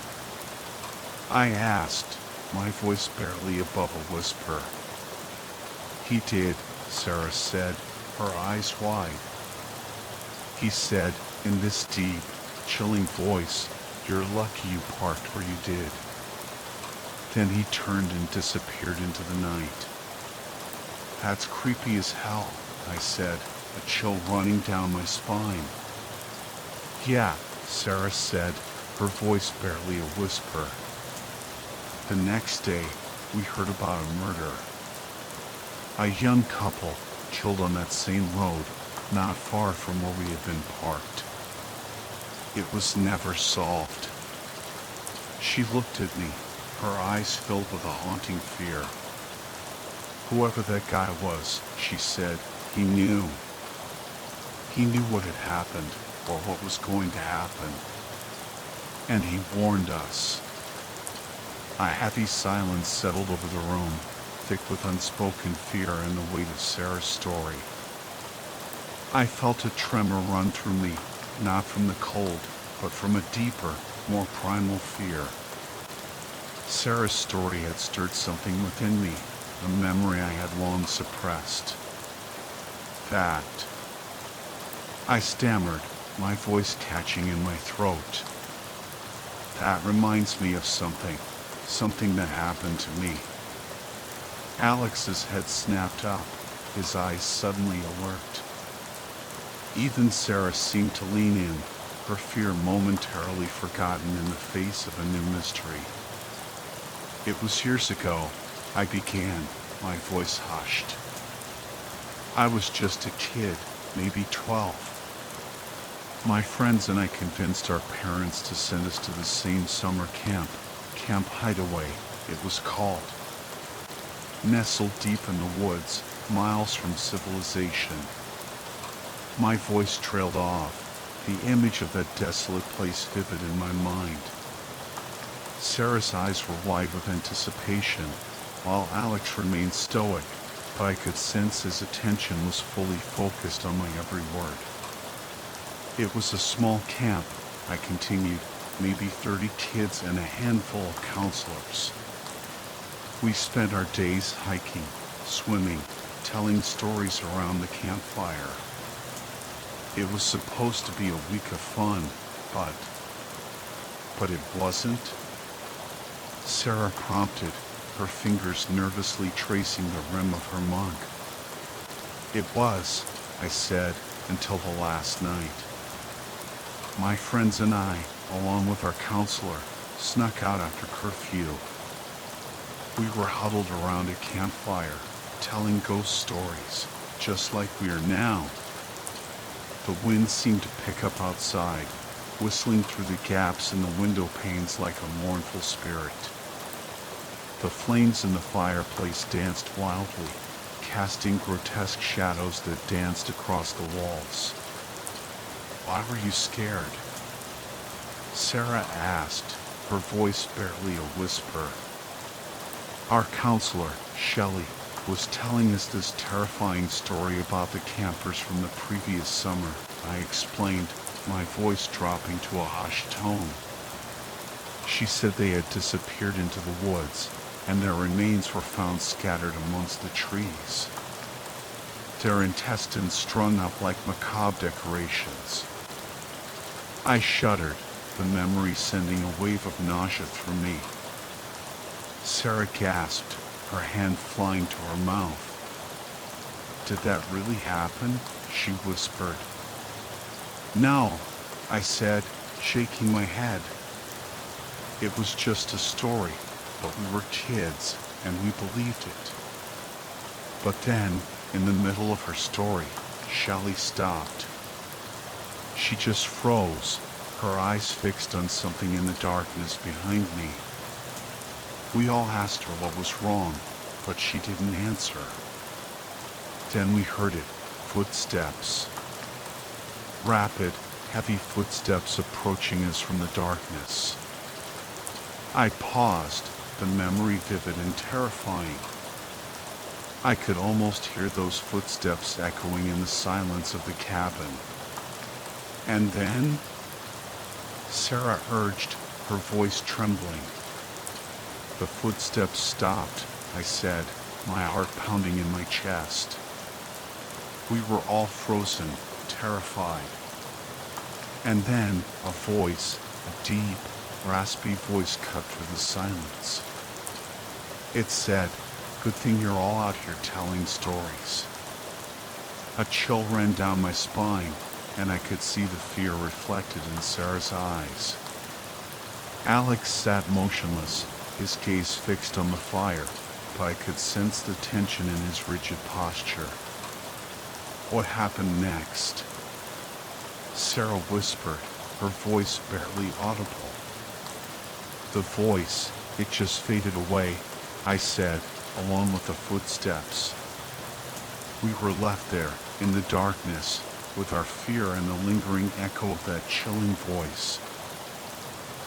S1: I asked, my voice barely above a whisper. He did, Sarah said, her eyes wide. He said, in this deep, chilling voice, you're lucky you parked where you did. Then he turned and disappeared into the night. That's creepy as hell, I said, a chill running down my spine. Yeah, Sarah said, her voice barely a whisper. The next day, we heard about a murder. A young couple killed on that same road, not far from where we had been parked. It was never solved. She looked at me, her eyes filled with a haunting fear. Whoever that guy was, she said, he knew. He knew what had happened, or what was going to happen. And he warned us. A heavy silence settled over the room, thick with unspoken fear and the weight of Sarah's story. I felt a tremor run through me, not from the cold, but from a deeper, more primal fear. Sarah's story had stirred something within me, a memory I had long suppressed. That. I stammered, my voice catching in my throat. That reminds me of something that happened to me. Alex's head snapped up, his eyes suddenly alert. Even Sarah seemed to lean in, her fear momentarily forgotten in the face of a new mystery. It was years ago, I began, my voice hushed. I was just a kid, maybe 12. My friends and I convinced our parents to send us to the same summer camp, Camp Hideaway, it was called. Nestled deep in the woods, miles from civilization. My voice trailed off, the image of that desolate place vivid in my mind. Sarah's eyes were wide with anticipation, while Alex remained stoic, but I could sense his attention was fully focused on my every word. It was a small camp, I continued, maybe 30 kids and a handful of counselors. We spent our days hiking, swimming, telling stories around the campfire. It was supposed to be a week of fun, but it wasn't. Sarah prompted, her fingers nervously tracing the rim of her mug. It was, I said, until the last night. My friends and I, along with our counselor, snuck out after curfew. We were huddled around a campfire, telling ghost stories, just like we are now. The wind seemed to pick up outside, whistling through the gaps in the window panes like a mournful spirit. The flames in the fireplace danced wildly, casting grotesque shadows that danced across the walls. Why were you scared? Sarah asked, her voice barely a whisper. Our counselor, Shelley, was telling us this terrifying story about the campers from the previous summer, I explained, my voice dropping to a hushed tone. She said they had disappeared into the woods, and their remains were found scattered amongst the trees. Their intestines strung up like macabre decorations. I shuddered, the memory sending a wave of nausea through me. Sarah gasped, her hand flying to her mouth. Did that really happen? She whispered. No, I said, shaking my head. It was just a story, but we were kids, and we believed it. But then, in the middle of her story, Shelley stopped. She just froze, her eyes fixed on something in the darkness behind me. We all asked her what was wrong, but she didn't answer. Then we heard it, footsteps. Rapid, heavy footsteps approaching us from the darkness. I paused, the memory vivid and terrifying. I could almost hear those footsteps echoing in the silence of the cabin. And then? Sarah urged, her voice trembling. The footsteps stopped, I said, my heart pounding in my chest. We were all frozen, terrified. And then a voice, a deep, raspy voice cut through the silence. It said, "Good thing you're all out here telling stories." A chill ran down my spine, and I could see the fear reflected in Sarah's eyes. Alex sat motionless, his gaze fixed on the fire, but I could sense the tension in his rigid posture. What happened next? Sarah whispered, her voice barely audible. The voice, it just faded away, I said, along with the footsteps. We were left there, in the darkness, with our fear and the lingering echo of that chilling voice.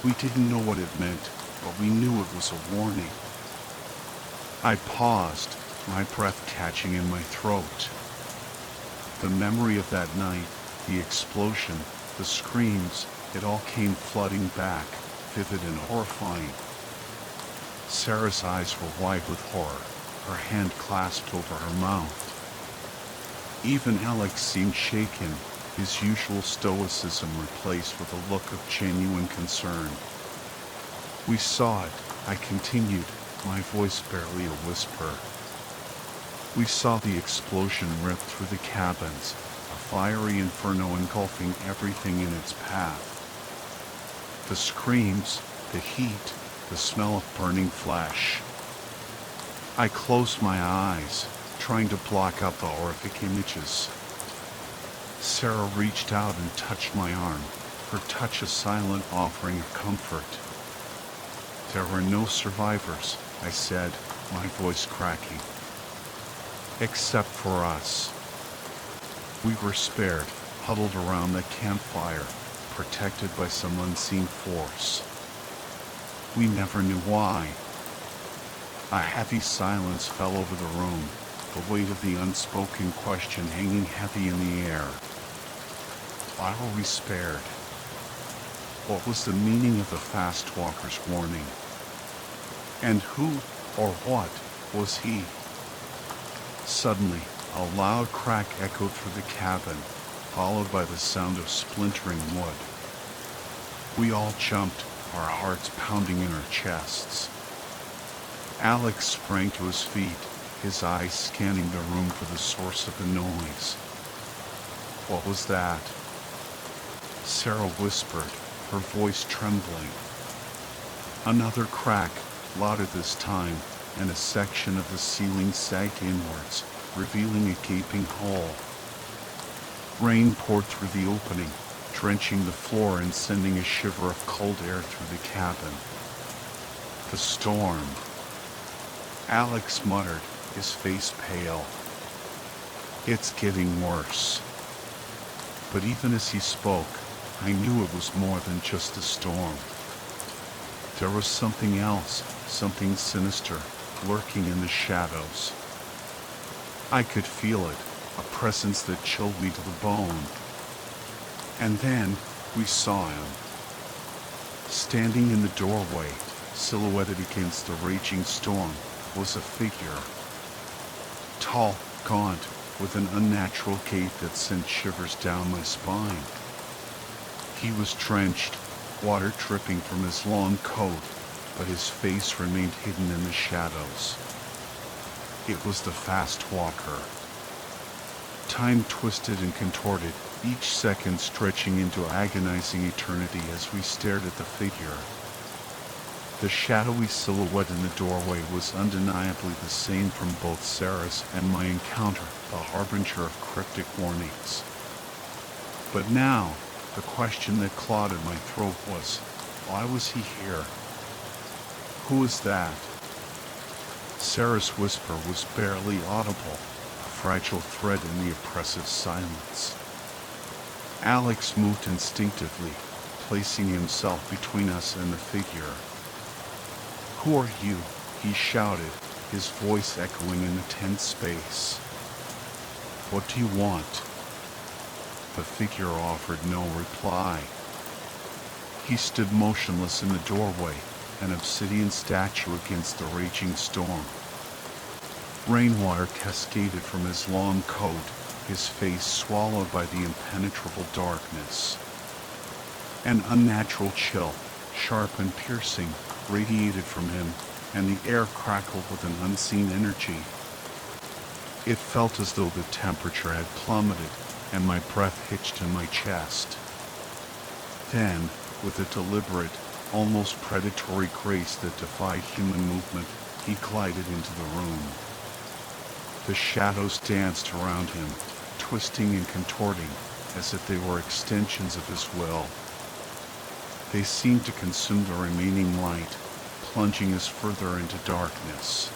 S1: We didn't know what it meant, but we knew it was a warning. I paused, my breath catching in my throat. The memory of that night, the explosion, the screams, it all came flooding back, vivid and horrifying. Sarah's eyes were wide with horror, her hand clasped over her mouth. Even Alex seemed shaken, his usual stoicism replaced with a look of genuine concern. We saw it, I continued, my voice barely a whisper. We saw the explosion rip through the cabins, a fiery inferno engulfing everything in its path. The screams, the heat, the smell of burning flesh. I closed my eyes, trying to block out the horrific images. Sarah reached out and touched my arm, her touch a silent offering of comfort. There were no survivors, I said, my voice cracking. Except for us. We were spared, huddled around the campfire, protected by some unseen force. We never knew why. A heavy silence fell over the room, the weight of the unspoken question hanging heavy in the air. Why were we spared? What was the meaning of the fast walker's warning? And who or what was he? Suddenly, a loud crack echoed through the cabin, followed by the sound of splintering wood. We all jumped, our hearts pounding in our chests. Alex sprang to his feet, his eyes scanning the room for the source of the noise. What was that? Sarah whispered, her voice trembling. Another crack, louder this time, and a section of the ceiling sagged inwards, revealing a gaping hole. Rain poured through the opening, drenching the floor and sending a shiver of cold air through the cabin. The storm. Alex muttered, his face pale. It's getting worse. But even as he spoke, I knew it was more than just a storm. There was something else, something sinister, lurking in the shadows. I could feel it, a presence that chilled me to the bone. And then we saw him. Standing in the doorway, silhouetted against the raging storm, was a figure. Tall, gaunt, with an unnatural gait that sent shivers down my spine. He was drenched, water dripping from his long coat, but his face remained hidden in the shadows. It was the fast walker. Time twisted and contorted, each second stretching into agonizing eternity as we stared at the figure. The shadowy silhouette in the doorway was undeniably the same from both Sarah's and my encounter, the harbinger of cryptic warnings. But now, the question that clawed at my throat was, why was he here? Who is that? Sarah's whisper was barely audible, a fragile thread in the oppressive silence. Alex moved instinctively, placing himself between us and the figure. Who are you? He shouted, his voice echoing in the tense space. What do you want? The figure offered no reply. He stood motionless in the doorway, an obsidian statue against the raging storm. Rainwater cascaded from his long coat, his face swallowed by the impenetrable darkness. An unnatural chill, sharp and piercing, radiated from him, and the air crackled with an unseen energy. It felt as though the temperature had plummeted, and my breath hitched in my chest. Then, with a deliberate, almost predatory grace that defied human movement, he glided into the room. The shadows danced around him, twisting and contorting, as if they were extensions of his will. They seemed to consume the remaining light, plunging us further into darkness.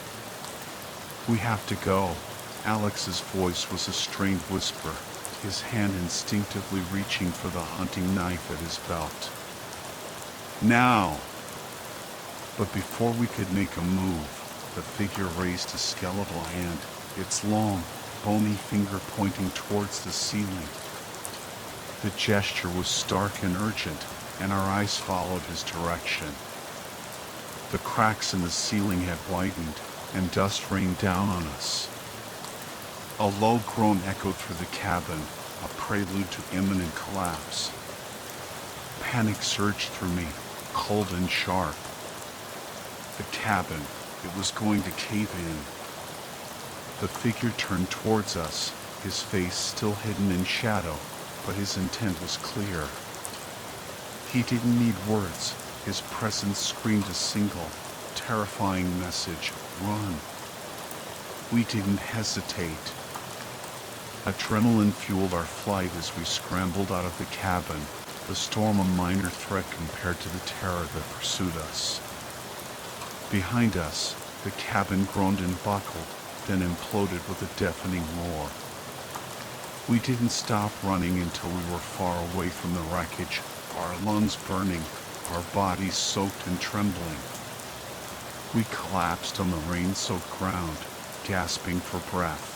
S1: We have to go. Alex's voice was a strained whisper, his hand instinctively reaching for the hunting knife at his belt. Now! But before we could make a move, the figure raised a skeletal hand, its long, bony finger pointing towards the ceiling. The gesture was stark and urgent, and our eyes followed his direction. The cracks in the ceiling had widened, and dust rained down on us. A low groan echoed through the cabin, a prelude to imminent collapse. Panic surged through me, cold and sharp. The cabin, it was going to cave in. The figure turned towards us, his face still hidden in shadow, but his intent was clear. He didn't need words. His presence screamed a single, terrifying message: run. We didn't hesitate. Adrenaline fueled our flight as we scrambled out of the cabin, the storm a minor threat compared to the terror that pursued us. Behind us, the cabin groaned and buckled, then imploded with a deafening roar. We didn't stop running until we were far away from the wreckage, our lungs burning, our bodies soaked and trembling. We collapsed on the rain-soaked ground, gasping for breath.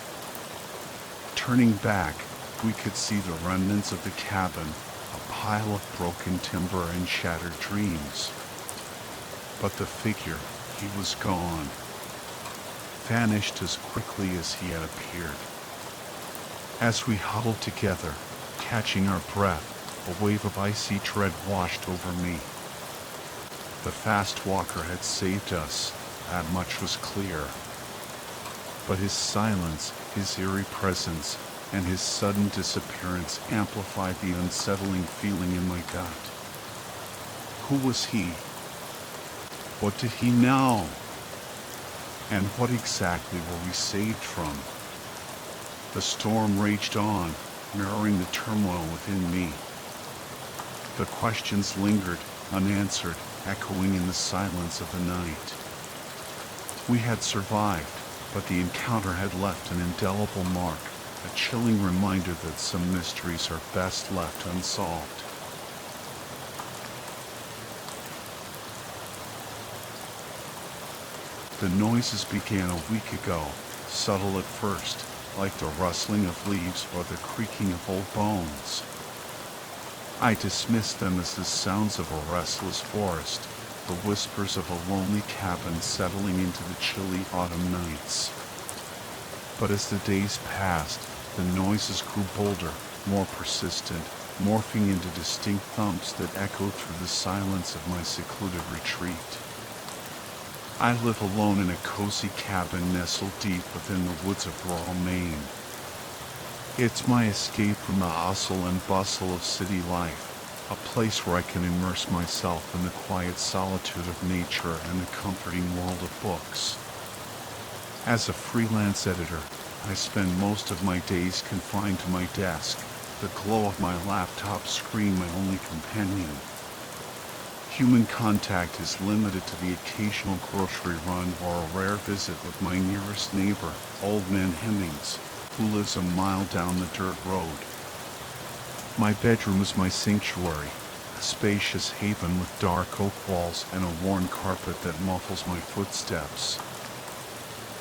S1: Turning back, we could see the remnants of the cabin, a pile of broken timber and shattered dreams. But the figure, he was gone, vanished as quickly as he had appeared. As we huddled together, catching our breath, a wave of icy dread washed over me. The fast walker had saved us, that much was clear. But his silence, his eerie presence, and his sudden disappearance amplified the unsettling feeling in my gut. Who was he? What did he know? And what exactly were we saved from? The storm raged on, mirroring the turmoil within me. The questions lingered, unanswered, echoing in the silence of the night. We had survived, but the encounter had left an indelible mark, a chilling reminder that some mysteries are best left unsolved. The noises began a week ago, subtle at first, like the rustling of leaves or the creaking of old bones. I dismissed them as the sounds of a restless forest, the whispers of a lonely cabin settling into the chilly autumn nights. But as the days passed, the noises grew bolder, more persistent, morphing into distinct thumps that echoed through the silence of my secluded retreat. I live alone in a cozy cabin nestled deep within the woods of rural Maine. It's my escape from the hustle and bustle of city life, a place where I can immerse myself in the quiet solitude of nature and the comforting world of books. As a freelance editor, I spend most of my days confined to my desk, the glow of my laptop screen my only companion. Human contact is limited to the occasional grocery run or a rare visit with my nearest neighbor, Old Man Hemmings, who lives a mile down the dirt road. My bedroom is my sanctuary, a spacious haven with dark oak walls and a worn carpet that muffles my footsteps.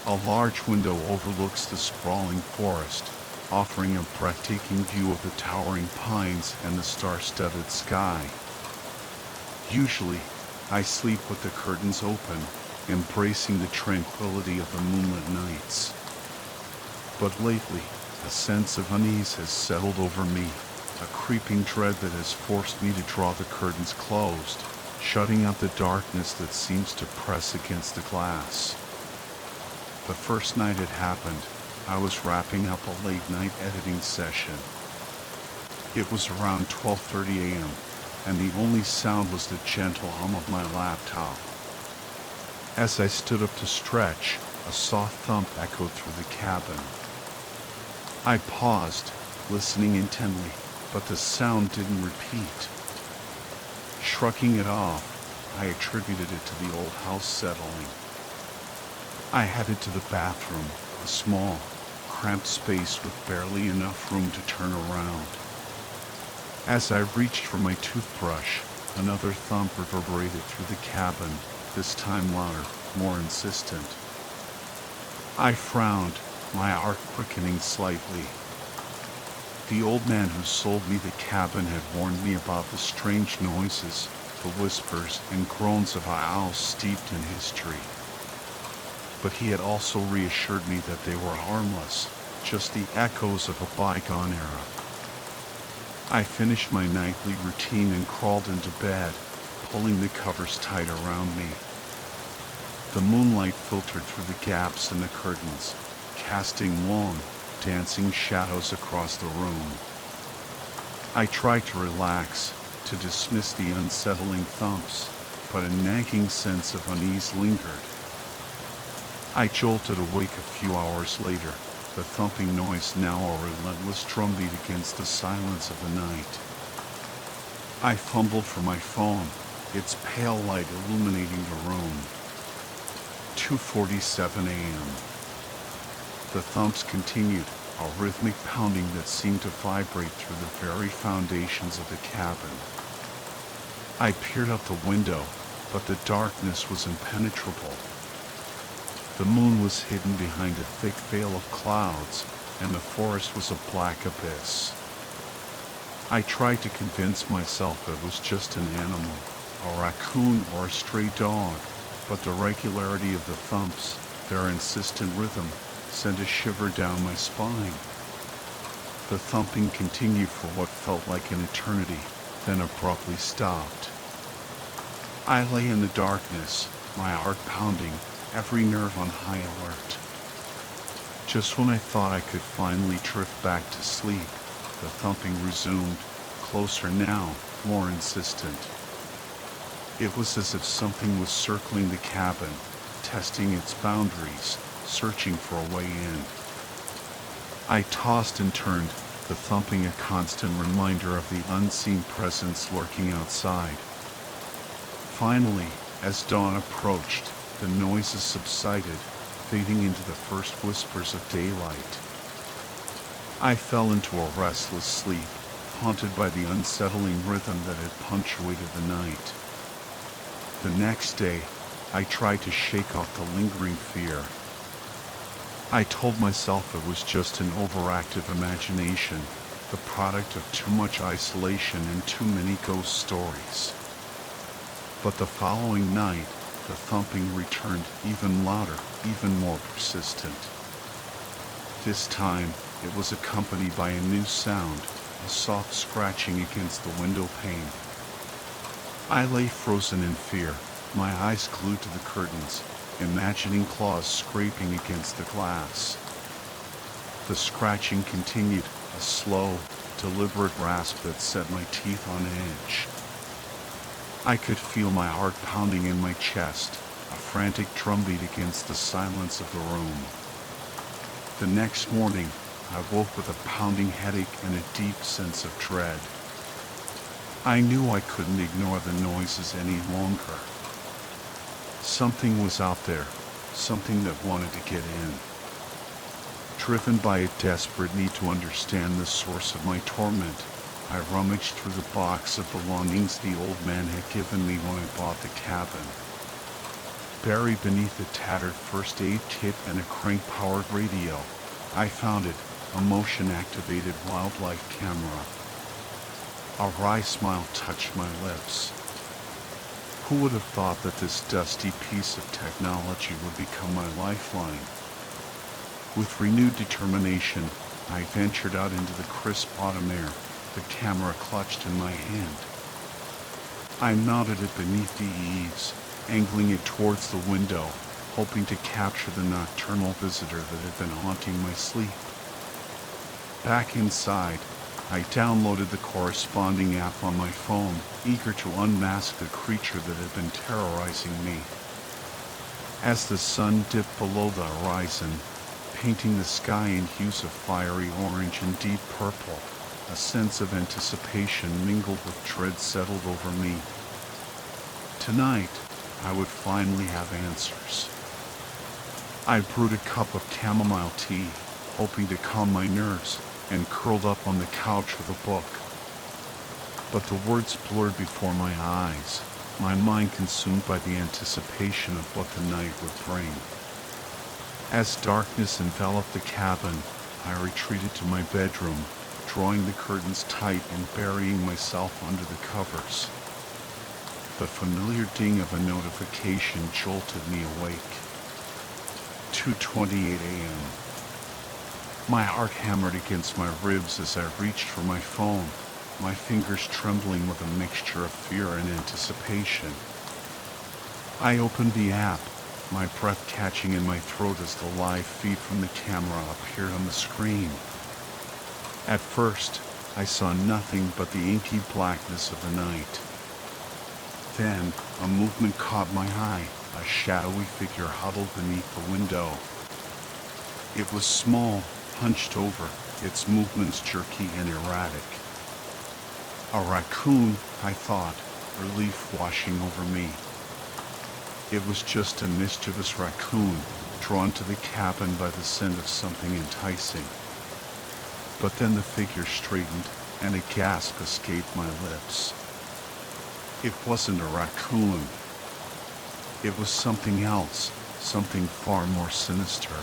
S1: A large window overlooks the sprawling forest, offering a breathtaking view of the towering pines and the star-studded sky. Usually, I sleep with the curtains open, embracing the tranquility of the moonlit nights. But lately, a sense of unease has settled over me, a creeping dread that has forced me to draw the curtains closed, shutting out the darkness that seems to press against the glass. The first night it happened, I was wrapping up a late-night editing session. It was around 12:30 a.m., and the only sound was the gentle hum of my laptop. As I stood up to stretch, a soft thump echoed through the cabin. I paused, listening intently, but the sound didn't repeat. Shrugging it off, I attributed it to the old house settling. I headed to the bathroom, a small, cramped space with barely enough room to turn around. As I reached for my toothbrush, another thump reverberated through the cabin, this time louder, more insistent. I frowned, my heart quickening slightly. The old man who sold me the cabin had warned me about the strange noises, the whispers and groans of a house steeped in history. But he had also reassured me that they were harmless, just the echoes of a bygone era. I finished my nightly routine and crawled into bed, pulling the covers tight around me. The moonlight filtered through the gaps in the curtains, casting long, dancing shadows across the room. I tried to relax, to dismiss the unsettling thumps, but a nagging sense of unease lingered. I jolted awake a few hours later, the thumping noise now a relentless drumbeat against the silence of the night. I fumbled for my phone, its pale light illuminating the room. 2:47 a.m. The thumps continued, a rhythmic pounding that seemed to vibrate through the very foundations of the cabin. I peered out the window, but the darkness was impenetrable. The moon was hidden behind a thick veil of clouds, and the forest was a black abyss. I tried to convince myself it was just an animal, a raccoon or a stray dog, but the regularity of the thumps, their insistent rhythm, sent a shiver down my spine. The thumping continued for what felt like an eternity, then abruptly stopped. I lay in the darkness, my heart pounding, every nerve on high alert. Just when I thought I could finally drift back to sleep, the thumping resumed, closer now, more insistent. It was as if something was circling the cabin, testing its boundaries, searching for a way in. I tossed and turned, the thumping a constant reminder of the unseen presence lurking outside. Finally, as dawn approached, the noises subsided, fading into the first whispers of daylight. I fell into a restless sleep, haunted by the unsettling rhythm that had punctuated the night. The next day, I tried to shake off the lingering fear. I told myself it was just an overactive imagination, the product of too much isolation and too many ghost stories. But the following night, the thumping returned even louder, even more persistent. This time, it was accompanied by a new sound, a soft scratching against the window pane. I lay frozen in fear, my eyes glued to the curtains, imagining claws scraping against the glass. The scratching continued, a slow, deliberate rasp that set my teeth on edge. I could feel my heart pounding in my chest, a frantic drumbeat against the silence of the room. The next morning, I woke with a pounding headache and a deep sense of dread. I knew I couldn't ignore the noises any longer. Something was out there, something that wanted to get in. Driven by a desperate need to understand the source of my torment, I rummaged through the box of belongings the old man had given me when I bought the cabin. Buried beneath a tattered first aid kit and a crank-powered radio, I found it, a motion-activated wildlife camera. A wry smile touched my lips. Who would have thought that this dusty piece of technology would become my lifeline? With renewed determination, I ventured out into the crisp autumn air, the camera clutched in my hand. I mounted it beneath the eaves, angling it towards the window, hoping to capture the nocturnal visitor that had been haunting my sleep. Back inside, I downloaded the corresponding app on my phone, eager to unmask the creature that had been terrorizing me. As the sun dipped below the horizon, painting the sky in hues of fiery orange and deep purple, a sense of anticipation mingled with dread settled over me. Tonight, I would finally have answers. I brewed a cup of chamomile tea, hoping to calm my nerves, and curled up on the couch with a book. But the words blurred before my eyes, my mind consumed by the anticipation of what the night would bring. As darkness enveloped the cabin, I retreated to my bedroom, drawing the curtains tight and burying myself under the covers. The familiar ding of a notification jolted me awake. 2:28 a.m. My heart hammered against my ribs as I reached for my phone, my fingers trembling with a mixture of fear and anticipation. I opened the app, my breath catching in my throat as the live feed from the camera appeared on the screen. At first, I saw nothing but the inky blackness of the night. Then, a movement caught my eye, a shadowy figure huddled beneath the window. It was small, hunched over, its movements jerky and erratic. A raccoon, I thought, relief washing over me. It was just a mischievous raccoon, drawn to the cabin by the scent of something enticing. But then the figure straightened, and a gasp escaped my lips. It wasn't a raccoon. It was something else, something far more sinister.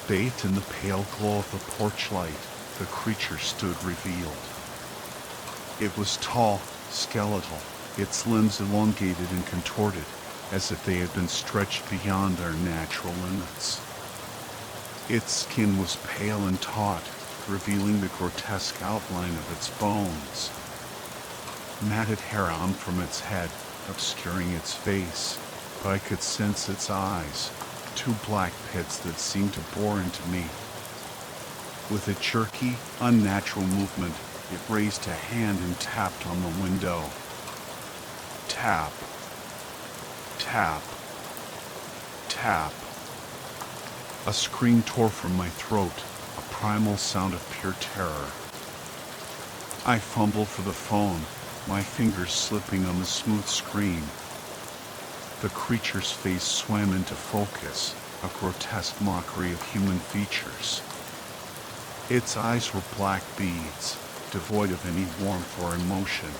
S1: Bathed in the pale glow of the porch light, the creature stood revealed. It was tall, skeletal, its limbs elongated and contorted, as if they had been stretched beyond their natural limits. Its skin was pale and taut, revealing the grotesque outline of its bones. Matted hair hung from its head, obscuring its face, but I could sense its eyes, two black pits that seemed to bore into me. With a jerky, unnatural movement, it raised a hand and tapped on the window. Tap. Tap. Tap. A scream tore from my throat, a primal sound of pure terror. I fumbled for the phone, my fingers slipping on the smooth screen. The creature's face swam into focus, a grotesque mockery of human features. Its eyes were black beads, devoid of any warmth or emotion.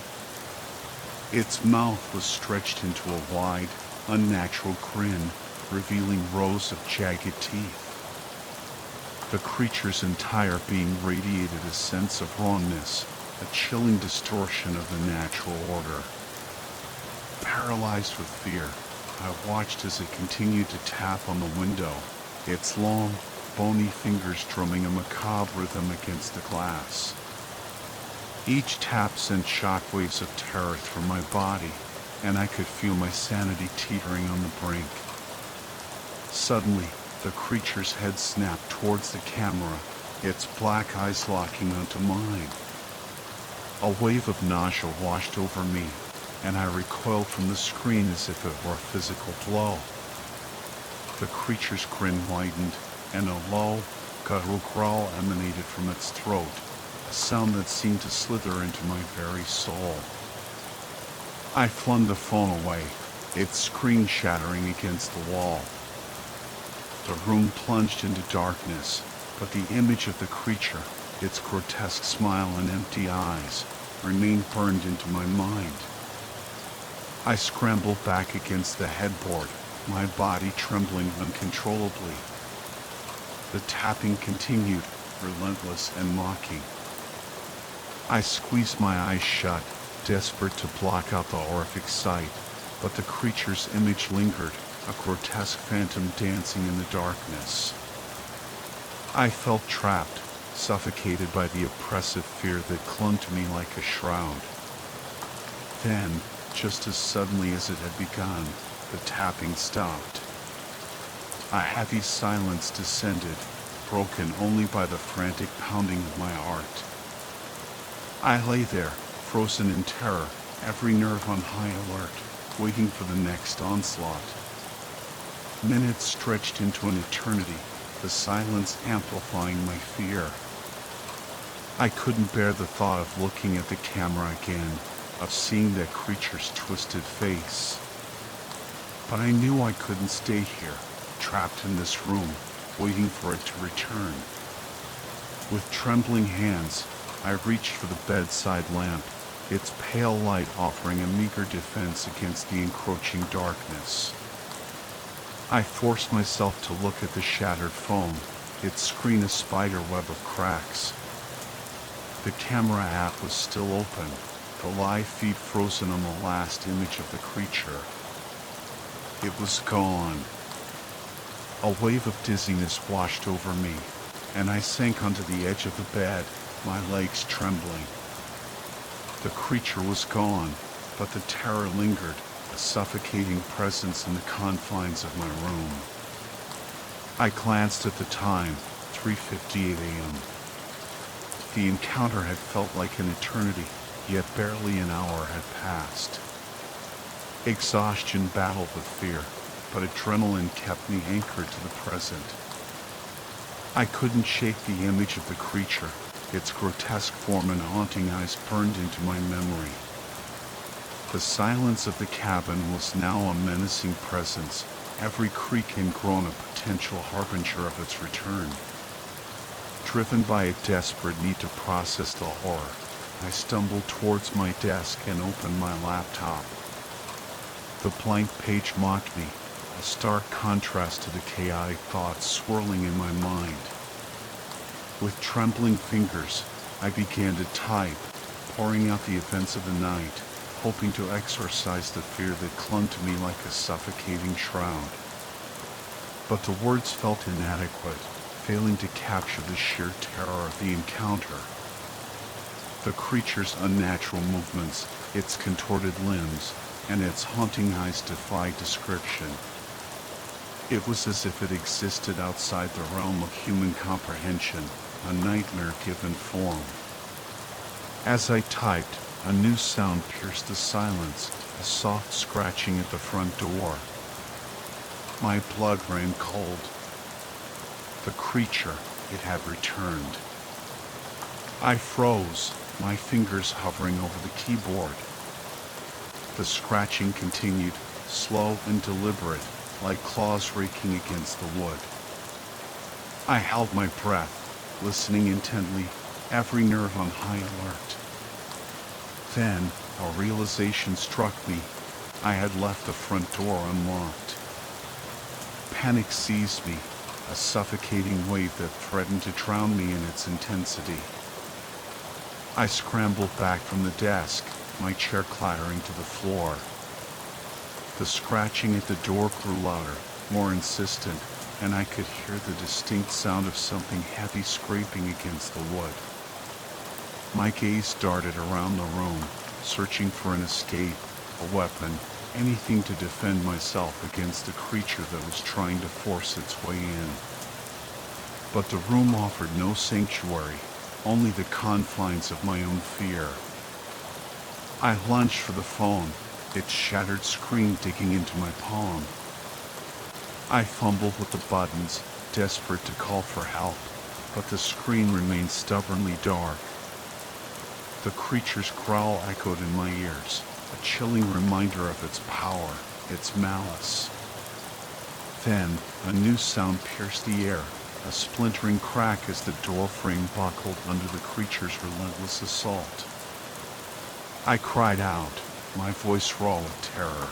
S1: Its mouth was stretched into a wide, unnatural grin, revealing rows of jagged teeth. The creature's entire being radiated a sense of wrongness, a chilling distortion of the natural order. Paralyzed with fear, I watched as it continued to tap on the window, its long, bony fingers drumming a macabre rhythm against the glass. Each tap sent shockwaves of terror through my body, and I could feel my sanity teetering on the brink. Suddenly, the creature's head snapped towards the camera, its black eyes locking onto mine. A wave of nausea washed over me, and I recoiled from the screen as if it were a physical blow. The creature's grin widened, and a low, guttural growl emanated from its throat, a sound that seemed to slither into my very soul. I flung the phone away, its screen shattering against the wall. The room plunged into darkness, but the image of the creature, its grotesque smile and empty eyes, remained burned into my mind. I scrambled back against the headboard, my body trembling uncontrollably. The tapping continued, relentless and mocking. I squeezed my eyes shut, desperate to block out the horrific sight, but the creature's image lingered, a grotesque phantom dancing in the darkness. I felt trapped, suffocated by the oppressive fear that clung to me like a shroud. Then, just as suddenly as it had begun, the tapping stopped. A heavy silence descended, broken only by the frantic pounding of my heart. I lay there, frozen in terror, every nerve on high alert, waiting for the next onslaught. Minutes stretched into an eternity, the silence amplifying my fear. I couldn't bear the thought of looking at the camera again, of seeing that creature's twisted face. But I knew I couldn't stay here, trapped in this room, waiting for it to return. With trembling hands, I reached for the bedside lamp, its pale light offering a meager defense against the encroaching darkness. I forced myself to look at the shattered phone, its screen a spider web of cracks. The camera app was still open, the live feed frozen on the last image of the creature. It was gone. A wave of dizziness washed over me, and I sank onto the edge of the bed, my legs trembling. The creature was gone, but the terror lingered, a suffocating presence in the confines of my room. I glanced at the time, 3:58 a.m. The encounter had felt like an eternity, yet barely an hour had passed. Exhaustion battled with fear, but adrenaline kept me anchored to the present. I couldn't shake the image of the creature, its grotesque form and haunting eyes burned into my memory. The silence of the cabin was now a menacing presence, every creak and groan a potential harbinger of its return. Driven by a desperate need to process the horror, I stumbled towards my desk and opened my laptop. The blank page mocked me, a stark contrast to the chaotic thoughts swirling in my mind. With trembling fingers, I began to type, pouring out the events of the night, hoping to exorcise the fear that clung to me like a suffocating shroud. But the words felt inadequate, failing to capture the sheer terror of the encounter. The creature's unnatural movements, its contorted limbs, and its haunting eyes defied description. It was as if it existed outside the realm of human comprehension, a nightmare given form. As I typed, a new sound pierced the silence, a soft scratching at the front door. My blood ran cold. The creature, it had returned. I froze, my fingers hovering over the keyboard. The scratching continued, slow and deliberate, like claws raking against the wood. I held my breath, listening intently, every nerve on high alert. Then, a realization struck me. I had left the front door unlocked. Panic seized me, a suffocating wave that threatened to drown me in its intensity. I scrambled back from the desk, my chair clattering to the floor. The scratching at the door grew louder, more insistent, and I could hear the distinct sound of something heavy scraping against the wood. My gaze darted around the room, searching for an escape, a weapon, anything to defend myself against the creature that was trying to force its way in. But the room offered no sanctuary, only the confines of my own fear. I lunged for the phone, its shattered screen digging into my palm. I fumbled with the buttons, desperate to call for help, but the screen remained stubbornly dark. The creature's growl echoed in my ears, a chilling reminder of its power, its malice. Then, a new sound pierced the air, a splintering crack as the door frame buckled under the creature's relentless assault. I cried out, my voice raw with terror.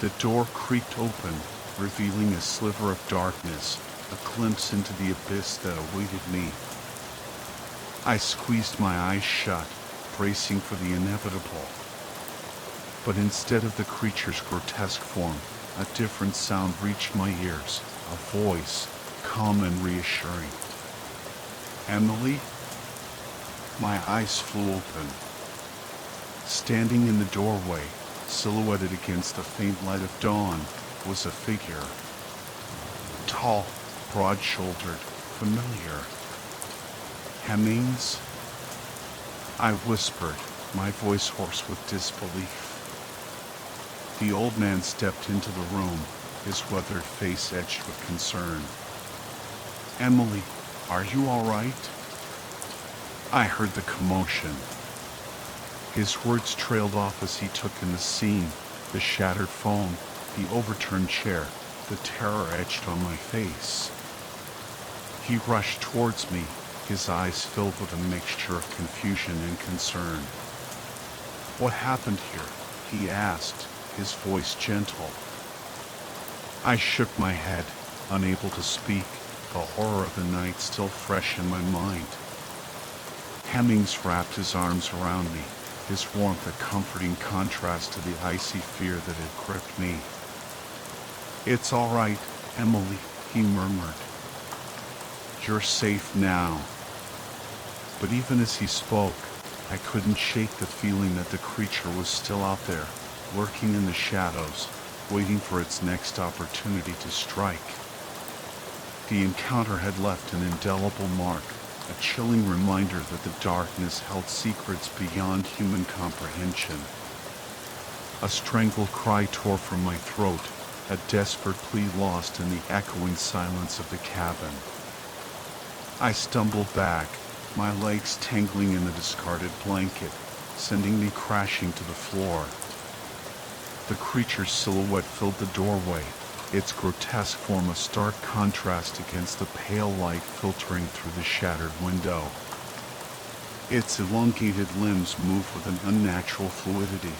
S1: The door creaked open, revealing a sliver of darkness, a glimpse into the abyss that awaited me. I squeezed my eyes shut, bracing for the inevitable. But instead of the creature's grotesque form, a different sound reached my ears, a voice, calm and reassuring. Emily? My eyes flew open. Standing in the doorway, silhouetted against the faint light of dawn, was a figure. Tall, broad-shouldered, familiar. Hemmings? I whispered, my voice hoarse with disbelief. The old man stepped into the room, his weathered face etched with concern. Emily, are you all right? I heard the commotion. His words trailed off as he took in the scene, the shattered phone, the overturned chair, the terror etched on my face. He rushed towards me, his eyes filled with a mixture of confusion and concern. What happened here? He asked, his voice gentle. I shook my head, unable to speak, the horror of the night still fresh in my mind. Hemmings wrapped his arms around me, his warmth a comforting contrast to the icy fear that had gripped me. It's all right, Emily, he murmured. You're safe now. But even as he spoke, I couldn't shake the feeling that the creature was still out there, lurking in the shadows, waiting for its next opportunity to strike. The encounter had left an indelible mark, a chilling reminder that the darkness held secrets beyond human comprehension. A strangled cry tore from my throat, a desperate plea lost in the echoing silence of the cabin. I stumbled back, my legs tangling in the discarded blanket, sending me crashing to the floor. The creature's silhouette filled the doorway, its grotesque form a stark contrast against the pale light filtering through the shattered window. Its elongated limbs moved with an unnatural fluidity,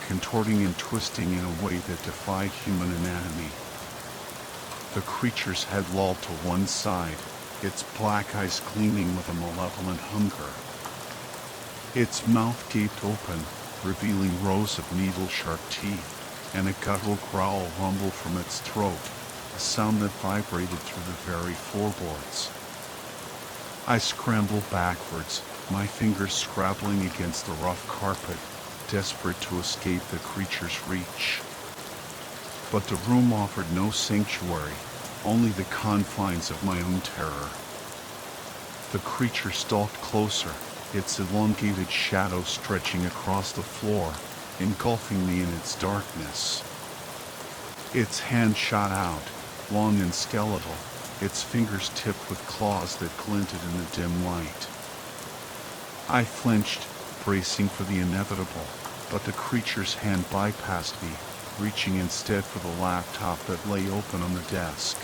S1: contorting and twisting in a way that defied human anatomy. The creature's head lolled to one side, its black eyes gleaming with a malevolent hunger. Its mouth gaped open, revealing rows of needle-sharp teeth, and a guttural growl rumbled from its throat, a sound that vibrated through the very floorboards. I scrambled backwards, my fingers scrabbling against the rough carpet, desperate to escape the creature's reach. But the room offered no sanctuary, only the confines of my own terror. The creature stalked closer, its elongated shadow stretching across the floor, engulfing me in its darkness. Its hand shot out, long and skeletal, its fingers tipped with claws that glinted in the dim light. I flinched, bracing for the inevitable, but the creature's hand bypassed me, reaching instead for the laptop that lay open on the desk.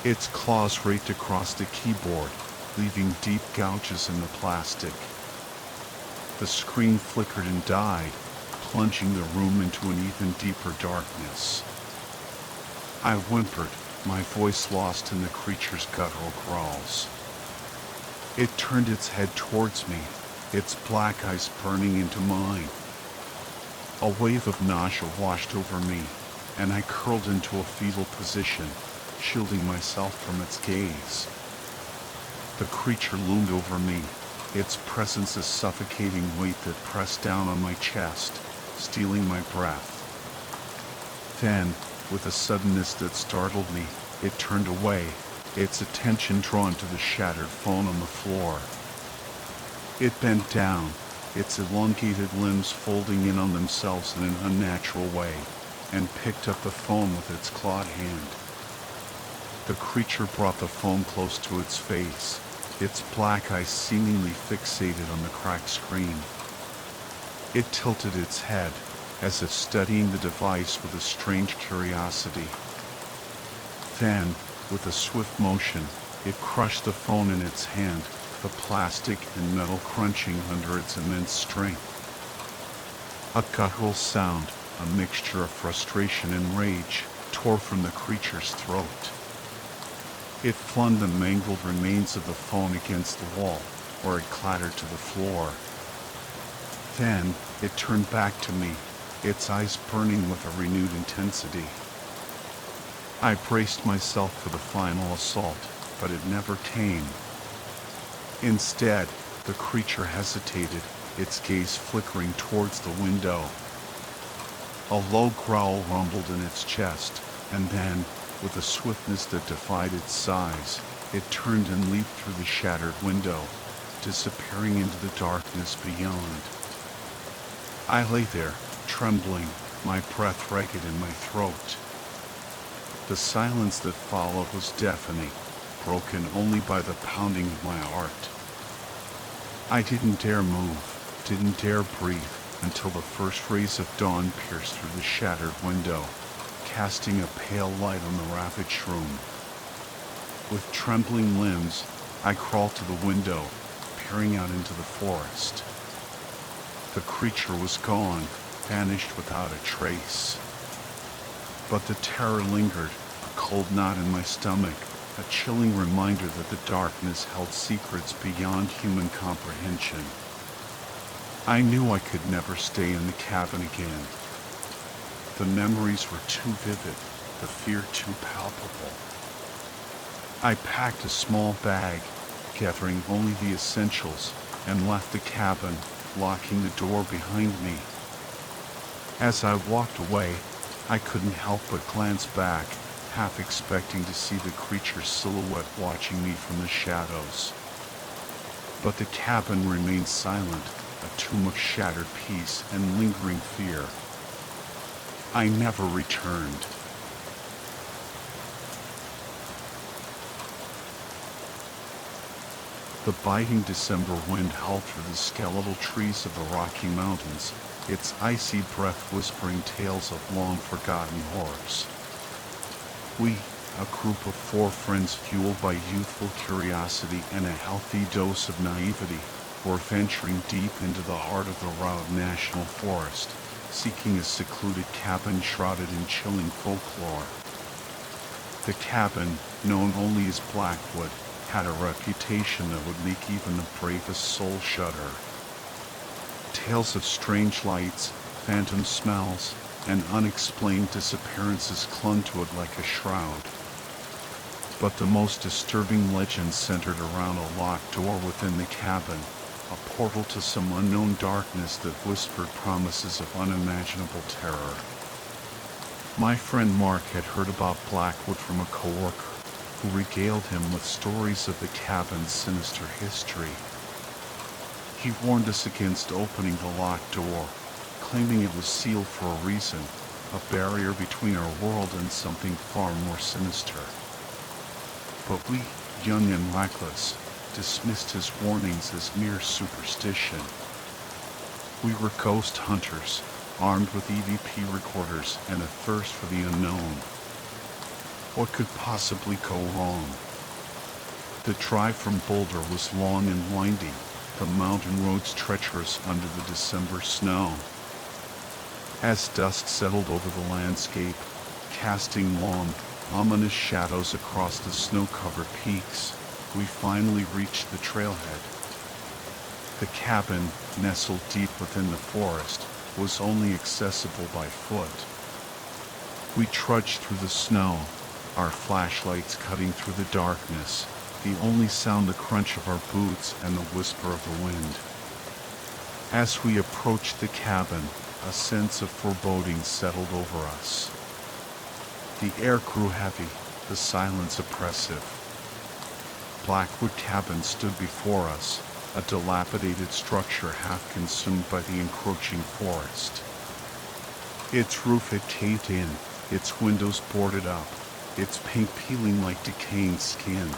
S1: Its claws raked across the keyboard, leaving deep gouges in the plastic. The screen flickered and died, plunging the room into an even deeper darkness. I whimpered, my voice lost in the creature's guttural growls. It turned its head towards me, its black eyes burning into mine. A wave of nausea washed over me, and I curled into a fetal position, shielding myself from its gaze. The creature loomed over me, its presence a suffocating weight that pressed down on my chest, stealing my breath. Then, with a suddenness that startled me, it turned away, its attention drawn to the shattered phone on the floor. It bent down, its elongated limbs folding in on themselves in an unnatural way, and picked up the phone with its clawed hand. The creature brought the phone close to its face, its black eyes seemingly fixated on the cracked screen. It tilted its head, as if studying the device with a strange curiosity. Then, with a swift motion, it crushed the phone in its hand, the plastic and metal crunching under its immense strength. A guttural sound, a mixture of frustration and rage, tore from the creature's throat. It flung the mangled remains of the phone against the wall, where it clattered to the floor. Then, it turned back to me, its eyes burning with a renewed intensity. I braced myself for the final assault, but it never came. Instead, the creature hesitated, its gaze flickering towards the window. A low growl rumbled in its chest, and then, with a swiftness that defied its size, it turned and leaped through the shattered window, disappearing into the darkness beyond. I lay there, trembling, my breath ragged in my throat. The silence that followed was deafening, broken only by the pounding of my heart. I didn't dare move, didn't dare breathe, until the first rays of dawn pierced through the shattered window, casting a pale light on the ravaged room. With trembling limbs, I crawled to the window, peering out into the forest. The creature was gone, vanished without a trace. But the terror lingered, a cold knot in my stomach, a chilling reminder that the darkness held secrets beyond human comprehension. I knew I could never stay in the cabin again. The memories were too vivid, the fear too palpable. I packed a small bag, gathering only the essentials, and left the cabin, locking the door behind me. As I walked away, I couldn't help but glance back, half expecting to see the creature's silhouette watching me from the shadows. But the cabin remained silent, a tomb of shattered peace and lingering fear. I never returned. The biting December wind howled through the skeletal trees of the Rocky Mountains, its icy breath whispering tales of long-forgotten horrors. We, a group of 4 friends fueled by youthful curiosity and a healthy dose of naivety, were venturing deep into the heart of the Route National Forest, seeking a secluded cabin shrouded in chilling folklore. The cabin, known only as Blackwood, had a reputation that would make even the bravest soul shudder. Tales of strange lights, phantom smells, and unexplained disappearances clung to it like a shroud. But the most disturbing legend centered around a locked door within the cabin, a portal to some unknown darkness that whispered promises of unimaginable terror. My friend Mark had heard about Blackwood from a coworker, who regaled him with stories of the cabin's sinister history. He warned us against opening the locked door, claiming it was sealed for a reason, a barrier between our world and something far more sinister. But we, young and reckless, dismissed his warnings as mere superstition. We were ghost hunters, armed with EVP recorders and a thirst for the unknown. What could possibly go wrong? The drive from Boulder was long and winding, the mountain roads treacherous under the December snow. As dusk settled over the landscape, casting long, ominous shadows across the snow-covered peaks, we finally reached the trailhead. The cabin, nestled deep within the forest, was only accessible by foot. We trudged through the snow, our flashlights cutting through the darkness, the only sound the crunch of our boots and the whisper of the wind. As we approached the cabin, a sense of foreboding settled over us. The air grew heavy, the silence oppressive. Blackwood Cabin stood before us, a dilapidated structure half consumed by the encroaching forest. Its roof had caved in, its windows boarded up, its paint peeling like decaying skin.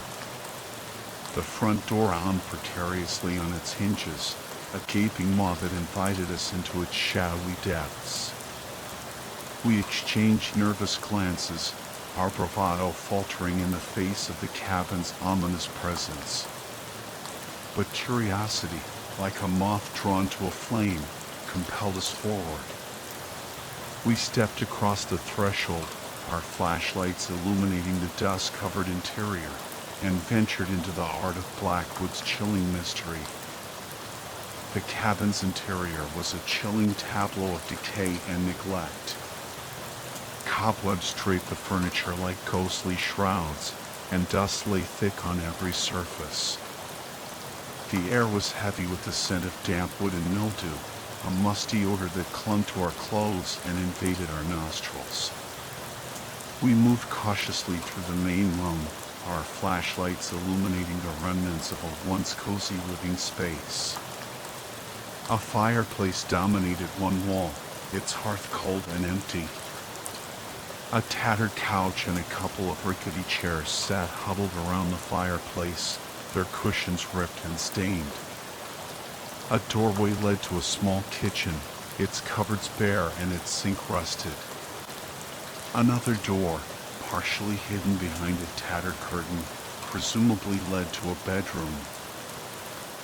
S1: The front door hung precariously on its hinges, a gaping maw that invited us into its shadowy depths. We exchanged nervous glances, our bravado faltering in the face of the cabin's ominous presence. But curiosity, like a moth drawn to a flame, compelled us forward. We stepped across the threshold, our flashlights illuminating the dust-covered interior, and ventured into the heart of Blackwood's chilling mystery. The cabin's interior was a chilling tableau of decay and neglect. Cobwebs draped the furniture like ghostly shrouds, and dust lay thick on every surface. The air was heavy with the scent of damp wood and mildew, a musty odor that clung to our clothes and invaded our nostrils. We moved cautiously through the main room, our flashlights illuminating the remnants of a once cozy living space. A fireplace dominated one wall, its hearth cold and empty. A tattered couch and a couple of rickety chairs sat huddled around the fireplace, their cushions ripped and stained. A doorway led to a small kitchen, its cupboards bare and its sink rusted. Another door, partially hidden behind a tattered curtain, presumably led to a bedroom.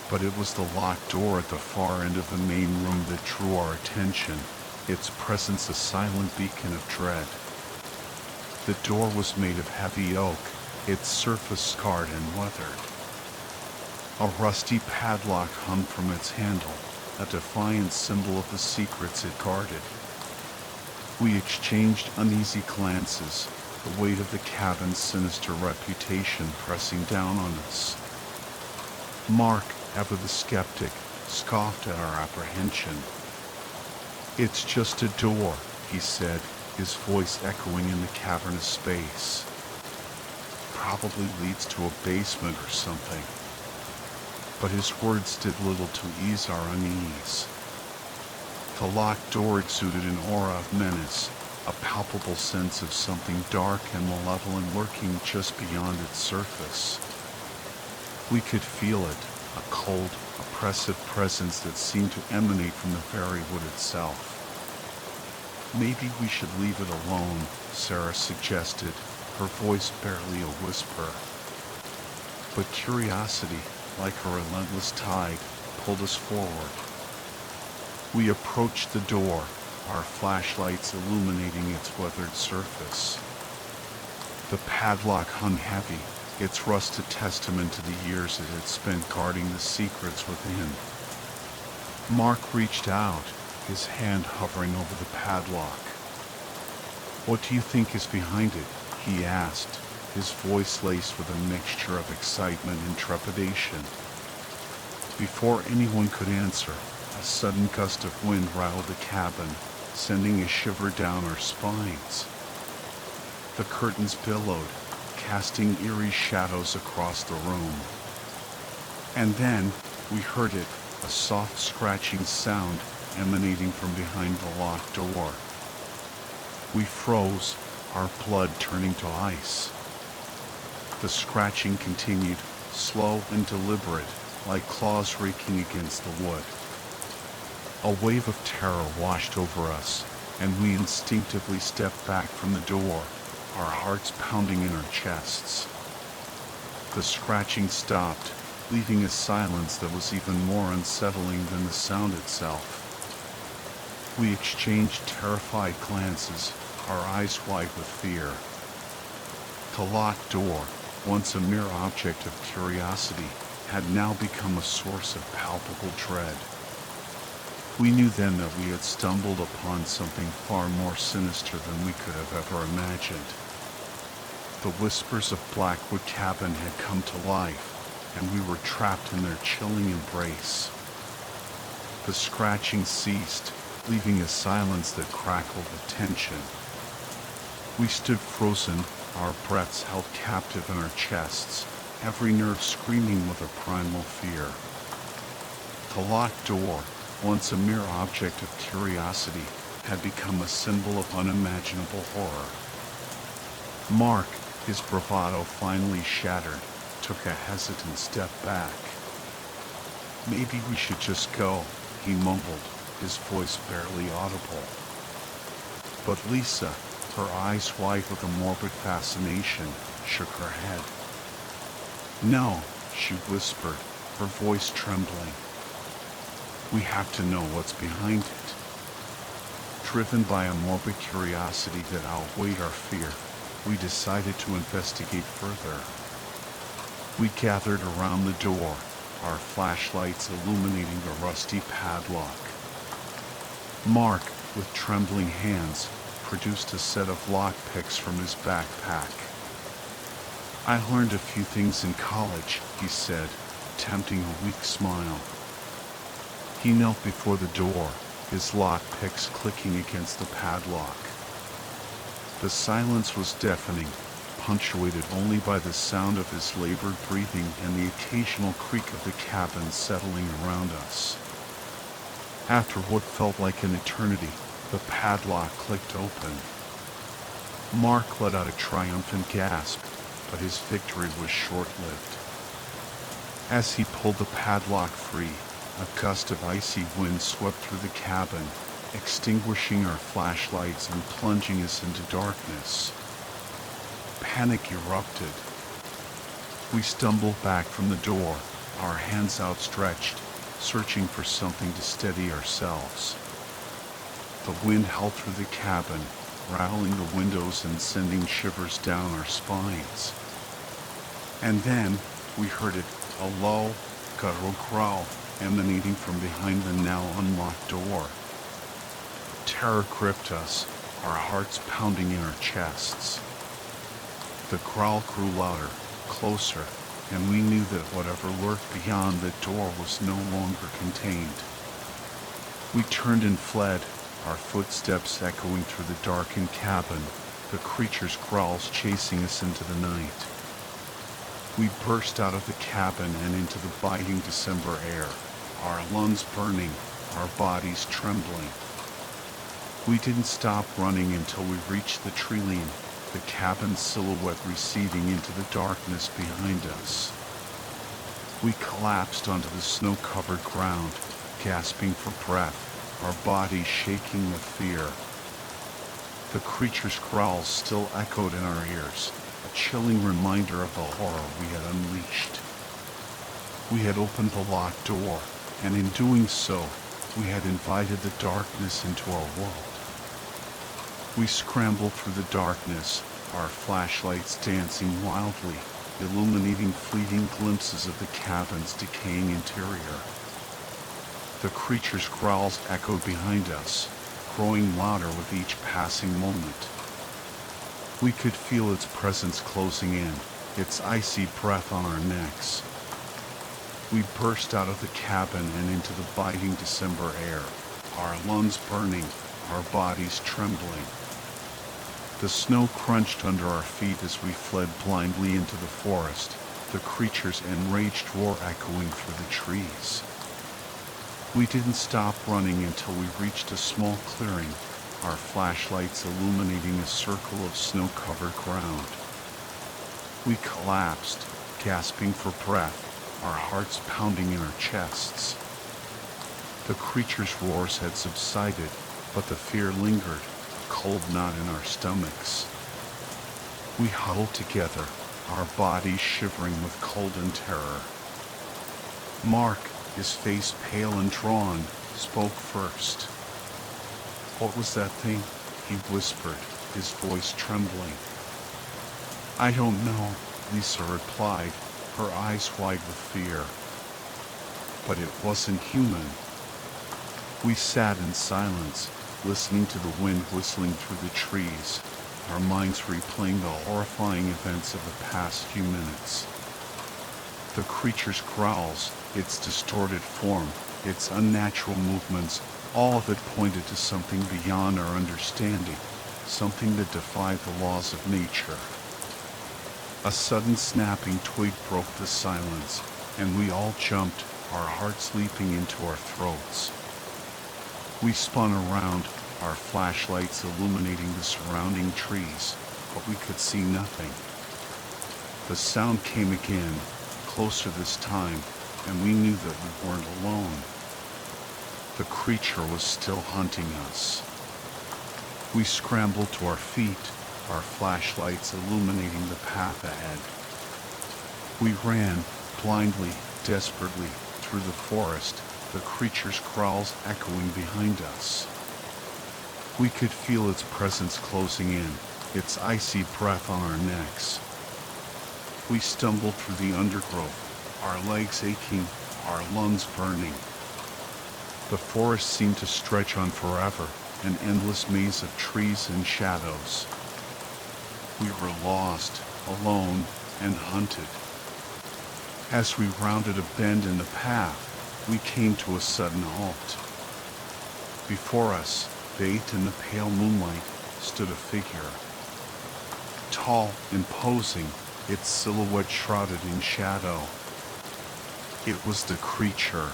S1: But it was the locked door at the far end of the main room that drew our attention, its presence a silent beacon of dread. The door was made of heavy oak, its surface scarred and weathered. A rusty padlock hung from its handle, a defiant symbol of the secrets it guarded. We exchanged uneasy glances, the weight of the cabin's sinister reputation pressing down on us. Mark, ever the skeptic, scoffed at our apprehension. "It's just a door," he said, his voice echoing in the cavernous space. "Probably leads to a basement or something." But his words did little to ease our unease. The locked door exuded an aura of menace, a palpable sense of something dark and malevolent lurking just beyond its surface. We could feel it, a cold, oppressive presence that seemed to emanate from the very wood itself. "Maybe we should leave it alone," Sarah suggested, her voice barely a whisper. But curiosity, like a relentless tide, pulled us forward. We approached the door, our flashlights illuminating its weathered surface. The padlock hung heavy, its rust a testament to the years it had spent guarding the secrets within. Mark reached out, his hand hovering over the padlock. "What do you think is behind it?" he asked, his voice laced with a mixture of excitement and trepidation. Before anyone could answer, a sudden gust of wind rattled the cabin, sending a shiver down our spines. The curtains billowed, casting eerie shadows across the room. And then, we heard it, a soft scratching sound emanating from behind the locked door. We froze, our blood turning to ice. The scratching continued, slow and deliberate, like claws raking against the wood. A wave of terror washed over us, and we instinctively stepped back from the door, our hearts pounding in our chests. The scratching stopped, leaving a silence that was even more unsettling than the sound itself. We exchanged terrified glances, our eyes wide with fear. The locked door, once a mere object of curiosity, had now become a source of palpable dread. We knew then that we had stumbled upon something far more sinister than we could have ever imagined. The whispers of Blackwood Cabin had come to life, and we were trapped in their chilling embrace. The scratching ceased, leaving a silence that crackled with tension. We stood frozen, our breaths held captive in our chests, every nerve screaming with a primal fear. The locked door, once a mere object of curiosity, had become a symbol of unimaginable horror. Mark, his bravado finally shattered, took a hesitant step back. "Maybe we should just go," he mumbled, his voice barely audible. But Lisa, her eyes wide with a morbid fascination, shook her head. "No," she whispered, her voice trembling. "We have to know what's behind it." Driven by a morbid curiosity that outweighed our fear, we decided to investigate further. We gathered around the door, our flashlights illuminating the rusty padlock. Mark, with trembling hands, produced a set of lockpicks from his backpack. "I learned a few things in college," he said, attempting a weak smile. He knelt before the door, his lockpicks clicking against the padlock. The silence was deafening, punctuated only by the sound of his labored breathing and the occasional creak of the cabin settling around us. After what felt like an eternity, the padlock clicked open. Mark let out a triumphant gasp, but his victory was short-lived. As he pulled the padlock free, a gust of icy wind swept through the cabin, extinguishing our flashlights and plunging us into darkness. Panic erupted. We stumbled back from the door, our hands outstretched, searching for something to steady ourselves. The wind howled through the cabin, rattling the windows and sending shivers down our spines. And then we heard it, a low, guttural growl emanating from behind the now unlocked door. Terror gripped us, our hearts pounding in our chests. The growl grew louder, closer, and we knew that whatever lurked beyond the door was no longer contained. We turned and fled, our footsteps echoing through the darkened cabin, the creature's growls chasing us into the night. We burst out of the cabin and into the biting December air, our lungs burning, our bodies trembling. We didn't stop running until we reached the treeline, the cabin's silhouette receding into the darkness behind us. We collapsed onto the snow-covered ground, gasping for breath, our bodies shaking with fear. The creature's growls still echoed in our ears, a chilling reminder of the horror we had unleashed. We had opened the locked door, and in doing so, we had invited the darkness into our world. We scrambled through the darkness, our flashlights dancing wildly, illuminating fleeting glimpses of the cabin's decaying interior. The creature's growls echoed behind us, growing louder with each passing moment. We could feel its presence closing in, its icy breath on our necks. We burst out of the cabin and into the biting December air, our lungs burning, our bodies trembling. The snow crunched under our feet as we fled blindly into the forest, the creature's enraged roar echoing through the trees. We didn't stop running until we reached a small clearing, our flashlights illuminating a circle of snow-covered ground. We collapsed, gasping for breath, our hearts pounding in our chests. The creature's roars had subsided, but the fear lingered, a cold knot in our stomachs. We huddled together, our bodies shivering with cold and terror. Mark, his face pale and drawn, spoke first. "What was that thing?" he whispered, his voice trembling. "I don't know," Lisa replied, her eyes wide with fear. But it wasn't human. We sat in silence, listening to the wind whistling through the trees, our minds replaying the horrifying events of the past few minutes. The creature's growls, its distorted form, its unnatural movements, all of it pointed to something beyond our understanding, something that defied the laws of nature. A sudden snapping twig broke the silence, and we all jumped, our hearts leaping into our throats. We spun around, our flashlights illuminating the surrounding trees, but we could see nothing. The sound came again, closer this time, and we knew that we weren't alone. The creature was still hunting us. We scrambled to our feet, our flashlights illuminating the path ahead. We ran, blindly, desperately, through the forest, the creature's growls echoing behind us. We could feel its presence closing in, its icy breath on our necks. We stumbled through the undergrowth, our legs aching, our lungs burning. The forest seemed to stretch on forever, an endless maze of trees and shadows. We were lost, alone, and hunted. As we rounded a bend in the path, we came to a sudden halt. Before us, bathed in the pale moonlight, stood a figure. Tall, imposing, its silhouette shrouded in shadow. It was the creature.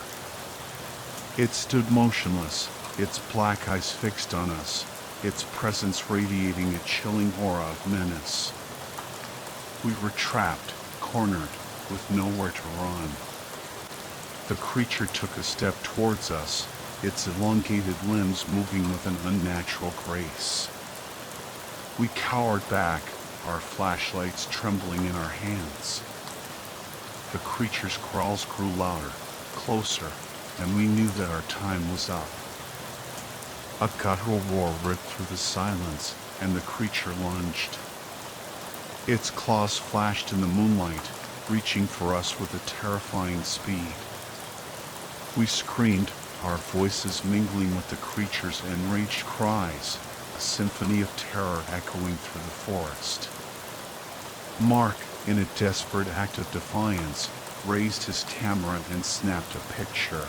S1: It stood motionless, its black eyes fixed on us, its presence radiating a chilling aura of menace. We were trapped, cornered, with nowhere to run. The creature took a step towards us, its elongated limbs moving with an unnatural grace. We cowered back, our flashlights trembling in our hands. The creature's growls grew louder, closer, and we knew that our time was up. A guttural roar ripped through the silence, and the creature lunged. Its claws flashed in the moonlight, reaching for us with a terrifying speed. We screamed, our voices mingling with the creature's enraged cries, a symphony of terror echoing through the forest. Mark, in a desperate act of defiance, raised his camera and snapped a picture.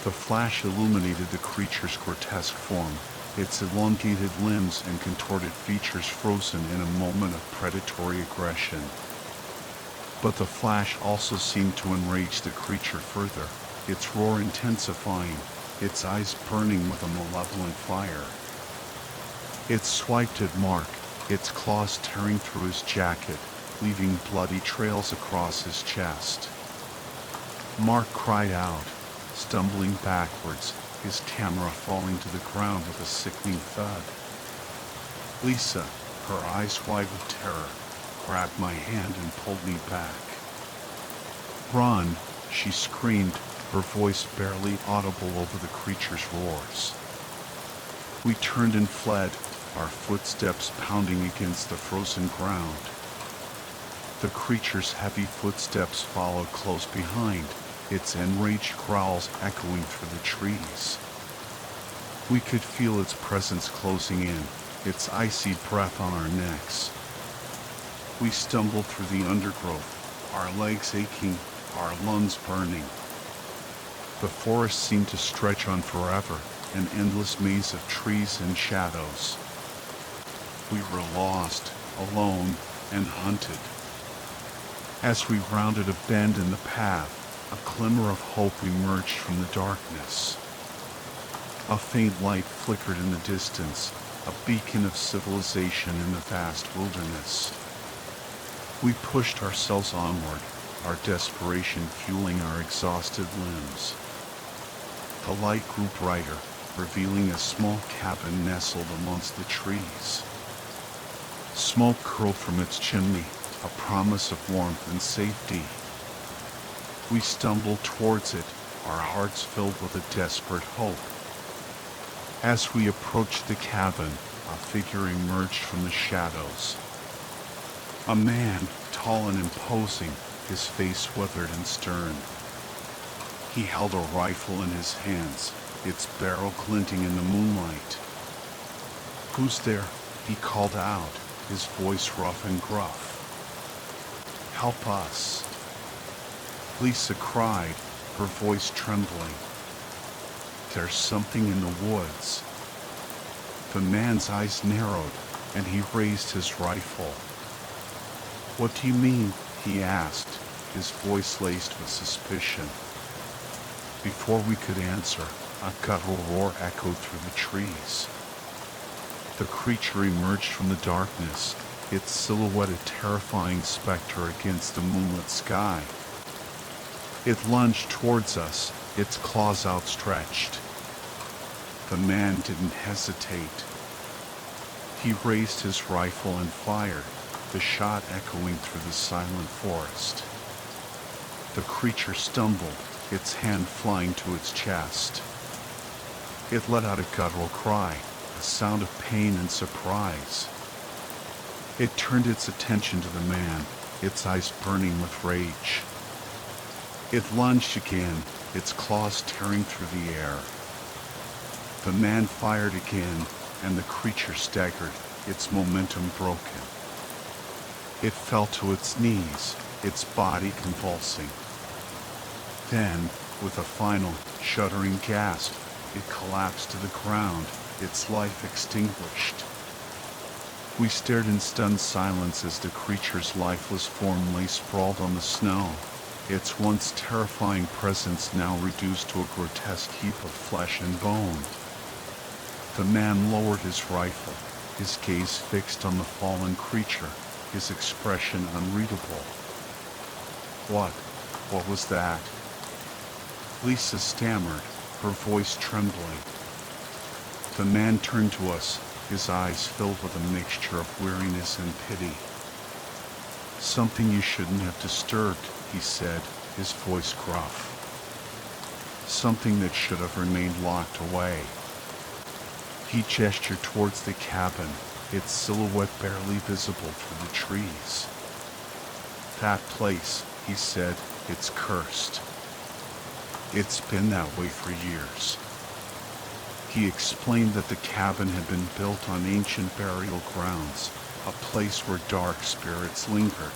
S1: The flash illuminated the creature's grotesque form, its elongated limbs and contorted features frozen in a moment of predatory aggression. But the flash also seemed to enrage the creature further, its roar intensifying, its eyes burning with a malevolent fire. It swiped at Mark, its claws tearing through his jacket, leaving bloody trails across his chest. Mark cried out, stumbling backwards, his camera falling to the ground with a sickening thud. Lisa, her eyes wide with terror, grabbed my hand and pulled me back. "Run!" she screamed, her voice barely audible over the creature's roars. We turned and fled, our footsteps pounding against the frozen ground. The creature's heavy footsteps followed close behind, its enraged growls echoing through the trees. We could feel its presence closing in, its icy breath on our necks. We stumbled through the undergrowth, our legs aching, our lungs burning. The forest seemed to stretch on forever, an endless maze of trees and shadows. We were lost, alone, and hunted. As we rounded a bend in the path, a glimmer of hope emerged from the darkness. A faint light flickered in the distance, a beacon of civilization in the vast wilderness. We pushed ourselves onward, our desperation fueling our exhausted limbs. The light grew brighter, revealing a small cabin nestled amongst the trees. Smoke curled from its chimney, a promise of warmth and safety. We stumbled towards it, our hearts filled with a desperate hope. As we approached the cabin, a figure emerged from the shadows. A man, tall and imposing, his face weathered and stern. He held a rifle in his hands, its barrel glinting in the moonlight. "Who's there?" he called out, his voice rough and gruff. "Help us!" Lisa cried, her voice trembling. "There's something in the woods." The man's eyes narrowed, and he raised his rifle. "What do you mean?" he asked, his voice laced with suspicion. Before we could answer, a guttural roar echoed through the trees. The creature emerged from the darkness, its silhouette a terrifying specter against the moonlit sky. It lunged towards us, its claws outstretched. The man didn't hesitate. He raised his rifle and fired, the shot echoing through the silent forest. The creature stumbled, its hand flying to its chest. It let out a guttural cry, a sound of pain and surprise. It turned its attention to the man, its eyes burning with rage. It lunged again, its claws tearing through the air. The man fired again, and the creature staggered, its momentum broken. It fell to its knees, its body convulsing. Then, with a final, shuddering gasp, it collapsed to the ground, its life extinguished. We stared in stunned silence as the creature's lifeless form lay sprawled on the snow, its once terrifying presence now reduced to a grotesque heap of flesh and bone. The man lowered his rifle, his gaze fixed on the fallen creature, his expression unreadable. What was that?" Lisa stammered, her voice trembling. The man turned to us, his eyes filled with a mixture of weariness and pity. "Something you shouldn't have disturbed," he said, his voice gruff. "Something that should have remained locked away." He gestured towards the cabin, its silhouette barely visible through the trees. "That place," he said, "it's cursed. It's been that way for years." He explained that the cabin had been built on ancient burial grounds, a place where dark spirits lingered.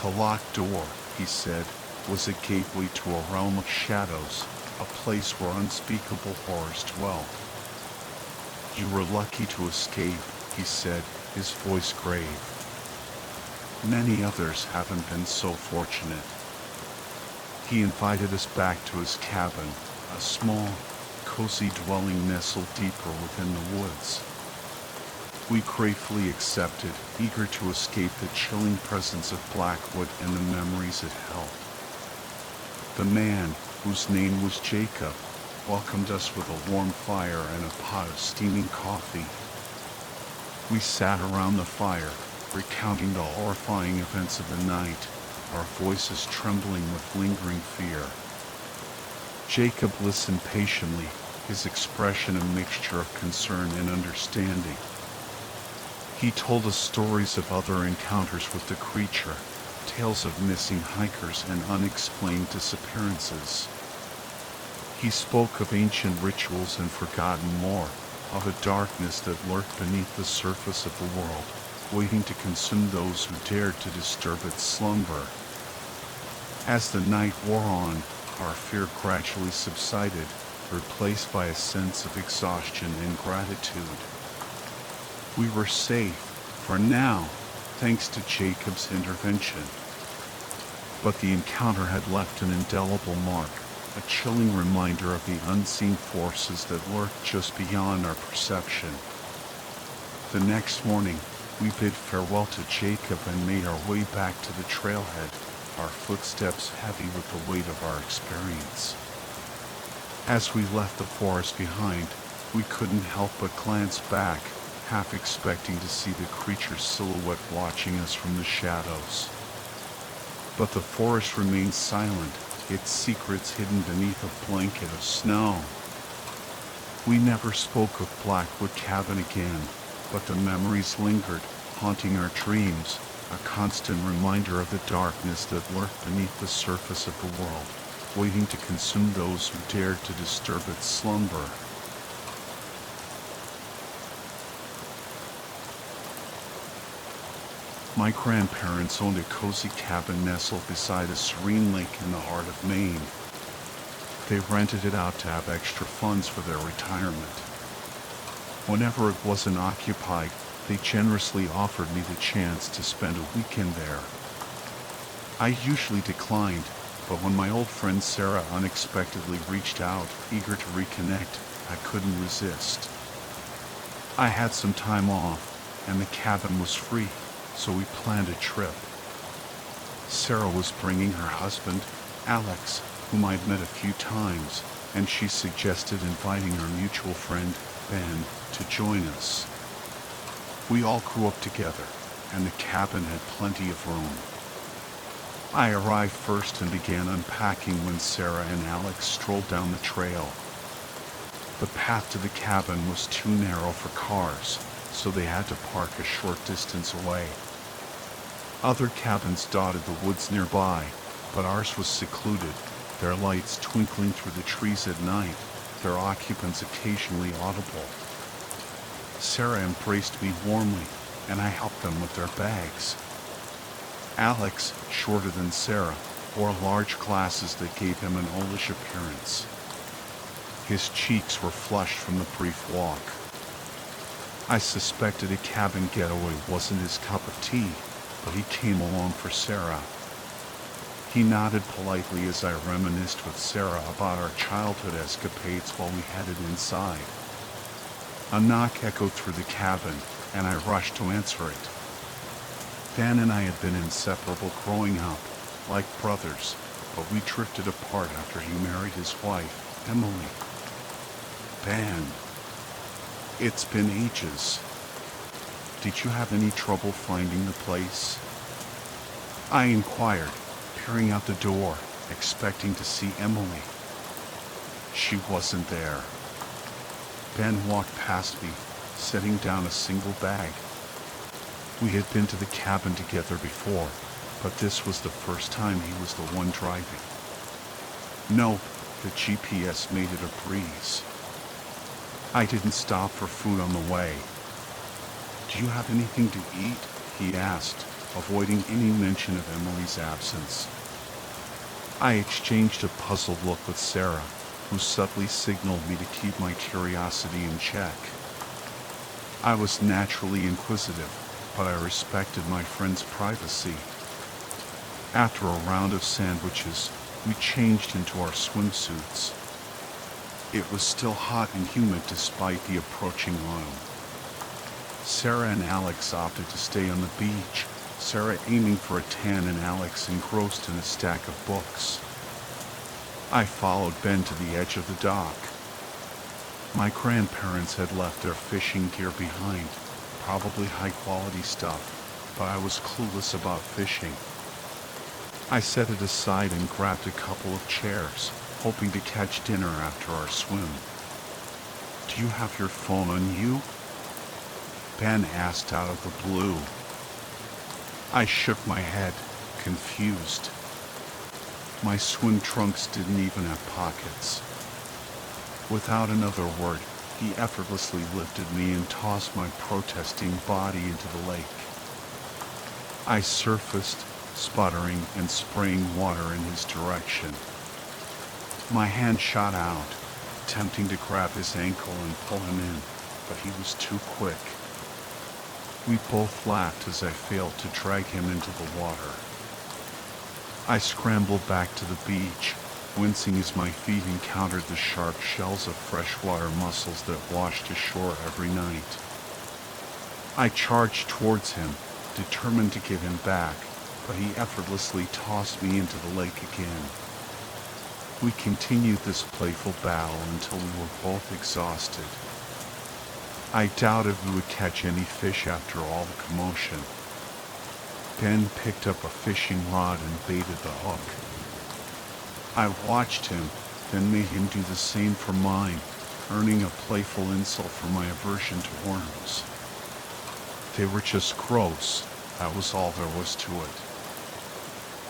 S1: The locked door, he said, was a gateway to a realm of shadows, a place where unspeakable horrors dwelt. "You were lucky to escape," he said, his voice grave. "Many others haven't been so fortunate." He invited us back to his cabin, a small, cozy dwelling nestled deeper within the woods. We gratefully accepted, eager to escape the chilling presence of Blackwood and the memories it held. The man, whose name was Jacob, welcomed us with a warm fire and a pot of steaming coffee. We sat around the fire, recounting the horrifying events of the night, our voices trembling with lingering fear. Jacob listened patiently, his expression a mixture of concern and understanding. He told us stories of other encounters with the creature, tales of missing hikers and unexplained disappearances. He spoke of ancient rituals and forgotten lore, of a darkness that lurked beneath the surface of the world, waiting to consume those who dared to disturb its slumber. As the night wore on, our fear gradually subsided, replaced by a sense of exhaustion and gratitude. We were safe, for now, thanks to Jacob's intervention. But the encounter had left an indelible mark, a chilling reminder of the unseen forces that lurked just beyond our perception. The next morning, we bid farewell to Jacob and made our way back to the trailhead, our footsteps heavy with the weight of our experience. As we left the forest behind, we couldn't help but glance back, half expecting to see the creature's silhouette watching us from the shadows. But the forest remained silent, its secrets hidden beneath a blanket of snow. We never spoke of Blackwood Cabin again, but the memories lingered, haunting our dreams, a constant reminder of the darkness that lurked beneath the surface of the world, waiting to consume those who dared to disturb its slumber. My grandparents owned a cozy cabin nestled beside a serene lake in the heart of Maine. They rented it out to have extra funds for their retirement. Whenever it wasn't occupied, they generously offered me the chance to spend a weekend there. I usually declined, but when my old friend Sarah unexpectedly reached out, eager to reconnect, I couldn't resist. I had some time off, and the cabin was free, so we planned a trip. Sarah was bringing her husband, Alex, whom I'd met a few times, and she suggested inviting our mutual friend, Ben, to join us. We all grew up together, and the cabin had plenty of room. I arrived first and began unpacking when Sarah and Alex strolled down the trail. The path to the cabin was too narrow for cars, so they had to park a short distance away. Other cabins dotted the woods nearby, but ours was secluded, their lights twinkling through the trees at night, their occupants occasionally audible. Sarah embraced me warmly, and I helped them with their bags. Alex, shorter than Sarah, wore large glasses that gave him an oldish appearance. His cheeks were flushed from the brief walk. I suspected a cabin getaway wasn't his cup of tea, but he came along for Sarah. He nodded politely as I reminisced with Sarah about our childhood escapades while we headed inside. A knock echoed through the cabin, and I rushed to answer it. Dan and I had been inseparable growing up, like brothers, but we drifted apart after he married his wife, Emily. Ben, it's been ages. Did you have any trouble finding the place? I inquired, peering out the door, expecting to see Emily. She wasn't there. Ben walked past me, setting down a single bag. We had been to the cabin together before, but this was the first time he was the one driving. Nope, the GPS made it a breeze. I didn't stop for food on the way. Do you have anything to eat? He asked, avoiding any mention of Emily's absence. I exchanged a puzzled look with Sarah, who subtly signaled me to keep my curiosity in check. I was naturally inquisitive, but I respected my friend's privacy. After a round of sandwiches, we changed into our swimsuits. It was still hot and humid despite the approaching autumn. Sarah and Alex opted to stay on the beach, Sarah aiming for a tan and Alex engrossed in a stack of books. I followed Ben to the edge of the dock. My grandparents had left their fishing gear behind, probably high-quality stuff, but I was clueless about fishing. I set it aside and grabbed a couple of chairs, hoping to catch dinner after our swim. Do you have your phone on you? Ben asked out of the blue. I shook my head, confused. My swim trunks didn't even have pockets. Without another word, he effortlessly lifted me and tossed my protesting body into the lake. I surfaced, sputtering and spraying water in his direction. My hand shot out, attempting to grab his ankle and pull him in, but he was too quick. We both laughed as I failed to drag him into the water. I scrambled back to the beach, wincing as my feet encountered the sharp shells of freshwater mussels that washed ashore every night. I charged towards him, determined to get him back, but he effortlessly tossed me into the lake again. We continued this playful battle until we were both exhausted. I doubted we would catch any fish after all the commotion. Ben picked up a fishing rod and baited the hook. I watched him, then made him do the same for mine, earning a playful insult for my aversion to worms. They were just gross, that was all there was to it.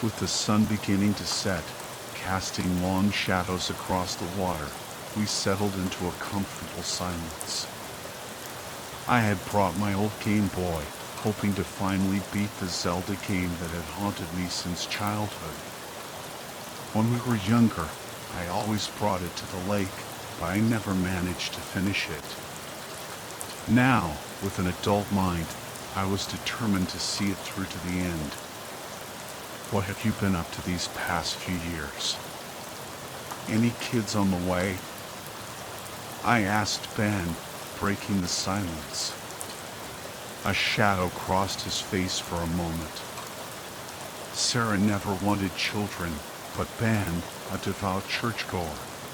S1: With the sun beginning to set, casting long shadows across the water, we settled into a comfortable silence. I had brought my old Game Boy, hoping to finally beat the Zelda game that had haunted me since childhood. When we were younger, I always brought it to the lake, but I never managed to finish it. Now, with an adult mind, I was determined to see it through to the end. What have you been up to these past few years? Any kids on the way? I asked Ben, breaking the silence. A shadow crossed his face for a moment. Sarah never wanted children, but Ben, a devout churchgoer,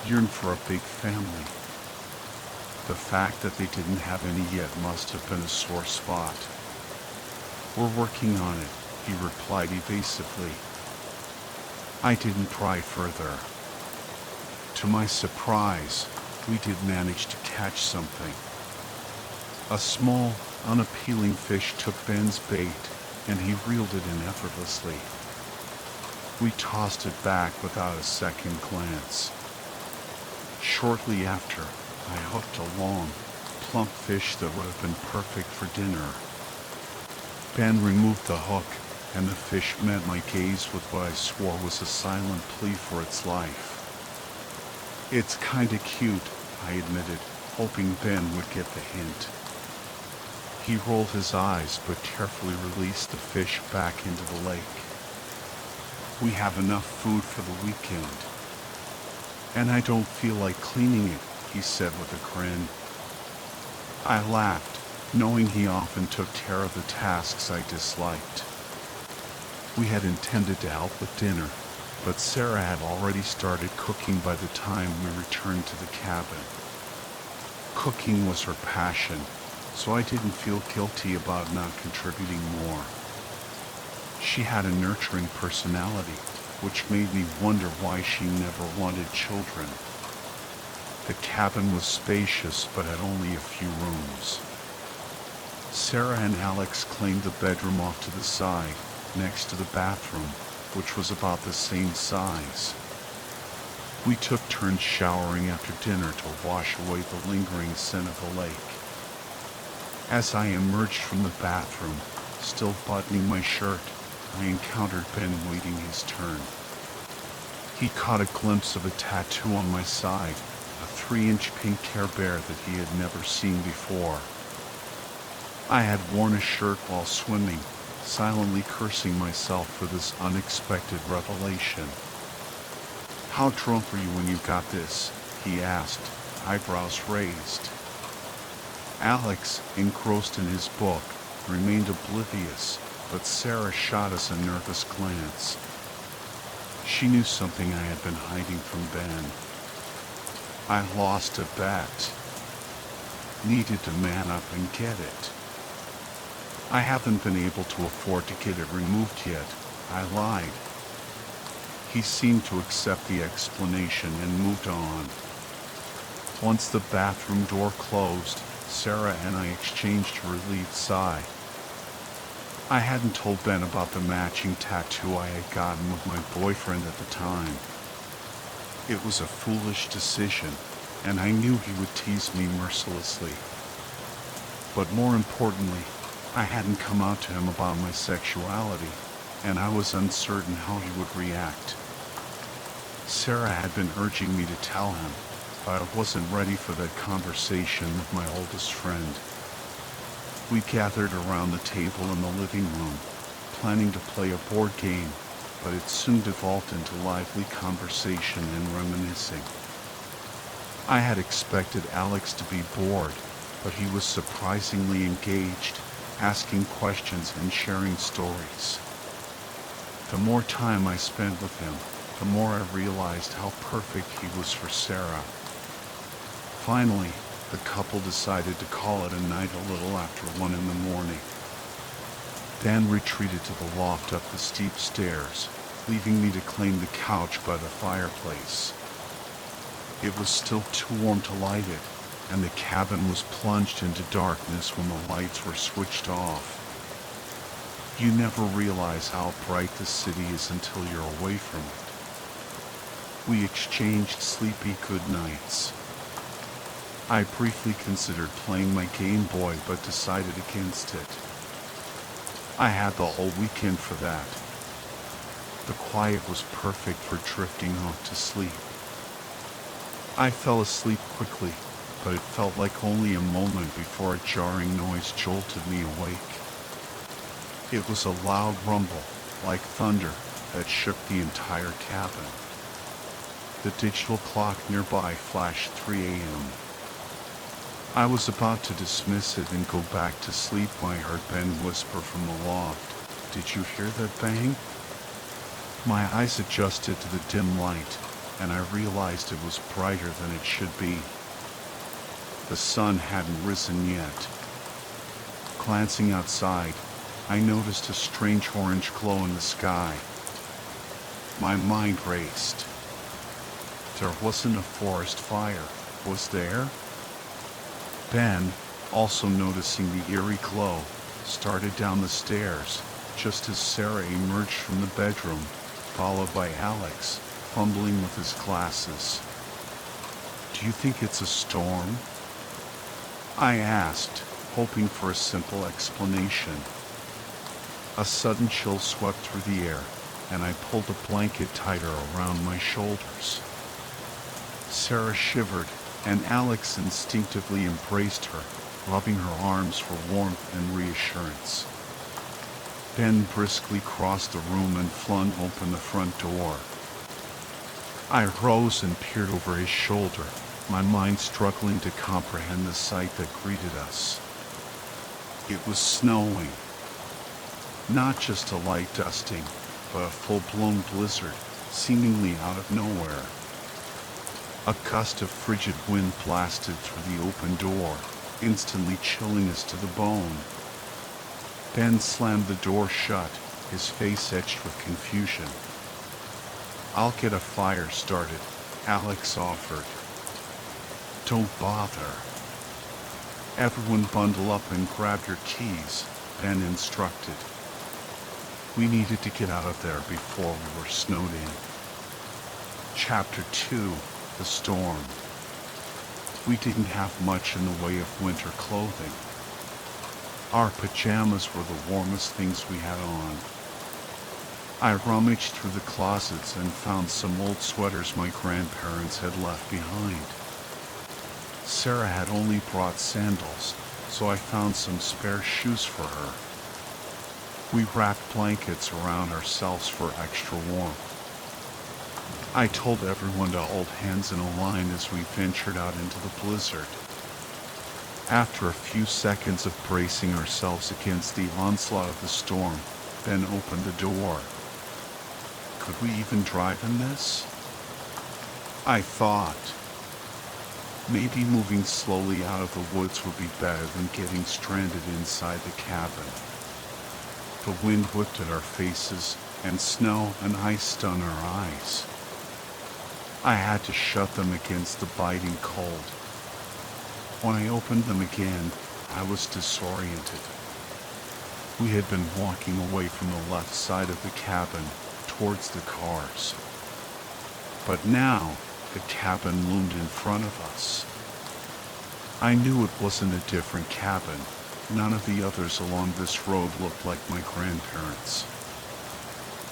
S1: yearned for a big family. The fact that they didn't have any yet must have been a sore spot. We're working on it, he replied evasively. I didn't pry further. To my surprise, we did manage to catch something. A small, unappealing fish took Ben's bait, and he reeled it in effortlessly. We tossed it back without a second glance. Shortly after, I hooked a long, plump fish that would have been perfect for dinner. Ben removed the hook, and the fish met my gaze with what I swore was a silent plea for its life. It's kinda cute, I admitted, hoping Ben would get the hint. He rolled his eyes but carefully released the fish back into the lake. We have enough food for the weekend. And I don't feel like cleaning it, he said with a grin. I laughed, knowing he often took care of the tasks I disliked. We had intended to help with dinner, but Sarah had already started cooking by the time we returned to the cabin. Cooking was her passion, so I didn't feel guilty about not contributing more. She had a nurturing personality, which made me wonder why she never wanted children. The cabin was spacious but had only a few rooms. Sarah and Alex claimed the bedroom off to the side, next to the bathroom, which was about the same size. We took turns showering after dinner to wash away the lingering scent of the lake. As I emerged from the bathroom, still buttoning my shirt, I encountered Ben waiting his turn. He caught a glimpse of a tattoo on my side, a 3-inch pink Care Bear that he had never seen before. I had worn a shirt while swimming, silently cursing myself for this unexpected revelation. How drunk were you when you got this? He asked, eyebrows raised. Alex, engrossed in his book, remained oblivious, but Sarah shot us a nervous glance. She knew something I had been hiding from Ben. I lost a bet. Needed to man up and get it. I haven't been able to afford to get it removed yet, I lied. He seemed to accept the explanation and moved on. Once the bathroom door closed, Sarah and I exchanged a relieved sigh. I hadn't told Ben about the matching tattoo I had gotten with my boyfriend at the time. It was a foolish decision, and I knew he would tease me mercilessly. But more importantly, I hadn't come out to him about my sexuality, and I was uncertain how he would react. Sarah had been urging me to tell him, but I wasn't ready for that conversation with my oldest friend. We gathered around the table in the living room, planning to play a board game, but it soon devolved into lively conversation and reminiscing. I had expected Alex to be bored, but he was surprisingly engaged, asking questions and sharing stories. The more time I spent with him, the more I realized how perfect he was for Sarah. Finally, the couple decided to call it a night a little after 1 in the morning. Dan retreated to the loft up the steep stairs, leaving me to claim the couch by the fireplace. It was still too warm to light it, and the cabin was plunged into darkness when the lights were switched off. You never realize how bright the city is until you're away from it. We exchanged sleepy goodnights. I briefly considered playing my Game Boy, but decided against it. I had the whole weekend for that. The quiet was perfect for drifting off to sleep. I fell asleep quickly, but it felt like only a moment before a jarring noise jolted me awake. It was a loud rumble, like thunder, that shook the entire cabin. The digital clock nearby flashed 3 a.m. I was about to dismiss it and go back to sleep when I heard Ben whisper from the loft, "Did you hear that bang?" My eyes adjusted to the dim light, and I realized it was brighter than it should be. The sun hadn't risen yet. Glancing outside, I noticed a strange orange glow in the sky. My mind raced. There wasn't a forest fire, was there? Ben, also noticing the eerie glow, started down the stairs, just as Sarah emerged from the bedroom, followed by Alex, fumbling with his glasses. "Do you think it's a storm?" I asked, hoping for a simple explanation. A sudden chill swept through the air, and I pulled a blanket tighter around my shoulders. Sarah shivered, and Alex instinctively embraced her, rubbing her arms for warmth and reassurance. Ben briskly crossed the room and flung open the front door. I rose and peered over his shoulder, my mind struggling to comprehend the sight that greeted us. It was snowing. Not just a light dusting, but a full-blown blizzard, seemingly out of nowhere. A gust of frigid wind blasted through the open door, instantly chilling us to the bone. Ben slammed the door shut, his face etched with confusion. "I'll get a fire started," Alex offered. "Don't bother. Everyone bundle up and grab your keys," Ben instructed. We needed to get out of there before we were snowed in. Chapter 2. The Storm. We didn't have much in the way of winter clothing. Our pajamas were the warmest things we had on. I rummaged through the closets and found some old sweaters my grandparents had left behind. Sarah had only brought sandals, so I found some spare shoes for her. We wrapped blankets around ourselves for extra warmth. I told everyone to hold hands in a line as we ventured out into the blizzard. After a few seconds of bracing ourselves against the onslaught of the storm, Ben opened the door. Could we even drive in this? I thought. Maybe moving slowly out of the woods would be better than getting stranded inside the cabin. The wind whipped at our faces, and snow and ice stung our eyes. I had to shut them against the biting cold. When I opened them again, I was disoriented. We had been walking away from the left side of the cabin towards the cars. But now, the cabin loomed in front of us. I knew it wasn't a different cabin. None of the others along this road looked like my grandparents.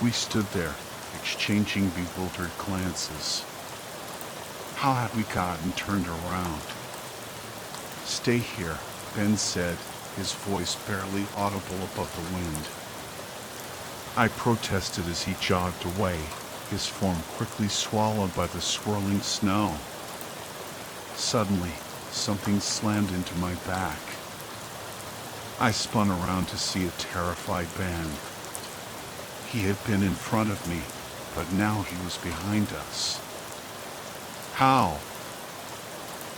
S1: We stood there, exchanging bewildered glances. How had we gotten turned around? "Stay here," Ben said, his voice barely audible above the wind. I protested as he jogged away, his form quickly swallowed by the swirling snow. Suddenly, something slammed into my back. I spun around to see a terrified Ben. He had been in front of me, but now he was behind us. How?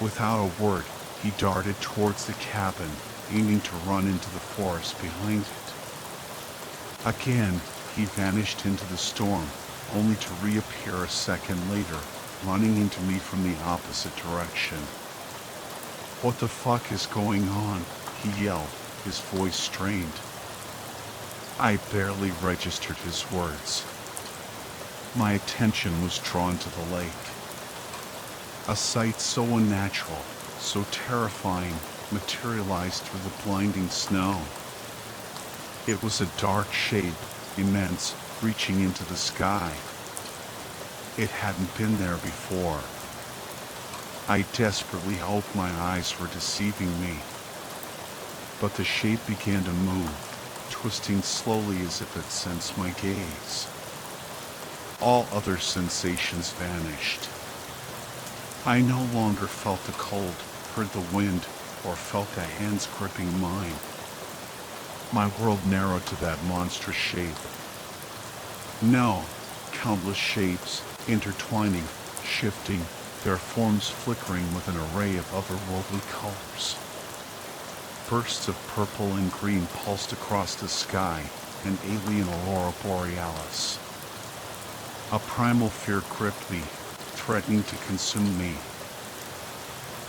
S1: Without a word, he darted towards the cabin, aiming to run into the forest behind it. Again, he vanished into the storm, only to reappear a second later, running into me from the opposite direction. "What the fuck is going on?" he yelled, his voice strained. I barely registered his words. My attention was drawn to the lake. A sight so unnatural, so terrifying, materialized through the blinding snow. It was a dark shape, immense, reaching into the sky. It hadn't been there before. I desperately hoped my eyes were deceiving me. But the shape began to move, twisting slowly as if it sensed my gaze. All other sensations vanished. I no longer felt the cold, heard the wind, or felt a hands gripping mine. My world narrowed to that monstrous shape. No, countless shapes, intertwining, shifting, their forms flickering with an array of otherworldly colors. Bursts of purple and green pulsed across the sky, an alien aurora borealis. A primal fear gripped me, threatening to consume me.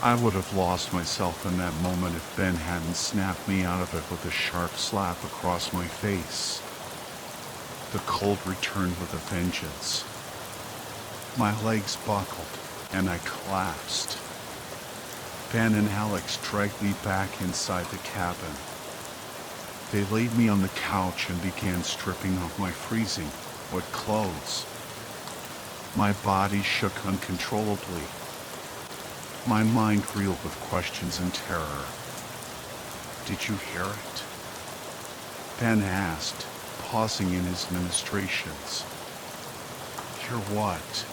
S1: I would have lost myself in that moment if Ben hadn't snapped me out of it with a sharp slap across my face. The cold returned with a vengeance. My legs buckled, and I collapsed. Ben and Alex dragged me back inside the cabin. They laid me on the couch and began stripping off my freezing, wet clothes. My body shook uncontrollably. My mind reeled with questions and terror. "Did you hear it?" Ben asked, pausing in his ministrations. "Hear what?"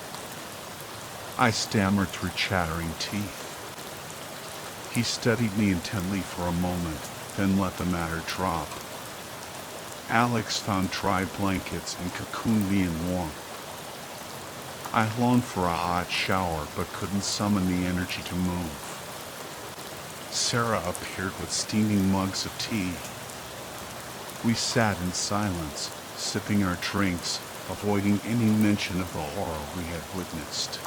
S1: I stammered through chattering teeth. He studied me intently for a moment, then let the matter drop. Alex found dry blankets and cocooned me in warmth. I longed for a hot shower, but couldn't summon the energy to move. Sarah appeared with steaming mugs of tea. We sat in silence, sipping our drinks, avoiding any mention of the horror we had witnessed.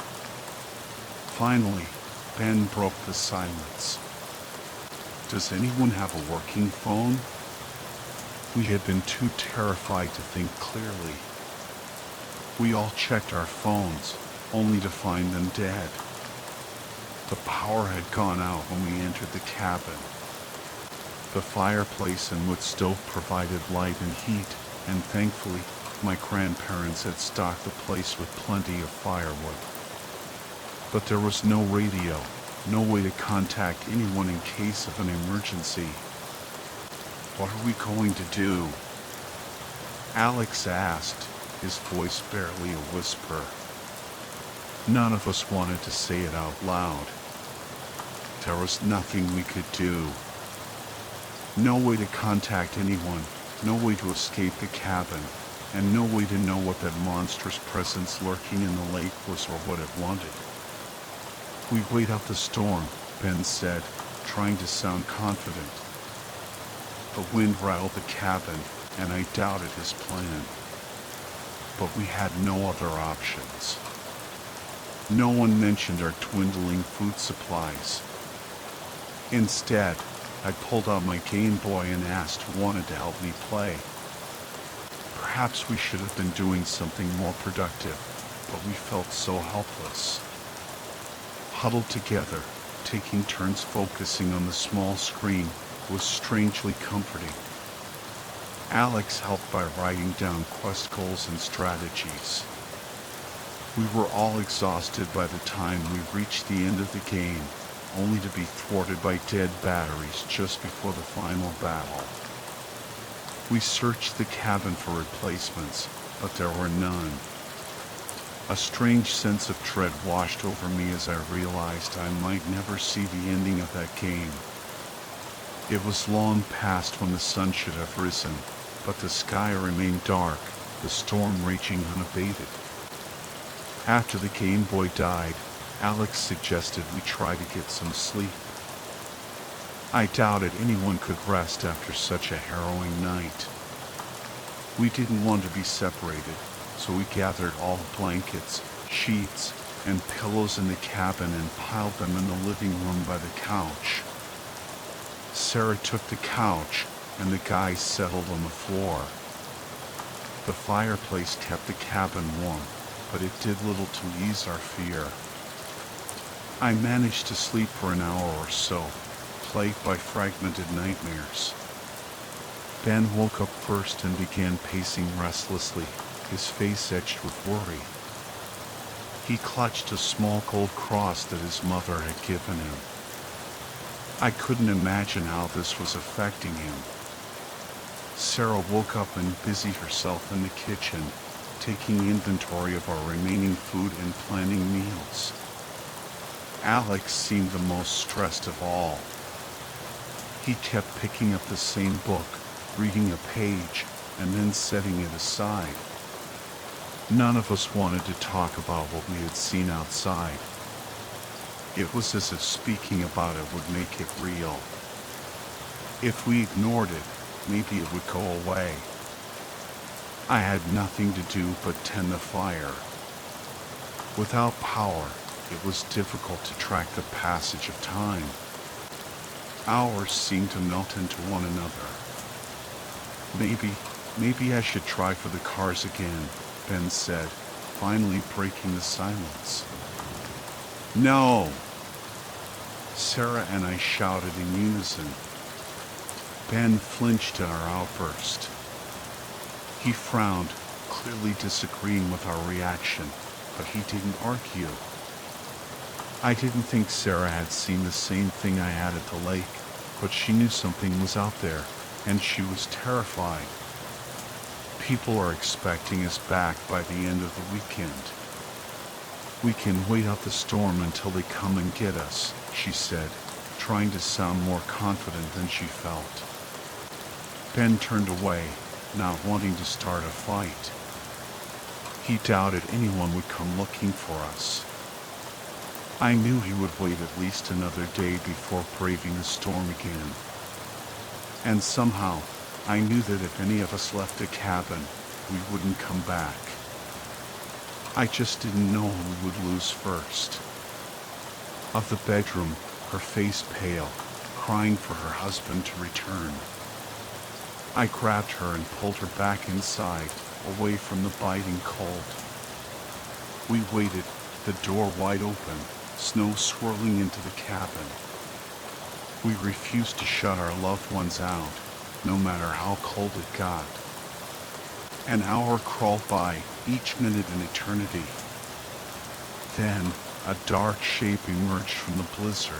S1: Finally, Ben broke the silence. "Does anyone have a working phone?" We had been too terrified to think clearly. We all checked our phones, only to find them dead. The power had gone out when we entered the cabin. The fireplace and wood stove provided light and heat, and thankfully, my grandparents had stocked the place with plenty of firewood. But there was no radio, no way to contact anyone in case of an emergency. "What are we going to do?" Alex asked, his voice barely a whisper. None of us wanted to say it out loud. There was nothing we could do. No way to contact anyone, no way to escape the cabin, and no way to know what that monstrous presence lurking in the lake was or what it wanted. "We wait out the storm," Ben said, trying to sound confident. The wind rattled the cabin, and I doubted his plan. But we had no other options. No one mentioned our dwindling food supplies. Instead, I pulled out my Game Boy and asked who wanted to help me play. Perhaps we should have been doing something more productive, but we felt so helpless. Huddled together, taking turns focusing on the small screen was strangely comforting. Alex helped by writing down quest goals and strategies. We were all exhausted by the time we reached the end of the game, only to be thwarted by dead batteries just before the final battle. We searched the cabin for replacements, but there were none. A strange sense of dread washed over me as I realized I might never see the ending of that game. It was long past when the sun should have risen, but the sky remained dark, the storm raging unabated. After the Game Boy died, Alex suggested we try to get some sleep. I doubted anyone could rest after such a harrowing night. We didn't want to be separated, so we gathered all the blankets, sheets, and pillows in the cabin and piled them in the living room by the couch. Sarah took the couch, and the guys settled on the floor. The fireplace kept the cabin warm, but it did little to ease our fear. I managed to sleep for an hour or so, plagued by fragmented nightmares. Ben woke up first and began pacing restlessly, his face etched with worry. He clutched a small gold cross that his mother had given him. I couldn't imagine how this was affecting him. Sarah woke up and busied herself in the kitchen, taking inventory of our remaining food and planning meals. Alex seemed the most stressed of all. He kept picking up the same book, reading a page, and then setting it aside. None of us wanted to talk about what we had seen outside. It was as if speaking about it would make it real. If we ignored it, maybe it would go away. I had nothing to do but tend the fire. Without power, it was difficult to track the passage of time. Hours seemed to melt into one another. Maybe I should try for the cars again, Ben said, finally breaking the silence. No! Sarah and I shouted in unison. Ben flinched at our outburst. He frowned, clearly disagreeing with our reaction, but he didn't argue. I didn't think Sarah had seen the same thing I had at the lake, but she knew something was out there, and she was terrified. People are expecting us back by the end of the weekend. We can wait out the storm until they come and get us, she said, trying to sound more confident than she felt. Ben turned away, not wanting to start a fight. He doubted anyone would come looking for us. I knew he would wait at least another day before braving the storm again. And somehow, I knew that if any of us left the cabin, we wouldn't come back. I just didn't know who would lose first. Of the bedroom, her face pale, crying for her husband to return. I grabbed her and pulled her back inside, away from the biting cold. We waited, the door wide open, snow swirling into the cabin. We refused to shut our loved ones out, no matter how cold it got. An hour crawled by, each minute an eternity. Then, a dark shape emerged from the blizzard.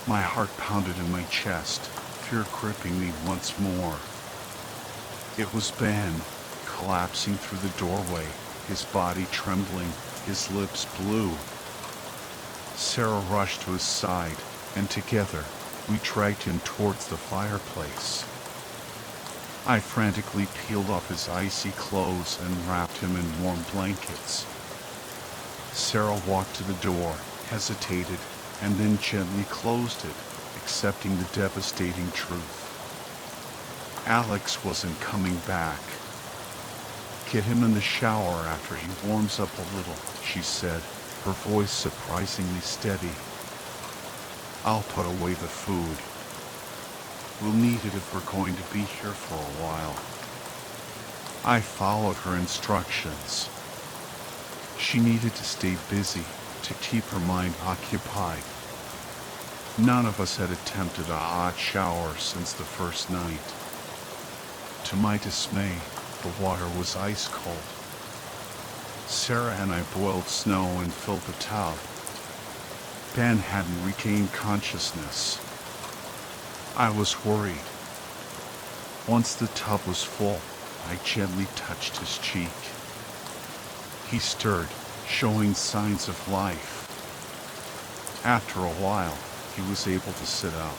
S1: My heart pounded in my chest, fear gripping me once more. It was Ben, collapsing through the doorway, his body trembling, his lips blue. Sarah rushed to his side, and together, we dragged him towards the fireplace. I frantically peeled off his icy clothes and wrapped him in warm blankets. Sarah walked to the door, hesitated, and then gently closed it, accepting the devastating truth. Alex wasn't coming back. Get him in the shower after he warms up a little, she said, her voice surprisingly steady. I'll put away the food. We'll need it if we're going to be here for a while. I followed her instructions. She needed to stay busy to keep her mind occupied. None of us had attempted a hot shower since the first night. To my dismay, the water was ice cold. Sarah and I boiled snow and filled the tub. Ben hadn't regained consciousness. I was worried. Once the tub was full, I gently touched his cheek. He stirred, showing signs of life. After a while, he was able to sit up.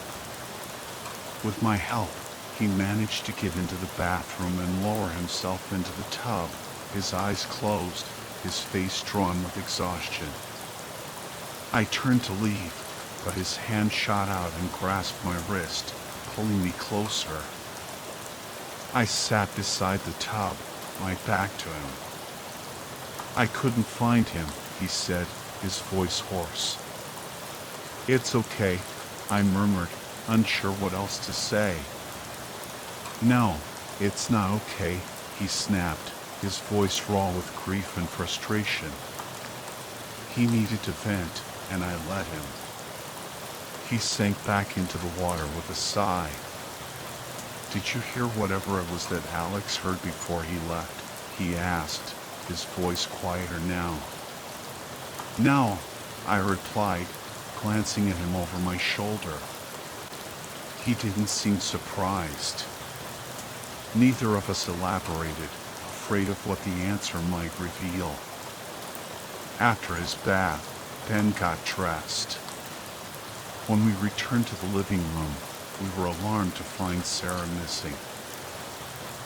S1: With my help, he managed to get into the bathroom and lower himself into the tub, his eyes closed, his face drawn with exhaustion. I turned to leave, but his hand shot out and grasped my wrist, pulling me closer. I sat beside the tub, my back to him. I couldn't find him, he said, his voice hoarse. It's okay, I murmured, unsure what else to say. No, it's not okay, he snapped, his voice raw with grief and frustration. He needed to vent, and I let him. He sank back into the water with a sigh. Did you hear whatever it was that Alex heard before he left? He asked, his voice quieter now. No, I replied, glancing at him over my shoulder. He didn't seem surprised. Neither of us elaborated, afraid of what the answer might reveal. After his bath, Ben got dressed. When we returned to the living room, we were alarmed to find Sarah missing.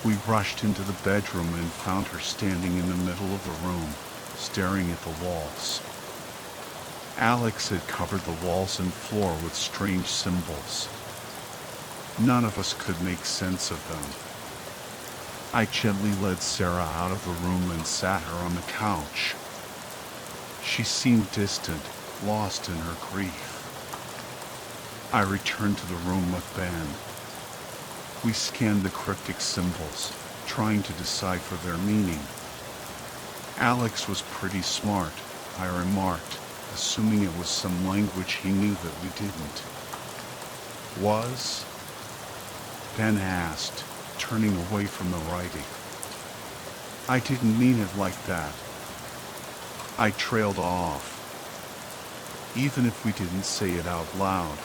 S1: We rushed into the bedroom and found her standing in the middle of the room, staring at the walls. Alex had covered the walls and floor with strange symbols. None of us could make sense of them. I gently led Sarah out of the room and sat her on the couch. She seemed distant, lost in her grief. I returned to the room with Ben. We scanned the cryptic symbols, trying to decipher their meaning. Alex was pretty smart, I remarked, assuming it was some language he knew that we didn't. Was? Ben asked, turning away from the writing. I didn't mean it like that. I trailed off. Even if we didn't say it out loud,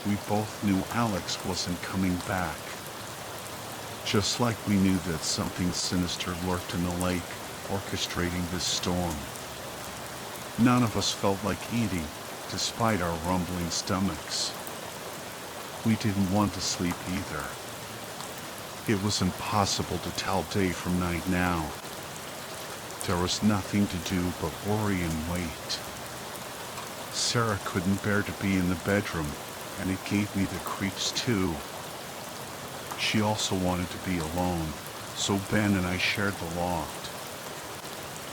S1: we both knew Alex wasn't coming back. Just like we knew that something sinister lurked in the lake, orchestrating this storm. None of us felt like eating, despite our rumbling stomachs. We didn't want to sleep either. It was impossible to tell day from night now. There was nothing to do but worry and wait. Sarah couldn't bear to be in the bedroom, and it gave me the creeps too. She also wanted to be alone, so Ben and I shared the loft.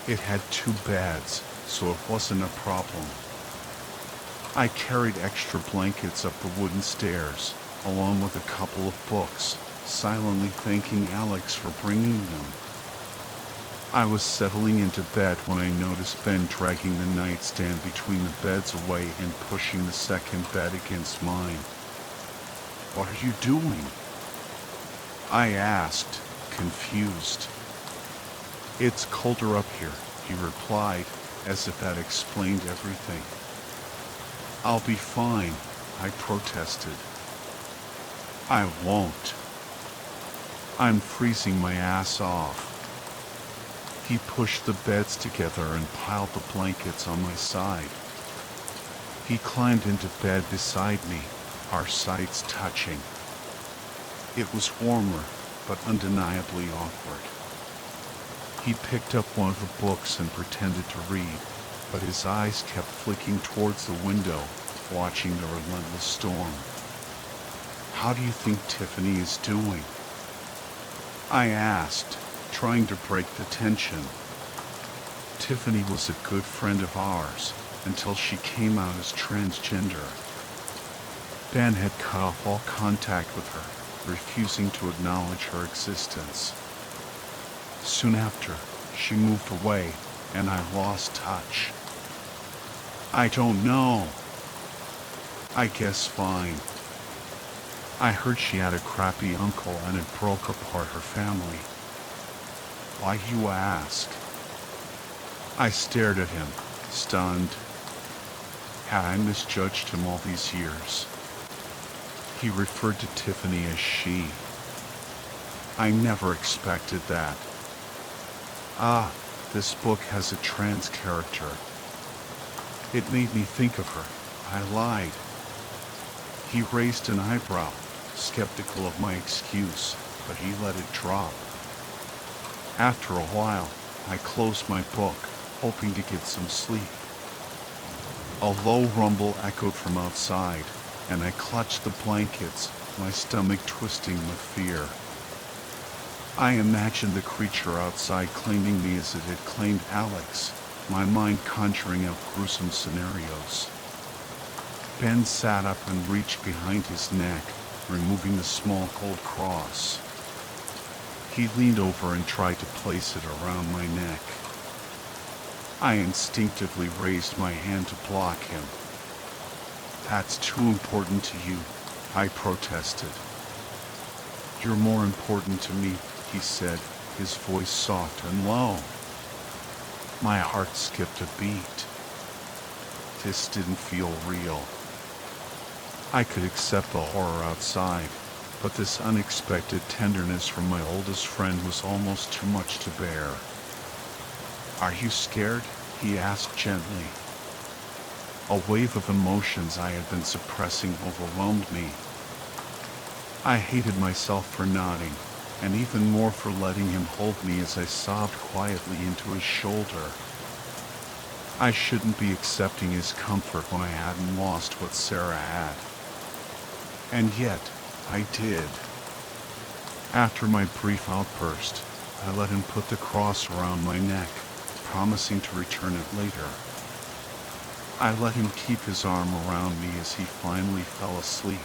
S1: It had 2 beds, so it wasn't a problem. I carried extra blankets up the wooden stairs, along with a couple of books, silently thanking Alex for bringing them. I was settling into bed when I noticed Ben dragging the nightstand between the beds away and pushing the second bed against mine. What are you doing? I asked, confused. It's colder up here, he replied, as if that explained everything. I'll be fine, I protested. I won't. I'm freezing my ass off. He pushed the beds together and piled the blankets on my side. He climbed into bed beside me, our sides touching. It was warmer, but undeniably awkward. He picked up one of the books and pretended to read, but his eyes kept flicking towards the window, watching the relentless storm. How do you think Tiffany is doing? I asked, trying to break the tension. Tiffany was a good friend of ours until she came out as transgender. Ben had cut off all contact with her, refusing to acknowledge her existence. Soon after, she moved away, and I lost touch. I don't know. I guess fine. I heard she had a crappy uncle and it broke apart her family. Why, you ask? I stared at him, stunned. Had I misjudged him all these years? He referred to Tiffany as she. I never expected that. Ah, this book has a trans character. It made me think of her. I lied. He raised an eyebrow, skeptical of my excuse, but he let it drop. After a while, I closed my book, hoping to get some sleep. A low rumble echoed from outside, and I clutched the blankets, my stomach twisting with fear. I imagined the creature outside claiming me as it had claimed Alex, my mind conjuring up gruesome scenarios. Ben sat up and reached behind his neck, removing the small gold cross. He leaned over and tried to place it around my neck. I instinctively raised my hand to block him. That's too important to you, I protested. You're more important to me, he said, his voice soft and low. My heart skipped a beat. This didn't feel real. I could accept the horror outside, but this unexpected tenderness from my oldest friend was almost too much to bear. Are you scared? He asked gently. A wave of emotions I had been suppressing overwhelmed me. I hated myself for nodding, and even more for letting him hold me as I sobbed quietly into his shoulder. I shouldn't be accepting his comfort when I hadn't lost what Sarah had. And yet, I did. After my brief outburst, I let him put the cross around my neck, promising to return it later. I let him keep his arm around me as he finally fell asleep.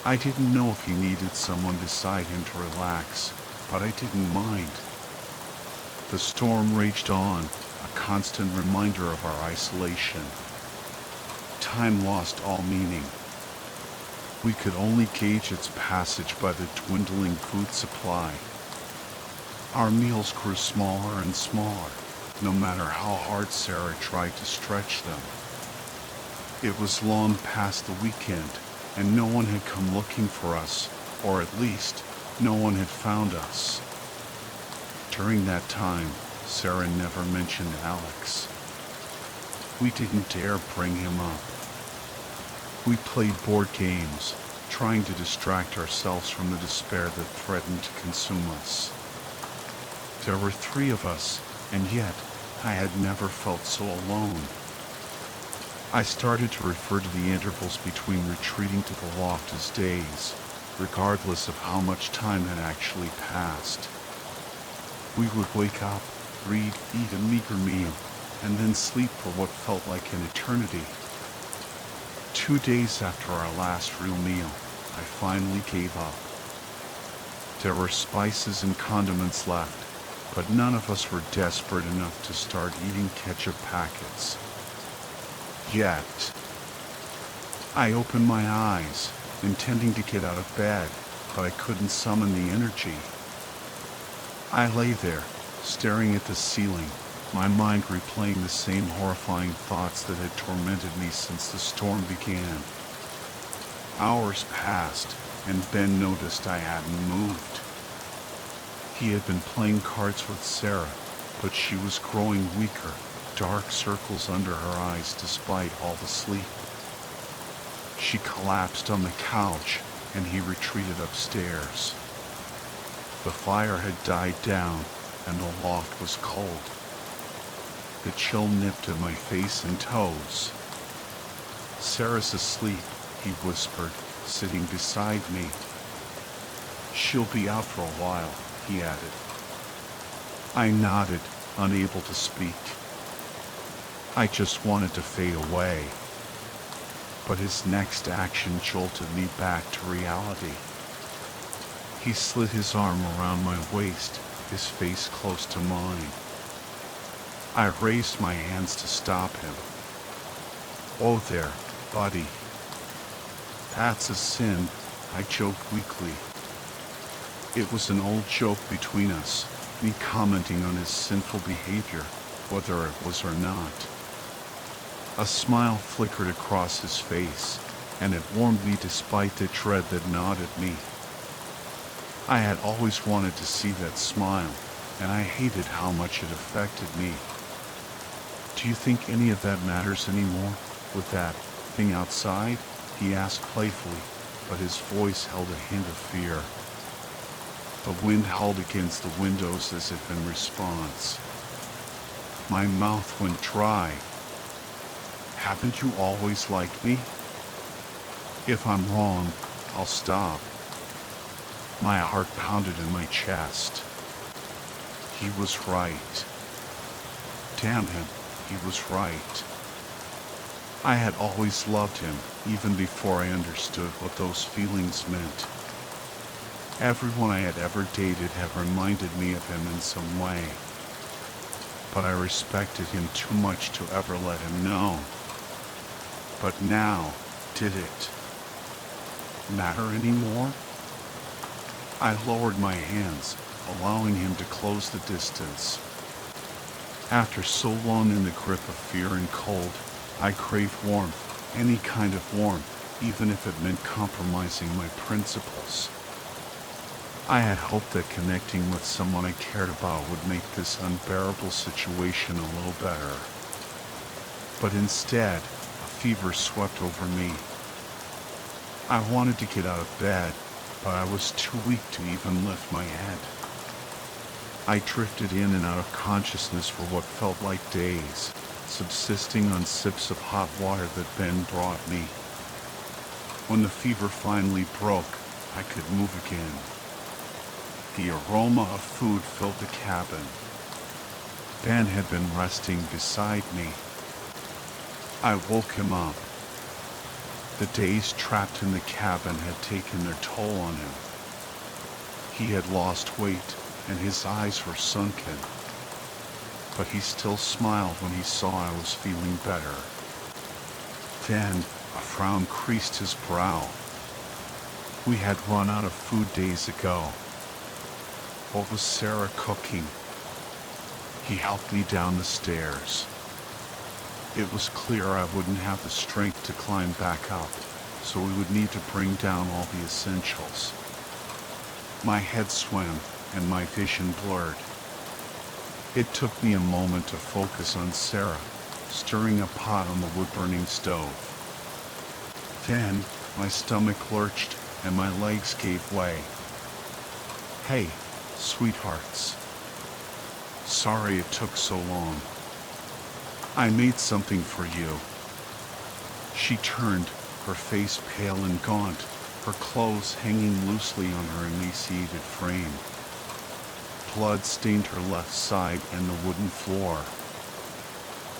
S1: I didn't know if he needed someone beside him to relax, but I didn't mind. The storm raged on, a constant reminder of our isolation. Time lost all meaning. We could only gauge its passage by the dwindling food supply. Our meals grew smaller and smaller, no matter how hard Sarah tried to stretch them. It was long past the weekend, and no one had come looking for us, or at least, no one had found us. During that time, Sarah never mentioned Alex. We didn't dare bring him up. We played board games, trying to distract ourselves from the despair that threatened to consume us. There were 3 of us, and yet I had never felt so alone. I started to refer to the intervals between retreating to the loft as days, regardless of how much time had actually passed. We would wake up, read, eat a meager meal, and then sleep for what felt like an eternity. 2 days after our last real meal, I finally gave up. There were spices and condiments left, but none of us were desperate enough to start eating ketchup packets. Yet, I opened my eyes, intending to get out of bed, but I couldn't summon the energy. I lay there, staring at the ceiling, my mind replaying the same horrifying thoughts that had tormented me since the storm began. Hours passed, and Ben noticed I hadn't moved. He had been playing cards with Sarah, but she was growing weaker, dark circles under her eyes despite all the sleep. She collapsed on the couch, and he retreated upstairs. The fire had died down, and the loft was cold. The chill nipped at my face and toes. Sarah's asleep, he whispered, sitting beside me. She'll be out for a while, he added. I nodded, unable to speak. I just wanted to fade away. But his next action jolted me back to reality. He slid his arm around my waist, his face close to mine. I raised my hands to stop him. "Oh there, buddy. That's a sin," I joked weakly. It was an old joke between us, me commenting on his sinful behavior, whether it was or not. A smile flickered across his face, and it warmed me despite the dread that gnawed at me. I had always wanted to see that smile, and I hated how much it affected me. "Do you think any of that matters anymore, with that thing outside?" he asked playfully, but his voice held a hint of fear. The wind howled against the windows as if in response. My mouth went dry. "Haven't you always liked me? If I'm wrong, I'll stop." My heart pounded in my chest. He was right. Damn him, he was right. I had always loved him, even before I understood what those feelings meant. Everyone I had ever dated had reminded me of him in some way, but I respected him too much to ever let him know. But now, did it matter anymore? I lowered my hands, allowing him to close the distance. After so long in the grip of fear and cold, I craved warmth, any kind of warmth, even if it meant compromising my principles. I had hoped that connecting with someone I cared about would make this unbearable situation a little better. But instead, a fever swept over me. I wanted to get out of bed, but I was too weak to even lift my head. I drifted in and out of consciousness for what felt like days, subsisting on sips of hot water that Ben brought me. When the fever finally broke, I could move again. The aroma of food filled the cabin. Ben had been resting beside me. I woke him up. The days trapped in the cabin had taken their toll on him. He had lost weight, and his eyes were sunken. But he still smiled when he saw I was feeling better. Then, a frown creased his brow. We had run out of food days ago. What was Sarah cooking? He helped me down the stairs. It was clear I wouldn't have the strength to climb back up, so we would need to bring down all the essentials. My head swam and my vision blurred. It took me a moment to focus on Sarah, stirring a pot on the wood-burning stove. Then, my stomach lurched and my legs gave way. "Hey, sweethearts. Sorry it took so long. I made something for you." She turned, her face pale and gaunt, her clothes hanging loosely on her emaciated frame. Blood stained her left side and the wooden floor.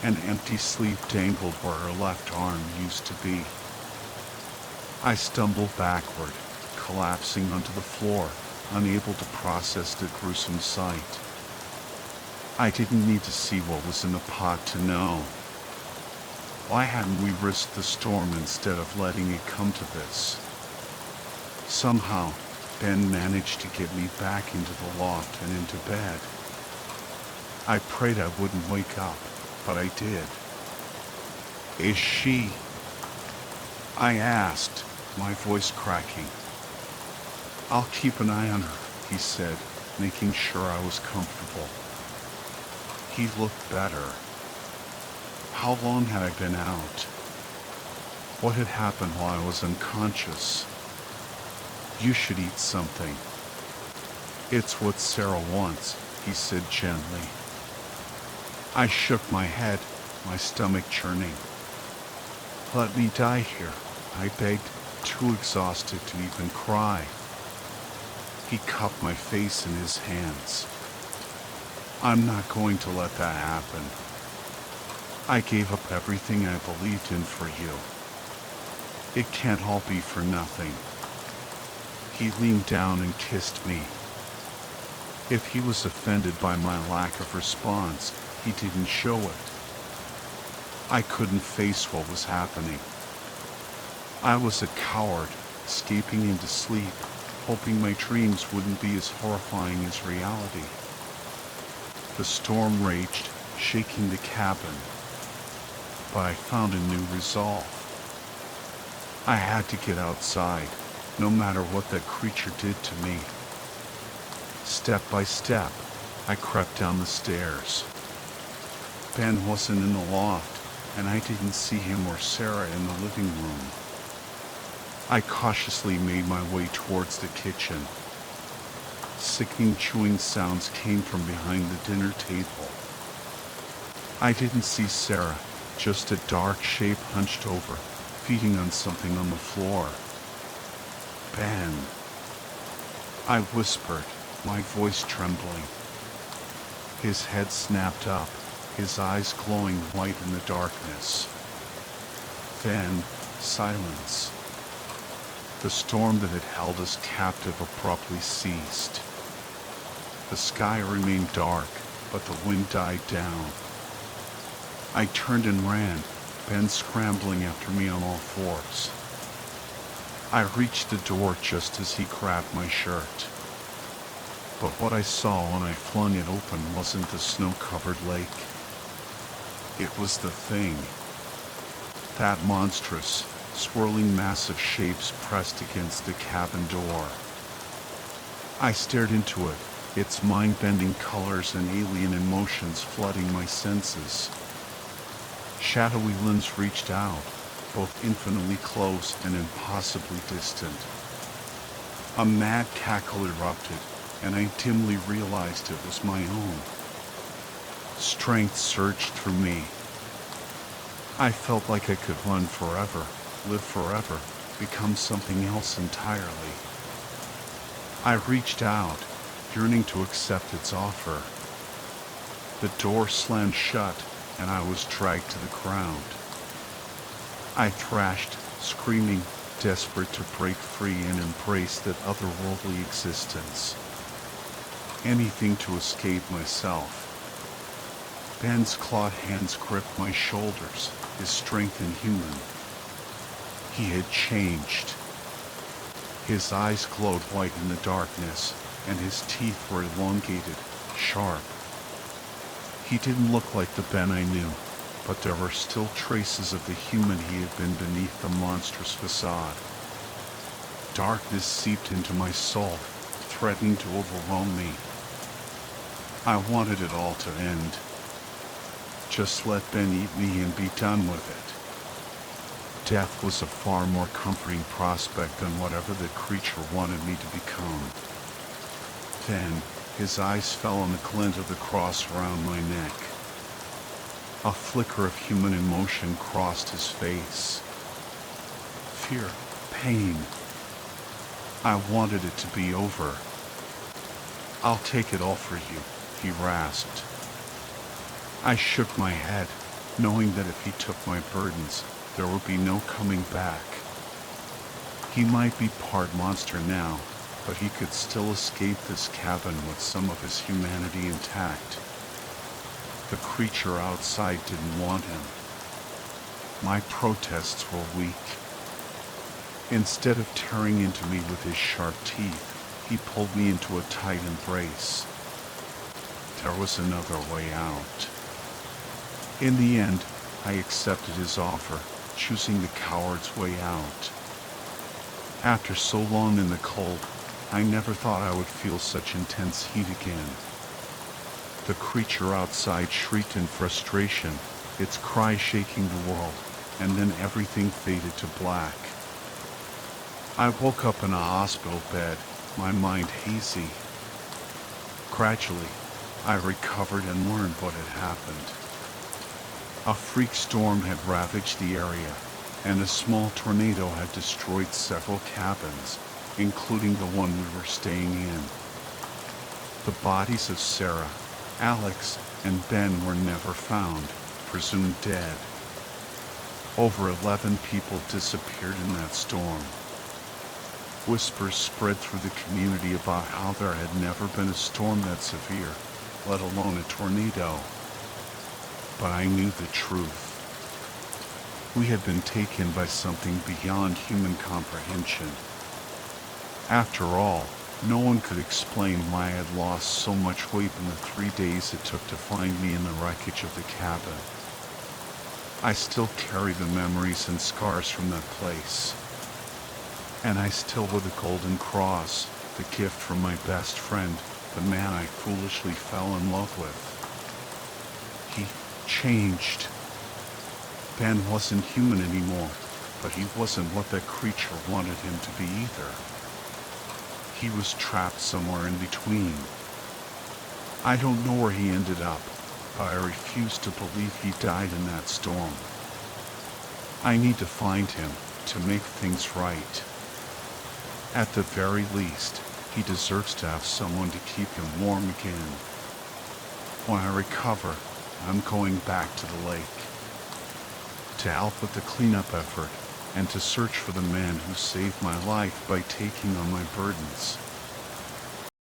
S1: An empty sleeve dangled where her left arm used to be. I stumbled backward, collapsing onto the floor, unable to process the gruesome sight. I didn't need to see what was in the pot to know. Why hadn't we risked the storm instead of letting it come to this? Somehow, Ben managed to get me back into the loft and into bed. I prayed I wouldn't wake up, but I did. "Is she?" I asked, my voice cracking. "I'll keep an eye on her," he said, making sure I was comfortable. He looked better. How long had I been out? What had happened while I was unconscious? "You should eat something." "It's what Sarah wants," he said gently. I shook my head, my stomach churning. "Let me die here," I begged, too exhausted to even cry. He cupped my face in his hands. "I'm not going to let that happen. I gave up everything I believed in for you. It can't all be for nothing." He leaned down and kissed me. If he was offended by my lack of response, he didn't show it. I couldn't face what was happening. I was a coward, escaping into sleep, hoping my dreams wouldn't be as horrifying as reality. The storm raged, shaking the cabin, but I found a new resolve. I had to get outside, no matter what that creature did to me. Step by step, I crept down the stairs. Ben wasn't in the loft, and I didn't see him or Sarah in the living room. I cautiously made my way towards the kitchen. Sickening chewing sounds came from behind the dinner table. I didn't see Sarah, just a dark shape hunched over, feeding on something on the floor. Ben, I whispered, my voice trembling. His head snapped up, his eyes glowing white in the darkness. Then, silence. The storm that had held us captive abruptly ceased. The sky remained dark, but the wind died down. I turned and ran, Ben scrambling after me on all fours. I reached the door just as he grabbed my shirt. But what I saw when I flung it open wasn't the snow-covered lake. It was the thing. That monstrous, swirling mass of shapes pressed against the cabin door. I stared into it, its mind-bending colors and alien emotions flooding my senses. Shadowy limbs reached out, both infinitely close and impossibly distant. A mad cackle erupted, and I dimly realized it was my own. Strength surged through me. I felt like I could run forever, live forever, become something else entirely. I reached out, yearning to accept its offer. The door slammed shut, and I was dragged to the ground. I thrashed, screaming, desperate to break free and embrace that otherworldly existence. Anything to escape myself. Ben's clawed hands gripped my shoulders, his strength inhuman. He had changed. His eyes glowed white in the darkness, and his teeth were elongated, sharp. He didn't look like the Ben I knew, but there were still traces of the human he had been beneath the monstrous facade. Darkness seeped into my soul, threatening to overwhelm me. I wanted it all to end. Just let Ben eat me and be done with it. Death was a far more comforting prospect than whatever the creature wanted me to become. Then, his eyes fell on the glint of the cross around my neck. A flicker of human emotion crossed his face. Fear, pain. I wanted it to be over. I'll take it all for you, he rasped. I shook my head, knowing that if he took my burdens, there would be no coming back. He might be part monster now, but he could still escape this cabin with some of his humanity intact. The creature outside didn't want him. My protests were weak. Instead of tearing into me with his sharp teeth, he pulled me into a tight embrace. There was another way out. In the end, I accepted his offer, choosing the coward's way out. After so long in the cold, I never thought I would feel such intense heat again. The creature outside shrieked in frustration, its cry shaking the world, and then everything faded to black. I woke up in a hospital bed, my mind hazy. Gradually, I recovered and learned what had happened. A freak storm had ravaged the area, and a small tornado had destroyed several cabins, including the one we were staying in. The bodies of Sarah, Alex, and Ben were never found, presumed dead. Over 11 people disappeared in that storm. Whispers spread through the community about how there had never been a storm that severe, let alone a tornado. But I knew the truth. We had been taken by something beyond human comprehension. After all, no one could explain why I had lost so much weight in the 3 days it took to find me in the wreckage of the cabin. I still carry the memories and scars from that place. And I still wear the golden cross, the gift from my best friend, the man I foolishly fell in love with. He changed. Ben wasn't human anymore, but he wasn't what that creature wanted him to be either. He was trapped somewhere in between. I don't know where he ended up, but I refuse to believe he died in that storm. I need to find him to make things right. At the very least, he deserves to have someone to keep him warm again. When I recover, I'm going back to the lake to help with the cleanup effort and to search for the man who saved my life by taking on my burdens.